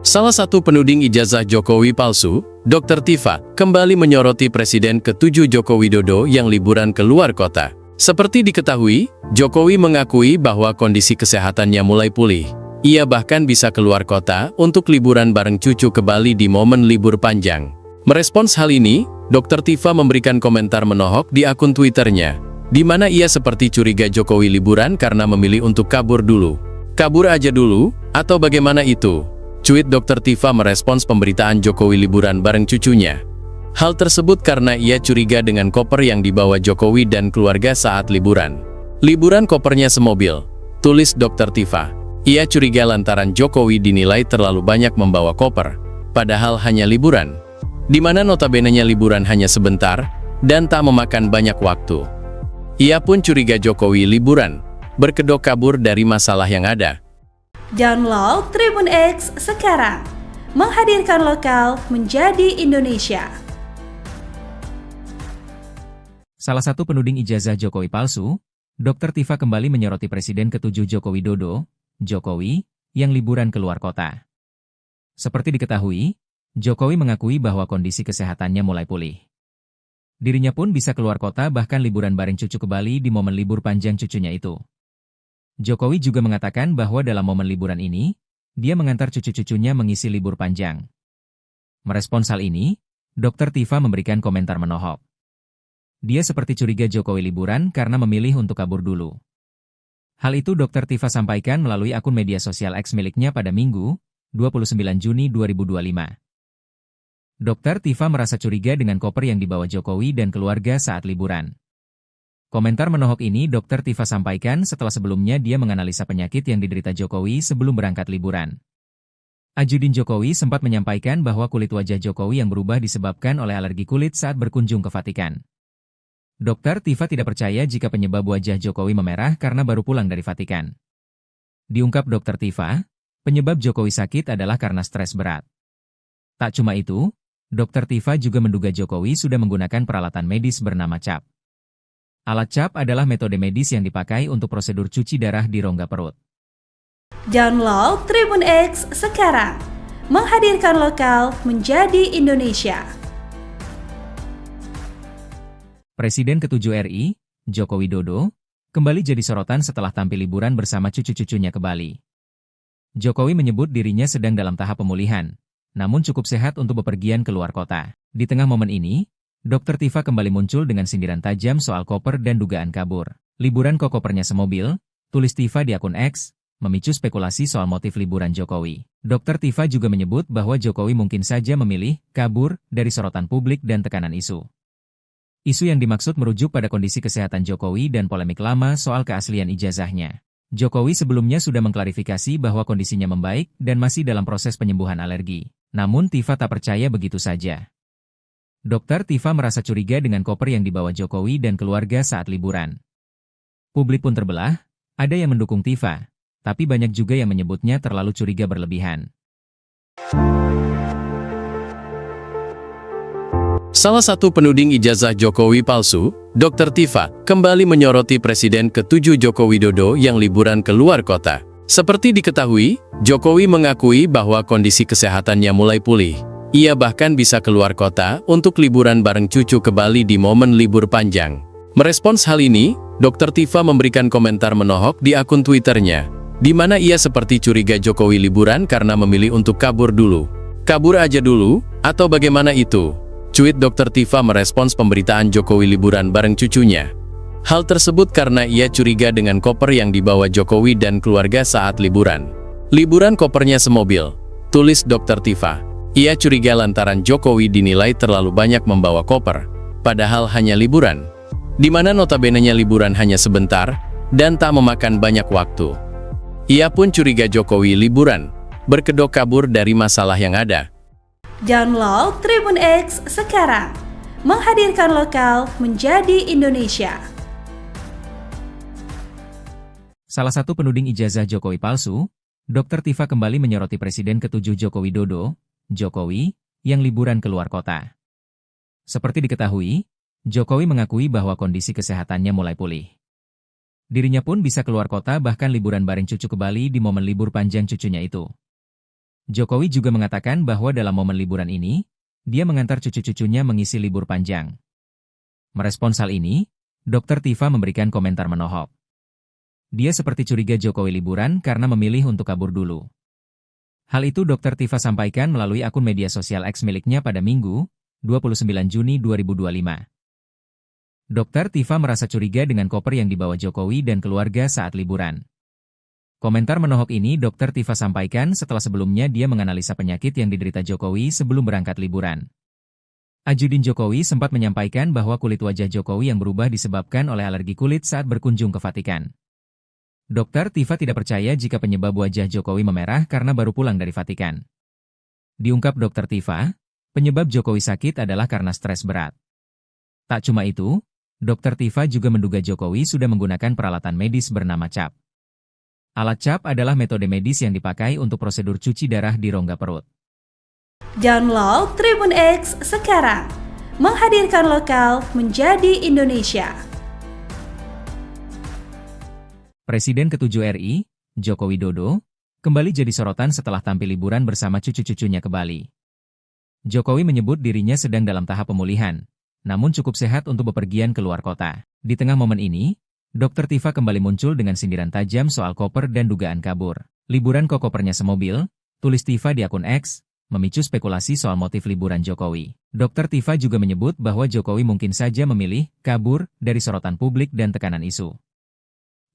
Salah satu penuding ijazah Jokowi palsu, Dr. Tifa, kembali menyoroti Presiden ke-7 Joko Widodo yang liburan ke luar kota. Seperti diketahui, Jokowi mengakui bahwa kondisi kesehatannya mulai pulih. Ia bahkan bisa keluar kota untuk liburan bareng cucu ke Bali di momen libur panjang. Merespons hal ini, Dr. Tifa memberikan komentar menohok di akun Twitternya, di mana ia seperti curiga Jokowi liburan karena memilih untuk kabur dulu. Kabur aja dulu, atau bagaimana itu? Cuit Dr. Tifa merespons pemberitaan Jokowi liburan bareng cucunya. Hal tersebut karena ia curiga dengan koper yang dibawa Jokowi dan keluarga saat liburan. Liburan kopernya semobil, tulis Dr. Tifa. Ia curiga lantaran Jokowi dinilai terlalu banyak membawa koper, padahal hanya liburan, di mana notabene-nya liburan hanya sebentar dan tak memakan banyak waktu. Ia pun curiga Jokowi liburan, berkedok kabur dari masalah yang ada. Download Tribun X sekarang, menghadirkan lokal menjadi Indonesia. Salah satu penuding ijazah Jokowi palsu, Dr. Tifa kembali menyoroti Presiden ke-7 Joko Widodo, Jokowi, yang liburan ke luar kota. Seperti diketahui, Jokowi mengakui bahwa kondisi kesehatannya mulai pulih. Dirinya pun bisa keluar kota bahkan liburan bareng cucu ke Bali di momen libur panjang cucunya itu. Jokowi juga mengatakan bahwa dalam momen liburan ini, dia mengantar cucu-cucunya mengisi libur panjang. Merespons hal ini, Dr. Tifa memberikan komentar menohok. Dia seperti curiga Jokowi liburan karena memilih untuk kabur dulu. Hal itu Dr. Tifa sampaikan melalui akun media sosial X miliknya pada Minggu, 29 Juni 2025. Dr. Tifa merasa curiga dengan koper yang dibawa Jokowi dan keluarga saat liburan. Komentar menohok ini Dr. Tifa sampaikan setelah sebelumnya dia menganalisa penyakit yang diderita Jokowi sebelum berangkat liburan. Ajudin Jokowi sempat menyampaikan bahwa kulit wajah Jokowi yang berubah disebabkan oleh alergi kulit saat berkunjung ke Vatikan. Dr. Tifa tidak percaya jika penyebab wajah Jokowi memerah karena baru pulang dari Vatikan. Diungkap Dr. Tifa, penyebab Jokowi sakit adalah karena stres berat. Tak cuma itu, Dr. Tifa juga menduga Jokowi sudah menggunakan peralatan medis bernama CAP. Alat CAP adalah metode medis yang dipakai untuk prosedur cuci darah di rongga perut. Download Tribun X sekarang, menghadirkan lokal menjadi Indonesia. Presiden ke-7 RI, Joko Widodo, kembali jadi sorotan setelah tampil liburan bersama cucu-cucunya ke Bali. Jokowi menyebut dirinya sedang dalam tahap pemulihan, namun cukup sehat untuk bepergian ke luar kota. Di tengah momen ini, Dr. Tifa kembali muncul dengan sindiran tajam soal koper dan dugaan kabur. Liburan kok kopernya semobil, tulis Tifa di akun X, memicu spekulasi soal motif liburan Jokowi. Dr. Tifa juga menyebut bahwa Jokowi mungkin saja memilih kabur dari sorotan publik dan tekanan isu. Isu yang dimaksud merujuk pada kondisi kesehatan Jokowi dan polemik lama soal keaslian ijazahnya. Jokowi sebelumnya sudah mengklarifikasi bahwa kondisinya membaik dan masih dalam proses penyembuhan alergi. Namun Tifa tak percaya begitu saja. Dr. Tifa merasa curiga dengan koper yang dibawa Jokowi dan keluarga saat liburan. Publik pun terbelah, ada yang mendukung Tifa, tapi banyak juga yang menyebutnya terlalu curiga berlebihan. Salah satu penuding ijazah Jokowi palsu, Dr. Tifa, kembali menyoroti Presiden ke-7 Joko Widodo yang liburan ke luar kota. Seperti diketahui, Jokowi mengakui bahwa kondisi kesehatannya mulai pulih. Ia bahkan bisa keluar kota untuk liburan bareng cucu ke Bali di momen libur panjang. Merespons hal ini, Dr. Tifa memberikan komentar menohok di akun Twitternya, di mana ia seperti curiga Jokowi liburan karena memilih untuk kabur dulu. Kabur aja dulu, atau bagaimana itu? Cuit Dr. Tifa merespons pemberitaan Jokowi liburan bareng cucunya. Hal tersebut karena ia curiga dengan koper yang dibawa Jokowi dan keluarga saat liburan. Liburan kopernya semobil, tulis Dr. Tifa. Ia curiga lantaran Jokowi dinilai terlalu banyak membawa koper, padahal hanya liburan, di mana notabene-nya liburan hanya sebentar, dan tak memakan banyak waktu. Ia pun curiga Jokowi liburan, berkedok kabur dari masalah yang ada. Download Tribun X sekarang, menghadirkan lokal menjadi Indonesia. Salah satu penuding ijazah Jokowi palsu, Dr. Tifa kembali menyoroti Presiden ke-7 Joko Widodo, Jokowi, yang liburan keluar kota. Seperti diketahui, Jokowi mengakui bahwa kondisi kesehatannya mulai pulih. Dirinya pun bisa keluar kota bahkan liburan bareng cucu ke Bali di momen libur panjang cucunya itu. Jokowi juga mengatakan bahwa dalam momen liburan ini, dia mengantar cucu-cucunya mengisi libur panjang. Merespons hal ini, Dr. Tifa memberikan komentar menohok. Dia seperti curiga Jokowi liburan karena memilih untuk kabur dulu. Hal itu Dr. Tifa sampaikan melalui akun media sosial X miliknya pada Minggu, 29 Juni 2025. Dr. Tifa merasa curiga dengan koper yang dibawa Jokowi dan keluarga saat liburan. Komentar menohok ini Dr. Tifa sampaikan setelah sebelumnya dia menganalisa penyakit yang diderita Jokowi sebelum berangkat liburan. Ajudin Jokowi sempat menyampaikan bahwa kulit wajah Jokowi yang berubah disebabkan oleh alergi kulit saat berkunjung ke Vatikan. Dr. Tifa tidak percaya jika penyebab wajah Jokowi memerah karena baru pulang dari Vatikan. Diungkap Dr. Tifa, penyebab Jokowi sakit adalah karena stres berat. Tak cuma itu, Dr. Tifa juga menduga Jokowi sudah menggunakan peralatan medis bernama CAP. Alat CAP adalah metode medis yang dipakai untuk prosedur cuci darah di rongga perut. Download Tribun X sekarang, menghadirkan lokal menjadi Indonesia. Presiden ke-7 RI, Joko Widodo, kembali jadi sorotan setelah tampil liburan bersama cucu-cucunya ke Bali. Jokowi menyebut dirinya sedang dalam tahap pemulihan, namun cukup sehat untuk bepergian keluar kota. Di tengah momen ini, Dr. Tifa kembali muncul dengan sindiran tajam soal koper dan dugaan kabur. Liburan kok kopernya semobil, tulis Tifa di akun X, memicu spekulasi soal motif liburan Jokowi. Dr. Tifa juga menyebut bahwa Jokowi mungkin saja memilih kabur dari sorotan publik dan tekanan isu.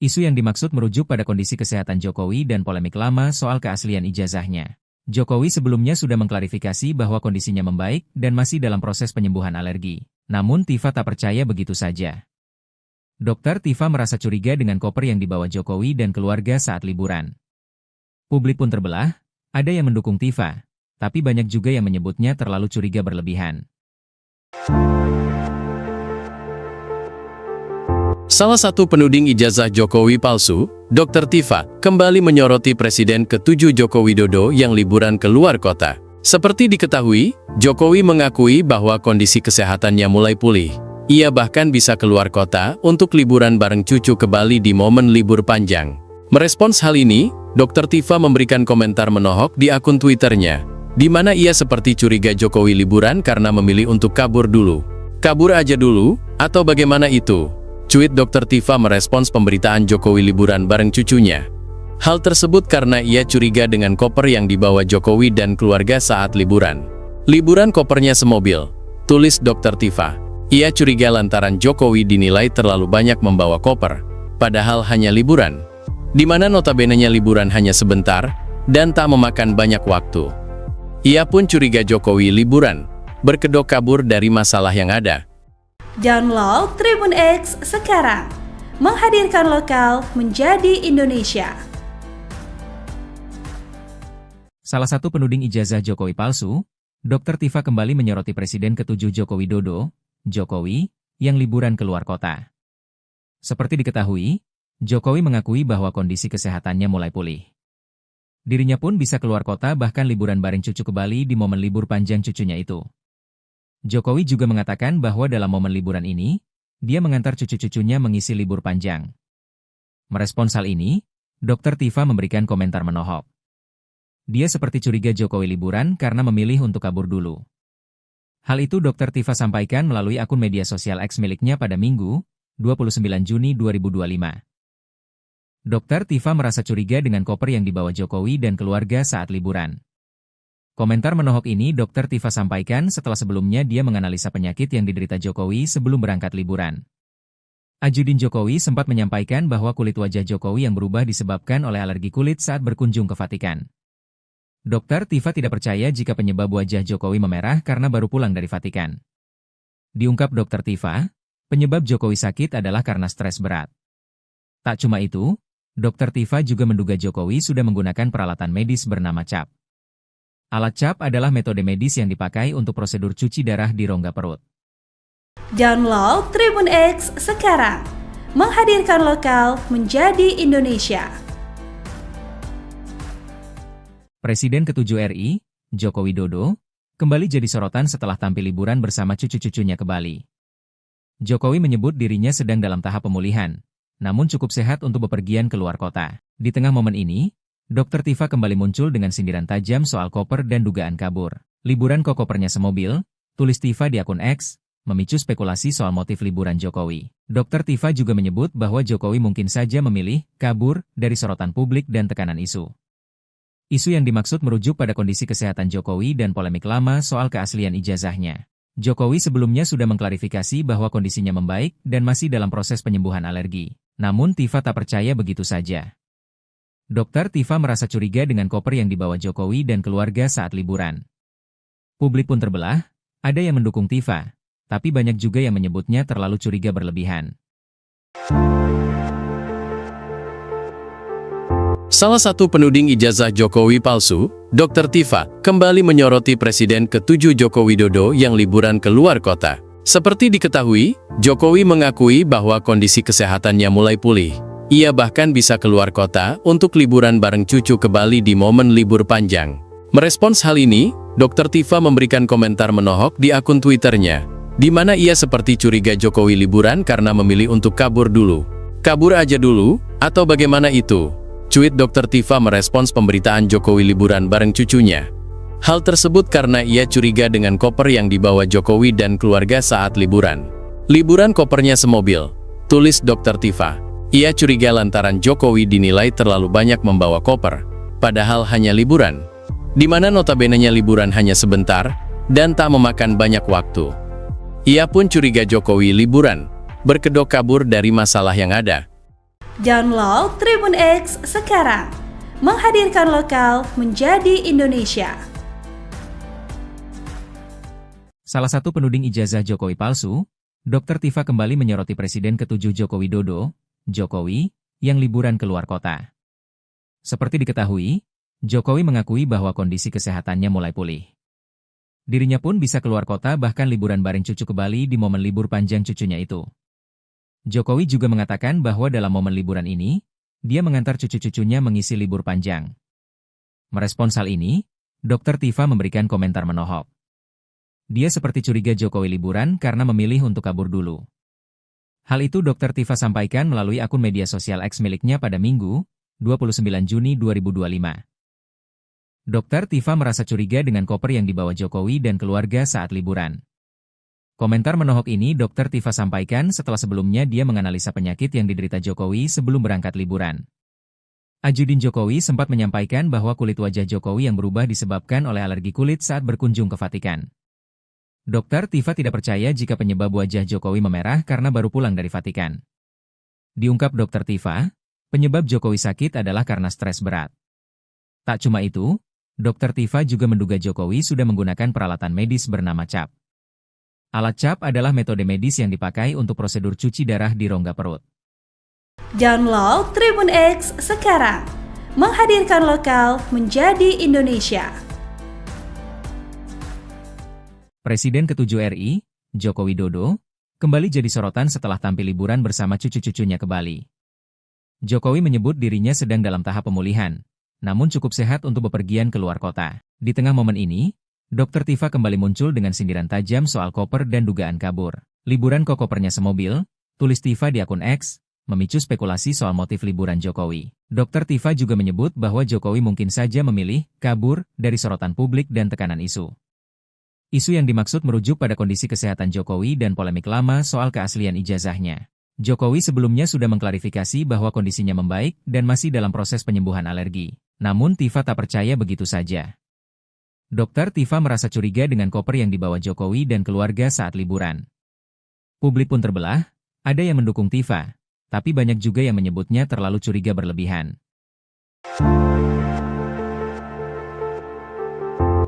Isu yang dimaksud merujuk pada kondisi kesehatan Jokowi dan polemik lama soal keaslian ijazahnya. Jokowi sebelumnya sudah mengklarifikasi bahwa kondisinya membaik dan masih dalam proses penyembuhan alergi. Namun Tifa tak percaya begitu saja. Dr. Tifa merasa curiga dengan koper yang dibawa Jokowi dan keluarga saat liburan. Publik pun terbelah, ada yang mendukung Tifa, tapi banyak juga yang menyebutnya terlalu curiga berlebihan. Salah satu penuding ijazah Jokowi palsu, Dr. Tifa, kembali menyoroti Presiden ke-7 Joko Widodo yang liburan keluar kota. Seperti diketahui, Jokowi mengakui bahwa kondisi kesehatannya mulai pulih. Ia bahkan bisa keluar kota untuk liburan bareng cucu ke Bali di momen libur panjang. Merespons hal ini, Dr. Tifa memberikan komentar menohok di akun Twitternya, di mana ia seperti curiga Jokowi liburan karena memilih untuk kabur dulu. Kabur aja dulu, atau bagaimana itu? Cuit Dr. Tifa merespons pemberitaan Jokowi liburan bareng cucunya. Hal tersebut karena ia curiga dengan koper yang dibawa Jokowi dan keluarga saat liburan. Liburan kopernya semobil, tulis Dr. Tifa. Ia curiga lantaran Jokowi dinilai terlalu banyak membawa koper, padahal hanya liburan, di mana notabene-nya liburan hanya sebentar, dan tak memakan banyak waktu. Ia pun curiga Jokowi liburan, berkedok kabur dari masalah yang ada. Download Tribun X sekarang, menghadirkan lokal menjadi Indonesia. Salah satu penuding ijazah Jokowi palsu, Dr. Tifa kembali menyoroti Presiden ke-7 Joko Widodo, Jokowi, yang liburan keluar kota. Seperti diketahui, Jokowi mengakui bahwa kondisi kesehatannya mulai pulih. Dirinya pun bisa keluar kota bahkan liburan bareng cucu ke Bali di momen libur panjang cucunya itu. Jokowi juga mengatakan bahwa dalam momen liburan ini, dia mengantar cucu-cucunya mengisi libur panjang. Merespons hal ini, Dr. Tifa memberikan komentar menohok. Dia seperti curiga Jokowi liburan karena memilih untuk kabur dulu. Hal itu Dr. Tifa sampaikan melalui akun media sosial X miliknya pada Minggu, 29 Juni 2025. Dr. Tifa merasa curiga dengan koper yang dibawa Jokowi dan keluarga saat liburan. Komentar menohok ini Dr. Tifa sampaikan setelah sebelumnya dia menganalisa penyakit yang diderita Jokowi sebelum berangkat liburan. Ajudin Jokowi sempat menyampaikan bahwa kulit wajah Jokowi yang berubah disebabkan oleh alergi kulit saat berkunjung ke Vatikan. Dr. Tifa tidak percaya jika penyebab wajah Jokowi memerah karena baru pulang dari Vatikan. Diungkap Dr. Tifa, penyebab Jokowi sakit adalah karena stres berat. Tak cuma itu, Dr. Tifa juga menduga Jokowi sudah menggunakan peralatan medis bernama CAP. Alat CAP adalah metode medis yang dipakai untuk prosedur cuci darah di rongga perut. Download Tribun X sekarang, menghadirkan lokal menjadi Indonesia. Presiden ke-7 RI, Joko Widodo, kembali jadi sorotan setelah tampil liburan bersama cucu-cucunya ke Bali. Jokowi menyebut dirinya sedang dalam tahap pemulihan, namun cukup sehat untuk bepergian ke luar kota. Di tengah momen ini, Dr. Tifa kembali muncul dengan sindiran tajam soal koper dan dugaan kabur. Liburan kok kopernya semobil, tulis Tifa di akun X, memicu spekulasi soal motif liburan Jokowi. Dr. Tifa juga menyebut bahwa Jokowi mungkin saja memilih kabur dari sorotan publik dan tekanan isu. Isu yang dimaksud merujuk pada kondisi kesehatan Jokowi dan polemik lama soal keaslian ijazahnya. Jokowi sebelumnya sudah mengklarifikasi bahwa kondisinya membaik dan masih dalam proses penyembuhan alergi. Namun Tifa tak percaya begitu saja. Dr. Tifa merasa curiga dengan koper yang dibawa Jokowi dan keluarga saat liburan. Publik pun terbelah, ada yang mendukung Tifa, tapi banyak juga yang menyebutnya terlalu curiga berlebihan. Salah satu penuding ijazah Jokowi palsu, Dr. Tifa, kembali menyoroti Presiden ke-7 Joko Widodo yang liburan ke luar kota. Seperti diketahui, Jokowi mengakui bahwa kondisi kesehatannya mulai pulih. Ia bahkan bisa keluar kota untuk liburan bareng cucu ke Bali di momen libur panjang. Merespons hal ini, Dr. Tifa memberikan komentar menohok di akun Twitternya, di mana ia seperti curiga Jokowi liburan karena memilih untuk kabur dulu. Kabur aja dulu, atau bagaimana itu? Cuit Dr. Tifa merespons pemberitaan Jokowi liburan bareng cucunya. Hal tersebut karena ia curiga dengan koper yang dibawa Jokowi dan keluarga saat liburan. Liburan kopernya semobil, tulis Dr. Tifa. Ia curiga lantaran Jokowi dinilai terlalu banyak membawa koper, padahal hanya liburan, di mana notabene-nya liburan hanya sebentar dan tak memakan banyak waktu. Ia pun curiga Jokowi liburan, berkedok kabur dari masalah yang ada. Download Tribun X sekarang, menghadirkan lokal menjadi Indonesia. Salah satu penuding ijazah Jokowi palsu, Dr. Tifa kembali menyoroti Presiden ke-7 Joko Widodo, Jokowi, yang liburan ke luar kota. Seperti diketahui, Jokowi mengakui bahwa kondisi kesehatannya mulai pulih. Dirinya pun bisa keluar kota bahkan liburan bareng cucu ke Bali di momen libur panjang cucunya itu. Jokowi juga mengatakan bahwa dalam momen liburan ini, dia mengantar cucu-cucunya mengisi libur panjang. Merespons hal ini, Dr. Tifa memberikan komentar menohok. Dia seperti curiga Jokowi liburan karena memilih untuk kabur dulu. Hal itu Dr. Tifa sampaikan melalui akun media sosial X miliknya pada Minggu, 29 Juni 2025. Dr. Tifa merasa curiga dengan koper yang dibawa Jokowi dan keluarga saat liburan. Komentar menohok ini Dr. Tifa sampaikan setelah sebelumnya dia menganalisa penyakit yang diderita Jokowi sebelum berangkat liburan. Ajudin Jokowi sempat menyampaikan bahwa kulit wajah Jokowi yang berubah disebabkan oleh alergi kulit saat berkunjung ke Vatikan. Dr. Tifa tidak percaya jika penyebab wajah Jokowi memerah karena baru pulang dari Vatikan. Diungkap Dr. Tifa, penyebab Jokowi sakit adalah karena stres berat. Tak cuma itu, Dr. Tifa juga menduga Jokowi sudah menggunakan peralatan medis bernama CAP. Alat CAP adalah metode medis yang dipakai untuk prosedur cuci darah di rongga perut. Download Tribun X sekarang, menghadirkan lokal menjadi Indonesia. Presiden ke-7 RI, Joko Widodo, kembali jadi sorotan setelah tampil liburan bersama cucu-cucunya ke Bali. Jokowi menyebut dirinya sedang dalam tahap pemulihan, namun cukup sehat untuk bepergian ke luar kota. Di tengah momen ini, Dr. Tifa kembali muncul dengan sindiran tajam soal koper dan dugaan kabur. Liburan kok kopernya semobil, tulis Tifa di akun X, memicu spekulasi soal motif liburan Jokowi. Dr. Tifa juga menyebut bahwa Jokowi mungkin saja memilih kabur dari sorotan publik dan tekanan isu. Isu yang dimaksud merujuk pada kondisi kesehatan Jokowi dan polemik lama soal keaslian ijazahnya. Jokowi sebelumnya sudah mengklarifikasi bahwa kondisinya membaik dan masih dalam proses penyembuhan alergi. Namun Tifa tak percaya begitu saja. Dokter Tifa merasa curiga dengan koper yang dibawa Jokowi dan keluarga saat liburan. Publik pun terbelah, ada yang mendukung Tifa, tapi banyak juga yang menyebutnya terlalu curiga berlebihan.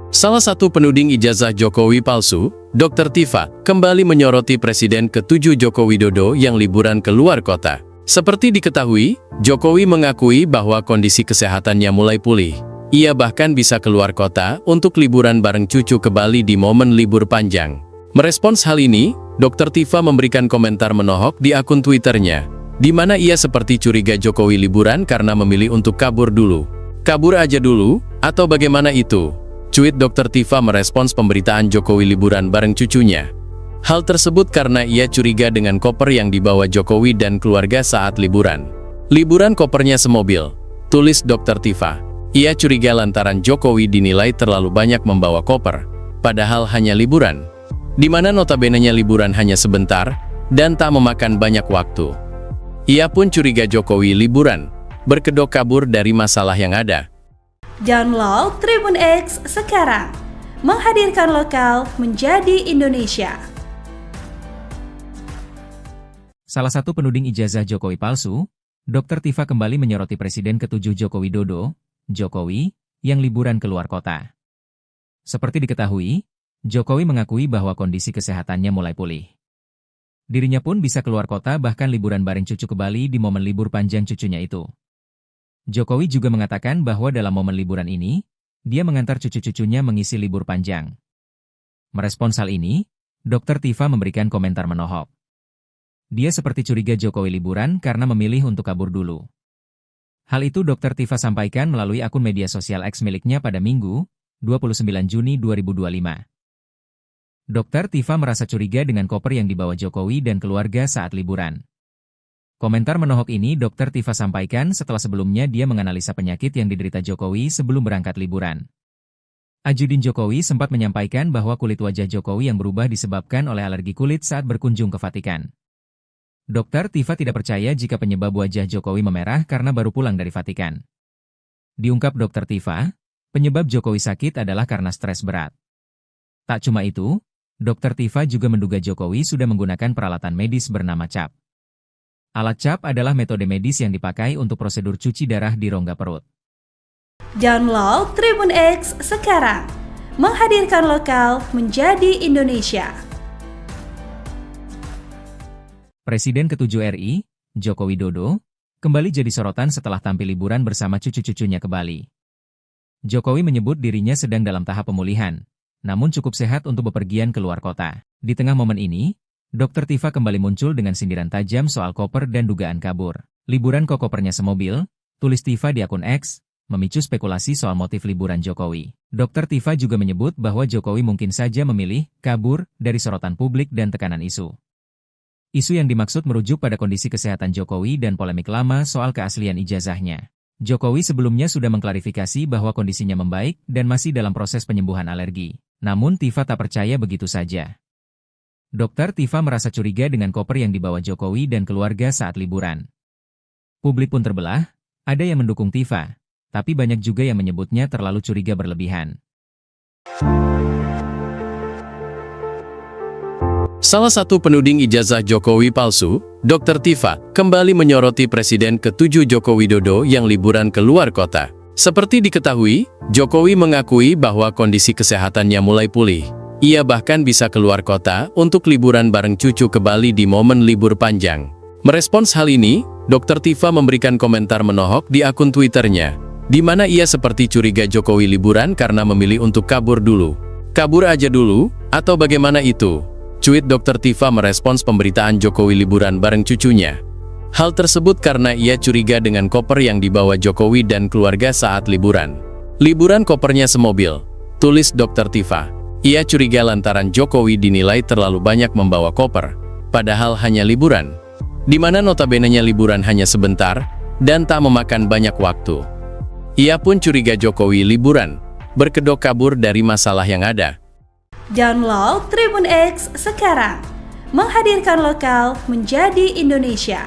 Salah satu penuding ijazah Jokowi palsu, Dr. Tifa, kembali menyoroti Presiden ke-7 Joko Widodo yang liburan ke luar kota. Seperti diketahui, Jokowi mengakui bahwa kondisi kesehatannya mulai pulih. Ia bahkan bisa keluar kota untuk liburan bareng cucu ke Bali di momen libur panjang. Merespons hal ini, Dr. Tifa memberikan komentar menohok di akun Twitternya, di mana ia seperti curiga Jokowi liburan karena memilih untuk kabur dulu. Kabur aja dulu, atau bagaimana itu? Cuit Dr. Tifa merespons pemberitaan Jokowi liburan bareng cucunya. Hal tersebut karena ia curiga dengan koper yang dibawa Jokowi dan keluarga saat liburan. Liburan kopernya semobil, tulis Dr. Tifa. Ia curiga lantaran Jokowi dinilai terlalu banyak membawa koper, padahal hanya liburan, di mana notabene-nya liburan hanya sebentar, dan tak memakan banyak waktu. Ia pun curiga Jokowi liburan, berkedok kabur dari masalah yang ada. Download Tribun X sekarang, menghadirkan lokal menjadi Indonesia. Salah satu penuding ijazah Jokowi palsu, Dr. Tifa kembali menyoroti Presiden ke-7 Joko Widodo, Jokowi, yang liburan keluar kota. Seperti diketahui, Jokowi mengakui bahwa kondisi kesehatannya mulai pulih. Dirinya pun bisa keluar kota bahkan liburan bareng cucu ke Bali di momen libur panjang cucunya itu. Jokowi juga mengatakan bahwa dalam momen liburan ini, dia mengantar cucu-cucunya mengisi libur panjang. Merespons hal ini, Dr. Tifa memberikan komentar menohok. Dia seperti curiga Jokowi liburan karena memilih untuk kabur dulu. Hal itu Dr. Tifa sampaikan melalui akun media sosial X miliknya pada Minggu, 29 Juni 2025. Dr. Tifa merasa curiga dengan koper yang dibawa Jokowi dan keluarga saat liburan. Komentar menohok ini Dr. Tifa sampaikan setelah sebelumnya dia menganalisa penyakit yang diderita Jokowi sebelum berangkat liburan. Ajudin Jokowi sempat menyampaikan bahwa kulit wajah Jokowi yang berubah disebabkan oleh alergi kulit saat berkunjung ke Vatikan. Dr. Tifa tidak percaya jika penyebab wajah Jokowi memerah karena baru pulang dari Vatikan. Diungkap Dr. Tifa, penyebab Jokowi sakit adalah karena stres berat. Tak cuma itu, Dr. Tifa juga menduga Jokowi sudah menggunakan peralatan medis bernama CAP. Alat CAP adalah metode medis yang dipakai untuk prosedur cuci darah di rongga perut. Download Tribun X sekarang, menghadirkan lokal menjadi Indonesia. Presiden ke-7 RI, Joko Widodo, kembali jadi sorotan setelah tampil liburan bersama cucu-cucunya ke Bali. Jokowi menyebut dirinya sedang dalam tahap pemulihan, namun cukup sehat untuk bepergian keluar kota. Di tengah momen ini, Dr. Tifa kembali muncul dengan sindiran tajam soal koper dan dugaan kabur. Liburan kok kopernya semobil, tulis Tifa di akun X, memicu spekulasi soal motif liburan Jokowi. Dr. Tifa juga menyebut bahwa Jokowi mungkin saja memilih kabur dari sorotan publik dan tekanan isu. Isu yang dimaksud merujuk pada kondisi kesehatan Jokowi dan polemik lama soal keaslian ijazahnya. Jokowi sebelumnya sudah mengklarifikasi bahwa kondisinya membaik dan masih dalam proses penyembuhan alergi. Namun Tifa tak percaya begitu saja. Dr. Tifa merasa curiga dengan koper yang dibawa Jokowi dan keluarga saat liburan. Publik pun terbelah, ada yang mendukung Tifa, tapi banyak juga yang menyebutnya terlalu curiga berlebihan. Salah satu penuding ijazah Jokowi palsu, Dr. Tifa, kembali menyoroti Presiden ke-7 Joko Widodo yang liburan ke luar kota. Seperti diketahui, Jokowi mengakui bahwa kondisi kesehatannya mulai pulih. Ia bahkan bisa keluar kota untuk liburan bareng cucu ke Bali di momen libur panjang. Merespons hal ini, Dr. Tifa memberikan komentar menohok di akun Twitternya, di mana ia seperti curiga Jokowi liburan karena memilih untuk kabur dulu. Kabur aja dulu, atau bagaimana itu? Cuit Dr. Tifa merespons pemberitaan Jokowi liburan bareng cucunya. Hal tersebut karena ia curiga dengan koper yang dibawa Jokowi dan keluarga saat liburan. Liburan kopernya semobil, tulis Dr. Tifa. Ia curiga lantaran Jokowi dinilai terlalu banyak membawa koper, padahal hanya liburan, di mana notabene-nya liburan hanya sebentar, dan tak memakan banyak waktu. Ia pun curiga Jokowi liburan, berkedok kabur dari masalah yang ada. Download Tribun X sekarang, menghadirkan lokal menjadi Indonesia.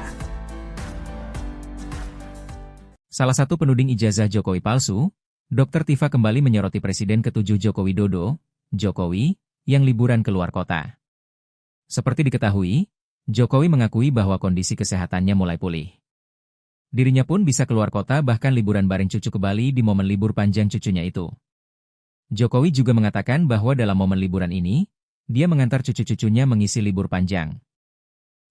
Salah satu penuding ijazah Jokowi palsu, Dr. Tifa kembali menyoroti Presiden ke-7 Joko Widodo, Jokowi, yang liburan keluar kota. Seperti diketahui, Jokowi mengakui bahwa kondisi kesehatannya mulai pulih. Dirinya pun bisa keluar kota bahkan liburan bareng cucu ke Bali di momen libur panjang cucunya itu. Jokowi juga mengatakan bahwa dalam momen liburan ini, dia mengantar cucu-cucunya mengisi libur panjang.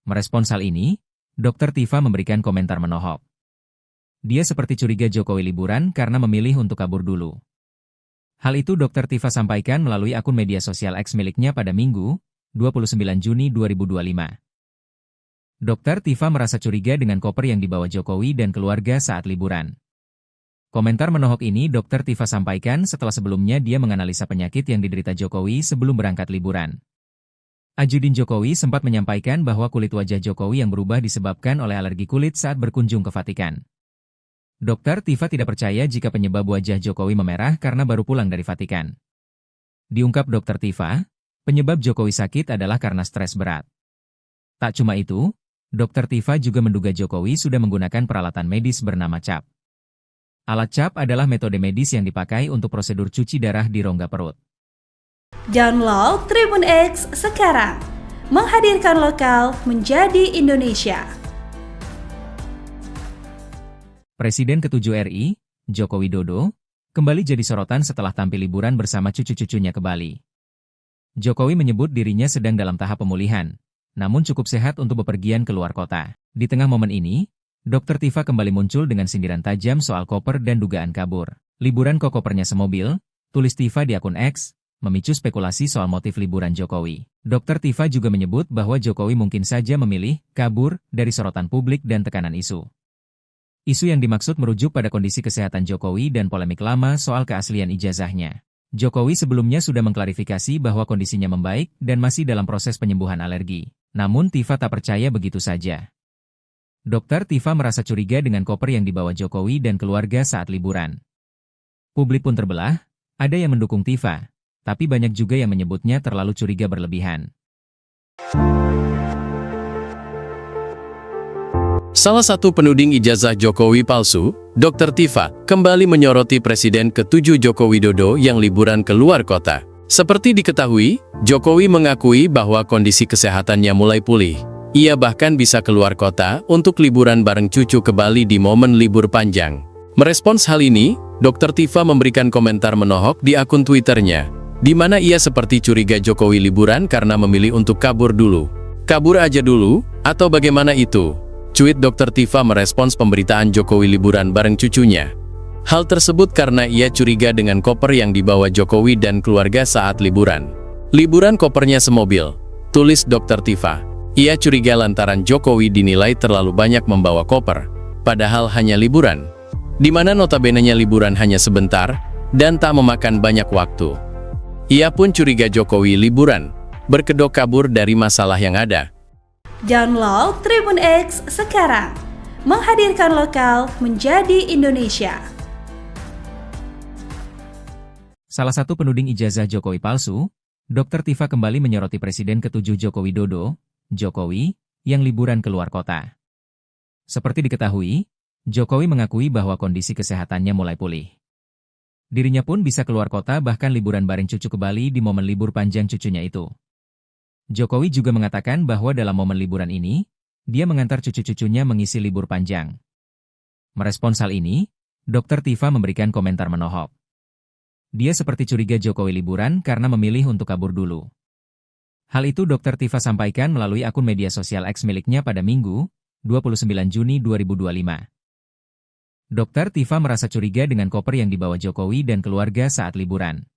Merespons hal ini, Dr. Tifa memberikan komentar menohok. Dia seperti curiga Jokowi liburan karena memilih untuk kabur dulu. Hal itu Dr. Tifa sampaikan melalui akun media sosial X miliknya pada Minggu, 29 Juni 2025. Dr. Tifa merasa curiga dengan koper yang dibawa Jokowi dan keluarga saat liburan. Komentar menohok ini Dr. Tifa sampaikan setelah sebelumnya dia menganalisa penyakit yang diderita Jokowi sebelum berangkat liburan. Ajudin Jokowi sempat menyampaikan bahwa kulit wajah Jokowi yang berubah disebabkan oleh alergi kulit saat berkunjung ke Vatikan. Dr. Tifa tidak percaya jika penyebab wajah Jokowi memerah karena baru pulang dari Vatikan. Diungkap Dr. Tifa, penyebab Jokowi sakit adalah karena stres berat. Tak cuma itu, Dr. Tifa juga menduga Jokowi sudah menggunakan peralatan medis bernama CAP. Alat CAP adalah metode medis yang dipakai untuk prosedur cuci darah di rongga perut. Download Tribun X sekarang, menghadirkan lokal menjadi Indonesia. Presiden ke-7 RI, Joko Widodo, kembali jadi sorotan setelah tampil liburan bersama cucu-cucunya ke Bali. Jokowi menyebut dirinya sedang dalam tahap pemulihan, namun cukup sehat untuk bepergian keluar kota. Di tengah momen ini, Dr. Tifa kembali muncul dengan sindiran tajam soal koper dan dugaan kabur. Liburan kok kopernya semobil, tulis Tifa di akun X, memicu spekulasi soal motif liburan Jokowi. Dr. Tifa juga menyebut bahwa Jokowi mungkin saja memilih kabur dari sorotan publik dan tekanan isu. Isu yang dimaksud merujuk pada kondisi kesehatan Jokowi dan polemik lama soal keaslian ijazahnya. Jokowi sebelumnya sudah mengklarifikasi bahwa kondisinya membaik dan masih dalam proses penyembuhan alergi. Namun Tifa tak percaya begitu saja. Dr. Tifa merasa curiga dengan koper yang dibawa Jokowi dan keluarga saat liburan. Publik pun terbelah, ada yang mendukung Tifa, tapi banyak juga yang menyebutnya terlalu curiga berlebihan. Salah satu penuding ijazah Jokowi palsu, Dr. Tifa, kembali menyoroti Presiden ke-7 Joko Widodo yang liburan keluar kota. Seperti diketahui, Jokowi mengakui bahwa kondisi kesehatannya mulai pulih. Ia bahkan bisa keluar kota untuk liburan bareng cucu ke Bali di momen libur panjang. Merespons hal ini, Dr. Tifa memberikan komentar menohok di akun Twitternya, di mana ia seperti curiga Jokowi liburan karena memilih untuk kabur dulu. Kabur aja dulu, atau bagaimana itu? Cuit Dr. Tifa merespons pemberitaan Jokowi liburan bareng cucunya. Hal tersebut karena ia curiga dengan koper yang dibawa Jokowi dan keluarga saat liburan. Liburan kopernya semobil, tulis Dr. Tifa. Ia curiga lantaran Jokowi dinilai terlalu banyak membawa koper, padahal hanya liburan. Di mana notabenenya liburan hanya sebentar, dan tak memakan banyak waktu. Ia pun curiga Jokowi liburan, berkedok kabur dari masalah yang ada. Download Tribun X sekarang, menghadirkan lokal menjadi Indonesia. Salah satu penuding ijazah Jokowi palsu, Dr. Tifa kembali menyoroti Presiden ke-7 Joko Widodo, Jokowi, yang liburan keluar kota. Seperti diketahui, Jokowi mengakui bahwa kondisi kesehatannya mulai pulih. Dirinya pun bisa keluar kota bahkan liburan bareng cucu ke Bali di momen libur panjang cucunya itu. Jokowi juga mengatakan bahwa dalam momen liburan ini, dia mengantar cucu-cucunya mengisi libur panjang. Merespons hal ini, Dr. Tifa memberikan komentar menohok. Dia seperti curiga Jokowi liburan karena memilih untuk kabur dulu. Hal itu Dr. Tifa sampaikan melalui akun media sosial X miliknya pada Minggu, 29 Juni 2025. Dr. Tifa merasa curiga dengan koper yang dibawa Jokowi dan keluarga saat liburan.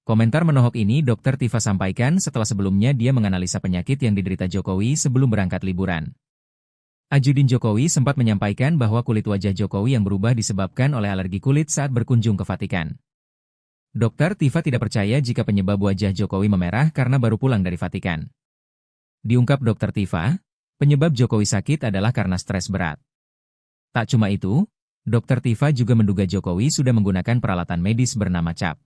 Komentar menohok ini Dr. Tifa sampaikan setelah sebelumnya dia menganalisa penyakit yang diderita Jokowi sebelum berangkat liburan. Ajudin Jokowi sempat menyampaikan bahwa kulit wajah Jokowi yang berubah disebabkan oleh alergi kulit saat berkunjung ke Vatikan. Dr. Tifa tidak percaya jika penyebab wajah Jokowi memerah karena baru pulang dari Vatikan. Diungkap Dr. Tifa, penyebab Jokowi sakit adalah karena stres berat. Tak cuma itu, Dr. Tifa juga menduga Jokowi sudah menggunakan peralatan medis bernama CAP.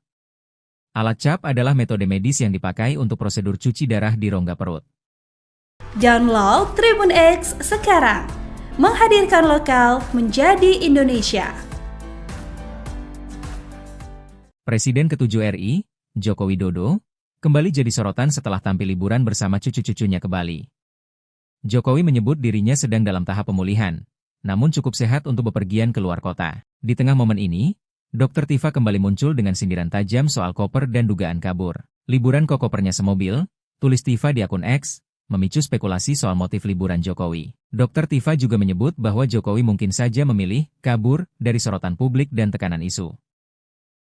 Alat CAP adalah metode medis yang dipakai untuk prosedur cuci darah di rongga perut. Download Tribun X sekarang, menghadirkan lokal menjadi Indonesia. Presiden ke-7 RI, Joko Widodo, kembali jadi sorotan setelah tampil liburan bersama cucu-cucunya ke Bali. Jokowi menyebut dirinya sedang dalam tahap pemulihan, namun cukup sehat untuk bepergian ke luar kota. Di tengah momen ini, Dr. Tifa kembali muncul dengan sindiran tajam soal koper dan dugaan kabur. Liburan kok kopernya semobil, tulis Tifa di akun X, memicu spekulasi soal motif liburan Jokowi. Dr. Tifa juga menyebut bahwa Jokowi mungkin saja memilih kabur dari sorotan publik dan tekanan isu.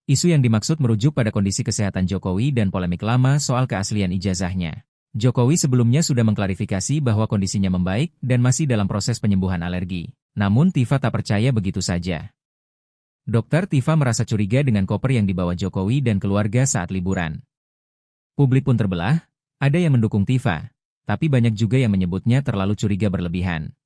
Isu yang dimaksud merujuk pada kondisi kesehatan Jokowi dan polemik lama soal keaslian ijazahnya. Jokowi sebelumnya sudah mengklarifikasi bahwa kondisinya membaik dan masih dalam proses penyembuhan alergi. Namun Tifa tak percaya begitu saja. Dr. Tifa merasa curiga dengan koper yang dibawa Jokowi dan keluarga saat liburan. Publik pun terbelah, ada yang mendukung Tifa, tapi banyak juga yang menyebutnya terlalu curiga berlebihan.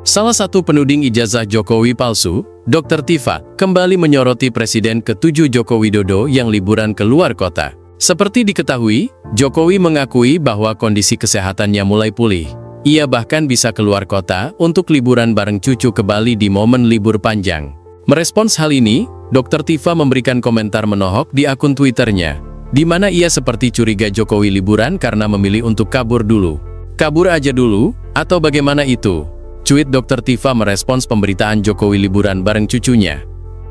Salah satu penuding ijazah Jokowi palsu, Dr. Tifa, kembali menyoroti Presiden ke-7 Joko Widodo yang liburan ke luar kota. Seperti diketahui, Jokowi mengakui bahwa kondisi kesehatannya mulai pulih. Ia bahkan bisa keluar kota untuk liburan bareng cucu ke Bali di momen libur panjang. Merespons hal ini, Dr. Tifa memberikan komentar menohok di akun Twitternya, di mana ia seperti curiga Jokowi liburan karena memilih untuk kabur dulu. Kabur aja dulu, atau bagaimana itu? Cuit Dr. Tifa merespons pemberitaan Jokowi liburan bareng cucunya.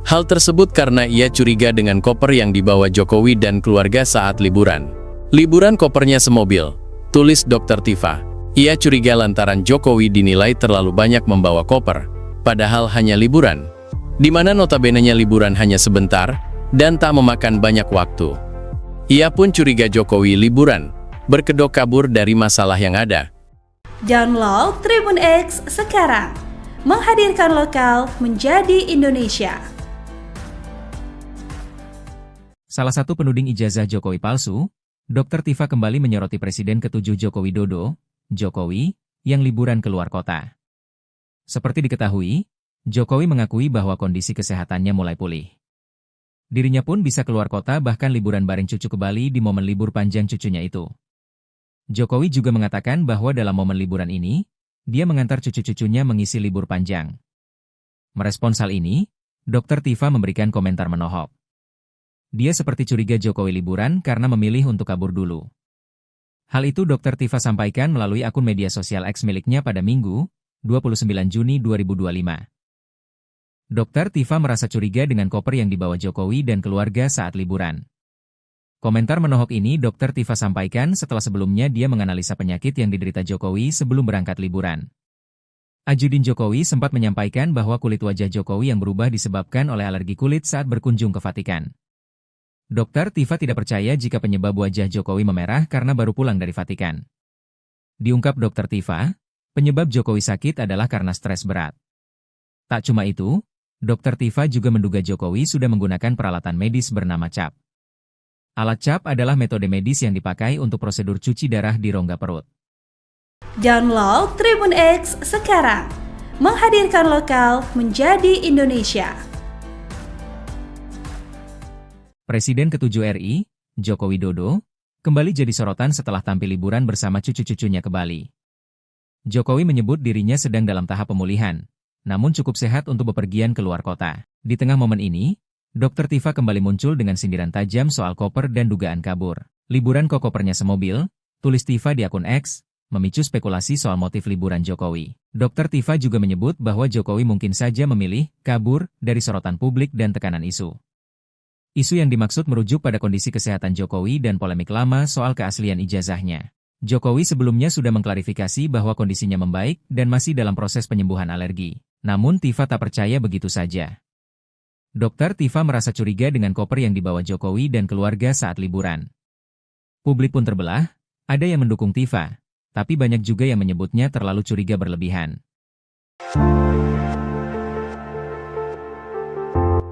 Hal tersebut karena ia curiga dengan koper yang dibawa Jokowi dan keluarga saat liburan. Liburan kopernya semobil, tulis Dr. Tifa. Ia curiga lantaran Jokowi dinilai terlalu banyak membawa koper, padahal hanya liburan. Di mana notabenenya liburan hanya sebentar, dan tak memakan banyak waktu. Ia pun curiga Jokowi liburan, berkedok kabur dari masalah yang ada. Download Tribun X sekarang, menghadirkan lokal menjadi Indonesia. Salah satu penuding ijazah Jokowi palsu, Dr. Tifa kembali menyoroti Presiden ke-7 Joko Widodo, Jokowi, yang liburan ke luar kota. Seperti diketahui, Jokowi mengakui bahwa kondisi kesehatannya mulai pulih. Dirinya pun bisa keluar kota bahkan liburan bareng cucu ke Bali di momen libur panjang cucunya itu. Jokowi juga mengatakan bahwa dalam momen liburan ini, dia mengantar cucu-cucunya mengisi libur panjang. Merespons hal ini, Dr. Tifa memberikan komentar menohok. Dia seperti curiga Jokowi liburan karena memilih untuk kabur dulu. Hal itu Dr. Tifa sampaikan melalui akun media sosial X miliknya pada Minggu, 29 Juni 2025. Dr. Tifa merasa curiga dengan koper yang dibawa Jokowi dan keluarga saat liburan. Komentar menohok ini Dr. Tifa sampaikan setelah sebelumnya dia menganalisa penyakit yang diderita Jokowi sebelum berangkat liburan. Ajudin Jokowi sempat menyampaikan bahwa kulit wajah Jokowi yang berubah disebabkan oleh alergi kulit saat berkunjung ke Vatikan. Dr. Tifa tidak percaya jika penyebab wajah Jokowi memerah karena baru pulang dari Vatikan. Diungkap Dr. Tifa, penyebab Jokowi sakit adalah karena stres berat. Tak cuma itu, Dr. Tifa juga menduga Jokowi sudah menggunakan peralatan medis bernama CAP. Alat CAP adalah metode medis yang dipakai untuk prosedur cuci darah di rongga perut. Download Tribun X sekarang, menghadirkan lokal menjadi Indonesia. Presiden ke-7 RI, Joko Widodo, kembali jadi sorotan setelah tampil liburan bersama cucu-cucunya ke Bali. Jokowi menyebut dirinya sedang dalam tahap pemulihan, namun cukup sehat untuk bepergian ke luar kota. Di tengah momen ini, Dr. Tifa kembali muncul dengan sindiran tajam soal koper dan dugaan kabur. Liburan kok kopernya semobil, tulis Tifa di akun X, memicu spekulasi soal motif liburan Jokowi. Dr. Tifa juga menyebut bahwa Jokowi mungkin saja memilih kabur dari sorotan publik dan tekanan isu. Isu yang dimaksud merujuk pada kondisi kesehatan Jokowi dan polemik lama soal keaslian ijazahnya. Jokowi sebelumnya sudah mengklarifikasi bahwa kondisinya membaik dan masih dalam proses penyembuhan alergi. Namun Tifa tak percaya begitu saja. Dr. Tifa merasa curiga dengan koper yang dibawa Jokowi dan keluarga saat liburan. Publik pun terbelah, ada yang mendukung Tifa, tapi banyak juga yang menyebutnya terlalu curiga berlebihan.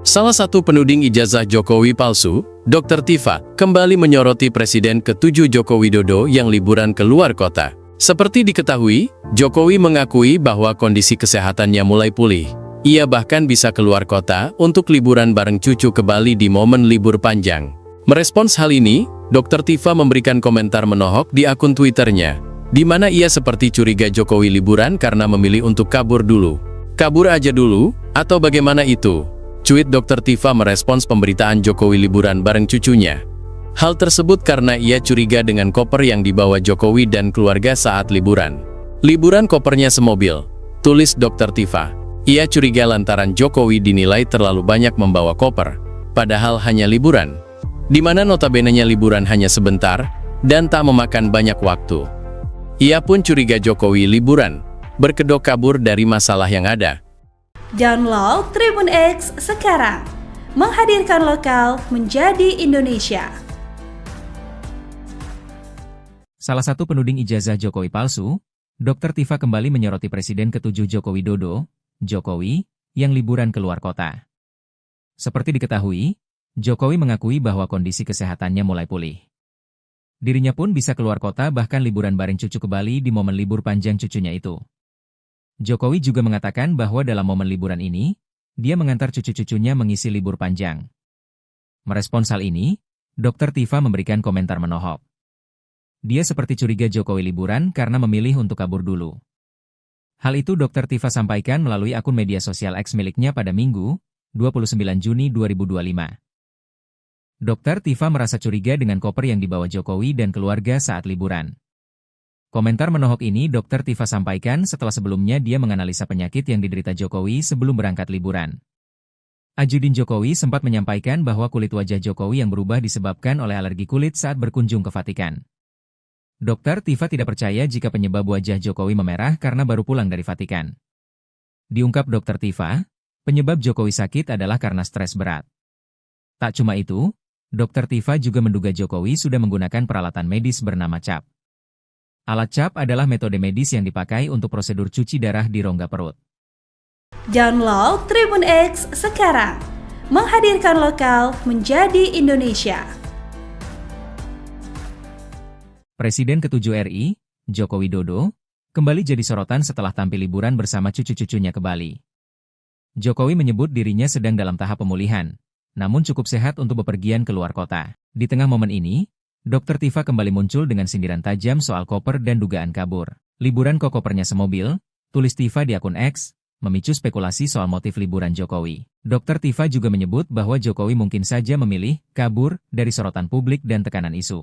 Salah satu penuding ijazah Jokowi palsu, Dr. Tifa, kembali menyoroti Presiden ke-7 Joko Widodo yang liburan ke luar kota. Seperti diketahui, Jokowi mengakui bahwa kondisi kesehatannya mulai pulih. Ia bahkan bisa keluar kota untuk liburan bareng cucu ke Bali di momen libur panjang. Merespons hal ini, Dr. Tifa memberikan komentar menohok di akun Twitternya, di mana ia seperti curiga Jokowi liburan karena memilih untuk kabur dulu. Kabur aja dulu, Atau bagaimana itu? Cuit Dr. Tifa merespons pemberitaan Jokowi liburan bareng cucunya. Hal tersebut karena ia curiga dengan koper yang dibawa Jokowi dan keluarga saat liburan. Liburan kopernya semobil, tulis Dr. Tifa. Ia curiga lantaran Jokowi dinilai terlalu banyak membawa koper, padahal hanya liburan, di mana notabene-nya liburan hanya sebentar dan tak memakan banyak waktu. Ia pun curiga Jokowi liburan, berkedok kabur dari masalah yang ada. Download Tribun X sekarang, menghadirkan lokal menjadi Indonesia. Salah satu penuding ijazah Jokowi palsu, Dr. Tifa kembali menyoroti Presiden ke-7 Joko Widodo, Jokowi, yang liburan keluar kota. Seperti diketahui, Jokowi mengakui bahwa kondisi kesehatannya mulai pulih. Dirinya pun bisa keluar kota bahkan liburan bareng cucu ke Bali di momen libur panjang cucunya itu. Jokowi juga mengatakan bahwa dalam momen liburan ini, dia mengantar cucu-cucunya mengisi libur panjang. Merespons hal ini, Dr. Tifa memberikan komentar menohok. Dia seperti curiga Jokowi liburan karena memilih untuk kabur dulu. Hal itu Dr. Tifa sampaikan melalui akun media sosial X miliknya pada Minggu, 29 Juni 2025. Dr. Tifa merasa curiga dengan koper yang dibawa Jokowi dan keluarga saat liburan. Komentar menohok ini Dr. Tifa sampaikan setelah sebelumnya dia menganalisa penyakit yang diderita Jokowi sebelum berangkat liburan. Ajudin Jokowi sempat menyampaikan bahwa kulit wajah Jokowi yang berubah disebabkan oleh alergi kulit saat berkunjung ke Vatikan. Dr. Tifa tidak percaya jika penyebab wajah Jokowi memerah karena baru pulang dari Vatikan. Diungkap Dr. Tifa, penyebab Jokowi sakit adalah karena stres berat. Tak cuma itu, Dr. Tifa juga menduga Jokowi sudah menggunakan peralatan medis bernama CAP. Alat CAP adalah metode medis yang dipakai untuk prosedur cuci darah di rongga perut. Download Tribun X sekarang, menghadirkan lokal menjadi Indonesia. Presiden ke-7 RI, Joko Widodo, kembali jadi sorotan setelah tampil liburan bersama cucu-cucunya ke Bali. Jokowi menyebut dirinya sedang dalam tahap pemulihan, namun cukup sehat untuk bepergian ke luar kota. Di tengah momen ini, Dr. Tifa kembali muncul dengan sindiran tajam soal koper dan dugaan kabur. Liburan kok kopernya semobil, tulis Tifa di akun X, memicu spekulasi soal motif liburan Jokowi. Dr. Tifa juga menyebut bahwa Jokowi mungkin saja memilih kabur dari sorotan publik dan tekanan isu.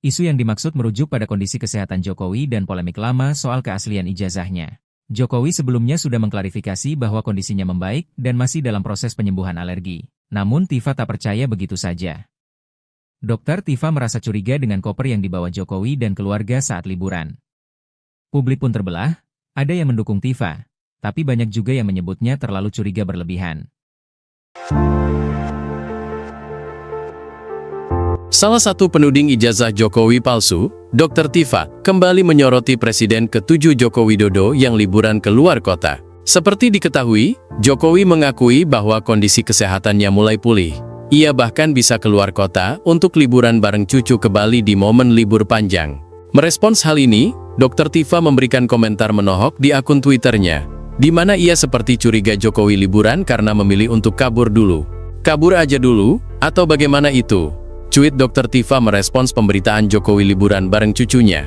Isu yang dimaksud merujuk pada kondisi kesehatan Jokowi dan polemik lama soal keaslian ijazahnya. Jokowi sebelumnya sudah mengklarifikasi bahwa kondisinya membaik dan masih dalam proses penyembuhan alergi. Namun Tifa tak percaya begitu saja. Dr. Tifa merasa curiga dengan koper yang dibawa Jokowi dan keluarga saat liburan. Publik pun terbelah, ada yang mendukung Tifa, tapi banyak juga yang menyebutnya terlalu curiga berlebihan. Salah satu penuding ijazah Jokowi palsu, Dr. Tifa, kembali menyoroti Presiden ke-7 Joko Widodo yang liburan ke luar kota. Seperti diketahui, Jokowi mengakui bahwa kondisi kesehatannya mulai pulih. Ia bahkan bisa keluar kota untuk liburan bareng cucu ke Bali di momen libur panjang. Merespons hal ini, Dr. Tifa memberikan komentar menohok di akun Twitternya, di mana ia seperti curiga Jokowi liburan karena memilih untuk kabur dulu. Kabur aja dulu, atau bagaimana itu? Cuit Dr. Tifa merespons pemberitaan Jokowi liburan bareng cucunya.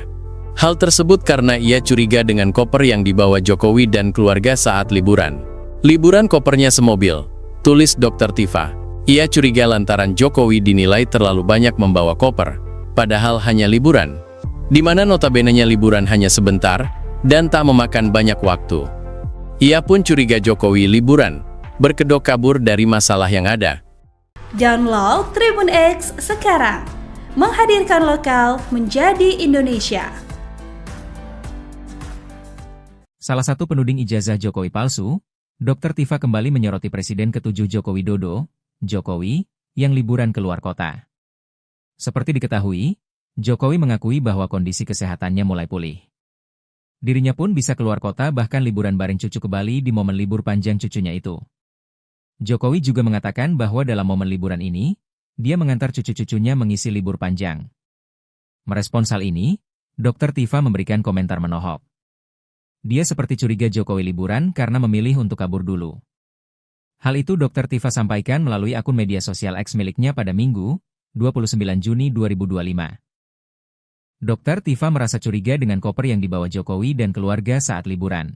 Hal tersebut karena ia curiga dengan koper yang dibawa Jokowi dan keluarga saat liburan. Liburan kopernya semobil, tulis Dr. Tifa. Ia curiga lantaran Jokowi dinilai terlalu banyak membawa koper, padahal hanya liburan, di mana notabene-nya liburan hanya sebentar dan tak memakan banyak waktu. Ia pun curiga Jokowi liburan, berkedok kabur dari masalah yang ada. Download Tribun X sekarang, menghadirkan lokal menjadi Indonesia. Salah satu penuding ijazah Jokowi palsu, Dr. Tifa kembali menyoroti Presiden ke-7 Joko Widodo, Jokowi, yang liburan ke luar kota. Seperti diketahui, Jokowi mengakui bahwa kondisi kesehatannya mulai pulih. Dirinya pun bisa keluar kota bahkan liburan bareng cucu ke Bali di momen libur panjang cucunya itu. Jokowi juga mengatakan bahwa dalam momen liburan ini, dia mengantar cucu-cucunya mengisi libur panjang. Merespons hal ini, Dr. Tifa memberikan komentar menohok. Dia seperti curiga Jokowi liburan karena memilih untuk kabur dulu. Hal itu Dr. Tifa sampaikan melalui akun media sosial X miliknya pada Minggu, 29 Juni 2025. Dr. Tifa merasa curiga dengan koper yang dibawa Jokowi dan keluarga saat liburan.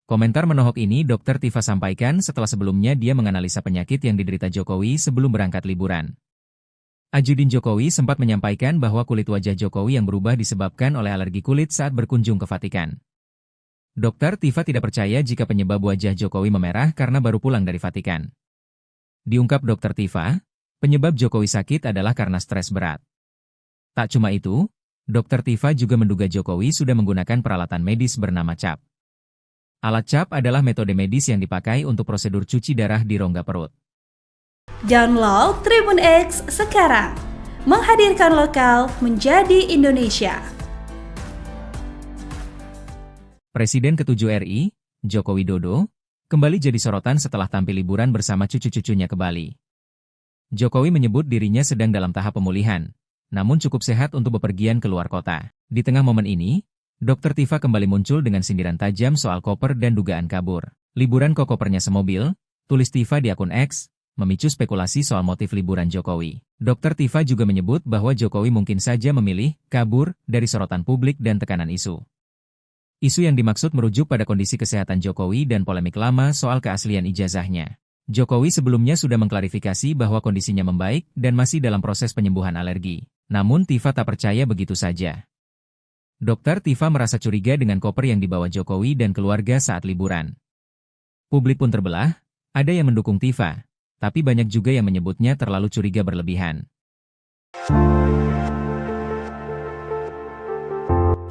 Komentar menohok ini Dr. Tifa sampaikan setelah sebelumnya dia menganalisa penyakit yang diderita Jokowi sebelum berangkat liburan. Ajudin Jokowi sempat menyampaikan bahwa kulit wajah Jokowi yang berubah disebabkan oleh alergi kulit saat berkunjung ke Vatikan. Dr. Tifa tidak percaya jika penyebab wajah Jokowi memerah karena baru pulang dari Vatikan. Diungkap Dr. Tifa, penyebab Jokowi sakit adalah karena stres berat. Tak cuma itu, Dr. Tifa juga menduga Jokowi sudah menggunakan peralatan medis bernama CAP. Alat CAP adalah metode medis yang dipakai untuk prosedur cuci darah di rongga perut. Download Tribun X sekarang, menghadirkan lokal menjadi Indonesia. Presiden ke-7 RI, Joko Widodo, kembali jadi sorotan setelah tampil liburan bersama cucu-cucunya ke Bali. Jokowi menyebut dirinya sedang dalam tahap pemulihan, namun cukup sehat untuk bepergian ke luar kota. Di tengah momen ini, Dr. Tifa kembali muncul dengan sindiran tajam soal koper dan dugaan kabur. Liburan kok kopernya semobil, tulis Tifa di akun X, memicu spekulasi soal motif liburan Jokowi. Dr. Tifa juga menyebut bahwa Jokowi mungkin saja memilih kabur dari sorotan publik dan tekanan isu. Isu yang dimaksud merujuk pada kondisi kesehatan Jokowi dan polemik lama soal keaslian ijazahnya. Jokowi sebelumnya sudah mengklarifikasi bahwa kondisinya membaik dan masih dalam proses penyembuhan alergi. Namun Tifa tak percaya begitu saja. Dr. Tifa merasa curiga dengan koper yang dibawa Jokowi dan keluarga saat liburan. Publik pun terbelah, ada yang mendukung Tifa, tapi banyak juga yang menyebutnya terlalu curiga berlebihan.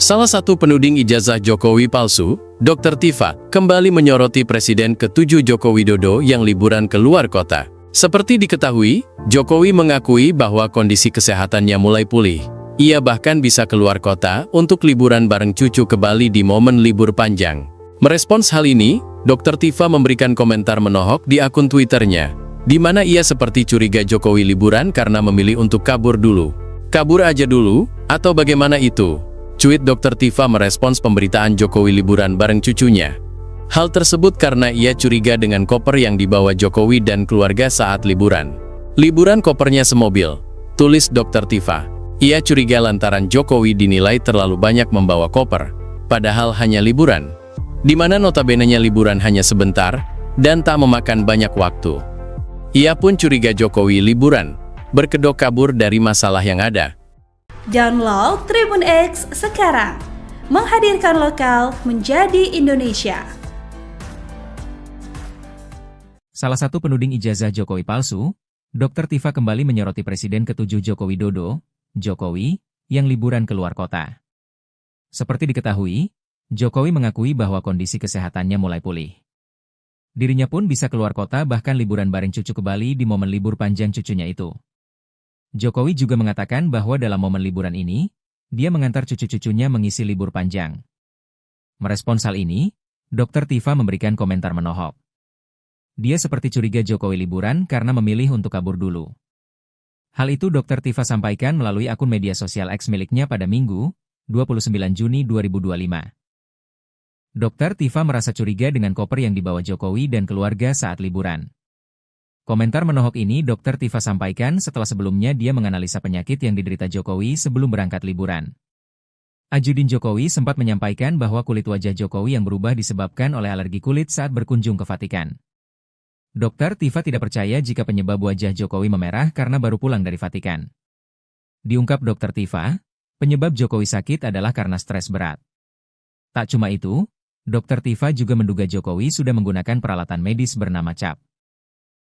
Salah satu penuding ijazah Jokowi palsu, Dr. Tifa, kembali menyoroti Presiden ke-7 Joko Widodo yang liburan ke luar kota. Seperti diketahui, Jokowi mengakui bahwa kondisi kesehatannya mulai pulih. Ia bahkan bisa keluar kota untuk liburan bareng cucu ke Bali di momen libur panjang. Merespons hal ini, Dr. Tifa memberikan komentar menohok di akun Twitternya, di mana ia seperti curiga Jokowi liburan karena memilih untuk kabur dulu. Kabur aja dulu, atau bagaimana itu? Cuit Dr. Tifa merespons pemberitaan Jokowi liburan bareng cucunya. Hal tersebut karena ia curiga dengan koper yang dibawa Jokowi dan keluarga saat liburan. Liburan kopernya semobil, tulis Dr. Tifa. Ia curiga lantaran Jokowi dinilai terlalu banyak membawa koper, padahal hanya liburan, di mana notabene-nya liburan hanya sebentar dan tak memakan banyak waktu. Ia pun curiga Jokowi liburan, berkedok kabur dari masalah yang ada. Download Tribun X sekarang, menghadirkan lokal menjadi Indonesia. Salah satu penuding ijazah Jokowi palsu, Dr. Tifa kembali menyoroti Presiden ke-7 Joko Widodo, Jokowi, yang liburan ke luar kota. Seperti diketahui, Jokowi mengakui bahwa kondisi kesehatannya mulai pulih. Dirinya pun bisa keluar kota bahkan liburan bareng cucu ke Bali di momen libur panjang cucunya itu. Jokowi juga mengatakan bahwa dalam momen liburan ini, dia mengantar cucu-cucunya mengisi libur panjang. Merespons hal ini, Dr. Tifa memberikan komentar menohok. Dia seperti curiga Jokowi liburan karena memilih untuk kabur dulu. Hal itu Dr. Tifa sampaikan melalui akun media sosial X miliknya pada Minggu, 29 Juni 2025. Dr. Tifa merasa curiga dengan koper yang dibawa Jokowi dan keluarga saat liburan. Komentar menohok ini Dr. Tifa sampaikan setelah sebelumnya dia menganalisa penyakit yang diderita Jokowi sebelum berangkat liburan. Ajudin Jokowi sempat menyampaikan bahwa kulit wajah Jokowi yang berubah disebabkan oleh alergi kulit saat berkunjung ke Vatikan. Dr. Tifa tidak percaya jika penyebab wajah Jokowi memerah karena baru pulang dari Vatikan. Diungkap Dr. Tifa, penyebab Jokowi sakit adalah karena stres berat. Tak cuma itu, Dr. Tifa juga menduga Jokowi sudah menggunakan peralatan medis bernama CAP.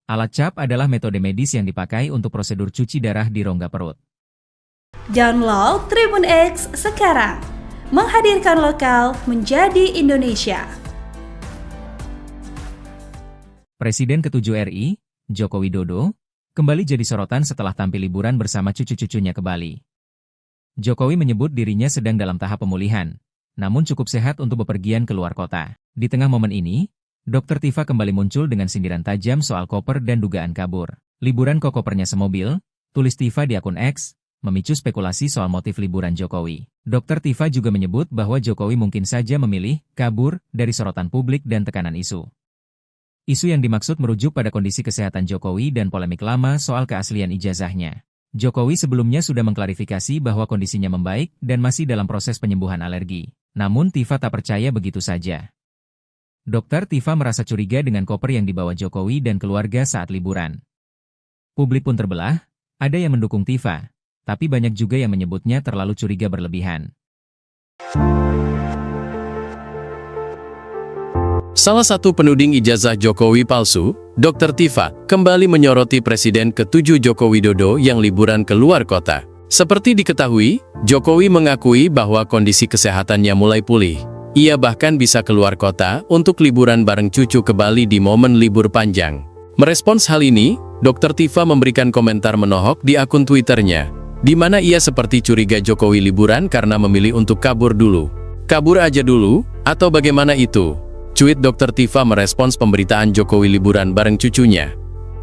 Alat CAP adalah metode medis yang dipakai untuk prosedur cuci darah di rongga perut. Download Tribun X sekarang, menghadirkan lokal menjadi Indonesia. Presiden ke-7 RI, Joko Widodo, kembali jadi sorotan setelah tampil liburan bersama cucu-cucunya ke Bali. Jokowi menyebut dirinya sedang dalam tahap pemulihan, namun cukup sehat untuk bepergian ke luar kota. Di tengah momen ini, Dr. Tifa kembali muncul dengan sindiran tajam soal koper dan dugaan kabur. Liburan kok kopernya semobil, tulis Tifa di akun X, memicu spekulasi soal motif liburan Jokowi. Dr. Tifa juga menyebut bahwa Jokowi mungkin saja memilih kabur dari sorotan publik dan tekanan isu. Isu yang dimaksud merujuk pada kondisi kesehatan Jokowi dan polemik lama soal keaslian ijazahnya. Jokowi sebelumnya sudah mengklarifikasi bahwa kondisinya membaik dan masih dalam proses penyembuhan alergi. Namun Tifa tak percaya begitu saja. Dokter Tifa merasa curiga dengan koper yang dibawa Jokowi dan keluarga saat liburan. Publik pun terbelah, ada yang mendukung Tifa, tapi banyak juga yang menyebutnya terlalu curiga berlebihan. Salah satu penuding ijazah Jokowi palsu, Dr. Tifa, kembali menyoroti Presiden ke-7 Joko Widodo yang liburan ke luar kota. Seperti diketahui, Jokowi mengakui bahwa kondisi kesehatannya mulai pulih. Ia bahkan bisa keluar kota untuk liburan bareng cucu ke Bali di momen libur panjang. Merespons hal ini, Dr. Tifa memberikan komentar menohok di akun Twitternya, di mana ia seperti curiga Jokowi liburan karena memilih untuk kabur dulu. Kabur aja dulu, atau bagaimana itu? Cuit Dr. Tifa merespons pemberitaan Jokowi liburan bareng cucunya.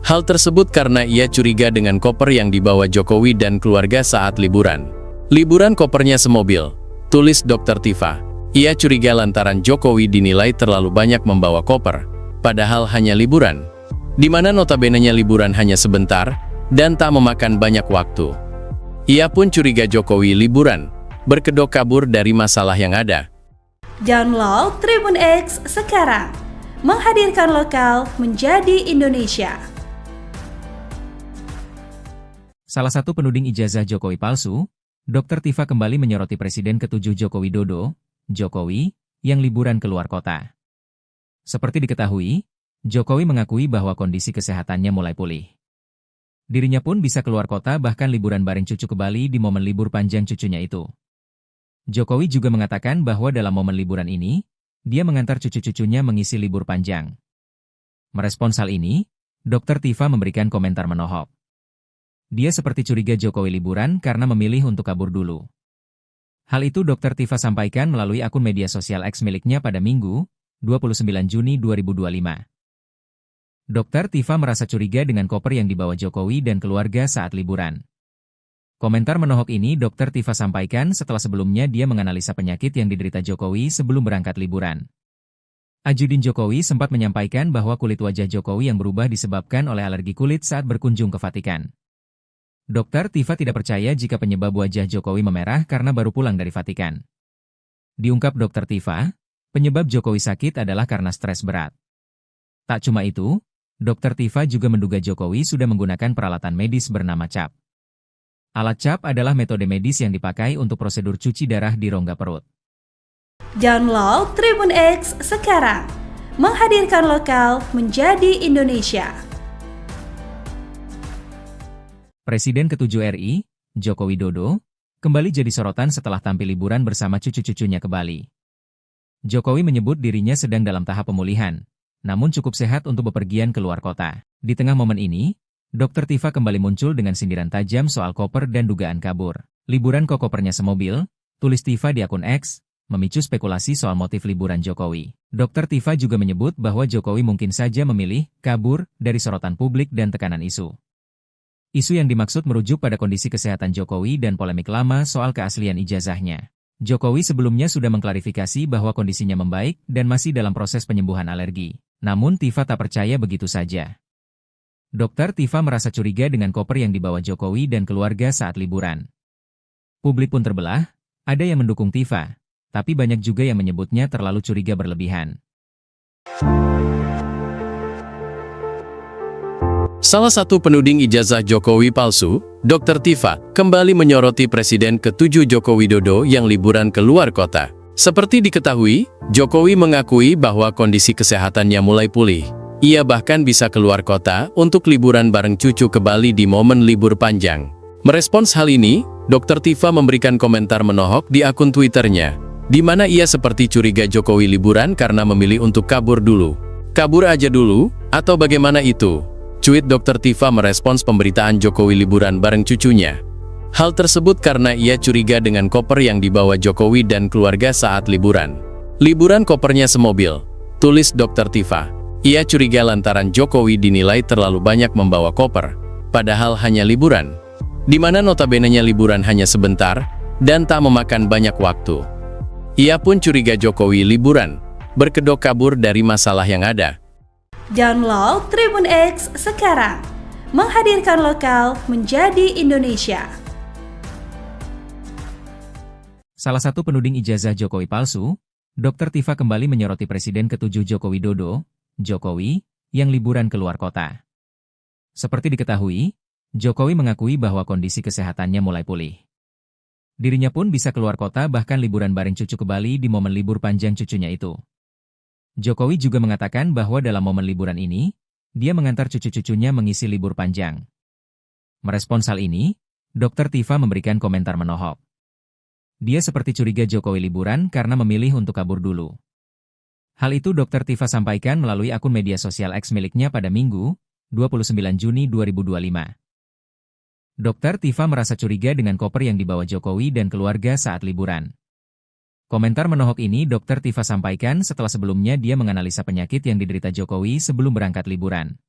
Hal tersebut karena ia curiga dengan koper yang dibawa Jokowi dan keluarga saat liburan. Liburan kopernya semobil, tulis Dr. Tifa. Ia curiga lantaran Jokowi dinilai terlalu banyak membawa koper, padahal hanya liburan. Di mana notabenenya liburan hanya sebentar, dan tak memakan banyak waktu. Ia pun curiga Jokowi liburan, berkedok kabur dari masalah yang ada. Download Tribun X sekarang, menghadirkan lokal menjadi Indonesia. Salah satu penuding ijazah Jokowi palsu, Dr. Tifa kembali menyoroti Presiden ke-7 Joko Widodo, Jokowi, yang liburan keluar kota. Seperti diketahui, Jokowi mengakui bahwa kondisi kesehatannya mulai pulih. Dirinya pun bisa keluar kota bahkan liburan bareng cucu ke Bali di momen libur panjang cucunya itu. Jokowi juga mengatakan bahwa dalam momen liburan ini, dia mengantar cucu-cucunya mengisi libur panjang. Merespons hal ini, Dr. Tifa memberikan komentar menohok. Dia seperti curiga Jokowi liburan karena memilih untuk kabur dulu. Hal itu Dr. Tifa sampaikan melalui akun media sosial X miliknya pada Minggu, 29 Juni 2025. Dr. Tifa merasa curiga dengan koper yang dibawa Jokowi dan keluarga saat liburan. Komentar menohok ini Dr. Tifa sampaikan setelah sebelumnya dia menganalisa penyakit yang diderita Jokowi sebelum berangkat liburan. Ajudin Jokowi sempat menyampaikan bahwa kulit wajah Jokowi yang berubah disebabkan oleh alergi kulit saat berkunjung ke Vatikan. Dr. Tifa tidak percaya jika penyebab wajah Jokowi memerah karena baru pulang dari Vatikan. Diungkap Dr. Tifa, penyebab Jokowi sakit adalah karena stres berat. Tak cuma itu, Dr. Tifa juga menduga Jokowi sudah menggunakan peralatan medis bernama CAP. Alat CAP adalah metode medis yang dipakai untuk prosedur cuci darah di rongga perut. Download Tribun X sekarang, menghadirkan lokal menjadi Indonesia. Presiden ke-7 RI, Joko Widodo, kembali jadi sorotan setelah tampil liburan bersama cucu-cucunya ke Bali. Jokowi menyebut dirinya sedang dalam tahap pemulihan, namun cukup sehat untuk bepergian ke luar kota. Di tengah momen ini, Dr. Tifa kembali muncul dengan sindiran tajam soal koper dan dugaan kabur. Liburan kok kopernya semobil, tulis Tifa di akun X, memicu spekulasi soal motif liburan Jokowi. Dr. Tifa juga menyebut bahwa Jokowi mungkin saja memilih kabur dari sorotan publik dan tekanan isu. Isu yang dimaksud merujuk pada kondisi kesehatan Jokowi dan polemik lama soal keaslian ijazahnya. Jokowi sebelumnya sudah mengklarifikasi bahwa kondisinya membaik dan masih dalam proses penyembuhan alergi. Namun Tifa tak percaya begitu saja. Dr. Tifa merasa curiga dengan koper yang dibawa Jokowi dan keluarga saat liburan. Publik pun terbelah, ada yang mendukung Tifa, tapi banyak juga yang menyebutnya terlalu curiga berlebihan. Salah satu penuding ijazah Jokowi palsu, Dr. Tifa, kembali menyoroti Presiden ke-7 Joko Widodo yang liburan ke luar kota. Seperti diketahui, Jokowi mengakui bahwa kondisi kesehatannya mulai pulih. Ia bahkan bisa keluar kota untuk liburan bareng cucu ke Bali di momen libur panjang. Merespons hal ini, Dr. Tifa memberikan komentar menohok di akun Twitternya, di mana ia seperti curiga Jokowi liburan karena memilih untuk kabur dulu. Kabur aja dulu, atau bagaimana itu? Cuit Dr. Tifa merespons pemberitaan Jokowi liburan bareng cucunya. Hal tersebut karena ia curiga dengan koper yang dibawa Jokowi dan keluarga saat liburan. Liburan kopernya semobil, tulis Dr. Tifa. Ia curiga lantaran Jokowi dinilai terlalu banyak membawa koper, padahal hanya liburan. Di mana notabenenya liburan hanya sebentar, dan tak memakan banyak waktu. Ia pun curiga Jokowi liburan, berkedok kabur dari masalah yang ada. Download Tribun X sekarang, menghadirkan lokal menjadi Indonesia. Salah satu penuding ijazah Jokowi palsu, Dr. Tifa kembali menyoroti Presiden ke-7 Joko Widodo, Jokowi, yang liburan keluar kota. Seperti diketahui, Jokowi mengakui bahwa kondisi kesehatannya mulai pulih. Dirinya pun bisa keluar kota bahkan liburan bareng cucu ke Bali di momen libur panjang cucunya itu. Jokowi juga mengatakan bahwa dalam momen liburan ini, dia mengantar cucu-cucunya mengisi libur panjang. Merespons hal ini, Dr. Tifa memberikan komentar menohok. Dia seperti curiga Jokowi liburan karena memilih untuk kabur dulu. Hal itu Dr. Tifa sampaikan melalui akun media sosial X miliknya pada Minggu, 29 Juni 2025. Dr. Tifa merasa curiga dengan koper yang dibawa Jokowi dan keluarga saat liburan. Komentar menohok ini Dr. Tifa sampaikan setelah sebelumnya dia menganalisa penyakit yang diderita Jokowi sebelum berangkat liburan.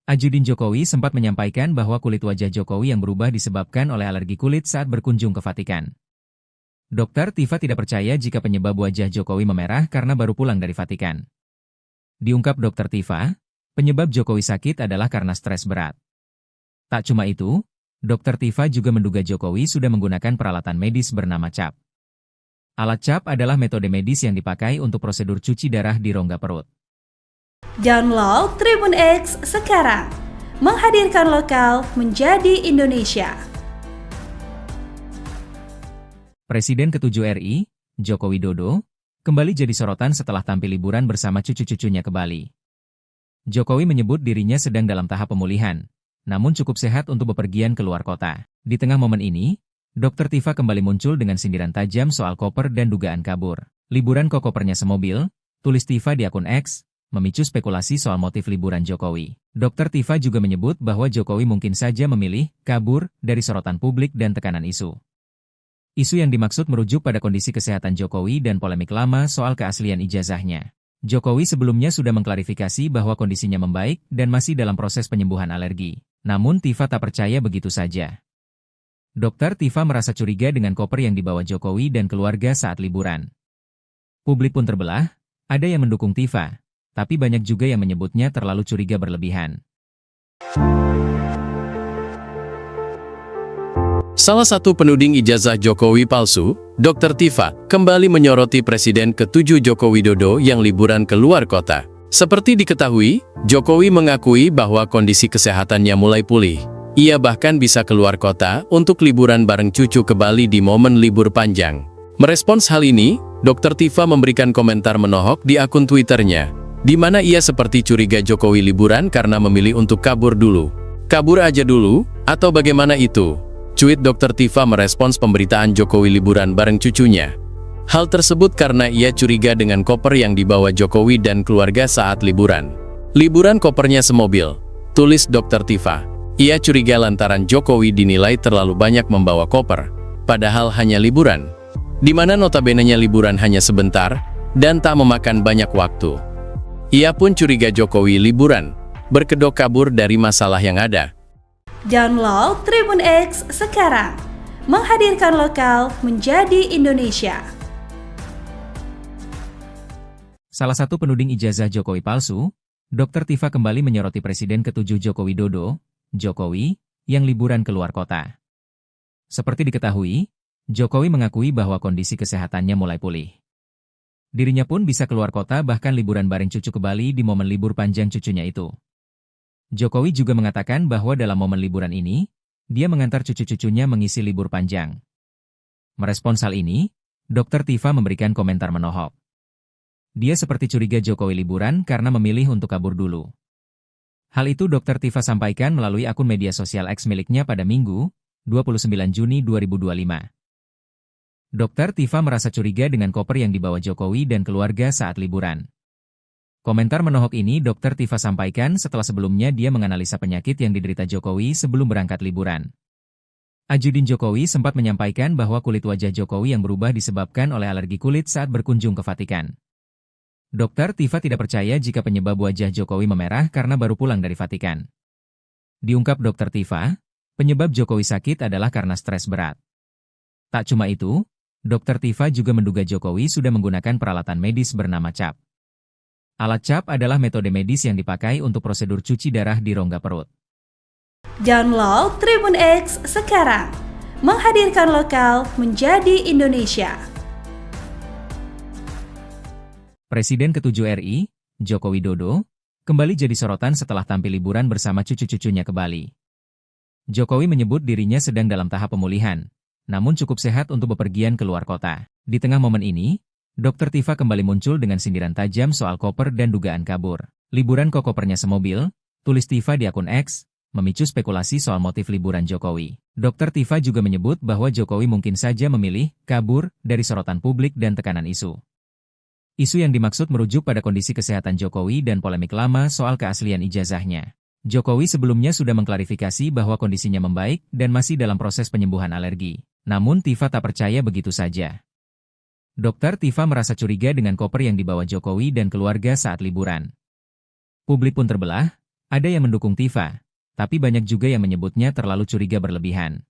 Ajudin Jokowi sempat menyampaikan bahwa kulit wajah Jokowi yang berubah disebabkan oleh alergi kulit saat berkunjung ke Vatikan. Dr. Tifa tidak percaya jika penyebab wajah Jokowi memerah karena baru pulang dari Vatikan. Diungkap Dr. Tifa, penyebab Jokowi sakit adalah karena stres berat. Tak cuma itu, Dr. Tifa juga menduga Jokowi sudah menggunakan peralatan medis bernama CAP. Alat CAP adalah metode medis yang dipakai untuk prosedur cuci darah di rongga perut. Download Tribun X sekarang, menghadirkan lokal menjadi Indonesia. Presiden ke-7 RI, Joko Widodo, kembali jadi sorotan setelah tampil liburan bersama cucu-cucunya ke Bali. Jokowi menyebut dirinya sedang dalam tahap pemulihan, namun cukup sehat untuk bepergian keluar kota. Di tengah momen ini, Dr. Tifa kembali muncul dengan sindiran tajam soal koper dan dugaan kabur. Liburan kok kopernya semobil, tulis Tifa di akun X, memicu spekulasi soal motif liburan Jokowi. Dr. Tifa juga menyebut bahwa Jokowi mungkin saja memilih kabur dari sorotan publik dan tekanan isu. Isu yang dimaksud merujuk pada kondisi kesehatan Jokowi dan polemik lama soal keaslian ijazahnya. Jokowi sebelumnya sudah mengklarifikasi bahwa kondisinya membaik dan masih dalam proses penyembuhan alergi. Namun Tifa tak percaya begitu saja. Dr. Tifa merasa curiga dengan koper yang dibawa Jokowi dan keluarga saat liburan. Publik pun terbelah, ada yang mendukung Tifa, tapi banyak juga yang menyebutnya terlalu curiga berlebihan. Salah satu penuding ijazah Jokowi palsu, Dr. Tifa, kembali menyoroti Presiden ke-7 Joko Widodo yang liburan keluar kota. Seperti diketahui, Jokowi mengakui bahwa kondisi kesehatannya mulai pulih. Ia bahkan bisa keluar kota untuk liburan bareng cucu ke Bali di momen libur panjang. Merespons hal ini, Dr. Tifa memberikan komentar menohok di akun Twitternya, di mana ia seperti curiga Jokowi liburan karena memilih untuk kabur dulu. Kabur aja dulu, atau bagaimana itu? Cuit Dr. Tifa merespons pemberitaan Jokowi liburan bareng cucunya. Hal tersebut karena ia curiga dengan koper yang dibawa Jokowi dan keluarga saat liburan. Liburan kopernya semobil, tulis Dr. Tifa. Ia curiga lantaran Jokowi dinilai terlalu banyak membawa koper, padahal hanya liburan, di mana notabene-nya liburan hanya sebentar, dan tak memakan banyak waktu. Ia pun curiga Jokowi liburan, berkedok kabur dari masalah yang ada. Download Tribun X sekarang, menghadirkan lokal menjadi Indonesia. Salah satu penuding ijazah Jokowi palsu, Dr. Tifa kembali menyoroti Presiden ke-7 Joko Widodo, Jokowi, yang liburan keluar kota. Seperti diketahui, Jokowi mengakui bahwa kondisi kesehatannya mulai pulih. Dirinya pun bisa keluar kota bahkan liburan bareng cucu ke Bali di momen libur panjang cucunya itu. Jokowi juga mengatakan bahwa dalam momen liburan ini, dia mengantar cucu-cucunya mengisi libur panjang. Merespons hal ini, Dr. Tifa memberikan komentar menohok. Dia seperti curiga Jokowi liburan karena memilih untuk kabur dulu. Hal itu Dr. Tifa sampaikan melalui akun media sosial X miliknya pada Minggu, 29 Juni 2025. Dr. Tifa merasa curiga dengan koper yang dibawa Jokowi dan keluarga saat liburan. Komentar menohok ini Dr. Tifa sampaikan setelah sebelumnya dia menganalisa penyakit yang diderita Jokowi sebelum berangkat liburan. Ajudin Jokowi sempat menyampaikan bahwa kulit wajah Jokowi yang berubah disebabkan oleh alergi kulit saat berkunjung ke Vatikan. Dr. Tifa tidak percaya jika penyebab wajah Jokowi memerah karena baru pulang dari Vatikan. Diungkap Dr. Tifa, penyebab Jokowi sakit adalah karena stres berat. Tak cuma itu, Dr. Tifa juga menduga Jokowi sudah menggunakan peralatan medis bernama CAP. Alat CAP adalah metode medis yang dipakai untuk prosedur cuci darah di rongga perut. Download Tribun X sekarang, menghadirkan lokal menjadi Indonesia. Presiden ke-7 RI, Joko Widodo, kembali jadi sorotan setelah tampil liburan bersama cucu-cucunya ke Bali. Jokowi menyebut dirinya sedang dalam tahap pemulihan, namun cukup sehat untuk bepergian ke luar kota. Di tengah momen ini, Dr. Tifa kembali muncul dengan sindiran tajam soal koper dan dugaan kabur. Liburan kok kopernya semobil, tulis Tifa di akun X, memicu spekulasi soal motif liburan Jokowi. Dr. Tifa juga menyebut bahwa Jokowi mungkin saja memilih kabur dari sorotan publik dan tekanan isu. Isu yang dimaksud merujuk pada kondisi kesehatan Jokowi dan polemik lama soal keaslian ijazahnya. Jokowi sebelumnya sudah mengklarifikasi bahwa kondisinya membaik dan masih dalam proses penyembuhan alergi. Namun Tifa tak percaya begitu saja. Dr. Tifa merasa curiga dengan koper yang dibawa Jokowi dan keluarga saat liburan. Publik pun terbelah, ada yang mendukung Tifa, tapi banyak juga yang menyebutnya terlalu curiga berlebihan.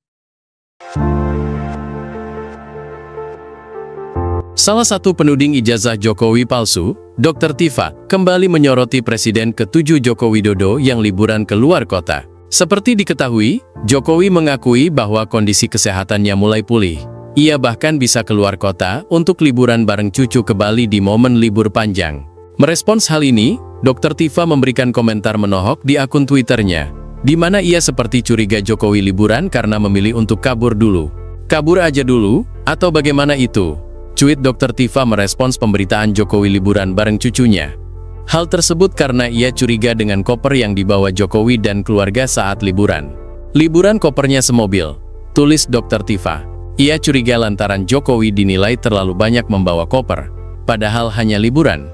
Salah satu penuding ijazah Jokowi palsu, Dr. Tifa, kembali menyoroti Presiden ke-7 Joko Widodo yang liburan ke luar kota. Seperti diketahui, Jokowi mengakui bahwa kondisi kesehatannya mulai pulih. Ia bahkan bisa keluar kota untuk liburan bareng cucu ke Bali di momen libur panjang. Merespons hal ini, Dr. Tifa memberikan komentar menohok di akun Twitternya, di mana ia seperti curiga Jokowi liburan karena memilih untuk kabur dulu. Kabur aja dulu, atau bagaimana itu? Cuit Dr. Tifa merespons pemberitaan Jokowi liburan bareng cucunya. Hal tersebut karena ia curiga dengan koper yang dibawa Jokowi dan keluarga saat liburan. Liburan kopernya semobil, tulis Dr. Tifa. Ia curiga lantaran Jokowi dinilai terlalu banyak membawa koper, padahal hanya liburan,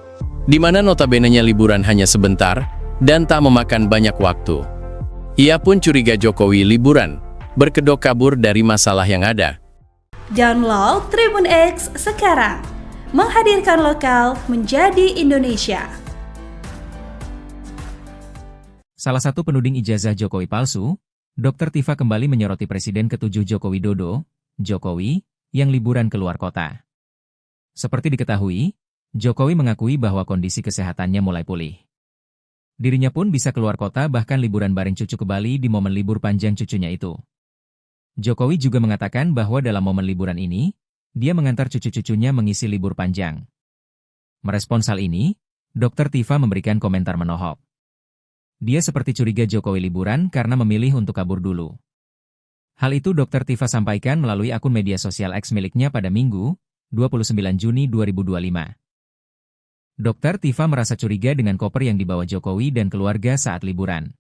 di mana notabene-nya liburan hanya sebentar dan tak memakan banyak waktu. Ia pun curiga Jokowi liburan, berkedok kabur dari masalah yang ada. Download Tribun X sekarang, menghadirkan lokal menjadi Indonesia. Salah satu penuding ijazah Jokowi palsu, Dr. Tifa kembali menyoroti Presiden ke-7 Joko Widodo, Jokowi, yang liburan ke luar kota. Seperti diketahui, Jokowi mengakui bahwa kondisi kesehatannya mulai pulih. Dirinya pun bisa keluar kota bahkan liburan bareng cucu ke Bali di momen libur panjang cucunya itu. Jokowi juga mengatakan bahwa dalam momen liburan ini, dia mengantar cucu-cucunya mengisi libur panjang. Merespons hal ini, Dr. Tifa memberikan komentar menohok. Dia seperti curiga Jokowi liburan karena memilih untuk kabur dulu. Hal itu Dr. Tifa sampaikan melalui akun media sosial X miliknya pada Minggu, 29 Juni 2025. Dr. Tifa merasa curiga dengan koper yang dibawa Jokowi dan keluarga saat liburan.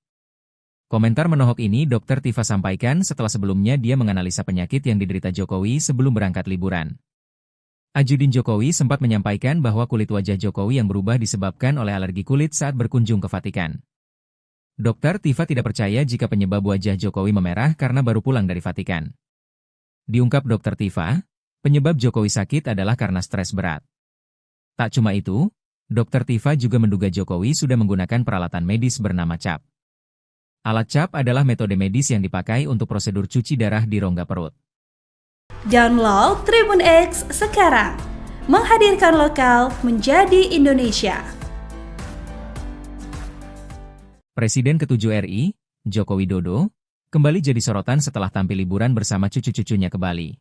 Komentar menohok ini Dr. Tifa sampaikan setelah sebelumnya dia menganalisa penyakit yang diderita Jokowi sebelum berangkat liburan. Ajudin Jokowi sempat menyampaikan bahwa kulit wajah Jokowi yang berubah disebabkan oleh alergi kulit saat berkunjung ke Vatikan. Dr. Tifa tidak percaya jika penyebab wajah Jokowi memerah karena baru pulang dari Vatikan. Diungkap Dr. Tifa, penyebab Jokowi sakit adalah karena stres berat. Tak cuma itu, Dr. Tifa juga menduga Jokowi sudah menggunakan peralatan medis bernama CAP. Alat CAP adalah metode medis yang dipakai untuk prosedur cuci darah di rongga perut. Download Tribun X sekarang, menghadirkan lokal menjadi Indonesia. Presiden ke-7 RI, Joko Widodo, kembali jadi sorotan setelah tampil liburan bersama cucu-cucunya ke Bali.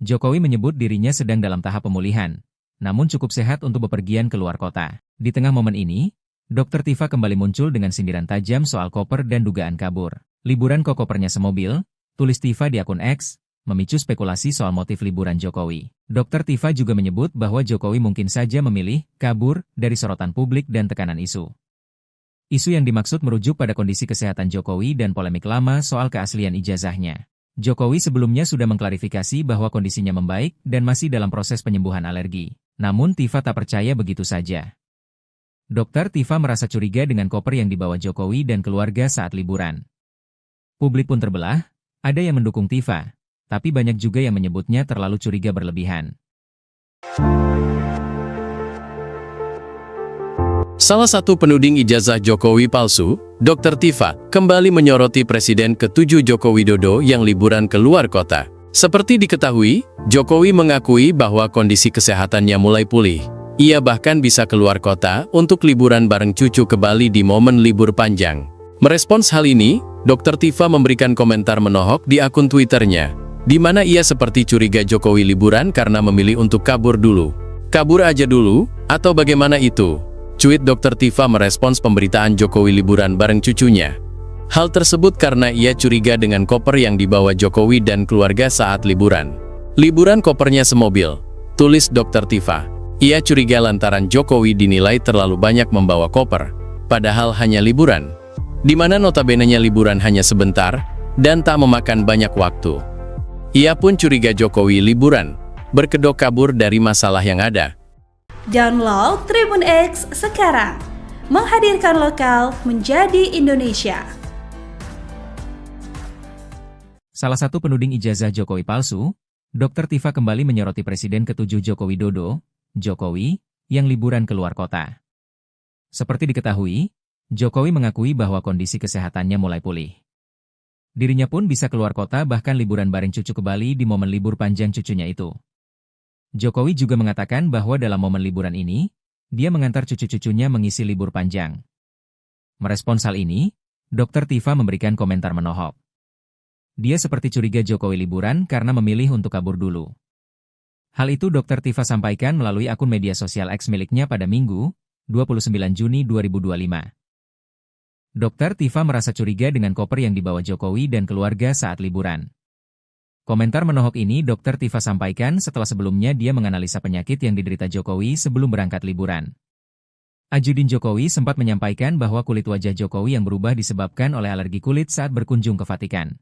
Jokowi menyebut dirinya sedang dalam tahap pemulihan, namun cukup sehat untuk bepergian ke luar kota. Di tengah momen ini, Dr. Tifa kembali muncul dengan sindiran tajam soal koper dan dugaan kabur. Liburan kok kopernya semobil, tulis Tifa di akun X, memicu spekulasi soal motif liburan Jokowi. Dr. Tifa juga menyebut bahwa Jokowi mungkin saja memilih kabur dari sorotan publik dan tekanan isu. Isu yang dimaksud merujuk pada kondisi kesehatan Jokowi dan polemik lama soal keaslian ijazahnya. Jokowi sebelumnya sudah mengklarifikasi bahwa kondisinya membaik dan masih dalam proses penyembuhan alergi. Namun Tifa tak percaya begitu saja. Dr. Tifa merasa curiga dengan koper yang dibawa Jokowi dan keluarga saat liburan. Publik pun terbelah, ada yang mendukung Tifa, tapi banyak juga yang menyebutnya terlalu curiga berlebihan. Salah satu penuding ijazah Jokowi palsu, Dr. Tifa, kembali menyoroti Presiden ke-7 Joko Widodo yang liburan ke luar kota. Seperti diketahui, Jokowi mengakui bahwa kondisi kesehatannya mulai pulih. Ia bahkan bisa keluar kota untuk liburan bareng cucu ke Bali di momen libur panjang. Merespons hal ini, Dr. Tifa memberikan komentar menohok di akun Twitternya, di mana ia seperti curiga Jokowi liburan karena memilih untuk kabur dulu. Kabur aja dulu, atau bagaimana itu? Cuit Dr. Tifa merespons pemberitaan Jokowi liburan bareng cucunya. Hal tersebut karena ia curiga dengan koper yang dibawa Jokowi dan keluarga saat liburan. Liburan kopernya semobil, tulis Dr. Tifa. Ia curiga lantaran Jokowi dinilai terlalu banyak membawa koper, padahal hanya liburan. Di mana notabene-nya liburan hanya sebentar, dan tak memakan banyak waktu. Ia pun curiga Jokowi liburan, berkedok kabur dari masalah yang ada. Download Tribun X sekarang, menghadirkan lokal menjadi Indonesia. Salah satu penuding ijazah Jokowi palsu, Dr. Tifa kembali menyoroti Presiden ke-7 Joko Widodo, Jokowi, yang liburan keluar kota. Seperti diketahui, Jokowi mengakui bahwa kondisi kesehatannya mulai pulih. Dirinya pun bisa keluar kota bahkan liburan bareng cucu ke Bali di momen libur panjang cucunya itu. Jokowi juga mengatakan bahwa dalam momen liburan ini, dia mengantar cucu-cucunya mengisi libur panjang. Merespons hal ini, Dr. Tifa memberikan komentar menohok. Dia seperti curiga Jokowi liburan karena memilih untuk kabur dulu. Hal itu Dr. Tifa sampaikan melalui akun media sosial X miliknya pada Minggu, 29 Juni 2025. Dr. Tifa merasa curiga dengan koper yang dibawa Jokowi dan keluarga saat liburan. Komentar menohok ini Dr. Tifa sampaikan setelah sebelumnya dia menganalisa penyakit yang diderita Jokowi sebelum berangkat liburan. Ajudin Jokowi sempat menyampaikan bahwa kulit wajah Jokowi yang berubah disebabkan oleh alergi kulit saat berkunjung ke Vatikan.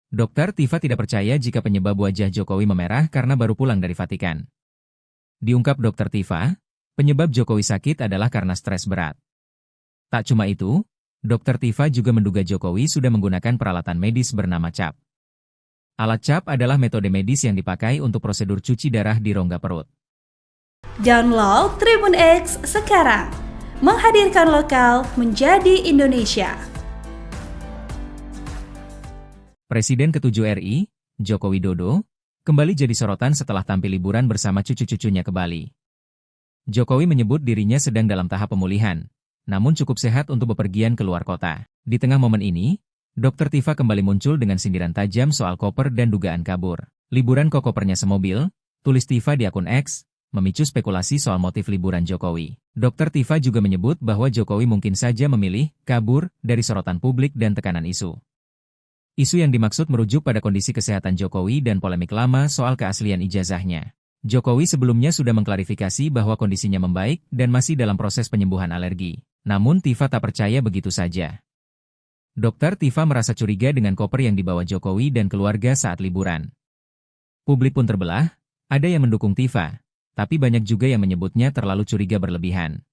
Dr. Tifa tidak percaya jika penyebab wajah Jokowi memerah karena baru pulang dari Vatikan. Diungkap Dr. Tifa, penyebab Jokowi sakit adalah karena stres berat. Tak cuma itu, Dr. Tifa juga menduga Jokowi sudah menggunakan peralatan medis bernama CAP. Alat CAP adalah metode medis yang dipakai untuk prosedur cuci darah di rongga perut. Download Tribun X sekarang, menghadirkan lokal menjadi Indonesia. Presiden ke-7 RI, Joko Widodo, kembali jadi sorotan setelah tampil liburan bersama cucu-cucunya ke Bali. Jokowi menyebut dirinya sedang dalam tahap pemulihan, namun cukup sehat untuk bepergian keluar kota. Di tengah momen ini, Dr. Tifa kembali muncul dengan sindiran tajam soal koper dan dugaan kabur. Liburan kok kopernya semobil, tulis Tifa di akun X, memicu spekulasi soal motif liburan Jokowi. Dr. Tifa juga menyebut bahwa Jokowi mungkin saja memilih kabur dari sorotan publik dan tekanan isu. Isu yang dimaksud merujuk pada kondisi kesehatan Jokowi dan polemik lama soal keaslian ijazahnya. Jokowi sebelumnya sudah mengklarifikasi bahwa kondisinya membaik dan masih dalam proses penyembuhan alergi. Namun Tifa tak percaya begitu saja. Dr. Tifa merasa curiga dengan koper yang dibawa Jokowi dan keluarga saat liburan. Publik pun terbelah, ada yang mendukung Tifa, tapi banyak juga yang menyebutnya terlalu curiga berlebihan.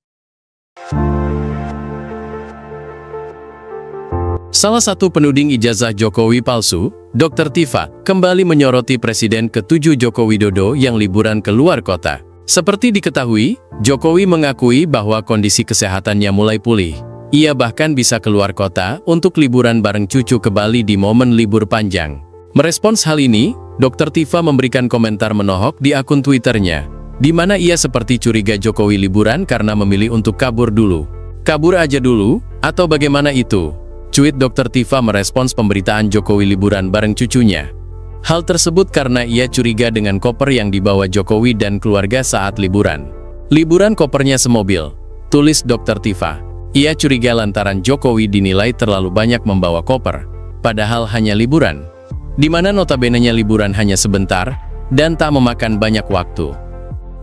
Salah satu penuding ijazah Jokowi palsu, Dr. Tifa, kembali menyoroti Presiden ke-7 Joko Widodo yang liburan keluar kota. Seperti diketahui, Jokowi mengakui bahwa kondisi kesehatannya mulai pulih. Ia bahkan bisa keluar kota untuk liburan bareng cucu ke Bali di momen libur panjang. Merespons hal ini, Dr. Tifa memberikan komentar menohok di akun Twitternya, di mana ia seperti curiga Jokowi liburan karena memilih untuk kabur dulu. Kabur aja dulu, atau bagaimana itu? Cuit Dr. Tifa merespons pemberitaan Jokowi liburan bareng cucunya. Hal tersebut karena ia curiga dengan koper yang dibawa Jokowi dan keluarga saat liburan. Liburan kopernya semobil, tulis Dr. Tifa. Ia curiga lantaran Jokowi dinilai terlalu banyak membawa koper, padahal hanya liburan. Di mana notabene-nya liburan hanya sebentar, dan tak memakan banyak waktu.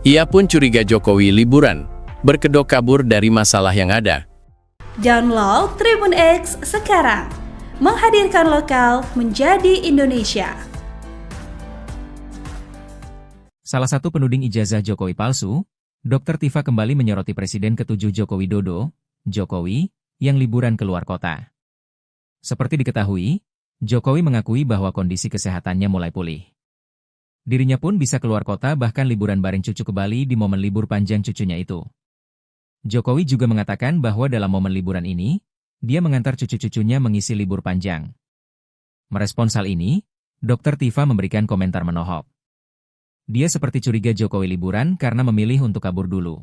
Ia pun curiga Jokowi liburan, berkedok kabur dari masalah yang ada. Download Tribun X sekarang, menghadirkan lokal menjadi Indonesia. Salah satu penuding ijazah Jokowi palsu, Dr. Tifa kembali menyoroti Presiden ke-7 Joko Widodo, Jokowi, yang liburan keluar kota. Seperti diketahui, Jokowi mengakui bahwa kondisi kesehatannya mulai pulih. Dirinya pun bisa keluar kota bahkan liburan bareng cucu ke Bali di momen libur panjang cucunya itu. Jokowi juga mengatakan bahwa dalam momen liburan ini, dia mengantar cucu-cucunya mengisi libur panjang. Merespons hal ini, Dr. Tifa memberikan komentar menohok. Dia seperti curiga Jokowi liburan karena memilih untuk kabur dulu.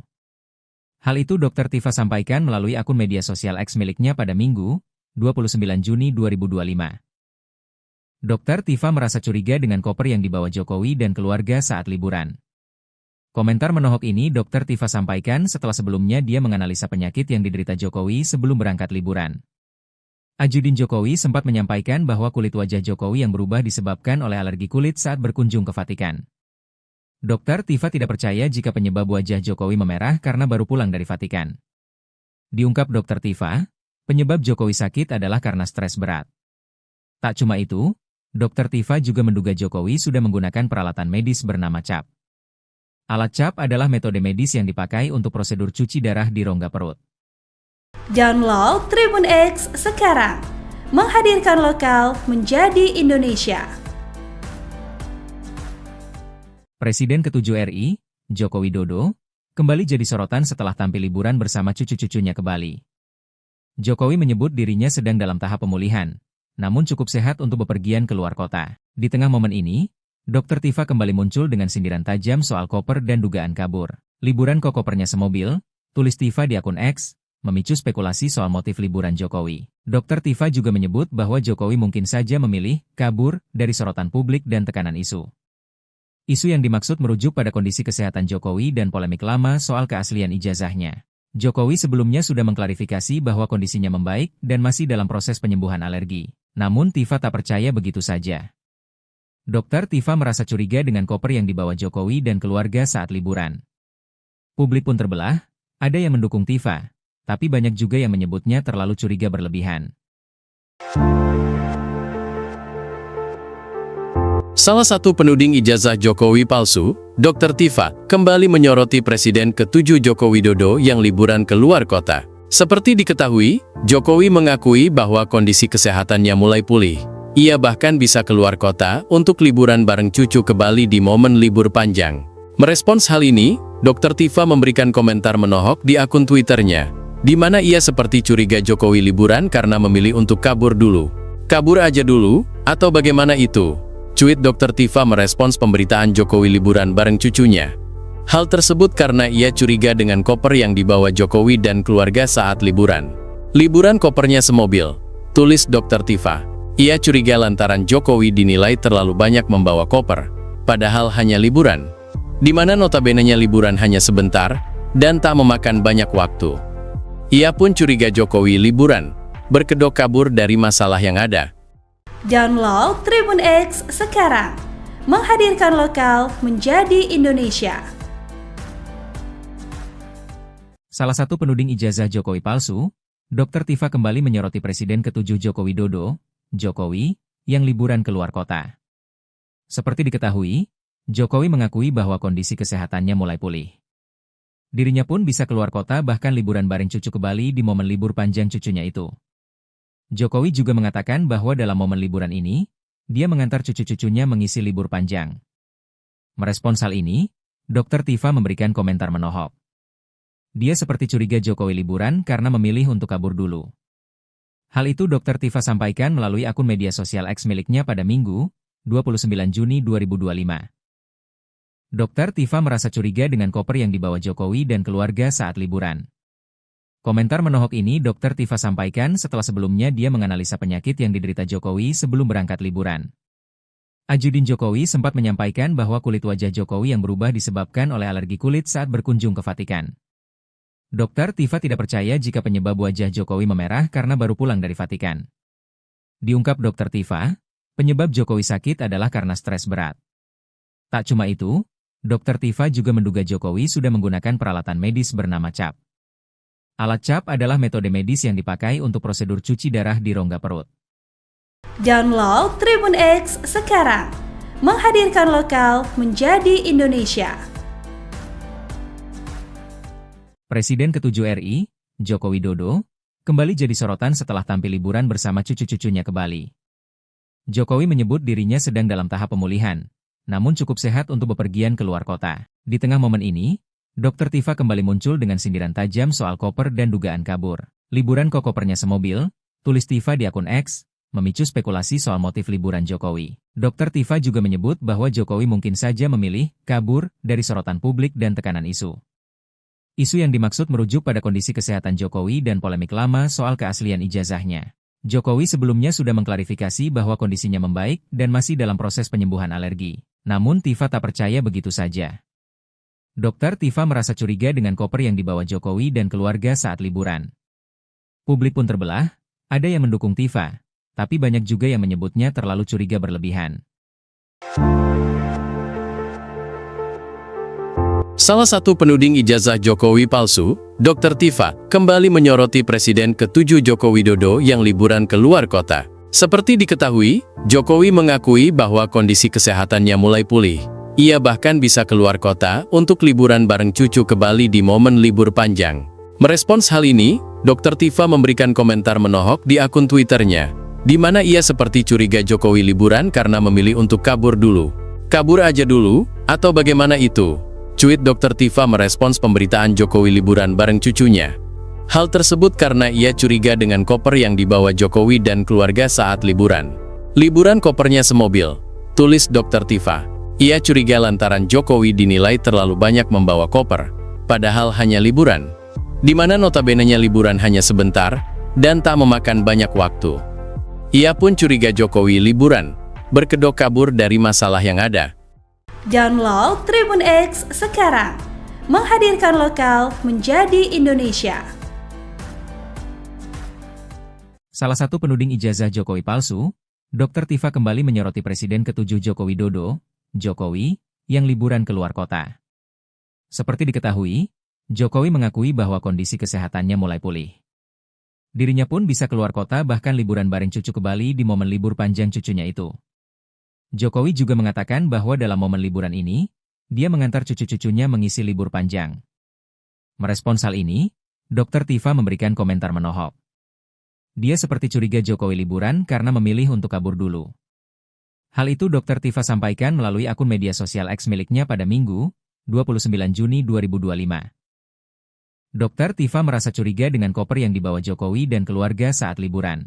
Hal itu Dr. Tifa sampaikan melalui akun media sosial X miliknya pada Minggu, 29 Juni 2025. Dr. Tifa merasa curiga dengan koper yang dibawa Jokowi dan keluarga saat liburan. Komentar menohok ini Dr. Tifa sampaikan setelah sebelumnya dia menganalisa penyakit yang diderita Jokowi sebelum berangkat liburan. Ajudin Jokowi sempat menyampaikan bahwa kulit wajah Jokowi yang berubah disebabkan oleh alergi kulit saat berkunjung ke Vatikan. Dr. Tifa tidak percaya jika penyebab wajah Jokowi memerah karena baru pulang dari Vatikan. Diungkap Dr. Tifa, penyebab Jokowi sakit adalah karena stres berat. Tak cuma itu, Dr. Tifa juga menduga Jokowi sudah menggunakan peralatan medis bernama CAP. Alat CAP adalah metode medis yang dipakai untuk prosedur cuci darah di rongga perut. Download Tribun X sekarang, menghadirkan lokal menjadi Indonesia. Presiden ke-7 RI, Joko Widodo, kembali jadi sorotan setelah tampil liburan bersama cucu-cucunya ke Bali. Jokowi menyebut dirinya sedang dalam tahap pemulihan, namun cukup sehat untuk bepergian ke luar kota. Di tengah momen ini, Dr. Tifa kembali muncul dengan sindiran tajam soal koper dan dugaan kabur. Liburan kok kopernya semobil, tulis Tifa di akun X, memicu spekulasi soal motif liburan Jokowi. Dr. Tifa juga menyebut bahwa Jokowi mungkin saja memilih kabur dari sorotan publik dan tekanan isu. Isu yang dimaksud merujuk pada kondisi kesehatan Jokowi dan polemik lama soal keaslian ijazahnya. Jokowi sebelumnya sudah mengklarifikasi bahwa kondisinya membaik dan masih dalam proses penyembuhan alergi. Namun Tifa tak percaya begitu saja. Dr. Tifa merasa curiga dengan koper yang dibawa Jokowi dan keluarga saat liburan. Publik pun terbelah, ada yang mendukung Tifa, tapi banyak juga yang menyebutnya terlalu curiga berlebihan. Salah satu penuding ijazah Jokowi palsu, Dr. Tifa, kembali menyoroti Presiden ke-7 Joko Widodo yang liburan ke luar kota. Seperti diketahui, Jokowi mengakui bahwa kondisi kesehatannya mulai pulih. Ia bahkan bisa keluar kota untuk liburan bareng cucu ke Bali di momen libur panjang. Merespons hal ini, Dr. Tifa memberikan komentar menohok di akun Twitternya, di mana ia seperti curiga Jokowi liburan karena memilih untuk kabur dulu. Kabur aja dulu, atau bagaimana itu? Cuit Dr. Tifa merespons pemberitaan Jokowi liburan bareng cucunya. Hal tersebut karena ia curiga dengan koper yang dibawa Jokowi dan keluarga saat liburan. Liburan kopernya semobil, tulis Dr. Tifa. Ia curiga lantaran Jokowi dinilai terlalu banyak membawa koper, padahal hanya liburan. Di mana notabenenya liburan hanya sebentar, dan tak memakan banyak waktu. Ia pun curiga Jokowi liburan, berkedok kabur dari masalah yang ada. Download Tribun X sekarang, menghadirkan lokal menjadi Indonesia. Salah satu penuding ijazah Jokowi palsu, Dr. Tifa kembali menyoroti Presiden ke-7 Joko Widodo, Jokowi, yang liburan ke luar kota. Seperti diketahui, Jokowi mengakui bahwa kondisi kesehatannya mulai pulih. Dirinya pun bisa keluar kota bahkan liburan bareng cucu ke Bali di momen libur panjang cucunya itu. Jokowi juga mengatakan bahwa dalam momen liburan ini, dia mengantar cucu-cucunya mengisi libur panjang. Merespons hal ini, Dr. Tifa memberikan komentar menohok. Dia seperti curiga Jokowi liburan karena memilih untuk kabur dulu. Hal itu Dr. Tifa sampaikan melalui akun media sosial X miliknya pada Minggu, 29 Juni 2025. Dr. Tifa merasa curiga dengan koper yang dibawa Jokowi dan keluarga saat liburan. Komentar menohok ini Dr. Tifa sampaikan setelah sebelumnya dia menganalisa penyakit yang diderita Jokowi sebelum berangkat liburan. Ajudin Jokowi sempat menyampaikan bahwa kulit wajah Jokowi yang berubah disebabkan oleh alergi kulit saat berkunjung ke Vatikan. Dr. Tifa tidak percaya jika penyebab wajah Jokowi memerah karena baru pulang dari Vatikan. Diungkap Dr. Tifa, penyebab Jokowi sakit adalah karena stres berat. Tak cuma itu, Dr. Tifa juga menduga Jokowi sudah menggunakan peralatan medis bernama CAP. Alat CAP adalah metode medis yang dipakai untuk prosedur cuci darah di rongga perut. Download Tribun X sekarang, menghadirkan lokal menjadi Indonesia. Presiden ke-7 RI, Joko Widodo, kembali jadi sorotan setelah tampil liburan bersama cucu-cucunya ke Bali. Jokowi menyebut dirinya sedang dalam tahap pemulihan, namun cukup sehat untuk bepergian ke luar kota. Di tengah momen ini, Dr. Tifa kembali muncul dengan sindiran tajam soal koper dan dugaan kabur. Liburan kok kopernya semobil, tulis Tifa di akun X, memicu spekulasi soal motif liburan Jokowi. Dr. Tifa juga menyebut bahwa Jokowi mungkin saja memilih kabur dari sorotan publik dan tekanan isu. Isu yang dimaksud merujuk pada kondisi kesehatan Jokowi dan polemik lama soal keaslian ijazahnya. Jokowi sebelumnya sudah mengklarifikasi bahwa kondisinya membaik dan masih dalam proses penyembuhan alergi. Namun Tifa tak percaya begitu saja. Dokter Tifa merasa curiga dengan koper yang dibawa Jokowi dan keluarga saat liburan. Publik pun terbelah, ada yang mendukung Tifa, tapi banyak juga yang menyebutnya terlalu curiga berlebihan. Salah satu penuding ijazah Jokowi palsu, Dr. Tifa, kembali menyoroti Presiden ke-7 Joko Widodo yang liburan ke luar kota. Seperti diketahui, Jokowi mengakui bahwa kondisi kesehatannya mulai pulih. Ia bahkan bisa keluar kota untuk liburan bareng cucu ke Bali di momen libur panjang. Merespons hal ini, Dr. Tifa memberikan komentar menohok di akun Twitternya, di mana ia seperti curiga Jokowi liburan karena memilih untuk kabur dulu. Kabur aja dulu, atau bagaimana itu? Cuit Dr. Tifa merespons pemberitaan Jokowi liburan bareng cucunya. Hal tersebut karena ia curiga dengan koper yang dibawa Jokowi dan keluarga saat liburan. Liburan kopernya semobil, tulis Dr. Tifa. Ia curiga lantaran Jokowi dinilai terlalu banyak membawa koper, padahal hanya liburan, di mana notabene-nya liburan hanya sebentar, dan tak memakan banyak waktu. Ia pun curiga Jokowi liburan, berkedok kabur dari masalah yang ada. Download Tribun X sekarang, menghadirkan lokal menjadi Indonesia. Salah satu penuding ijazah Jokowi palsu, Dr. Tifa kembali menyoroti Presiden ke-7 Joko Widodo, Jokowi, yang liburan keluar kota. Seperti diketahui, Jokowi mengakui bahwa kondisi kesehatannya mulai pulih. Dirinya pun bisa keluar kota bahkan liburan bareng cucu ke Bali di momen libur panjang cucunya itu. Jokowi juga mengatakan bahwa dalam momen liburan ini, dia mengantar cucu-cucunya mengisi libur panjang. Merespons hal ini, Dr. Tifa memberikan komentar menohok. Dia seperti curiga Jokowi liburan karena memilih untuk kabur dulu. Hal itu Dr. Tifa sampaikan melalui akun media sosial X miliknya pada Minggu, 29 Juni 2025. Dr. Tifa merasa curiga dengan koper yang dibawa Jokowi dan keluarga saat liburan.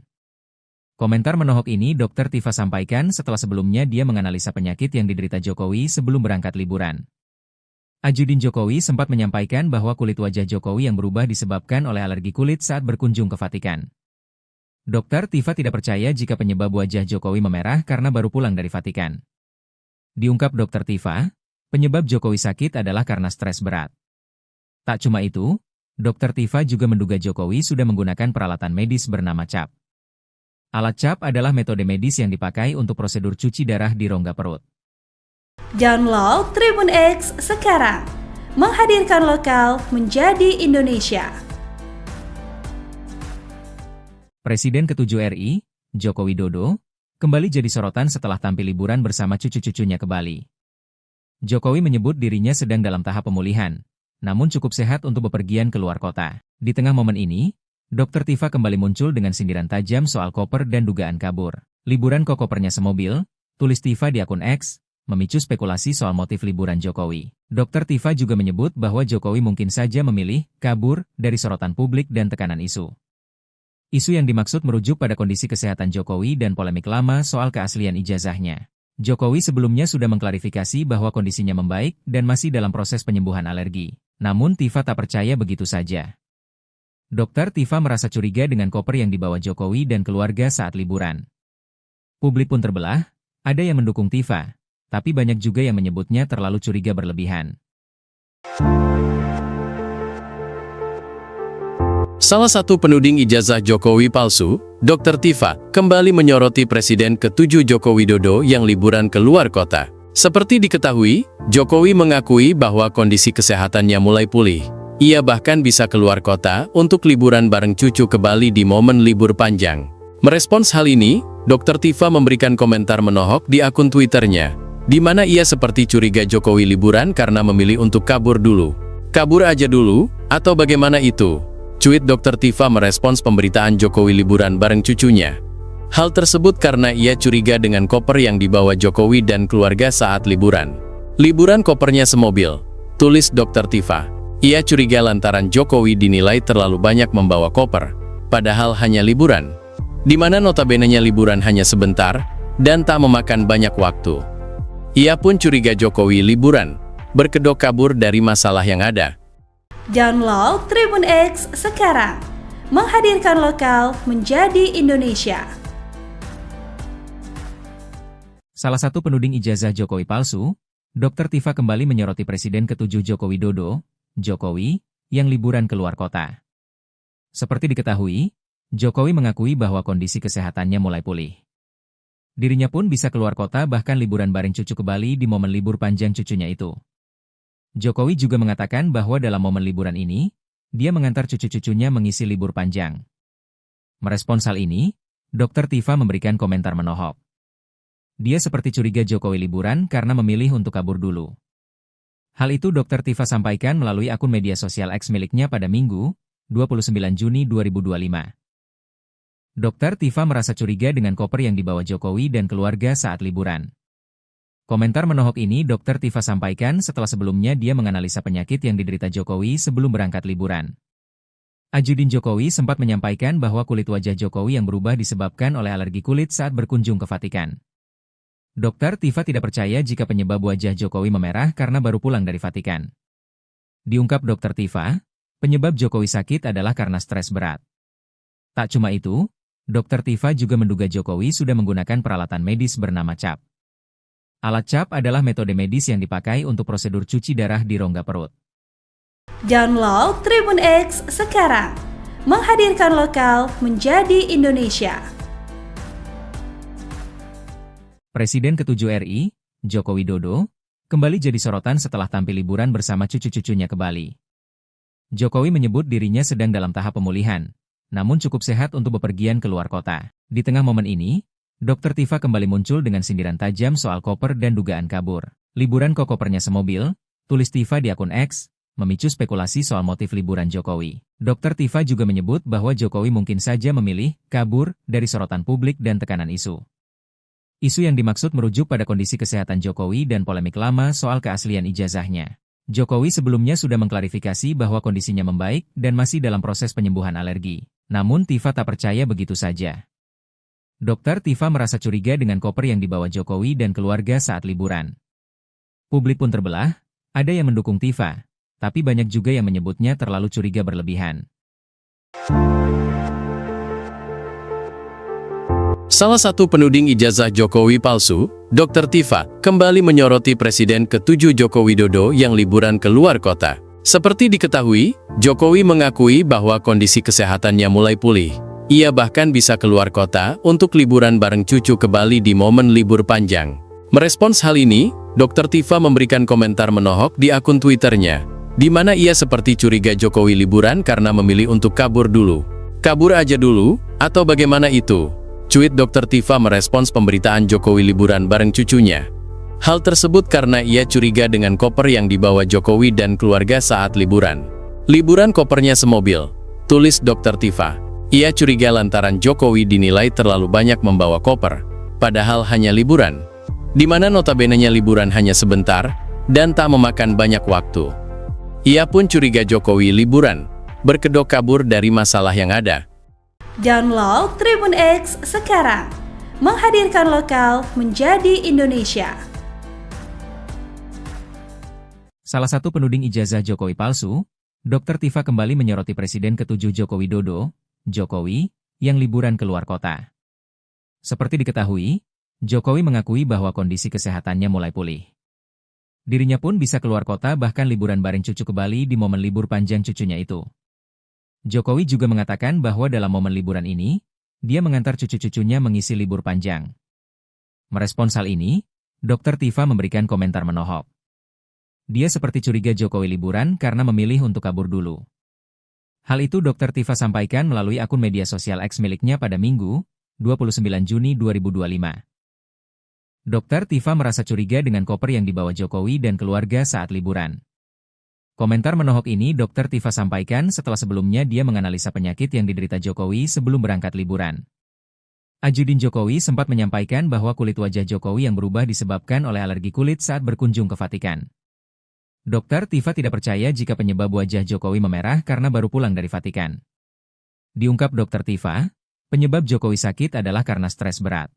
Komentar menohok ini Dr. Tifa sampaikan setelah sebelumnya dia menganalisa penyakit yang diderita Jokowi sebelum berangkat liburan. Ajudin Jokowi sempat menyampaikan bahwa kulit wajah Jokowi yang berubah disebabkan oleh alergi kulit saat berkunjung ke Vatikan. Dr. Tifa tidak percaya jika penyebab wajah Jokowi memerah karena baru pulang dari Vatikan. Diungkap Dr. Tifa, penyebab Jokowi sakit adalah karena stres berat. Tak cuma itu, Dr. Tifa juga menduga Jokowi sudah menggunakan peralatan medis bernama CAP. Alat CAP adalah metode medis yang dipakai untuk prosedur cuci darah di rongga perut. Download Tribun X sekarang, menghadirkan lokal menjadi Indonesia. Presiden ke-7 RI, Joko Widodo, kembali jadi sorotan setelah tampil liburan bersama cucu-cucunya ke Bali. Jokowi menyebut dirinya sedang dalam tahap pemulihan, namun cukup sehat untuk bepergian ke luar kota. Di tengah momen ini, Dr. Tifa kembali muncul dengan sindiran tajam soal koper dan dugaan kabur. Liburan kok kopernya semobil, tulis Tifa di akun X, memicu spekulasi soal motif liburan Jokowi. Dr. Tifa juga menyebut bahwa Jokowi mungkin saja memilih kabur dari sorotan publik dan tekanan isu. Isu yang dimaksud merujuk pada kondisi kesehatan Jokowi dan polemik lama soal keaslian ijazahnya. Jokowi sebelumnya sudah mengklarifikasi bahwa kondisinya membaik dan masih dalam proses penyembuhan alergi. Namun Tifa tak percaya begitu saja. Dr. Tifa merasa curiga dengan koper yang dibawa Jokowi dan keluarga saat liburan. Publik pun terbelah, ada yang mendukung Tifa, tapi banyak juga yang menyebutnya terlalu curiga berlebihan. Salah satu penuding ijazah Jokowi palsu, Dr. Tifa, kembali menyoroti Presiden ke-7 Joko Widodo yang liburan ke luar kota. Seperti diketahui, Jokowi mengakui bahwa kondisi kesehatannya mulai pulih. Ia bahkan bisa keluar kota untuk liburan bareng cucu ke Bali di momen libur panjang. Merespons hal ini, Dr. Tifa memberikan komentar menohok di akun Twitternya, di mana ia seperti curiga Jokowi liburan karena memilih untuk kabur dulu. Kabur aja dulu, atau bagaimana itu? Cuit Dr. Tifa merespons pemberitaan Jokowi liburan bareng cucunya. Hal tersebut karena ia curiga dengan koper yang dibawa Jokowi dan keluarga saat liburan. Liburan kopernya semobil, tulis Dr. Tifa. Ia curiga lantaran Jokowi dinilai terlalu banyak membawa koper, padahal hanya liburan, di mana notabene-nya liburan hanya sebentar, dan tak memakan banyak waktu. Ia pun curiga Jokowi liburan, berkedok kabur dari masalah yang ada. Download Tribun X sekarang, menghadirkan lokal menjadi Indonesia. Salah satu penuding ijazah Jokowi palsu, Dr. Tifa kembali menyoroti Presiden ke-7 Joko Widodo, Jokowi, yang liburan keluar kota. Seperti diketahui, Jokowi mengakui bahwa kondisi kesehatannya mulai pulih. Dirinya pun bisa keluar kota bahkan liburan bareng cucu ke Bali di momen libur panjang cucunya itu. Jokowi juga mengatakan bahwa dalam momen liburan ini, dia mengantar cucu-cucunya mengisi libur panjang. Merespons hal ini, Dr. Tifa memberikan komentar menohok. Dia seperti curiga Jokowi liburan karena memilih untuk kabur dulu. Hal itu Dr. Tifa sampaikan melalui akun media sosial X miliknya pada Minggu, 29 Juni 2025. Dr. Tifa merasa curiga dengan koper yang dibawa Jokowi dan keluarga saat liburan. Komentar menohok ini Dr. Tifa sampaikan setelah sebelumnya dia menganalisa penyakit yang diderita Jokowi sebelum berangkat liburan. Ajudin Jokowi sempat menyampaikan bahwa kulit wajah Jokowi yang berubah disebabkan oleh alergi kulit saat berkunjung ke Vatikan. Dr. Tifa tidak percaya jika penyebab wajah Jokowi memerah karena baru pulang dari Vatikan. Diungkap Dr. Tifa, penyebab Jokowi sakit adalah karena stres berat. Tak cuma itu, Dr. Tifa juga menduga Jokowi sudah menggunakan peralatan medis bernama CAP. Alat CAP adalah metode medis yang dipakai untuk prosedur cuci darah di rongga perut. Download Tribun X sekarang, menghadirkan lokal menjadi Indonesia. Presiden ke-7 RI, Joko Widodo, kembali jadi sorotan setelah tampil liburan bersama cucu-cucunya ke Bali. Jokowi menyebut dirinya sedang dalam tahap pemulihan, namun cukup sehat untuk bepergian ke luar kota. Di tengah momen ini, Dr. Tifa kembali muncul dengan sindiran tajam soal koper dan dugaan kabur. Liburan kok kopernya semobil, tulis Tifa di akun X, memicu spekulasi soal motif liburan Jokowi. Dr. Tifa juga menyebut bahwa Jokowi mungkin saja memilih kabur dari sorotan publik dan tekanan isu. Isu yang dimaksud merujuk pada kondisi kesehatan Jokowi dan polemik lama soal keaslian ijazahnya. Jokowi sebelumnya sudah mengklarifikasi bahwa kondisinya membaik dan masih dalam proses penyembuhan alergi. Namun Tifa tak percaya begitu saja. Dr. Tifa merasa curiga dengan koper yang dibawa Jokowi dan keluarga saat liburan. Publik pun terbelah, ada yang mendukung Tifa, tapi banyak juga yang menyebutnya terlalu curiga berlebihan. Salah satu penuding ijazah Jokowi palsu, Dr. Tifa, kembali menyoroti Presiden ke-7 Joko Widodo yang liburan ke luar kota. Seperti diketahui, Jokowi mengakui bahwa kondisi kesehatannya mulai pulih. Ia bahkan bisa keluar kota untuk liburan bareng cucu ke Bali di momen libur panjang. Merespons hal ini, Dr. Tifa memberikan komentar menohok di akun Twitternya, di mana ia seperti curiga Jokowi liburan karena memilih untuk kabur dulu. Kabur aja dulu, atau bagaimana itu? Cuit Dr. Tifa merespons pemberitaan Jokowi liburan bareng cucunya. Hal tersebut karena ia curiga dengan koper yang dibawa Jokowi dan keluarga saat liburan. Liburan kopernya semobil, tulis Dr. Tifa. Ia curiga lantaran Jokowi dinilai terlalu banyak membawa koper, padahal hanya liburan. Di mana notabene-nya liburan hanya sebentar, dan tak memakan banyak waktu. Ia pun curiga Jokowi liburan, berkedok kabur dari masalah yang ada. Download Tribun X sekarang, menghadirkan lokal menjadi Indonesia. Salah satu penuding ijazah Jokowi palsu, Dr. Tifa kembali menyoroti Presiden ke-7 Joko Widodo, Jokowi, yang liburan ke luar kota. Seperti diketahui, Jokowi mengakui bahwa kondisi kesehatannya mulai pulih. Dirinya pun bisa keluar kota bahkan liburan bareng cucu ke Bali di momen libur panjang cucunya itu. Jokowi juga mengatakan bahwa dalam momen liburan ini, dia mengantar cucu-cucunya mengisi libur panjang. Merespons hal ini, Dr. Tifa memberikan komentar menohok. Dia seperti curiga Jokowi liburan karena memilih untuk kabur dulu. Hal itu Dr. Tifa sampaikan melalui akun media sosial X miliknya pada Minggu, 29 Juni 2025. Dr. Tifa merasa curiga dengan koper yang dibawa Jokowi dan keluarga saat liburan. Komentar menohok ini Dr. Tifa sampaikan setelah sebelumnya dia menganalisa penyakit yang diderita Jokowi sebelum berangkat liburan. Ajudin Jokowi sempat menyampaikan bahwa kulit wajah Jokowi yang berubah disebabkan oleh alergi kulit saat berkunjung ke Vatikan. Dr. Tifa tidak percaya jika penyebab wajah Jokowi memerah karena baru pulang dari Vatikan. Diungkap Dr. Tifa, penyebab Jokowi sakit adalah karena stres berat.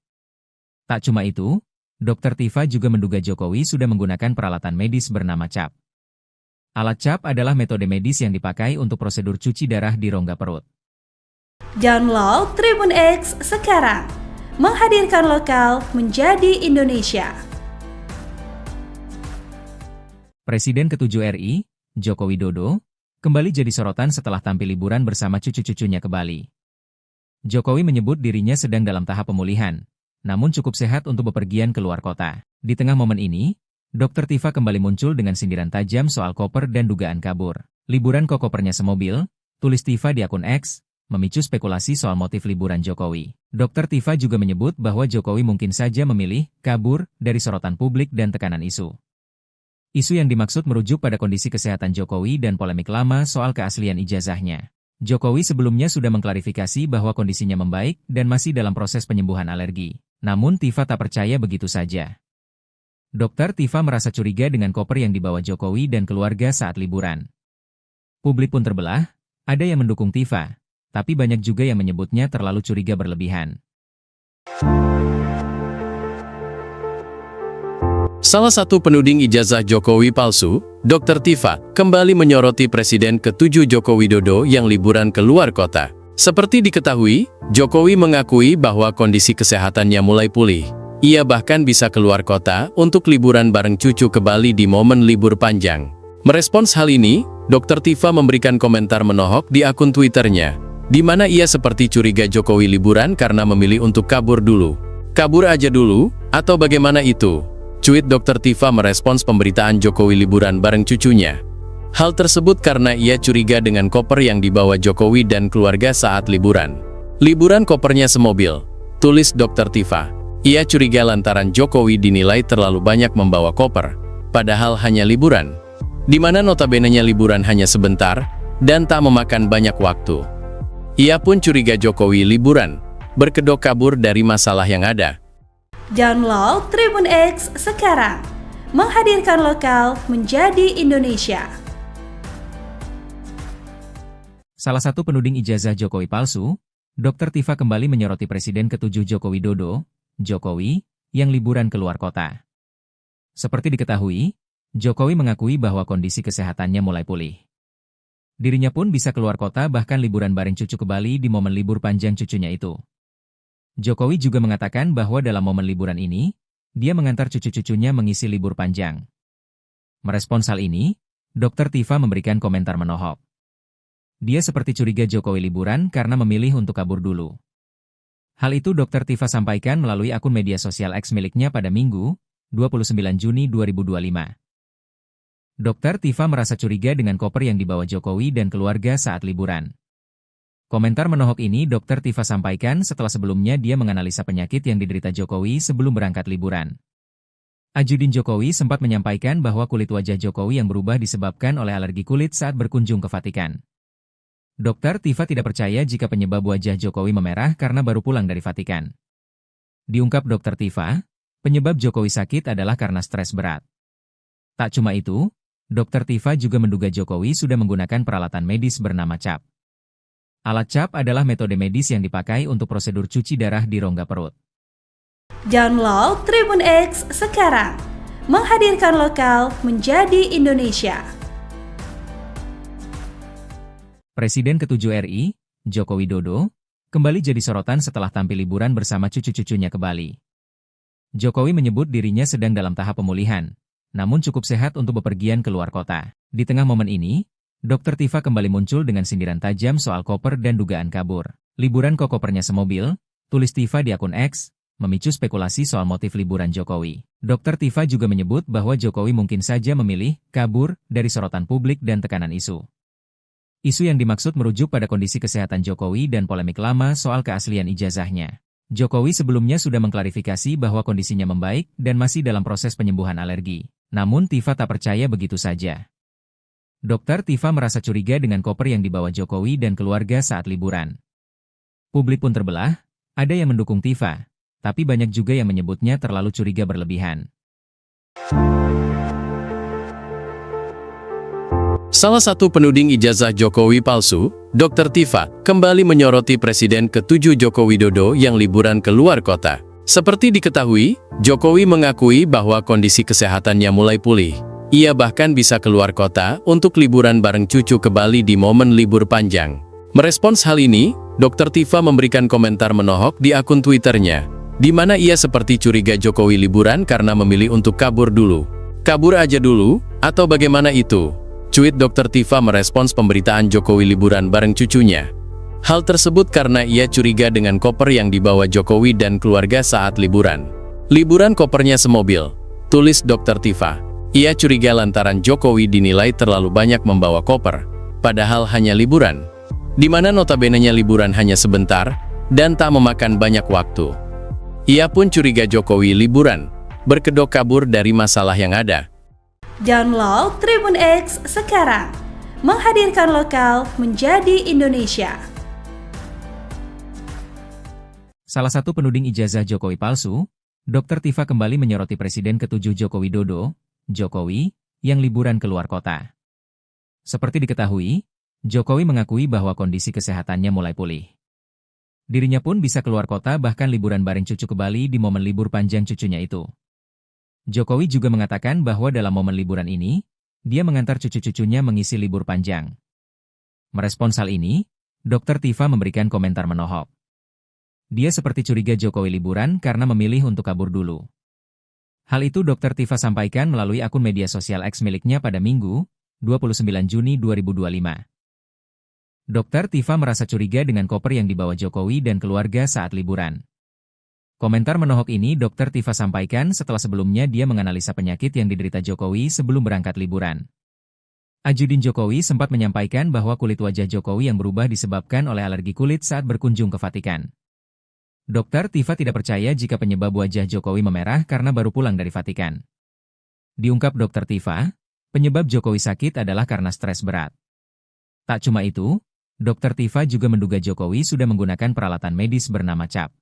Tak cuma itu, Dr. Tifa juga menduga Jokowi sudah menggunakan peralatan medis bernama CAP. Alat CAP adalah metode medis yang dipakai untuk prosedur cuci darah di rongga perut. Download Tribun X sekarang, menghadirkan lokal menjadi Indonesia. Presiden ke-7 RI, Joko Widodo, kembali jadi sorotan setelah tampil liburan bersama cucu-cucunya ke Bali. Jokowi menyebut dirinya sedang dalam tahap pemulihan, namun cukup sehat untuk bepergian ke luar kota. Di tengah momen ini, Dr. Tifa kembali muncul dengan sindiran tajam soal koper dan dugaan kabur. Liburan kok kopernya semobil, tulis Tifa di akun X, memicu spekulasi soal motif liburan Jokowi. Dr. Tifa juga menyebut bahwa Jokowi mungkin saja memilih kabur dari sorotan publik dan tekanan isu. Isu yang dimaksud merujuk pada kondisi kesehatan Jokowi dan polemik lama soal keaslian ijazahnya. Jokowi sebelumnya sudah mengklarifikasi bahwa kondisinya membaik dan masih dalam proses penyembuhan alergi. Namun Tifa tak percaya begitu saja. Dr. Tifa merasa curiga dengan koper yang dibawa Jokowi dan keluarga saat liburan. Publik pun terbelah, ada yang mendukung Tifa, tapi banyak juga yang menyebutnya terlalu curiga berlebihan. Salah satu penuding ijazah Jokowi palsu, Dr. Tifa, kembali menyoroti Presiden ke-7 Joko Widodo yang liburan ke luar kota. Seperti diketahui, Jokowi mengakui bahwa kondisi kesehatannya mulai pulih. Ia bahkan bisa keluar kota untuk liburan bareng cucu ke Bali di momen libur panjang. Merespons hal ini, Dr. Tifa memberikan komentar menohok di akun Twitternya, di mana ia seperti curiga Jokowi liburan karena memilih untuk kabur dulu. Kabur aja dulu, atau bagaimana itu? Cuit Dr. Tifa merespons pemberitaan Jokowi liburan bareng cucunya. Hal tersebut karena ia curiga dengan koper yang dibawa Jokowi dan keluarga saat liburan. Liburan kopernya semobil, tulis Dr. Tifa. Ia curiga lantaran Jokowi dinilai terlalu banyak membawa koper, padahal hanya liburan. Di mana notabene-nya liburan hanya sebentar, dan tak memakan banyak waktu. Ia pun curiga Jokowi liburan, berkedok kabur dari masalah yang ada. Download Tribun X sekarang, menghadirkan lokal menjadi Indonesia. Salah satu penuding ijazah Jokowi palsu, Dr. Tifa kembali menyoroti Presiden ke-7 Joko Widodo, Jokowi, yang liburan ke luar kota. Seperti diketahui, Jokowi mengakui bahwa kondisi kesehatannya mulai pulih. Dirinya pun bisa keluar kota bahkan liburan bareng cucu ke Bali di momen libur panjang cucunya itu. Jokowi juga mengatakan bahwa dalam momen liburan ini, dia mengantar cucu-cucunya mengisi libur panjang. Merespons hal ini, Dr. Tifa memberikan komentar menohok. Dia seperti curiga Jokowi liburan karena memilih untuk kabur dulu. Hal itu Dr. Tifa sampaikan melalui akun media sosial X miliknya pada Minggu, 29 Juni 2025. Dr. Tifa merasa curiga dengan koper yang dibawa Jokowi dan keluarga saat liburan. Komentar menohok ini Dr. Tifa sampaikan setelah sebelumnya dia menganalisa penyakit yang diderita Jokowi sebelum berangkat liburan. Ajudin Jokowi sempat menyampaikan bahwa kulit wajah Jokowi yang berubah disebabkan oleh alergi kulit saat berkunjung ke Vatikan. Dr. Tifa tidak percaya jika penyebab wajah Jokowi memerah karena baru pulang dari Vatikan. Diungkap Dr. Tifa, penyebab Jokowi sakit adalah karena stres berat. Tak cuma itu, Dr. Tifa juga menduga Jokowi sudah menggunakan peralatan medis bernama CAP. Alat CAP adalah metode medis yang dipakai untuk prosedur cuci darah di rongga perut. Download Tribun X sekarang, menghadirkan lokal menjadi Indonesia. Presiden ke-7 RI, Joko Widodo, kembali jadi sorotan setelah tampil liburan bersama cucu-cucunya ke Bali. Jokowi menyebut dirinya sedang dalam tahap pemulihan, namun cukup sehat untuk bepergian ke luar kota. Di tengah momen ini, Dr. Tifa kembali muncul dengan sindiran tajam soal koper dan dugaan kabur. Liburan kok kopernya semobil, tulis Tifa di akun X, memicu spekulasi soal motif liburan Jokowi. Dr. Tifa juga menyebut bahwa Jokowi mungkin saja memilih kabur dari sorotan publik dan tekanan isu. Isu yang dimaksud merujuk pada kondisi kesehatan Jokowi dan polemik lama soal keaslian ijazahnya. Jokowi sebelumnya sudah mengklarifikasi bahwa kondisinya membaik dan masih dalam proses penyembuhan alergi. Namun Tifa tak percaya begitu saja. Dr. Tifa merasa curiga dengan koper yang dibawa Jokowi dan keluarga saat liburan. Publik pun terbelah, ada yang mendukung Tifa, tapi banyak juga yang menyebutnya terlalu curiga berlebihan. Salah satu penuding ijazah Jokowi palsu, Dr. Tifa, kembali menyoroti Presiden ke-7 Joko Widodo yang liburan ke luar kota. Seperti diketahui, Jokowi mengakui bahwa kondisi kesehatannya mulai pulih. Ia bahkan bisa keluar kota untuk liburan bareng cucu ke Bali di momen libur panjang. Merespons hal ini, Dr. Tifa memberikan komentar menohok di akun Twitternya, di mana ia seperti curiga Jokowi liburan karena memilih untuk kabur dulu. Kabur aja dulu, atau bagaimana itu? Cuit Dr. Tifa merespons pemberitaan Jokowi liburan bareng cucunya. Hal tersebut karena ia curiga dengan koper yang dibawa Jokowi dan keluarga saat liburan. Liburan kopernya semobil, tulis Dr. Tifa. Ia curiga lantaran Jokowi dinilai terlalu banyak membawa koper, padahal hanya liburan. Di mana notabene-nya liburan hanya sebentar, dan tak memakan banyak waktu. Ia pun curiga Jokowi liburan, berkedok kabur dari masalah yang ada. Download Tribun X sekarang, menghadirkan lokal menjadi Indonesia. Salah satu penuding ijazah Jokowi palsu, Dr. Tifa kembali menyoroti Presiden ke-7 Joko Widodo, Jokowi, yang liburan keluar kota. Seperti diketahui, Jokowi mengakui bahwa kondisi kesehatannya mulai pulih. Dirinya pun bisa keluar kota bahkan liburan bareng cucu ke Bali di momen libur panjang cucunya itu. Jokowi juga mengatakan bahwa dalam momen liburan ini, dia mengantar cucu-cucunya mengisi libur panjang. Merespons hal ini, Dr. Tifa memberikan komentar menohok. Dia seperti curiga Jokowi liburan karena memilih untuk kabur dulu. Hal itu Dr. Tifa sampaikan melalui akun media sosial X miliknya pada Minggu, 29 Juni 2025. Dr. Tifa merasa curiga dengan koper yang dibawa Jokowi dan keluarga saat liburan. Komentar menohok ini Dr. Tifa sampaikan setelah sebelumnya dia menganalisa penyakit yang diderita Jokowi sebelum berangkat liburan. Ajudin Jokowi sempat menyampaikan bahwa kulit wajah Jokowi yang berubah disebabkan oleh alergi kulit saat berkunjung ke Vatikan. Dr. Tifa tidak percaya jika penyebab wajah Jokowi memerah karena baru pulang dari Vatikan. Diungkap Dr. Tifa, penyebab Jokowi sakit adalah karena stres berat. Tak cuma itu, Dr. Tifa juga menduga Jokowi sudah menggunakan peralatan medis bernama CAP.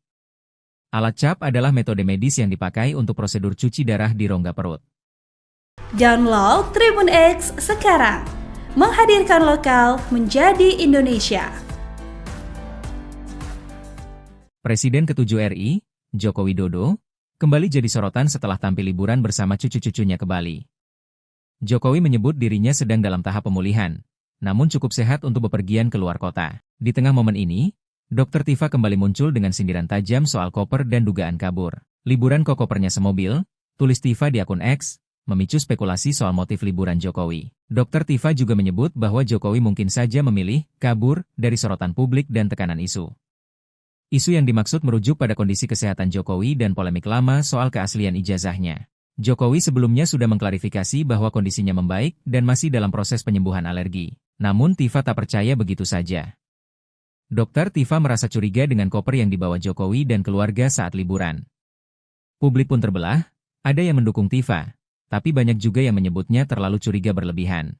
Alat CAP adalah metode medis yang dipakai untuk prosedur cuci darah di rongga perut. Download Tribun X sekarang, menghadirkan lokal menjadi Indonesia. Presiden ke-7 RI, Joko Widodo, kembali jadi sorotan setelah tampil liburan bersama cucu-cucunya ke Bali. Jokowi menyebut dirinya sedang dalam tahap pemulihan, namun cukup sehat untuk bepergian keluar kota. Di tengah momen ini, Dr. Tifa kembali muncul dengan sindiran tajam soal koper dan dugaan kabur. Liburan kok kopernya semobil, tulis Tifa di akun X, memicu spekulasi soal motif liburan Jokowi. Dr. Tifa juga menyebut bahwa Jokowi mungkin saja memilih kabur dari sorotan publik dan tekanan isu. Isu yang dimaksud merujuk pada kondisi kesehatan Jokowi dan polemik lama soal keaslian ijazahnya. Jokowi sebelumnya sudah mengklarifikasi bahwa kondisinya membaik dan masih dalam proses penyembuhan alergi. Namun Tifa tak percaya begitu saja. Dr. Tifa merasa curiga dengan koper yang dibawa Jokowi dan keluarga saat liburan. Publik pun terbelah, ada yang mendukung Tifa, tapi banyak juga yang menyebutnya terlalu curiga berlebihan.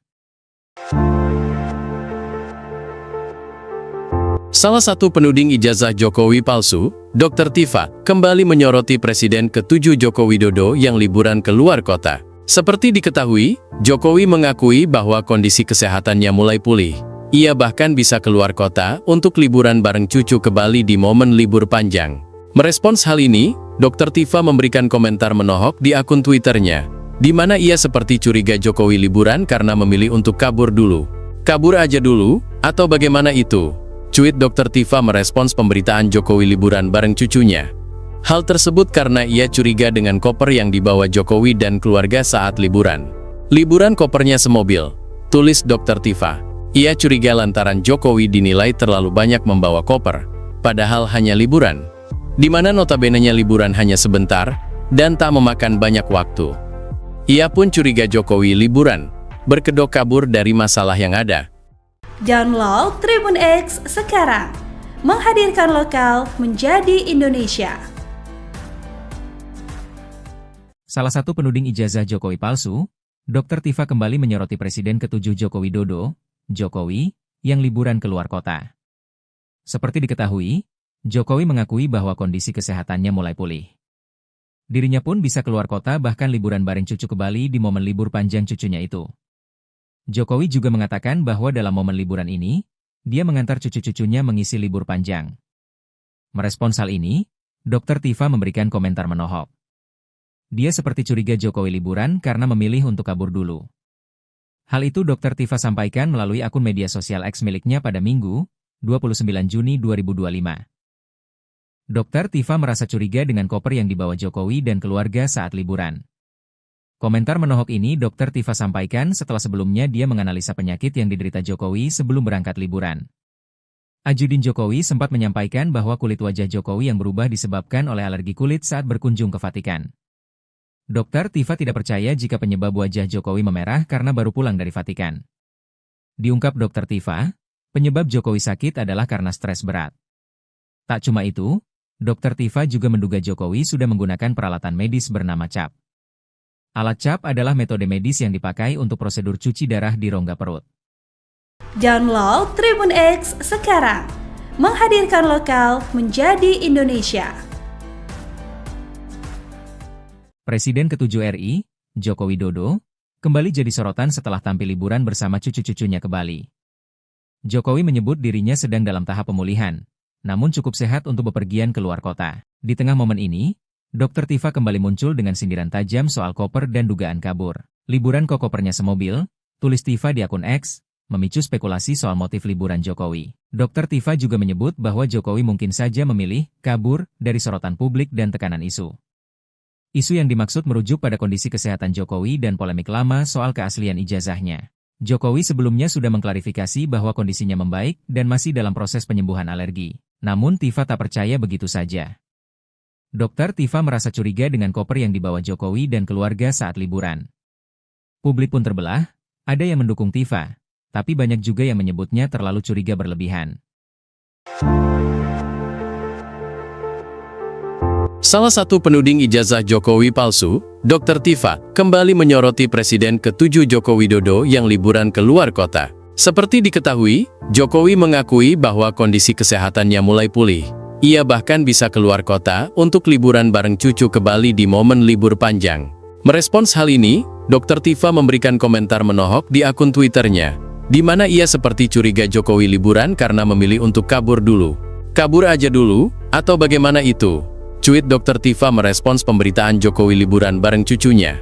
Salah satu penuding ijazah Jokowi palsu, Dr. Tifa, kembali menyoroti Presiden ke-7 Joko Widodo yang liburan keluar kota. Seperti diketahui, Jokowi mengakui bahwa kondisi kesehatannya mulai pulih. Ia bahkan bisa keluar kota untuk liburan bareng cucu ke Bali di momen libur panjang. Merespons hal ini, Dr. Tifa memberikan komentar menohok di akun Twitternya, di mana ia seperti curiga Jokowi liburan karena memilih untuk kabur dulu. Kabur aja dulu, atau bagaimana itu? Cuit Dr. Tifa merespons pemberitaan Jokowi liburan bareng cucunya. Hal tersebut karena ia curiga dengan koper yang dibawa Jokowi dan keluarga saat liburan. Liburan kopernya semobil, tulis Dr. Tifa. Ia curiga lantaran Jokowi dinilai terlalu banyak membawa koper, padahal hanya liburan. Di mana notabene-nya liburan hanya sebentar, dan tak memakan banyak waktu. Ia pun curiga Jokowi liburan, berkedok kabur dari masalah yang ada. Download Tribun X sekarang, menghadirkan lokal menjadi Indonesia. Salah satu penuding ijazah Jokowi palsu, Dr. Tifa kembali menyoroti Presiden ke-7 Joko Widodo, Jokowi, yang liburan keluar kota. Seperti diketahui, Jokowi mengakui bahwa kondisi kesehatannya mulai pulih. Dirinya pun bisa keluar kota bahkan liburan bareng cucu ke Bali di momen libur panjang cucunya itu. Jokowi juga mengatakan bahwa dalam momen liburan ini, dia mengantar cucu-cucunya mengisi libur panjang. Merespons hal ini, Dr. Tifa memberikan komentar menohok. Dia seperti curiga Jokowi liburan karena memilih untuk kabur dulu. Hal itu Dr. Tifa sampaikan melalui akun media sosial X miliknya pada Minggu, 29 Juni 2025. Dr. Tifa merasa curiga dengan koper yang dibawa Jokowi dan keluarga saat liburan. Komentar menohok ini Dr. Tifa sampaikan setelah sebelumnya dia menganalisa penyakit yang diderita Jokowi sebelum berangkat liburan. Ajudin Jokowi sempat menyampaikan bahwa kulit wajah Jokowi yang berubah disebabkan oleh alergi kulit saat berkunjung ke Vatikan. Dr. Tifa tidak percaya jika penyebab wajah Jokowi memerah karena baru pulang dari Vatikan. Diungkap Dr. Tifa, penyebab Jokowi sakit adalah karena stres berat. Tak cuma itu, Dr. Tifa juga menduga Jokowi sudah menggunakan peralatan medis bernama CAP. Alat CAP adalah metode medis yang dipakai untuk prosedur cuci darah di rongga perut. Download Tribun X sekarang, menghadirkan lokal menjadi Indonesia. Presiden ke-7 RI, Joko Widodo, kembali jadi sorotan setelah tampil liburan bersama cucu-cucunya ke Bali. Jokowi menyebut dirinya sedang dalam tahap pemulihan, namun cukup sehat untuk bepergian ke luar kota. Di tengah momen ini, Dr. Tifa kembali muncul dengan sindiran tajam soal koper dan dugaan kabur. Liburan kok kopernya semobil, tulis Tifa di akun X, memicu spekulasi soal motif liburan Jokowi. Dr. Tifa juga menyebut bahwa Jokowi mungkin saja memilih kabur dari sorotan publik dan tekanan isu. Isu yang dimaksud merujuk pada kondisi kesehatan Jokowi dan polemik lama soal keaslian ijazahnya. Jokowi sebelumnya sudah mengklarifikasi bahwa kondisinya membaik dan masih dalam proses penyembuhan alergi. Namun Tifa tak percaya begitu saja. Dr. Tifa merasa curiga dengan koper yang dibawa Jokowi dan keluarga saat liburan. Publik pun terbelah, ada yang mendukung Tifa, tapi banyak juga yang menyebutnya terlalu curiga berlebihan. Salah satu penuding ijazah Jokowi palsu, Dr. Tifa, kembali menyoroti Presiden ke-7 Joko Widodo yang liburan ke luar kota. Seperti diketahui, Jokowi mengakui bahwa kondisi kesehatannya mulai pulih. Ia bahkan bisa keluar kota untuk liburan bareng cucu ke Bali di momen libur panjang. Merespons hal ini, Dr. Tifa memberikan komentar menohok di akun Twitternya, di mana ia seperti curiga Jokowi liburan karena memilih untuk kabur dulu. Kabur aja dulu, atau bagaimana itu? Cuit Dr. Tifa merespons pemberitaan Jokowi liburan bareng cucunya.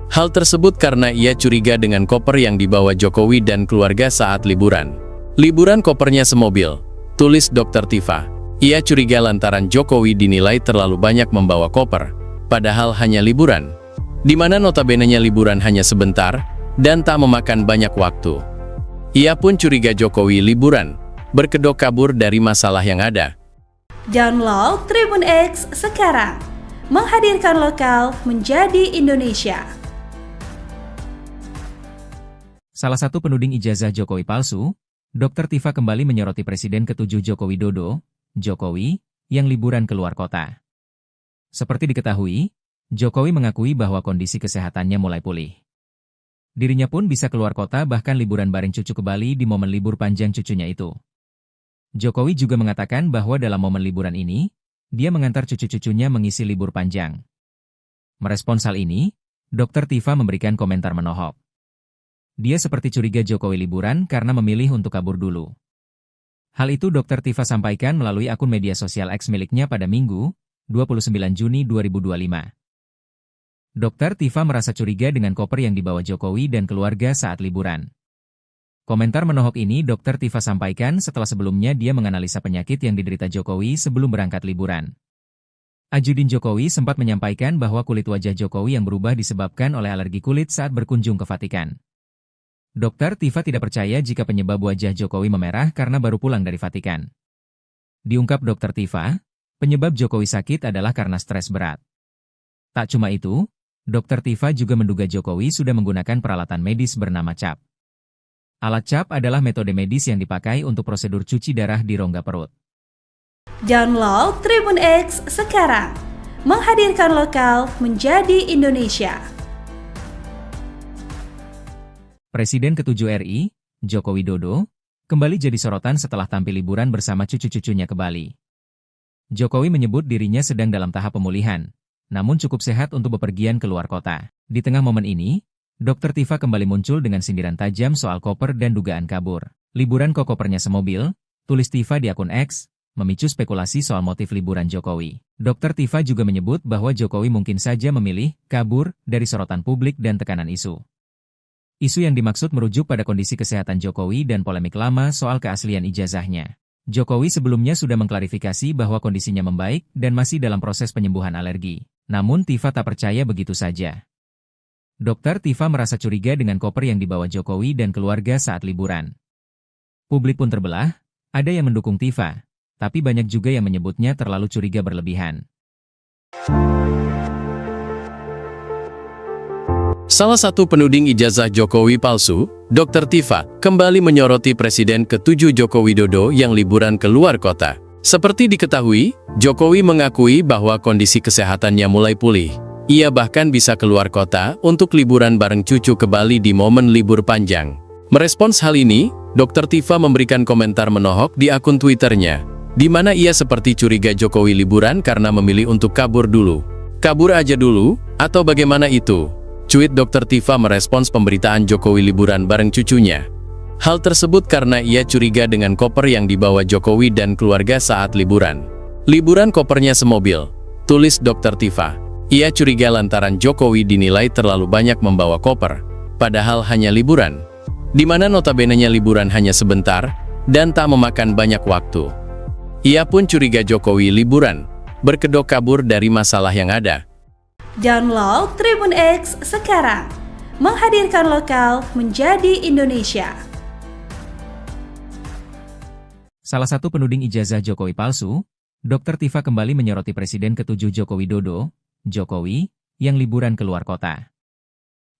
Hal tersebut karena ia curiga dengan koper yang dibawa Jokowi dan keluarga saat liburan. Liburan kopernya semobil, tulis Dr. Tifa. Ia curiga lantaran Jokowi dinilai terlalu banyak membawa koper, padahal hanya liburan. Di mana notabene-nya liburan hanya sebentar, dan tak memakan banyak waktu. Ia pun curiga Jokowi liburan, berkedok kabur dari masalah yang ada. Download Tribun X sekarang, menghadirkan lokal menjadi Indonesia. Salah satu penuding ijazah Jokowi palsu, Dr. Tifa kembali menyoroti Presiden ke-7 Joko Widodo, Jokowi, yang liburan ke luar kota. Seperti diketahui, Jokowi mengakui bahwa kondisi kesehatannya mulai pulih. Dirinya pun bisa keluar kota bahkan liburan bareng cucu ke Bali di momen libur panjang cucunya itu. Jokowi juga mengatakan bahwa dalam momen liburan ini, dia mengantar cucu-cucunya mengisi libur panjang. Merespons hal ini, Dr. Tifa memberikan komentar menohok. Dia seperti curiga Jokowi liburan karena memilih untuk kabur dulu. Hal itu Dr. Tifa sampaikan melalui akun media sosial X miliknya pada Minggu, 29 Juni 2025. Dr. Tifa merasa curiga dengan koper yang dibawa Jokowi dan keluarga saat liburan. Komentar menohok ini Dr. Tifa sampaikan setelah sebelumnya dia menganalisa penyakit yang diderita Jokowi sebelum berangkat liburan. Ajudin Jokowi sempat menyampaikan bahwa kulit wajah Jokowi yang berubah disebabkan oleh alergi kulit saat berkunjung ke Vatikan. Dr. Tifa tidak percaya jika penyebab wajah Jokowi memerah karena baru pulang dari Vatikan. Diungkap Dr. Tifa, penyebab Jokowi sakit adalah karena stres berat. Tak cuma itu, Dr. Tifa juga menduga Jokowi sudah menggunakan peralatan medis bernama CAP. Alat CAP adalah metode medis yang dipakai untuk prosedur cuci darah di rongga perut. Download Tribun X sekarang, menghadirkan lokal menjadi Indonesia. Presiden ke-7 RI, Joko Widodo, kembali jadi sorotan setelah tampil liburan bersama cucu-cucunya ke Bali. Jokowi menyebut dirinya sedang dalam tahap pemulihan, namun cukup sehat untuk bepergian ke luar kota. Di tengah momen ini, Dr. Tifa kembali muncul dengan sindiran tajam soal koper dan dugaan kabur. Liburan kok kopernya semobil, tulis Tifa di akun X, memicu spekulasi soal motif liburan Jokowi. Dr. Tifa juga menyebut bahwa Jokowi mungkin saja memilih kabur dari sorotan publik dan tekanan isu. Isu yang dimaksud merujuk pada kondisi kesehatan Jokowi dan polemik lama soal keaslian ijazahnya. Jokowi sebelumnya sudah mengklarifikasi bahwa kondisinya membaik dan masih dalam proses penyembuhan alergi. Namun Tifa tak percaya begitu saja. Dokter Tifa merasa curiga dengan koper yang dibawa Jokowi dan keluarga saat liburan. Publik pun terbelah, ada yang mendukung Tifa, tapi banyak juga yang menyebutnya terlalu curiga berlebihan. Salah satu penuding ijazah Jokowi palsu, Dr. Tifa, kembali menyoroti Presiden ke-7 Joko Widodo yang liburan ke luar kota. Seperti diketahui, Jokowi mengakui bahwa kondisi kesehatannya mulai pulih. Ia bahkan bisa keluar kota untuk liburan bareng cucu ke Bali di momen libur panjang. Merespons hal ini, Dr. Tifa memberikan komentar menohok di akun Twitternya, di mana ia seperti curiga Jokowi liburan karena memilih untuk kabur dulu. Kabur aja dulu, atau bagaimana itu? Cuit Dr. Tifa merespons pemberitaan Jokowi liburan bareng cucunya. Hal tersebut karena ia curiga dengan koper yang dibawa Jokowi dan keluarga saat liburan. Liburan kopernya semobil, tulis Dr. Tifa. Ia curiga lantaran Jokowi dinilai terlalu banyak membawa koper, padahal hanya liburan, di mana notabene-nya liburan hanya sebentar, dan tak memakan banyak waktu. Ia pun curiga Jokowi liburan, berkedok kabur dari masalah yang ada. Download Tribun X sekarang, menghadirkan lokal menjadi Indonesia. Salah satu penuding ijazah Jokowi palsu, Dr. Tifa kembali menyoroti Presiden ke-7 Joko Widodo, Jokowi, yang liburan keluar kota.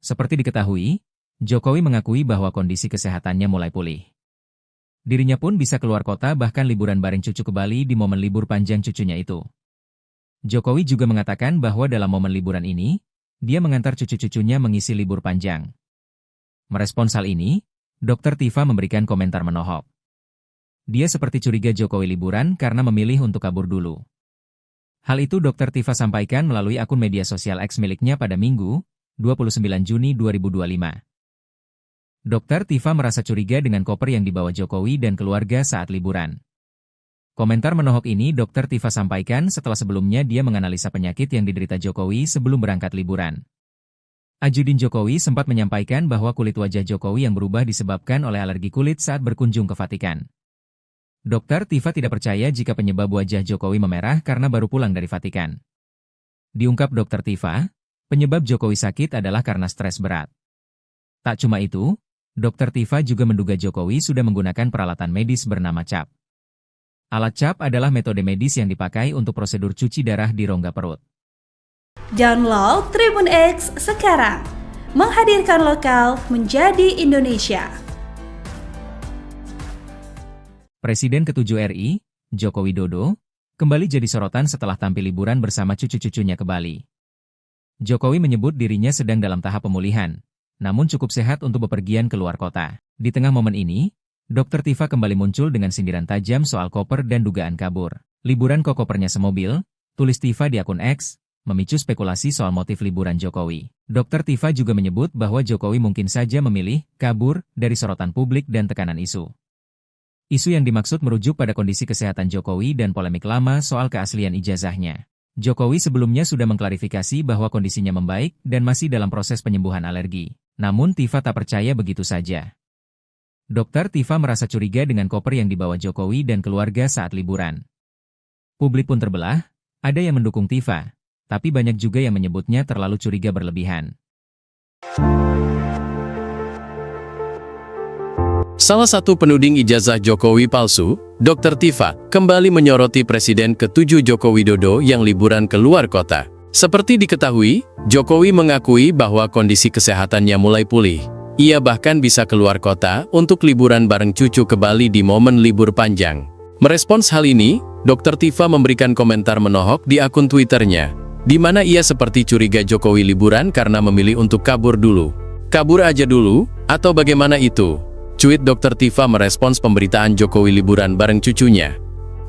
Seperti diketahui, Jokowi mengakui bahwa kondisi kesehatannya mulai pulih. Dirinya pun bisa keluar kota bahkan liburan bareng cucu ke Bali di momen libur panjang cucunya itu. Jokowi juga mengatakan bahwa dalam momen liburan ini, dia mengantar cucu-cucunya mengisi libur panjang. Merespons hal ini, Dr. Tifa memberikan komentar menohok. Dia seperti curiga Jokowi liburan karena memilih untuk kabur dulu. Hal itu Dr. Tifa sampaikan melalui akun media sosial X miliknya pada Minggu, 29 Juni 2025. Dr. Tifa merasa curiga dengan koper yang dibawa Jokowi dan keluarga saat liburan. Komentar menohok ini Dr. Tifa sampaikan setelah sebelumnya dia menganalisa penyakit yang diderita Jokowi sebelum berangkat liburan. Ajudin Jokowi sempat menyampaikan bahwa kulit wajah Jokowi yang berubah disebabkan oleh alergi kulit saat berkunjung ke Vatikan. Dr. Tifa tidak percaya jika penyebab wajah Jokowi memerah karena baru pulang dari Vatikan. Diungkap Dr. Tifa, penyebab Jokowi sakit adalah karena stres berat. Tak cuma itu, Dr. Tifa juga menduga Jokowi sudah menggunakan peralatan medis bernama CAP. Alat CAP adalah metode medis yang dipakai untuk prosedur cuci darah di rongga perut. Download Tribun X sekarang, menghadirkan lokal menjadi Indonesia. Presiden ke-7 RI, Joko Widodo, kembali jadi sorotan setelah tampil liburan bersama cucu-cucunya ke Bali. Jokowi menyebut dirinya sedang dalam tahap pemulihan, namun cukup sehat untuk bepergian keluar kota. Di tengah momen ini, Dr. Tifa kembali muncul dengan sindiran tajam soal koper dan dugaan kabur. Liburan kok kopernya semobil, tulis Tifa di akun X, memicu spekulasi soal motif liburan Jokowi. Dr. Tifa juga menyebut bahwa Jokowi mungkin saja memilih kabur dari sorotan publik dan tekanan isu. Isu yang dimaksud merujuk pada kondisi kesehatan Jokowi dan polemik lama soal keaslian ijazahnya. Jokowi sebelumnya sudah mengklarifikasi bahwa kondisinya membaik dan masih dalam proses penyembuhan alergi. Namun Tifa tak percaya begitu saja. Dr. Tifa merasa curiga dengan koper yang dibawa Jokowi dan keluarga saat liburan. Publik pun terbelah, ada yang mendukung Tifa, tapi banyak juga yang menyebutnya terlalu curiga berlebihan. Salah satu penuding ijazah Jokowi palsu, Dr. Tifa, kembali menyoroti Presiden ke-7 Joko Widodo yang liburan ke luar kota. Seperti diketahui, Jokowi mengakui bahwa kondisi kesehatannya mulai pulih. Ia bahkan bisa keluar kota untuk liburan bareng cucu ke Bali di momen libur panjang. Merespons hal ini, Dr. Tifa memberikan komentar menohok di akun Twitternya, di mana ia seperti curiga Jokowi liburan karena memilih untuk kabur dulu. Kabur aja dulu, atau bagaimana itu? Cuit Dr. Tifa merespons pemberitaan Jokowi liburan bareng cucunya.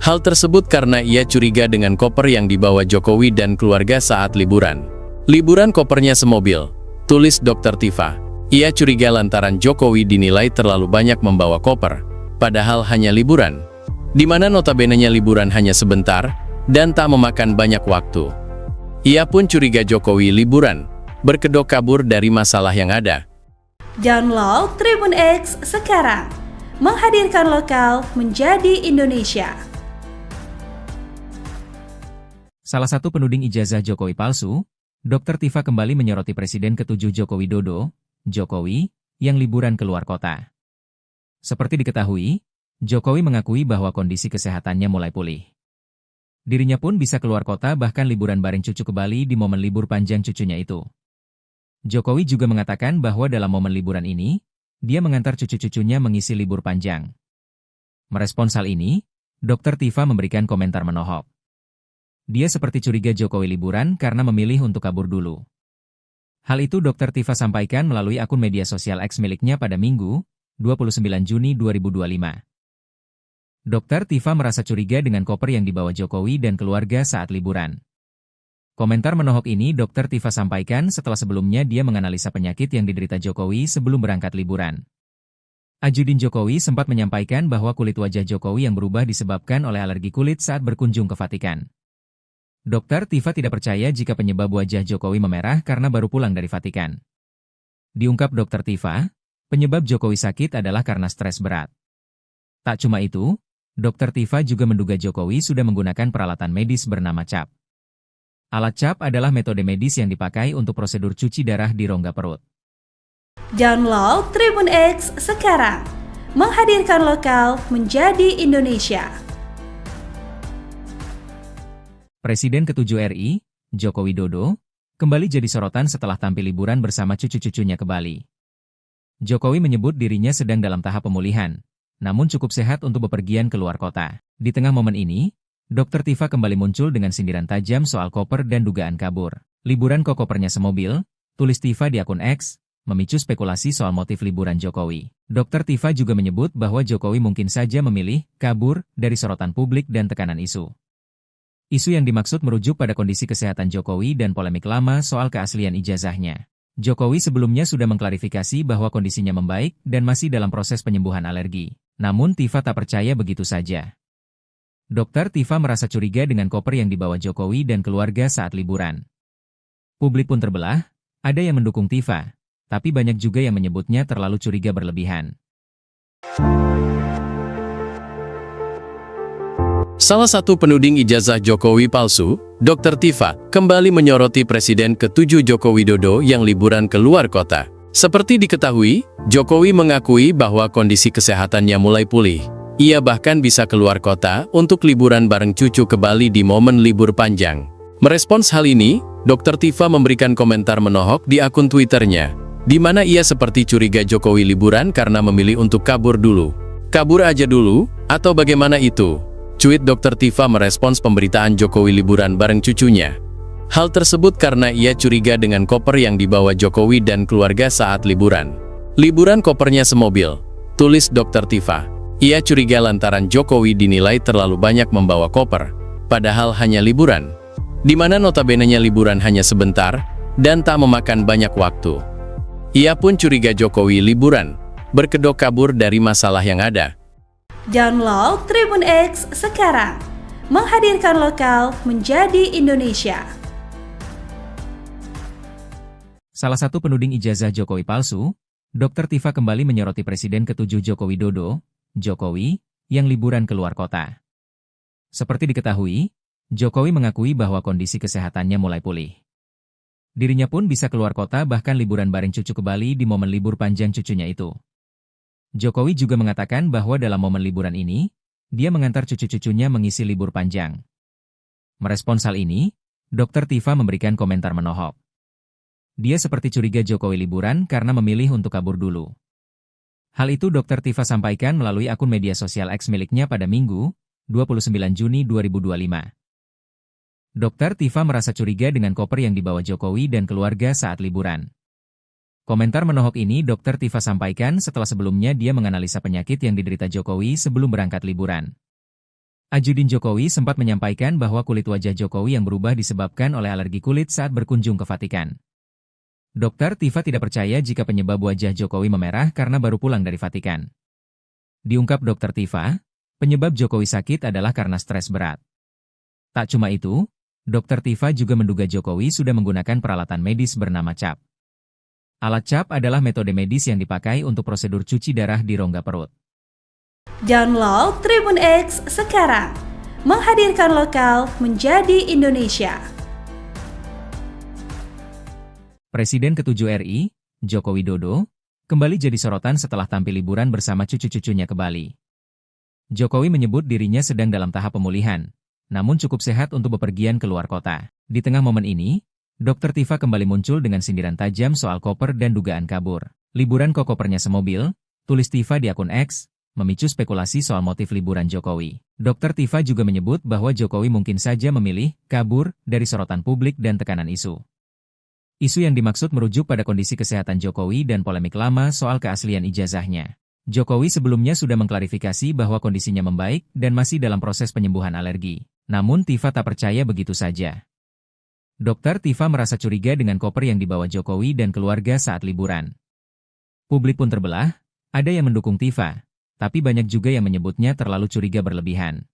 Hal tersebut karena ia curiga dengan koper yang dibawa Jokowi dan keluarga saat liburan. Liburan kopernya semobil, tulis Dr. Tifa. Ia curiga lantaran Jokowi dinilai terlalu banyak membawa koper, padahal hanya liburan, di mana notabene-nya liburan hanya sebentar, dan tak memakan banyak waktu. Ia pun curiga Jokowi liburan, berkedok kabur dari masalah yang ada. Download Tribun X sekarang, menghadirkan lokal menjadi Indonesia. Salah satu penuding ijazah Jokowi palsu, Dr. Tifa kembali menyoroti Presiden ke-7 Joko Widodo, Jokowi, yang liburan keluar kota. Seperti diketahui, Jokowi mengakui bahwa kondisi kesehatannya mulai pulih. Dirinya pun bisa keluar kota bahkan liburan bareng cucu ke Bali di momen libur panjang cucunya itu. Jokowi juga mengatakan bahwa dalam momen liburan ini, dia mengantar cucu-cucunya mengisi libur panjang. Merespons hal ini, Dr. Tifa memberikan komentar menohok. Dia seperti curiga Jokowi liburan karena memilih untuk kabur dulu. Hal itu Dr. Tifa sampaikan melalui akun media sosial X miliknya pada Minggu, 29 Juni 2025. Dr. Tifa merasa curiga dengan koper yang dibawa Jokowi dan keluarga saat liburan. Komentar menohok ini Dr. Tifa sampaikan setelah sebelumnya dia menganalisa penyakit yang diderita Jokowi sebelum berangkat liburan. Ajudin Jokowi sempat menyampaikan bahwa kulit wajah Jokowi yang berubah disebabkan oleh alergi kulit saat berkunjung ke Vatikan. Dr. Tifa tidak percaya jika penyebab wajah Jokowi memerah karena baru pulang dari Vatikan. Diungkap Dr. Tifa, penyebab Jokowi sakit adalah karena stres berat. Tak cuma itu, Dr. Tifa juga menduga Jokowi sudah menggunakan peralatan medis bernama CAP. Alat CAP adalah metode medis yang dipakai untuk prosedur cuci darah di rongga perut. Download Tribun X sekarang, menghadirkan lokal menjadi Indonesia. Presiden ke-7 RI, Joko Widodo, kembali jadi sorotan setelah tampil liburan bersama cucu-cucunya ke Bali. Jokowi menyebut dirinya sedang dalam tahap pemulihan, namun cukup sehat untuk bepergian keluar kota. Di tengah momen ini, Dr. Tifa kembali muncul dengan sindiran tajam soal koper dan dugaan kabur. Liburan kok kopernya semobil, tulis Tifa di akun X, memicu spekulasi soal motif liburan Jokowi. Dr. Tifa juga menyebut bahwa Jokowi mungkin saja memilih kabur dari sorotan publik dan tekanan isu. Isu yang dimaksud merujuk pada kondisi kesehatan Jokowi dan polemik lama soal keaslian ijazahnya. Jokowi sebelumnya sudah mengklarifikasi bahwa kondisinya membaik dan masih dalam proses penyembuhan alergi. Namun Tifa tak percaya begitu saja. Dr. Tifa merasa curiga dengan koper yang dibawa Jokowi dan keluarga saat liburan. Publik pun terbelah, ada yang mendukung Tifa, tapi banyak juga yang menyebutnya terlalu curiga berlebihan. Salah satu penuding ijazah Jokowi palsu, Dr. Tifa, kembali menyoroti Presiden ke-7 Joko Widodo yang liburan keluar kota. Seperti diketahui, Jokowi mengakui bahwa kondisi kesehatannya mulai pulih. Ia bahkan bisa keluar kota untuk liburan bareng cucu ke Bali di momen libur panjang. Merespons hal ini, Dr. Tifa memberikan komentar menohok di akun Twitternya, di mana ia seperti curiga Jokowi liburan karena memilih untuk kabur dulu. Kabur aja dulu, atau bagaimana itu? Cuit Dr. Tifa merespons pemberitaan Jokowi liburan bareng cucunya. Hal tersebut karena ia curiga dengan koper yang dibawa Jokowi dan keluarga saat liburan. Liburan kopernya semobil, tulis Dr. Tifa. Ia curiga lantaran Jokowi dinilai terlalu banyak membawa koper, padahal hanya liburan. Di mana notabenenya liburan hanya sebentar, dan tak memakan banyak waktu. Ia pun curiga Jokowi liburan, berkedok kabur dari masalah yang ada. Download Tribun X sekarang, menghadirkan lokal menjadi Indonesia. Salah satu penuding ijazah Jokowi palsu, Dr. Tifa kembali menyoroti Presiden ke-7 Joko Widodo, Jokowi, yang liburan keluar kota. Seperti diketahui, Jokowi mengakui bahwa kondisi kesehatannya mulai pulih. Dirinya pun bisa keluar kota bahkan liburan bareng cucu ke Bali di momen libur panjang cucunya itu. Jokowi juga mengatakan bahwa dalam momen liburan ini, dia mengantar cucu-cucunya mengisi libur panjang. Merespons hal ini, Dr. Tifa memberikan komentar menohok. Dia seperti curiga Jokowi liburan karena memilih untuk kabur dulu. Hal itu Dr. Tifa sampaikan melalui akun media sosial X miliknya pada Minggu, 29 Juni 2025. Dr. Tifa merasa curiga dengan koper yang dibawa Jokowi dan keluarga saat liburan. Komentar menohok ini Dr. Tifa sampaikan setelah sebelumnya dia menganalisa penyakit yang diderita Jokowi sebelum berangkat liburan. Ajudin Jokowi sempat menyampaikan bahwa kulit wajah Jokowi yang berubah disebabkan oleh alergi kulit saat berkunjung ke Vatikan. Dr. Tifa tidak percaya jika penyebab wajah Jokowi memerah karena baru pulang dari Vatikan. Diungkap Dr. Tifa, penyebab Jokowi sakit adalah karena stres berat. Tak cuma itu, Dr. Tifa juga menduga Jokowi sudah menggunakan peralatan medis bernama CAP. Alat CAP adalah metode medis yang dipakai untuk prosedur cuci darah di rongga perut. Download Tribun X sekarang, menghadirkan lokal menjadi Indonesia. Presiden ke-7 RI, Joko Widodo, kembali jadi sorotan setelah tampil liburan bersama cucu-cucunya ke Bali. Jokowi menyebut dirinya sedang dalam tahap pemulihan, namun cukup sehat untuk bepergian keluar kota. Di tengah momen ini, Dr. Tifa kembali muncul dengan sindiran tajam soal koper dan dugaan kabur. Liburan kok kopernya semobil, tulis Tifa di akun X, memicu spekulasi soal motif liburan Jokowi. Dr. Tifa juga menyebut bahwa Jokowi mungkin saja memilih kabur dari sorotan publik dan tekanan isu. Isu yang dimaksud merujuk pada kondisi kesehatan Jokowi dan polemik lama soal keaslian ijazahnya. Jokowi sebelumnya sudah mengklarifikasi bahwa kondisinya membaik dan masih dalam proses penyembuhan alergi. Namun Tifa tak percaya begitu saja. Dr. Tifa merasa curiga dengan koper yang dibawa Jokowi dan keluarga saat liburan. Publik pun terbelah, ada yang mendukung Tifa, tapi banyak juga yang menyebutnya terlalu curiga berlebihan.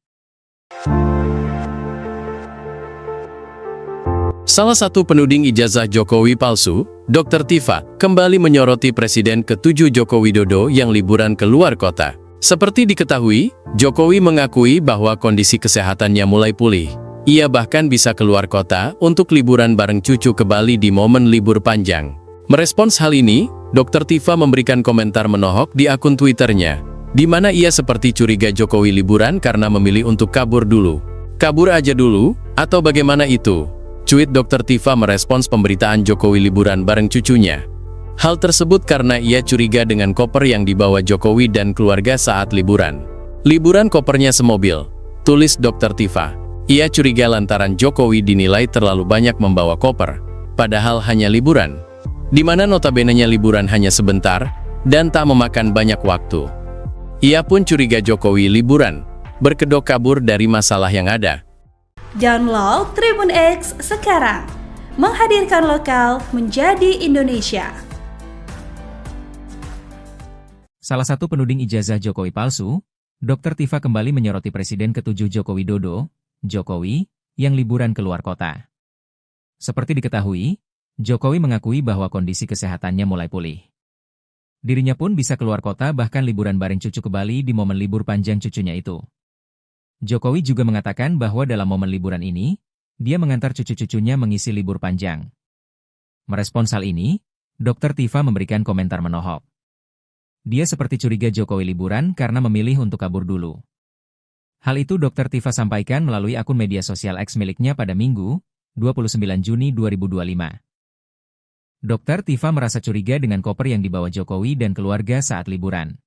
Salah satu penuding ijazah Jokowi palsu, Dr. Tifa, kembali menyoroti Presiden ke-7 Joko Widodo yang liburan ke luar kota. Seperti diketahui, Jokowi mengakui bahwa kondisi kesehatannya mulai pulih. Ia bahkan bisa keluar kota untuk liburan bareng cucu ke Bali di momen libur panjang. Merespons hal ini, Dr. Tifa memberikan komentar menohok di akun Twitternya, di mana ia seperti curiga Jokowi liburan karena memilih untuk kabur dulu. Kabur aja dulu, atau bagaimana itu? Cuit Dr. Tifa merespons pemberitaan Jokowi liburan bareng cucunya. Hal tersebut karena ia curiga dengan koper yang dibawa Jokowi dan keluarga saat liburan. Liburan kopernya semobil, tulis Dr. Tifa. Ia curiga lantaran Jokowi dinilai terlalu banyak membawa koper, padahal hanya liburan, di mana notabene-nya liburan hanya sebentar dan tak memakan banyak waktu. Ia pun curiga Jokowi liburan, berkedok kabur dari masalah yang ada. Download Tribun X sekarang, menghadirkan lokal menjadi Indonesia. Salah satu penuding ijazah Jokowi palsu, Dr. Tifa kembali menyoroti Presiden ke-7 Joko Widodo, Jokowi, yang liburan keluar kota. Seperti diketahui, Jokowi mengakui bahwa kondisi kesehatannya mulai pulih. Dirinya pun bisa keluar kota bahkan liburan bareng cucu ke Bali di momen libur panjang cucunya itu. Jokowi juga mengatakan bahwa dalam momen liburan ini, dia mengantar cucu-cucunya mengisi libur panjang. Merespons hal ini, Dr. Tifa memberikan komentar menohok. Dia seperti curiga Jokowi liburan karena memilih untuk kabur dulu. Hal itu Dr. Tifa sampaikan melalui akun media sosial X miliknya pada Minggu, 29 Juni 2025. Dr. Tifa merasa curiga dengan koper yang dibawa Jokowi dan keluarga saat liburan.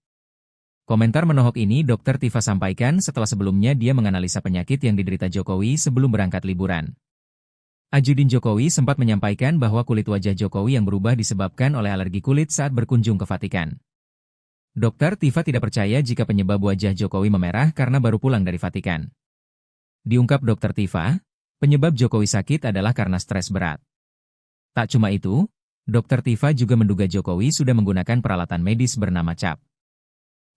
Komentar menohok ini Dr. Tifa sampaikan setelah sebelumnya dia menganalisa penyakit yang diderita Jokowi sebelum berangkat liburan. Ajudin Jokowi sempat menyampaikan bahwa kulit wajah Jokowi yang berubah disebabkan oleh alergi kulit saat berkunjung ke Vatikan. Dr. Tifa tidak percaya jika penyebab wajah Jokowi memerah karena baru pulang dari Vatikan. Diungkap Dr. Tifa, penyebab Jokowi sakit adalah karena stres berat. Tak cuma itu, Dr. Tifa juga menduga Jokowi sudah menggunakan peralatan medis bernama CAP.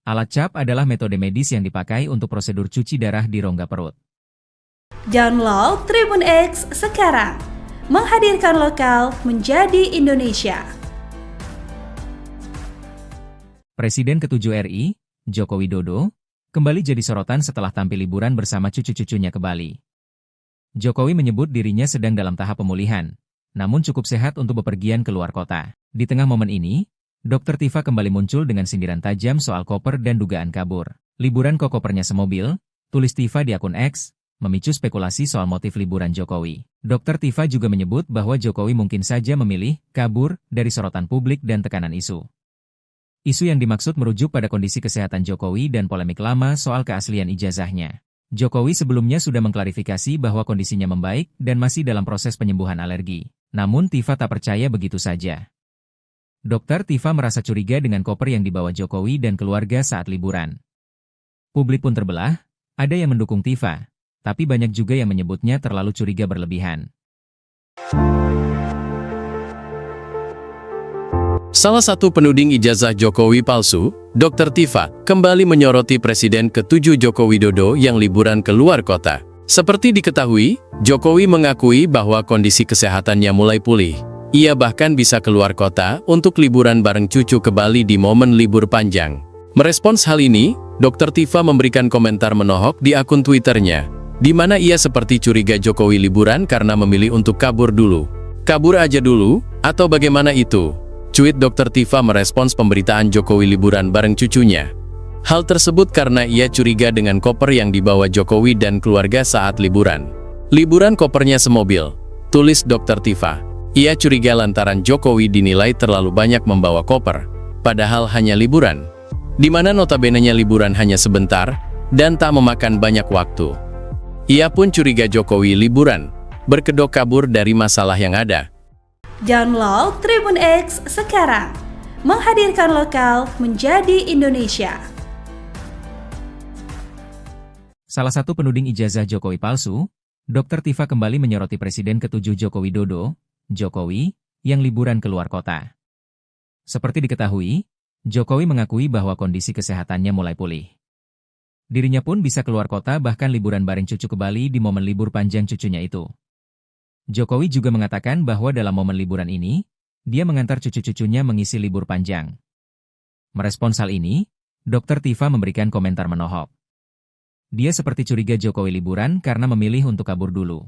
Alat CAP adalah metode medis yang dipakai untuk prosedur cuci darah di rongga perut. Download Tribun X sekarang, menghadirkan lokal menjadi Indonesia. Presiden ke-7 RI, Joko Widodo, kembali jadi sorotan setelah tampil liburan bersama cucu-cucunya ke Bali. Jokowi menyebut dirinya sedang dalam tahap pemulihan, namun cukup sehat untuk bepergian keluar kota. Di tengah momen ini, Dr. Tifa kembali muncul dengan sindiran tajam soal koper dan dugaan kabur. Liburan kok kopernya semobil, tulis Tifa di akun X, memicu spekulasi soal motif liburan Jokowi. Dr. Tifa juga menyebut bahwa Jokowi mungkin saja memilih kabur dari sorotan publik dan tekanan isu. Isu yang dimaksud merujuk pada kondisi kesehatan Jokowi dan polemik lama soal keaslian ijazahnya. Jokowi sebelumnya sudah mengklarifikasi bahwa kondisinya membaik dan masih dalam proses penyembuhan alergi. Namun Tifa tak percaya begitu saja. Dr. Tifa merasa curiga dengan koper yang dibawa Jokowi dan keluarga saat liburan. Publik pun terbelah, ada yang mendukung Tifa, tapi banyak juga yang menyebutnya terlalu curiga berlebihan. Salah satu penuding ijazah Jokowi palsu, Dr. Tifa, kembali menyoroti Presiden ke-7 Joko Widodo yang liburan ke luar kota. Seperti diketahui, Jokowi mengakui bahwa kondisi kesehatannya mulai pulih. Ia bahkan bisa keluar kota untuk liburan bareng cucu ke Bali di momen libur panjang. Merespons hal ini, Dr. Tifa memberikan komentar menohok di akun Twitternya, di mana ia seperti curiga Jokowi liburan karena memilih untuk kabur dulu. Kabur aja dulu, atau bagaimana itu? Cuit Dr. Tifa merespons pemberitaan Jokowi liburan bareng cucunya. Hal tersebut karena ia curiga dengan koper yang dibawa Jokowi dan keluarga saat liburan. Liburan kopernya semobil, tulis Dr. Tifa. Ia curiga lantaran Jokowi dinilai terlalu banyak membawa koper, padahal hanya liburan, di mana notabene-nya liburan hanya sebentar dan tak memakan banyak waktu. Ia pun curiga Jokowi liburan, berkedok kabur dari masalah yang ada. Download Tribun X sekarang, menghadirkan lokal menjadi Indonesia. Salah satu penuding ijazah Jokowi palsu, Dr. Tifa kembali menyoroti Presiden ke-7 Joko Widodo, Jokowi, yang liburan keluar kota. Seperti diketahui, Jokowi mengakui bahwa kondisi kesehatannya mulai pulih. Dirinya pun bisa keluar kota bahkan liburan bareng cucu ke Bali di momen libur panjang cucunya itu. Jokowi juga mengatakan bahwa dalam momen liburan ini, dia mengantar cucu-cucunya mengisi libur panjang. Merespons hal ini, Dr. Tifa memberikan komentar menohok. Dia seperti curiga Jokowi liburan karena memilih untuk kabur dulu.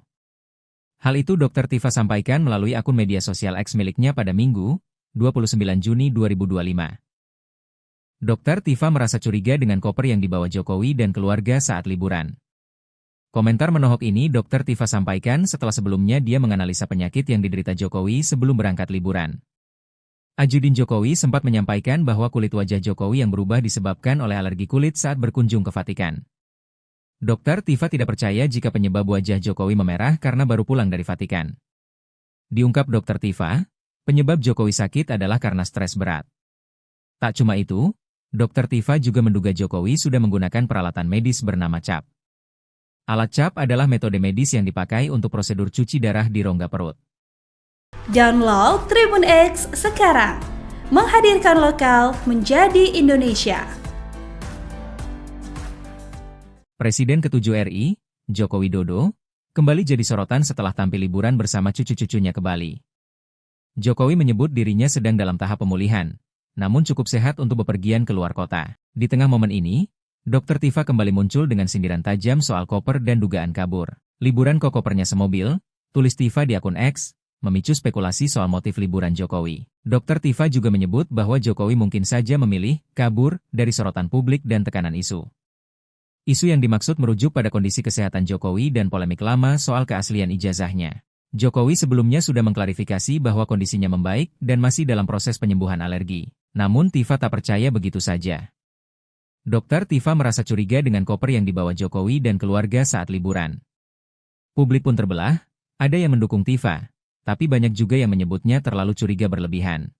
Hal itu Dr. Tifa sampaikan melalui akun media sosial X miliknya pada Minggu, 29 Juni 2025. Dr. Tifa merasa curiga dengan koper yang dibawa Jokowi dan keluarga saat liburan. Komentar menohok ini Dr. Tifa sampaikan setelah sebelumnya dia menganalisa penyakit yang diderita Jokowi sebelum berangkat liburan. Ajudin Jokowi sempat menyampaikan bahwa kulit wajah Jokowi yang berubah disebabkan oleh alergi kulit saat berkunjung ke Vatikan. Dr. Tifa tidak percaya jika penyebab wajah Jokowi memerah karena baru pulang dari Vatikan. Diungkap Dr. Tifa, penyebab Jokowi sakit adalah karena stres berat. Tak cuma itu, Dr. Tifa juga menduga Jokowi sudah menggunakan peralatan medis bernama CAP. Alat CAP adalah metode medis yang dipakai untuk prosedur cuci darah di rongga perut. Download Tribun X sekarang, menghadirkan lokal menjadi Indonesia. Presiden ke-7 RI, Joko Widodo, kembali jadi sorotan setelah tampil liburan bersama cucu-cucunya ke Bali. Jokowi menyebut dirinya sedang dalam tahap pemulihan, namun cukup sehat untuk bepergian keluar kota. Di tengah momen ini, Dr. Tifa kembali muncul dengan sindiran tajam soal koper dan dugaan kabur. Liburan kok kopernya semobil, tulis Tifa di akun X, memicu spekulasi soal motif liburan Jokowi. Dr. Tifa juga menyebut bahwa Jokowi mungkin saja memilih kabur dari sorotan publik dan tekanan isu. Isu yang dimaksud merujuk pada kondisi kesehatan Jokowi dan polemik lama soal keaslian ijazahnya. Jokowi sebelumnya sudah mengklarifikasi bahwa kondisinya membaik dan masih dalam proses penyembuhan alergi. Namun Tifa tak percaya begitu saja. Dr. Tifa merasa curiga dengan koper yang dibawa Jokowi dan keluarga saat liburan. Publik pun terbelah, ada yang mendukung Tifa, tapi banyak juga yang menyebutnya terlalu curiga berlebihan.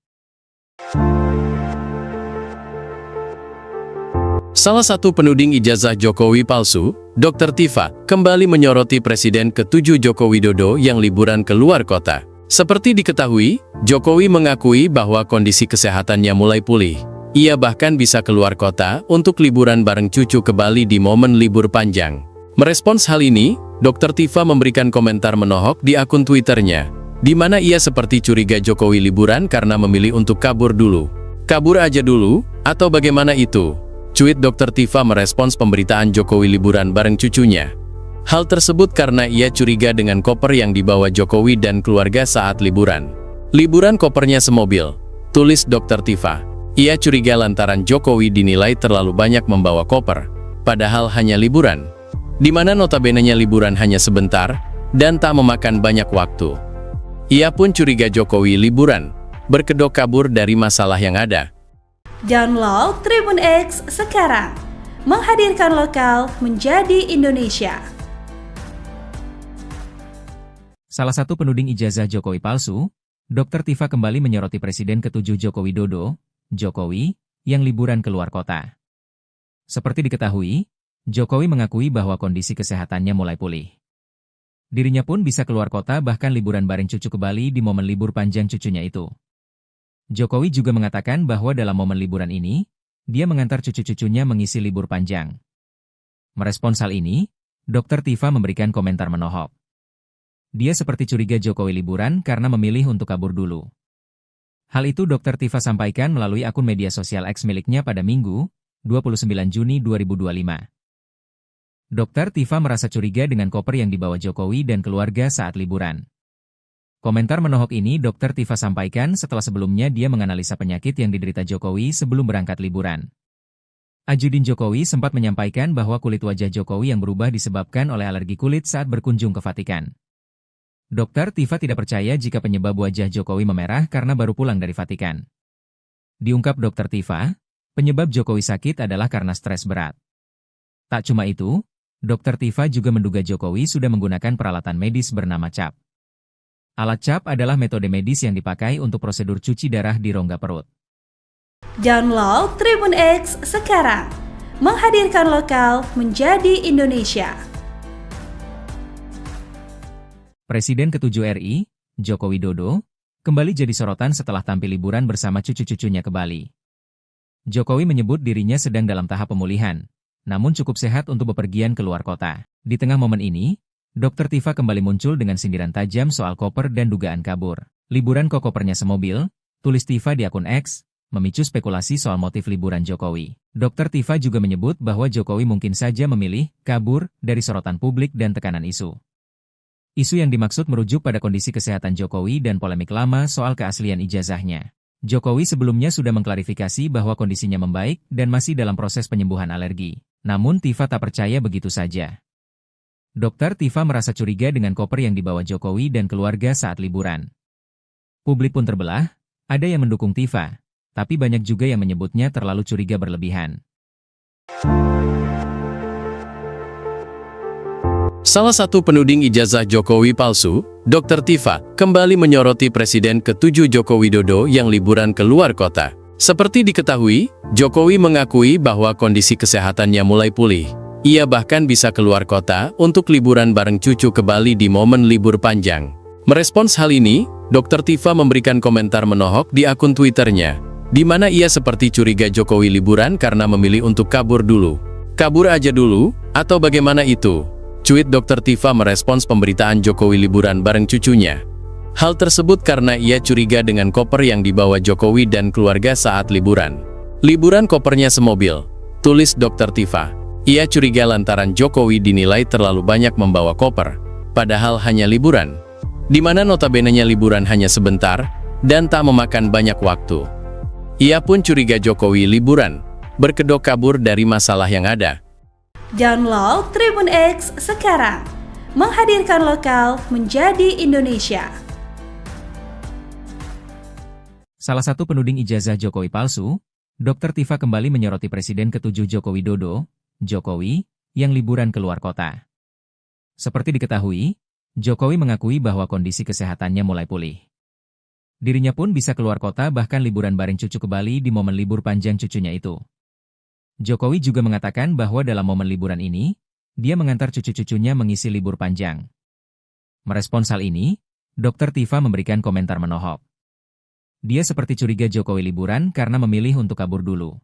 Salah satu penuding ijazah Jokowi palsu, Dr. Tifa, kembali menyoroti Presiden ke-7 Joko Widodo yang liburan keluar kota. Seperti diketahui, Jokowi mengakui bahwa kondisi kesehatannya mulai pulih. Ia bahkan bisa keluar kota untuk liburan bareng cucu ke Bali di momen libur panjang. Merespons hal ini, Dr. Tifa memberikan komentar menohok di akun Twitternya, di mana ia seperti curiga Jokowi liburan karena memilih untuk kabur dulu. Kabur aja dulu, atau bagaimana itu? Cuit Dr. Tifa merespons pemberitaan Jokowi liburan bareng cucunya. Hal tersebut karena ia curiga dengan koper yang dibawa Jokowi dan keluarga saat liburan. Liburan kopernya semobil, tulis Dr. Tifa. Ia curiga lantaran Jokowi dinilai terlalu banyak membawa koper, padahal hanya liburan, di mana notabene-nya liburan hanya sebentar dan tak memakan banyak waktu. Ia pun curiga Jokowi liburan, berkedok kabur dari masalah yang ada. Download Tribun X sekarang, menghadirkan lokal menjadi Indonesia. Salah satu penuding ijazah Jokowi palsu, Dr. Tifa kembali menyoroti Presiden ke-7 Joko Widodo, Jokowi, yang liburan keluar kota. Seperti diketahui, Jokowi mengakui bahwa kondisi kesehatannya mulai pulih. Dirinya pun bisa keluar kota bahkan liburan bareng cucu ke Bali di momen libur panjang cucunya itu. Jokowi juga mengatakan bahwa dalam momen liburan ini, dia mengantar cucu-cucunya mengisi libur panjang. Merespons hal ini, Dr. Tifa memberikan komentar menohok. Dia seperti curiga Jokowi liburan karena memilih untuk kabur dulu. Hal itu Dr. Tifa sampaikan melalui akun media sosial X miliknya pada Minggu, 29 Juni 2025. Dr. Tifa merasa curiga dengan koper yang dibawa Jokowi dan keluarga saat liburan. Komentar menohok ini Dr. Tifa sampaikan setelah sebelumnya dia menganalisa penyakit yang diderita Jokowi sebelum berangkat liburan. Ajudin Jokowi sempat menyampaikan bahwa kulit wajah Jokowi yang berubah disebabkan oleh alergi kulit saat berkunjung ke Vatikan. Dr. Tifa tidak percaya jika penyebab wajah Jokowi memerah karena baru pulang dari Vatikan. Diungkap Dr. Tifa, penyebab Jokowi sakit adalah karena stres berat. Tak cuma itu, Dr. Tifa juga menduga Jokowi sudah menggunakan peralatan medis bernama CAP. Alat CAP adalah metode medis yang dipakai untuk prosedur cuci darah di rongga perut. Download Tribun X sekarang, menghadirkan lokal menjadi Indonesia. Presiden ke-7 RI, Joko Widodo, kembali jadi sorotan setelah tampil liburan bersama cucu-cucunya ke Bali. Jokowi menyebut dirinya sedang dalam tahap pemulihan, namun cukup sehat untuk bepergian ke luar kota. Di tengah momen ini, Dr. Tifa kembali muncul dengan sindiran tajam soal koper dan dugaan kabur. Liburan kok kopernya semobil, tulis Tifa di akun X, memicu spekulasi soal motif liburan Jokowi. Dr. Tifa juga menyebut bahwa Jokowi mungkin saja memilih kabur dari sorotan publik dan tekanan isu. Isu yang dimaksud merujuk pada kondisi kesehatan Jokowi dan polemik lama soal keaslian ijazahnya. Jokowi sebelumnya sudah mengklarifikasi bahwa kondisinya membaik dan masih dalam proses penyembuhan alergi. Namun Tifa tak percaya begitu saja. Dr. Tifa merasa curiga dengan koper yang dibawa Jokowi dan keluarga saat liburan. Publik pun terbelah, ada yang mendukung Tifa, tapi banyak juga yang menyebutnya terlalu curiga berlebihan. Salah satu penuding ijazah Jokowi palsu, Dr. Tifa, kembali menyoroti Presiden ke-7 Joko Widodo yang liburan ke luar kota. Seperti diketahui, Jokowi mengakui bahwa kondisi kesehatannya mulai pulih. Ia bahkan bisa keluar kota untuk liburan bareng cucu ke Bali di momen libur panjang. Merespons hal ini, Dr. Tifa memberikan komentar menohok di akun Twitternya, di mana ia seperti curiga Jokowi liburan karena memilih untuk kabur dulu. Kabur aja dulu, atau bagaimana itu? Cuit Dr. Tifa merespons pemberitaan Jokowi liburan bareng cucunya. Hal tersebut karena ia curiga dengan koper yang dibawa Jokowi dan keluarga saat liburan. Liburan kopernya semobil, tulis Dr. Tifa. Ia curiga lantaran Jokowi dinilai terlalu banyak membawa koper, padahal hanya liburan. Di mana notabenenya liburan hanya sebentar, dan tak memakan banyak waktu. Ia pun curiga Jokowi liburan, berkedok kabur dari masalah yang ada. Download Tribun X sekarang, menghadirkan lokal menjadi Indonesia. Salah satu penuding ijazah Jokowi palsu, Dr. Tifa kembali menyoroti Presiden ke-7 Joko Widodo, Jokowi, yang liburan ke luar kota. Seperti diketahui, Jokowi mengakui bahwa kondisi kesehatannya mulai pulih. Dirinya pun bisa keluar kota bahkan liburan bareng cucu ke Bali di momen libur panjang cucunya itu. Jokowi juga mengatakan bahwa dalam momen liburan ini, dia mengantar cucu-cucunya mengisi libur panjang. Merespons hal ini, Dr. Tifa memberikan komentar menohok. Dia seperti curiga Jokowi liburan karena memilih untuk kabur dulu.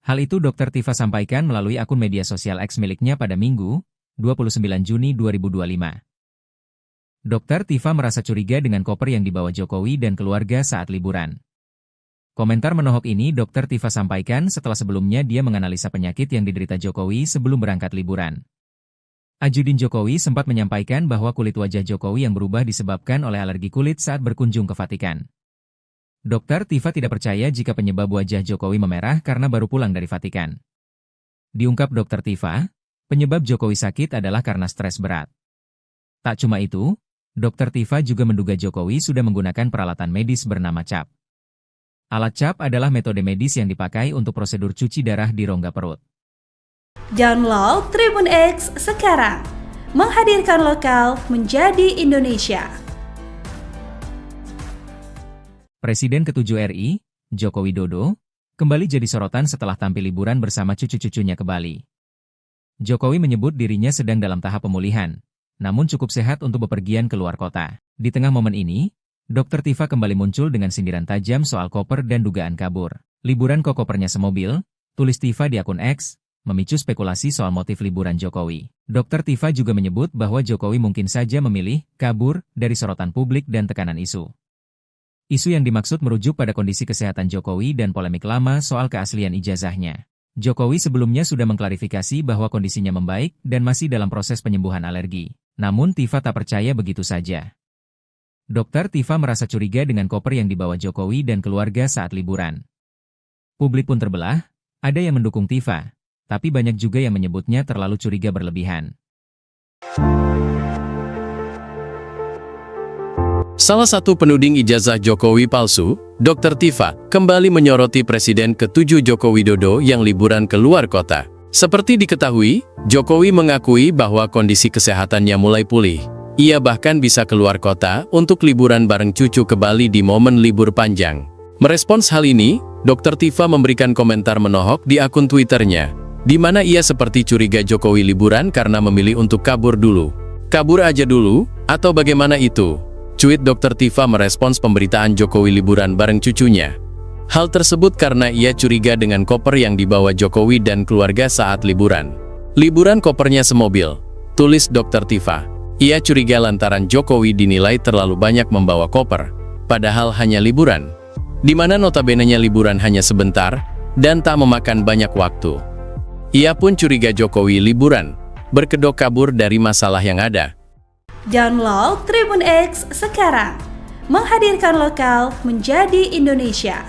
Hal itu Dr. Tifa sampaikan melalui akun media sosial X miliknya pada Minggu, 29 Juni 2025. Dr. Tifa merasa curiga dengan koper yang dibawa Jokowi dan keluarga saat liburan. Komentar menohok ini Dr. Tifa sampaikan setelah sebelumnya dia menganalisa penyakit yang diderita Jokowi sebelum berangkat liburan. Ajudin Jokowi sempat menyampaikan bahwa kulit wajah Jokowi yang berubah disebabkan oleh alergi kulit saat berkunjung ke Vatikan. Dr. Tifa tidak percaya jika penyebab wajah Jokowi memerah karena baru pulang dari Vatikan. Diungkap Dr. Tifa, penyebab Jokowi sakit adalah karena stres berat. Tak cuma itu, Dr. Tifa juga menduga Jokowi sudah menggunakan peralatan medis bernama CAP. Alat CAP adalah metode medis yang dipakai untuk prosedur cuci darah di rongga perut. Download Tribun X sekarang, menghadirkan lokal menjadi Indonesia. Presiden ke-7 RI, Joko Widodo, kembali jadi sorotan setelah tampil liburan bersama cucu-cucunya ke Bali. Jokowi menyebut dirinya sedang dalam tahap pemulihan, namun cukup sehat untuk bepergian ke luar kota. Di tengah momen ini, Dr. Tifa kembali muncul dengan sindiran tajam soal koper dan dugaan kabur. Liburan kok kopernya semobil, tulis Tifa di akun X, memicu spekulasi soal motif liburan Jokowi. Dr. Tifa juga menyebut bahwa Jokowi mungkin saja memilih kabur dari sorotan publik dan tekanan isu. Isu yang dimaksud merujuk pada kondisi kesehatan Jokowi dan polemik lama soal keaslian ijazahnya. Jokowi sebelumnya sudah mengklarifikasi bahwa kondisinya membaik dan masih dalam proses penyembuhan alergi. Namun Tifa tak percaya begitu saja. Dokter Tifa merasa curiga dengan koper yang dibawa Jokowi dan keluarga saat liburan. Publik pun terbelah, ada yang mendukung Tifa, tapi banyak juga yang menyebutnya terlalu curiga berlebihan. Salah satu penuding ijazah Jokowi palsu, Dr. Tifa, kembali menyoroti Presiden ke-7 Joko Widodo yang liburan ke luar kota. Seperti diketahui, Jokowi mengakui bahwa kondisi kesehatannya mulai pulih. Ia bahkan bisa keluar kota untuk liburan bareng cucu ke Bali di momen libur panjang. Merespons hal ini, Dr. Tifa memberikan komentar menohok di akun Twitternya, di mana ia seperti curiga Jokowi liburan karena memilih untuk kabur dulu. Kabur aja dulu, atau bagaimana itu? Cuit Dr. Tifa merespons pemberitaan Jokowi liburan bareng cucunya. Hal tersebut karena ia curiga dengan koper yang dibawa Jokowi dan keluarga saat liburan. Liburan kopernya semobil, tulis Dr. Tifa. Ia curiga lantaran Jokowi dinilai terlalu banyak membawa koper, padahal hanya liburan. Di mana notabenenya liburan hanya sebentar, dan tak memakan banyak waktu. Ia pun curiga Jokowi liburan, berkedok kabur dari masalah yang ada. Download Tribun X sekarang, menghadirkan lokal menjadi Indonesia.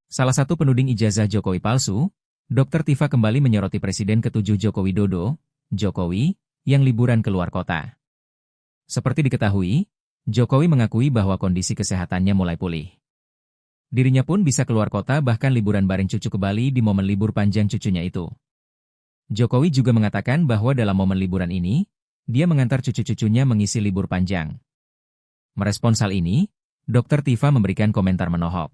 Salah satu penuding ijazah Jokowi palsu, Dr. Tifa kembali menyoroti Presiden ke-7 Joko Widodo, Jokowi, yang liburan keluar kota. Seperti diketahui, Jokowi mengakui bahwa kondisi kesehatannya mulai pulih. Dirinya pun bisa keluar kota bahkan liburan bareng cucu ke Bali di momen libur panjang cucunya itu. Jokowi juga mengatakan bahwa dalam momen liburan ini, dia mengantar cucu-cucunya mengisi libur panjang. Merespons hal ini, Dr. Tifa memberikan komentar menohok.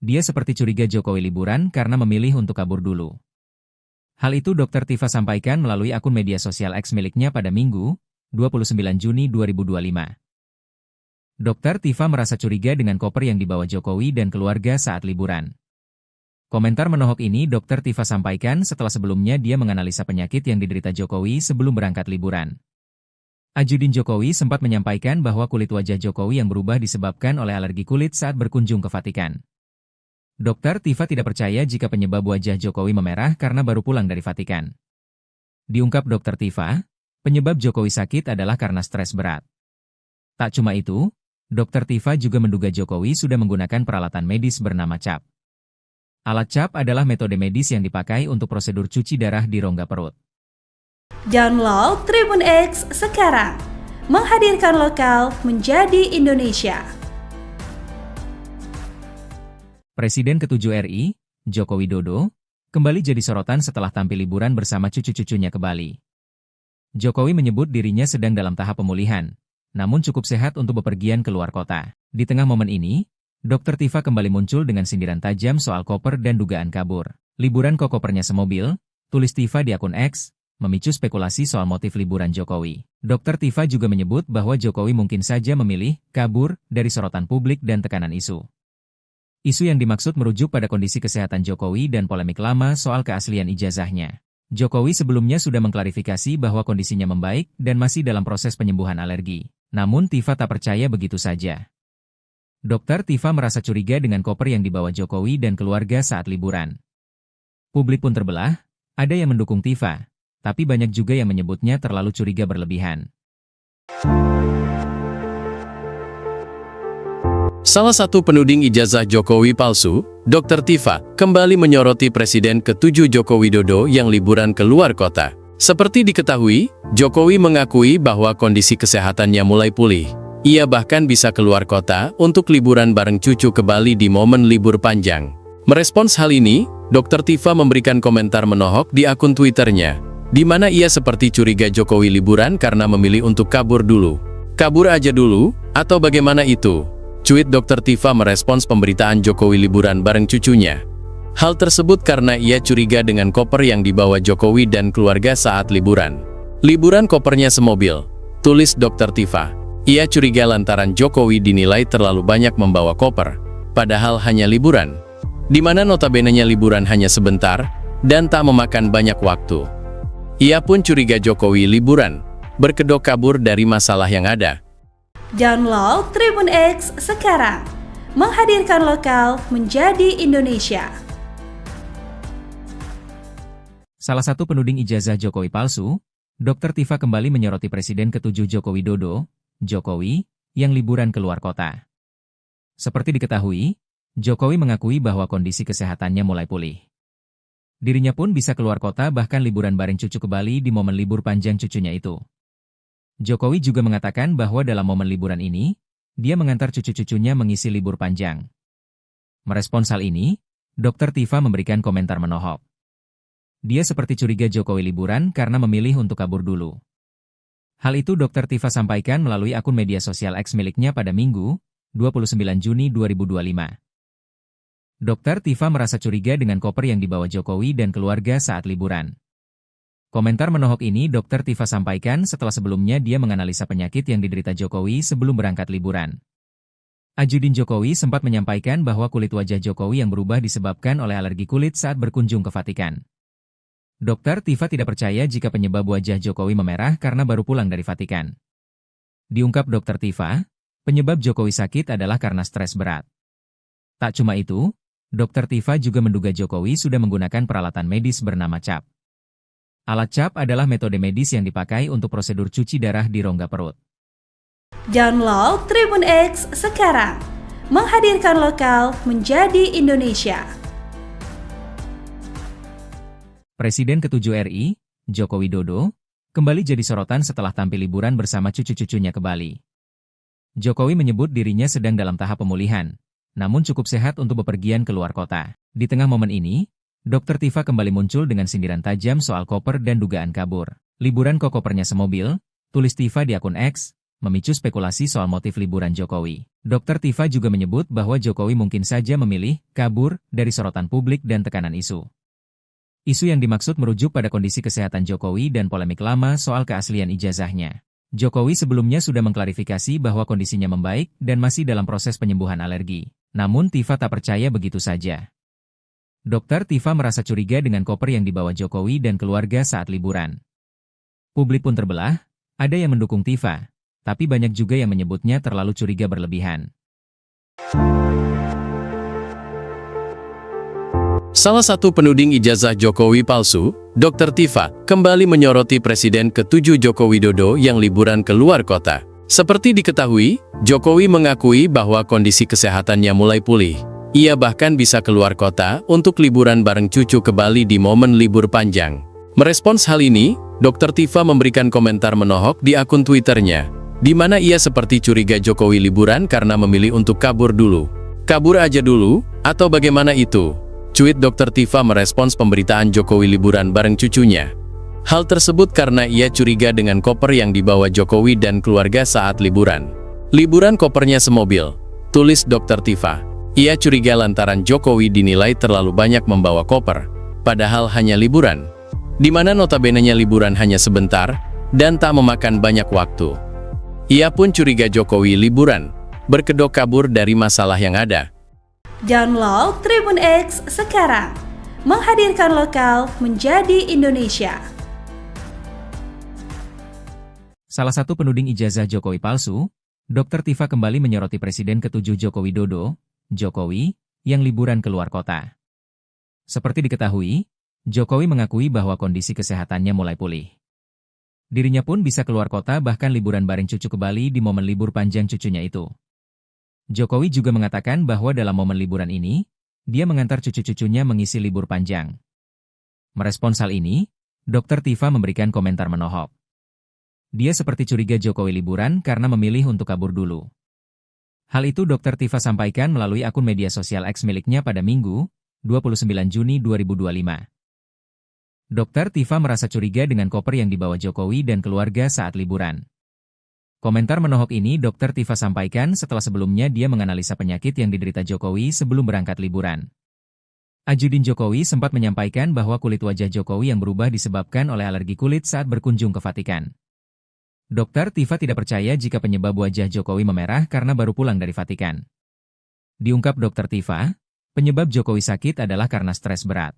Dia seperti curiga Jokowi liburan karena memilih untuk kabur dulu. Hal itu Dr. Tifa sampaikan melalui akun media sosial X miliknya pada Minggu, 29 Juni 2025. Dr. Tifa merasa curiga dengan koper yang dibawa Jokowi dan keluarga saat liburan. Komentar menohok ini Dr. Tifa sampaikan setelah sebelumnya dia menganalisa penyakit yang diderita Jokowi sebelum berangkat liburan. Ajudin Jokowi sempat menyampaikan bahwa kulit wajah Jokowi yang berubah disebabkan oleh alergi kulit saat berkunjung ke Vatikan. Dr. Tifa tidak percaya jika penyebab wajah Jokowi memerah karena baru pulang dari Vatikan. Diungkap Dr. Tifa, penyebab Jokowi sakit adalah karena stres berat. Tak cuma itu, Dr. Tifa juga menduga Jokowi sudah menggunakan peralatan medis bernama CAP. Alat CAP adalah metode medis yang dipakai untuk prosedur cuci darah di rongga perut. Download Tribun X sekarang, menghadirkan lokal menjadi Indonesia. Presiden ke-7 RI, Joko Widodo, kembali jadi sorotan setelah tampil liburan bersama cucu-cucunya ke Bali. Jokowi menyebut dirinya sedang dalam tahap pemulihan, namun cukup sehat untuk bepergian keluar kota. Di tengah momen ini, Dr. Tifa kembali muncul dengan sindiran tajam soal koper dan dugaan kabur. Liburan kok kopernya semobil, tulis Tifa di akun X, memicu spekulasi soal motif liburan Jokowi. Dr. Tifa juga menyebut bahwa Jokowi mungkin saja memilih kabur dari sorotan publik dan tekanan isu. Isu yang dimaksud merujuk pada kondisi kesehatan Jokowi dan polemik lama soal keaslian ijazahnya. Jokowi sebelumnya sudah mengklarifikasi bahwa kondisinya membaik dan masih dalam proses penyembuhan alergi. Namun Tifa tak percaya begitu saja. Dr. Tifa merasa curiga dengan koper yang dibawa Jokowi dan keluarga saat liburan. Publik pun terbelah, ada yang mendukung Tifa, tapi banyak juga yang menyebutnya terlalu curiga berlebihan. Salah satu penuding ijazah Jokowi palsu, Dr. Tifa, kembali menyoroti Presiden ke-7 Joko Widodo yang liburan ke luar kota. Seperti diketahui, Jokowi mengakui bahwa kondisi kesehatannya mulai pulih. Ia bahkan bisa keluar kota untuk liburan bareng cucu ke Bali di momen libur panjang. Merespons hal ini, Dr. Tifa memberikan komentar menohok di akun Twitternya, di mana ia seperti curiga Jokowi liburan karena memilih untuk kabur dulu. Kabur aja dulu, atau bagaimana itu? Cuit Dr. Tifa merespons pemberitaan Jokowi liburan bareng cucunya. Hal tersebut karena ia curiga dengan koper yang dibawa Jokowi dan keluarga saat liburan. Liburan kopernya semobil, tulis Dr. Tifa. Ia curiga lantaran Jokowi dinilai terlalu banyak membawa koper, padahal hanya liburan. Di mana notabenenya liburan hanya sebentar, dan tak memakan banyak waktu. Ia pun curiga Jokowi liburan, berkedok kabur dari masalah yang ada. Download Tribun X sekarang, menghadirkan lokal menjadi Indonesia. Salah satu penuding ijazah Jokowi palsu, Dr. Tifa kembali menyoroti Presiden ke-7 Joko Widodo, Jokowi, yang liburan keluar kota. Seperti diketahui, Jokowi mengakui bahwa kondisi kesehatannya mulai pulih. Dirinya pun bisa keluar kota bahkan liburan bareng cucu ke Bali di momen libur panjang cucunya itu. Jokowi juga mengatakan bahwa dalam momen liburan ini, dia mengantar cucu-cucunya mengisi libur panjang. Merespons hal ini, Dr. Tifa memberikan komentar menohok. Dia seperti curiga Jokowi liburan karena memilih untuk kabur dulu. Hal itu Dr. Tifa sampaikan melalui akun media sosial X miliknya pada Minggu, 29 Juni 2025. Dr. Tifa merasa curiga dengan koper yang dibawa Jokowi dan keluarga saat liburan. Komentar menohok ini Dr. Tifa sampaikan setelah sebelumnya dia menganalisa penyakit yang diderita Jokowi sebelum berangkat liburan. Ajudin Jokowi sempat menyampaikan bahwa kulit wajah Jokowi yang berubah disebabkan oleh alergi kulit saat berkunjung ke Vatikan. Dr. Tifa tidak percaya jika penyebab wajah Jokowi memerah karena baru pulang dari Vatikan. Diungkap Dr. Tifa, penyebab Jokowi sakit adalah karena stres berat. Tak cuma itu, Dr. Tifa juga menduga Jokowi sudah menggunakan peralatan medis bernama CAP. Alat CAP adalah metode medis yang dipakai untuk prosedur cuci darah di rongga perut. Download Tribun X sekarang, menghadirkan lokal menjadi Indonesia. Presiden ke-7 RI, Joko Widodo, kembali jadi sorotan setelah tampil liburan bersama cucu-cucunya ke Bali. Jokowi menyebut dirinya sedang dalam tahap pemulihan, namun cukup sehat untuk bepergian ke luar kota. Di tengah momen ini, Dr. Tifa kembali muncul dengan sindiran tajam soal koper dan dugaan kabur. Liburan kok kopernya semobil, tulis Tifa di akun X, memicu spekulasi soal motif liburan Jokowi. Dr. Tifa juga menyebut bahwa Jokowi mungkin saja memilih kabur dari sorotan publik dan tekanan isu. Isu yang dimaksud merujuk pada kondisi kesehatan Jokowi dan polemik lama soal keaslian ijazahnya. Jokowi sebelumnya sudah mengklarifikasi bahwa kondisinya membaik dan masih dalam proses penyembuhan alergi. Namun Tifa tak percaya begitu saja. Dr. Tifa merasa curiga dengan koper yang dibawa Jokowi dan keluarga saat liburan. Publik pun terbelah, ada yang mendukung Tifa, tapi banyak juga yang menyebutnya terlalu curiga berlebihan. Salah satu penuding ijazah Jokowi palsu, Dr. Tifa, kembali menyoroti Presiden ke-7 Joko Widodo yang liburan ke luar kota. Seperti diketahui, Jokowi mengakui bahwa kondisi kesehatannya mulai pulih. Ia bahkan bisa keluar kota untuk liburan bareng cucu ke Bali di momen libur panjang. Merespons hal ini, Dr. Tifa memberikan komentar menohok di akun Twitternya, di mana ia seperti curiga Jokowi liburan karena memilih untuk kabur dulu. Kabur aja dulu, atau bagaimana itu? Cuit Dr. Tifa merespons pemberitaan Jokowi liburan bareng cucunya. Hal tersebut karena ia curiga dengan koper yang dibawa Jokowi dan keluarga saat liburan. Liburan kopernya semobil, tulis Dr. Tifa. Ia curiga lantaran Jokowi dinilai terlalu banyak membawa koper, padahal hanya liburan. Di mana notabene-nya liburan hanya sebentar, dan tak memakan banyak waktu. Ia pun curiga Jokowi liburan, berkedok kabur dari masalah yang ada. Download Tribun X sekarang, menghadirkan lokal menjadi Indonesia. Salah satu penuding ijazah Jokowi palsu, Dr. Tifa kembali menyoroti Presiden ke-7 Joko Widodo, Jokowi, yang liburan keluar kota. Seperti diketahui, Jokowi mengakui bahwa kondisi kesehatannya mulai pulih. Dirinya pun bisa keluar kota bahkan liburan bareng cucu ke Bali di momen libur panjang cucunya itu. Jokowi juga mengatakan bahwa dalam momen liburan ini, dia mengantar cucu-cucunya mengisi libur panjang. Merespons hal ini, Dr. Tifa memberikan komentar menohok. Dia seperti curiga Jokowi liburan karena memilih untuk kabur dulu. Hal itu Dr. Tifa sampaikan melalui akun media sosial X miliknya pada Minggu, 29 Juni 2025. Dr. Tifa merasa curiga dengan koper yang dibawa Jokowi dan keluarga saat liburan. Komentar menohok ini Dr. Tifa sampaikan setelah sebelumnya dia menganalisa penyakit yang diderita Jokowi sebelum berangkat liburan. Ajudin Jokowi sempat menyampaikan bahwa kulit wajah Jokowi yang berubah disebabkan oleh alergi kulit saat berkunjung ke Vatikan. Dr. Tifa tidak percaya jika penyebab wajah Jokowi memerah karena baru pulang dari Vatikan. Diungkap Dr. Tifa, penyebab Jokowi sakit adalah karena stres berat.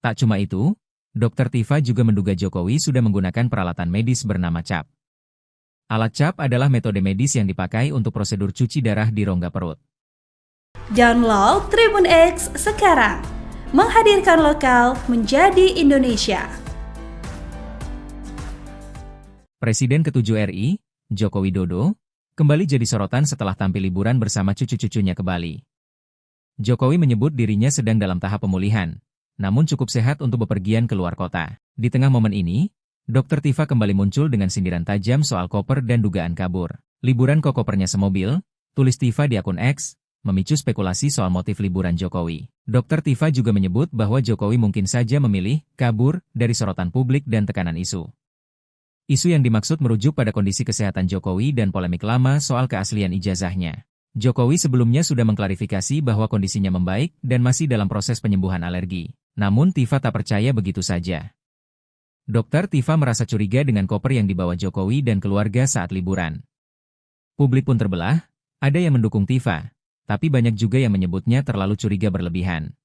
Tak cuma itu, Dr. Tifa juga menduga Jokowi sudah menggunakan peralatan medis bernama CAP. Alat CAP adalah metode medis yang dipakai untuk prosedur cuci darah di rongga perut. Download Tribun X sekarang, menghadirkan lokal menjadi Indonesia. Presiden ke-7 RI, Joko Widodo, kembali jadi sorotan setelah tampil liburan bersama cucu-cucunya ke Bali. Jokowi menyebut dirinya sedang dalam tahap pemulihan, namun cukup sehat untuk bepergian ke luar kota. Di tengah momen ini, Dr. Tifa kembali muncul dengan sindiran tajam soal koper dan dugaan kabur. Liburan kok kopernya semobil, tulis Tifa di akun X, memicu spekulasi soal motif liburan Jokowi. Dr. Tifa juga menyebut bahwa Jokowi mungkin saja memilih kabur dari sorotan publik dan tekanan isu. Isu yang dimaksud merujuk pada kondisi kesehatan Jokowi dan polemik lama soal keaslian ijazahnya. Jokowi sebelumnya sudah mengklarifikasi bahwa kondisinya membaik dan masih dalam proses penyembuhan alergi. Namun Tifa tak percaya begitu saja. Dr. Tifa merasa curiga dengan koper yang dibawa Jokowi dan keluarga saat liburan. Publik pun terbelah, ada yang mendukung Tifa, tapi banyak juga yang menyebutnya terlalu curiga berlebihan.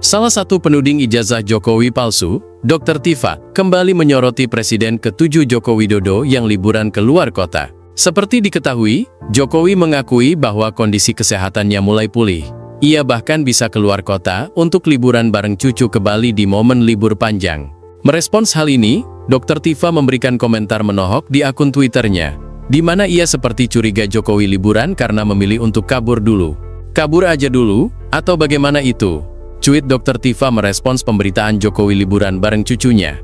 Salah satu penuding ijazah Jokowi palsu, Dr. Tifa, kembali menyoroti Presiden ke-7 Joko Widodo yang liburan ke luar kota. Seperti diketahui, Jokowi mengakui bahwa kondisi kesehatannya mulai pulih. Ia bahkan bisa keluar kota untuk liburan bareng cucu ke Bali di momen libur panjang. Merespons hal ini, Dr. Tifa memberikan komentar menohok di akun Twitternya, di mana ia seperti curiga Jokowi liburan karena memilih untuk kabur dulu. Kabur aja dulu, atau bagaimana itu? Cuit Dr. Tifa merespons pemberitaan Jokowi liburan bareng cucunya.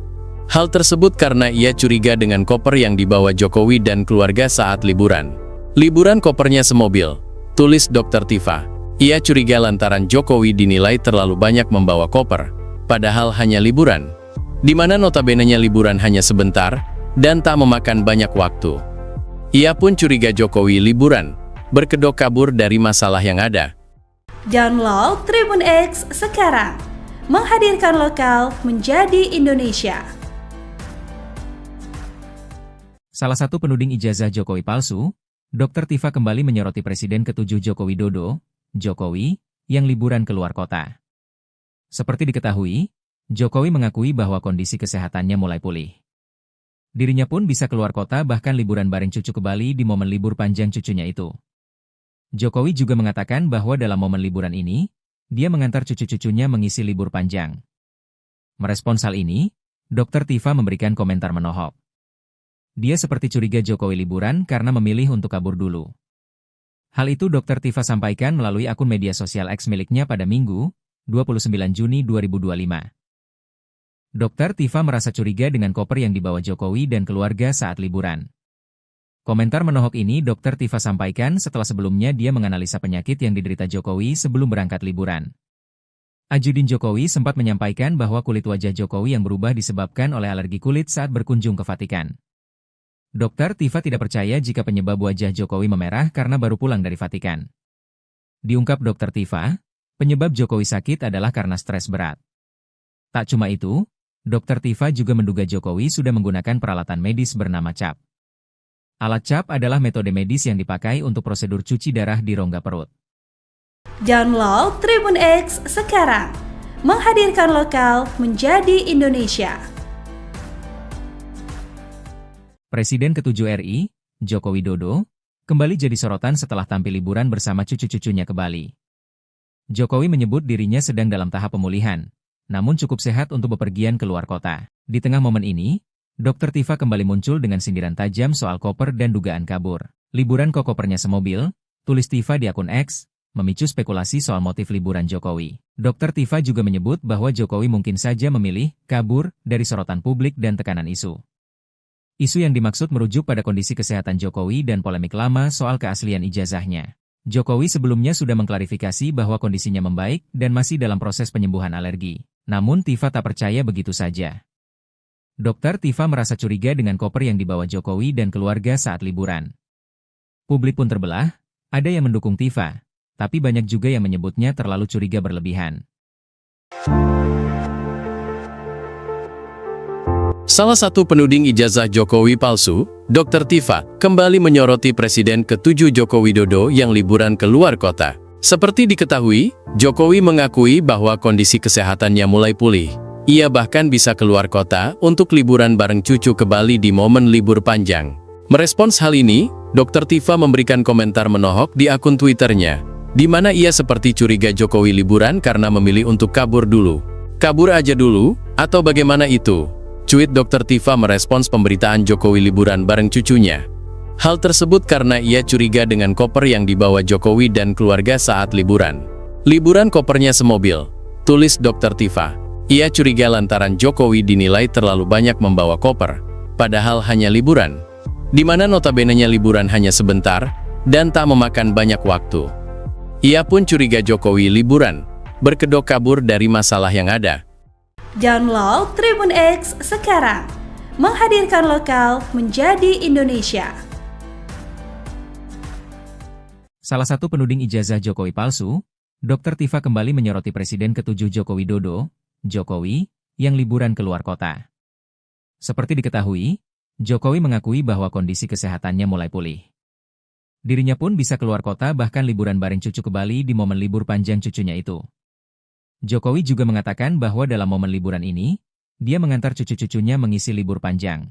Hal tersebut karena ia curiga dengan koper yang dibawa Jokowi dan keluarga saat liburan. Liburan kopernya semobil, tulis Dr. Tifa. Ia curiga lantaran Jokowi dinilai terlalu banyak membawa koper, padahal hanya liburan, di mana notabene-nya liburan hanya sebentar dan tak memakan banyak waktu. Ia pun curiga Jokowi liburan, berkedok kabur dari masalah yang ada. Download Tribun X sekarang, menghadirkan lokal menjadi Indonesia. Salah satu penuding ijazah Jokowi palsu, Dr. Tifa kembali menyoroti Presiden ke-7 Joko Widodo, Jokowi, yang liburan ke luar kota. Seperti diketahui, Jokowi mengakui bahwa kondisi kesehatannya mulai pulih. Dirinya pun bisa keluar kota bahkan liburan bareng cucu ke Bali di momen libur panjang cucunya itu. Jokowi juga mengatakan bahwa dalam momen liburan ini, dia mengantar cucu-cucunya mengisi libur panjang. Merespons hal ini, Dr. Tifa memberikan komentar menohok. Dia seperti curiga Jokowi liburan karena memilih untuk kabur dulu. Hal itu Dr. Tifa sampaikan melalui akun media sosial X miliknya pada Minggu, 29 Juni 2025. Dr. Tifa merasa curiga dengan koper yang dibawa Jokowi dan keluarga saat liburan. Komentar menohok ini Dr. Tifa sampaikan setelah sebelumnya dia menganalisa penyakit yang diderita Jokowi sebelum berangkat liburan. Ajudin Jokowi sempat menyampaikan bahwa kulit wajah Jokowi yang berubah disebabkan oleh alergi kulit saat berkunjung ke Vatikan. Dr. Tifa tidak percaya jika penyebab wajah Jokowi memerah karena baru pulang dari Vatikan. Diungkap Dr. Tifa, penyebab Jokowi sakit adalah karena stres berat. Tak cuma itu, Dr. Tifa juga menduga Jokowi sudah menggunakan peralatan medis bernama CAP. Alat CAP adalah metode medis yang dipakai untuk prosedur cuci darah di rongga perut. Download Tribun X sekarang, menghadirkan lokal menjadi Indonesia. Presiden ke-7 RI, Joko Widodo, kembali jadi sorotan setelah tampil liburan bersama cucu-cucunya ke Bali. Jokowi menyebut dirinya sedang dalam tahap pemulihan, namun cukup sehat untuk bepergian ke luar kota. Di tengah momen ini, Dr. Tifa kembali muncul dengan sindiran tajam soal koper dan dugaan kabur. Liburan kok kopernya semobil, tulis Tifa di akun X, memicu spekulasi soal motif liburan Jokowi. Dr. Tifa juga menyebut bahwa Jokowi mungkin saja memilih kabur dari sorotan publik dan tekanan isu. Isu yang dimaksud merujuk pada kondisi kesehatan Jokowi dan polemik lama soal keaslian ijazahnya. Jokowi sebelumnya sudah mengklarifikasi bahwa kondisinya membaik dan masih dalam proses penyembuhan alergi. Namun Tifa tak percaya begitu saja. Dr. Tifa merasa curiga dengan koper yang dibawa Jokowi dan keluarga saat liburan. Publik pun terbelah, ada yang mendukung Tifa, tapi banyak juga yang menyebutnya terlalu curiga berlebihan. Salah satu penuding ijazah Jokowi palsu, Dr. Tifa, kembali menyoroti Presiden ke-7 Joko Widodo yang liburan ke luar kota. Seperti diketahui, Jokowi mengakui bahwa kondisi kesehatannya mulai pulih. Ia bahkan bisa keluar kota untuk liburan bareng cucu ke Bali di momen libur panjang. Merespons hal ini, Dr. Tifa memberikan komentar menohok di akun Twitternya, di mana ia seperti curiga Jokowi liburan karena memilih untuk kabur dulu. Kabur aja dulu, Atau bagaimana itu? Cuit Dr. Tifa merespons pemberitaan Jokowi liburan bareng cucunya. Hal tersebut karena ia curiga dengan koper yang dibawa Jokowi dan keluarga saat liburan. Liburan kopernya semobil, tulis Dr. Tifa. Ia curiga lantaran Jokowi dinilai terlalu banyak membawa koper, padahal hanya liburan, di mana notabene-nya liburan hanya sebentar dan tak memakan banyak waktu. Ia pun curiga Jokowi liburan, berkedok kabur dari masalah yang ada. Download Tribun X sekarang, menghadirkan lokal menjadi Indonesia. Salah satu penuding ijazah Jokowi palsu, Dr. Tifa kembali menyoroti Presiden ke-7 Joko Widodo, Jokowi, yang liburan keluar kota. Seperti diketahui, Jokowi mengakui bahwa kondisi kesehatannya mulai pulih. Dirinya pun bisa keluar kota bahkan liburan bareng cucu ke Bali di momen libur panjang cucunya itu. Jokowi juga mengatakan bahwa dalam momen liburan ini, dia mengantar cucu-cucunya mengisi libur panjang.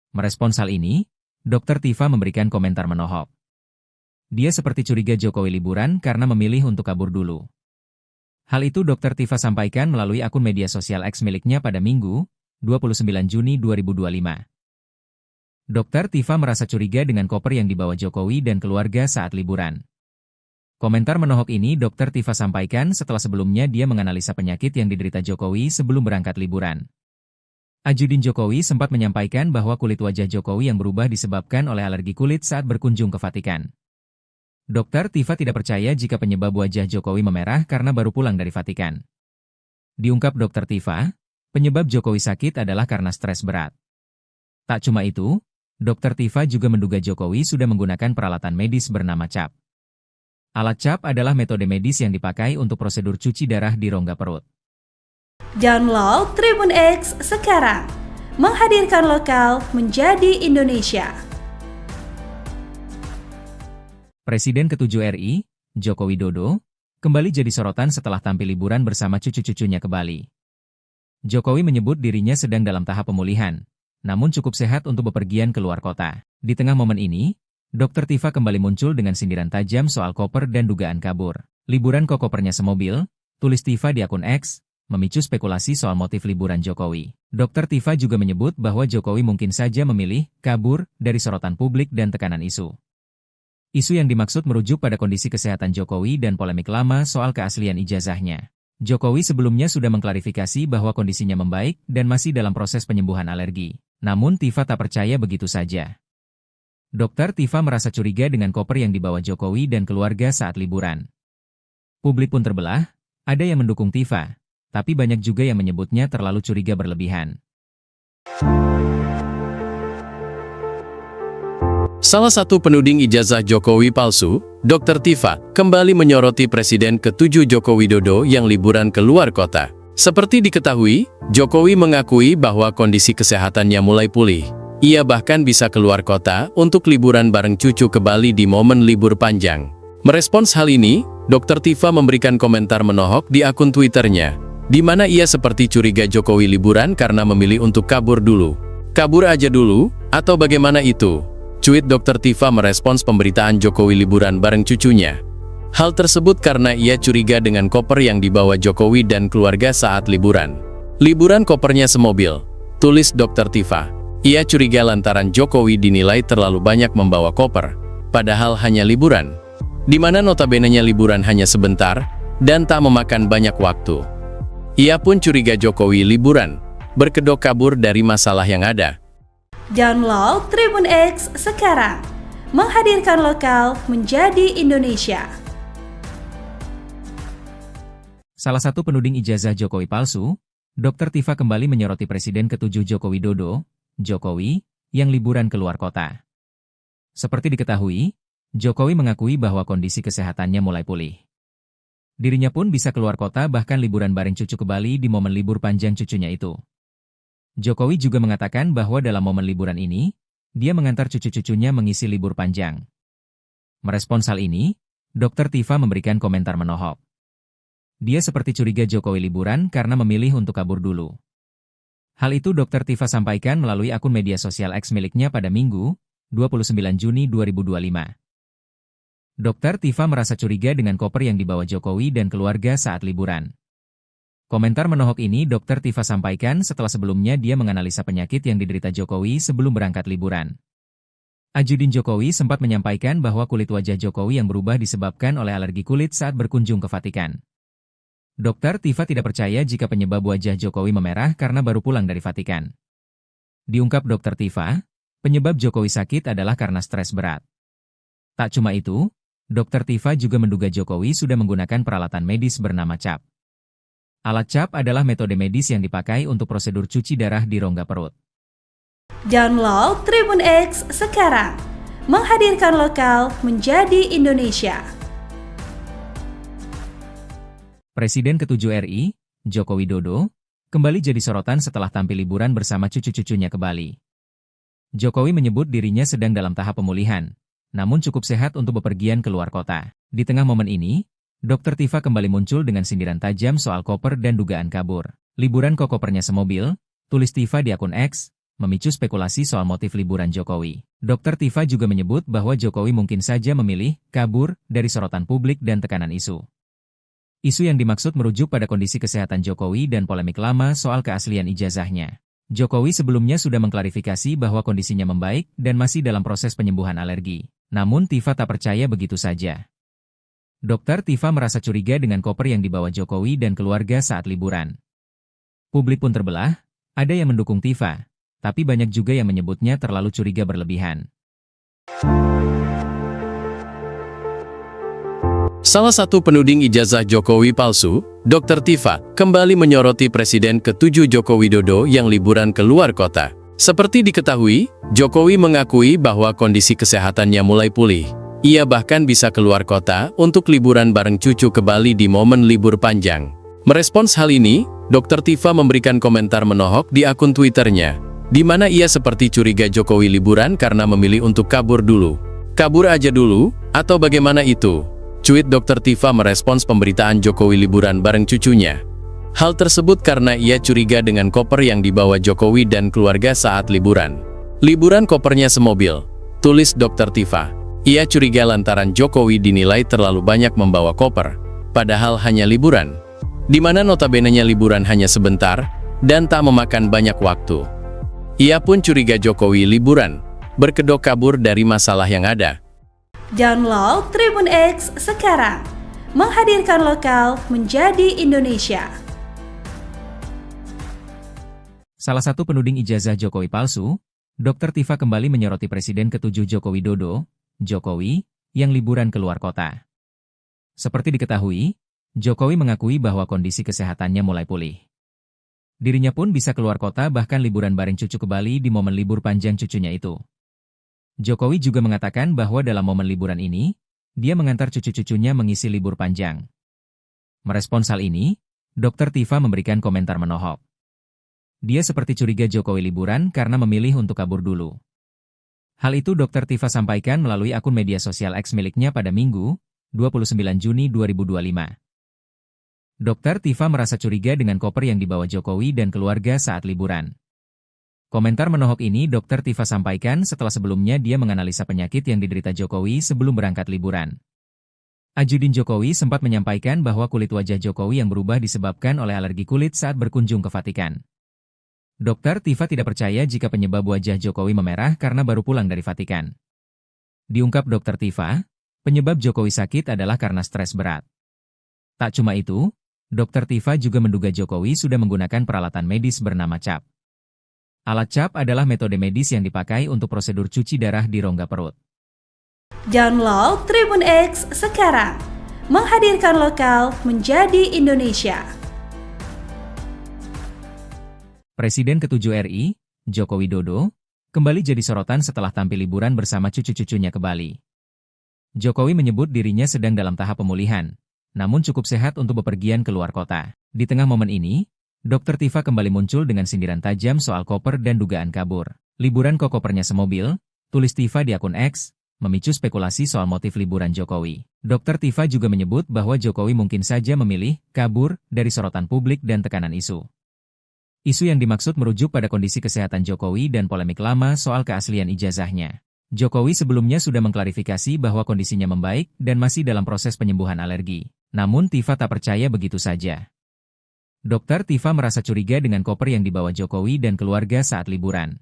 Merespons hal ini, Dr. Tifa memberikan komentar menohok. Dia seperti curiga Jokowi liburan karena memilih untuk kabur dulu. Hal itu Dr. Tifa sampaikan melalui akun media sosial X miliknya pada Minggu, 29 Juni 2025. Dr. Tifa merasa curiga dengan koper yang dibawa Jokowi dan keluarga saat liburan. Komentar menohok ini Dr. Tifa sampaikan setelah sebelumnya dia menganalisa penyakit yang diderita Jokowi sebelum berangkat liburan. Ajudin Jokowi sempat menyampaikan bahwa kulit wajah Jokowi yang berubah disebabkan oleh alergi kulit saat berkunjung ke Vatikan. Dr. Tifa tidak percaya jika penyebab wajah Jokowi memerah karena baru pulang dari Vatikan. Diungkap Dr. Tifa, penyebab Jokowi sakit adalah karena stres berat. Tak cuma itu, Dr. Tifa juga menduga Jokowi sudah menggunakan peralatan medis bernama CAP. Alat CAP adalah metode medis yang dipakai untuk prosedur cuci darah di rongga perut. Download Tribun X sekarang, menghadirkan lokal menjadi Indonesia. Presiden ke-7 RI, Joko Widodo, kembali jadi sorotan setelah tampil liburan bersama cucu-cucunya ke Bali. Jokowi menyebut dirinya sedang dalam tahap pemulihan, namun cukup sehat untuk bepergian keluar kota. Di tengah momen ini, Dr. Tifa kembali muncul dengan sindiran tajam soal koper dan dugaan kabur. Liburan kok kopernya semobil, tulis Tifa di akun X, memicu spekulasi soal motif liburan Jokowi. Dr. Tifa juga menyebut bahwa Jokowi mungkin saja memilih kabur dari sorotan publik dan tekanan isu. Isu yang dimaksud merujuk pada kondisi kesehatan Jokowi dan polemik lama soal keaslian ijazahnya. Jokowi sebelumnya sudah mengklarifikasi bahwa kondisinya membaik dan masih dalam proses penyembuhan alergi. Namun Tifa tak percaya begitu saja. Dr. Tifa merasa curiga dengan koper yang dibawa Jokowi dan keluarga saat liburan. Publik pun terbelah, ada yang mendukung Tifa, tapi banyak juga yang menyebutnya terlalu curiga berlebihan. Salah satu penuding ijazah Jokowi palsu, Dr. Tifa, kembali menyoroti Presiden ke-7 Joko Widodo yang liburan keluar kota. Seperti diketahui, Jokowi mengakui bahwa kondisi kesehatannya mulai pulih. Ia bahkan bisa keluar kota untuk liburan bareng cucu ke Bali di momen libur panjang. Merespons hal ini, Dr. Tifa memberikan komentar menohok di akun Twitternya, di mana ia seperti curiga Jokowi liburan karena memilih untuk kabur dulu. Kabur aja dulu, atau bagaimana itu? Cuit Dr. Tifa merespons pemberitaan Jokowi liburan bareng cucunya. Hal tersebut karena ia curiga dengan koper yang dibawa Jokowi dan keluarga saat liburan. Liburan kopernya semobil, tulis Dr. Tifa. Ia curiga lantaran Jokowi dinilai terlalu banyak membawa koper, padahal hanya liburan, di mana notabene-nya liburan hanya sebentar dan tak memakan banyak waktu. Ia pun curiga Jokowi liburan, berkedok kabur dari masalah yang ada. Download Tribun X sekarang, menghadirkan lokal menjadi Indonesia. Salah satu penuding ijazah Jokowi palsu, Dr. Tifa kembali menyoroti Presiden ke-7 Joko Widodo, Jokowi, yang liburan keluar kota. Seperti diketahui, Jokowi mengakui bahwa kondisi kesehatannya mulai pulih. Dirinya pun bisa keluar kota bahkan liburan bareng cucu ke Bali di momen libur panjang cucunya itu. Jokowi juga mengatakan bahwa dalam momen liburan ini, dia mengantar cucu-cucunya mengisi libur panjang. Merespons hal ini, Dr. Tifa memberikan komentar menohok. Dia seperti curiga Jokowi liburan karena memilih untuk kabur dulu. Hal itu Dr. Tifa sampaikan melalui akun media sosial X miliknya pada Minggu, 29 Juni 2025. Dr. Tifa merasa curiga dengan koper yang dibawa Jokowi dan keluarga saat liburan. Komentar menohok ini Dr. Tifa sampaikan setelah sebelumnya dia menganalisa penyakit yang diderita Jokowi sebelum berangkat liburan. Ajudin Jokowi sempat menyampaikan bahwa kulit wajah Jokowi yang berubah disebabkan oleh alergi kulit saat berkunjung ke Vatikan. Dr. Tifa tidak percaya jika penyebab wajah Jokowi memerah karena baru pulang dari Vatikan. Diungkap Dr. Tifa, penyebab Jokowi sakit adalah karena stres berat. Tak cuma itu, Dr. Tifa juga menduga Jokowi sudah menggunakan peralatan medis bernama CAP. Alat CAP adalah metode medis yang dipakai untuk prosedur cuci darah di rongga perut. Download Tribun X sekarang, menghadirkan lokal menjadi Indonesia. Presiden ke-7 RI, Joko Widodo, kembali jadi sorotan setelah tampil liburan bersama cucu-cucunya ke Bali. Jokowi menyebut dirinya sedang dalam tahap pemulihan, namun cukup sehat untuk bepergian ke luar kota. Di tengah momen ini, Dr. Tifa kembali muncul dengan sindiran tajam soal koper dan dugaan kabur. Liburan kok kopernya semobil, tulis Tifa di akun X, memicu spekulasi soal motif liburan Jokowi. Dr. Tifa juga menyebut bahwa Jokowi mungkin saja memilih kabur dari sorotan publik dan tekanan isu. Isu yang dimaksud merujuk pada kondisi kesehatan Jokowi dan polemik lama soal keaslian ijazahnya. Jokowi sebelumnya sudah mengklarifikasi bahwa kondisinya membaik dan masih dalam proses penyembuhan alergi. Namun Tifa tak percaya begitu saja. Dr. Tifa merasa curiga dengan koper yang dibawa Jokowi dan keluarga saat liburan. Publik pun terbelah, ada yang mendukung Tifa, tapi banyak juga yang menyebutnya terlalu curiga berlebihan. Salah satu penuding ijazah Jokowi palsu, Dr. Tifa, kembali menyoroti Presiden ke-7 Joko Widodo yang liburan ke luar kota. Seperti diketahui, Jokowi mengakui bahwa kondisi kesehatannya mulai pulih. Ia bahkan bisa keluar kota untuk liburan bareng cucu ke Bali di momen libur panjang. Merespons hal ini, Dr. Tifa memberikan komentar menohok di akun Twitternya, di mana ia seperti curiga Jokowi liburan karena memilih untuk kabur dulu. Kabur aja dulu, atau bagaimana itu? Cuit Dr. Tifa merespons pemberitaan Jokowi liburan bareng cucunya. Hal tersebut karena ia curiga dengan koper yang dibawa Jokowi dan keluarga saat liburan. Liburan kopernya semobil, tulis Dr. Tifa. Ia curiga lantaran Jokowi dinilai terlalu banyak membawa koper, padahal hanya liburan, di mana notabene-nya liburan hanya sebentar dan tak memakan banyak waktu. Ia pun curiga Jokowi liburan, berkedok kabur dari masalah yang ada. Download Tribun X sekarang, menghadirkan lokal menjadi Indonesia. Salah satu penuding ijazah Jokowi palsu, Dr. Tifa kembali menyoroti Presiden ke-7 Joko Widodo, Jokowi, yang liburan ke luar kota. Seperti diketahui, Jokowi mengakui bahwa kondisi kesehatannya mulai pulih. Dirinya pun bisa keluar kota bahkan liburan bareng cucu ke Bali di momen libur panjang cucunya itu. Jokowi juga mengatakan bahwa dalam momen liburan ini, dia mengantar cucu-cucunya mengisi libur panjang. Merespons hal ini, Dr. Tifa memberikan komentar menohok. Dia seperti curiga Jokowi liburan karena memilih untuk kabur dulu. Hal itu Dr. Tifa sampaikan melalui akun media sosial X miliknya pada Minggu, 29 Juni 2025. Dr. Tifa merasa curiga dengan koper yang dibawa Jokowi dan keluarga saat liburan. Komentar menohok ini Dr. Tifa sampaikan setelah sebelumnya dia menganalisa penyakit yang diderita Jokowi sebelum berangkat liburan. Ajudin Jokowi sempat menyampaikan bahwa kulit wajah Jokowi yang berubah disebabkan oleh alergi kulit saat berkunjung ke Vatikan. Dr. Tifa tidak percaya jika penyebab wajah Jokowi memerah karena baru pulang dari Vatikan. Diungkap Dr. Tifa, penyebab Jokowi sakit adalah karena stres berat. Tak cuma itu, Dr. Tifa juga menduga Jokowi sudah menggunakan peralatan medis bernama CAP. Alat CAP adalah metode medis yang dipakai untuk prosedur cuci darah di rongga perut. Download Tribun X sekarang, menghadirkan lokal menjadi Indonesia. Presiden ke-7 RI, Joko Widodo, kembali jadi sorotan setelah tampil liburan bersama cucu-cucunya ke Bali. Jokowi menyebut dirinya sedang dalam tahap pemulihan, namun cukup sehat untuk bepergian ke luar kota. Di tengah momen ini, Dr. Tifa kembali muncul dengan sindiran tajam soal koper dan dugaan kabur. Liburan kok kopernya semobil, tulis Tifa di akun X, memicu spekulasi soal motif liburan Jokowi. Dr. Tifa juga menyebut bahwa Jokowi mungkin saja memilih kabur dari sorotan publik dan tekanan isu. Isu yang dimaksud merujuk pada kondisi kesehatan Jokowi dan polemik lama soal keaslian ijazahnya. Jokowi sebelumnya sudah mengklarifikasi bahwa kondisinya membaik dan masih dalam proses penyembuhan alergi. Namun Tifa tak percaya begitu saja. Dr. Tifa merasa curiga dengan koper yang dibawa Jokowi dan keluarga saat liburan.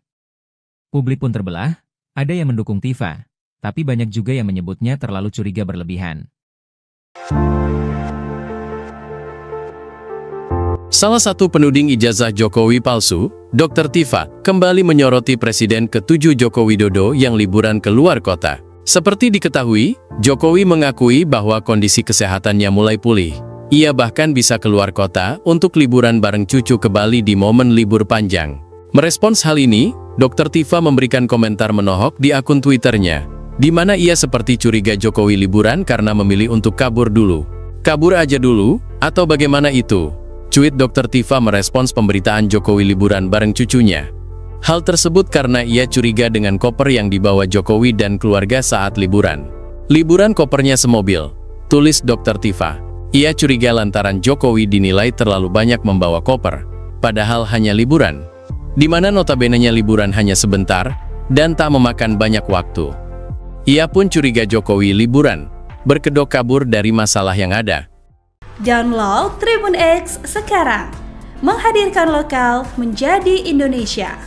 Publik pun terbelah, ada yang mendukung Tifa, tapi banyak juga yang menyebutnya terlalu curiga berlebihan. Salah satu penuding ijazah Jokowi palsu, Dr. Tifa, kembali menyoroti Presiden ke-7 Joko Widodo yang liburan ke luar kota. Seperti diketahui, Jokowi mengakui bahwa kondisi kesehatannya mulai pulih. Ia bahkan bisa keluar kota untuk liburan bareng cucu ke Bali di momen libur panjang. Merespons hal ini, Dr. Tifa memberikan komentar menohok di akun Twitternya, di mana ia seperti curiga Jokowi liburan karena memilih untuk kabur dulu. Kabur aja dulu, atau bagaimana itu? Cuit Dr. Tifa merespons pemberitaan Jokowi liburan bareng cucunya. Hal tersebut karena ia curiga dengan koper yang dibawa Jokowi dan keluarga saat liburan. Liburan kopernya semobil, tulis Dr. Tifa. Ia curiga lantaran Jokowi dinilai terlalu banyak membawa koper, padahal hanya liburan, di mana notabene-nya liburan hanya sebentar, dan tak memakan banyak waktu. Ia pun curiga Jokowi liburan, berkedok kabur dari masalah yang ada. Download Tribun X sekarang, menghadirkan lokal menjadi Indonesia.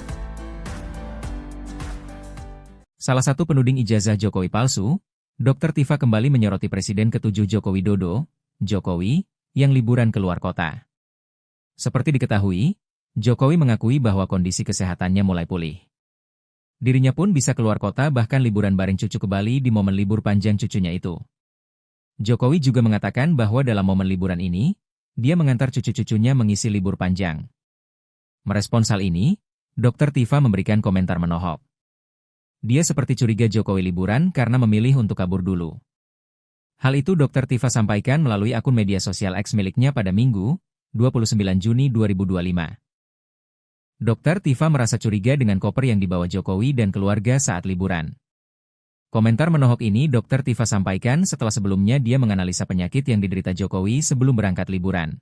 Salah satu penuding ijazah Jokowi palsu, Dr. Tifa kembali menyoroti Presiden ke-7 Joko Widodo, Jokowi, yang liburan keluar kota. Seperti diketahui, Jokowi mengakui bahwa kondisi kesehatannya mulai pulih. Dirinya pun bisa keluar kota bahkan liburan bareng cucu ke Bali di momen libur panjang cucunya itu. Jokowi juga mengatakan bahwa dalam momen liburan ini, dia mengantar cucu-cucunya mengisi libur panjang. Merespons hal ini, Dr. Tifa memberikan komentar menohok. Dia seperti curiga Jokowi liburan karena memilih untuk kabur dulu. Hal itu Dr. Tifa sampaikan melalui akun media sosial X miliknya pada Minggu, 29 Juni 2025. Dr. Tifa merasa curiga dengan koper yang dibawa Jokowi dan keluarga saat liburan. Komentar menohok ini Dr. Tifa sampaikan setelah sebelumnya dia menganalisa penyakit yang diderita Jokowi sebelum berangkat liburan.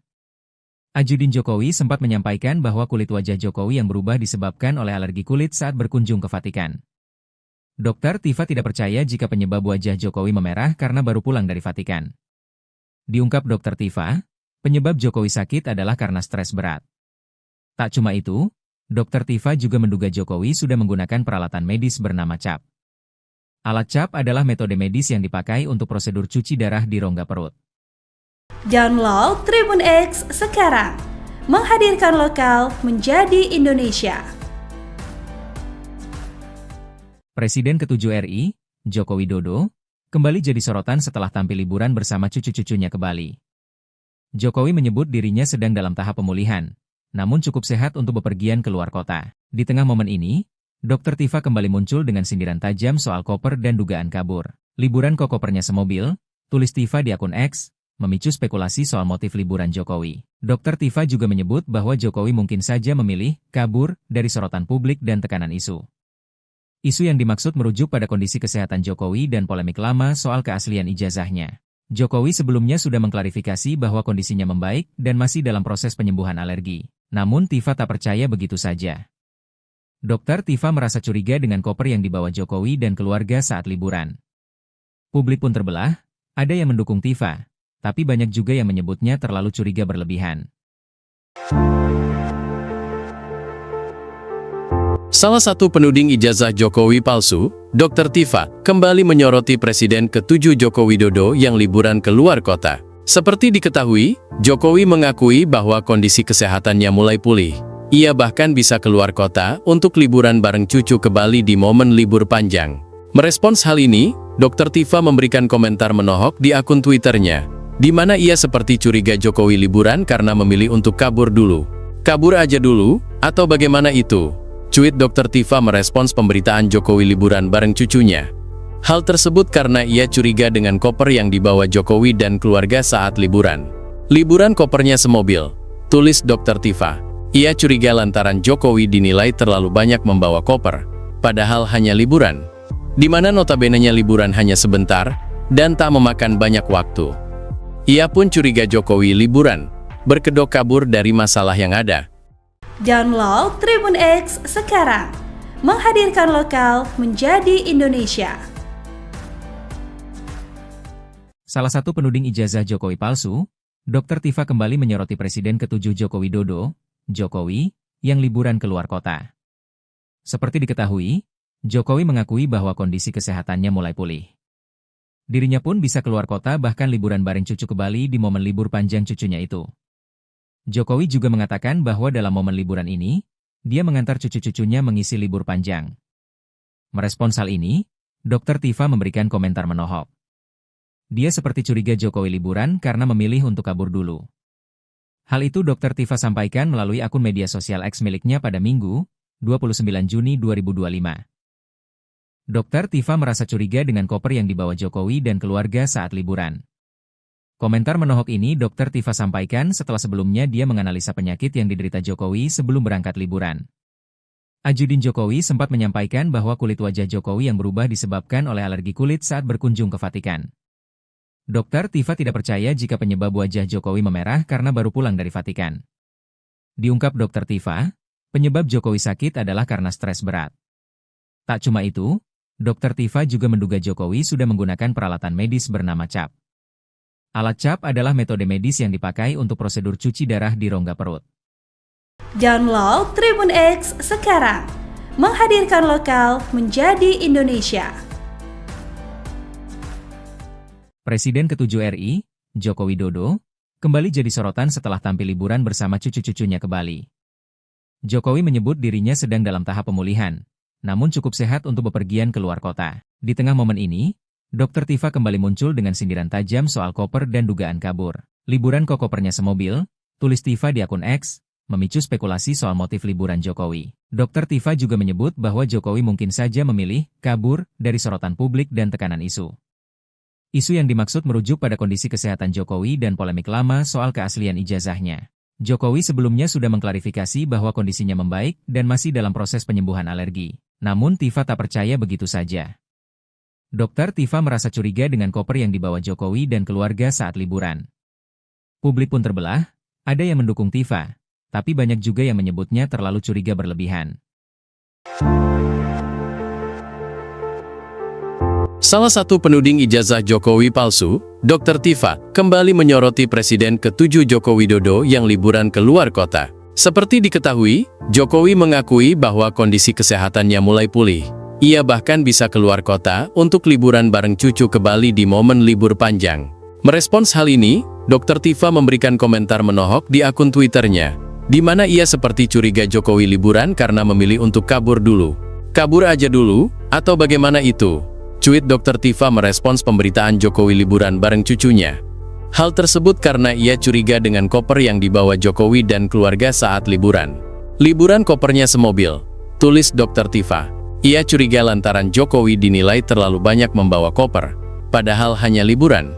Ajudin Jokowi sempat menyampaikan bahwa kulit wajah Jokowi yang berubah disebabkan oleh alergi kulit saat berkunjung ke Vatikan. Dr. Tifa tidak percaya jika penyebab wajah Jokowi memerah karena baru pulang dari Vatikan. Diungkap Dr. Tifa, penyebab Jokowi sakit adalah karena stres berat. Tak cuma itu, Dr. Tifa juga menduga Jokowi sudah menggunakan peralatan medis bernama CAP. Alat CAP adalah metode medis yang dipakai untuk prosedur cuci darah di rongga perut. Download Tribun X sekarang, menghadirkan lokal menjadi Indonesia. Presiden ke-7 RI, Joko Widodo, kembali jadi sorotan setelah tampil liburan bersama cucu-cucunya ke Bali. Jokowi menyebut dirinya sedang dalam tahap pemulihan, namun cukup sehat untuk bepergian keluar kota. Di tengah momen ini, Dr. Tifa kembali muncul dengan sindiran tajam soal koper dan dugaan kabur. Liburan kok kopernya semobil, tulis Tifa di akun X, memicu spekulasi soal motif liburan Jokowi. Dr. Tifa juga menyebut bahwa Jokowi mungkin saja memilih kabur dari sorotan publik dan tekanan isu. Isu yang dimaksud merujuk pada kondisi kesehatan Jokowi dan polemik lama soal keaslian ijazahnya. Jokowi sebelumnya sudah mengklarifikasi bahwa kondisinya membaik dan masih dalam proses penyembuhan alergi. Namun Tifa tak percaya begitu saja. Dr. Tifa merasa curiga dengan koper yang dibawa Jokowi dan keluarga saat liburan. Publik pun terbelah, ada yang mendukung Tifa, tapi banyak juga yang menyebutnya terlalu curiga berlebihan. Salah satu penuding ijazah Jokowi palsu, Dr. Tifa, kembali menyoroti Presiden ke-7 Joko Widodo yang liburan ke luar kota. Seperti diketahui, Jokowi mengakui bahwa kondisi kesehatannya mulai pulih. Ia bahkan bisa keluar kota untuk liburan bareng cucu ke Bali di momen libur panjang. Merespons hal ini, Dr. Tifa memberikan komentar menohok di akun Twitternya, di mana ia seperti curiga Jokowi liburan karena memilih untuk kabur dulu. Kabur aja dulu, atau bagaimana itu? Cuit Dr. Tifa merespons pemberitaan Jokowi liburan bareng cucunya. Hal tersebut karena ia curiga dengan koper yang dibawa Jokowi dan keluarga saat liburan. Liburan kopernya semobil, tulis Dr. Tifa. Ia curiga lantaran Jokowi dinilai terlalu banyak membawa koper, padahal hanya liburan, di mana notabene-nya liburan hanya sebentar, dan tak memakan banyak waktu. Ia pun curiga Jokowi liburan, berkedok kabur dari masalah yang ada. Download Tribun X sekarang, menghadirkan lokal menjadi Indonesia. Salah satu penuding ijazah Jokowi palsu, Dr. Tifa kembali menyoroti Presiden ke-7 Joko Widodo, Jokowi, yang liburan keluar kota. Seperti diketahui, Jokowi mengakui bahwa kondisi kesehatannya mulai pulih. Dirinya pun bisa keluar kota bahkan liburan bareng cucu ke Bali di momen libur panjang cucunya itu. Jokowi juga mengatakan bahwa dalam momen liburan ini, dia mengantar cucu-cucunya mengisi libur panjang. Merespons hal ini, Dr. Tifa memberikan komentar menohok. Dia seperti curiga Jokowi liburan karena memilih untuk kabur dulu. Hal itu Dr. Tifa sampaikan melalui akun media sosial X miliknya pada Minggu, 29 Juni 2025. Dr. Tifa merasa curiga dengan koper yang dibawa Jokowi dan keluarga saat liburan. Komentar menohok ini Dr. Tifa sampaikan setelah sebelumnya dia menganalisa penyakit yang diderita Jokowi sebelum berangkat liburan. Ajudin Jokowi sempat menyampaikan bahwa kulit wajah Jokowi yang berubah disebabkan oleh alergi kulit saat berkunjung ke Vatikan. Dr. Tifa tidak percaya jika penyebab wajah Jokowi memerah karena baru pulang dari Vatikan. Diungkap Dr. Tifa, penyebab Jokowi sakit adalah karena stres berat. Tak cuma itu, Dr. Tifa juga menduga Jokowi sudah menggunakan peralatan medis bernama CAP. Alat CAP adalah metode medis yang dipakai untuk prosedur cuci darah di rongga perut. Download Tribun X sekarang, menghadirkan lokal menjadi Indonesia. Presiden ke-7 RI, Joko Widodo, kembali jadi sorotan setelah tampil liburan bersama cucu-cucunya ke Bali. Jokowi menyebut dirinya sedang dalam tahap pemulihan, namun cukup sehat untuk bepergian keluar kota. Di tengah momen ini, Dr. Tifa kembali muncul dengan sindiran tajam soal koper dan dugaan kabur. Liburan kok kopernya semobil, tulis Tifa di akun X, memicu spekulasi soal motif liburan Jokowi. Dr. Tifa juga menyebut bahwa Jokowi mungkin saja memilih kabur dari sorotan publik dan tekanan isu. Isu yang dimaksud merujuk pada kondisi kesehatan Jokowi dan polemik lama soal keaslian ijazahnya. Jokowi sebelumnya sudah mengklarifikasi bahwa kondisinya membaik dan masih dalam proses penyembuhan alergi. Namun Tifa tak percaya begitu saja. Dr. Tifa merasa curiga dengan koper yang dibawa Jokowi dan keluarga saat liburan. Publik pun terbelah, ada yang mendukung Tifa, tapi banyak juga yang menyebutnya terlalu curiga berlebihan. Salah satu penuding ijazah Jokowi palsu, Dr. Tifa, kembali menyoroti Presiden ke-7 Joko Widodo yang liburan keluar kota. Seperti diketahui, Jokowi mengakui bahwa kondisi kesehatannya mulai pulih. Ia bahkan bisa keluar kota untuk liburan bareng cucu ke Bali di momen libur panjang. Merespons hal ini, Dr. Tifa memberikan komentar menohok di akun Twitternya, di mana ia seperti curiga Jokowi liburan karena memilih untuk kabur dulu. Kabur aja dulu, atau bagaimana itu? Cuit Dr. Tifa merespons pemberitaan Jokowi liburan bareng cucunya. Hal tersebut karena ia curiga dengan koper yang dibawa Jokowi dan keluarga saat liburan. Liburan kopernya semobil, tulis Dr. Tifa. Ia curiga lantaran Jokowi dinilai terlalu banyak membawa koper, padahal hanya liburan.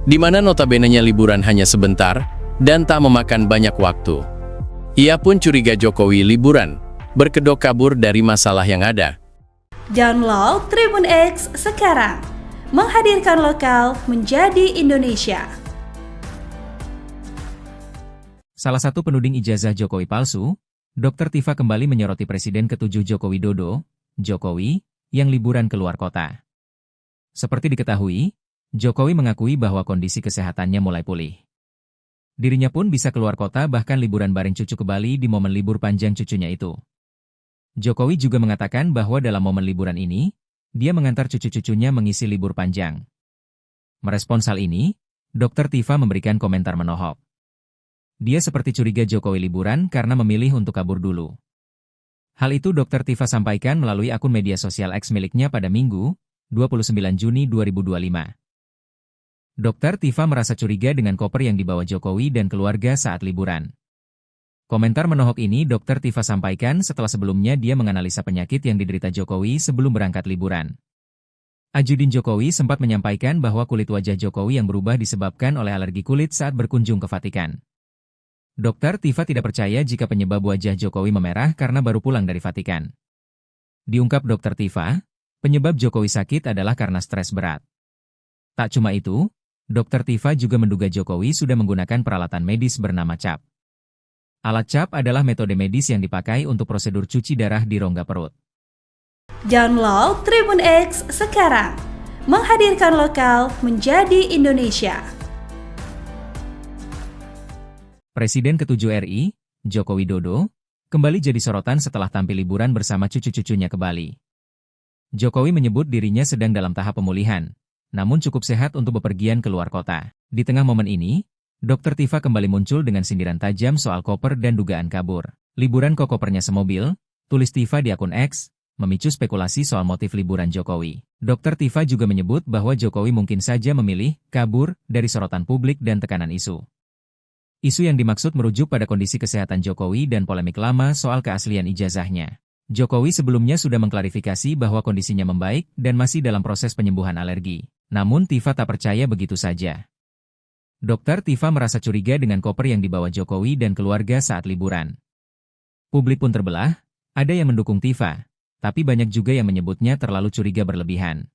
Di mana notabenenya liburan hanya sebentar, dan tak memakan banyak waktu. Ia pun curiga Jokowi liburan, berkedok kabur dari masalah yang ada. Download Tribun X sekarang, menghadirkan lokal menjadi Indonesia. Salah satu penuding ijazah Jokowi palsu, Dr. Tifa kembali menyoroti Presiden ke-7 Joko Widodo, Jokowi, yang liburan keluar kota. Seperti diketahui, Jokowi mengakui bahwa kondisi kesehatannya mulai pulih. Dirinya pun bisa keluar kota bahkan liburan bareng cucu ke Bali di momen libur panjang cucunya itu. Jokowi juga mengatakan bahwa dalam momen liburan ini, dia mengantar cucu-cucunya mengisi libur panjang. Merespons hal ini, Dr. Tifa memberikan komentar menohok. Dia seperti curiga Jokowi liburan karena memilih untuk kabur dulu. Hal itu Dr. Tifa sampaikan melalui akun media sosial X miliknya pada Minggu, 29 Juni 2025. Dr. Tifa merasa curiga dengan koper yang dibawa Jokowi dan keluarga saat liburan. Komentar menohok ini Dr. Tifa sampaikan setelah sebelumnya dia menganalisa penyakit yang diderita Jokowi sebelum berangkat liburan. Ajudin Jokowi sempat menyampaikan bahwa kulit wajah Jokowi yang berubah disebabkan oleh alergi kulit saat berkunjung ke Vatikan. Dr. Tifa tidak percaya jika penyebab wajah Jokowi memerah karena baru pulang dari Vatikan. Diungkap Dr. Tifa, penyebab Jokowi sakit adalah karena stres berat. Tak cuma itu, Dr. Tifa juga menduga Jokowi sudah menggunakan peralatan medis bernama CAP. Alat CAP adalah metode medis yang dipakai untuk prosedur cuci darah di rongga perut. Download Tribun X sekarang, menghadirkan lokal menjadi Indonesia. Presiden ke-7 RI, Joko Widodo, kembali jadi sorotan setelah tampil liburan bersama cucu-cucunya ke Bali. Jokowi menyebut dirinya sedang dalam tahap pemulihan, namun cukup sehat untuk bepergian ke luar kota. Di tengah momen ini, Dr. Tifa kembali muncul dengan sindiran tajam soal koper dan dugaan kabur. Liburan kok kopernya semobil, tulis Tifa di akun X, memicu spekulasi soal motif liburan Jokowi. Dr. Tifa juga menyebut bahwa Jokowi mungkin saja memilih kabur dari sorotan publik dan tekanan isu. Isu yang dimaksud merujuk pada kondisi kesehatan Jokowi dan polemik lama soal keaslian ijazahnya. Jokowi sebelumnya sudah mengklarifikasi bahwa kondisinya membaik dan masih dalam proses penyembuhan alergi. Namun Tifa tak percaya begitu saja. Dr. Tifa merasa curiga dengan koper yang dibawa Jokowi dan keluarga saat liburan. Publik pun terbelah, ada yang mendukung Tifa, tapi banyak juga yang menyebutnya terlalu curiga berlebihan.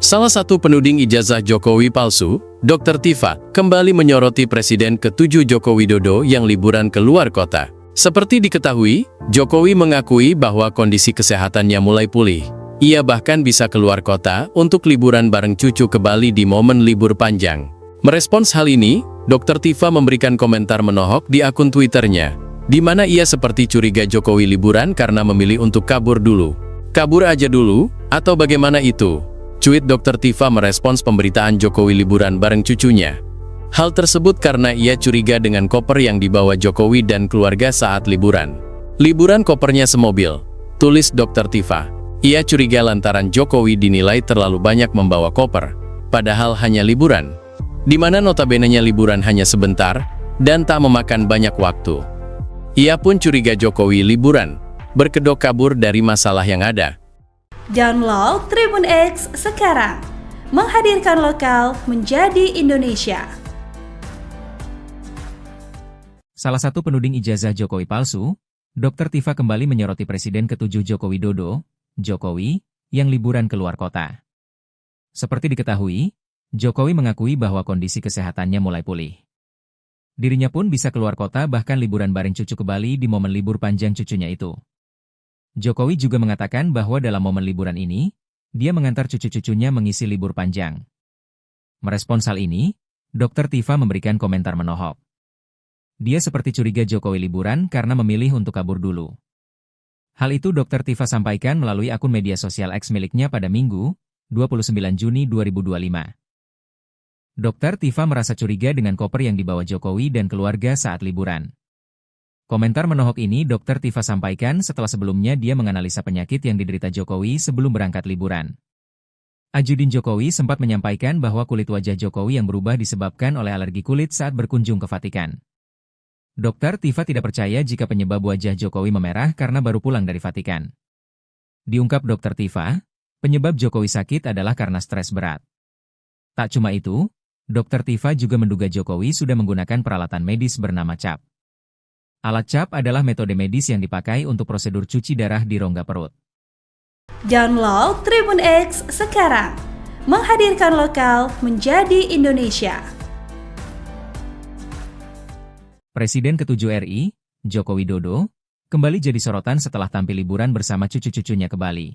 Salah satu penuding ijazah Jokowi palsu, Dr. Tifa, kembali menyoroti Presiden ke-7 Joko Widodo yang liburan ke luar kota. Seperti diketahui, Jokowi mengakui bahwa kondisi kesehatannya mulai pulih. Ia bahkan bisa keluar kota untuk liburan bareng cucu ke Bali di momen libur panjang. Merespons hal ini, Dr. Tifa memberikan komentar menohok di akun Twitternya, di mana ia seperti curiga Jokowi liburan karena memilih untuk kabur dulu. Kabur aja dulu, atau bagaimana itu? Cuit Dr. Tifa merespons pemberitaan Jokowi liburan bareng cucunya. Hal tersebut karena ia curiga dengan koper yang dibawa Jokowi dan keluarga saat liburan. Liburan kopernya semobil, tulis Dr. Tifa. Ia curiga lantaran Jokowi dinilai terlalu banyak membawa koper, padahal hanya liburan. Di mana notabenenya liburan hanya sebentar, dan tak memakan banyak waktu. Ia pun curiga Jokowi liburan, berkedok kabur dari masalah yang ada. Download Tribun X sekarang, menghadirkan lokal menjadi Indonesia. Salah satu penuding ijazah Jokowi palsu, Dr. Tifa kembali menyoroti Presiden ke-7 Joko Widodo, Jokowi, yang liburan ke luar kota. Seperti diketahui, Jokowi mengakui bahwa kondisi kesehatannya mulai pulih. Dirinya pun bisa keluar kota bahkan liburan bareng cucu ke Bali di momen libur panjang cucunya itu. Jokowi juga mengatakan bahwa dalam momen liburan ini, dia mengantar cucu-cucunya mengisi libur panjang. Merespons hal ini, Dr. Tifa memberikan komentar menohok. Dia seperti curiga Jokowi liburan karena memilih untuk kabur dulu. Hal itu Dr. Tifa sampaikan melalui akun media sosial X miliknya pada Minggu, 29 Juni 2025. Dr. Tifa merasa curiga dengan koper yang dibawa Jokowi dan keluarga saat liburan. Komentar menohok ini Dr. Tifa sampaikan setelah sebelumnya dia menganalisa penyakit yang diderita Jokowi sebelum berangkat liburan. Ajudin Jokowi sempat menyampaikan bahwa kulit wajah Jokowi yang berubah disebabkan oleh alergi kulit saat berkunjung ke Vatikan. Dr. Tifa tidak percaya jika penyebab wajah Jokowi memerah karena baru pulang dari Vatikan. Diungkap Dr. Tifa, penyebab Jokowi sakit adalah karena stres berat. Tak cuma itu, Dr. Tifa juga menduga Jokowi sudah menggunakan peralatan medis bernama CAP. Alat CAP adalah metode medis yang dipakai untuk prosedur cuci darah di rongga perut. Download Tribun X sekarang, menghadirkan lokal menjadi Indonesia. Presiden ke-7 RI, Joko Widodo, kembali jadi sorotan setelah tampil liburan bersama cucu-cucunya ke Bali.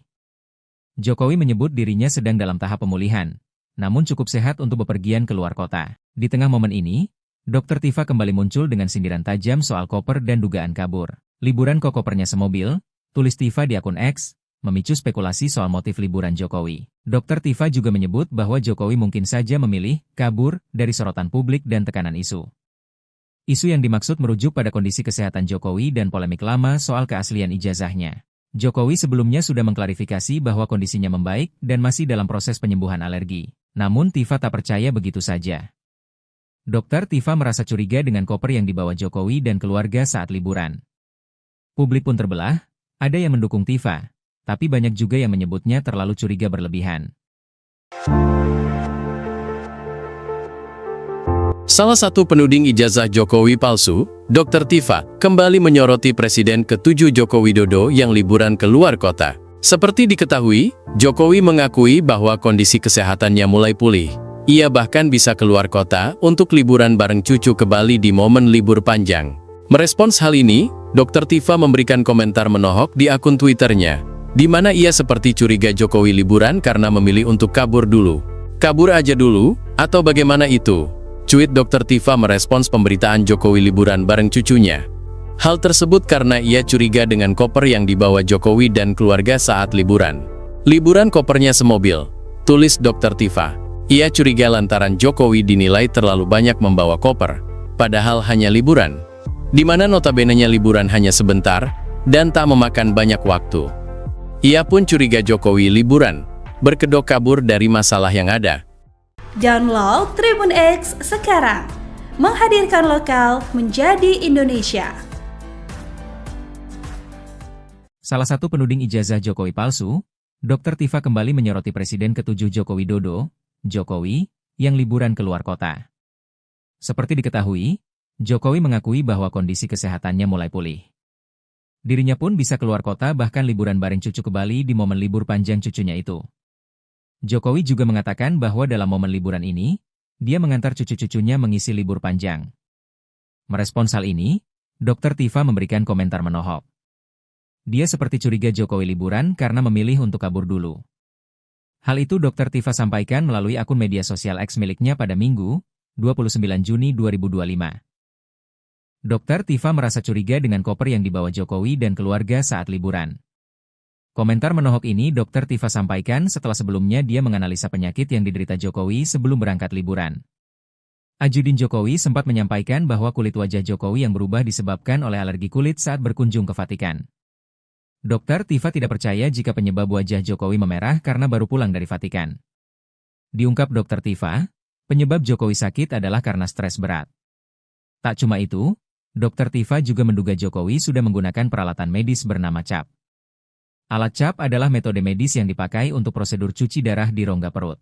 Jokowi menyebut dirinya sedang dalam tahap pemulihan, namun cukup sehat untuk bepergian ke luar kota. Di tengah momen ini, Dr. Tifa kembali muncul dengan sindiran tajam soal koper dan dugaan kabur. Liburan kok kopernya semobil, tulis Tifa di akun X, memicu spekulasi soal motif liburan Jokowi. Dr. Tifa juga menyebut bahwa Jokowi mungkin saja memilih kabur dari sorotan publik dan tekanan isu. Isu yang dimaksud merujuk pada kondisi kesehatan Jokowi dan polemik lama soal keaslian ijazahnya. Jokowi sebelumnya sudah mengklarifikasi bahwa kondisinya membaik dan masih dalam proses penyembuhan alergi. Namun Tifa tak percaya begitu saja. Dr. Tifa merasa curiga dengan koper yang dibawa Jokowi dan keluarga saat liburan. Publik pun terbelah, ada yang mendukung Tifa, tapi banyak juga yang menyebutnya terlalu curiga berlebihan. Salah satu penuding ijazah Jokowi palsu, Dr. Tifa, kembali menyoroti Presiden ke-7 Joko Widodo yang liburan ke luar kota. Seperti diketahui, Jokowi mengakui bahwa kondisi kesehatannya mulai pulih. Ia bahkan bisa keluar kota untuk liburan bareng cucu ke Bali di momen libur panjang. Merespons hal ini, Dr. Tifa memberikan komentar menohok di akun Twitternya, di mana ia seperti curiga Jokowi liburan karena memilih untuk kabur dulu. Kabur aja dulu, atau bagaimana itu? Cuit Dr. Tifa merespons pemberitaan Jokowi liburan bareng cucunya. Hal tersebut karena ia curiga dengan koper yang dibawa Jokowi dan keluarga saat liburan. Liburan kopernya semobil, tulis Dr. Tifa. Ia curiga lantaran Jokowi dinilai terlalu banyak membawa koper, padahal hanya liburan. Di mana notabene-nya liburan hanya sebentar, dan tak memakan banyak waktu. Ia pun curiga Jokowi liburan, berkedok kabur dari masalah yang ada. Download Tribun X sekarang, menghadirkan lokal menjadi Indonesia. Salah satu penuding ijazah Jokowi palsu, Dr. Tifa kembali menyoroti Presiden ke-7 Joko Widodo, Jokowi, yang liburan keluar kota. Seperti diketahui, Jokowi mengakui bahwa kondisi kesehatannya mulai pulih. Dirinya pun bisa keluar kota bahkan liburan bareng cucu ke Bali di momen libur panjang cucunya itu. Jokowi juga mengatakan bahwa dalam momen liburan ini, dia mengantar cucu-cucunya mengisi libur panjang. Merespons hal ini, Dr. Tifa memberikan komentar menohok. Dia seperti curiga Jokowi liburan karena memilih untuk kabur dulu. Hal itu Dr. Tifa sampaikan melalui akun media sosial X miliknya pada Minggu, 29 Juni 2025. Dr. Tifa merasa curiga dengan koper yang dibawa Jokowi dan keluarga saat liburan. Komentar menohok ini Dr. Tifa sampaikan setelah sebelumnya dia menganalisa penyakit yang diderita Jokowi sebelum berangkat liburan. Ajudin Jokowi sempat menyampaikan bahwa kulit wajah Jokowi yang berubah disebabkan oleh alergi kulit saat berkunjung ke Vatikan. Dr. Tifa tidak percaya jika penyebab wajah Jokowi memerah karena baru pulang dari Vatikan. Diungkap Dr. Tifa, penyebab Jokowi sakit adalah karena stres berat. Tak cuma itu, Dr. Tifa juga menduga Jokowi sudah menggunakan peralatan medis bernama CAP. Alat CAP adalah metode medis yang dipakai untuk prosedur cuci darah di rongga perut.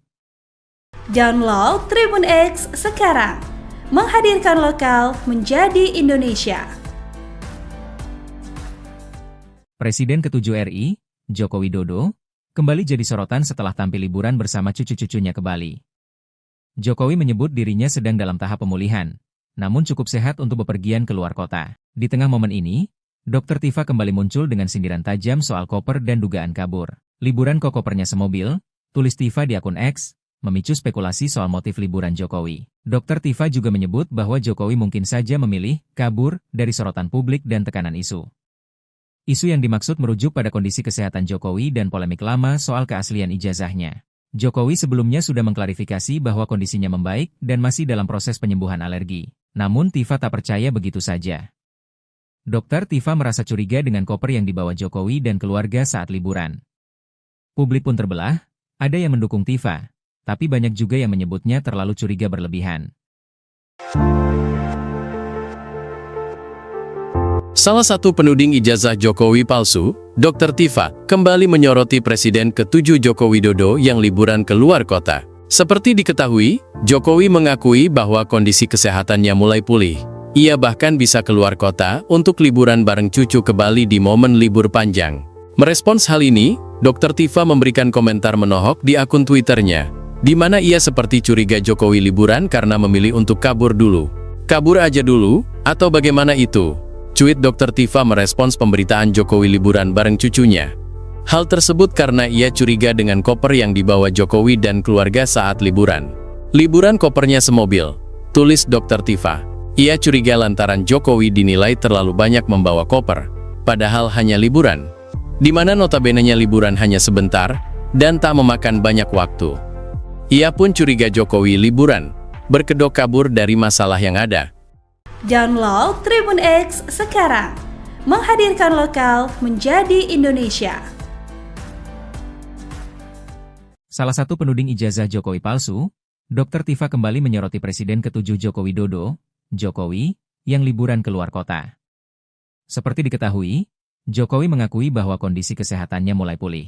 Download Tribun X sekarang, menghadirkan lokal menjadi Indonesia. Presiden ke-7 RI, Joko Widodo, kembali jadi sorotan setelah tampil liburan bersama cucu-cucunya ke Bali. Jokowi menyebut dirinya sedang dalam tahap pemulihan, namun cukup sehat untuk bepergian ke luar kota. Di tengah momen ini, Dr. Tifa kembali muncul dengan sindiran tajam soal koper dan dugaan kabur. Liburan kok kopernya semobil, tulis Tifa di akun X, memicu spekulasi soal motif liburan Jokowi. Dr. Tifa juga menyebut bahwa Jokowi mungkin saja memilih kabur dari sorotan publik dan tekanan isu. Isu yang dimaksud merujuk pada kondisi kesehatan Jokowi dan polemik lama soal keaslian ijazahnya. Jokowi sebelumnya sudah mengklarifikasi bahwa kondisinya membaik dan masih dalam proses penyembuhan alergi. Namun Tifa tak percaya begitu saja. Dr. Tifa merasa curiga dengan koper yang dibawa Jokowi dan keluarga saat liburan. Publik pun terbelah, ada yang mendukung Tifa, tapi banyak juga yang menyebutnya terlalu curiga berlebihan. Salah satu penuding ijazah Jokowi palsu, Dr. Tifa, kembali menyoroti Presiden ke-7 Joko Widodo yang liburan ke luar kota. Seperti diketahui, Jokowi mengakui bahwa kondisi kesehatannya mulai pulih. Ia bahkan bisa keluar kota untuk liburan bareng cucu ke Bali di momen libur panjang. Merespons hal ini, Dr. Tifa memberikan komentar menohok di akun Twitternya, di mana ia seperti curiga Jokowi liburan karena memilih untuk kabur dulu. Kabur aja dulu, atau bagaimana itu? Cuit Dr. Tifa merespons pemberitaan Jokowi liburan bareng cucunya. Hal tersebut karena ia curiga dengan koper yang dibawa Jokowi dan keluarga saat liburan. Liburan kopernya semobil, tulis Dr. Tifa. Ia curiga lantaran Jokowi dinilai terlalu banyak membawa koper, padahal hanya liburan. Di mana notabene-nya liburan hanya sebentar, dan tak memakan banyak waktu. Ia pun curiga Jokowi liburan, berkedok kabur dari masalah yang ada. Download Tribun X sekarang, menghadirkan lokal menjadi Indonesia. Salah satu penuding ijazah Jokowi palsu, Dr. Tifa kembali menyoroti Presiden ke-7 Joko Widodo, Jokowi, yang liburan keluar kota. Seperti diketahui, Jokowi mengakui bahwa kondisi kesehatannya mulai pulih.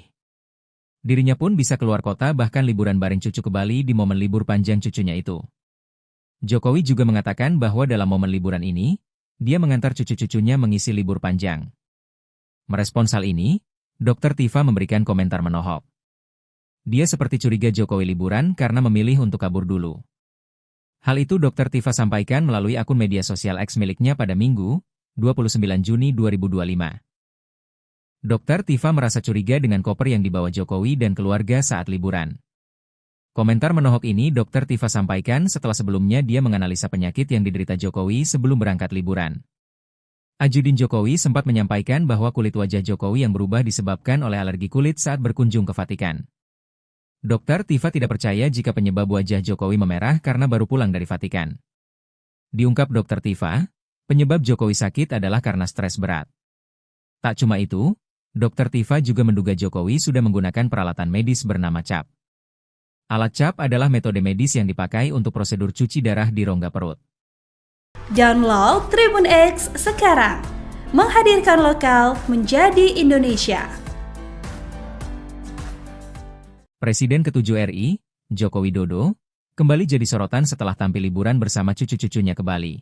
Dirinya pun bisa keluar kota bahkan liburan bareng cucu ke Bali di momen libur panjang cucunya itu. Jokowi juga mengatakan bahwa dalam momen liburan ini, dia mengantar cucu-cucunya mengisi libur panjang. Merespons hal ini, Dr. Tifa memberikan komentar menohok. Dia seperti curiga Jokowi liburan karena memilih untuk kabur dulu. Hal itu Dr. Tifa sampaikan melalui akun media sosial X miliknya pada Minggu, 29 Juni 2025. Dr. Tifa merasa curiga dengan koper yang dibawa Jokowi dan keluarga saat liburan. Komentar menohok ini Dr. Tifa sampaikan setelah sebelumnya dia menganalisa penyakit yang diderita Jokowi sebelum berangkat liburan. Ajudin Jokowi sempat menyampaikan bahwa kulit wajah Jokowi yang berubah disebabkan oleh alergi kulit saat berkunjung ke Vatikan. Dr. Tifa tidak percaya jika penyebab wajah Jokowi memerah karena baru pulang dari Vatikan. Diungkap Dr. Tifa, penyebab Jokowi sakit adalah karena stres berat. Tak cuma itu, Dr. Tifa juga menduga Jokowi sudah menggunakan peralatan medis bernama CAP. Alat CAP adalah metode medis yang dipakai untuk prosedur cuci darah di rongga perut. Download Tribun X sekarang, menghadirkan lokal menjadi Indonesia. Presiden ke-7 RI, Joko Widodo, kembali jadi sorotan setelah tampil liburan bersama cucu-cucunya ke Bali.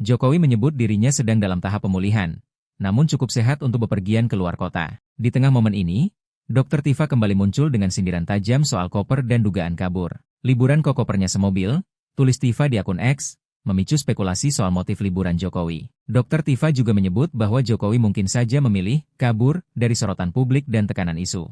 Jokowi menyebut dirinya sedang dalam tahap pemulihan, namun cukup sehat untuk bepergian ke luar kota. Di tengah momen ini, Dr. Tifa kembali muncul dengan sindiran tajam soal koper dan dugaan kabur. Liburan kok kopernya semobil, tulis Tifa di akun X, memicu spekulasi soal motif liburan Jokowi. Dr. Tifa juga menyebut bahwa Jokowi mungkin saja memilih kabur dari sorotan publik dan tekanan isu.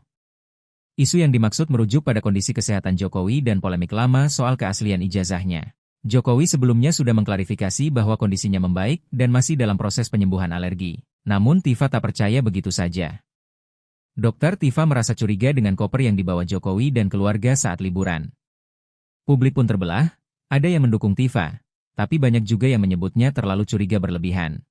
Isu yang dimaksud merujuk pada kondisi kesehatan Jokowi dan polemik lama soal keaslian ijazahnya. Jokowi sebelumnya sudah mengklarifikasi bahwa kondisinya membaik dan masih dalam proses penyembuhan alergi. Namun Tifa tak percaya begitu saja. Dr. Tifa merasa curiga dengan koper yang dibawa Jokowi dan keluarga saat liburan. Publik pun terbelah, ada yang mendukung Tifa, tapi banyak juga yang menyebutnya terlalu curiga berlebihan.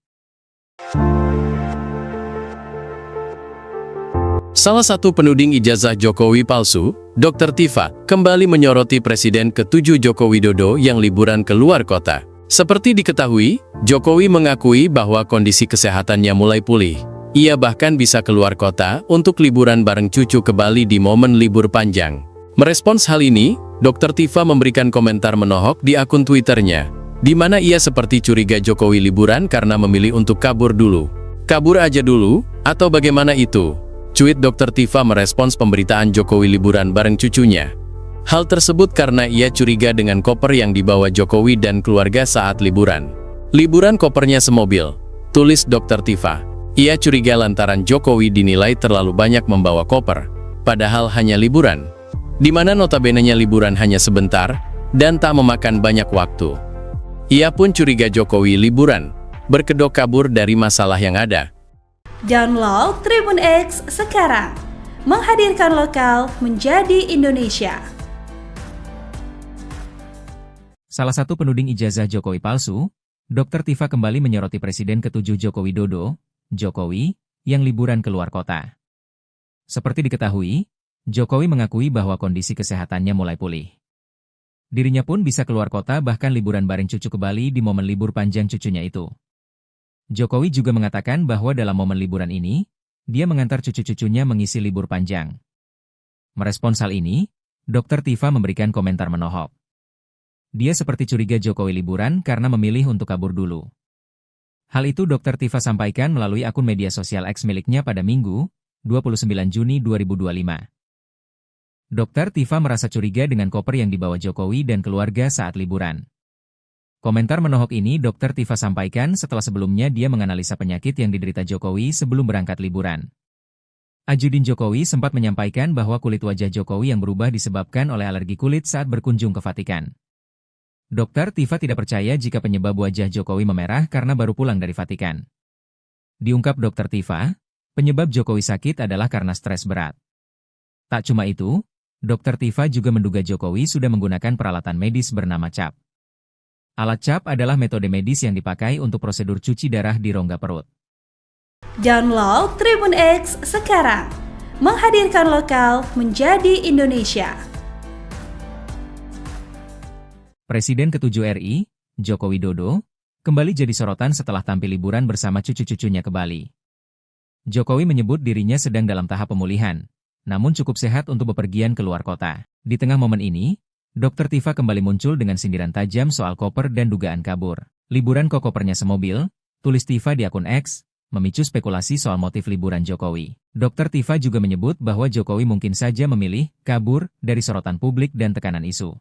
Salah satu penuding ijazah Jokowi palsu, Dr. Tifa, kembali menyoroti Presiden ke-7 Joko Widodo yang liburan ke luar kota. Seperti diketahui, Jokowi mengakui bahwa kondisi kesehatannya mulai pulih. Ia bahkan bisa keluar kota untuk liburan bareng cucu ke Bali di momen libur panjang. Merespons hal ini, Dr. Tifa memberikan komentar menohok di akun Twitternya, di mana ia seperti curiga Jokowi liburan karena memilih untuk kabur dulu. Kabur aja dulu, atau bagaimana itu? Cuit Dr. Tifa merespons pemberitaan Jokowi liburan bareng cucunya. Hal tersebut karena ia curiga dengan koper yang dibawa Jokowi dan keluarga saat liburan. Liburan kopernya semobil, tulis Dr. Tifa. Ia curiga lantaran Jokowi dinilai terlalu banyak membawa koper, padahal hanya liburan, di mana notabene-nya liburan hanya sebentar, dan tak memakan banyak waktu. Ia pun curiga Jokowi liburan, berkedok kabur dari masalah yang ada. Download Tribun X sekarang, menghadirkan lokal menjadi Indonesia. Salah satu penuding ijazah Jokowi palsu, Dr. Tifa kembali menyoroti Presiden ke-7 Joko Widodo, Jokowi, yang liburan ke luar kota. Seperti diketahui, Jokowi mengakui bahwa kondisi kesehatannya mulai pulih. Dirinya pun bisa keluar kota bahkan liburan bareng cucu ke Bali di momen libur panjang cucunya itu. Jokowi juga mengatakan bahwa dalam momen liburan ini, dia mengantar cucu-cucunya mengisi libur panjang. Merespons hal ini, Dr. Tifa memberikan komentar menohok. Dia seperti curiga Jokowi liburan karena memilih untuk kabur dulu. Hal itu Dr. Tifa sampaikan melalui akun media sosial X miliknya pada Minggu, 29 Juni 2025. Dr. Tifa merasa curiga dengan koper yang dibawa Jokowi dan keluarga saat liburan. Komentar menohok ini Dr. Tifa sampaikan setelah sebelumnya dia menganalisa penyakit yang diderita Jokowi sebelum berangkat liburan. Ajudin Jokowi sempat menyampaikan bahwa kulit wajah Jokowi yang berubah disebabkan oleh alergi kulit saat berkunjung ke Vatikan. Dr. Tifa tidak percaya jika penyebab wajah Jokowi memerah karena baru pulang dari Vatikan. Diungkap Dr. Tifa, penyebab Jokowi sakit adalah karena stres berat. Tak cuma itu, Dr. Tifa juga menduga Jokowi sudah menggunakan peralatan medis bernama CAP. Alat CAP adalah metode medis yang dipakai untuk prosedur cuci darah di rongga perut. Download Tribun X sekarang, menghadirkan lokal menjadi Indonesia. Presiden ke-7 RI, Joko Widodo, kembali jadi sorotan setelah tampil liburan bersama cucu-cucunya ke Bali. Jokowi menyebut dirinya sedang dalam tahap pemulihan, namun cukup sehat untuk bepergian ke luar kota. Di tengah momen ini, Dr. Tifa kembali muncul dengan sindiran tajam soal koper dan dugaan kabur. Liburan kok kopernya semobil, tulis Tifa di akun X, memicu spekulasi soal motif liburan Jokowi. Dr. Tifa juga menyebut bahwa Jokowi mungkin saja memilih kabur dari sorotan publik dan tekanan isu.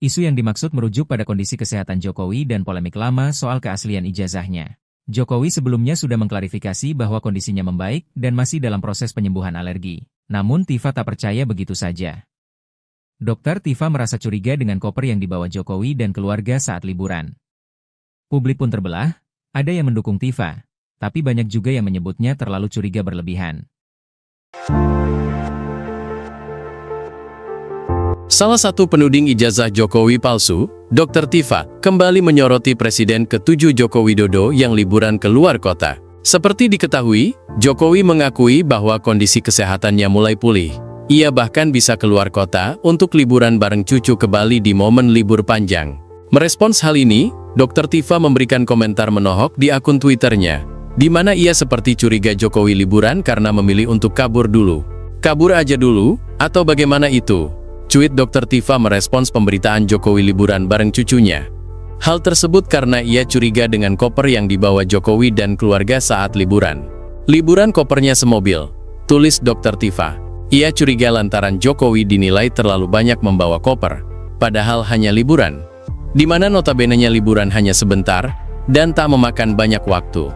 Isu yang dimaksud merujuk pada kondisi kesehatan Jokowi dan polemik lama soal keaslian ijazahnya. Jokowi sebelumnya sudah mengklarifikasi bahwa kondisinya membaik dan masih dalam proses penyembuhan alergi. Namun Tifa tak percaya begitu saja. Dokter Tifa merasa curiga dengan koper yang dibawa Jokowi dan keluarga saat liburan. Publik pun terbelah, ada yang mendukung Tifa, tapi banyak juga yang menyebutnya terlalu curiga berlebihan. Salah satu penuding ijazah Jokowi palsu, Dr. Tifa, kembali menyoroti Presiden ke-7 Joko Widodo yang liburan ke luar kota. Seperti diketahui, Jokowi mengakui bahwa kondisi kesehatannya mulai pulih. Ia bahkan bisa keluar kota untuk liburan bareng cucu ke Bali di momen libur panjang. Merespons hal ini, Dr. Tifa memberikan komentar menohok di akun Twitternya, di mana ia seperti curiga Jokowi liburan karena memilih untuk kabur dulu. Kabur aja dulu, atau bagaimana itu? Cuit Dr. Tifa merespons pemberitaan Jokowi liburan bareng cucunya. Hal tersebut karena ia curiga dengan koper yang dibawa Jokowi dan keluarga saat liburan. Liburan kopernya semobil, tulis Dr. Tifa. Ia curiga lantaran Jokowi dinilai terlalu banyak membawa koper, padahal hanya liburan. Di mana notabene-nya liburan hanya sebentar, dan tak memakan banyak waktu.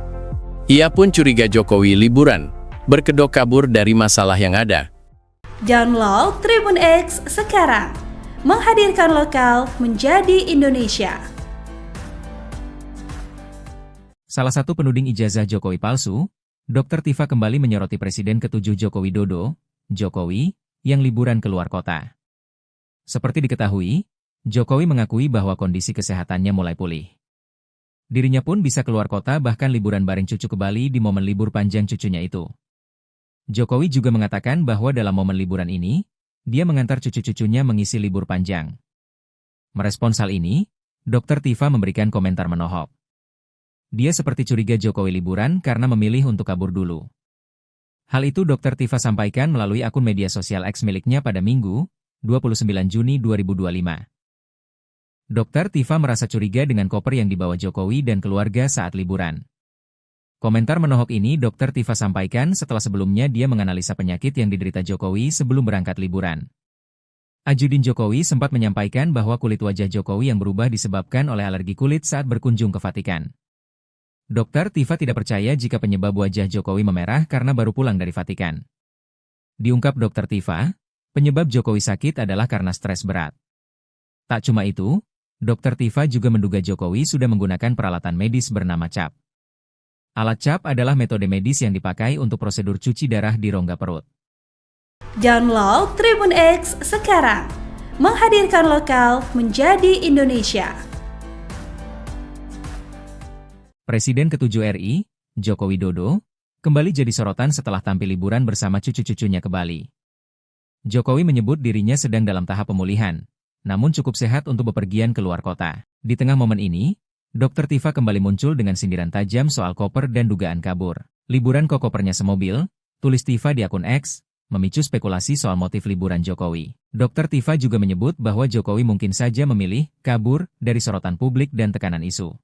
Ia pun curiga Jokowi liburan, berkedok kabur dari masalah yang ada. Download Tribun X sekarang, menghadirkan lokal menjadi Indonesia. Salah satu penuding ijazah Jokowi palsu, Dr. Tifa kembali menyoroti Presiden ke-7 Joko Widodo, Jokowi, yang liburan keluar kota. Seperti diketahui, Jokowi mengakui bahwa kondisi kesehatannya mulai pulih. Dirinya pun bisa keluar kota bahkan liburan bareng cucu ke Bali di momen libur panjang cucunya itu. Jokowi juga mengatakan bahwa dalam momen liburan ini, dia mengantar cucu-cucunya mengisi libur panjang. Merespons hal ini, Dr. Tifa memberikan komentar menohok. Dia seperti curiga Jokowi liburan karena memilih untuk kabur dulu. Hal itu Dr. Tifa sampaikan melalui akun media sosial X miliknya pada Minggu, 29 Juni 2025. Dr. Tifa merasa curiga dengan koper yang dibawa Jokowi dan keluarga saat liburan. Komentar menohok ini Dr. Tifa sampaikan setelah sebelumnya dia menganalisa penyakit yang diderita Jokowi sebelum berangkat liburan. Ajudin Jokowi sempat menyampaikan bahwa kulit wajah Jokowi yang berubah disebabkan oleh alergi kulit saat berkunjung ke Vatikan. Dr. Tifa tidak percaya jika penyebab wajah Jokowi memerah karena baru pulang dari Vatikan. Diungkap Dr. Tifa, penyebab Jokowi sakit adalah karena stres berat. Tak cuma itu, Dr. Tifa juga menduga Jokowi sudah menggunakan peralatan medis bernama CAP. Alat CAP adalah metode medis yang dipakai untuk prosedur cuci darah di rongga perut. Download Tribun X sekarang, menghadirkan lokal menjadi Indonesia. Presiden ke-7 RI, Joko Widodo, kembali jadi sorotan setelah tampil liburan bersama cucu-cucunya ke Bali. Jokowi menyebut dirinya sedang dalam tahap pemulihan, namun cukup sehat untuk bepergian ke luar kota. Di tengah momen ini, Dr. Tifa kembali muncul dengan sindiran tajam soal koper dan dugaan kabur. Liburan kok kopernya semobil, tulis Tifa di akun X, memicu spekulasi soal motif liburan Jokowi. Dr. Tifa juga menyebut bahwa Jokowi mungkin saja memilih kabur dari sorotan publik dan tekanan isu.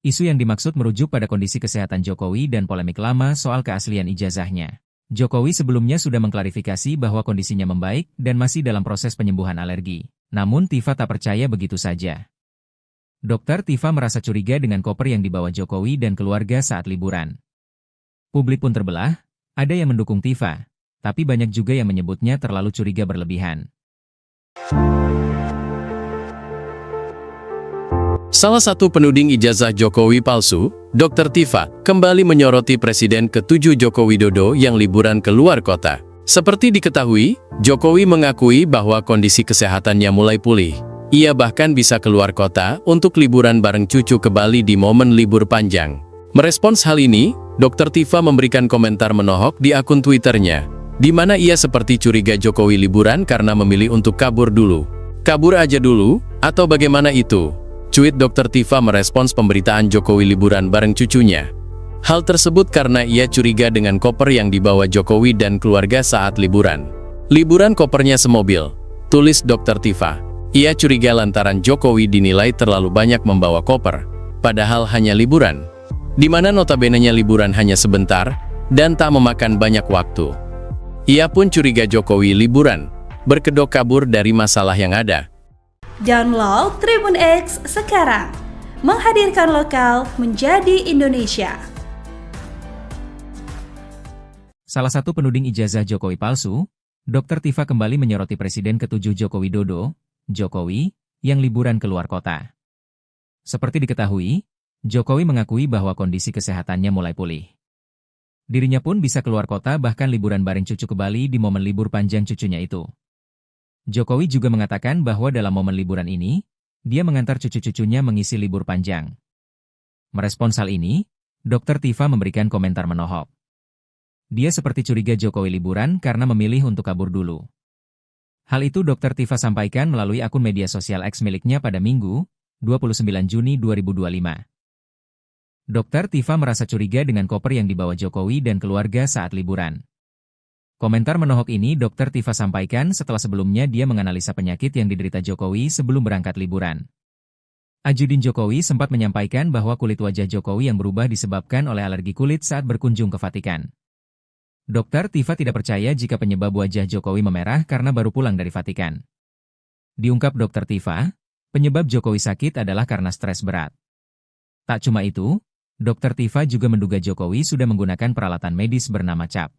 Isu yang dimaksud merujuk pada kondisi kesehatan Jokowi dan polemik lama soal keaslian ijazahnya. Jokowi sebelumnya sudah mengklarifikasi bahwa kondisinya membaik dan masih dalam proses penyembuhan alergi. Namun Tifa tak percaya begitu saja. Dr. Tifa merasa curiga dengan koper yang dibawa Jokowi dan keluarga saat liburan. Publik pun terbelah, ada yang mendukung Tifa, tapi banyak juga yang menyebutnya terlalu curiga berlebihan. Salah satu penuding ijazah Jokowi palsu, Dr. Tifa, kembali menyoroti Presiden ke-7 Joko Widodo yang liburan ke luar kota. Seperti diketahui, Jokowi mengakui bahwa kondisi kesehatannya mulai pulih. Ia bahkan bisa keluar kota untuk liburan bareng cucu ke Bali di momen libur panjang. Merespons hal ini, Dr. Tifa memberikan komentar menohok di akun Twitternya, di mana ia seperti curiga Jokowi liburan karena memilih untuk kabur dulu. Kabur aja dulu, atau bagaimana itu? Cuit Dr. Tifa merespons pemberitaan Jokowi liburan bareng cucunya. Hal tersebut karena ia curiga dengan koper yang dibawa Jokowi dan keluarga saat liburan. Liburan kopernya semobil, tulis Dr. Tifa. Ia curiga lantaran Jokowi dinilai terlalu banyak membawa koper, padahal hanya liburan. Di mana notabene-nya liburan hanya sebentar, dan tak memakan banyak waktu. Ia pun curiga Jokowi liburan, berkedok kabur dari masalah yang ada. Download Tribun X sekarang, menghadirkan lokal menjadi Indonesia. Salah satu penuding ijazah Jokowi palsu, Dr. Tifa kembali menyoroti Presiden ke-7 Joko Widodo, Jokowi, yang liburan keluar kota. Seperti diketahui, Jokowi mengakui bahwa kondisi kesehatannya mulai pulih. Dirinya pun bisa keluar kota bahkan liburan bareng cucu ke Bali di momen libur panjang cucunya itu. Jokowi juga mengatakan bahwa dalam momen liburan ini, dia mengantar cucu-cucunya mengisi libur panjang. Merespons hal ini, Dr. Tifa memberikan komentar menohok. Dia seperti curiga Jokowi liburan karena memilih untuk kabur dulu. Hal itu Dr. Tifa sampaikan melalui akun media sosial X miliknya pada Minggu, 29 Juni 2025. Dr. Tifa merasa curiga dengan koper yang dibawa Jokowi dan keluarga saat liburan. Komentar menohok ini Dr. Tifa sampaikan setelah sebelumnya dia menganalisa penyakit yang diderita Jokowi sebelum berangkat liburan. Ajudin Jokowi sempat menyampaikan bahwa kulit wajah Jokowi yang berubah disebabkan oleh alergi kulit saat berkunjung ke Vatikan. Dr. Tifa tidak percaya jika penyebab wajah Jokowi memerah karena baru pulang dari Vatikan. Diungkap Dr. Tifa, penyebab Jokowi sakit adalah karena stres berat. Tak cuma itu, Dr. Tifa juga menduga Jokowi sudah menggunakan peralatan medis bernama CAP.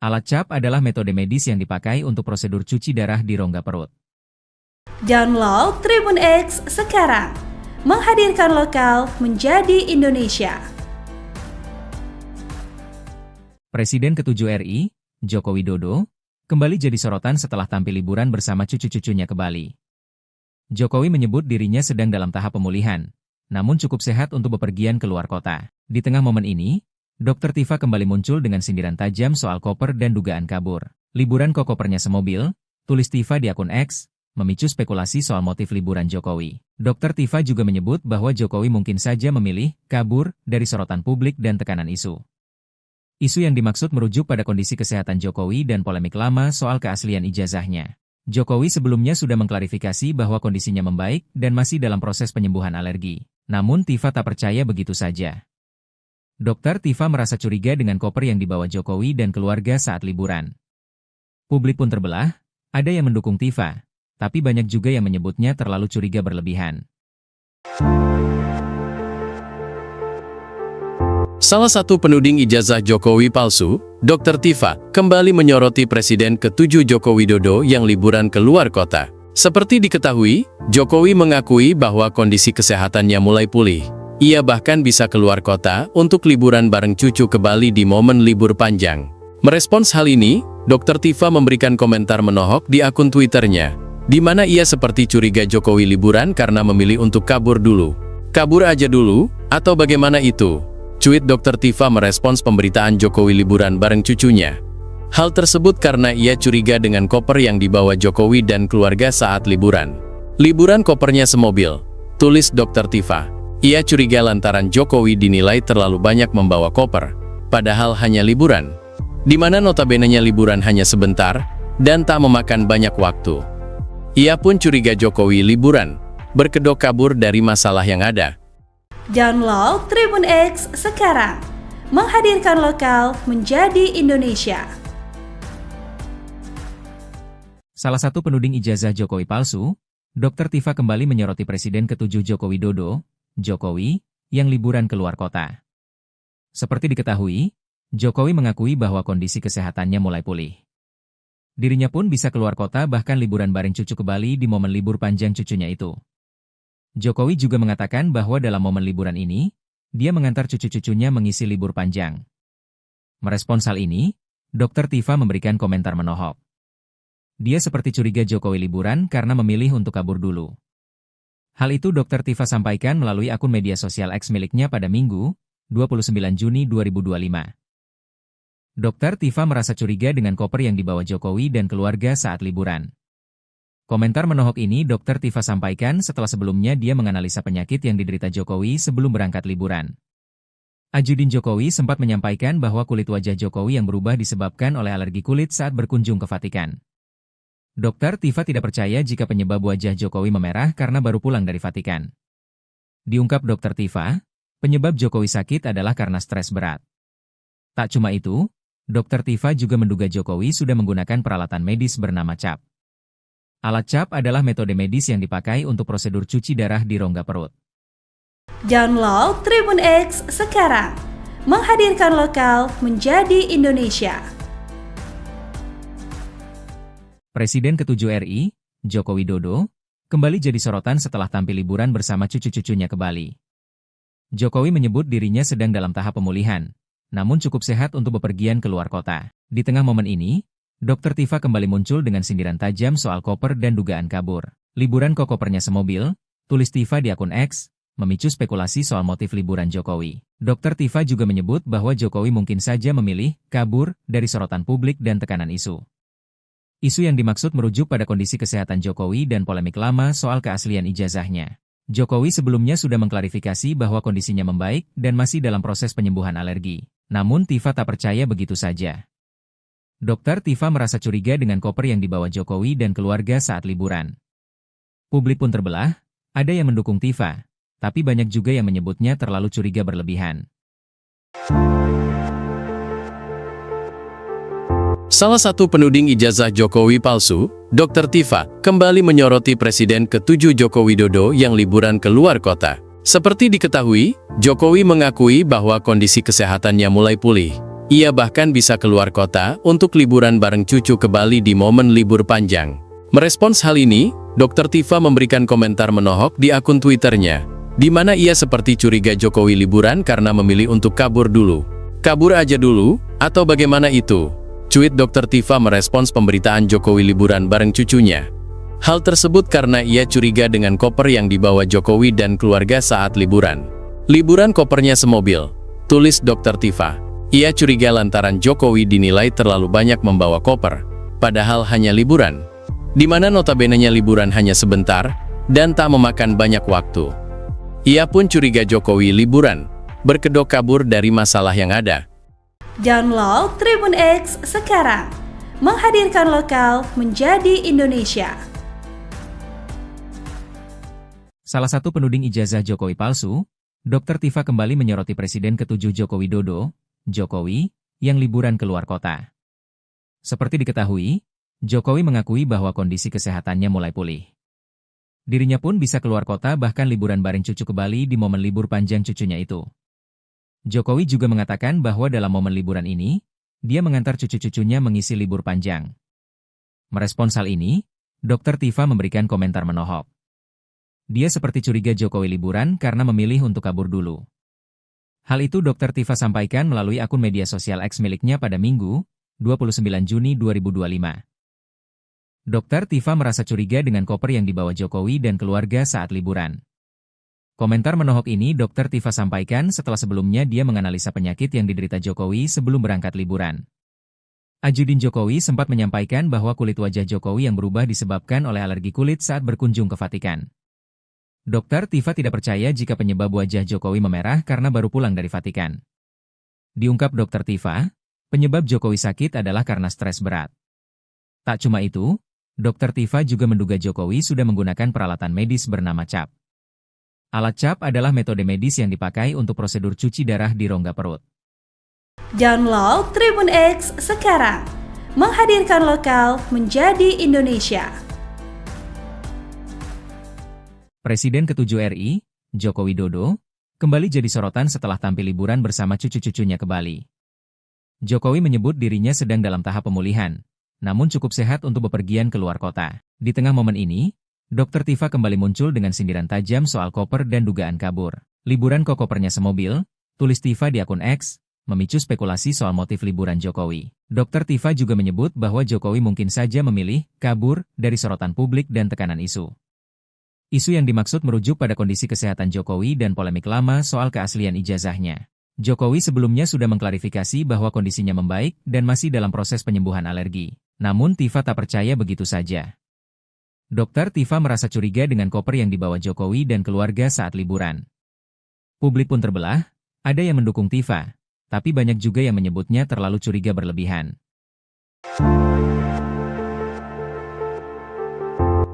Alat CAP adalah metode medis yang dipakai untuk prosedur cuci darah di rongga perut. Download Tribun X sekarang, menghadirkan lokal menjadi Indonesia. Presiden ke-7 RI, Joko Widodo, kembali jadi sorotan setelah tampil liburan bersama cucu-cucunya ke Bali. Jokowi menyebut dirinya sedang dalam tahap pemulihan, namun cukup sehat untuk bepergian keluar kota. Di tengah momen ini, Dr. Tifa kembali muncul dengan sindiran tajam soal koper dan dugaan kabur. Liburan kok kopernya semobil, tulis Tifa di akun X, memicu spekulasi soal motif liburan Jokowi. Dr. Tifa juga menyebut bahwa Jokowi mungkin saja memilih kabur dari sorotan publik dan tekanan isu. Isu yang dimaksud merujuk pada kondisi kesehatan Jokowi dan polemik lama soal keaslian ijazahnya. Jokowi sebelumnya sudah mengklarifikasi bahwa kondisinya membaik dan masih dalam proses penyembuhan alergi. Namun Tifa tak percaya begitu saja. Dr. Tifa merasa curiga dengan koper yang dibawa Jokowi dan keluarga saat liburan. Publik pun terbelah, ada yang mendukung Tifa, tapi banyak juga yang menyebutnya terlalu curiga berlebihan. Salah satu penuding ijazah Jokowi palsu, Dr. Tifa, kembali menyoroti Presiden ke-7 Joko Widodo yang liburan keluar kota. Seperti diketahui, Jokowi mengakui bahwa kondisi kesehatannya mulai pulih. Ia bahkan bisa keluar kota untuk liburan bareng cucu ke Bali di momen libur panjang. Merespons hal ini, Dr. Tifa memberikan komentar menohok di akun Twitternya, di mana ia seperti curiga Jokowi liburan karena memilih untuk kabur dulu. Kabur aja dulu, atau bagaimana itu? Cuit Dr. Tifa merespons pemberitaan Jokowi liburan bareng cucunya. Hal tersebut karena ia curiga dengan koper yang dibawa Jokowi dan keluarga saat liburan. Liburan kopernya semobil, tulis Dr. Tifa. Ia curiga lantaran Jokowi dinilai terlalu banyak membawa koper, padahal hanya liburan, di mana notabene-nya liburan hanya sebentar dan tak memakan banyak waktu. Ia pun curiga Jokowi liburan, berkedok kabur dari masalah yang ada. Download Tribun X sekarang, menghadirkan lokal menjadi Indonesia. Salah satu penuding ijazah Jokowi palsu, Dr. Tifa kembali menyoroti Presiden ke-7 Joko Widodo, Jokowi, yang liburan keluar kota. Seperti diketahui, Jokowi mengakui bahwa kondisi kesehatannya mulai pulih. Dirinya pun bisa keluar kota bahkan liburan bareng cucu ke Bali di momen libur panjang cucunya itu. Jokowi juga mengatakan bahwa dalam momen liburan ini, dia mengantar cucu-cucunya mengisi libur panjang. Merespons hal ini, Dr. Tifa memberikan komentar menohok. Dia seperti curiga Jokowi liburan karena memilih untuk kabur dulu. Hal itu Dr. Tifa sampaikan melalui akun media sosial X miliknya pada Minggu, 29 Juni 2025. Dr. Tifa merasa curiga dengan koper yang dibawa Jokowi dan keluarga saat liburan. Komentar menohok ini Dr. Tifa sampaikan setelah sebelumnya dia menganalisa penyakit yang diderita Jokowi sebelum berangkat liburan. Ajudin Jokowi sempat menyampaikan bahwa kulit wajah Jokowi yang berubah disebabkan oleh alergi kulit saat berkunjung ke Vatikan. Dr. Tifa tidak percaya jika penyebab wajah Jokowi memerah karena baru pulang dari Vatikan. Diungkap Dr. Tifa, penyebab Jokowi sakit adalah karena stres berat. Tak cuma itu, Dr. Tifa juga menduga Jokowi sudah menggunakan peralatan medis bernama CAP. Alat CAP adalah metode medis yang dipakai untuk prosedur cuci darah di rongga perut. Download Tribun X sekarang, menghadirkan lokal menjadi Indonesia. Presiden ke-7 RI, Joko Widodo, kembali jadi sorotan setelah tampil liburan bersama cucu-cucunya ke Bali. Jokowi menyebut dirinya sedang dalam tahap pemulihan, namun cukup sehat untuk bepergian ke luar kota. Di tengah momen ini, Dr. Tifa kembali muncul dengan sindiran tajam soal koper dan dugaan kabur. Liburan kok kopernya semobil, tulis Tifa di akun X, memicu spekulasi soal motif liburan Jokowi. Dr. Tifa juga menyebut bahwa Jokowi mungkin saja memilih kabur dari sorotan publik dan tekanan isu. Isu yang dimaksud merujuk pada kondisi kesehatan Jokowi dan polemik lama soal keaslian ijazahnya. Jokowi sebelumnya sudah mengklarifikasi bahwa kondisinya membaik dan masih dalam proses penyembuhan alergi. Namun Tifa tak percaya begitu saja. Dr. Tifa merasa curiga dengan koper yang dibawa Jokowi dan keluarga saat liburan. Publik pun terbelah, ada yang mendukung Tifa, tapi banyak juga yang menyebutnya terlalu curiga berlebihan. Salah satu penuding ijazah Jokowi palsu, Dr. Tifa, kembali menyoroti Presiden ke-7 Joko Widodo yang liburan ke luar kota. Seperti diketahui, Jokowi mengakui bahwa kondisi kesehatannya mulai pulih. Ia bahkan bisa keluar kota untuk liburan bareng cucu ke Bali di momen libur panjang. Merespons hal ini, Dr. Tifa memberikan komentar menohok di akun Twitternya, di mana ia seperti curiga Jokowi liburan karena memilih untuk kabur dulu. Kabur aja dulu, atau bagaimana itu? Cuit Dr. Tifa merespons pemberitaan Jokowi liburan bareng cucunya. Hal tersebut karena ia curiga dengan koper yang dibawa Jokowi dan keluarga saat liburan. Liburan kopernya semobil, tulis Dr. Tifa. Ia curiga lantaran Jokowi dinilai terlalu banyak membawa koper, padahal hanya liburan, di mana notabene-nya liburan hanya sebentar dan tak memakan banyak waktu. Ia pun curiga Jokowi liburan, berkedok kabur dari masalah yang ada. Download Tribun X sekarang, menghadirkan lokal menjadi Indonesia. Salah satu penuding ijazah Jokowi palsu, Dr. Tifa kembali menyoroti Presiden ke-7 Joko Widodo, Jokowi, yang liburan ke luar kota. Seperti diketahui, Jokowi mengakui bahwa kondisi kesehatannya mulai pulih. Dirinya pun bisa keluar kota bahkan liburan bareng cucu ke Bali di momen libur panjang cucunya itu. Jokowi juga mengatakan bahwa dalam momen liburan ini, dia mengantar cucu-cucunya mengisi libur panjang. Merespons hal ini, Dr. Tifa memberikan komentar menohok. Dia seperti curiga Jokowi liburan karena memilih untuk kabur dulu. Hal itu Dr. Tifa sampaikan melalui akun media sosial X miliknya pada Minggu, 29 Juni 2025. Dr. Tifa merasa curiga dengan koper yang dibawa Jokowi dan keluarga saat liburan. Komentar menohok ini Dr. Tifa sampaikan setelah sebelumnya dia menganalisa penyakit yang diderita Jokowi sebelum berangkat liburan. Ajudin Jokowi sempat menyampaikan bahwa kulit wajah Jokowi yang berubah disebabkan oleh alergi kulit saat berkunjung ke Vatikan. Dr. Tifa tidak percaya jika penyebab wajah Jokowi memerah karena baru pulang dari Vatikan. Diungkap Dr. Tifa, penyebab Jokowi sakit adalah karena stres berat. Tak cuma itu, Dr. Tifa juga menduga Jokowi sudah menggunakan peralatan medis bernama CAP. Alat CAP adalah metode medis yang dipakai untuk prosedur cuci darah di rongga perut. Download Tribun X sekarang, menghadirkan lokal menjadi Indonesia. Presiden ke-7 RI, Joko Widodo, kembali jadi sorotan setelah tampil liburan bersama cucu-cucunya ke Bali. Jokowi menyebut dirinya sedang dalam tahap pemulihan, namun cukup sehat untuk bepergian ke luar kota. Di tengah momen ini, Dr. Tifa kembali muncul dengan sindiran tajam soal koper dan dugaan kabur. Liburan kok kopernya semobil, tulis Tifa di akun X, memicu spekulasi soal motif liburan Jokowi. Dr. Tifa juga menyebut bahwa Jokowi mungkin saja memilih kabur dari sorotan publik dan tekanan isu. Isu yang dimaksud merujuk pada kondisi kesehatan Jokowi dan polemik lama soal keaslian ijazahnya. Jokowi sebelumnya sudah mengklarifikasi bahwa kondisinya membaik dan masih dalam proses penyembuhan alergi. Namun Tifa tak percaya begitu saja. Dr. Tifa merasa curiga dengan koper yang dibawa Jokowi dan keluarga saat liburan. Publik pun terbelah, ada yang mendukung Tifa, tapi banyak juga yang menyebutnya terlalu curiga berlebihan.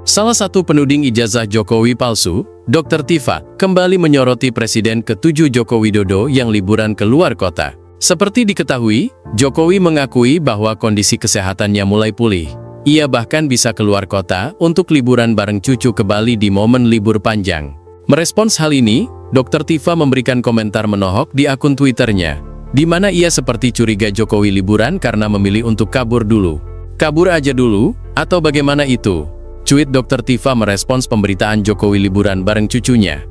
Salah satu penuding ijazah Jokowi palsu, Dr. Tifa, kembali menyoroti Presiden ke-7 Joko Widodo yang liburan ke luar kota. Seperti diketahui, Jokowi mengakui bahwa kondisi kesehatannya mulai pulih. Ia bahkan bisa keluar kota untuk liburan bareng cucu ke Bali di momen libur panjang. Merespons hal ini, Dr. Tifa memberikan komentar menohok di akun Twitternya, di mana ia seperti curiga Jokowi liburan karena memilih untuk kabur dulu. Kabur aja dulu, atau bagaimana itu? Cuit Dr. Tifa merespons pemberitaan Jokowi liburan bareng cucunya.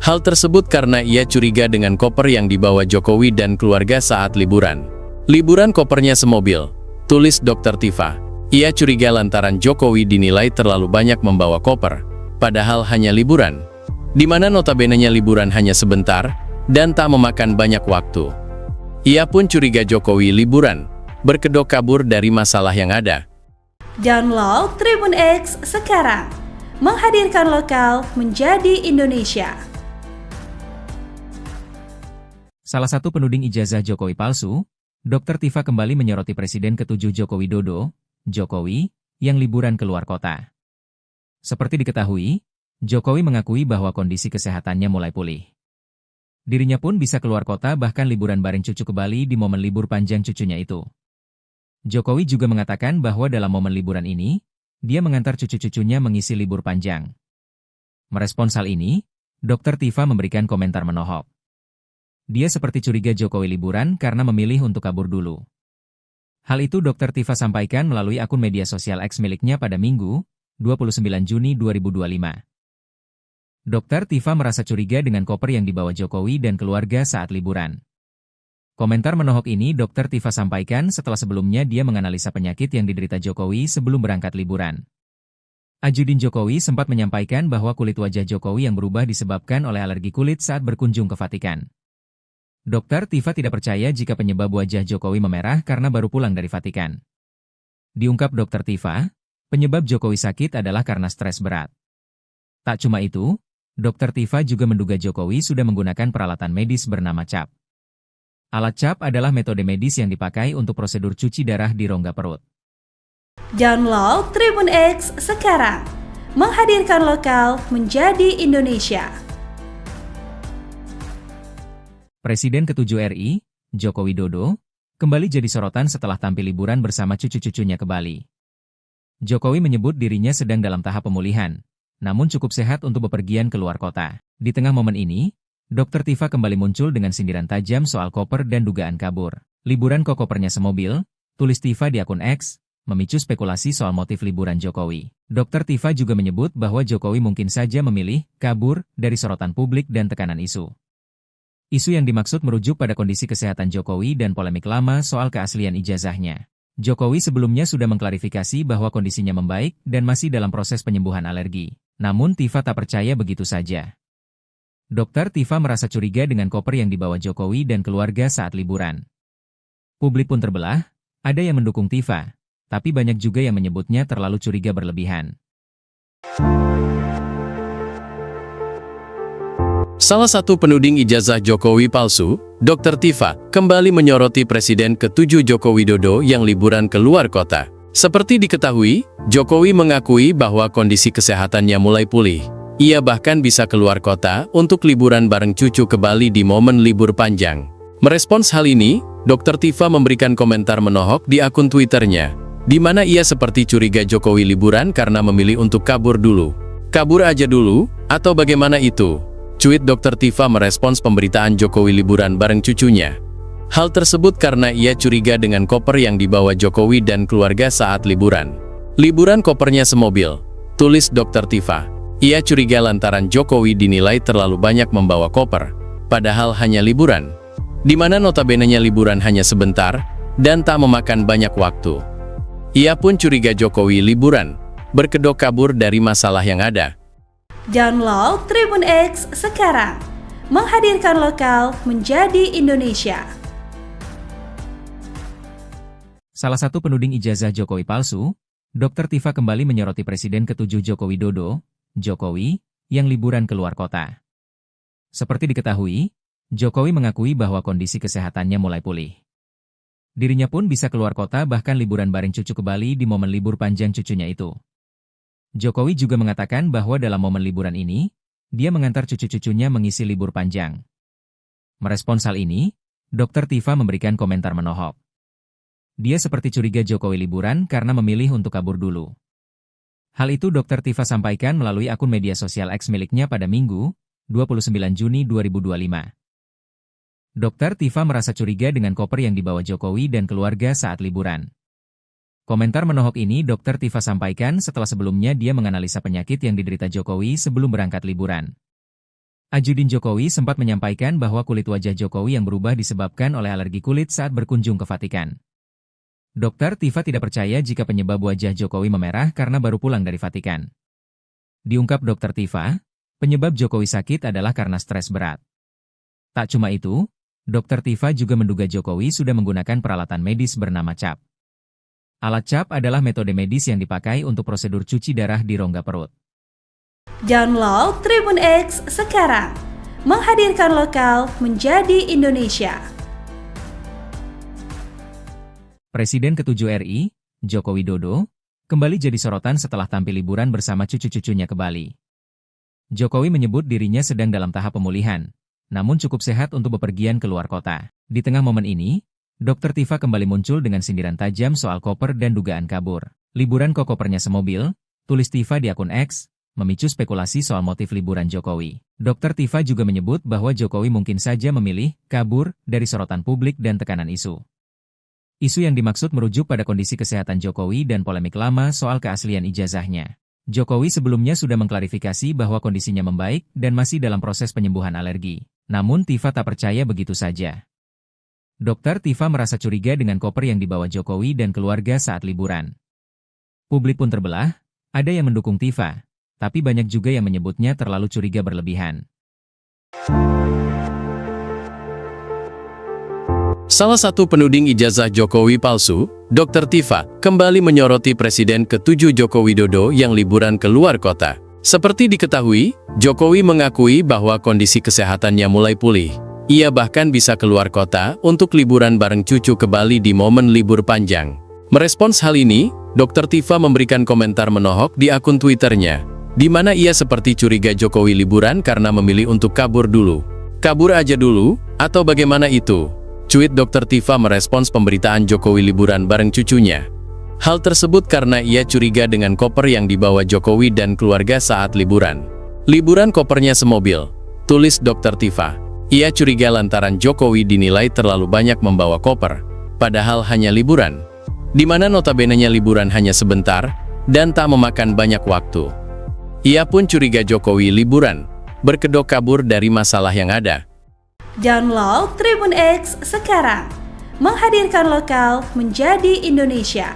Hal tersebut karena ia curiga dengan koper yang dibawa Jokowi dan keluarga saat liburan. Liburan kopernya semobil, tulis Dr. Tifa. Ia curiga lantaran Jokowi dinilai terlalu banyak membawa koper, padahal hanya liburan. Di mana notabene-nya liburan hanya sebentar, dan tak memakan banyak waktu. Ia pun curiga Jokowi liburan, berkedok kabur dari masalah yang ada. Download Tribun X sekarang, menghadirkan lokal menjadi Indonesia. Salah satu penuding ijazah Jokowi palsu, Dr. Tifa kembali menyoroti Presiden ke-7 Joko Widodo, Jokowi, yang liburan keluar kota. Seperti diketahui, Jokowi mengakui bahwa kondisi kesehatannya mulai pulih. Dirinya pun bisa keluar kota bahkan liburan bareng cucu ke Bali di momen libur panjang cucunya itu. Jokowi juga mengatakan bahwa dalam momen liburan ini, dia mengantar cucu-cucunya mengisi libur panjang. Merespons hal ini, Dr. Tifa memberikan komentar menohok. Dia seperti curiga Jokowi liburan karena memilih untuk kabur dulu. Hal itu Dr. Tifa sampaikan melalui akun media sosial X miliknya pada Minggu, 29 Juni 2025. Dr. Tifa merasa curiga dengan koper yang dibawa Jokowi dan keluarga saat liburan. Komentar menohok ini Dr. Tifa sampaikan setelah sebelumnya dia menganalisa penyakit yang diderita Jokowi sebelum berangkat liburan. Ajudin Jokowi sempat menyampaikan bahwa kulit wajah Jokowi yang berubah disebabkan oleh alergi kulit saat berkunjung ke Vatikan. Dr. Tifa tidak percaya jika penyebab wajah Jokowi memerah karena baru pulang dari Vatikan. Diungkap Dr. Tifa, penyebab Jokowi sakit adalah karena stres berat. Tak cuma itu, Dr. Tifa juga menduga Jokowi sudah menggunakan peralatan medis bernama CAP. Alat CAP adalah metode medis yang dipakai untuk prosedur cuci darah di rongga perut. Download Tribun X sekarang, menghadirkan lokal menjadi Indonesia. Presiden ke-7 RI, Joko Widodo, kembali jadi sorotan setelah tampil liburan bersama cucu-cucunya ke Bali. Jokowi menyebut dirinya sedang dalam tahap pemulihan, namun cukup sehat untuk bepergian keluar kota. Di tengah momen ini, Dr. Tifa kembali muncul dengan sindiran tajam soal koper dan dugaan kabur. Liburan kok kopernya semobil, tulis Tifa di akun X, memicu spekulasi soal motif liburan Jokowi. Dr. Tifa juga menyebut bahwa Jokowi mungkin saja memilih kabur dari sorotan publik dan tekanan isu. Isu yang dimaksud merujuk pada kondisi kesehatan Jokowi dan polemik lama soal keaslian ijazahnya. Jokowi sebelumnya sudah mengklarifikasi bahwa kondisinya membaik dan masih dalam proses penyembuhan alergi. Namun Tifa tak percaya begitu saja. Dr. Tifa merasa curiga dengan koper yang dibawa Jokowi dan keluarga saat liburan. Publik pun terbelah, ada yang mendukung Tifa, tapi banyak juga yang menyebutnya terlalu curiga berlebihan. Salah satu penuding ijazah Jokowi palsu, Dr. Tifa, kembali menyoroti Presiden ke-7 Joko Widodo yang liburan keluar kota. Seperti diketahui, Jokowi mengakui bahwa kondisi kesehatannya mulai pulih. Ia bahkan bisa keluar kota untuk liburan bareng cucu ke Bali di momen libur panjang. Merespons hal ini, Dr. Tifa memberikan komentar menohok di akun Twitternya, di mana ia seperti curiga Jokowi liburan karena memilih untuk kabur dulu. Kabur aja dulu, atau bagaimana itu? Cuit Dr. Tifa merespons pemberitaan Jokowi liburan bareng cucunya. Hal tersebut karena ia curiga dengan koper yang dibawa Jokowi dan keluarga saat liburan. Liburan kopernya semobil, tulis Dr. Tifa. Ia curiga lantaran Jokowi dinilai terlalu banyak membawa koper, padahal hanya liburan. Di mana notabene-nya liburan hanya sebentar, dan tak memakan banyak waktu. Ia pun curiga Jokowi liburan, berkedok kabur dari masalah yang ada. Download Tribun X sekarang, menghadirkan lokal menjadi Indonesia. Salah satu penuding ijazah Jokowi palsu, Dr. Tifa kembali menyoroti Presiden ke-7 Joko Widodo, Jokowi, yang liburan keluar kota. Seperti diketahui, Jokowi mengakui bahwa kondisi kesehatannya mulai pulih. Dirinya pun bisa keluar kota bahkan liburan bareng cucu ke Bali di momen libur panjang cucunya itu. Jokowi juga mengatakan bahwa dalam momen liburan ini, dia mengantar cucu-cucunya mengisi libur panjang. Merespons hal ini, Dr. Tifa memberikan komentar menohok. Dia seperti curiga Jokowi liburan karena memilih untuk kabur dulu. Hal itu Dr. Tifa sampaikan melalui akun media sosial X miliknya pada Minggu, 29 Juni 2025. Dr. Tifa merasa curiga dengan koper yang dibawa Jokowi dan keluarga saat liburan. Komentar menohok ini Dr. Tifa sampaikan setelah sebelumnya dia menganalisa penyakit yang diderita Jokowi sebelum berangkat liburan. Ajudin Jokowi sempat menyampaikan bahwa kulit wajah Jokowi yang berubah disebabkan oleh alergi kulit saat berkunjung ke Vatikan. Dr. Tifa tidak percaya jika penyebab wajah Jokowi memerah karena baru pulang dari Vatikan. Diungkap Dr. Tifa, penyebab Jokowi sakit adalah karena stres berat. Tak cuma itu, Dr. Tifa juga menduga Jokowi sudah menggunakan peralatan medis bernama CAP. Alat CAP adalah metode medis yang dipakai untuk prosedur cuci darah di rongga perut. Download Tribun X sekarang, menghadirkan lokal menjadi Indonesia. Presiden ke-7 RI, Joko Widodo, kembali jadi sorotan setelah tampil liburan bersama cucu-cucunya ke Bali. Jokowi menyebut dirinya sedang dalam tahap pemulihan, namun cukup sehat untuk bepergian ke luar kota. Di tengah momen ini, Dr. Tifa kembali muncul dengan sindiran tajam soal koper dan dugaan kabur. Liburan kok kopernya semobil, tulis Tifa di akun X, memicu spekulasi soal motif liburan Jokowi. Dr. Tifa juga menyebut bahwa Jokowi mungkin saja memilih kabur dari sorotan publik dan tekanan isu. Isu yang dimaksud merujuk pada kondisi kesehatan Jokowi dan polemik lama soal keaslian ijazahnya. Jokowi sebelumnya sudah mengklarifikasi bahwa kondisinya membaik dan masih dalam proses penyembuhan alergi. Namun Tifa tak percaya begitu saja. Dr. Tifa merasa curiga dengan koper yang dibawa Jokowi dan keluarga saat liburan. Publik pun terbelah, ada yang mendukung Tifa, tapi banyak juga yang menyebutnya terlalu curiga berlebihan. Salah satu penuding ijazah Jokowi palsu, Dr. Tifa, kembali menyoroti Presiden ke-7 Joko Widodo yang liburan ke luar kota. Seperti diketahui, Jokowi mengakui bahwa kondisi kesehatannya mulai pulih. Ia bahkan bisa keluar kota untuk liburan bareng cucu ke Bali di momen libur panjang. Merespons hal ini, Dr. Tifa memberikan komentar menohok di akun Twitternya, di mana ia seperti curiga Jokowi liburan karena memilih untuk kabur dulu. Kabur aja dulu, atau bagaimana itu? Cuit Dr. Tifa merespons pemberitaan Jokowi liburan bareng cucunya. Hal tersebut karena ia curiga dengan koper yang dibawa Jokowi dan keluarga saat liburan. Liburan kopernya semobil, tulis Dr. Tifa. Ia curiga lantaran Jokowi dinilai terlalu banyak membawa koper, padahal hanya liburan. Di mana notabenenya liburan hanya sebentar, dan tak memakan banyak waktu. Ia pun curiga Jokowi liburan, berkedok kabur dari masalah yang ada. Download Tribun X sekarang, menghadirkan lokal menjadi Indonesia.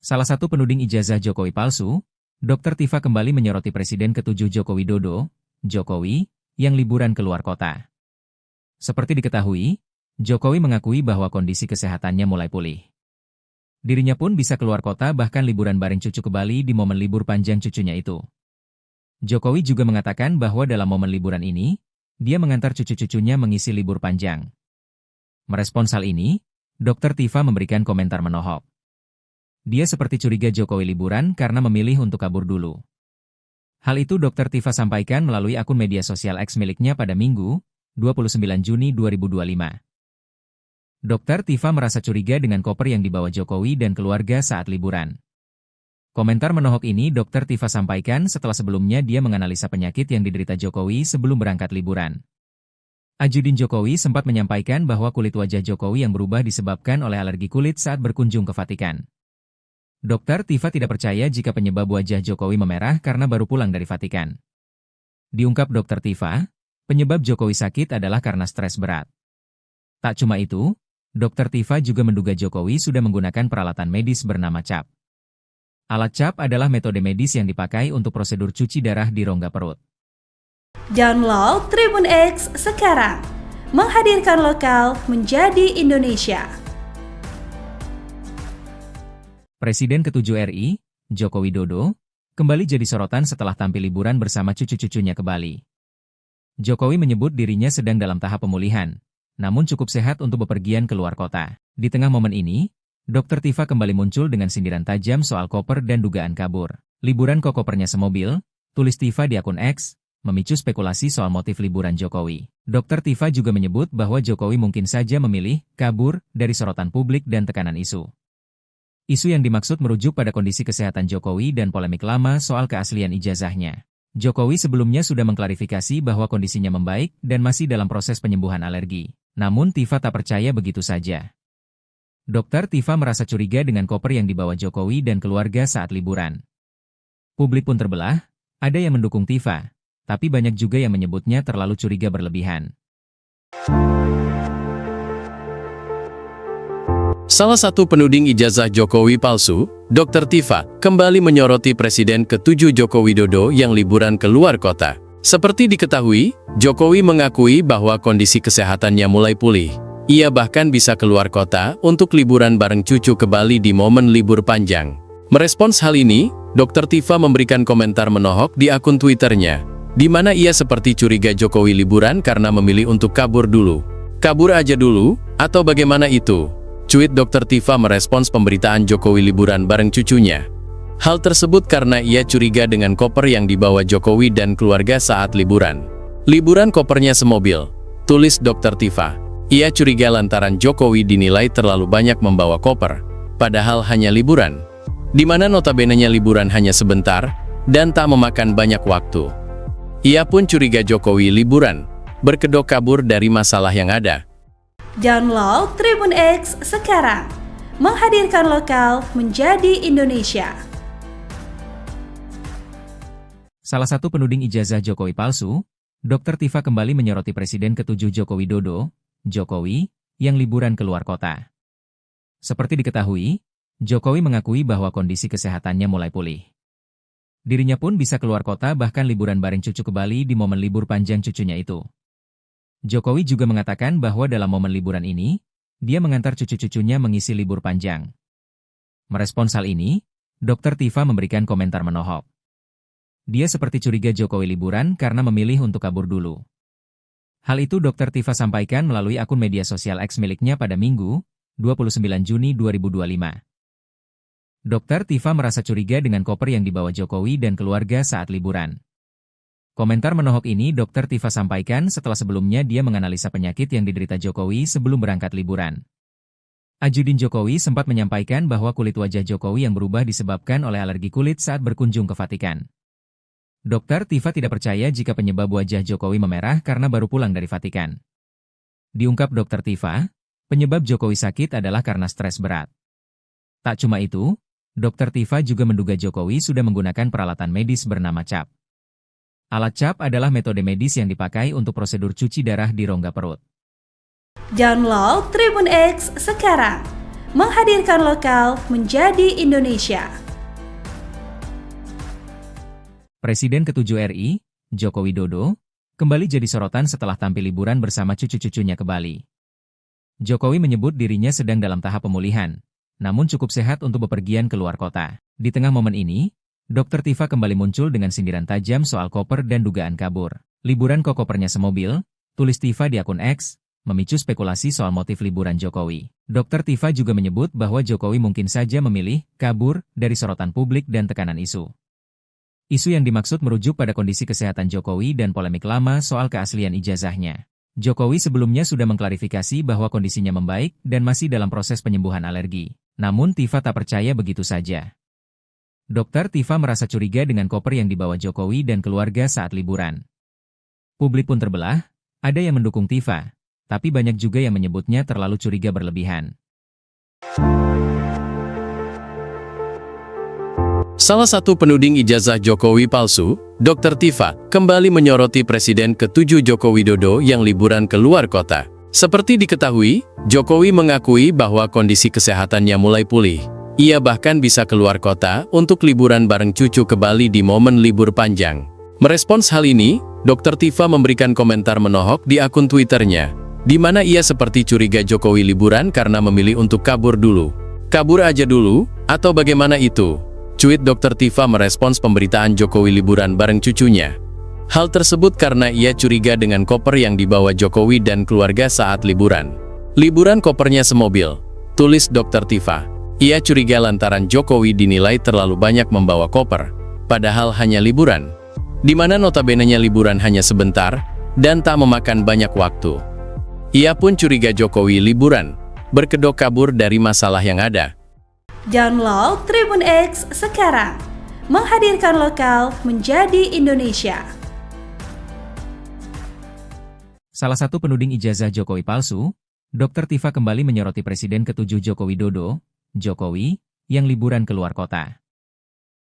Salah satu penuding ijazah Jokowi palsu, Dr. Tifa kembali menyoroti Presiden ke-7 Joko Widodo, Jokowi, yang liburan ke luar kota. Seperti diketahui, Jokowi mengakui bahwa kondisi kesehatannya mulai pulih. Dirinya pun bisa keluar kota bahkan liburan bareng cucu ke Bali di momen libur panjang cucunya itu. Jokowi juga mengatakan bahwa dalam momen liburan ini, dia mengantar cucu-cucunya mengisi libur panjang. Merespons hal ini, Dr. Tifa memberikan komentar menohok. Dia seperti curiga Jokowi liburan karena memilih untuk kabur dulu. Hal itu Dr. Tifa sampaikan melalui akun media sosial X miliknya pada Minggu, 29 Juni 2025. Dr. Tifa merasa curiga dengan koper yang dibawa Jokowi dan keluarga saat liburan. Komentar menohok ini Dr. Tifa sampaikan setelah sebelumnya dia menganalisa penyakit yang diderita Jokowi sebelum berangkat liburan. Ajudin Jokowi sempat menyampaikan bahwa kulit wajah Jokowi yang berubah disebabkan oleh alergi kulit saat berkunjung ke Vatikan. Dr. Tifa tidak percaya jika penyebab wajah Jokowi memerah karena baru pulang dari Vatikan. Diungkap Dr. Tifa, penyebab Jokowi sakit adalah karena stres berat. Tak cuma itu, Dr. Tifa juga menduga Jokowi sudah menggunakan peralatan medis bernama CAP. Alat CAP adalah metode medis yang dipakai untuk prosedur cuci darah di rongga perut. Download Tribun X sekarang, menghadirkan lokal menjadi Indonesia. Presiden ke-7 RI, Joko Widodo, kembali jadi sorotan setelah tampil liburan bersama cucu-cucunya ke Bali. Jokowi menyebut dirinya sedang dalam tahap pemulihan, namun cukup sehat untuk bepergian ke luar kota. Di tengah momen ini, Dr. Tifa kembali muncul dengan sindiran tajam soal koper dan dugaan kabur. Liburan kok kopernya semobil, tulis Tifa di akun X, memicu spekulasi soal motif liburan Jokowi. Dr. Tifa juga menyebut bahwa Jokowi mungkin saja memilih kabur dari sorotan publik dan tekanan isu. Isu yang dimaksud merujuk pada kondisi kesehatan Jokowi dan polemik lama soal keaslian ijazahnya. Jokowi sebelumnya sudah mengklarifikasi bahwa kondisinya membaik dan masih dalam proses penyembuhan alergi. Namun Tifa tak percaya begitu saja. Dokter Tifa merasa curiga dengan koper yang dibawa Jokowi dan keluarga saat liburan. Publik pun terbelah, ada yang mendukung Tifa, tapi banyak juga yang menyebutnya terlalu curiga berlebihan. Salah satu penuding ijazah Jokowi palsu, Dr. Tifa, kembali menyoroti Presiden ke-7 Joko Widodo yang liburan ke luar kota. Seperti diketahui, Jokowi mengakui bahwa kondisi kesehatannya mulai pulih. Ia bahkan bisa keluar kota untuk liburan bareng cucu ke Bali di momen libur panjang. Merespons hal ini, Dr. Tifa memberikan komentar menohok di akun Twitternya, di mana ia seperti curiga Jokowi liburan karena memilih untuk kabur dulu. Kabur aja dulu, atau bagaimana itu? Cuit Dr. Tifa merespons pemberitaan Jokowi liburan bareng cucunya. Hal tersebut karena ia curiga dengan koper yang dibawa Jokowi dan keluarga saat liburan. Liburan kopernya semobil, tulis Dr. Tifa. Ia curiga lantaran Jokowi dinilai terlalu banyak membawa koper, padahal hanya liburan, di mana notabene-nya liburan hanya sebentar, dan tak memakan banyak waktu. Ia pun curiga Jokowi liburan, berkedok kabur dari masalah yang ada. Download Tribun X sekarang, menghadirkan lokal menjadi Indonesia. Salah satu penuding ijazah Jokowi palsu, Dr. Tifa kembali menyoroti Presiden ke-7 Joko Widodo, Jokowi, yang liburan keluar kota. Seperti diketahui, Jokowi mengakui bahwa kondisi kesehatannya mulai pulih. Dirinya pun bisa keluar kota bahkan liburan bareng cucu ke Bali di momen libur panjang cucunya itu. Jokowi juga mengatakan bahwa dalam momen liburan ini, dia mengantar cucu-cucunya mengisi libur panjang. Merespons hal ini, Dr. Tifa memberikan komentar menohok. Dia seperti curiga Jokowi liburan karena memilih untuk kabur dulu. Hal itu Dr. Tifa sampaikan melalui akun media sosial X miliknya pada Minggu, 29 Juni 2025. Dr. Tifa merasa curiga dengan koper yang dibawa Jokowi dan keluarga saat liburan. Komentar menohok ini Dr. Tifa sampaikan setelah sebelumnya dia menganalisa penyakit yang diderita Jokowi sebelum berangkat liburan. Ajudin Jokowi sempat menyampaikan bahwa kulit wajah Jokowi yang berubah disebabkan oleh alergi kulit saat berkunjung ke Vatikan. Dr. Tifa tidak percaya jika penyebab wajah Jokowi memerah karena baru pulang dari Vatikan. Diungkap Dr. Tifa, penyebab Jokowi sakit adalah karena stres berat. Tak cuma itu, Dr. Tifa juga menduga Jokowi sudah menggunakan peralatan medis bernama CAP. Alat CAP adalah metode medis yang dipakai untuk prosedur cuci darah di rongga perut. Download Tribun X sekarang, menghadirkan lokal menjadi Indonesia. Presiden ke-7 RI, Joko Widodo, kembali jadi sorotan setelah tampil liburan bersama cucu-cucunya ke Bali. Jokowi menyebut dirinya sedang dalam tahap pemulihan, namun cukup sehat untuk bepergian ke luar kota. Di tengah momen ini, Dr. Tifa kembali muncul dengan sindiran tajam soal koper dan dugaan kabur. Liburan kok kopernya semobil, tulis Tifa di akun X, memicu spekulasi soal motif liburan Jokowi. Dr. Tifa juga menyebut bahwa Jokowi mungkin saja memilih kabur dari sorotan publik dan tekanan isu. Isu yang dimaksud merujuk pada kondisi kesehatan Jokowi dan polemik lama soal keaslian ijazahnya. Jokowi sebelumnya sudah mengklarifikasi bahwa kondisinya membaik dan masih dalam proses penyembuhan alergi. Namun Tifa tak percaya begitu saja. Dr. Tifa merasa curiga dengan koper yang dibawa Jokowi dan keluarga saat liburan. Publik pun terbelah, ada yang mendukung Tifa, tapi banyak juga yang menyebutnya terlalu curiga berlebihan. Salah satu penuding ijazah Jokowi palsu, Dr. Tifa, kembali menyoroti Presiden ke-7 Joko Widodo yang liburan ke luar kota. Seperti diketahui, Jokowi mengakui bahwa kondisi kesehatannya mulai pulih. Ia bahkan bisa keluar kota untuk liburan bareng cucu ke Bali di momen libur panjang. Merespons hal ini, Dr. Tifa memberikan komentar menohok di akun Twitternya, di mana ia seperti curiga Jokowi liburan karena memilih untuk kabur dulu. Kabur aja dulu, atau bagaimana itu? Cuit Dr. Tifa merespons pemberitaan Jokowi liburan bareng cucunya. Hal tersebut karena ia curiga dengan koper yang dibawa Jokowi dan keluarga saat liburan. Liburan kopernya semobil, tulis Dr. Tifa. Ia curiga lantaran Jokowi dinilai terlalu banyak membawa koper, padahal hanya liburan, di mana notabene-nya liburan hanya sebentar, dan tak memakan banyak waktu. Ia pun curiga Jokowi liburan, berkedok kabur dari masalah yang ada. Download Tribun X sekarang, menghadirkan lokal menjadi Indonesia. Salah satu penuding ijazah Jokowi palsu, Dr. Tifa kembali menyoroti Presiden ke-7 Joko Widodo, Jokowi, yang liburan keluar kota.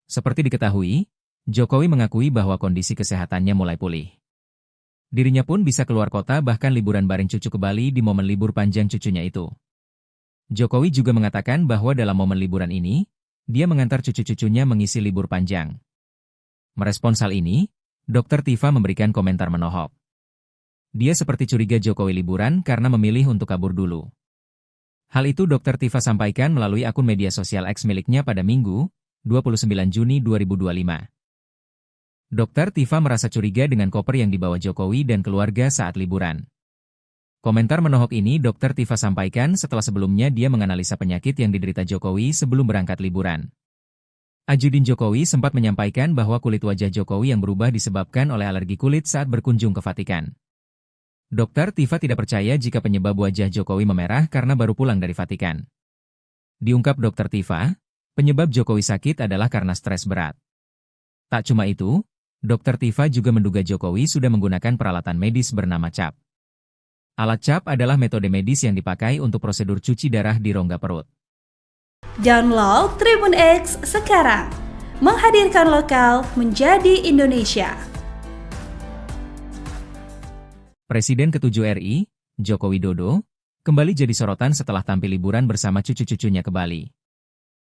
Seperti diketahui, Jokowi mengakui bahwa kondisi kesehatannya mulai pulih. Dirinya pun bisa keluar kota bahkan liburan bareng cucu ke Bali di momen libur panjang cucunya itu. Jokowi juga mengatakan bahwa dalam momen liburan ini, dia mengantar cucu-cucunya mengisi libur panjang. Merespons hal ini, Dr. Tifa memberikan komentar menohok. Dia seperti curiga Jokowi liburan karena memilih untuk kabur dulu. Hal itu Dr. Tifa sampaikan melalui akun media sosial X miliknya pada Minggu, 29 Juni 2025. Dr. Tifa merasa curiga dengan koper yang dibawa Jokowi dan keluarga saat liburan. Komentar menohok ini Dr. Tifa sampaikan setelah sebelumnya dia menganalisa penyakit yang diderita Jokowi sebelum berangkat liburan. Ajudin Jokowi sempat menyampaikan bahwa kulit wajah Jokowi yang berubah disebabkan oleh alergi kulit saat berkunjung ke Vatikan. Dr. Tifa tidak percaya jika penyebab wajah Jokowi memerah karena baru pulang dari Vatikan. Diungkap Dr. Tifa, penyebab Jokowi sakit adalah karena stres berat. Tak cuma itu, Dr. Tifa juga menduga Jokowi sudah menggunakan peralatan medis bernama CAP. Alat CAP adalah metode medis yang dipakai untuk prosedur cuci darah di rongga perut. Download Tribun X sekarang, menghadirkan lokal menjadi Indonesia. Presiden ke-7 RI, Joko Widodo, kembali jadi sorotan setelah tampil liburan bersama cucu-cucunya ke Bali.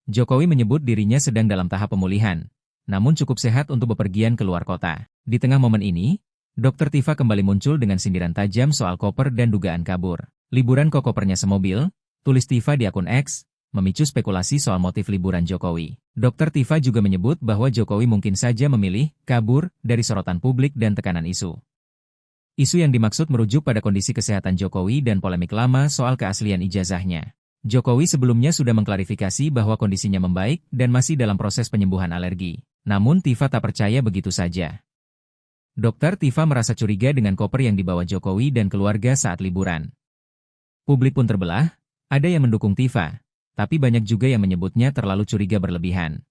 Jokowi menyebut dirinya sedang dalam tahap pemulihan, namun cukup sehat untuk bepergian keluar kota. Di tengah momen ini, Dr. Tifa kembali muncul dengan sindiran tajam soal koper dan dugaan kabur. Liburan kok kopernya semobil, tulis Tifa di akun X, memicu spekulasi soal motif liburan Jokowi. Dr. Tifa juga menyebut bahwa Jokowi mungkin saja memilih kabur dari sorotan publik dan tekanan isu. Isu yang dimaksud merujuk pada kondisi kesehatan Jokowi dan polemik lama soal keaslian ijazahnya. Jokowi sebelumnya sudah mengklarifikasi bahwa kondisinya membaik dan masih dalam proses penyembuhan alergi. Namun Tifa tak percaya begitu saja. Dr. Tifa merasa curiga dengan koper yang dibawa Jokowi dan keluarga saat liburan. Publik pun terbelah, ada yang mendukung Tifa, tapi banyak juga yang menyebutnya terlalu curiga berlebihan.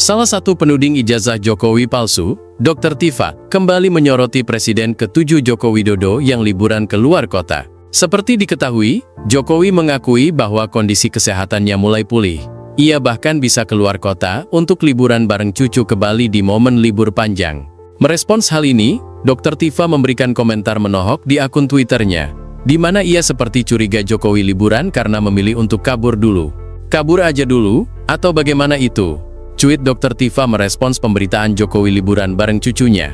Salah satu penuding ijazah Jokowi palsu, Dr. Tifa, kembali menyoroti Presiden ke-7 Joko Widodo yang liburan keluar kota. Seperti diketahui, Jokowi mengakui bahwa kondisi kesehatannya mulai pulih. Ia bahkan bisa keluar kota untuk liburan bareng cucu ke Bali di momen libur panjang. Merespons hal ini, Dr. Tifa memberikan komentar menohok di akun Twitternya, di mana ia seperti curiga Jokowi liburan karena memilih untuk kabur dulu. Kabur aja dulu, atau bagaimana itu? Cuit Dr. Tifa merespons pemberitaan Jokowi liburan bareng cucunya.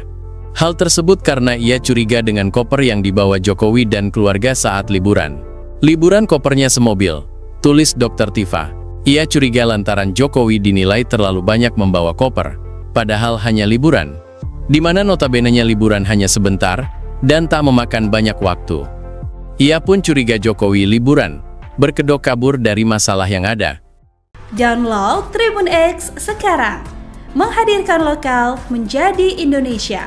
Hal tersebut karena ia curiga dengan koper yang dibawa Jokowi dan keluarga saat liburan. Liburan kopernya semobil, tulis Dr. Tifa. Ia curiga lantaran Jokowi dinilai terlalu banyak membawa koper, padahal hanya liburan. Di mana notabene-nya liburan hanya sebentar, dan tak memakan banyak waktu. Ia pun curiga Jokowi liburan, berkedok kabur dari masalah yang ada. Download Tribun X sekarang, menghadirkan lokal menjadi Indonesia.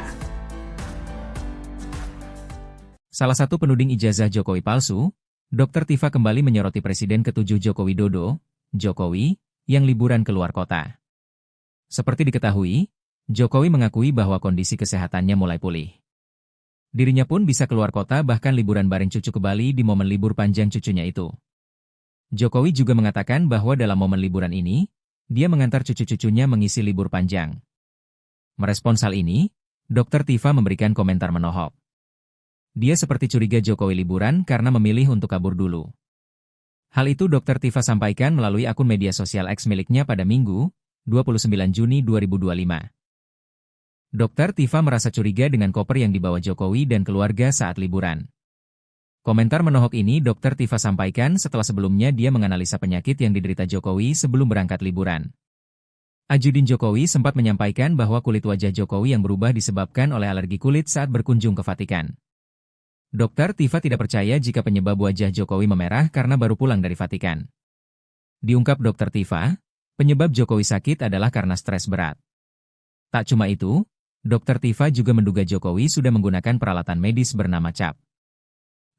Salah satu penuding ijazah Jokowi palsu, Dr. Tifa kembali menyoroti Presiden ke-7 Joko Widodo, Jokowi, yang liburan keluar kota. Seperti diketahui, Jokowi mengakui bahwa kondisi kesehatannya mulai pulih. Dirinya pun bisa keluar kota bahkan liburan bareng cucu ke Bali di momen libur panjang cucunya itu. Jokowi juga mengatakan bahwa dalam momen liburan ini, dia mengantar cucu-cucunya mengisi libur panjang. Merespons hal ini, Dr. Tifa memberikan komentar menohok. Dia seperti curiga Jokowi liburan karena memilih untuk kabur dulu. Hal itu Dr. Tifa sampaikan melalui akun media sosial X miliknya pada Minggu, 29 Juni 2025. Dr. Tifa merasa curiga dengan koper yang dibawa Jokowi dan keluarga saat liburan. Komentar menohok ini Dr. Tifa sampaikan setelah sebelumnya dia menganalisa penyakit yang diderita Jokowi sebelum berangkat liburan. Ajudin Jokowi sempat menyampaikan bahwa kulit wajah Jokowi yang berubah disebabkan oleh alergi kulit saat berkunjung ke Vatikan. Dr. Tifa tidak percaya jika penyebab wajah Jokowi memerah karena baru pulang dari Vatikan. Diungkap Dr. Tifa, penyebab Jokowi sakit adalah karena stres berat. Tak cuma itu, Dr. Tifa juga menduga Jokowi sudah menggunakan peralatan medis bernama CAP.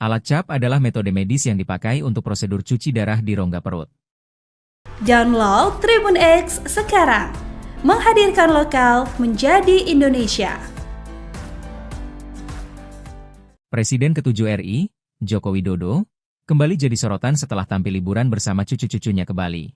Alat CAP adalah metode medis yang dipakai untuk prosedur cuci darah di rongga perut. Download Tribun X sekarang, menghadirkan lokal menjadi Indonesia. Presiden ke-7 RI, Joko Widodo, kembali jadi sorotan setelah tampil liburan bersama cucu-cucunya ke Bali.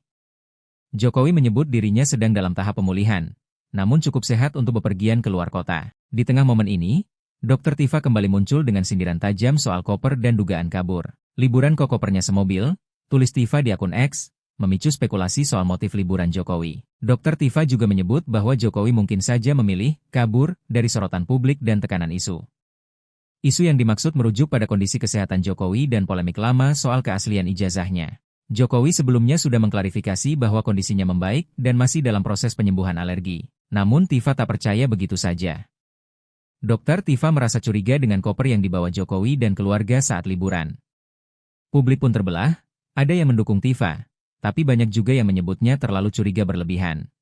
Jokowi menyebut dirinya sedang dalam tahap pemulihan, namun cukup sehat untuk bepergian ke luar kota. Di tengah momen ini, Dr. Tifa kembali muncul dengan sindiran tajam soal koper dan dugaan kabur. Liburan kok kopernya semobil, tulis Tifa di akun X, memicu spekulasi soal motif liburan Jokowi. Dr. Tifa juga menyebut bahwa Jokowi mungkin saja memilih kabur dari sorotan publik dan tekanan isu. Isu yang dimaksud merujuk pada kondisi kesehatan Jokowi dan polemik lama soal keaslian ijazahnya. Jokowi sebelumnya sudah mengklarifikasi bahwa kondisinya membaik dan masih dalam proses penyembuhan alergi. Namun Tifa tak percaya begitu saja. Dr. Tifa merasa curiga dengan koper yang dibawa Jokowi dan keluarga saat liburan. Publik pun terbelah, ada yang mendukung Tifa, tapi banyak juga yang menyebutnya terlalu curiga berlebihan.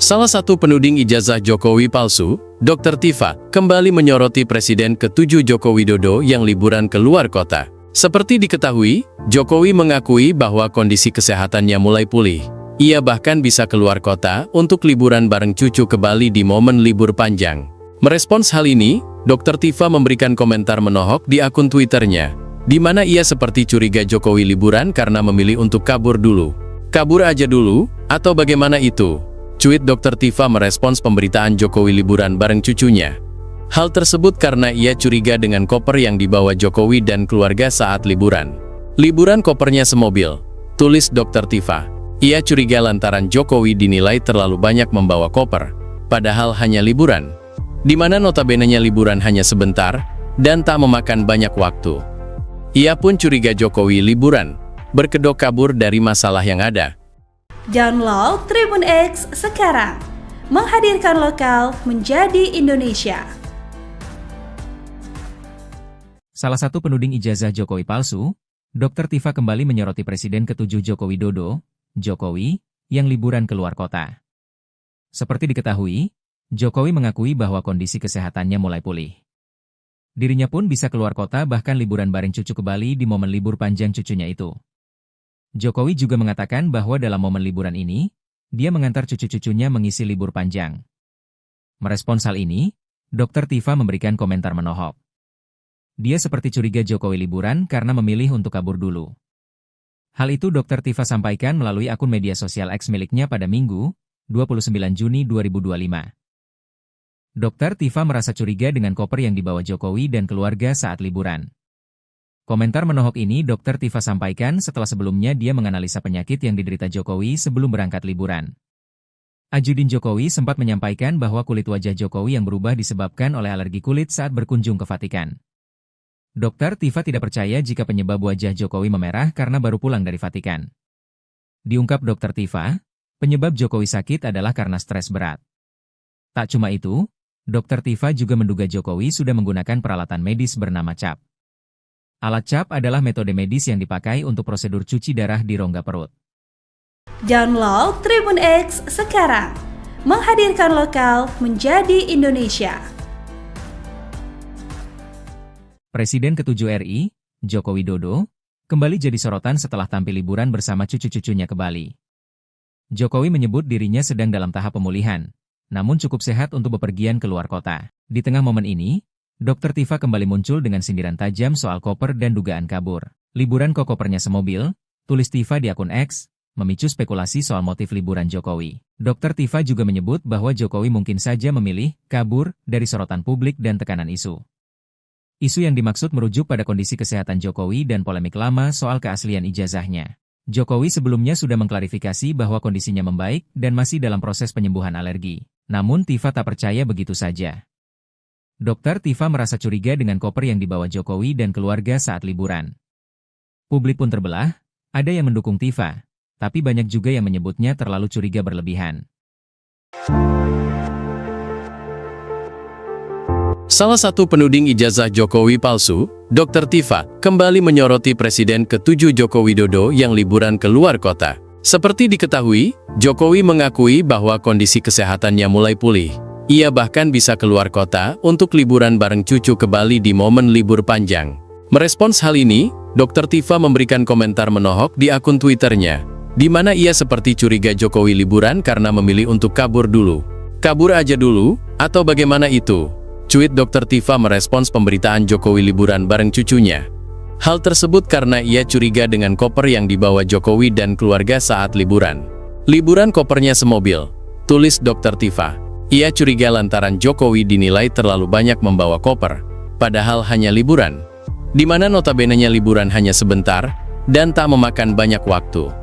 Salah satu penuding ijazah Jokowi palsu, Dr. Tifa, kembali menyoroti Presiden ke-7 Joko Widodo yang liburan ke luar kota. Seperti diketahui, Jokowi mengakui bahwa kondisi kesehatannya mulai pulih. Ia bahkan bisa keluar kota untuk liburan bareng cucu ke Bali di momen libur panjang. Merespons hal ini, Dr. Tifa memberikan komentar menohok di akun Twitternya, di mana ia seperti curiga Jokowi liburan karena memilih untuk kabur dulu. Kabur aja dulu, atau bagaimana itu? Cuit Dr. Tifa merespons pemberitaan Jokowi liburan bareng cucunya. Hal tersebut karena ia curiga dengan koper yang dibawa Jokowi dan keluarga saat liburan. Liburan kopernya semobil, tulis Dr. Tifa. Ia curiga lantaran Jokowi dinilai terlalu banyak membawa koper, padahal hanya liburan, di mana notabene-nya liburan hanya sebentar dan tak memakan banyak waktu. Ia pun curiga Jokowi liburan, berkedok kabur dari masalah yang ada. Download Tribun X sekarang, menghadirkan lokal menjadi Indonesia. Salah satu penuding ijazah Jokowi palsu, Dr. Tifa kembali menyoroti Presiden ke-7 Joko Widodo, Jokowi, yang liburan ke luar kota. Seperti diketahui, Jokowi mengakui bahwa kondisi kesehatannya mulai pulih. Dirinya pun bisa keluar kota bahkan liburan bareng cucu ke Bali di momen libur panjang cucunya itu. Jokowi juga mengatakan bahwa dalam momen liburan ini, dia mengantar cucu-cucunya mengisi libur panjang. Merespons hal ini, Dr. Tifa memberikan komentar menohok. Dia seperti curiga Jokowi liburan karena memilih untuk kabur dulu. Hal itu Dr. Tifa sampaikan melalui akun media sosial X miliknya pada Minggu, 29 Juni 2025. Dr. Tifa merasa curiga dengan koper yang dibawa Jokowi dan keluarga saat liburan. Komentar menohok ini Dr. Tifa sampaikan setelah sebelumnya dia menganalisa penyakit yang diderita Jokowi sebelum berangkat liburan. Ajudin Jokowi sempat menyampaikan bahwa kulit wajah Jokowi yang berubah disebabkan oleh alergi kulit saat berkunjung ke Vatikan. Dr. Tifa tidak percaya jika penyebab wajah Jokowi memerah karena baru pulang dari Vatikan. Diungkap Dr. Tifa, penyebab Jokowi sakit adalah karena stres berat. Tak cuma itu, Dr. Tifa juga menduga Jokowi sudah menggunakan peralatan medis bernama CAP. Alat CAP adalah metode medis yang dipakai untuk prosedur cuci darah di rongga perut. Download Tribun X sekarang, menghadirkan lokal menjadi Indonesia. Presiden ke-7 RI, Joko Widodo, kembali jadi sorotan setelah tampil liburan bersama cucu-cucunya ke Bali. Jokowi menyebut dirinya sedang dalam tahap pemulihan, namun cukup sehat untuk bepergian ke luar kota. Di tengah momen ini, Dr. Tifa kembali muncul dengan sindiran tajam soal koper dan dugaan kabur. Liburan kok kopernya semobil, tulis Tifa di akun X, memicu spekulasi soal motif liburan Jokowi. Dr. Tifa juga menyebut bahwa Jokowi mungkin saja memilih kabur dari sorotan publik dan tekanan isu. Isu yang dimaksud merujuk pada kondisi kesehatan Jokowi dan polemik lama soal keaslian ijazahnya. Jokowi sebelumnya sudah mengklarifikasi bahwa kondisinya membaik dan masih dalam proses penyembuhan alergi. Namun Tifa tak percaya begitu saja. Dr. Tifa merasa curiga dengan koper yang dibawa Jokowi dan keluarga saat liburan. Publik pun terbelah, ada yang mendukung Tifa, tapi banyak juga yang menyebutnya terlalu curiga berlebihan. Salah satu penuding ijazah Jokowi palsu, Dr. Tifa, kembali menyoroti Presiden ke-7 Joko Widodo yang liburan ke luar kota. Seperti diketahui, Jokowi mengakui bahwa kondisi kesehatannya mulai pulih. Ia bahkan bisa keluar kota untuk liburan bareng cucu ke Bali di momen libur panjang. Merespons hal ini, Dr. Tifa memberikan komentar menohok di akun Twitternya, di mana ia seperti curiga Jokowi liburan karena memilih untuk kabur dulu. Kabur aja dulu, atau bagaimana itu? Cuit Dr. Tifa merespons pemberitaan Jokowi liburan bareng cucunya. Hal tersebut karena ia curiga dengan koper yang dibawa Jokowi dan keluarga saat liburan. Liburan kopernya semobil, tulis Dr. Tifa. Ia curiga lantaran Jokowi dinilai terlalu banyak membawa koper, padahal hanya liburan. Di mana notabenenya liburan hanya sebentar, dan tak memakan banyak waktu.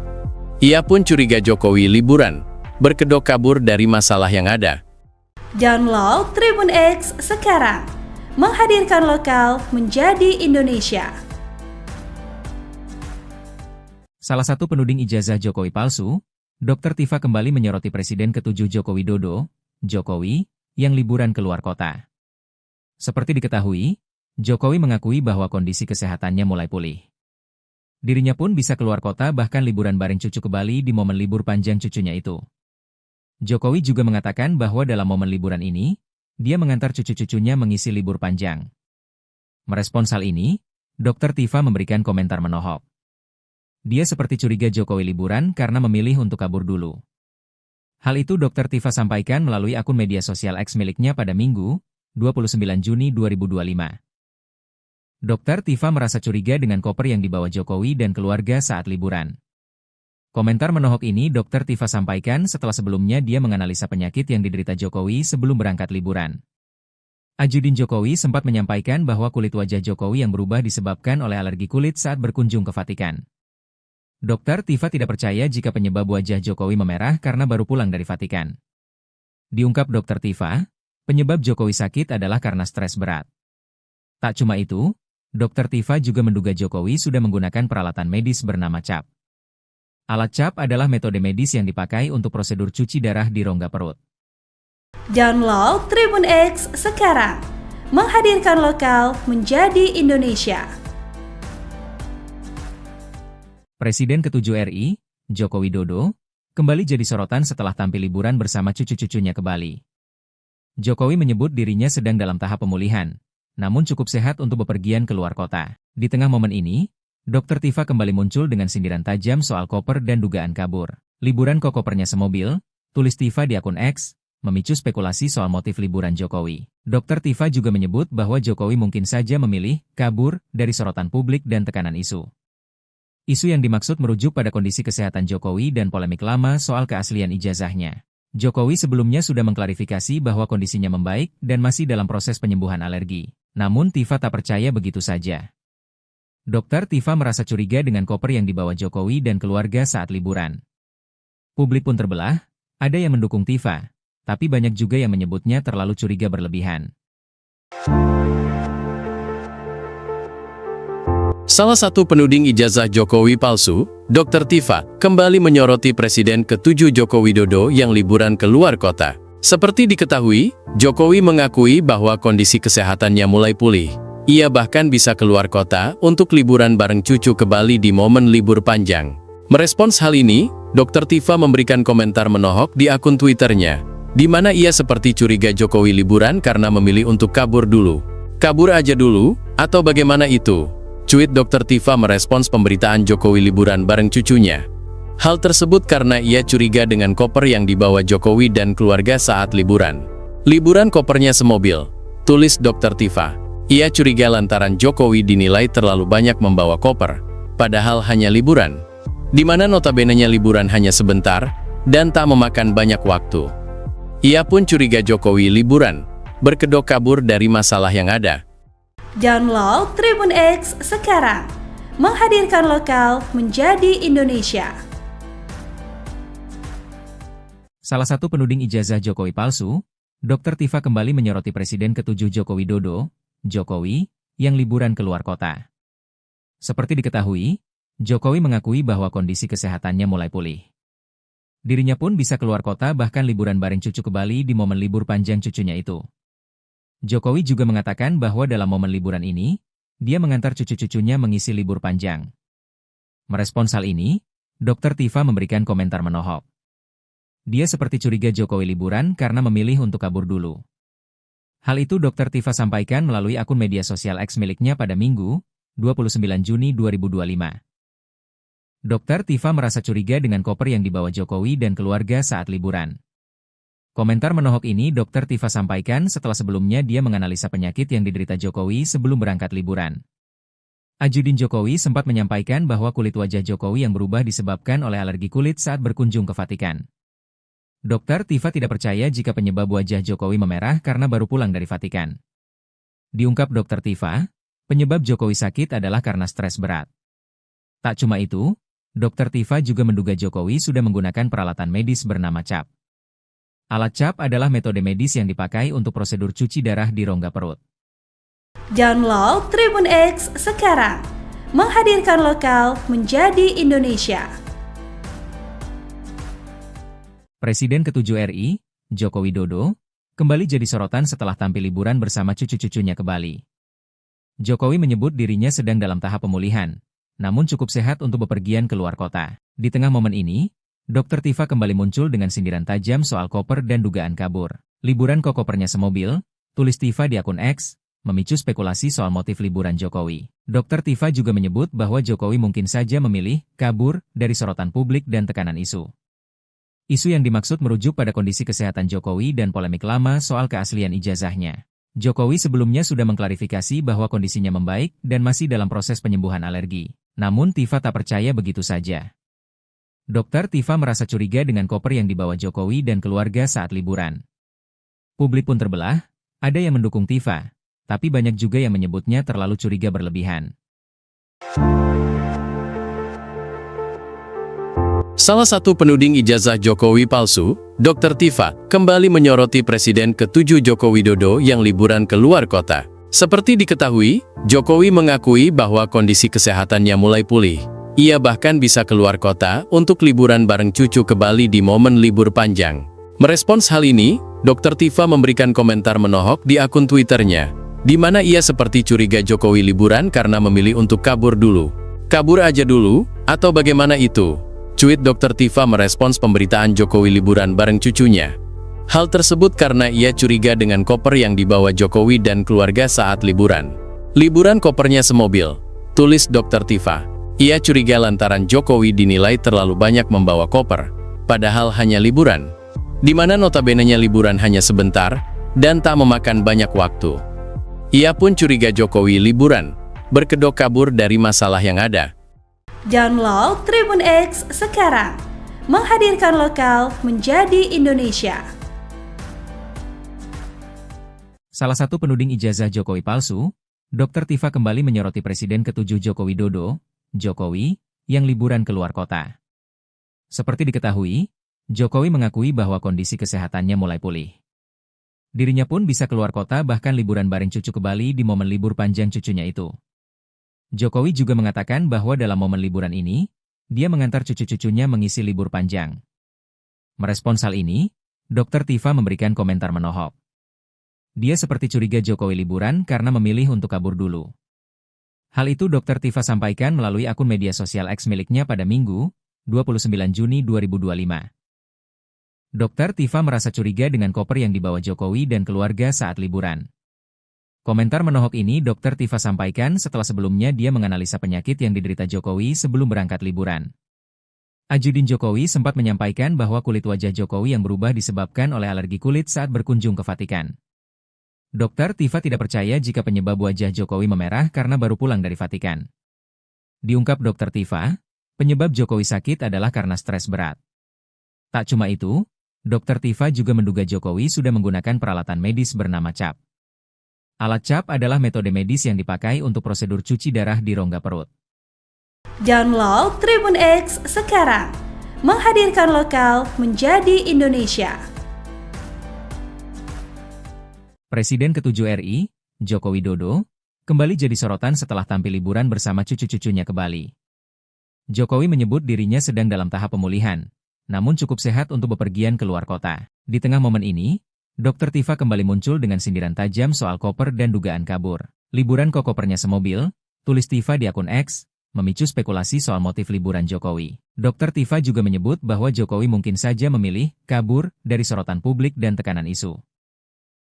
Ia pun curiga Jokowi liburan, berkedok kabur dari masalah yang ada. Download Tribun X sekarang, menghadirkan lokal menjadi Indonesia. Salah satu penuding ijazah Jokowi palsu, Dr. Tifa kembali menyoroti Presiden ke-7 Joko Widodo, Jokowi, yang liburan keluar kota. Seperti diketahui, Jokowi mengakui bahwa kondisi kesehatannya mulai pulih. Dirinya pun bisa keluar kota bahkan liburan bareng cucu ke Bali di momen libur panjang cucunya itu. Jokowi juga mengatakan bahwa dalam momen liburan ini, dia mengantar cucu-cucunya mengisi libur panjang. Merespons hal ini, Dr. Tifa memberikan komentar menohok. Dia seperti curiga Jokowi liburan karena memilih untuk kabur dulu. Hal itu Dr. Tifa sampaikan melalui akun media sosial X miliknya pada Minggu, 29 Juni 2025. Dr. Tifa merasa curiga dengan koper yang dibawa Jokowi dan keluarga saat liburan. Komentar menohok ini Dr. Tifa sampaikan setelah sebelumnya dia menganalisa penyakit yang diderita Jokowi sebelum berangkat liburan. Ajudin Jokowi sempat menyampaikan bahwa kulit wajah Jokowi yang berubah disebabkan oleh alergi kulit saat berkunjung ke Vatikan. Dr. Tifa tidak percaya jika penyebab wajah Jokowi memerah karena baru pulang dari Vatikan. Diungkap Dr. Tifa, penyebab Jokowi sakit adalah karena stres berat. Tak cuma itu, Dr. Tifa juga menduga Jokowi sudah menggunakan peralatan medis bernama CAP. Alat CAP adalah metode medis yang dipakai untuk prosedur cuci darah di rongga perut. Download Tribun X sekarang, menghadirkan lokal menjadi Indonesia. Presiden ke-7 RI, Joko Widodo, kembali jadi sorotan setelah tampil liburan bersama cucu-cucunya ke Bali. Jokowi menyebut dirinya sedang dalam tahap pemulihan, namun cukup sehat untuk bepergian keluar kota. Di tengah momen ini, Dr. Tifa kembali muncul dengan sindiran tajam soal koper dan dugaan kabur. Liburan kok kopernya semobil, tulis Tifa di akun X, memicu spekulasi soal motif liburan Jokowi. Dr. Tifa juga menyebut bahwa Jokowi mungkin saja memilih kabur dari sorotan publik dan tekanan isu. Isu yang dimaksud merujuk pada kondisi kesehatan Jokowi dan polemik lama soal keaslian ijazahnya. Jokowi sebelumnya sudah mengklarifikasi bahwa kondisinya membaik dan masih dalam proses penyembuhan alergi. Namun Tifa tak percaya begitu saja. Dr. Tifa merasa curiga dengan koper yang dibawa Jokowi dan keluarga saat liburan. Publik pun terbelah, ada yang mendukung Tifa, tapi banyak juga yang menyebutnya terlalu curiga berlebihan. Salah satu penuding ijazah Jokowi palsu, Dr. Tifa, kembali menyoroti Presiden ke-7 Joko Widodo yang liburan keluar kota. Seperti diketahui, Jokowi mengakui bahwa kondisi kesehatannya mulai pulih. Ia bahkan bisa keluar kota untuk liburan bareng cucu ke Bali di momen libur panjang. Merespons hal ini, Dr. Tifa memberikan komentar menohok di akun Twitternya, di mana ia seperti curiga Jokowi liburan karena memilih untuk kabur dulu. Kabur aja dulu, atau bagaimana itu? Cuit Dr. Tifa merespons pemberitaan Jokowi liburan bareng cucunya. Hal tersebut karena ia curiga dengan koper yang dibawa Jokowi dan keluarga saat liburan. Liburan kopernya semobil, tulis Dr. Tifa. Ia curiga lantaran Jokowi dinilai terlalu banyak membawa koper, padahal hanya liburan. Di mana notabenenya liburan hanya sebentar, dan tak memakan banyak waktu. Ia pun curiga Jokowi liburan, berkedok kabur dari masalah yang ada. Download Tribun X sekarang, menghadirkan lokal menjadi Indonesia. Salah satu penuding ijazah Jokowi palsu, Dr. Tifa kembali menyoroti Presiden ke-7 Joko Widodo, Jokowi, yang liburan keluar kota. Seperti diketahui, Jokowi mengakui bahwa kondisi kesehatannya mulai pulih. Dirinya pun bisa keluar kota bahkan liburan bareng cucu ke Bali di momen libur panjang cucunya itu. Jokowi juga mengatakan bahwa dalam momen liburan ini, dia mengantar cucu-cucunya mengisi libur panjang. Merespons hal ini, Dr. Tifa memberikan komentar menohok. Dia seperti curiga Jokowi liburan karena memilih untuk kabur dulu. Hal itu Dr. Tifa sampaikan melalui akun media sosial X miliknya pada Minggu, 29 Juni 2025. Dr. Tifa merasa curiga dengan koper yang dibawa Jokowi dan keluarga saat liburan. Komentar menohok ini Dr. Tifa sampaikan setelah sebelumnya dia menganalisa penyakit yang diderita Jokowi sebelum berangkat liburan. Ajudin Jokowi sempat menyampaikan bahwa kulit wajah Jokowi yang berubah disebabkan oleh alergi kulit saat berkunjung ke Vatikan. Dr. Tifa tidak percaya jika penyebab wajah Jokowi memerah karena baru pulang dari Vatikan. Diungkap Dr. Tifa, penyebab Jokowi sakit adalah karena stres berat. Tak cuma itu, Dr. Tifa juga menduga Jokowi sudah menggunakan peralatan medis bernama CAP. Alat CAP adalah metode medis yang dipakai untuk prosedur cuci darah di rongga perut. Download Tribun X sekarang, menghadirkan lokal menjadi Indonesia. Presiden ke-7 RI, Joko Widodo, kembali jadi sorotan setelah tampil liburan bersama cucu-cucunya ke Bali. Jokowi menyebut dirinya sedang dalam tahap pemulihan, namun cukup sehat untuk bepergian ke luar kota. Di tengah momen ini, Dr. Tifa kembali muncul dengan sindiran tajam soal koper dan dugaan kabur. Liburan kok kopernya semobil, tulis Tifa di akun X, memicu spekulasi soal motif liburan Jokowi. Dr. Tifa juga menyebut bahwa Jokowi mungkin saja memilih kabur dari sorotan publik dan tekanan isu. Isu yang dimaksud merujuk pada kondisi kesehatan Jokowi dan polemik lama soal keaslian ijazahnya. Jokowi sebelumnya sudah mengklarifikasi bahwa kondisinya membaik dan masih dalam proses penyembuhan alergi. Namun Tifa tak percaya begitu saja. Dr. Tifa merasa curiga dengan koper yang dibawa Jokowi dan keluarga saat liburan. Publik pun terbelah, ada yang mendukung Tifa, tapi banyak juga yang menyebutnya terlalu curiga berlebihan. Salah satu penuding ijazah Jokowi palsu, Dr. Tifa, kembali menyoroti Presiden ke-7 Joko Widodo yang liburan ke luar kota. Seperti diketahui, Jokowi mengakui bahwa kondisi kesehatannya mulai pulih. Ia bahkan bisa keluar kota untuk liburan bareng cucu ke Bali di momen libur panjang. Merespons hal ini, Dr. Tifa memberikan komentar menohok di akun Twitternya, di mana ia seperti curiga Jokowi liburan karena memilih untuk kabur dulu. Kabur aja dulu, atau bagaimana itu? Cuit Dr. Tifa merespons pemberitaan Jokowi liburan bareng cucunya. Hal tersebut karena ia curiga dengan koper yang dibawa Jokowi dan keluarga saat liburan. Liburan kopernya semobil, tulis Dr. Tifa. Ia curiga lantaran Jokowi dinilai terlalu banyak membawa koper, padahal hanya liburan, di mana notabene-nya liburan hanya sebentar dan tak memakan banyak waktu. Ia pun curiga Jokowi liburan, berkedok kabur dari masalah yang ada. Download Tribun X sekarang, menghadirkan lokal menjadi Indonesia. Salah satu penuding ijazah Jokowi palsu, Dr. Tifa kembali menyoroti Presiden ke-7 Joko Widodo, Jokowi, yang liburan ke luar kota. Seperti diketahui, Jokowi mengakui bahwa kondisi kesehatannya mulai pulih. Dirinya pun bisa keluar kota bahkan liburan bareng cucu ke Bali di momen libur panjang cucunya itu. Jokowi juga mengatakan bahwa dalam momen liburan ini, dia mengantar cucu-cucunya mengisi libur panjang. Merespons hal ini, Dr. Tifa memberikan komentar menohok. Dia seperti curiga Jokowi liburan karena memilih untuk kabur dulu. Hal itu Dr. Tifa sampaikan melalui akun media sosial X miliknya pada Minggu, 29 Juni 2025. Dr. Tifa merasa curiga dengan koper yang dibawa Jokowi dan keluarga saat liburan. Komentar menohok ini Dr. Tifa sampaikan setelah sebelumnya dia menganalisa penyakit yang diderita Jokowi sebelum berangkat liburan. Ajudin Jokowi sempat menyampaikan bahwa kulit wajah Jokowi yang berubah disebabkan oleh alergi kulit saat berkunjung ke Vatikan. Dr. Tifa tidak percaya jika penyebab wajah Jokowi memerah karena baru pulang dari Vatikan. Diungkap Dr. Tifa, penyebab Jokowi sakit adalah karena stres berat. Tak cuma itu, Dr. Tifa juga menduga Jokowi sudah menggunakan peralatan medis bernama CAP. Alat CAP adalah metode medis yang dipakai untuk prosedur cuci darah di rongga perut. Download Tribun X sekarang, menghadirkan lokal menjadi Indonesia. Presiden ke-7 RI, Joko Widodo, kembali jadi sorotan setelah tampil liburan bersama cucu-cucunya ke Bali. Jokowi menyebut dirinya sedang dalam tahap pemulihan, namun cukup sehat untuk bepergian ke luar kota. Di tengah momen ini, Dr. Tifa kembali muncul dengan sindiran tajam soal koper dan dugaan kabur. Liburan kok kopernya semobil, tulis Tifa di akun X, memicu spekulasi soal motif liburan Jokowi. Dr. Tifa juga menyebut bahwa Jokowi mungkin saja memilih kabur dari sorotan publik dan tekanan isu.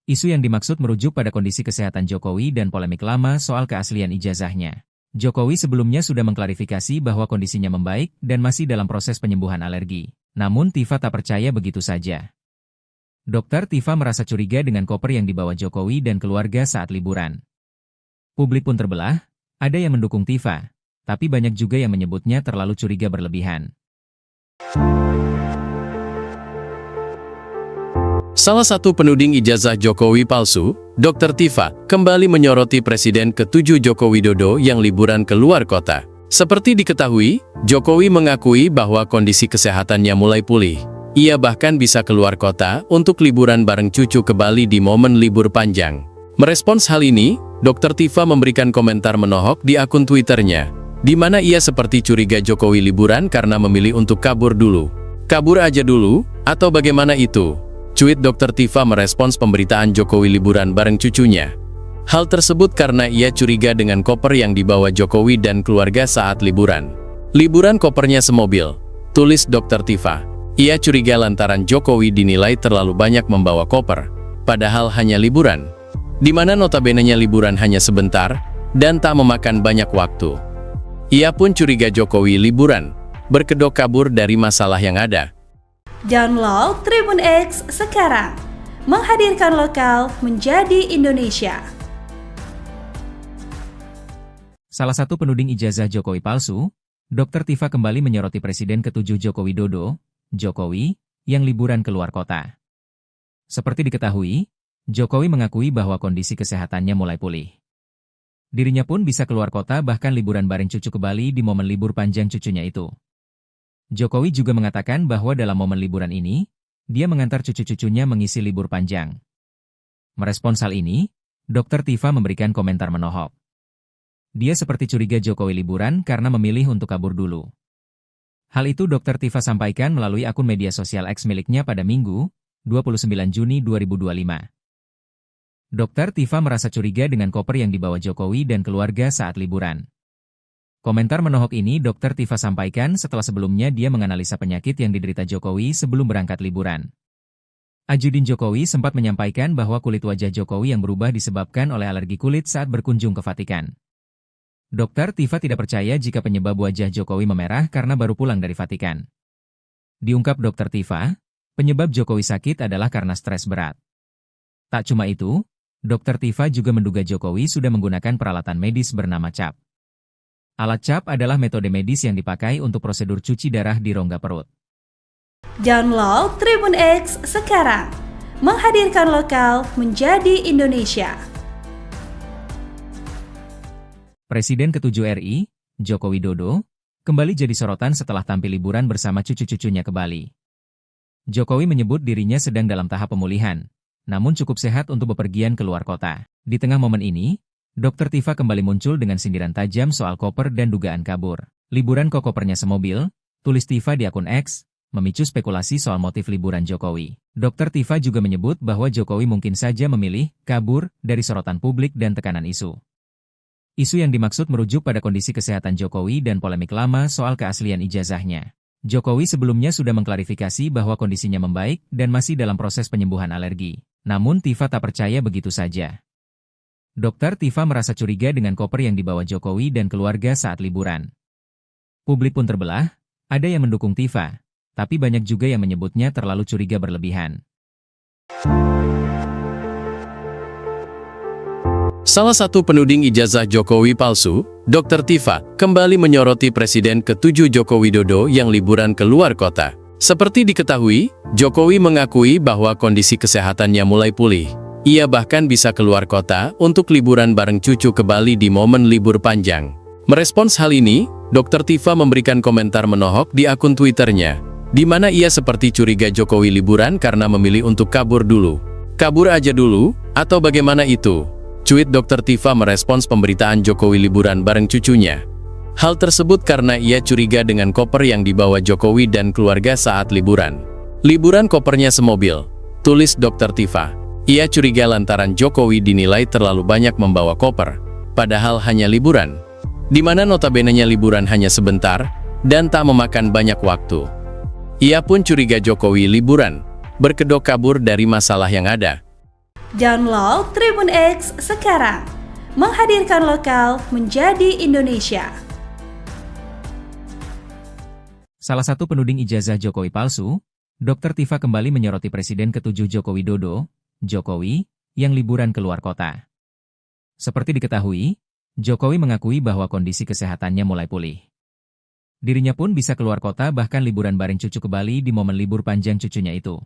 Isu yang dimaksud merujuk pada kondisi kesehatan Jokowi dan polemik lama soal keaslian ijazahnya. Jokowi sebelumnya sudah mengklarifikasi bahwa kondisinya membaik dan masih dalam proses penyembuhan alergi. Namun Tifa tak percaya begitu saja. Dokter Tifa merasa curiga dengan koper yang dibawa Jokowi dan keluarga saat liburan. Publik pun terbelah, ada yang mendukung Tifa, tapi banyak juga yang menyebutnya terlalu curiga berlebihan. Salah satu penuding ijazah Jokowi palsu, Dr. Tifa, kembali menyoroti Presiden ke-7 Joko Widodo yang liburan ke luar kota. Seperti diketahui, Jokowi mengakui bahwa kondisi kesehatannya mulai pulih. Ia bahkan bisa keluar kota untuk liburan bareng cucu ke Bali di momen libur panjang. Merespons hal ini, Dr. Tifa memberikan komentar menohok di akun Twitternya, di mana ia seperti curiga Jokowi liburan karena memilih untuk kabur dulu. Kabur aja dulu, atau bagaimana itu? Cuit Dr. Tifa merespons pemberitaan Jokowi liburan bareng cucunya. Hal tersebut karena ia curiga dengan koper yang dibawa Jokowi dan keluarga saat liburan. Liburan kopernya semobil, tulis Dr. Tifa. Ia curiga lantaran Jokowi dinilai terlalu banyak membawa koper, padahal hanya liburan, di mana notabene-nya liburan hanya sebentar, dan tak memakan banyak waktu. Ia pun curiga Jokowi liburan, berkedok kabur dari masalah yang ada. Download Tribun X sekarang, menghadirkan lokal menjadi Indonesia. Salah satu penuding ijazah Jokowi palsu, Dr. Tifa kembali menyoroti Presiden ke-7 Joko Widodo, Jokowi, yang liburan keluar kota. Seperti diketahui, Jokowi mengakui bahwa kondisi kesehatannya mulai pulih. Dirinya pun bisa keluar kota bahkan liburan bareng cucu ke Bali di momen libur panjang cucunya itu. Jokowi juga mengatakan bahwa dalam momen liburan ini, dia mengantar cucu-cucunya mengisi libur panjang. Merespons hal ini, Dr. Tifa memberikan komentar menohok. Dia seperti curiga Jokowi liburan karena memilih untuk kabur dulu. Hal itu Dr. Tifa sampaikan melalui akun media sosial X miliknya pada Minggu, 29 Juni 2025. Dr. Tifa merasa curiga dengan koper yang dibawa Jokowi dan keluarga saat liburan. Komentar menohok ini Dr. Tifa sampaikan setelah sebelumnya dia menganalisa penyakit yang diderita Jokowi sebelum berangkat liburan. Ajudin Jokowi sempat menyampaikan bahwa kulit wajah Jokowi yang berubah disebabkan oleh alergi kulit saat berkunjung ke Vatikan. Dr. Tifa tidak percaya jika penyebab wajah Jokowi memerah karena baru pulang dari Vatikan. Diungkap Dr. Tifa, penyebab Jokowi sakit adalah karena stres berat. Tak cuma itu, Dr. Tifa juga menduga Jokowi sudah menggunakan peralatan medis bernama CAP. Alat CAP adalah metode medis yang dipakai untuk prosedur cuci darah di rongga perut. Download Tribun X sekarang, menghadirkan lokal menjadi Indonesia. Presiden ke-7 RI, Joko Widodo, kembali jadi sorotan setelah tampil liburan bersama cucu-cucunya ke Bali. Jokowi menyebut dirinya sedang dalam tahap pemulihan, namun cukup sehat untuk bepergian keluar kota. Di tengah momen ini, Dr. Tifa kembali muncul dengan sindiran tajam soal koper dan dugaan kabur. Liburan kok kopernya semobil, tulis Tifa di akun X, memicu spekulasi soal motif liburan Jokowi. Dr. Tifa juga menyebut bahwa Jokowi mungkin saja memilih kabur dari sorotan publik dan tekanan isu. Isu yang dimaksud merujuk pada kondisi kesehatan Jokowi dan polemik lama soal keaslian ijazahnya. Jokowi sebelumnya sudah mengklarifikasi bahwa kondisinya membaik dan masih dalam proses penyembuhan alergi. Namun Tifa tak percaya begitu saja. Dr. Tifa merasa curiga dengan koper yang dibawa Jokowi dan keluarga saat liburan. Publik pun terbelah, ada yang mendukung Tifa, tapi banyak juga yang menyebutnya terlalu curiga berlebihan. Salah satu penuding ijazah Jokowi palsu, Dr. Tifa, kembali menyoroti Presiden ke-7 Joko Widodo yang liburan ke luar kota. Seperti diketahui, Jokowi mengakui bahwa kondisi kesehatannya mulai pulih. Ia bahkan bisa keluar kota untuk liburan bareng cucu ke Bali di momen libur panjang. Merespons hal ini, Dr. Tifa memberikan komentar menohok di akun Twitternya, di mana ia seperti curiga Jokowi liburan karena memilih untuk kabur dulu. Kabur aja dulu, atau bagaimana itu? Cuit Dr. Tifa merespons pemberitaan Jokowi liburan bareng cucunya. Hal tersebut karena ia curiga dengan koper yang dibawa Jokowi dan keluarga saat liburan. Liburan kopernya semobil, tulis Dr. Tifa. Ia curiga lantaran Jokowi dinilai terlalu banyak membawa koper, padahal hanya liburan, di mana notabene-nya liburan hanya sebentar, dan tak memakan banyak waktu. Ia pun curiga Jokowi liburan, berkedok kabur dari masalah yang ada. Download Tribun X sekarang, menghadirkan lokal menjadi Indonesia. Salah satu penuding ijazah Jokowi palsu, Dr. Tifa kembali menyoroti Presiden ke-7 Joko Widodo, Jokowi, yang liburan keluar kota. Seperti diketahui, Jokowi mengakui bahwa kondisi kesehatannya mulai pulih. Dirinya pun bisa keluar kota bahkan liburan bareng cucu ke Bali di momen libur panjang cucunya itu.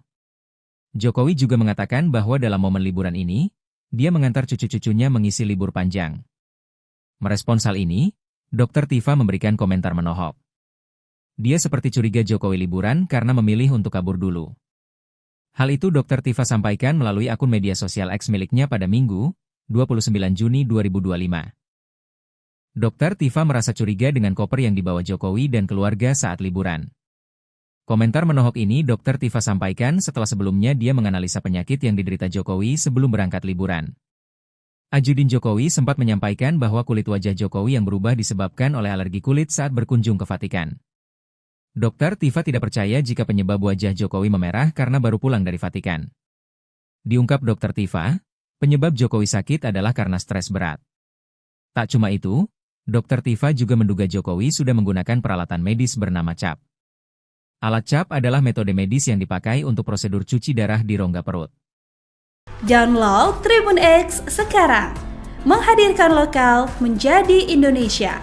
Jokowi juga mengatakan bahwa dalam momen liburan ini, dia mengantar cucu-cucunya mengisi libur panjang. Merespons hal ini, Dr. Tifa memberikan komentar menohok. Dia seperti curiga Jokowi liburan karena memilih untuk kabur dulu. Hal itu Dr. Tifa sampaikan melalui akun media sosial X miliknya pada Minggu, 29 Juni 2025. Dr. Tifa merasa curiga dengan koper yang dibawa Jokowi dan keluarga saat liburan. Komentar menohok ini Dr. Tifa sampaikan setelah sebelumnya dia menganalisa penyakit yang diderita Jokowi sebelum berangkat liburan. Ajudin Jokowi sempat menyampaikan bahwa kulit wajah Jokowi yang berubah disebabkan oleh alergi kulit saat berkunjung ke Vatikan. Dr. Tifa tidak percaya jika penyebab wajah Jokowi memerah karena baru pulang dari Vatikan. Diungkap Dr. Tifa, penyebab Jokowi sakit adalah karena stres berat. Tak cuma itu, Dr. Tifa juga menduga Jokowi sudah menggunakan peralatan medis bernama CAP. Alat CAP adalah metode medis yang dipakai untuk prosedur cuci darah di rongga perut. Download Tribun X sekarang, menghadirkan lokal menjadi Indonesia.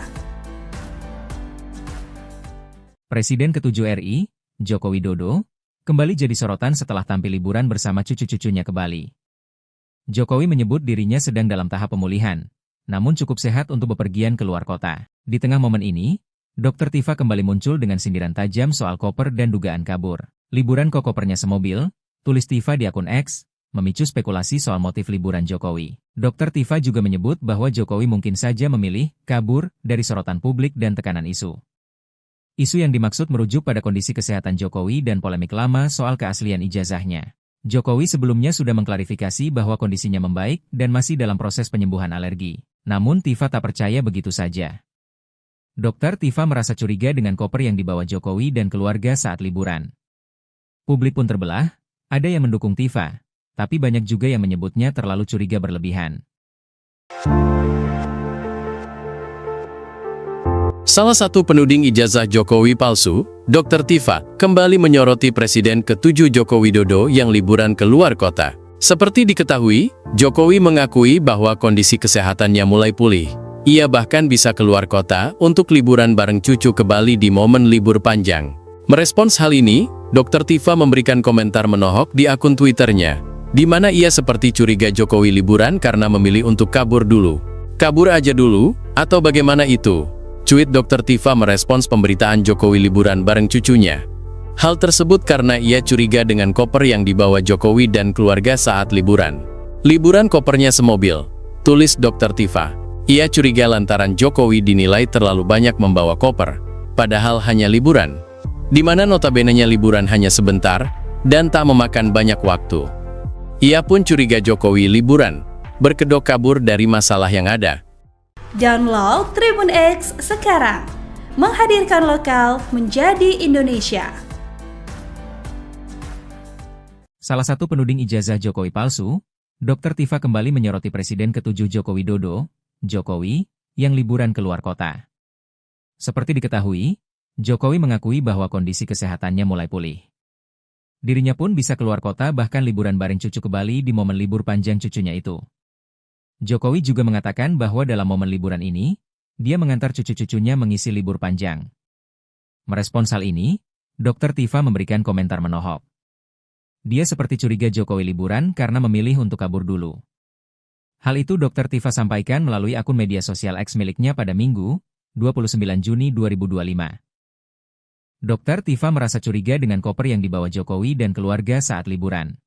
Presiden ke-7 RI, Joko Widodo, kembali jadi sorotan setelah tampil liburan bersama cucu-cucunya ke Bali. Jokowi menyebut dirinya sedang dalam tahap pemulihan, namun cukup sehat untuk bepergian keluar kota. Di tengah momen ini, Dr. Tifa kembali muncul dengan sindiran tajam soal koper dan dugaan kabur. Liburan kok kopernya semobil, tulis Tifa di akun X, memicu spekulasi soal motif liburan Jokowi. Dr. Tifa juga menyebut bahwa Jokowi mungkin saja memilih kabur dari sorotan publik dan tekanan isu. Isu yang dimaksud merujuk pada kondisi kesehatan Jokowi dan polemik lama soal keaslian ijazahnya. Jokowi sebelumnya sudah mengklarifikasi bahwa kondisinya membaik dan masih dalam proses penyembuhan alergi. Namun Tifa tak percaya begitu saja. Dr. Tifa merasa curiga dengan koper yang dibawa Jokowi dan keluarga saat liburan. Publik pun terbelah, ada yang mendukung Tifa, tapi banyak juga yang menyebutnya terlalu curiga berlebihan. Salah satu penuding ijazah Jokowi palsu, Dr. Tifa, kembali menyoroti Presiden ke-7 Joko Widodo yang liburan keluar kota. Seperti diketahui, Jokowi mengakui bahwa kondisi kesehatannya mulai pulih. Ia bahkan bisa keluar kota untuk liburan bareng cucu ke Bali di momen libur panjang. Merespons hal ini, Dr. Tifa memberikan komentar menohok di akun Twitternya, di mana ia seperti curiga Jokowi liburan karena memilih untuk kabur dulu. Kabur aja dulu, atau bagaimana itu? Cuit Dr. Tifa merespons pemberitaan Jokowi liburan bareng cucunya. Hal tersebut karena ia curiga dengan koper yang dibawa Jokowi dan keluarga saat liburan. Liburan kopernya semobil, tulis Dr. Tifa. Ia curiga lantaran Jokowi dinilai terlalu banyak membawa koper, padahal hanya liburan. Di mana notabenenya liburan hanya sebentar, dan tak memakan banyak waktu. Ia pun curiga Jokowi liburan, berkedok kabur dari masalah yang ada. Download Tribun X sekarang, menghadirkan lokal menjadi Indonesia. Salah satu penuding ijazah Jokowi palsu, Dr. Tifa kembali menyoroti Presiden ke-7 Joko Widodo, Jokowi, yang liburan keluar kota. Seperti diketahui, Jokowi mengakui bahwa kondisi kesehatannya mulai pulih. Dirinya pun bisa keluar kota bahkan liburan bareng cucu ke Bali di momen libur panjang cucunya itu. Jokowi juga mengatakan bahwa dalam momen liburan ini, dia mengantar cucu-cucunya mengisi libur panjang. Merespons hal ini, Dr. Tifa memberikan komentar menohok. Dia seperti curiga Jokowi liburan karena memilih untuk kabur dulu. Hal itu Dr. Tifa sampaikan melalui akun media sosial X miliknya pada Minggu, 29 Juni 2025. Dr. Tifa merasa curiga dengan koper yang dibawa Jokowi dan keluarga saat liburan.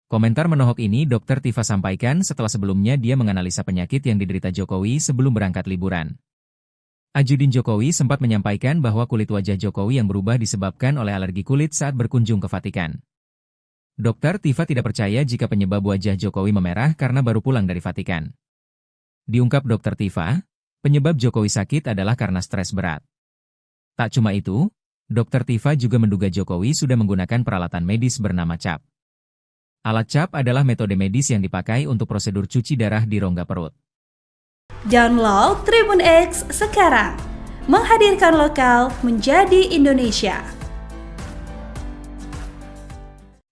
Komentar menohok ini Dr. Tifa sampaikan setelah sebelumnya dia menganalisa penyakit yang diderita Jokowi sebelum berangkat liburan. Ajudin Jokowi sempat menyampaikan bahwa kulit wajah Jokowi yang berubah disebabkan oleh alergi kulit saat berkunjung ke Vatikan. Dr. Tifa tidak percaya jika penyebab wajah Jokowi memerah karena baru pulang dari Vatikan. Diungkap Dr. Tifa, penyebab Jokowi sakit adalah karena stres berat. Tak cuma itu, Dr. Tifa juga menduga Jokowi sudah menggunakan peralatan medis bernama CAP. Alat CAP adalah metode medis yang dipakai untuk prosedur cuci darah di rongga perut. Download Tribun X sekarang, menghadirkan lokal menjadi Indonesia.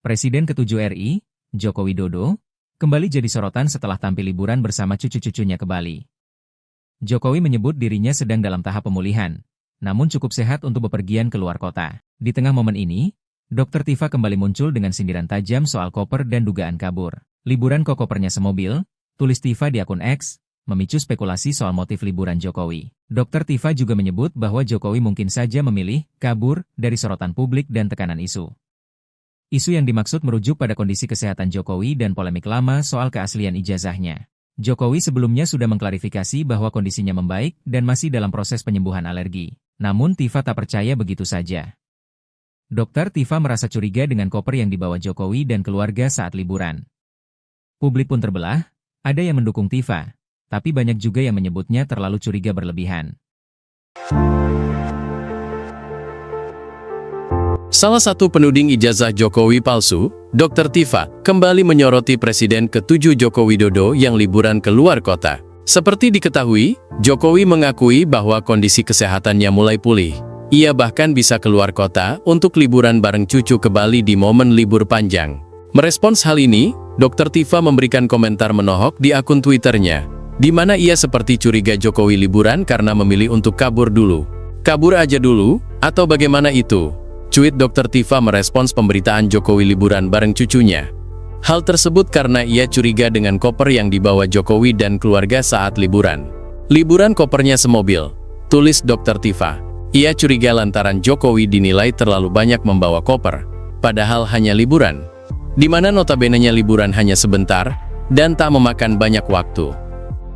Presiden ke-7 RI, Joko Widodo, kembali jadi sorotan setelah tampil liburan bersama cucu-cucunya ke Bali. Jokowi menyebut dirinya sedang dalam tahap pemulihan, namun cukup sehat untuk bepergian keluar kota. Di tengah momen ini, Dr. Tifa kembali muncul dengan sindiran tajam soal koper dan dugaan kabur. Liburan kok kopernya semobil, tulis Tifa di akun X, memicu spekulasi soal motif liburan Jokowi. Dr. Tifa juga menyebut bahwa Jokowi mungkin saja memilih kabur dari sorotan publik dan tekanan isu. Isu yang dimaksud merujuk pada kondisi kesehatan Jokowi dan polemik lama soal keaslian ijazahnya. Jokowi sebelumnya sudah mengklarifikasi bahwa kondisinya membaik dan masih dalam proses penyembuhan alergi. Namun Tifa tak percaya begitu saja. Dr. Tifa merasa curiga dengan koper yang dibawa Jokowi dan keluarga saat liburan. Publik pun terbelah, ada yang mendukung Tifa, tapi banyak juga yang menyebutnya terlalu curiga berlebihan. Salah satu penuding ijazah Jokowi palsu, Dr. Tifa, kembali menyoroti Presiden ke-7 Joko Widodo yang liburan ke luar kota. Seperti diketahui, Jokowi mengakui bahwa kondisi kesehatannya mulai pulih. Ia bahkan bisa keluar kota untuk liburan bareng cucu ke Bali di momen libur panjang. Merespons hal ini, Dr. Tifa memberikan komentar menohok di akun Twitternya, di mana ia seperti curiga Jokowi liburan karena memilih untuk kabur dulu. Kabur aja dulu, atau bagaimana itu? Cuit Dr. Tifa merespons pemberitaan Jokowi liburan bareng cucunya. Hal tersebut karena ia curiga dengan koper yang dibawa Jokowi dan keluarga saat liburan. Liburan kopernya semobil, tulis Dr. Tifa. Ia curiga lantaran Jokowi dinilai terlalu banyak membawa koper, padahal hanya liburan, di mana notabene-nya liburan hanya sebentar dan tak memakan banyak waktu.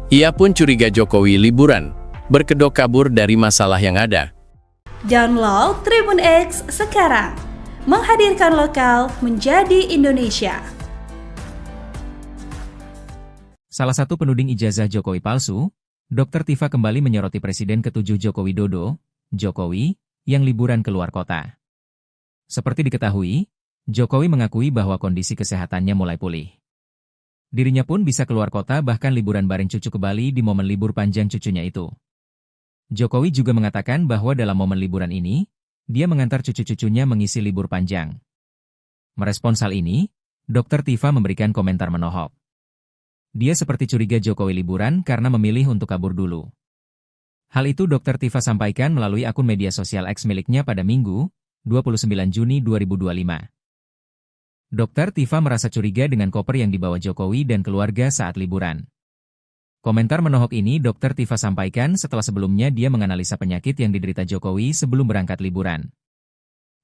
Ia pun curiga Jokowi liburan, berkedok kabur dari masalah yang ada. Download Tribun X sekarang, menghadirkan lokal menjadi Indonesia. Salah satu penuding ijazah Jokowi palsu, Dr. Tifa kembali menyoroti Presiden ke-7 Joko Widodo, Jokowi, yang liburan keluar kota. Seperti diketahui, Jokowi mengakui bahwa kondisi kesehatannya mulai pulih. Dirinya pun bisa keluar kota bahkan liburan bareng cucu ke Bali di momen libur panjang cucunya itu. Jokowi juga mengatakan bahwa dalam momen liburan ini, dia mengantar cucu-cucunya mengisi libur panjang. Merespons hal ini, Dr. Tifa memberikan komentar menohok. Dia seperti curiga Jokowi liburan karena memilih untuk kabur dulu. Hal itu Dr. Tifa sampaikan melalui akun media sosial X miliknya pada Minggu, 29 Juni 2025. Dr. Tifa merasa curiga dengan koper yang dibawa Jokowi dan keluarga saat liburan. Komentar menohok ini Dr. Tifa sampaikan setelah sebelumnya dia menganalisa penyakit yang diderita Jokowi sebelum berangkat liburan.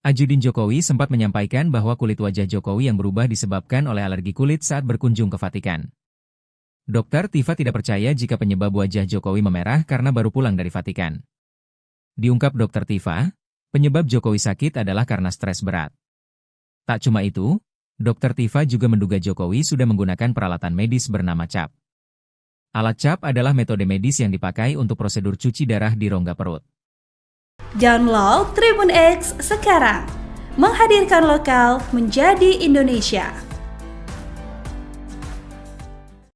Ajudin Jokowi sempat menyampaikan bahwa kulit wajah Jokowi yang berubah disebabkan oleh alergi kulit saat berkunjung ke Vatikan. Dr. Tifa tidak percaya jika penyebab wajah Jokowi memerah karena baru pulang dari Vatikan. Diungkap Dr. Tifa, penyebab Jokowi sakit adalah karena stres berat. Tak cuma itu, Dr. Tifa juga menduga Jokowi sudah menggunakan peralatan medis bernama CAP. Alat CAP adalah metode medis yang dipakai untuk prosedur cuci darah di rongga perut. Download Tribun X sekarang, menghadirkan lokal menjadi Indonesia.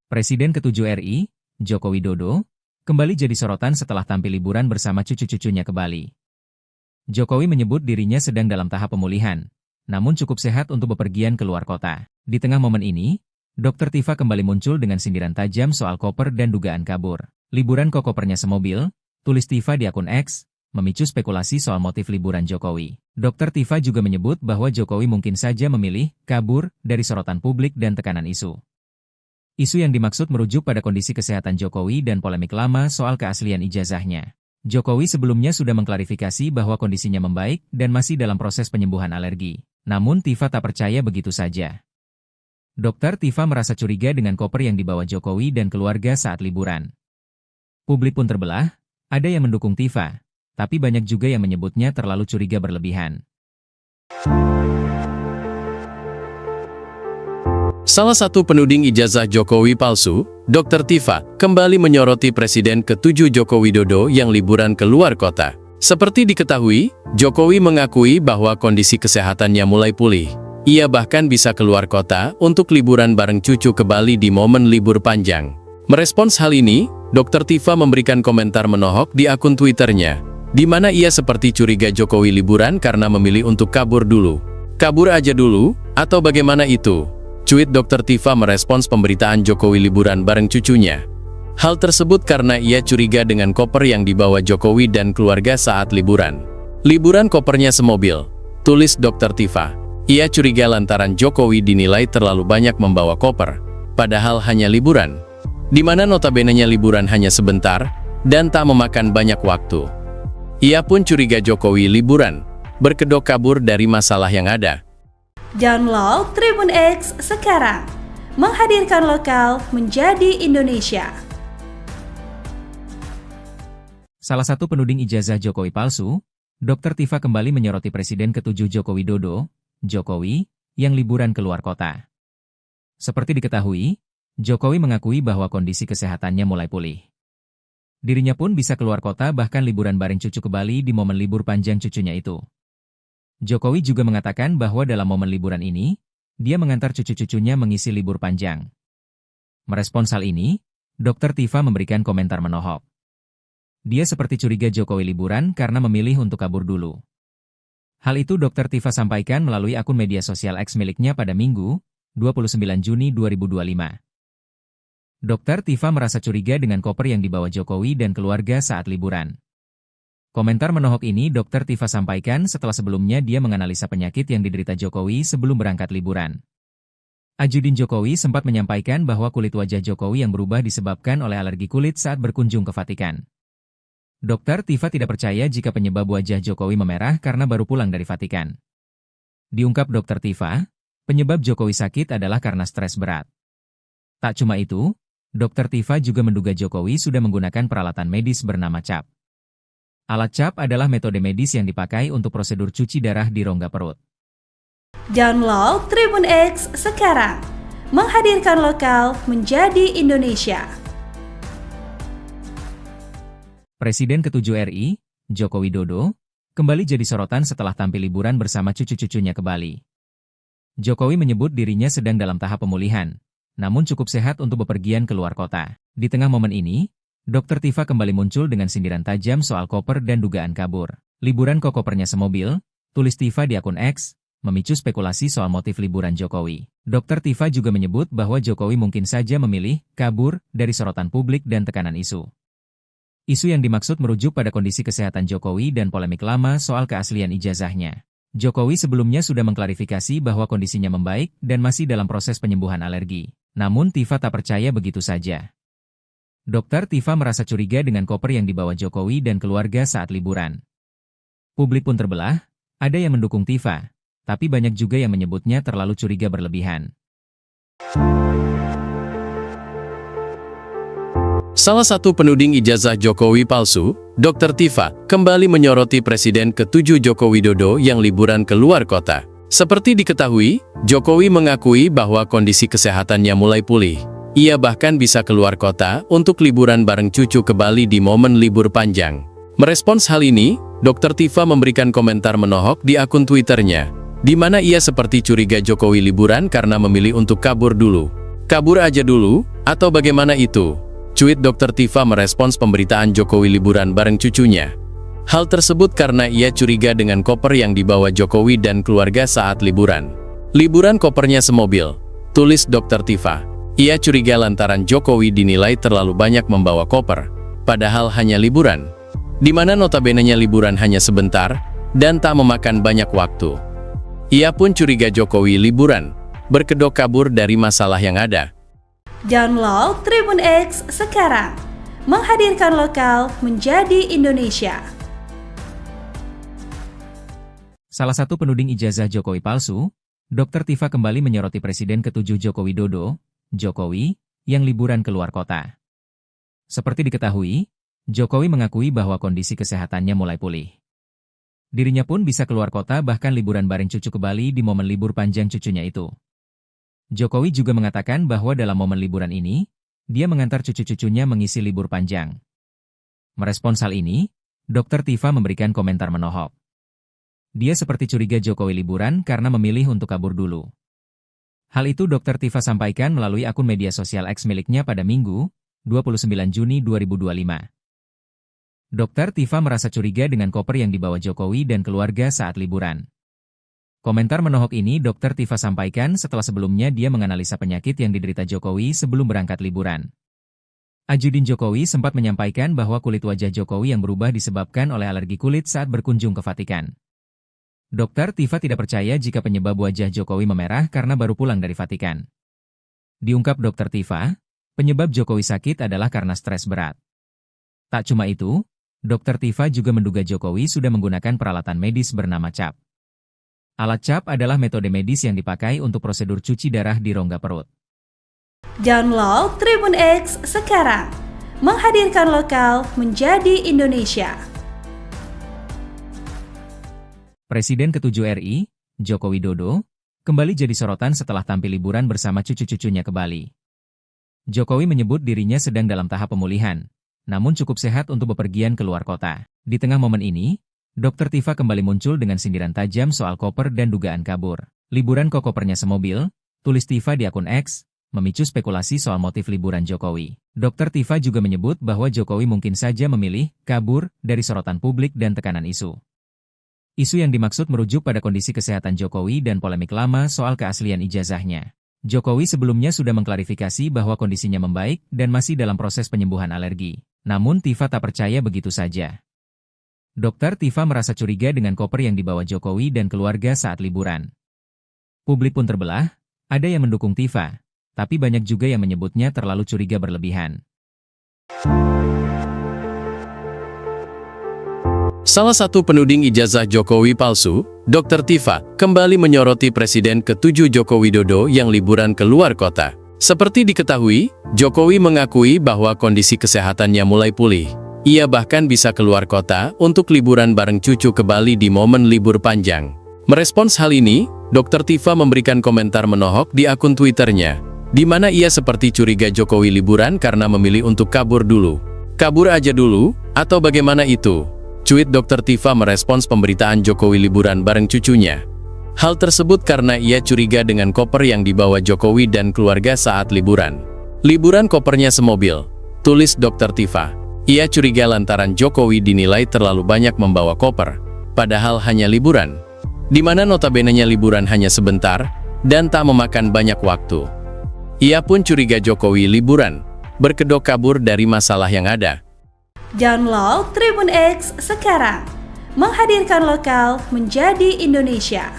Presiden ke-7 RI, Joko Widodo, kembali jadi sorotan setelah tampil liburan bersama cucu-cucunya ke Bali. Jokowi menyebut dirinya sedang dalam tahap pemulihan, namun cukup sehat untuk bepergian keluar kota. Di tengah momen ini, Dr. Tifa kembali muncul dengan sindiran tajam soal koper dan dugaan kabur. Liburan kok kopernya semobil, tulis Tifa di akun X, memicu spekulasi soal motif liburan Jokowi. Dr. Tifa juga menyebut bahwa Jokowi mungkin saja memilih kabur dari sorotan publik dan tekanan isu. Isu yang dimaksud merujuk pada kondisi kesehatan Jokowi dan polemik lama soal keaslian ijazahnya. Jokowi sebelumnya sudah mengklarifikasi bahwa kondisinya membaik dan masih dalam proses penyembuhan alergi. Namun Tifa tak percaya begitu saja. Dr. Tifa merasa curiga dengan koper yang dibawa Jokowi dan keluarga saat liburan. Publik pun terbelah, ada yang mendukung Tifa, tapi banyak juga yang menyebutnya terlalu curiga berlebihan. Salah satu penuding ijazah Jokowi palsu, Dr. Tifa, kembali menyoroti Presiden ke-7 Joko Widodo yang liburan ke luar kota. Seperti diketahui, Jokowi mengakui bahwa kondisi kesehatannya mulai pulih. Ia bahkan bisa keluar kota untuk liburan bareng cucu ke Bali di momen libur panjang. Merespons hal ini, Dr. Tifa memberikan komentar menohok di akun Twitternya, di mana ia seperti curiga Jokowi liburan karena memilih untuk kabur dulu. Kabur aja dulu, atau bagaimana itu? Cuit Dr. Tifa merespons pemberitaan Jokowi liburan bareng cucunya. Hal tersebut karena ia curiga dengan koper yang dibawa Jokowi dan keluarga saat liburan. Liburan kopernya semobil, tulis Dr. Tifa. Ia curiga lantaran Jokowi dinilai terlalu banyak membawa koper, padahal hanya liburan, di mana notabene-nya liburan hanya sebentar dan tak memakan banyak waktu. Ia pun curiga Jokowi liburan, berkedok kabur dari masalah yang ada. Download Tribun X sekarang, menghadirkan lokal menjadi Indonesia. Salah satu penuding ijazah Jokowi palsu, Dr. Tifa kembali menyoroti Presiden ke-7 Joko Widodo, Jokowi, yang liburan keluar kota. Seperti diketahui, Jokowi mengakui bahwa kondisi kesehatannya mulai pulih. Dirinya pun bisa keluar kota bahkan liburan bareng cucu ke Bali di momen libur panjang cucunya itu. Jokowi juga mengatakan bahwa dalam momen liburan ini, dia mengantar cucu-cucunya mengisi libur panjang. Merespons hal ini, Dr. Tifa memberikan komentar menohok. Dia seperti curiga Jokowi liburan karena memilih untuk kabur dulu. Hal itu Dr. Tifa sampaikan melalui akun media sosial X miliknya pada Minggu, 29 Juni 2025. Dr. Tifa merasa curiga dengan koper yang dibawa Jokowi dan keluarga saat liburan. Komentar menohok ini Dr. Tifa sampaikan setelah sebelumnya dia menganalisa penyakit yang diderita Jokowi sebelum berangkat liburan. Ajudin Jokowi sempat menyampaikan bahwa kulit wajah Jokowi yang berubah disebabkan oleh alergi kulit saat berkunjung ke Vatikan. Dr. Tifa tidak percaya jika penyebab wajah Jokowi memerah karena baru pulang dari Vatikan. Diungkap Dr. Tifa, penyebab Jokowi sakit adalah karena stres berat. Tak cuma itu, Dr. Tifa juga menduga Jokowi sudah menggunakan peralatan medis bernama CAP. Alat CAP adalah metode medis yang dipakai untuk prosedur cuci darah di rongga perut. Download Tribun X sekarang, menghadirkan lokal menjadi Indonesia. Presiden ke-7 RI, Joko Widodo, kembali jadi sorotan setelah tampil liburan bersama cucu-cucunya ke Bali. Jokowi menyebut dirinya sedang dalam tahap pemulihan, namun cukup sehat untuk bepergian keluar kota. Di tengah momen ini, Dr. Tifa kembali muncul dengan sindiran tajam soal koper dan dugaan kabur. Liburan kok kopernya semobil, tulis Tifa di akun X, memicu spekulasi soal motif liburan Jokowi. Dr. Tifa juga menyebut bahwa Jokowi mungkin saja memilih kabur dari sorotan publik dan tekanan isu. Isu yang dimaksud merujuk pada kondisi kesehatan Jokowi dan polemik lama soal keaslian ijazahnya. Jokowi sebelumnya sudah mengklarifikasi bahwa kondisinya membaik dan masih dalam proses penyembuhan alergi. Namun Tifa tak percaya begitu saja. Dr. Tifa merasa curiga dengan koper yang dibawa Jokowi dan keluarga saat liburan. Publik pun terbelah, ada yang mendukung Tifa, tapi banyak juga yang menyebutnya terlalu curiga berlebihan. Salah satu penuding ijazah Jokowi palsu, Dr. Tifa, kembali menyoroti Presiden ke-7 Joko Widodo yang liburan keluar kota. Seperti diketahui, Jokowi mengakui bahwa kondisi kesehatannya mulai pulih. Ia bahkan bisa keluar kota untuk liburan bareng cucu ke Bali di momen libur panjang. Merespons hal ini, Dr. Tifa memberikan komentar menohok di akun Twitternya, di mana ia seperti curiga Jokowi liburan karena memilih untuk kabur dulu. Kabur aja dulu, atau bagaimana itu? Cuit Dr. Tifa merespons pemberitaan Jokowi liburan bareng cucunya. Hal tersebut karena ia curiga dengan koper yang dibawa Jokowi dan keluarga saat liburan. Liburan kopernya semobil, tulis Dr. Tifa. Ia curiga lantaran Jokowi dinilai terlalu banyak membawa koper, padahal hanya liburan, di mana notabene-nya liburan hanya sebentar dan tak memakan banyak waktu. Ia pun curiga Jokowi liburan, berkedok kabur dari masalah yang ada. Download Tribun X sekarang, menghadirkan lokal menjadi Indonesia. Salah satu penuding ijazah Jokowi palsu, Dr. Tifa kembali menyoroti Presiden ke-7 Joko Widodo, Jokowi, yang liburan keluar kota. Seperti diketahui, Jokowi mengakui bahwa kondisi kesehatannya mulai pulih. Dirinya pun bisa keluar kota bahkan liburan bareng cucu ke Bali di momen libur panjang cucunya itu. Jokowi juga mengatakan bahwa dalam momen liburan ini, dia mengantar cucu-cucunya mengisi libur panjang. Merespons hal ini, Dr. Tifa memberikan komentar menohok. Dia seperti curiga Jokowi liburan karena memilih untuk kabur dulu. Hal itu Dr. Tifa sampaikan melalui akun media sosial X miliknya pada Minggu, 29 Juni 2025. Dr. Tifa merasa curiga dengan koper yang dibawa Jokowi dan keluarga saat liburan. Komentar menohok ini Dr. Tifa sampaikan setelah sebelumnya dia menganalisa penyakit yang diderita Jokowi sebelum berangkat liburan. Ajudin Jokowi sempat menyampaikan bahwa kulit wajah Jokowi yang berubah disebabkan oleh alergi kulit saat berkunjung ke Vatikan. Dr. Tifa tidak percaya jika penyebab wajah Jokowi memerah karena baru pulang dari Vatikan. Diungkap Dr. Tifa, penyebab Jokowi sakit adalah karena stres berat. Tak cuma itu, Dr. Tifa juga menduga Jokowi sudah menggunakan peralatan medis bernama CAP. Alat CAP adalah metode medis yang dipakai untuk prosedur cuci darah di rongga perut. Download Tribun X sekarang, menghadirkan lokal menjadi Indonesia. Presiden ke-7 RI, Joko Widodo, kembali jadi sorotan setelah tampil liburan bersama cucu-cucunya ke Bali. Jokowi menyebut dirinya sedang dalam tahap pemulihan, namun cukup sehat untuk bepergian ke luar kota. Di tengah momen ini, Dr. Tifa kembali muncul dengan sindiran tajam soal koper dan dugaan kabur. Liburan kok kopernya semobil, tulis Tifa di akun X, memicu spekulasi soal motif liburan Jokowi. Dr. Tifa juga menyebut bahwa Jokowi mungkin saja memilih kabur dari sorotan publik dan tekanan isu. Isu yang dimaksud merujuk pada kondisi kesehatan Jokowi dan polemik lama soal keaslian ijazahnya. Jokowi sebelumnya sudah mengklarifikasi bahwa kondisinya membaik dan masih dalam proses penyembuhan alergi. Namun Tifa tak percaya begitu saja. Dr. Tifa merasa curiga dengan koper yang dibawa Jokowi dan keluarga saat liburan. Publik pun terbelah, ada yang mendukung Tifa, tapi banyak juga yang menyebutnya terlalu curiga berlebihan. Salah satu penuding ijazah Jokowi palsu, Dr. Tifa, kembali menyoroti Presiden ke-7 Joko Widodo yang liburan ke luar kota. Seperti diketahui, Jokowi mengakui bahwa kondisi kesehatannya mulai pulih. Ia bahkan bisa keluar kota untuk liburan bareng cucu ke Bali di momen libur panjang. Merespons hal ini, Dr. Tifa memberikan komentar menohok di akun Twitternya, di mana ia seperti curiga Jokowi liburan karena memilih untuk kabur dulu. Kabur aja dulu, atau bagaimana itu? Cuit Dr. Tifa merespons pemberitaan Jokowi liburan bareng cucunya. Hal tersebut karena ia curiga dengan koper yang dibawa Jokowi dan keluarga saat liburan. Liburan kopernya semobil, tulis Dr. Tifa. Ia curiga lantaran Jokowi dinilai terlalu banyak membawa koper, padahal hanya liburan, di mana notabene-nya liburan hanya sebentar dan tak memakan banyak waktu. Ia pun curiga Jokowi liburan, berkedok kabur dari masalah yang ada. Download Tribun X sekarang, menghadirkan lokal menjadi Indonesia.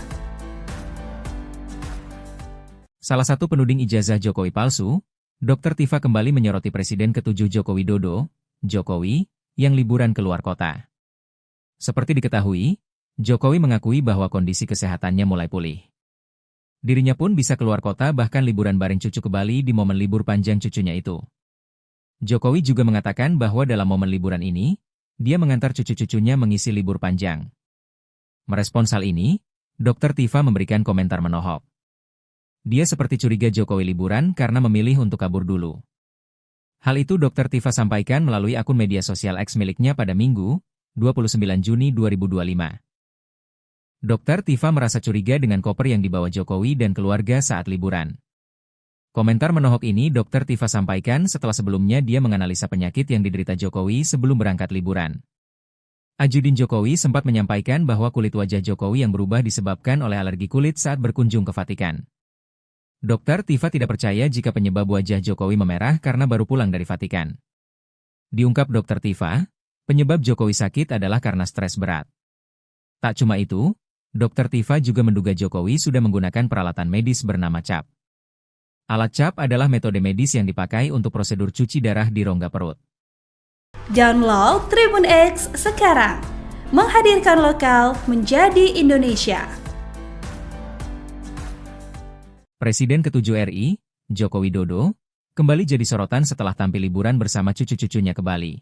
Salah satu penuding ijazah Jokowi palsu, Dr. Tifa kembali menyoroti Presiden ke-7 Joko Widodo, Jokowi, yang liburan ke luar kota. Seperti diketahui, Jokowi mengakui bahwa kondisi kesehatannya mulai pulih. Dirinya pun bisa keluar kota bahkan liburan bareng cucu ke Bali di momen libur panjang cucunya itu. Jokowi juga mengatakan bahwa dalam momen liburan ini, dia mengantar cucu-cucunya mengisi libur panjang. Merespons hal ini, Dr. Tifa memberikan komentar menohok. Dia seperti curiga Jokowi liburan karena memilih untuk kabur dulu. Hal itu Dr. Tifa sampaikan melalui akun media sosial X miliknya pada Minggu, 29 Juni 2025. Dr. Tifa merasa curiga dengan koper yang dibawa Jokowi dan keluarga saat liburan. Komentar menohok ini Dr. Tifa sampaikan setelah sebelumnya dia menganalisa penyakit yang diderita Jokowi sebelum berangkat liburan. Ajudin Jokowi sempat menyampaikan bahwa kulit wajah Jokowi yang berubah disebabkan oleh alergi kulit saat berkunjung ke Vatikan. Dr. Tifa tidak percaya jika penyebab wajah Jokowi memerah karena baru pulang dari Vatikan. Diungkap Dr. Tifa, penyebab Jokowi sakit adalah karena stres berat. Tak cuma itu, Dr. Tifa juga menduga Jokowi sudah menggunakan peralatan medis bernama CAP. Alat CAP adalah metode medis yang dipakai untuk prosedur cuci darah di rongga perut. Download Tribun X sekarang, menghadirkan lokal menjadi Indonesia. Presiden ke-7 RI, Joko Widodo, kembali jadi sorotan setelah tampil liburan bersama cucu-cucunya ke Bali.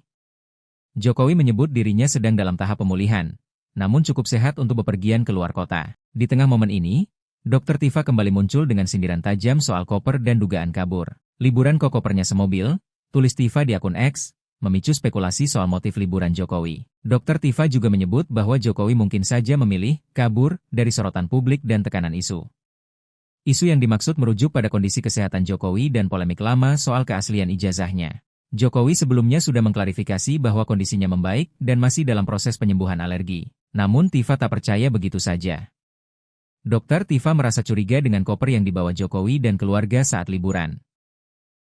Jokowi menyebut dirinya sedang dalam tahap pemulihan, namun cukup sehat untuk bepergian ke luar kota. Di tengah momen ini, Dr. Tifa kembali muncul dengan sindiran tajam soal koper dan dugaan kabur. Liburan kok kopernya semobil, tulis Tifa di akun X, memicu spekulasi soal motif liburan Jokowi. Dr. Tifa juga menyebut bahwa Jokowi mungkin saja memilih kabur dari sorotan publik dan tekanan isu. Isu yang dimaksud merujuk pada kondisi kesehatan Jokowi dan polemik lama soal keaslian ijazahnya. Jokowi sebelumnya sudah mengklarifikasi bahwa kondisinya membaik dan masih dalam proses penyembuhan alergi. Namun Tifa tak percaya begitu saja. Dokter Tifa merasa curiga dengan koper yang dibawa Jokowi dan keluarga saat liburan.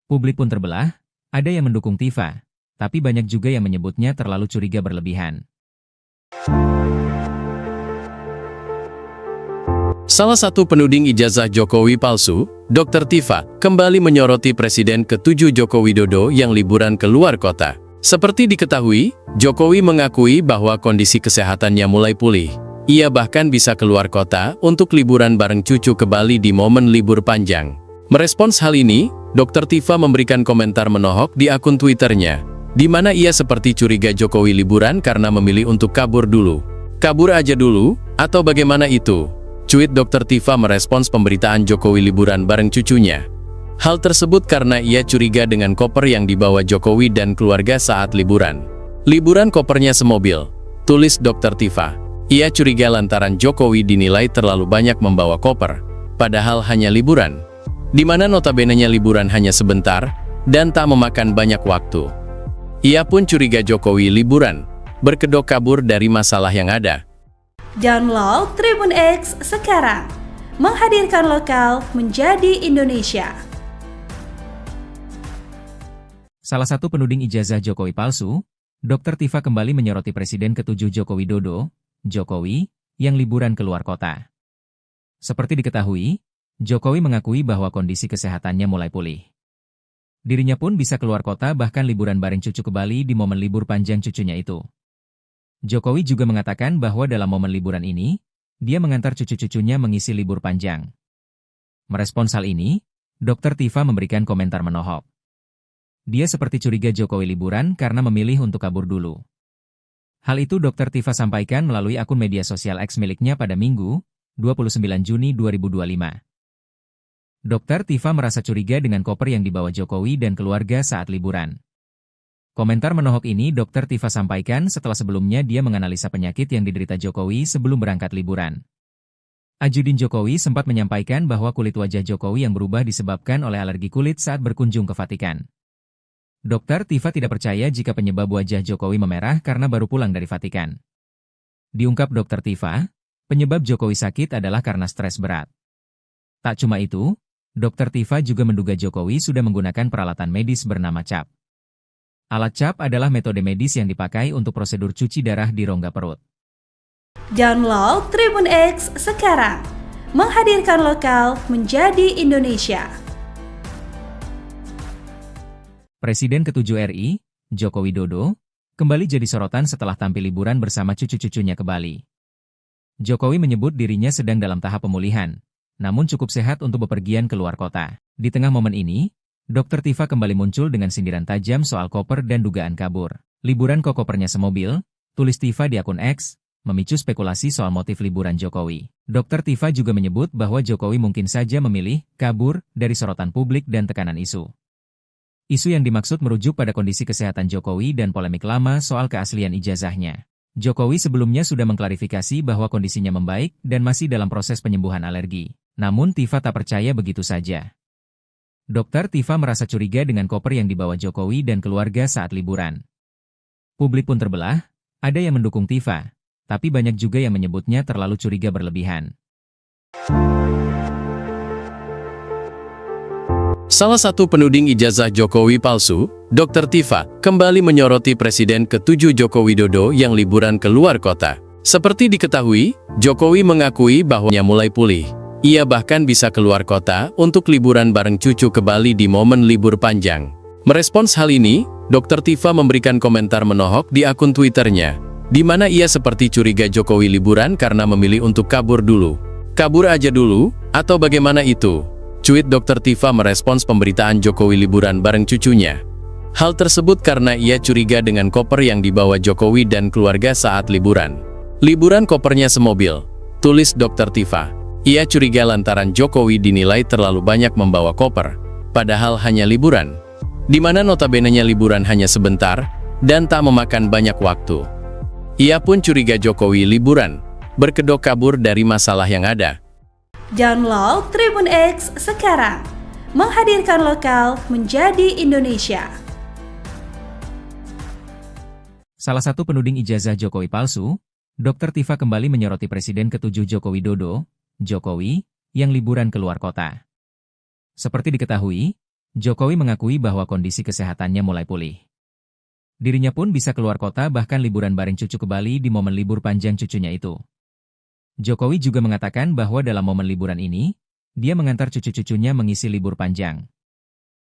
Publik pun terbelah, ada yang mendukung Tifa, tapi banyak juga yang menyebutnya terlalu curiga berlebihan. Salah satu penuding ijazah Jokowi palsu, Dr. Tifa, kembali menyoroti Presiden ke-7 Joko Widodo yang liburan ke luar kota. Seperti diketahui, Jokowi mengakui bahwa kondisi kesehatannya mulai pulih. Ia bahkan bisa keluar kota untuk liburan bareng cucu ke Bali di momen libur panjang. Merespons hal ini, Dr. Tifa memberikan komentar menohok di akun Twitternya, di mana ia seperti curiga Jokowi liburan karena memilih untuk kabur dulu. Kabur aja dulu, atau bagaimana itu? Cuit Dr. Tifa merespons pemberitaan Jokowi liburan bareng cucunya. Hal tersebut karena ia curiga dengan koper yang dibawa Jokowi dan keluarga saat liburan. Liburan kopernya semobil, tulis Dr. Tifa. Ia curiga lantaran Jokowi dinilai terlalu banyak membawa koper, padahal hanya liburan. Di mana notabenenya liburan hanya sebentar, dan tak memakan banyak waktu. Ia pun curiga Jokowi liburan, berkedok kabur dari masalah yang ada. Download Tribun X sekarang, menghadirkan lokal menjadi Indonesia. Salah satu penuding ijazah Jokowi palsu, Dr. Tifa kembali menyoroti Presiden ke-7 Joko Widodo, Jokowi, yang liburan keluar kota. Seperti diketahui, Jokowi mengakui bahwa kondisi kesehatannya mulai pulih. Dirinya pun bisa keluar kota bahkan liburan bareng cucu ke Bali di momen libur panjang cucunya itu. Jokowi juga mengatakan bahwa dalam momen liburan ini, dia mengantar cucu-cucunya mengisi libur panjang. Merespons hal ini, Dr. Tifa memberikan komentar menohok. Dia seperti curiga Jokowi liburan karena memilih untuk kabur dulu. Hal itu Dr. Tifa sampaikan melalui akun media sosial X miliknya pada Minggu, 29 Juni 2025. Dr. Tifa merasa curiga dengan koper yang dibawa Jokowi dan keluarga saat liburan. Komentar menohok ini Dr. Tifa sampaikan setelah sebelumnya dia menganalisa penyakit yang diderita Jokowi sebelum berangkat liburan. Ajudin Jokowi sempat menyampaikan bahwa kulit wajah Jokowi yang berubah disebabkan oleh alergi kulit saat berkunjung ke Vatikan. Dr. Tifa tidak percaya jika penyebab wajah Jokowi memerah karena baru pulang dari Vatikan. Diungkap Dr. Tifa, penyebab Jokowi sakit adalah karena stres berat. Tak cuma itu, Dr. Tifa juga menduga Jokowi sudah menggunakan peralatan medis bernama CAP. Alat CAP adalah metode medis yang dipakai untuk prosedur cuci darah di rongga perut. Download Tribun X sekarang, menghadirkan lokal menjadi Indonesia. Presiden ke-7 RI, Joko Widodo, kembali jadi sorotan setelah tampil liburan bersama cucu-cucunya ke Bali. Jokowi menyebut dirinya sedang dalam tahap pemulihan, namun cukup sehat untuk bepergian keluar kota. Di tengah momen ini, Dr. Tifa kembali muncul dengan sindiran tajam soal koper dan dugaan kabur. Liburan kok kopernya semobil, tulis Tifa di akun X, memicu spekulasi soal motif liburan Jokowi. Dr. Tifa juga menyebut bahwa Jokowi mungkin saja memilih kabur dari sorotan publik dan tekanan isu. Isu yang dimaksud merujuk pada kondisi kesehatan Jokowi dan polemik lama soal keaslian ijazahnya. Jokowi sebelumnya sudah mengklarifikasi bahwa kondisinya membaik dan masih dalam proses penyembuhan alergi. Namun Tifa tak percaya begitu saja. Dr. Tifa merasa curiga dengan koper yang dibawa Jokowi dan keluarga saat liburan. Publik pun terbelah, ada yang mendukung Tifa, tapi banyak juga yang menyebutnya terlalu curiga berlebihan. Salah satu penuding ijazah Jokowi palsu, Dr. Tifa, kembali menyoroti Presiden ke-7 Joko Widodo yang liburan ke luar kota. Seperti diketahui, Jokowi mengakui bahwa ia mulai pulih. Ia bahkan bisa keluar kota untuk liburan bareng cucu ke Bali di momen libur panjang. Merespons hal ini, Dr. Tifa memberikan komentar menohok di akun Twitternya, di mana ia seperti curiga Jokowi liburan karena memilih untuk kabur dulu. Kabur aja dulu, atau bagaimana itu? Cuit Dr. Tifa merespons pemberitaan Jokowi liburan bareng cucunya. Hal tersebut karena ia curiga dengan koper yang dibawa Jokowi dan keluarga saat liburan. Liburan kopernya semobil, tulis Dr. Tifa. Ia curiga lantaran Jokowi dinilai terlalu banyak membawa koper, padahal hanya liburan. Di mana notabenenya liburan hanya sebentar, dan tak memakan banyak waktu. Ia pun curiga Jokowi liburan, berkedok kabur dari masalah yang ada. Download Tribun X sekarang, menghadirkan lokal menjadi Indonesia. Salah satu penuding ijazah Jokowi palsu, Dr. Tifa kembali menyoroti Presiden ke-7 Joko Widodo, Jokowi, yang liburan keluar kota. Seperti diketahui, Jokowi mengakui bahwa kondisi kesehatannya mulai pulih. Dirinya pun bisa keluar kota bahkan liburan bareng cucu ke Bali di momen libur panjang cucunya itu. Jokowi juga mengatakan bahwa dalam momen liburan ini, dia mengantar cucu-cucunya mengisi libur panjang.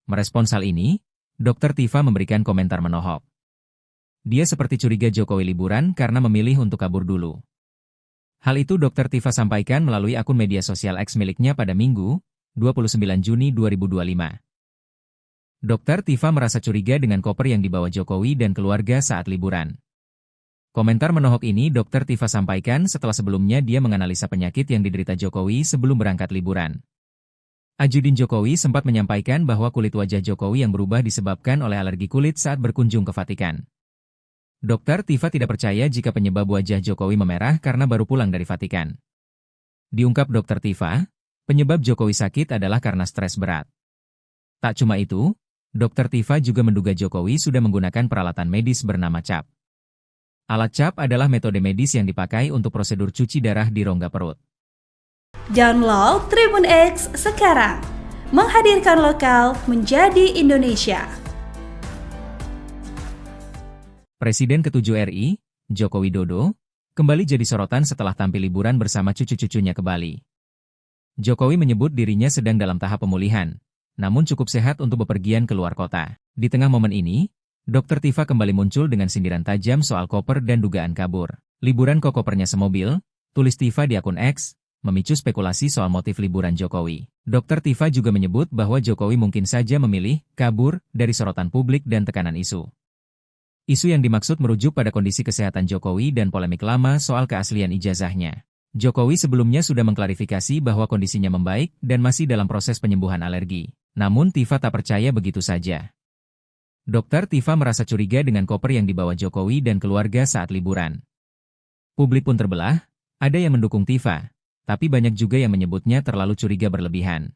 Merespons hal ini, Dr. Tifa memberikan komentar menohok. Dia seperti curiga Jokowi liburan karena memilih untuk kabur dulu. Hal itu Dr. Tifa sampaikan melalui akun media sosial X miliknya pada Minggu, 29 Juni 2025. Dr. Tifa merasa curiga dengan koper yang dibawa Jokowi dan keluarga saat liburan. Komentar menohok ini Dr. Tifa sampaikan setelah sebelumnya dia menganalisa penyakit yang diderita Jokowi sebelum berangkat liburan. Ajudin Jokowi sempat menyampaikan bahwa kulit wajah Jokowi yang berubah disebabkan oleh alergi kulit saat berkunjung ke Vatikan. Dr. Tifa tidak percaya jika penyebab wajah Jokowi memerah karena baru pulang dari Vatikan. Diungkap Dr. Tifa, penyebab Jokowi sakit adalah karena stres berat. Tak cuma itu, Dr. Tifa juga menduga Jokowi sudah menggunakan peralatan medis bernama CAP. Alat CAP adalah metode medis yang dipakai untuk prosedur cuci darah di rongga perut. Download Tribun X sekarang, menghadirkan lokal menjadi Indonesia. Presiden ke-7 RI, Joko Widodo, kembali jadi sorotan setelah tampil liburan bersama cucu-cucunya ke Bali. Jokowi menyebut dirinya sedang dalam tahap pemulihan, namun cukup sehat untuk bepergian keluar kota. Di tengah momen ini, Dr. Tifa kembali muncul dengan sindiran tajam soal koper dan dugaan kabur. Liburan kok kopernya semobil, tulis Tifa di akun X, memicu spekulasi soal motif liburan Jokowi. Dr. Tifa juga menyebut bahwa Jokowi mungkin saja memilih kabur dari sorotan publik dan tekanan isu. Isu yang dimaksud merujuk pada kondisi kesehatan Jokowi dan polemik lama soal keaslian ijazahnya. Jokowi sebelumnya sudah mengklarifikasi bahwa kondisinya membaik dan masih dalam proses penyembuhan alergi. Namun Tifa tak percaya begitu saja. Dr. Tifa merasa curiga dengan koper yang dibawa Jokowi dan keluarga saat liburan. Publik pun terbelah, ada yang mendukung Tifa, tapi banyak juga yang menyebutnya terlalu curiga berlebihan.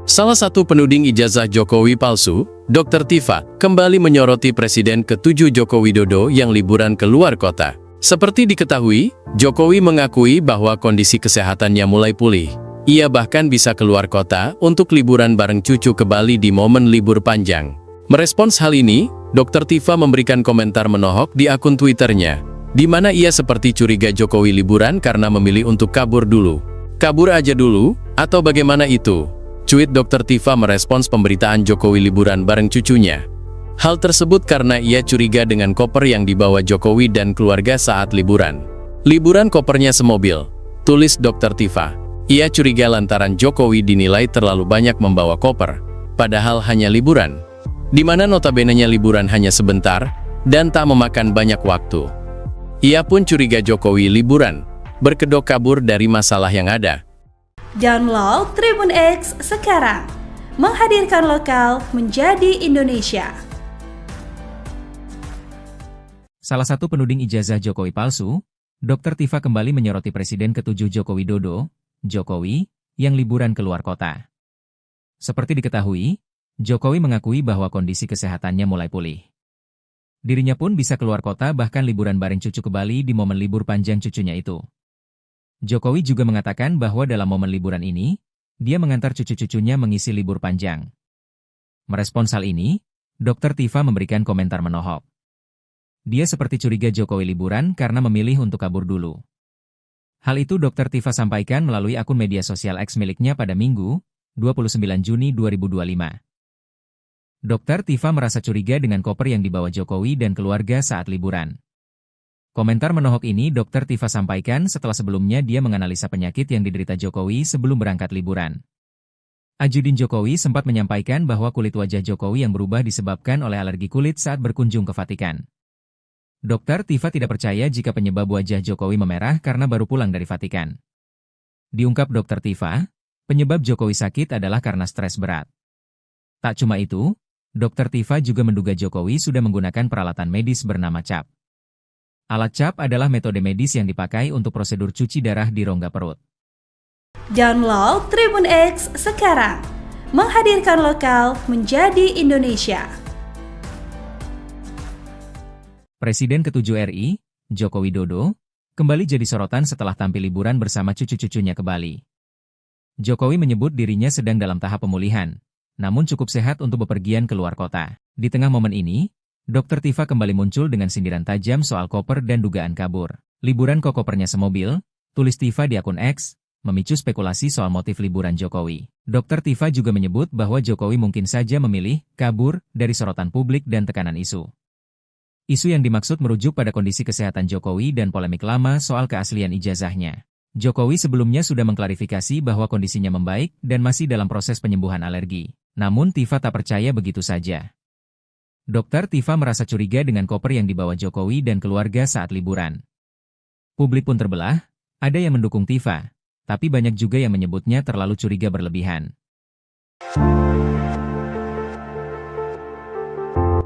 Salah satu penuding ijazah Jokowi palsu, Dr. Tifa, kembali menyoroti Presiden ke-7 Joko Widodo yang liburan keluar kota. Seperti diketahui, Jokowi mengakui bahwa kondisi kesehatannya mulai pulih. Ia bahkan bisa keluar kota untuk liburan bareng cucu ke Bali di momen libur panjang. Merespons hal ini, Dr. Tifa memberikan komentar menohok di akun Twitternya, di mana ia seperti curiga Jokowi liburan karena memilih untuk kabur dulu. Kabur aja dulu, atau bagaimana itu? Cuit Dr. Tifa merespons pemberitaan Jokowi liburan bareng cucunya. Hal tersebut karena ia curiga dengan koper yang dibawa Jokowi dan keluarga saat liburan. Liburan kopernya semobil, tulis Dr. Tifa. Ia curiga lantaran Jokowi dinilai terlalu banyak membawa koper, padahal hanya liburan. Di mana notabene-nya liburan hanya sebentar, dan tak memakan banyak waktu. Ia pun curiga Jokowi liburan, berkedok kabur dari masalah yang ada. Download Tribun X sekarang, menghadirkan lokal menjadi Indonesia. Salah satu penuding ijazah Jokowi palsu, Dr. Tifa kembali menyoroti Presiden ke-7 Joko Widodo, Jokowi, yang liburan keluar kota. Seperti diketahui, Jokowi mengakui bahwa kondisi kesehatannya mulai pulih. Dirinya pun bisa keluar kota bahkan liburan bareng cucu ke Bali di momen libur panjang cucunya itu. Jokowi juga mengatakan bahwa dalam momen liburan ini, dia mengantar cucu-cucunya mengisi libur panjang. Merespons hal ini, Dr. Tifa memberikan komentar menohok. Dia seperti curiga Jokowi liburan karena memilih untuk kabur dulu. Hal itu Dr. Tifa sampaikan melalui akun media sosial X miliknya pada Minggu, 29 Juni 2025. Dr. Tifa merasa curiga dengan koper yang dibawa Jokowi dan keluarga saat liburan. Komentar menohok ini Dr. Tifa sampaikan setelah sebelumnya dia menganalisa penyakit yang diderita Jokowi sebelum berangkat liburan. Ajudin Jokowi sempat menyampaikan bahwa kulit wajah Jokowi yang berubah disebabkan oleh alergi kulit saat berkunjung ke Vatikan. Dr. Tifa tidak percaya jika penyebab wajah Jokowi memerah karena baru pulang dari Vatikan. Diungkap Dr. Tifa, penyebab Jokowi sakit adalah karena stres berat. Tak cuma itu, Dr. Tifa juga menduga Jokowi sudah menggunakan peralatan medis bernama CAP. Alat CAP adalah metode medis yang dipakai untuk prosedur cuci darah di rongga perut. Download Tribun X sekarang, menghadirkan lokal menjadi Indonesia. Presiden ke-7 RI, Joko Widodo, kembali jadi sorotan setelah tampil liburan bersama cucu-cucunya ke Bali. Jokowi menyebut dirinya sedang dalam tahap pemulihan, namun cukup sehat untuk bepergian ke luar kota. Di tengah momen ini, Dr. Tifa kembali muncul dengan sindiran tajam soal koper dan dugaan kabur. Liburan kok kopernya semobil, tulis Tifa di akun X, memicu spekulasi soal motif liburan Jokowi. Dr. Tifa juga menyebut bahwa Jokowi mungkin saja memilih kabur dari sorotan publik dan tekanan isu. Isu yang dimaksud merujuk pada kondisi kesehatan Jokowi dan polemik lama soal keaslian ijazahnya. Jokowi sebelumnya sudah mengklarifikasi bahwa kondisinya membaik dan masih dalam proses penyembuhan alergi. Namun Tifa tak percaya begitu saja. Dr. Tifa merasa curiga dengan koper yang dibawa Jokowi dan keluarga saat liburan. Publik pun terbelah, ada yang mendukung Tifa, tapi banyak juga yang menyebutnya terlalu curiga berlebihan.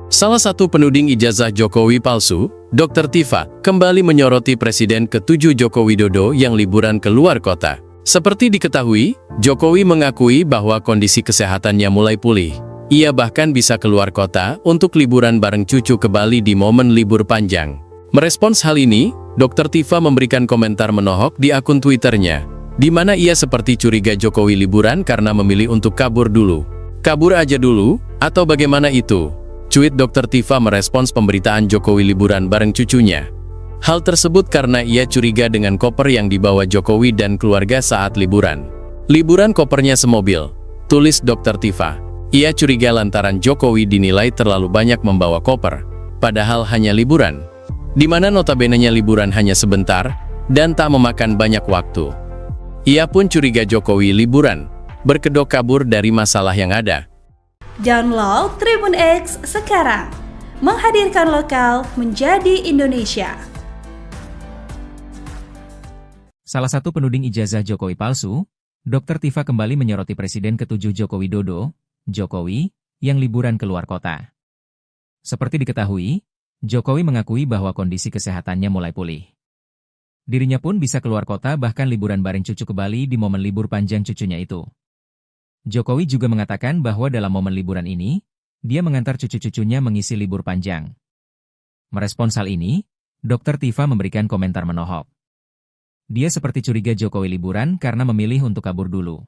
Salah satu penuding ijazah Jokowi palsu, Dr. Tifa, kembali menyoroti Presiden ke-7 Joko Widodo yang liburan ke luar kota. Seperti diketahui, Jokowi mengakui bahwa kondisi kesehatannya mulai pulih. Ia bahkan bisa keluar kota untuk liburan bareng cucu ke Bali di momen libur panjang. Merespons hal ini, Dr. Tifa memberikan komentar menohok di akun Twitternya, di mana ia seperti curiga Jokowi liburan karena memilih untuk kabur dulu. Kabur aja dulu, atau bagaimana itu? Cuit Dr. Tifa merespons pemberitaan Jokowi liburan bareng cucunya. Hal tersebut karena ia curiga dengan koper yang dibawa Jokowi dan keluarga saat liburan. Liburan kopernya semobil, tulis Dr. Tifa. Ia curiga lantaran Jokowi dinilai terlalu banyak membawa koper, padahal hanya liburan, di mana notabene-nya liburan hanya sebentar dan tak memakan banyak waktu. Ia pun curiga Jokowi liburan, berkedok kabur dari masalah yang ada. Download Tribun X sekarang, menghadirkan lokal menjadi Indonesia. Salah satu penuding ijazah Jokowi palsu, Dr. Tifa kembali menyoroti Presiden ke-7 Joko Widodo, Jokowi, yang liburan ke luar kota. Seperti diketahui, Jokowi mengakui bahwa kondisi kesehatannya mulai pulih. Dirinya pun bisa keluar kota bahkan liburan bareng cucu ke Bali di momen libur panjang cucunya itu. Jokowi juga mengatakan bahwa dalam momen liburan ini, dia mengantar cucu-cucunya mengisi libur panjang. Merespons hal ini, Dr. Tifa memberikan komentar menohok. Dia seperti curiga Jokowi liburan karena memilih untuk kabur dulu.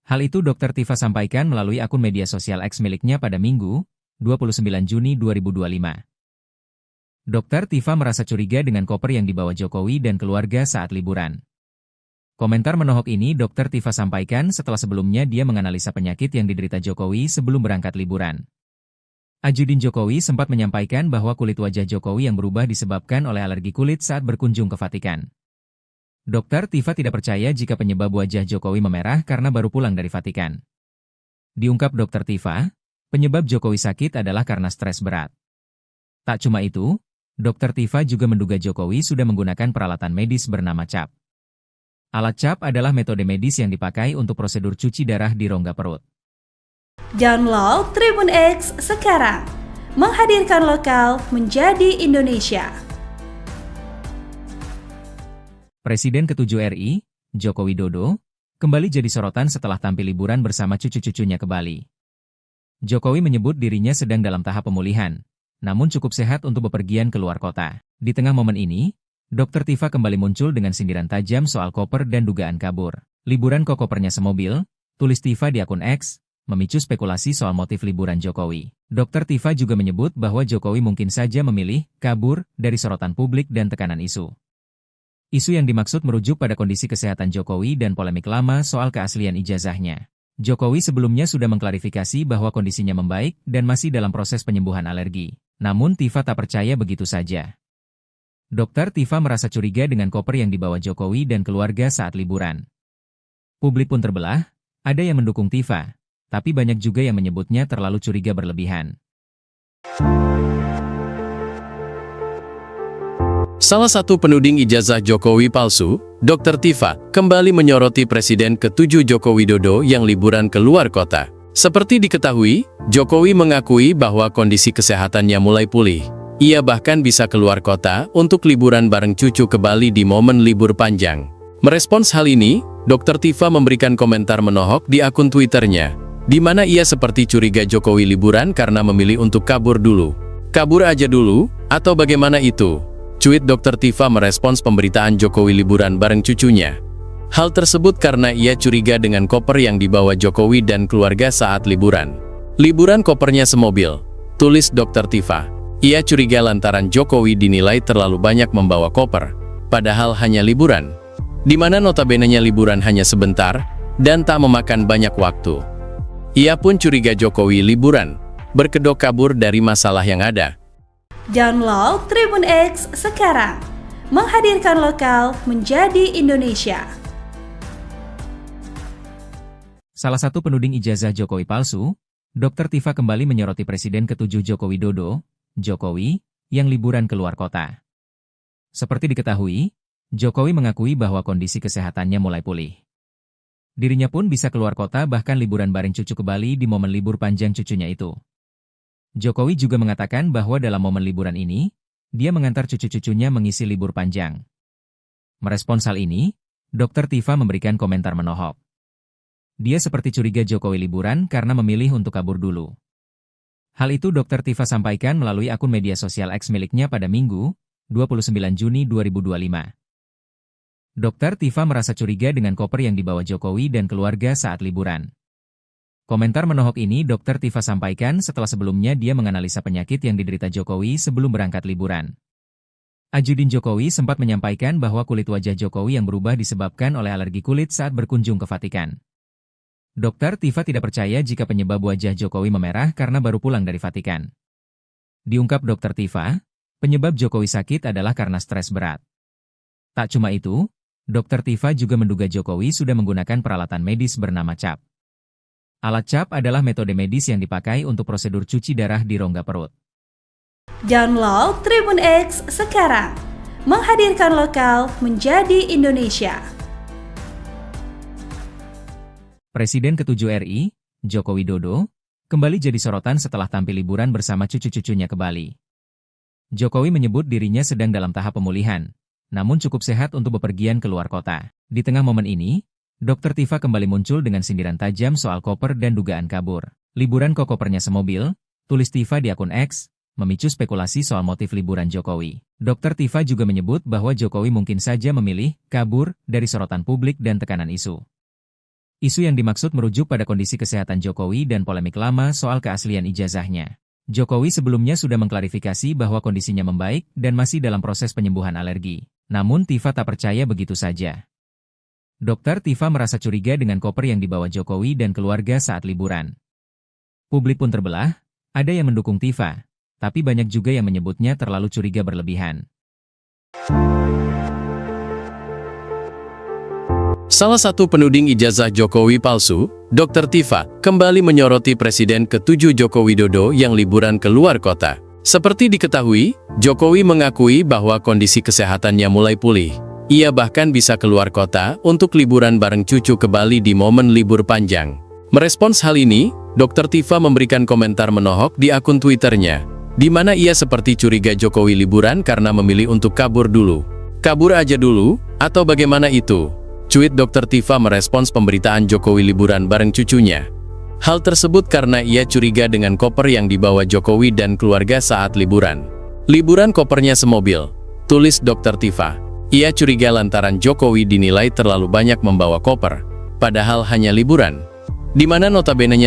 Hal itu Dr. Tifa sampaikan melalui akun media sosial X miliknya pada Minggu, 29 Juni 2025. Dr. Tifa merasa curiga dengan koper yang dibawa Jokowi dan keluarga saat liburan. Komentar menohok ini Dr. Tifa sampaikan setelah sebelumnya dia menganalisa penyakit yang diderita Jokowi sebelum berangkat liburan. Ajudin Jokowi sempat menyampaikan bahwa kulit wajah Jokowi yang berubah disebabkan oleh alergi kulit saat berkunjung ke Vatikan. Dr. Tifa tidak percaya jika penyebab wajah Jokowi memerah karena baru pulang dari Vatikan. Diungkap Dr. Tifa, penyebab Jokowi sakit adalah karena stres berat. Tak cuma itu, Dr. Tifa juga menduga Jokowi sudah menggunakan peralatan medis bernama CAP. Alat CAP adalah metode medis yang dipakai untuk prosedur cuci darah di rongga perut. Download Tribun X sekarang, menghadirkan lokal menjadi Indonesia. Presiden ke-7 RI, Joko Widodo, kembali jadi sorotan setelah tampil liburan bersama cucu-cucunya ke Bali. Jokowi menyebut dirinya sedang dalam tahap pemulihan, namun cukup sehat untuk bepergian ke luar kota. Di tengah momen ini, Dr. Tifa kembali muncul dengan sindiran tajam soal koper dan dugaan kabur. Liburan kok kopernya semobil, tulis Tifa di akun X, memicu spekulasi soal motif liburan Jokowi. Dr. Tifa juga menyebut bahwa Jokowi mungkin saja memilih kabur dari sorotan publik dan tekanan isu. Isu yang dimaksud merujuk pada kondisi kesehatan Jokowi dan polemik lama soal keaslian ijazahnya. Jokowi sebelumnya sudah mengklarifikasi bahwa kondisinya membaik dan masih dalam proses penyembuhan alergi. Namun Tifa tak percaya begitu saja. Dr. Tifa merasa curiga dengan koper yang dibawa Jokowi dan keluarga saat liburan. Publik pun terbelah, ada yang mendukung Tifa, tapi banyak juga yang menyebutnya terlalu curiga berlebihan. Salah satu penuding ijazah Jokowi palsu, Dr. Tifa, kembali menyoroti Presiden ke-7 Joko Widodo yang liburan ke luar kota. Seperti diketahui, Jokowi mengakui bahwa kondisi kesehatannya mulai pulih. Ia bahkan bisa keluar kota untuk liburan bareng cucu ke Bali di momen libur panjang. Merespons hal ini, Dr. Tifa memberikan komentar menohok di akun Twitternya, di mana ia seperti curiga Jokowi liburan karena memilih untuk kabur dulu. Kabur aja dulu, atau bagaimana itu? Cuit Dr. Tifa merespons pemberitaan Jokowi liburan bareng cucunya. Hal tersebut karena ia curiga dengan koper yang dibawa Jokowi dan keluarga saat liburan. Liburan kopernya semobil, tulis Dr. Tifa. Ia curiga lantaran Jokowi dinilai terlalu banyak membawa koper, padahal hanya liburan. Di mana notabene-nya liburan hanya sebentar, dan tak memakan banyak waktu. Ia pun curiga Jokowi liburan, berkedok kabur dari masalah yang ada. Download Tribun X sekarang, menghadirkan lokal menjadi Indonesia. Salah satu penuding ijazah Jokowi palsu, Dr. Tifa kembali menyoroti Presiden ke-7 Joko Widodo, Jokowi, yang liburan keluar kota. Seperti diketahui, Jokowi mengakui bahwa kondisi kesehatannya mulai pulih. Dirinya pun bisa keluar kota bahkan liburan bareng cucu ke Bali di momen libur panjang cucunya itu. Jokowi juga mengatakan bahwa dalam momen liburan ini, dia mengantar cucu-cucunya mengisi libur panjang. Merespons hal ini, Dr. Tifa memberikan komentar menohok. Dia seperti curiga Jokowi liburan karena memilih untuk kabur dulu. Hal itu Dr. Tifa sampaikan melalui akun media sosial X miliknya pada Minggu, 29 Juni 2025. Dr. Tifa merasa curiga dengan koper yang dibawa Jokowi dan keluarga saat liburan. Komentar menohok ini Dr. Tifa sampaikan setelah sebelumnya dia menganalisa penyakit yang diderita Jokowi sebelum berangkat liburan. Ajudin Jokowi sempat menyampaikan bahwa kulit wajah Jokowi yang berubah disebabkan oleh alergi kulit saat berkunjung ke Vatikan. Dr. Tifa tidak percaya jika penyebab wajah Jokowi memerah karena baru pulang dari Vatikan. Diungkap Dr. Tifa, penyebab Jokowi sakit adalah karena stres berat. Tak cuma itu, Dr. Tifa juga menduga Jokowi sudah menggunakan peralatan medis bernama CAP. Alat CAP adalah metode medis yang dipakai untuk prosedur cuci darah di rongga perut. Download Tribun X sekarang, menghadirkan lokal menjadi Indonesia. Presiden ke-7 RI, Joko Widodo, kembali jadi sorotan setelah tampil liburan bersama cucu-cucunya ke Bali. Jokowi menyebut dirinya sedang dalam tahap pemulihan, namun cukup sehat untuk bepergian keluar kota. Di tengah momen ini, Dr. Tifa kembali muncul dengan sindiran tajam soal koper dan dugaan kabur. Liburan kok kopernya semobil, tulis Tifa di akun X, memicu spekulasi soal motif liburan Jokowi. Dr. Tifa juga menyebut bahwa Jokowi mungkin saja memilih kabur dari sorotan publik dan tekanan isu. Isu yang dimaksud merujuk pada kondisi kesehatan Jokowi dan polemik lama soal keaslian ijazahnya. Jokowi sebelumnya sudah mengklarifikasi bahwa kondisinya membaik dan masih dalam proses penyembuhan alergi. Namun Tifa tak percaya begitu saja. Dr. Tifa merasa curiga dengan koper yang dibawa Jokowi dan keluarga saat liburan. Publik pun terbelah, ada yang mendukung Tifa, tapi banyak juga yang menyebutnya terlalu curiga berlebihan. Salah satu penuding ijazah Jokowi palsu, Dr. Tifa, kembali menyoroti Presiden ke-7 Joko Widodo yang liburan keluar kota. Seperti diketahui, Jokowi mengakui bahwa kondisi kesehatannya mulai pulih. Ia bahkan bisa keluar kota untuk liburan bareng cucu ke Bali di momen libur panjang. Merespons hal ini, Dr. Tifa memberikan komentar menohok di akun Twitternya, di mana ia seperti curiga Jokowi liburan karena memilih untuk kabur dulu. Kabur aja dulu, atau bagaimana itu? Cuit Dr. Tifa merespons pemberitaan Jokowi liburan bareng cucunya. Hal tersebut karena ia curiga dengan koper yang dibawa Jokowi dan keluarga saat liburan. Liburan kopernya semobil, tulis Dr. Tifa. Ia curiga lantaran Jokowi dinilai terlalu banyak membawa koper, padahal hanya liburan. Di mana notabene-nya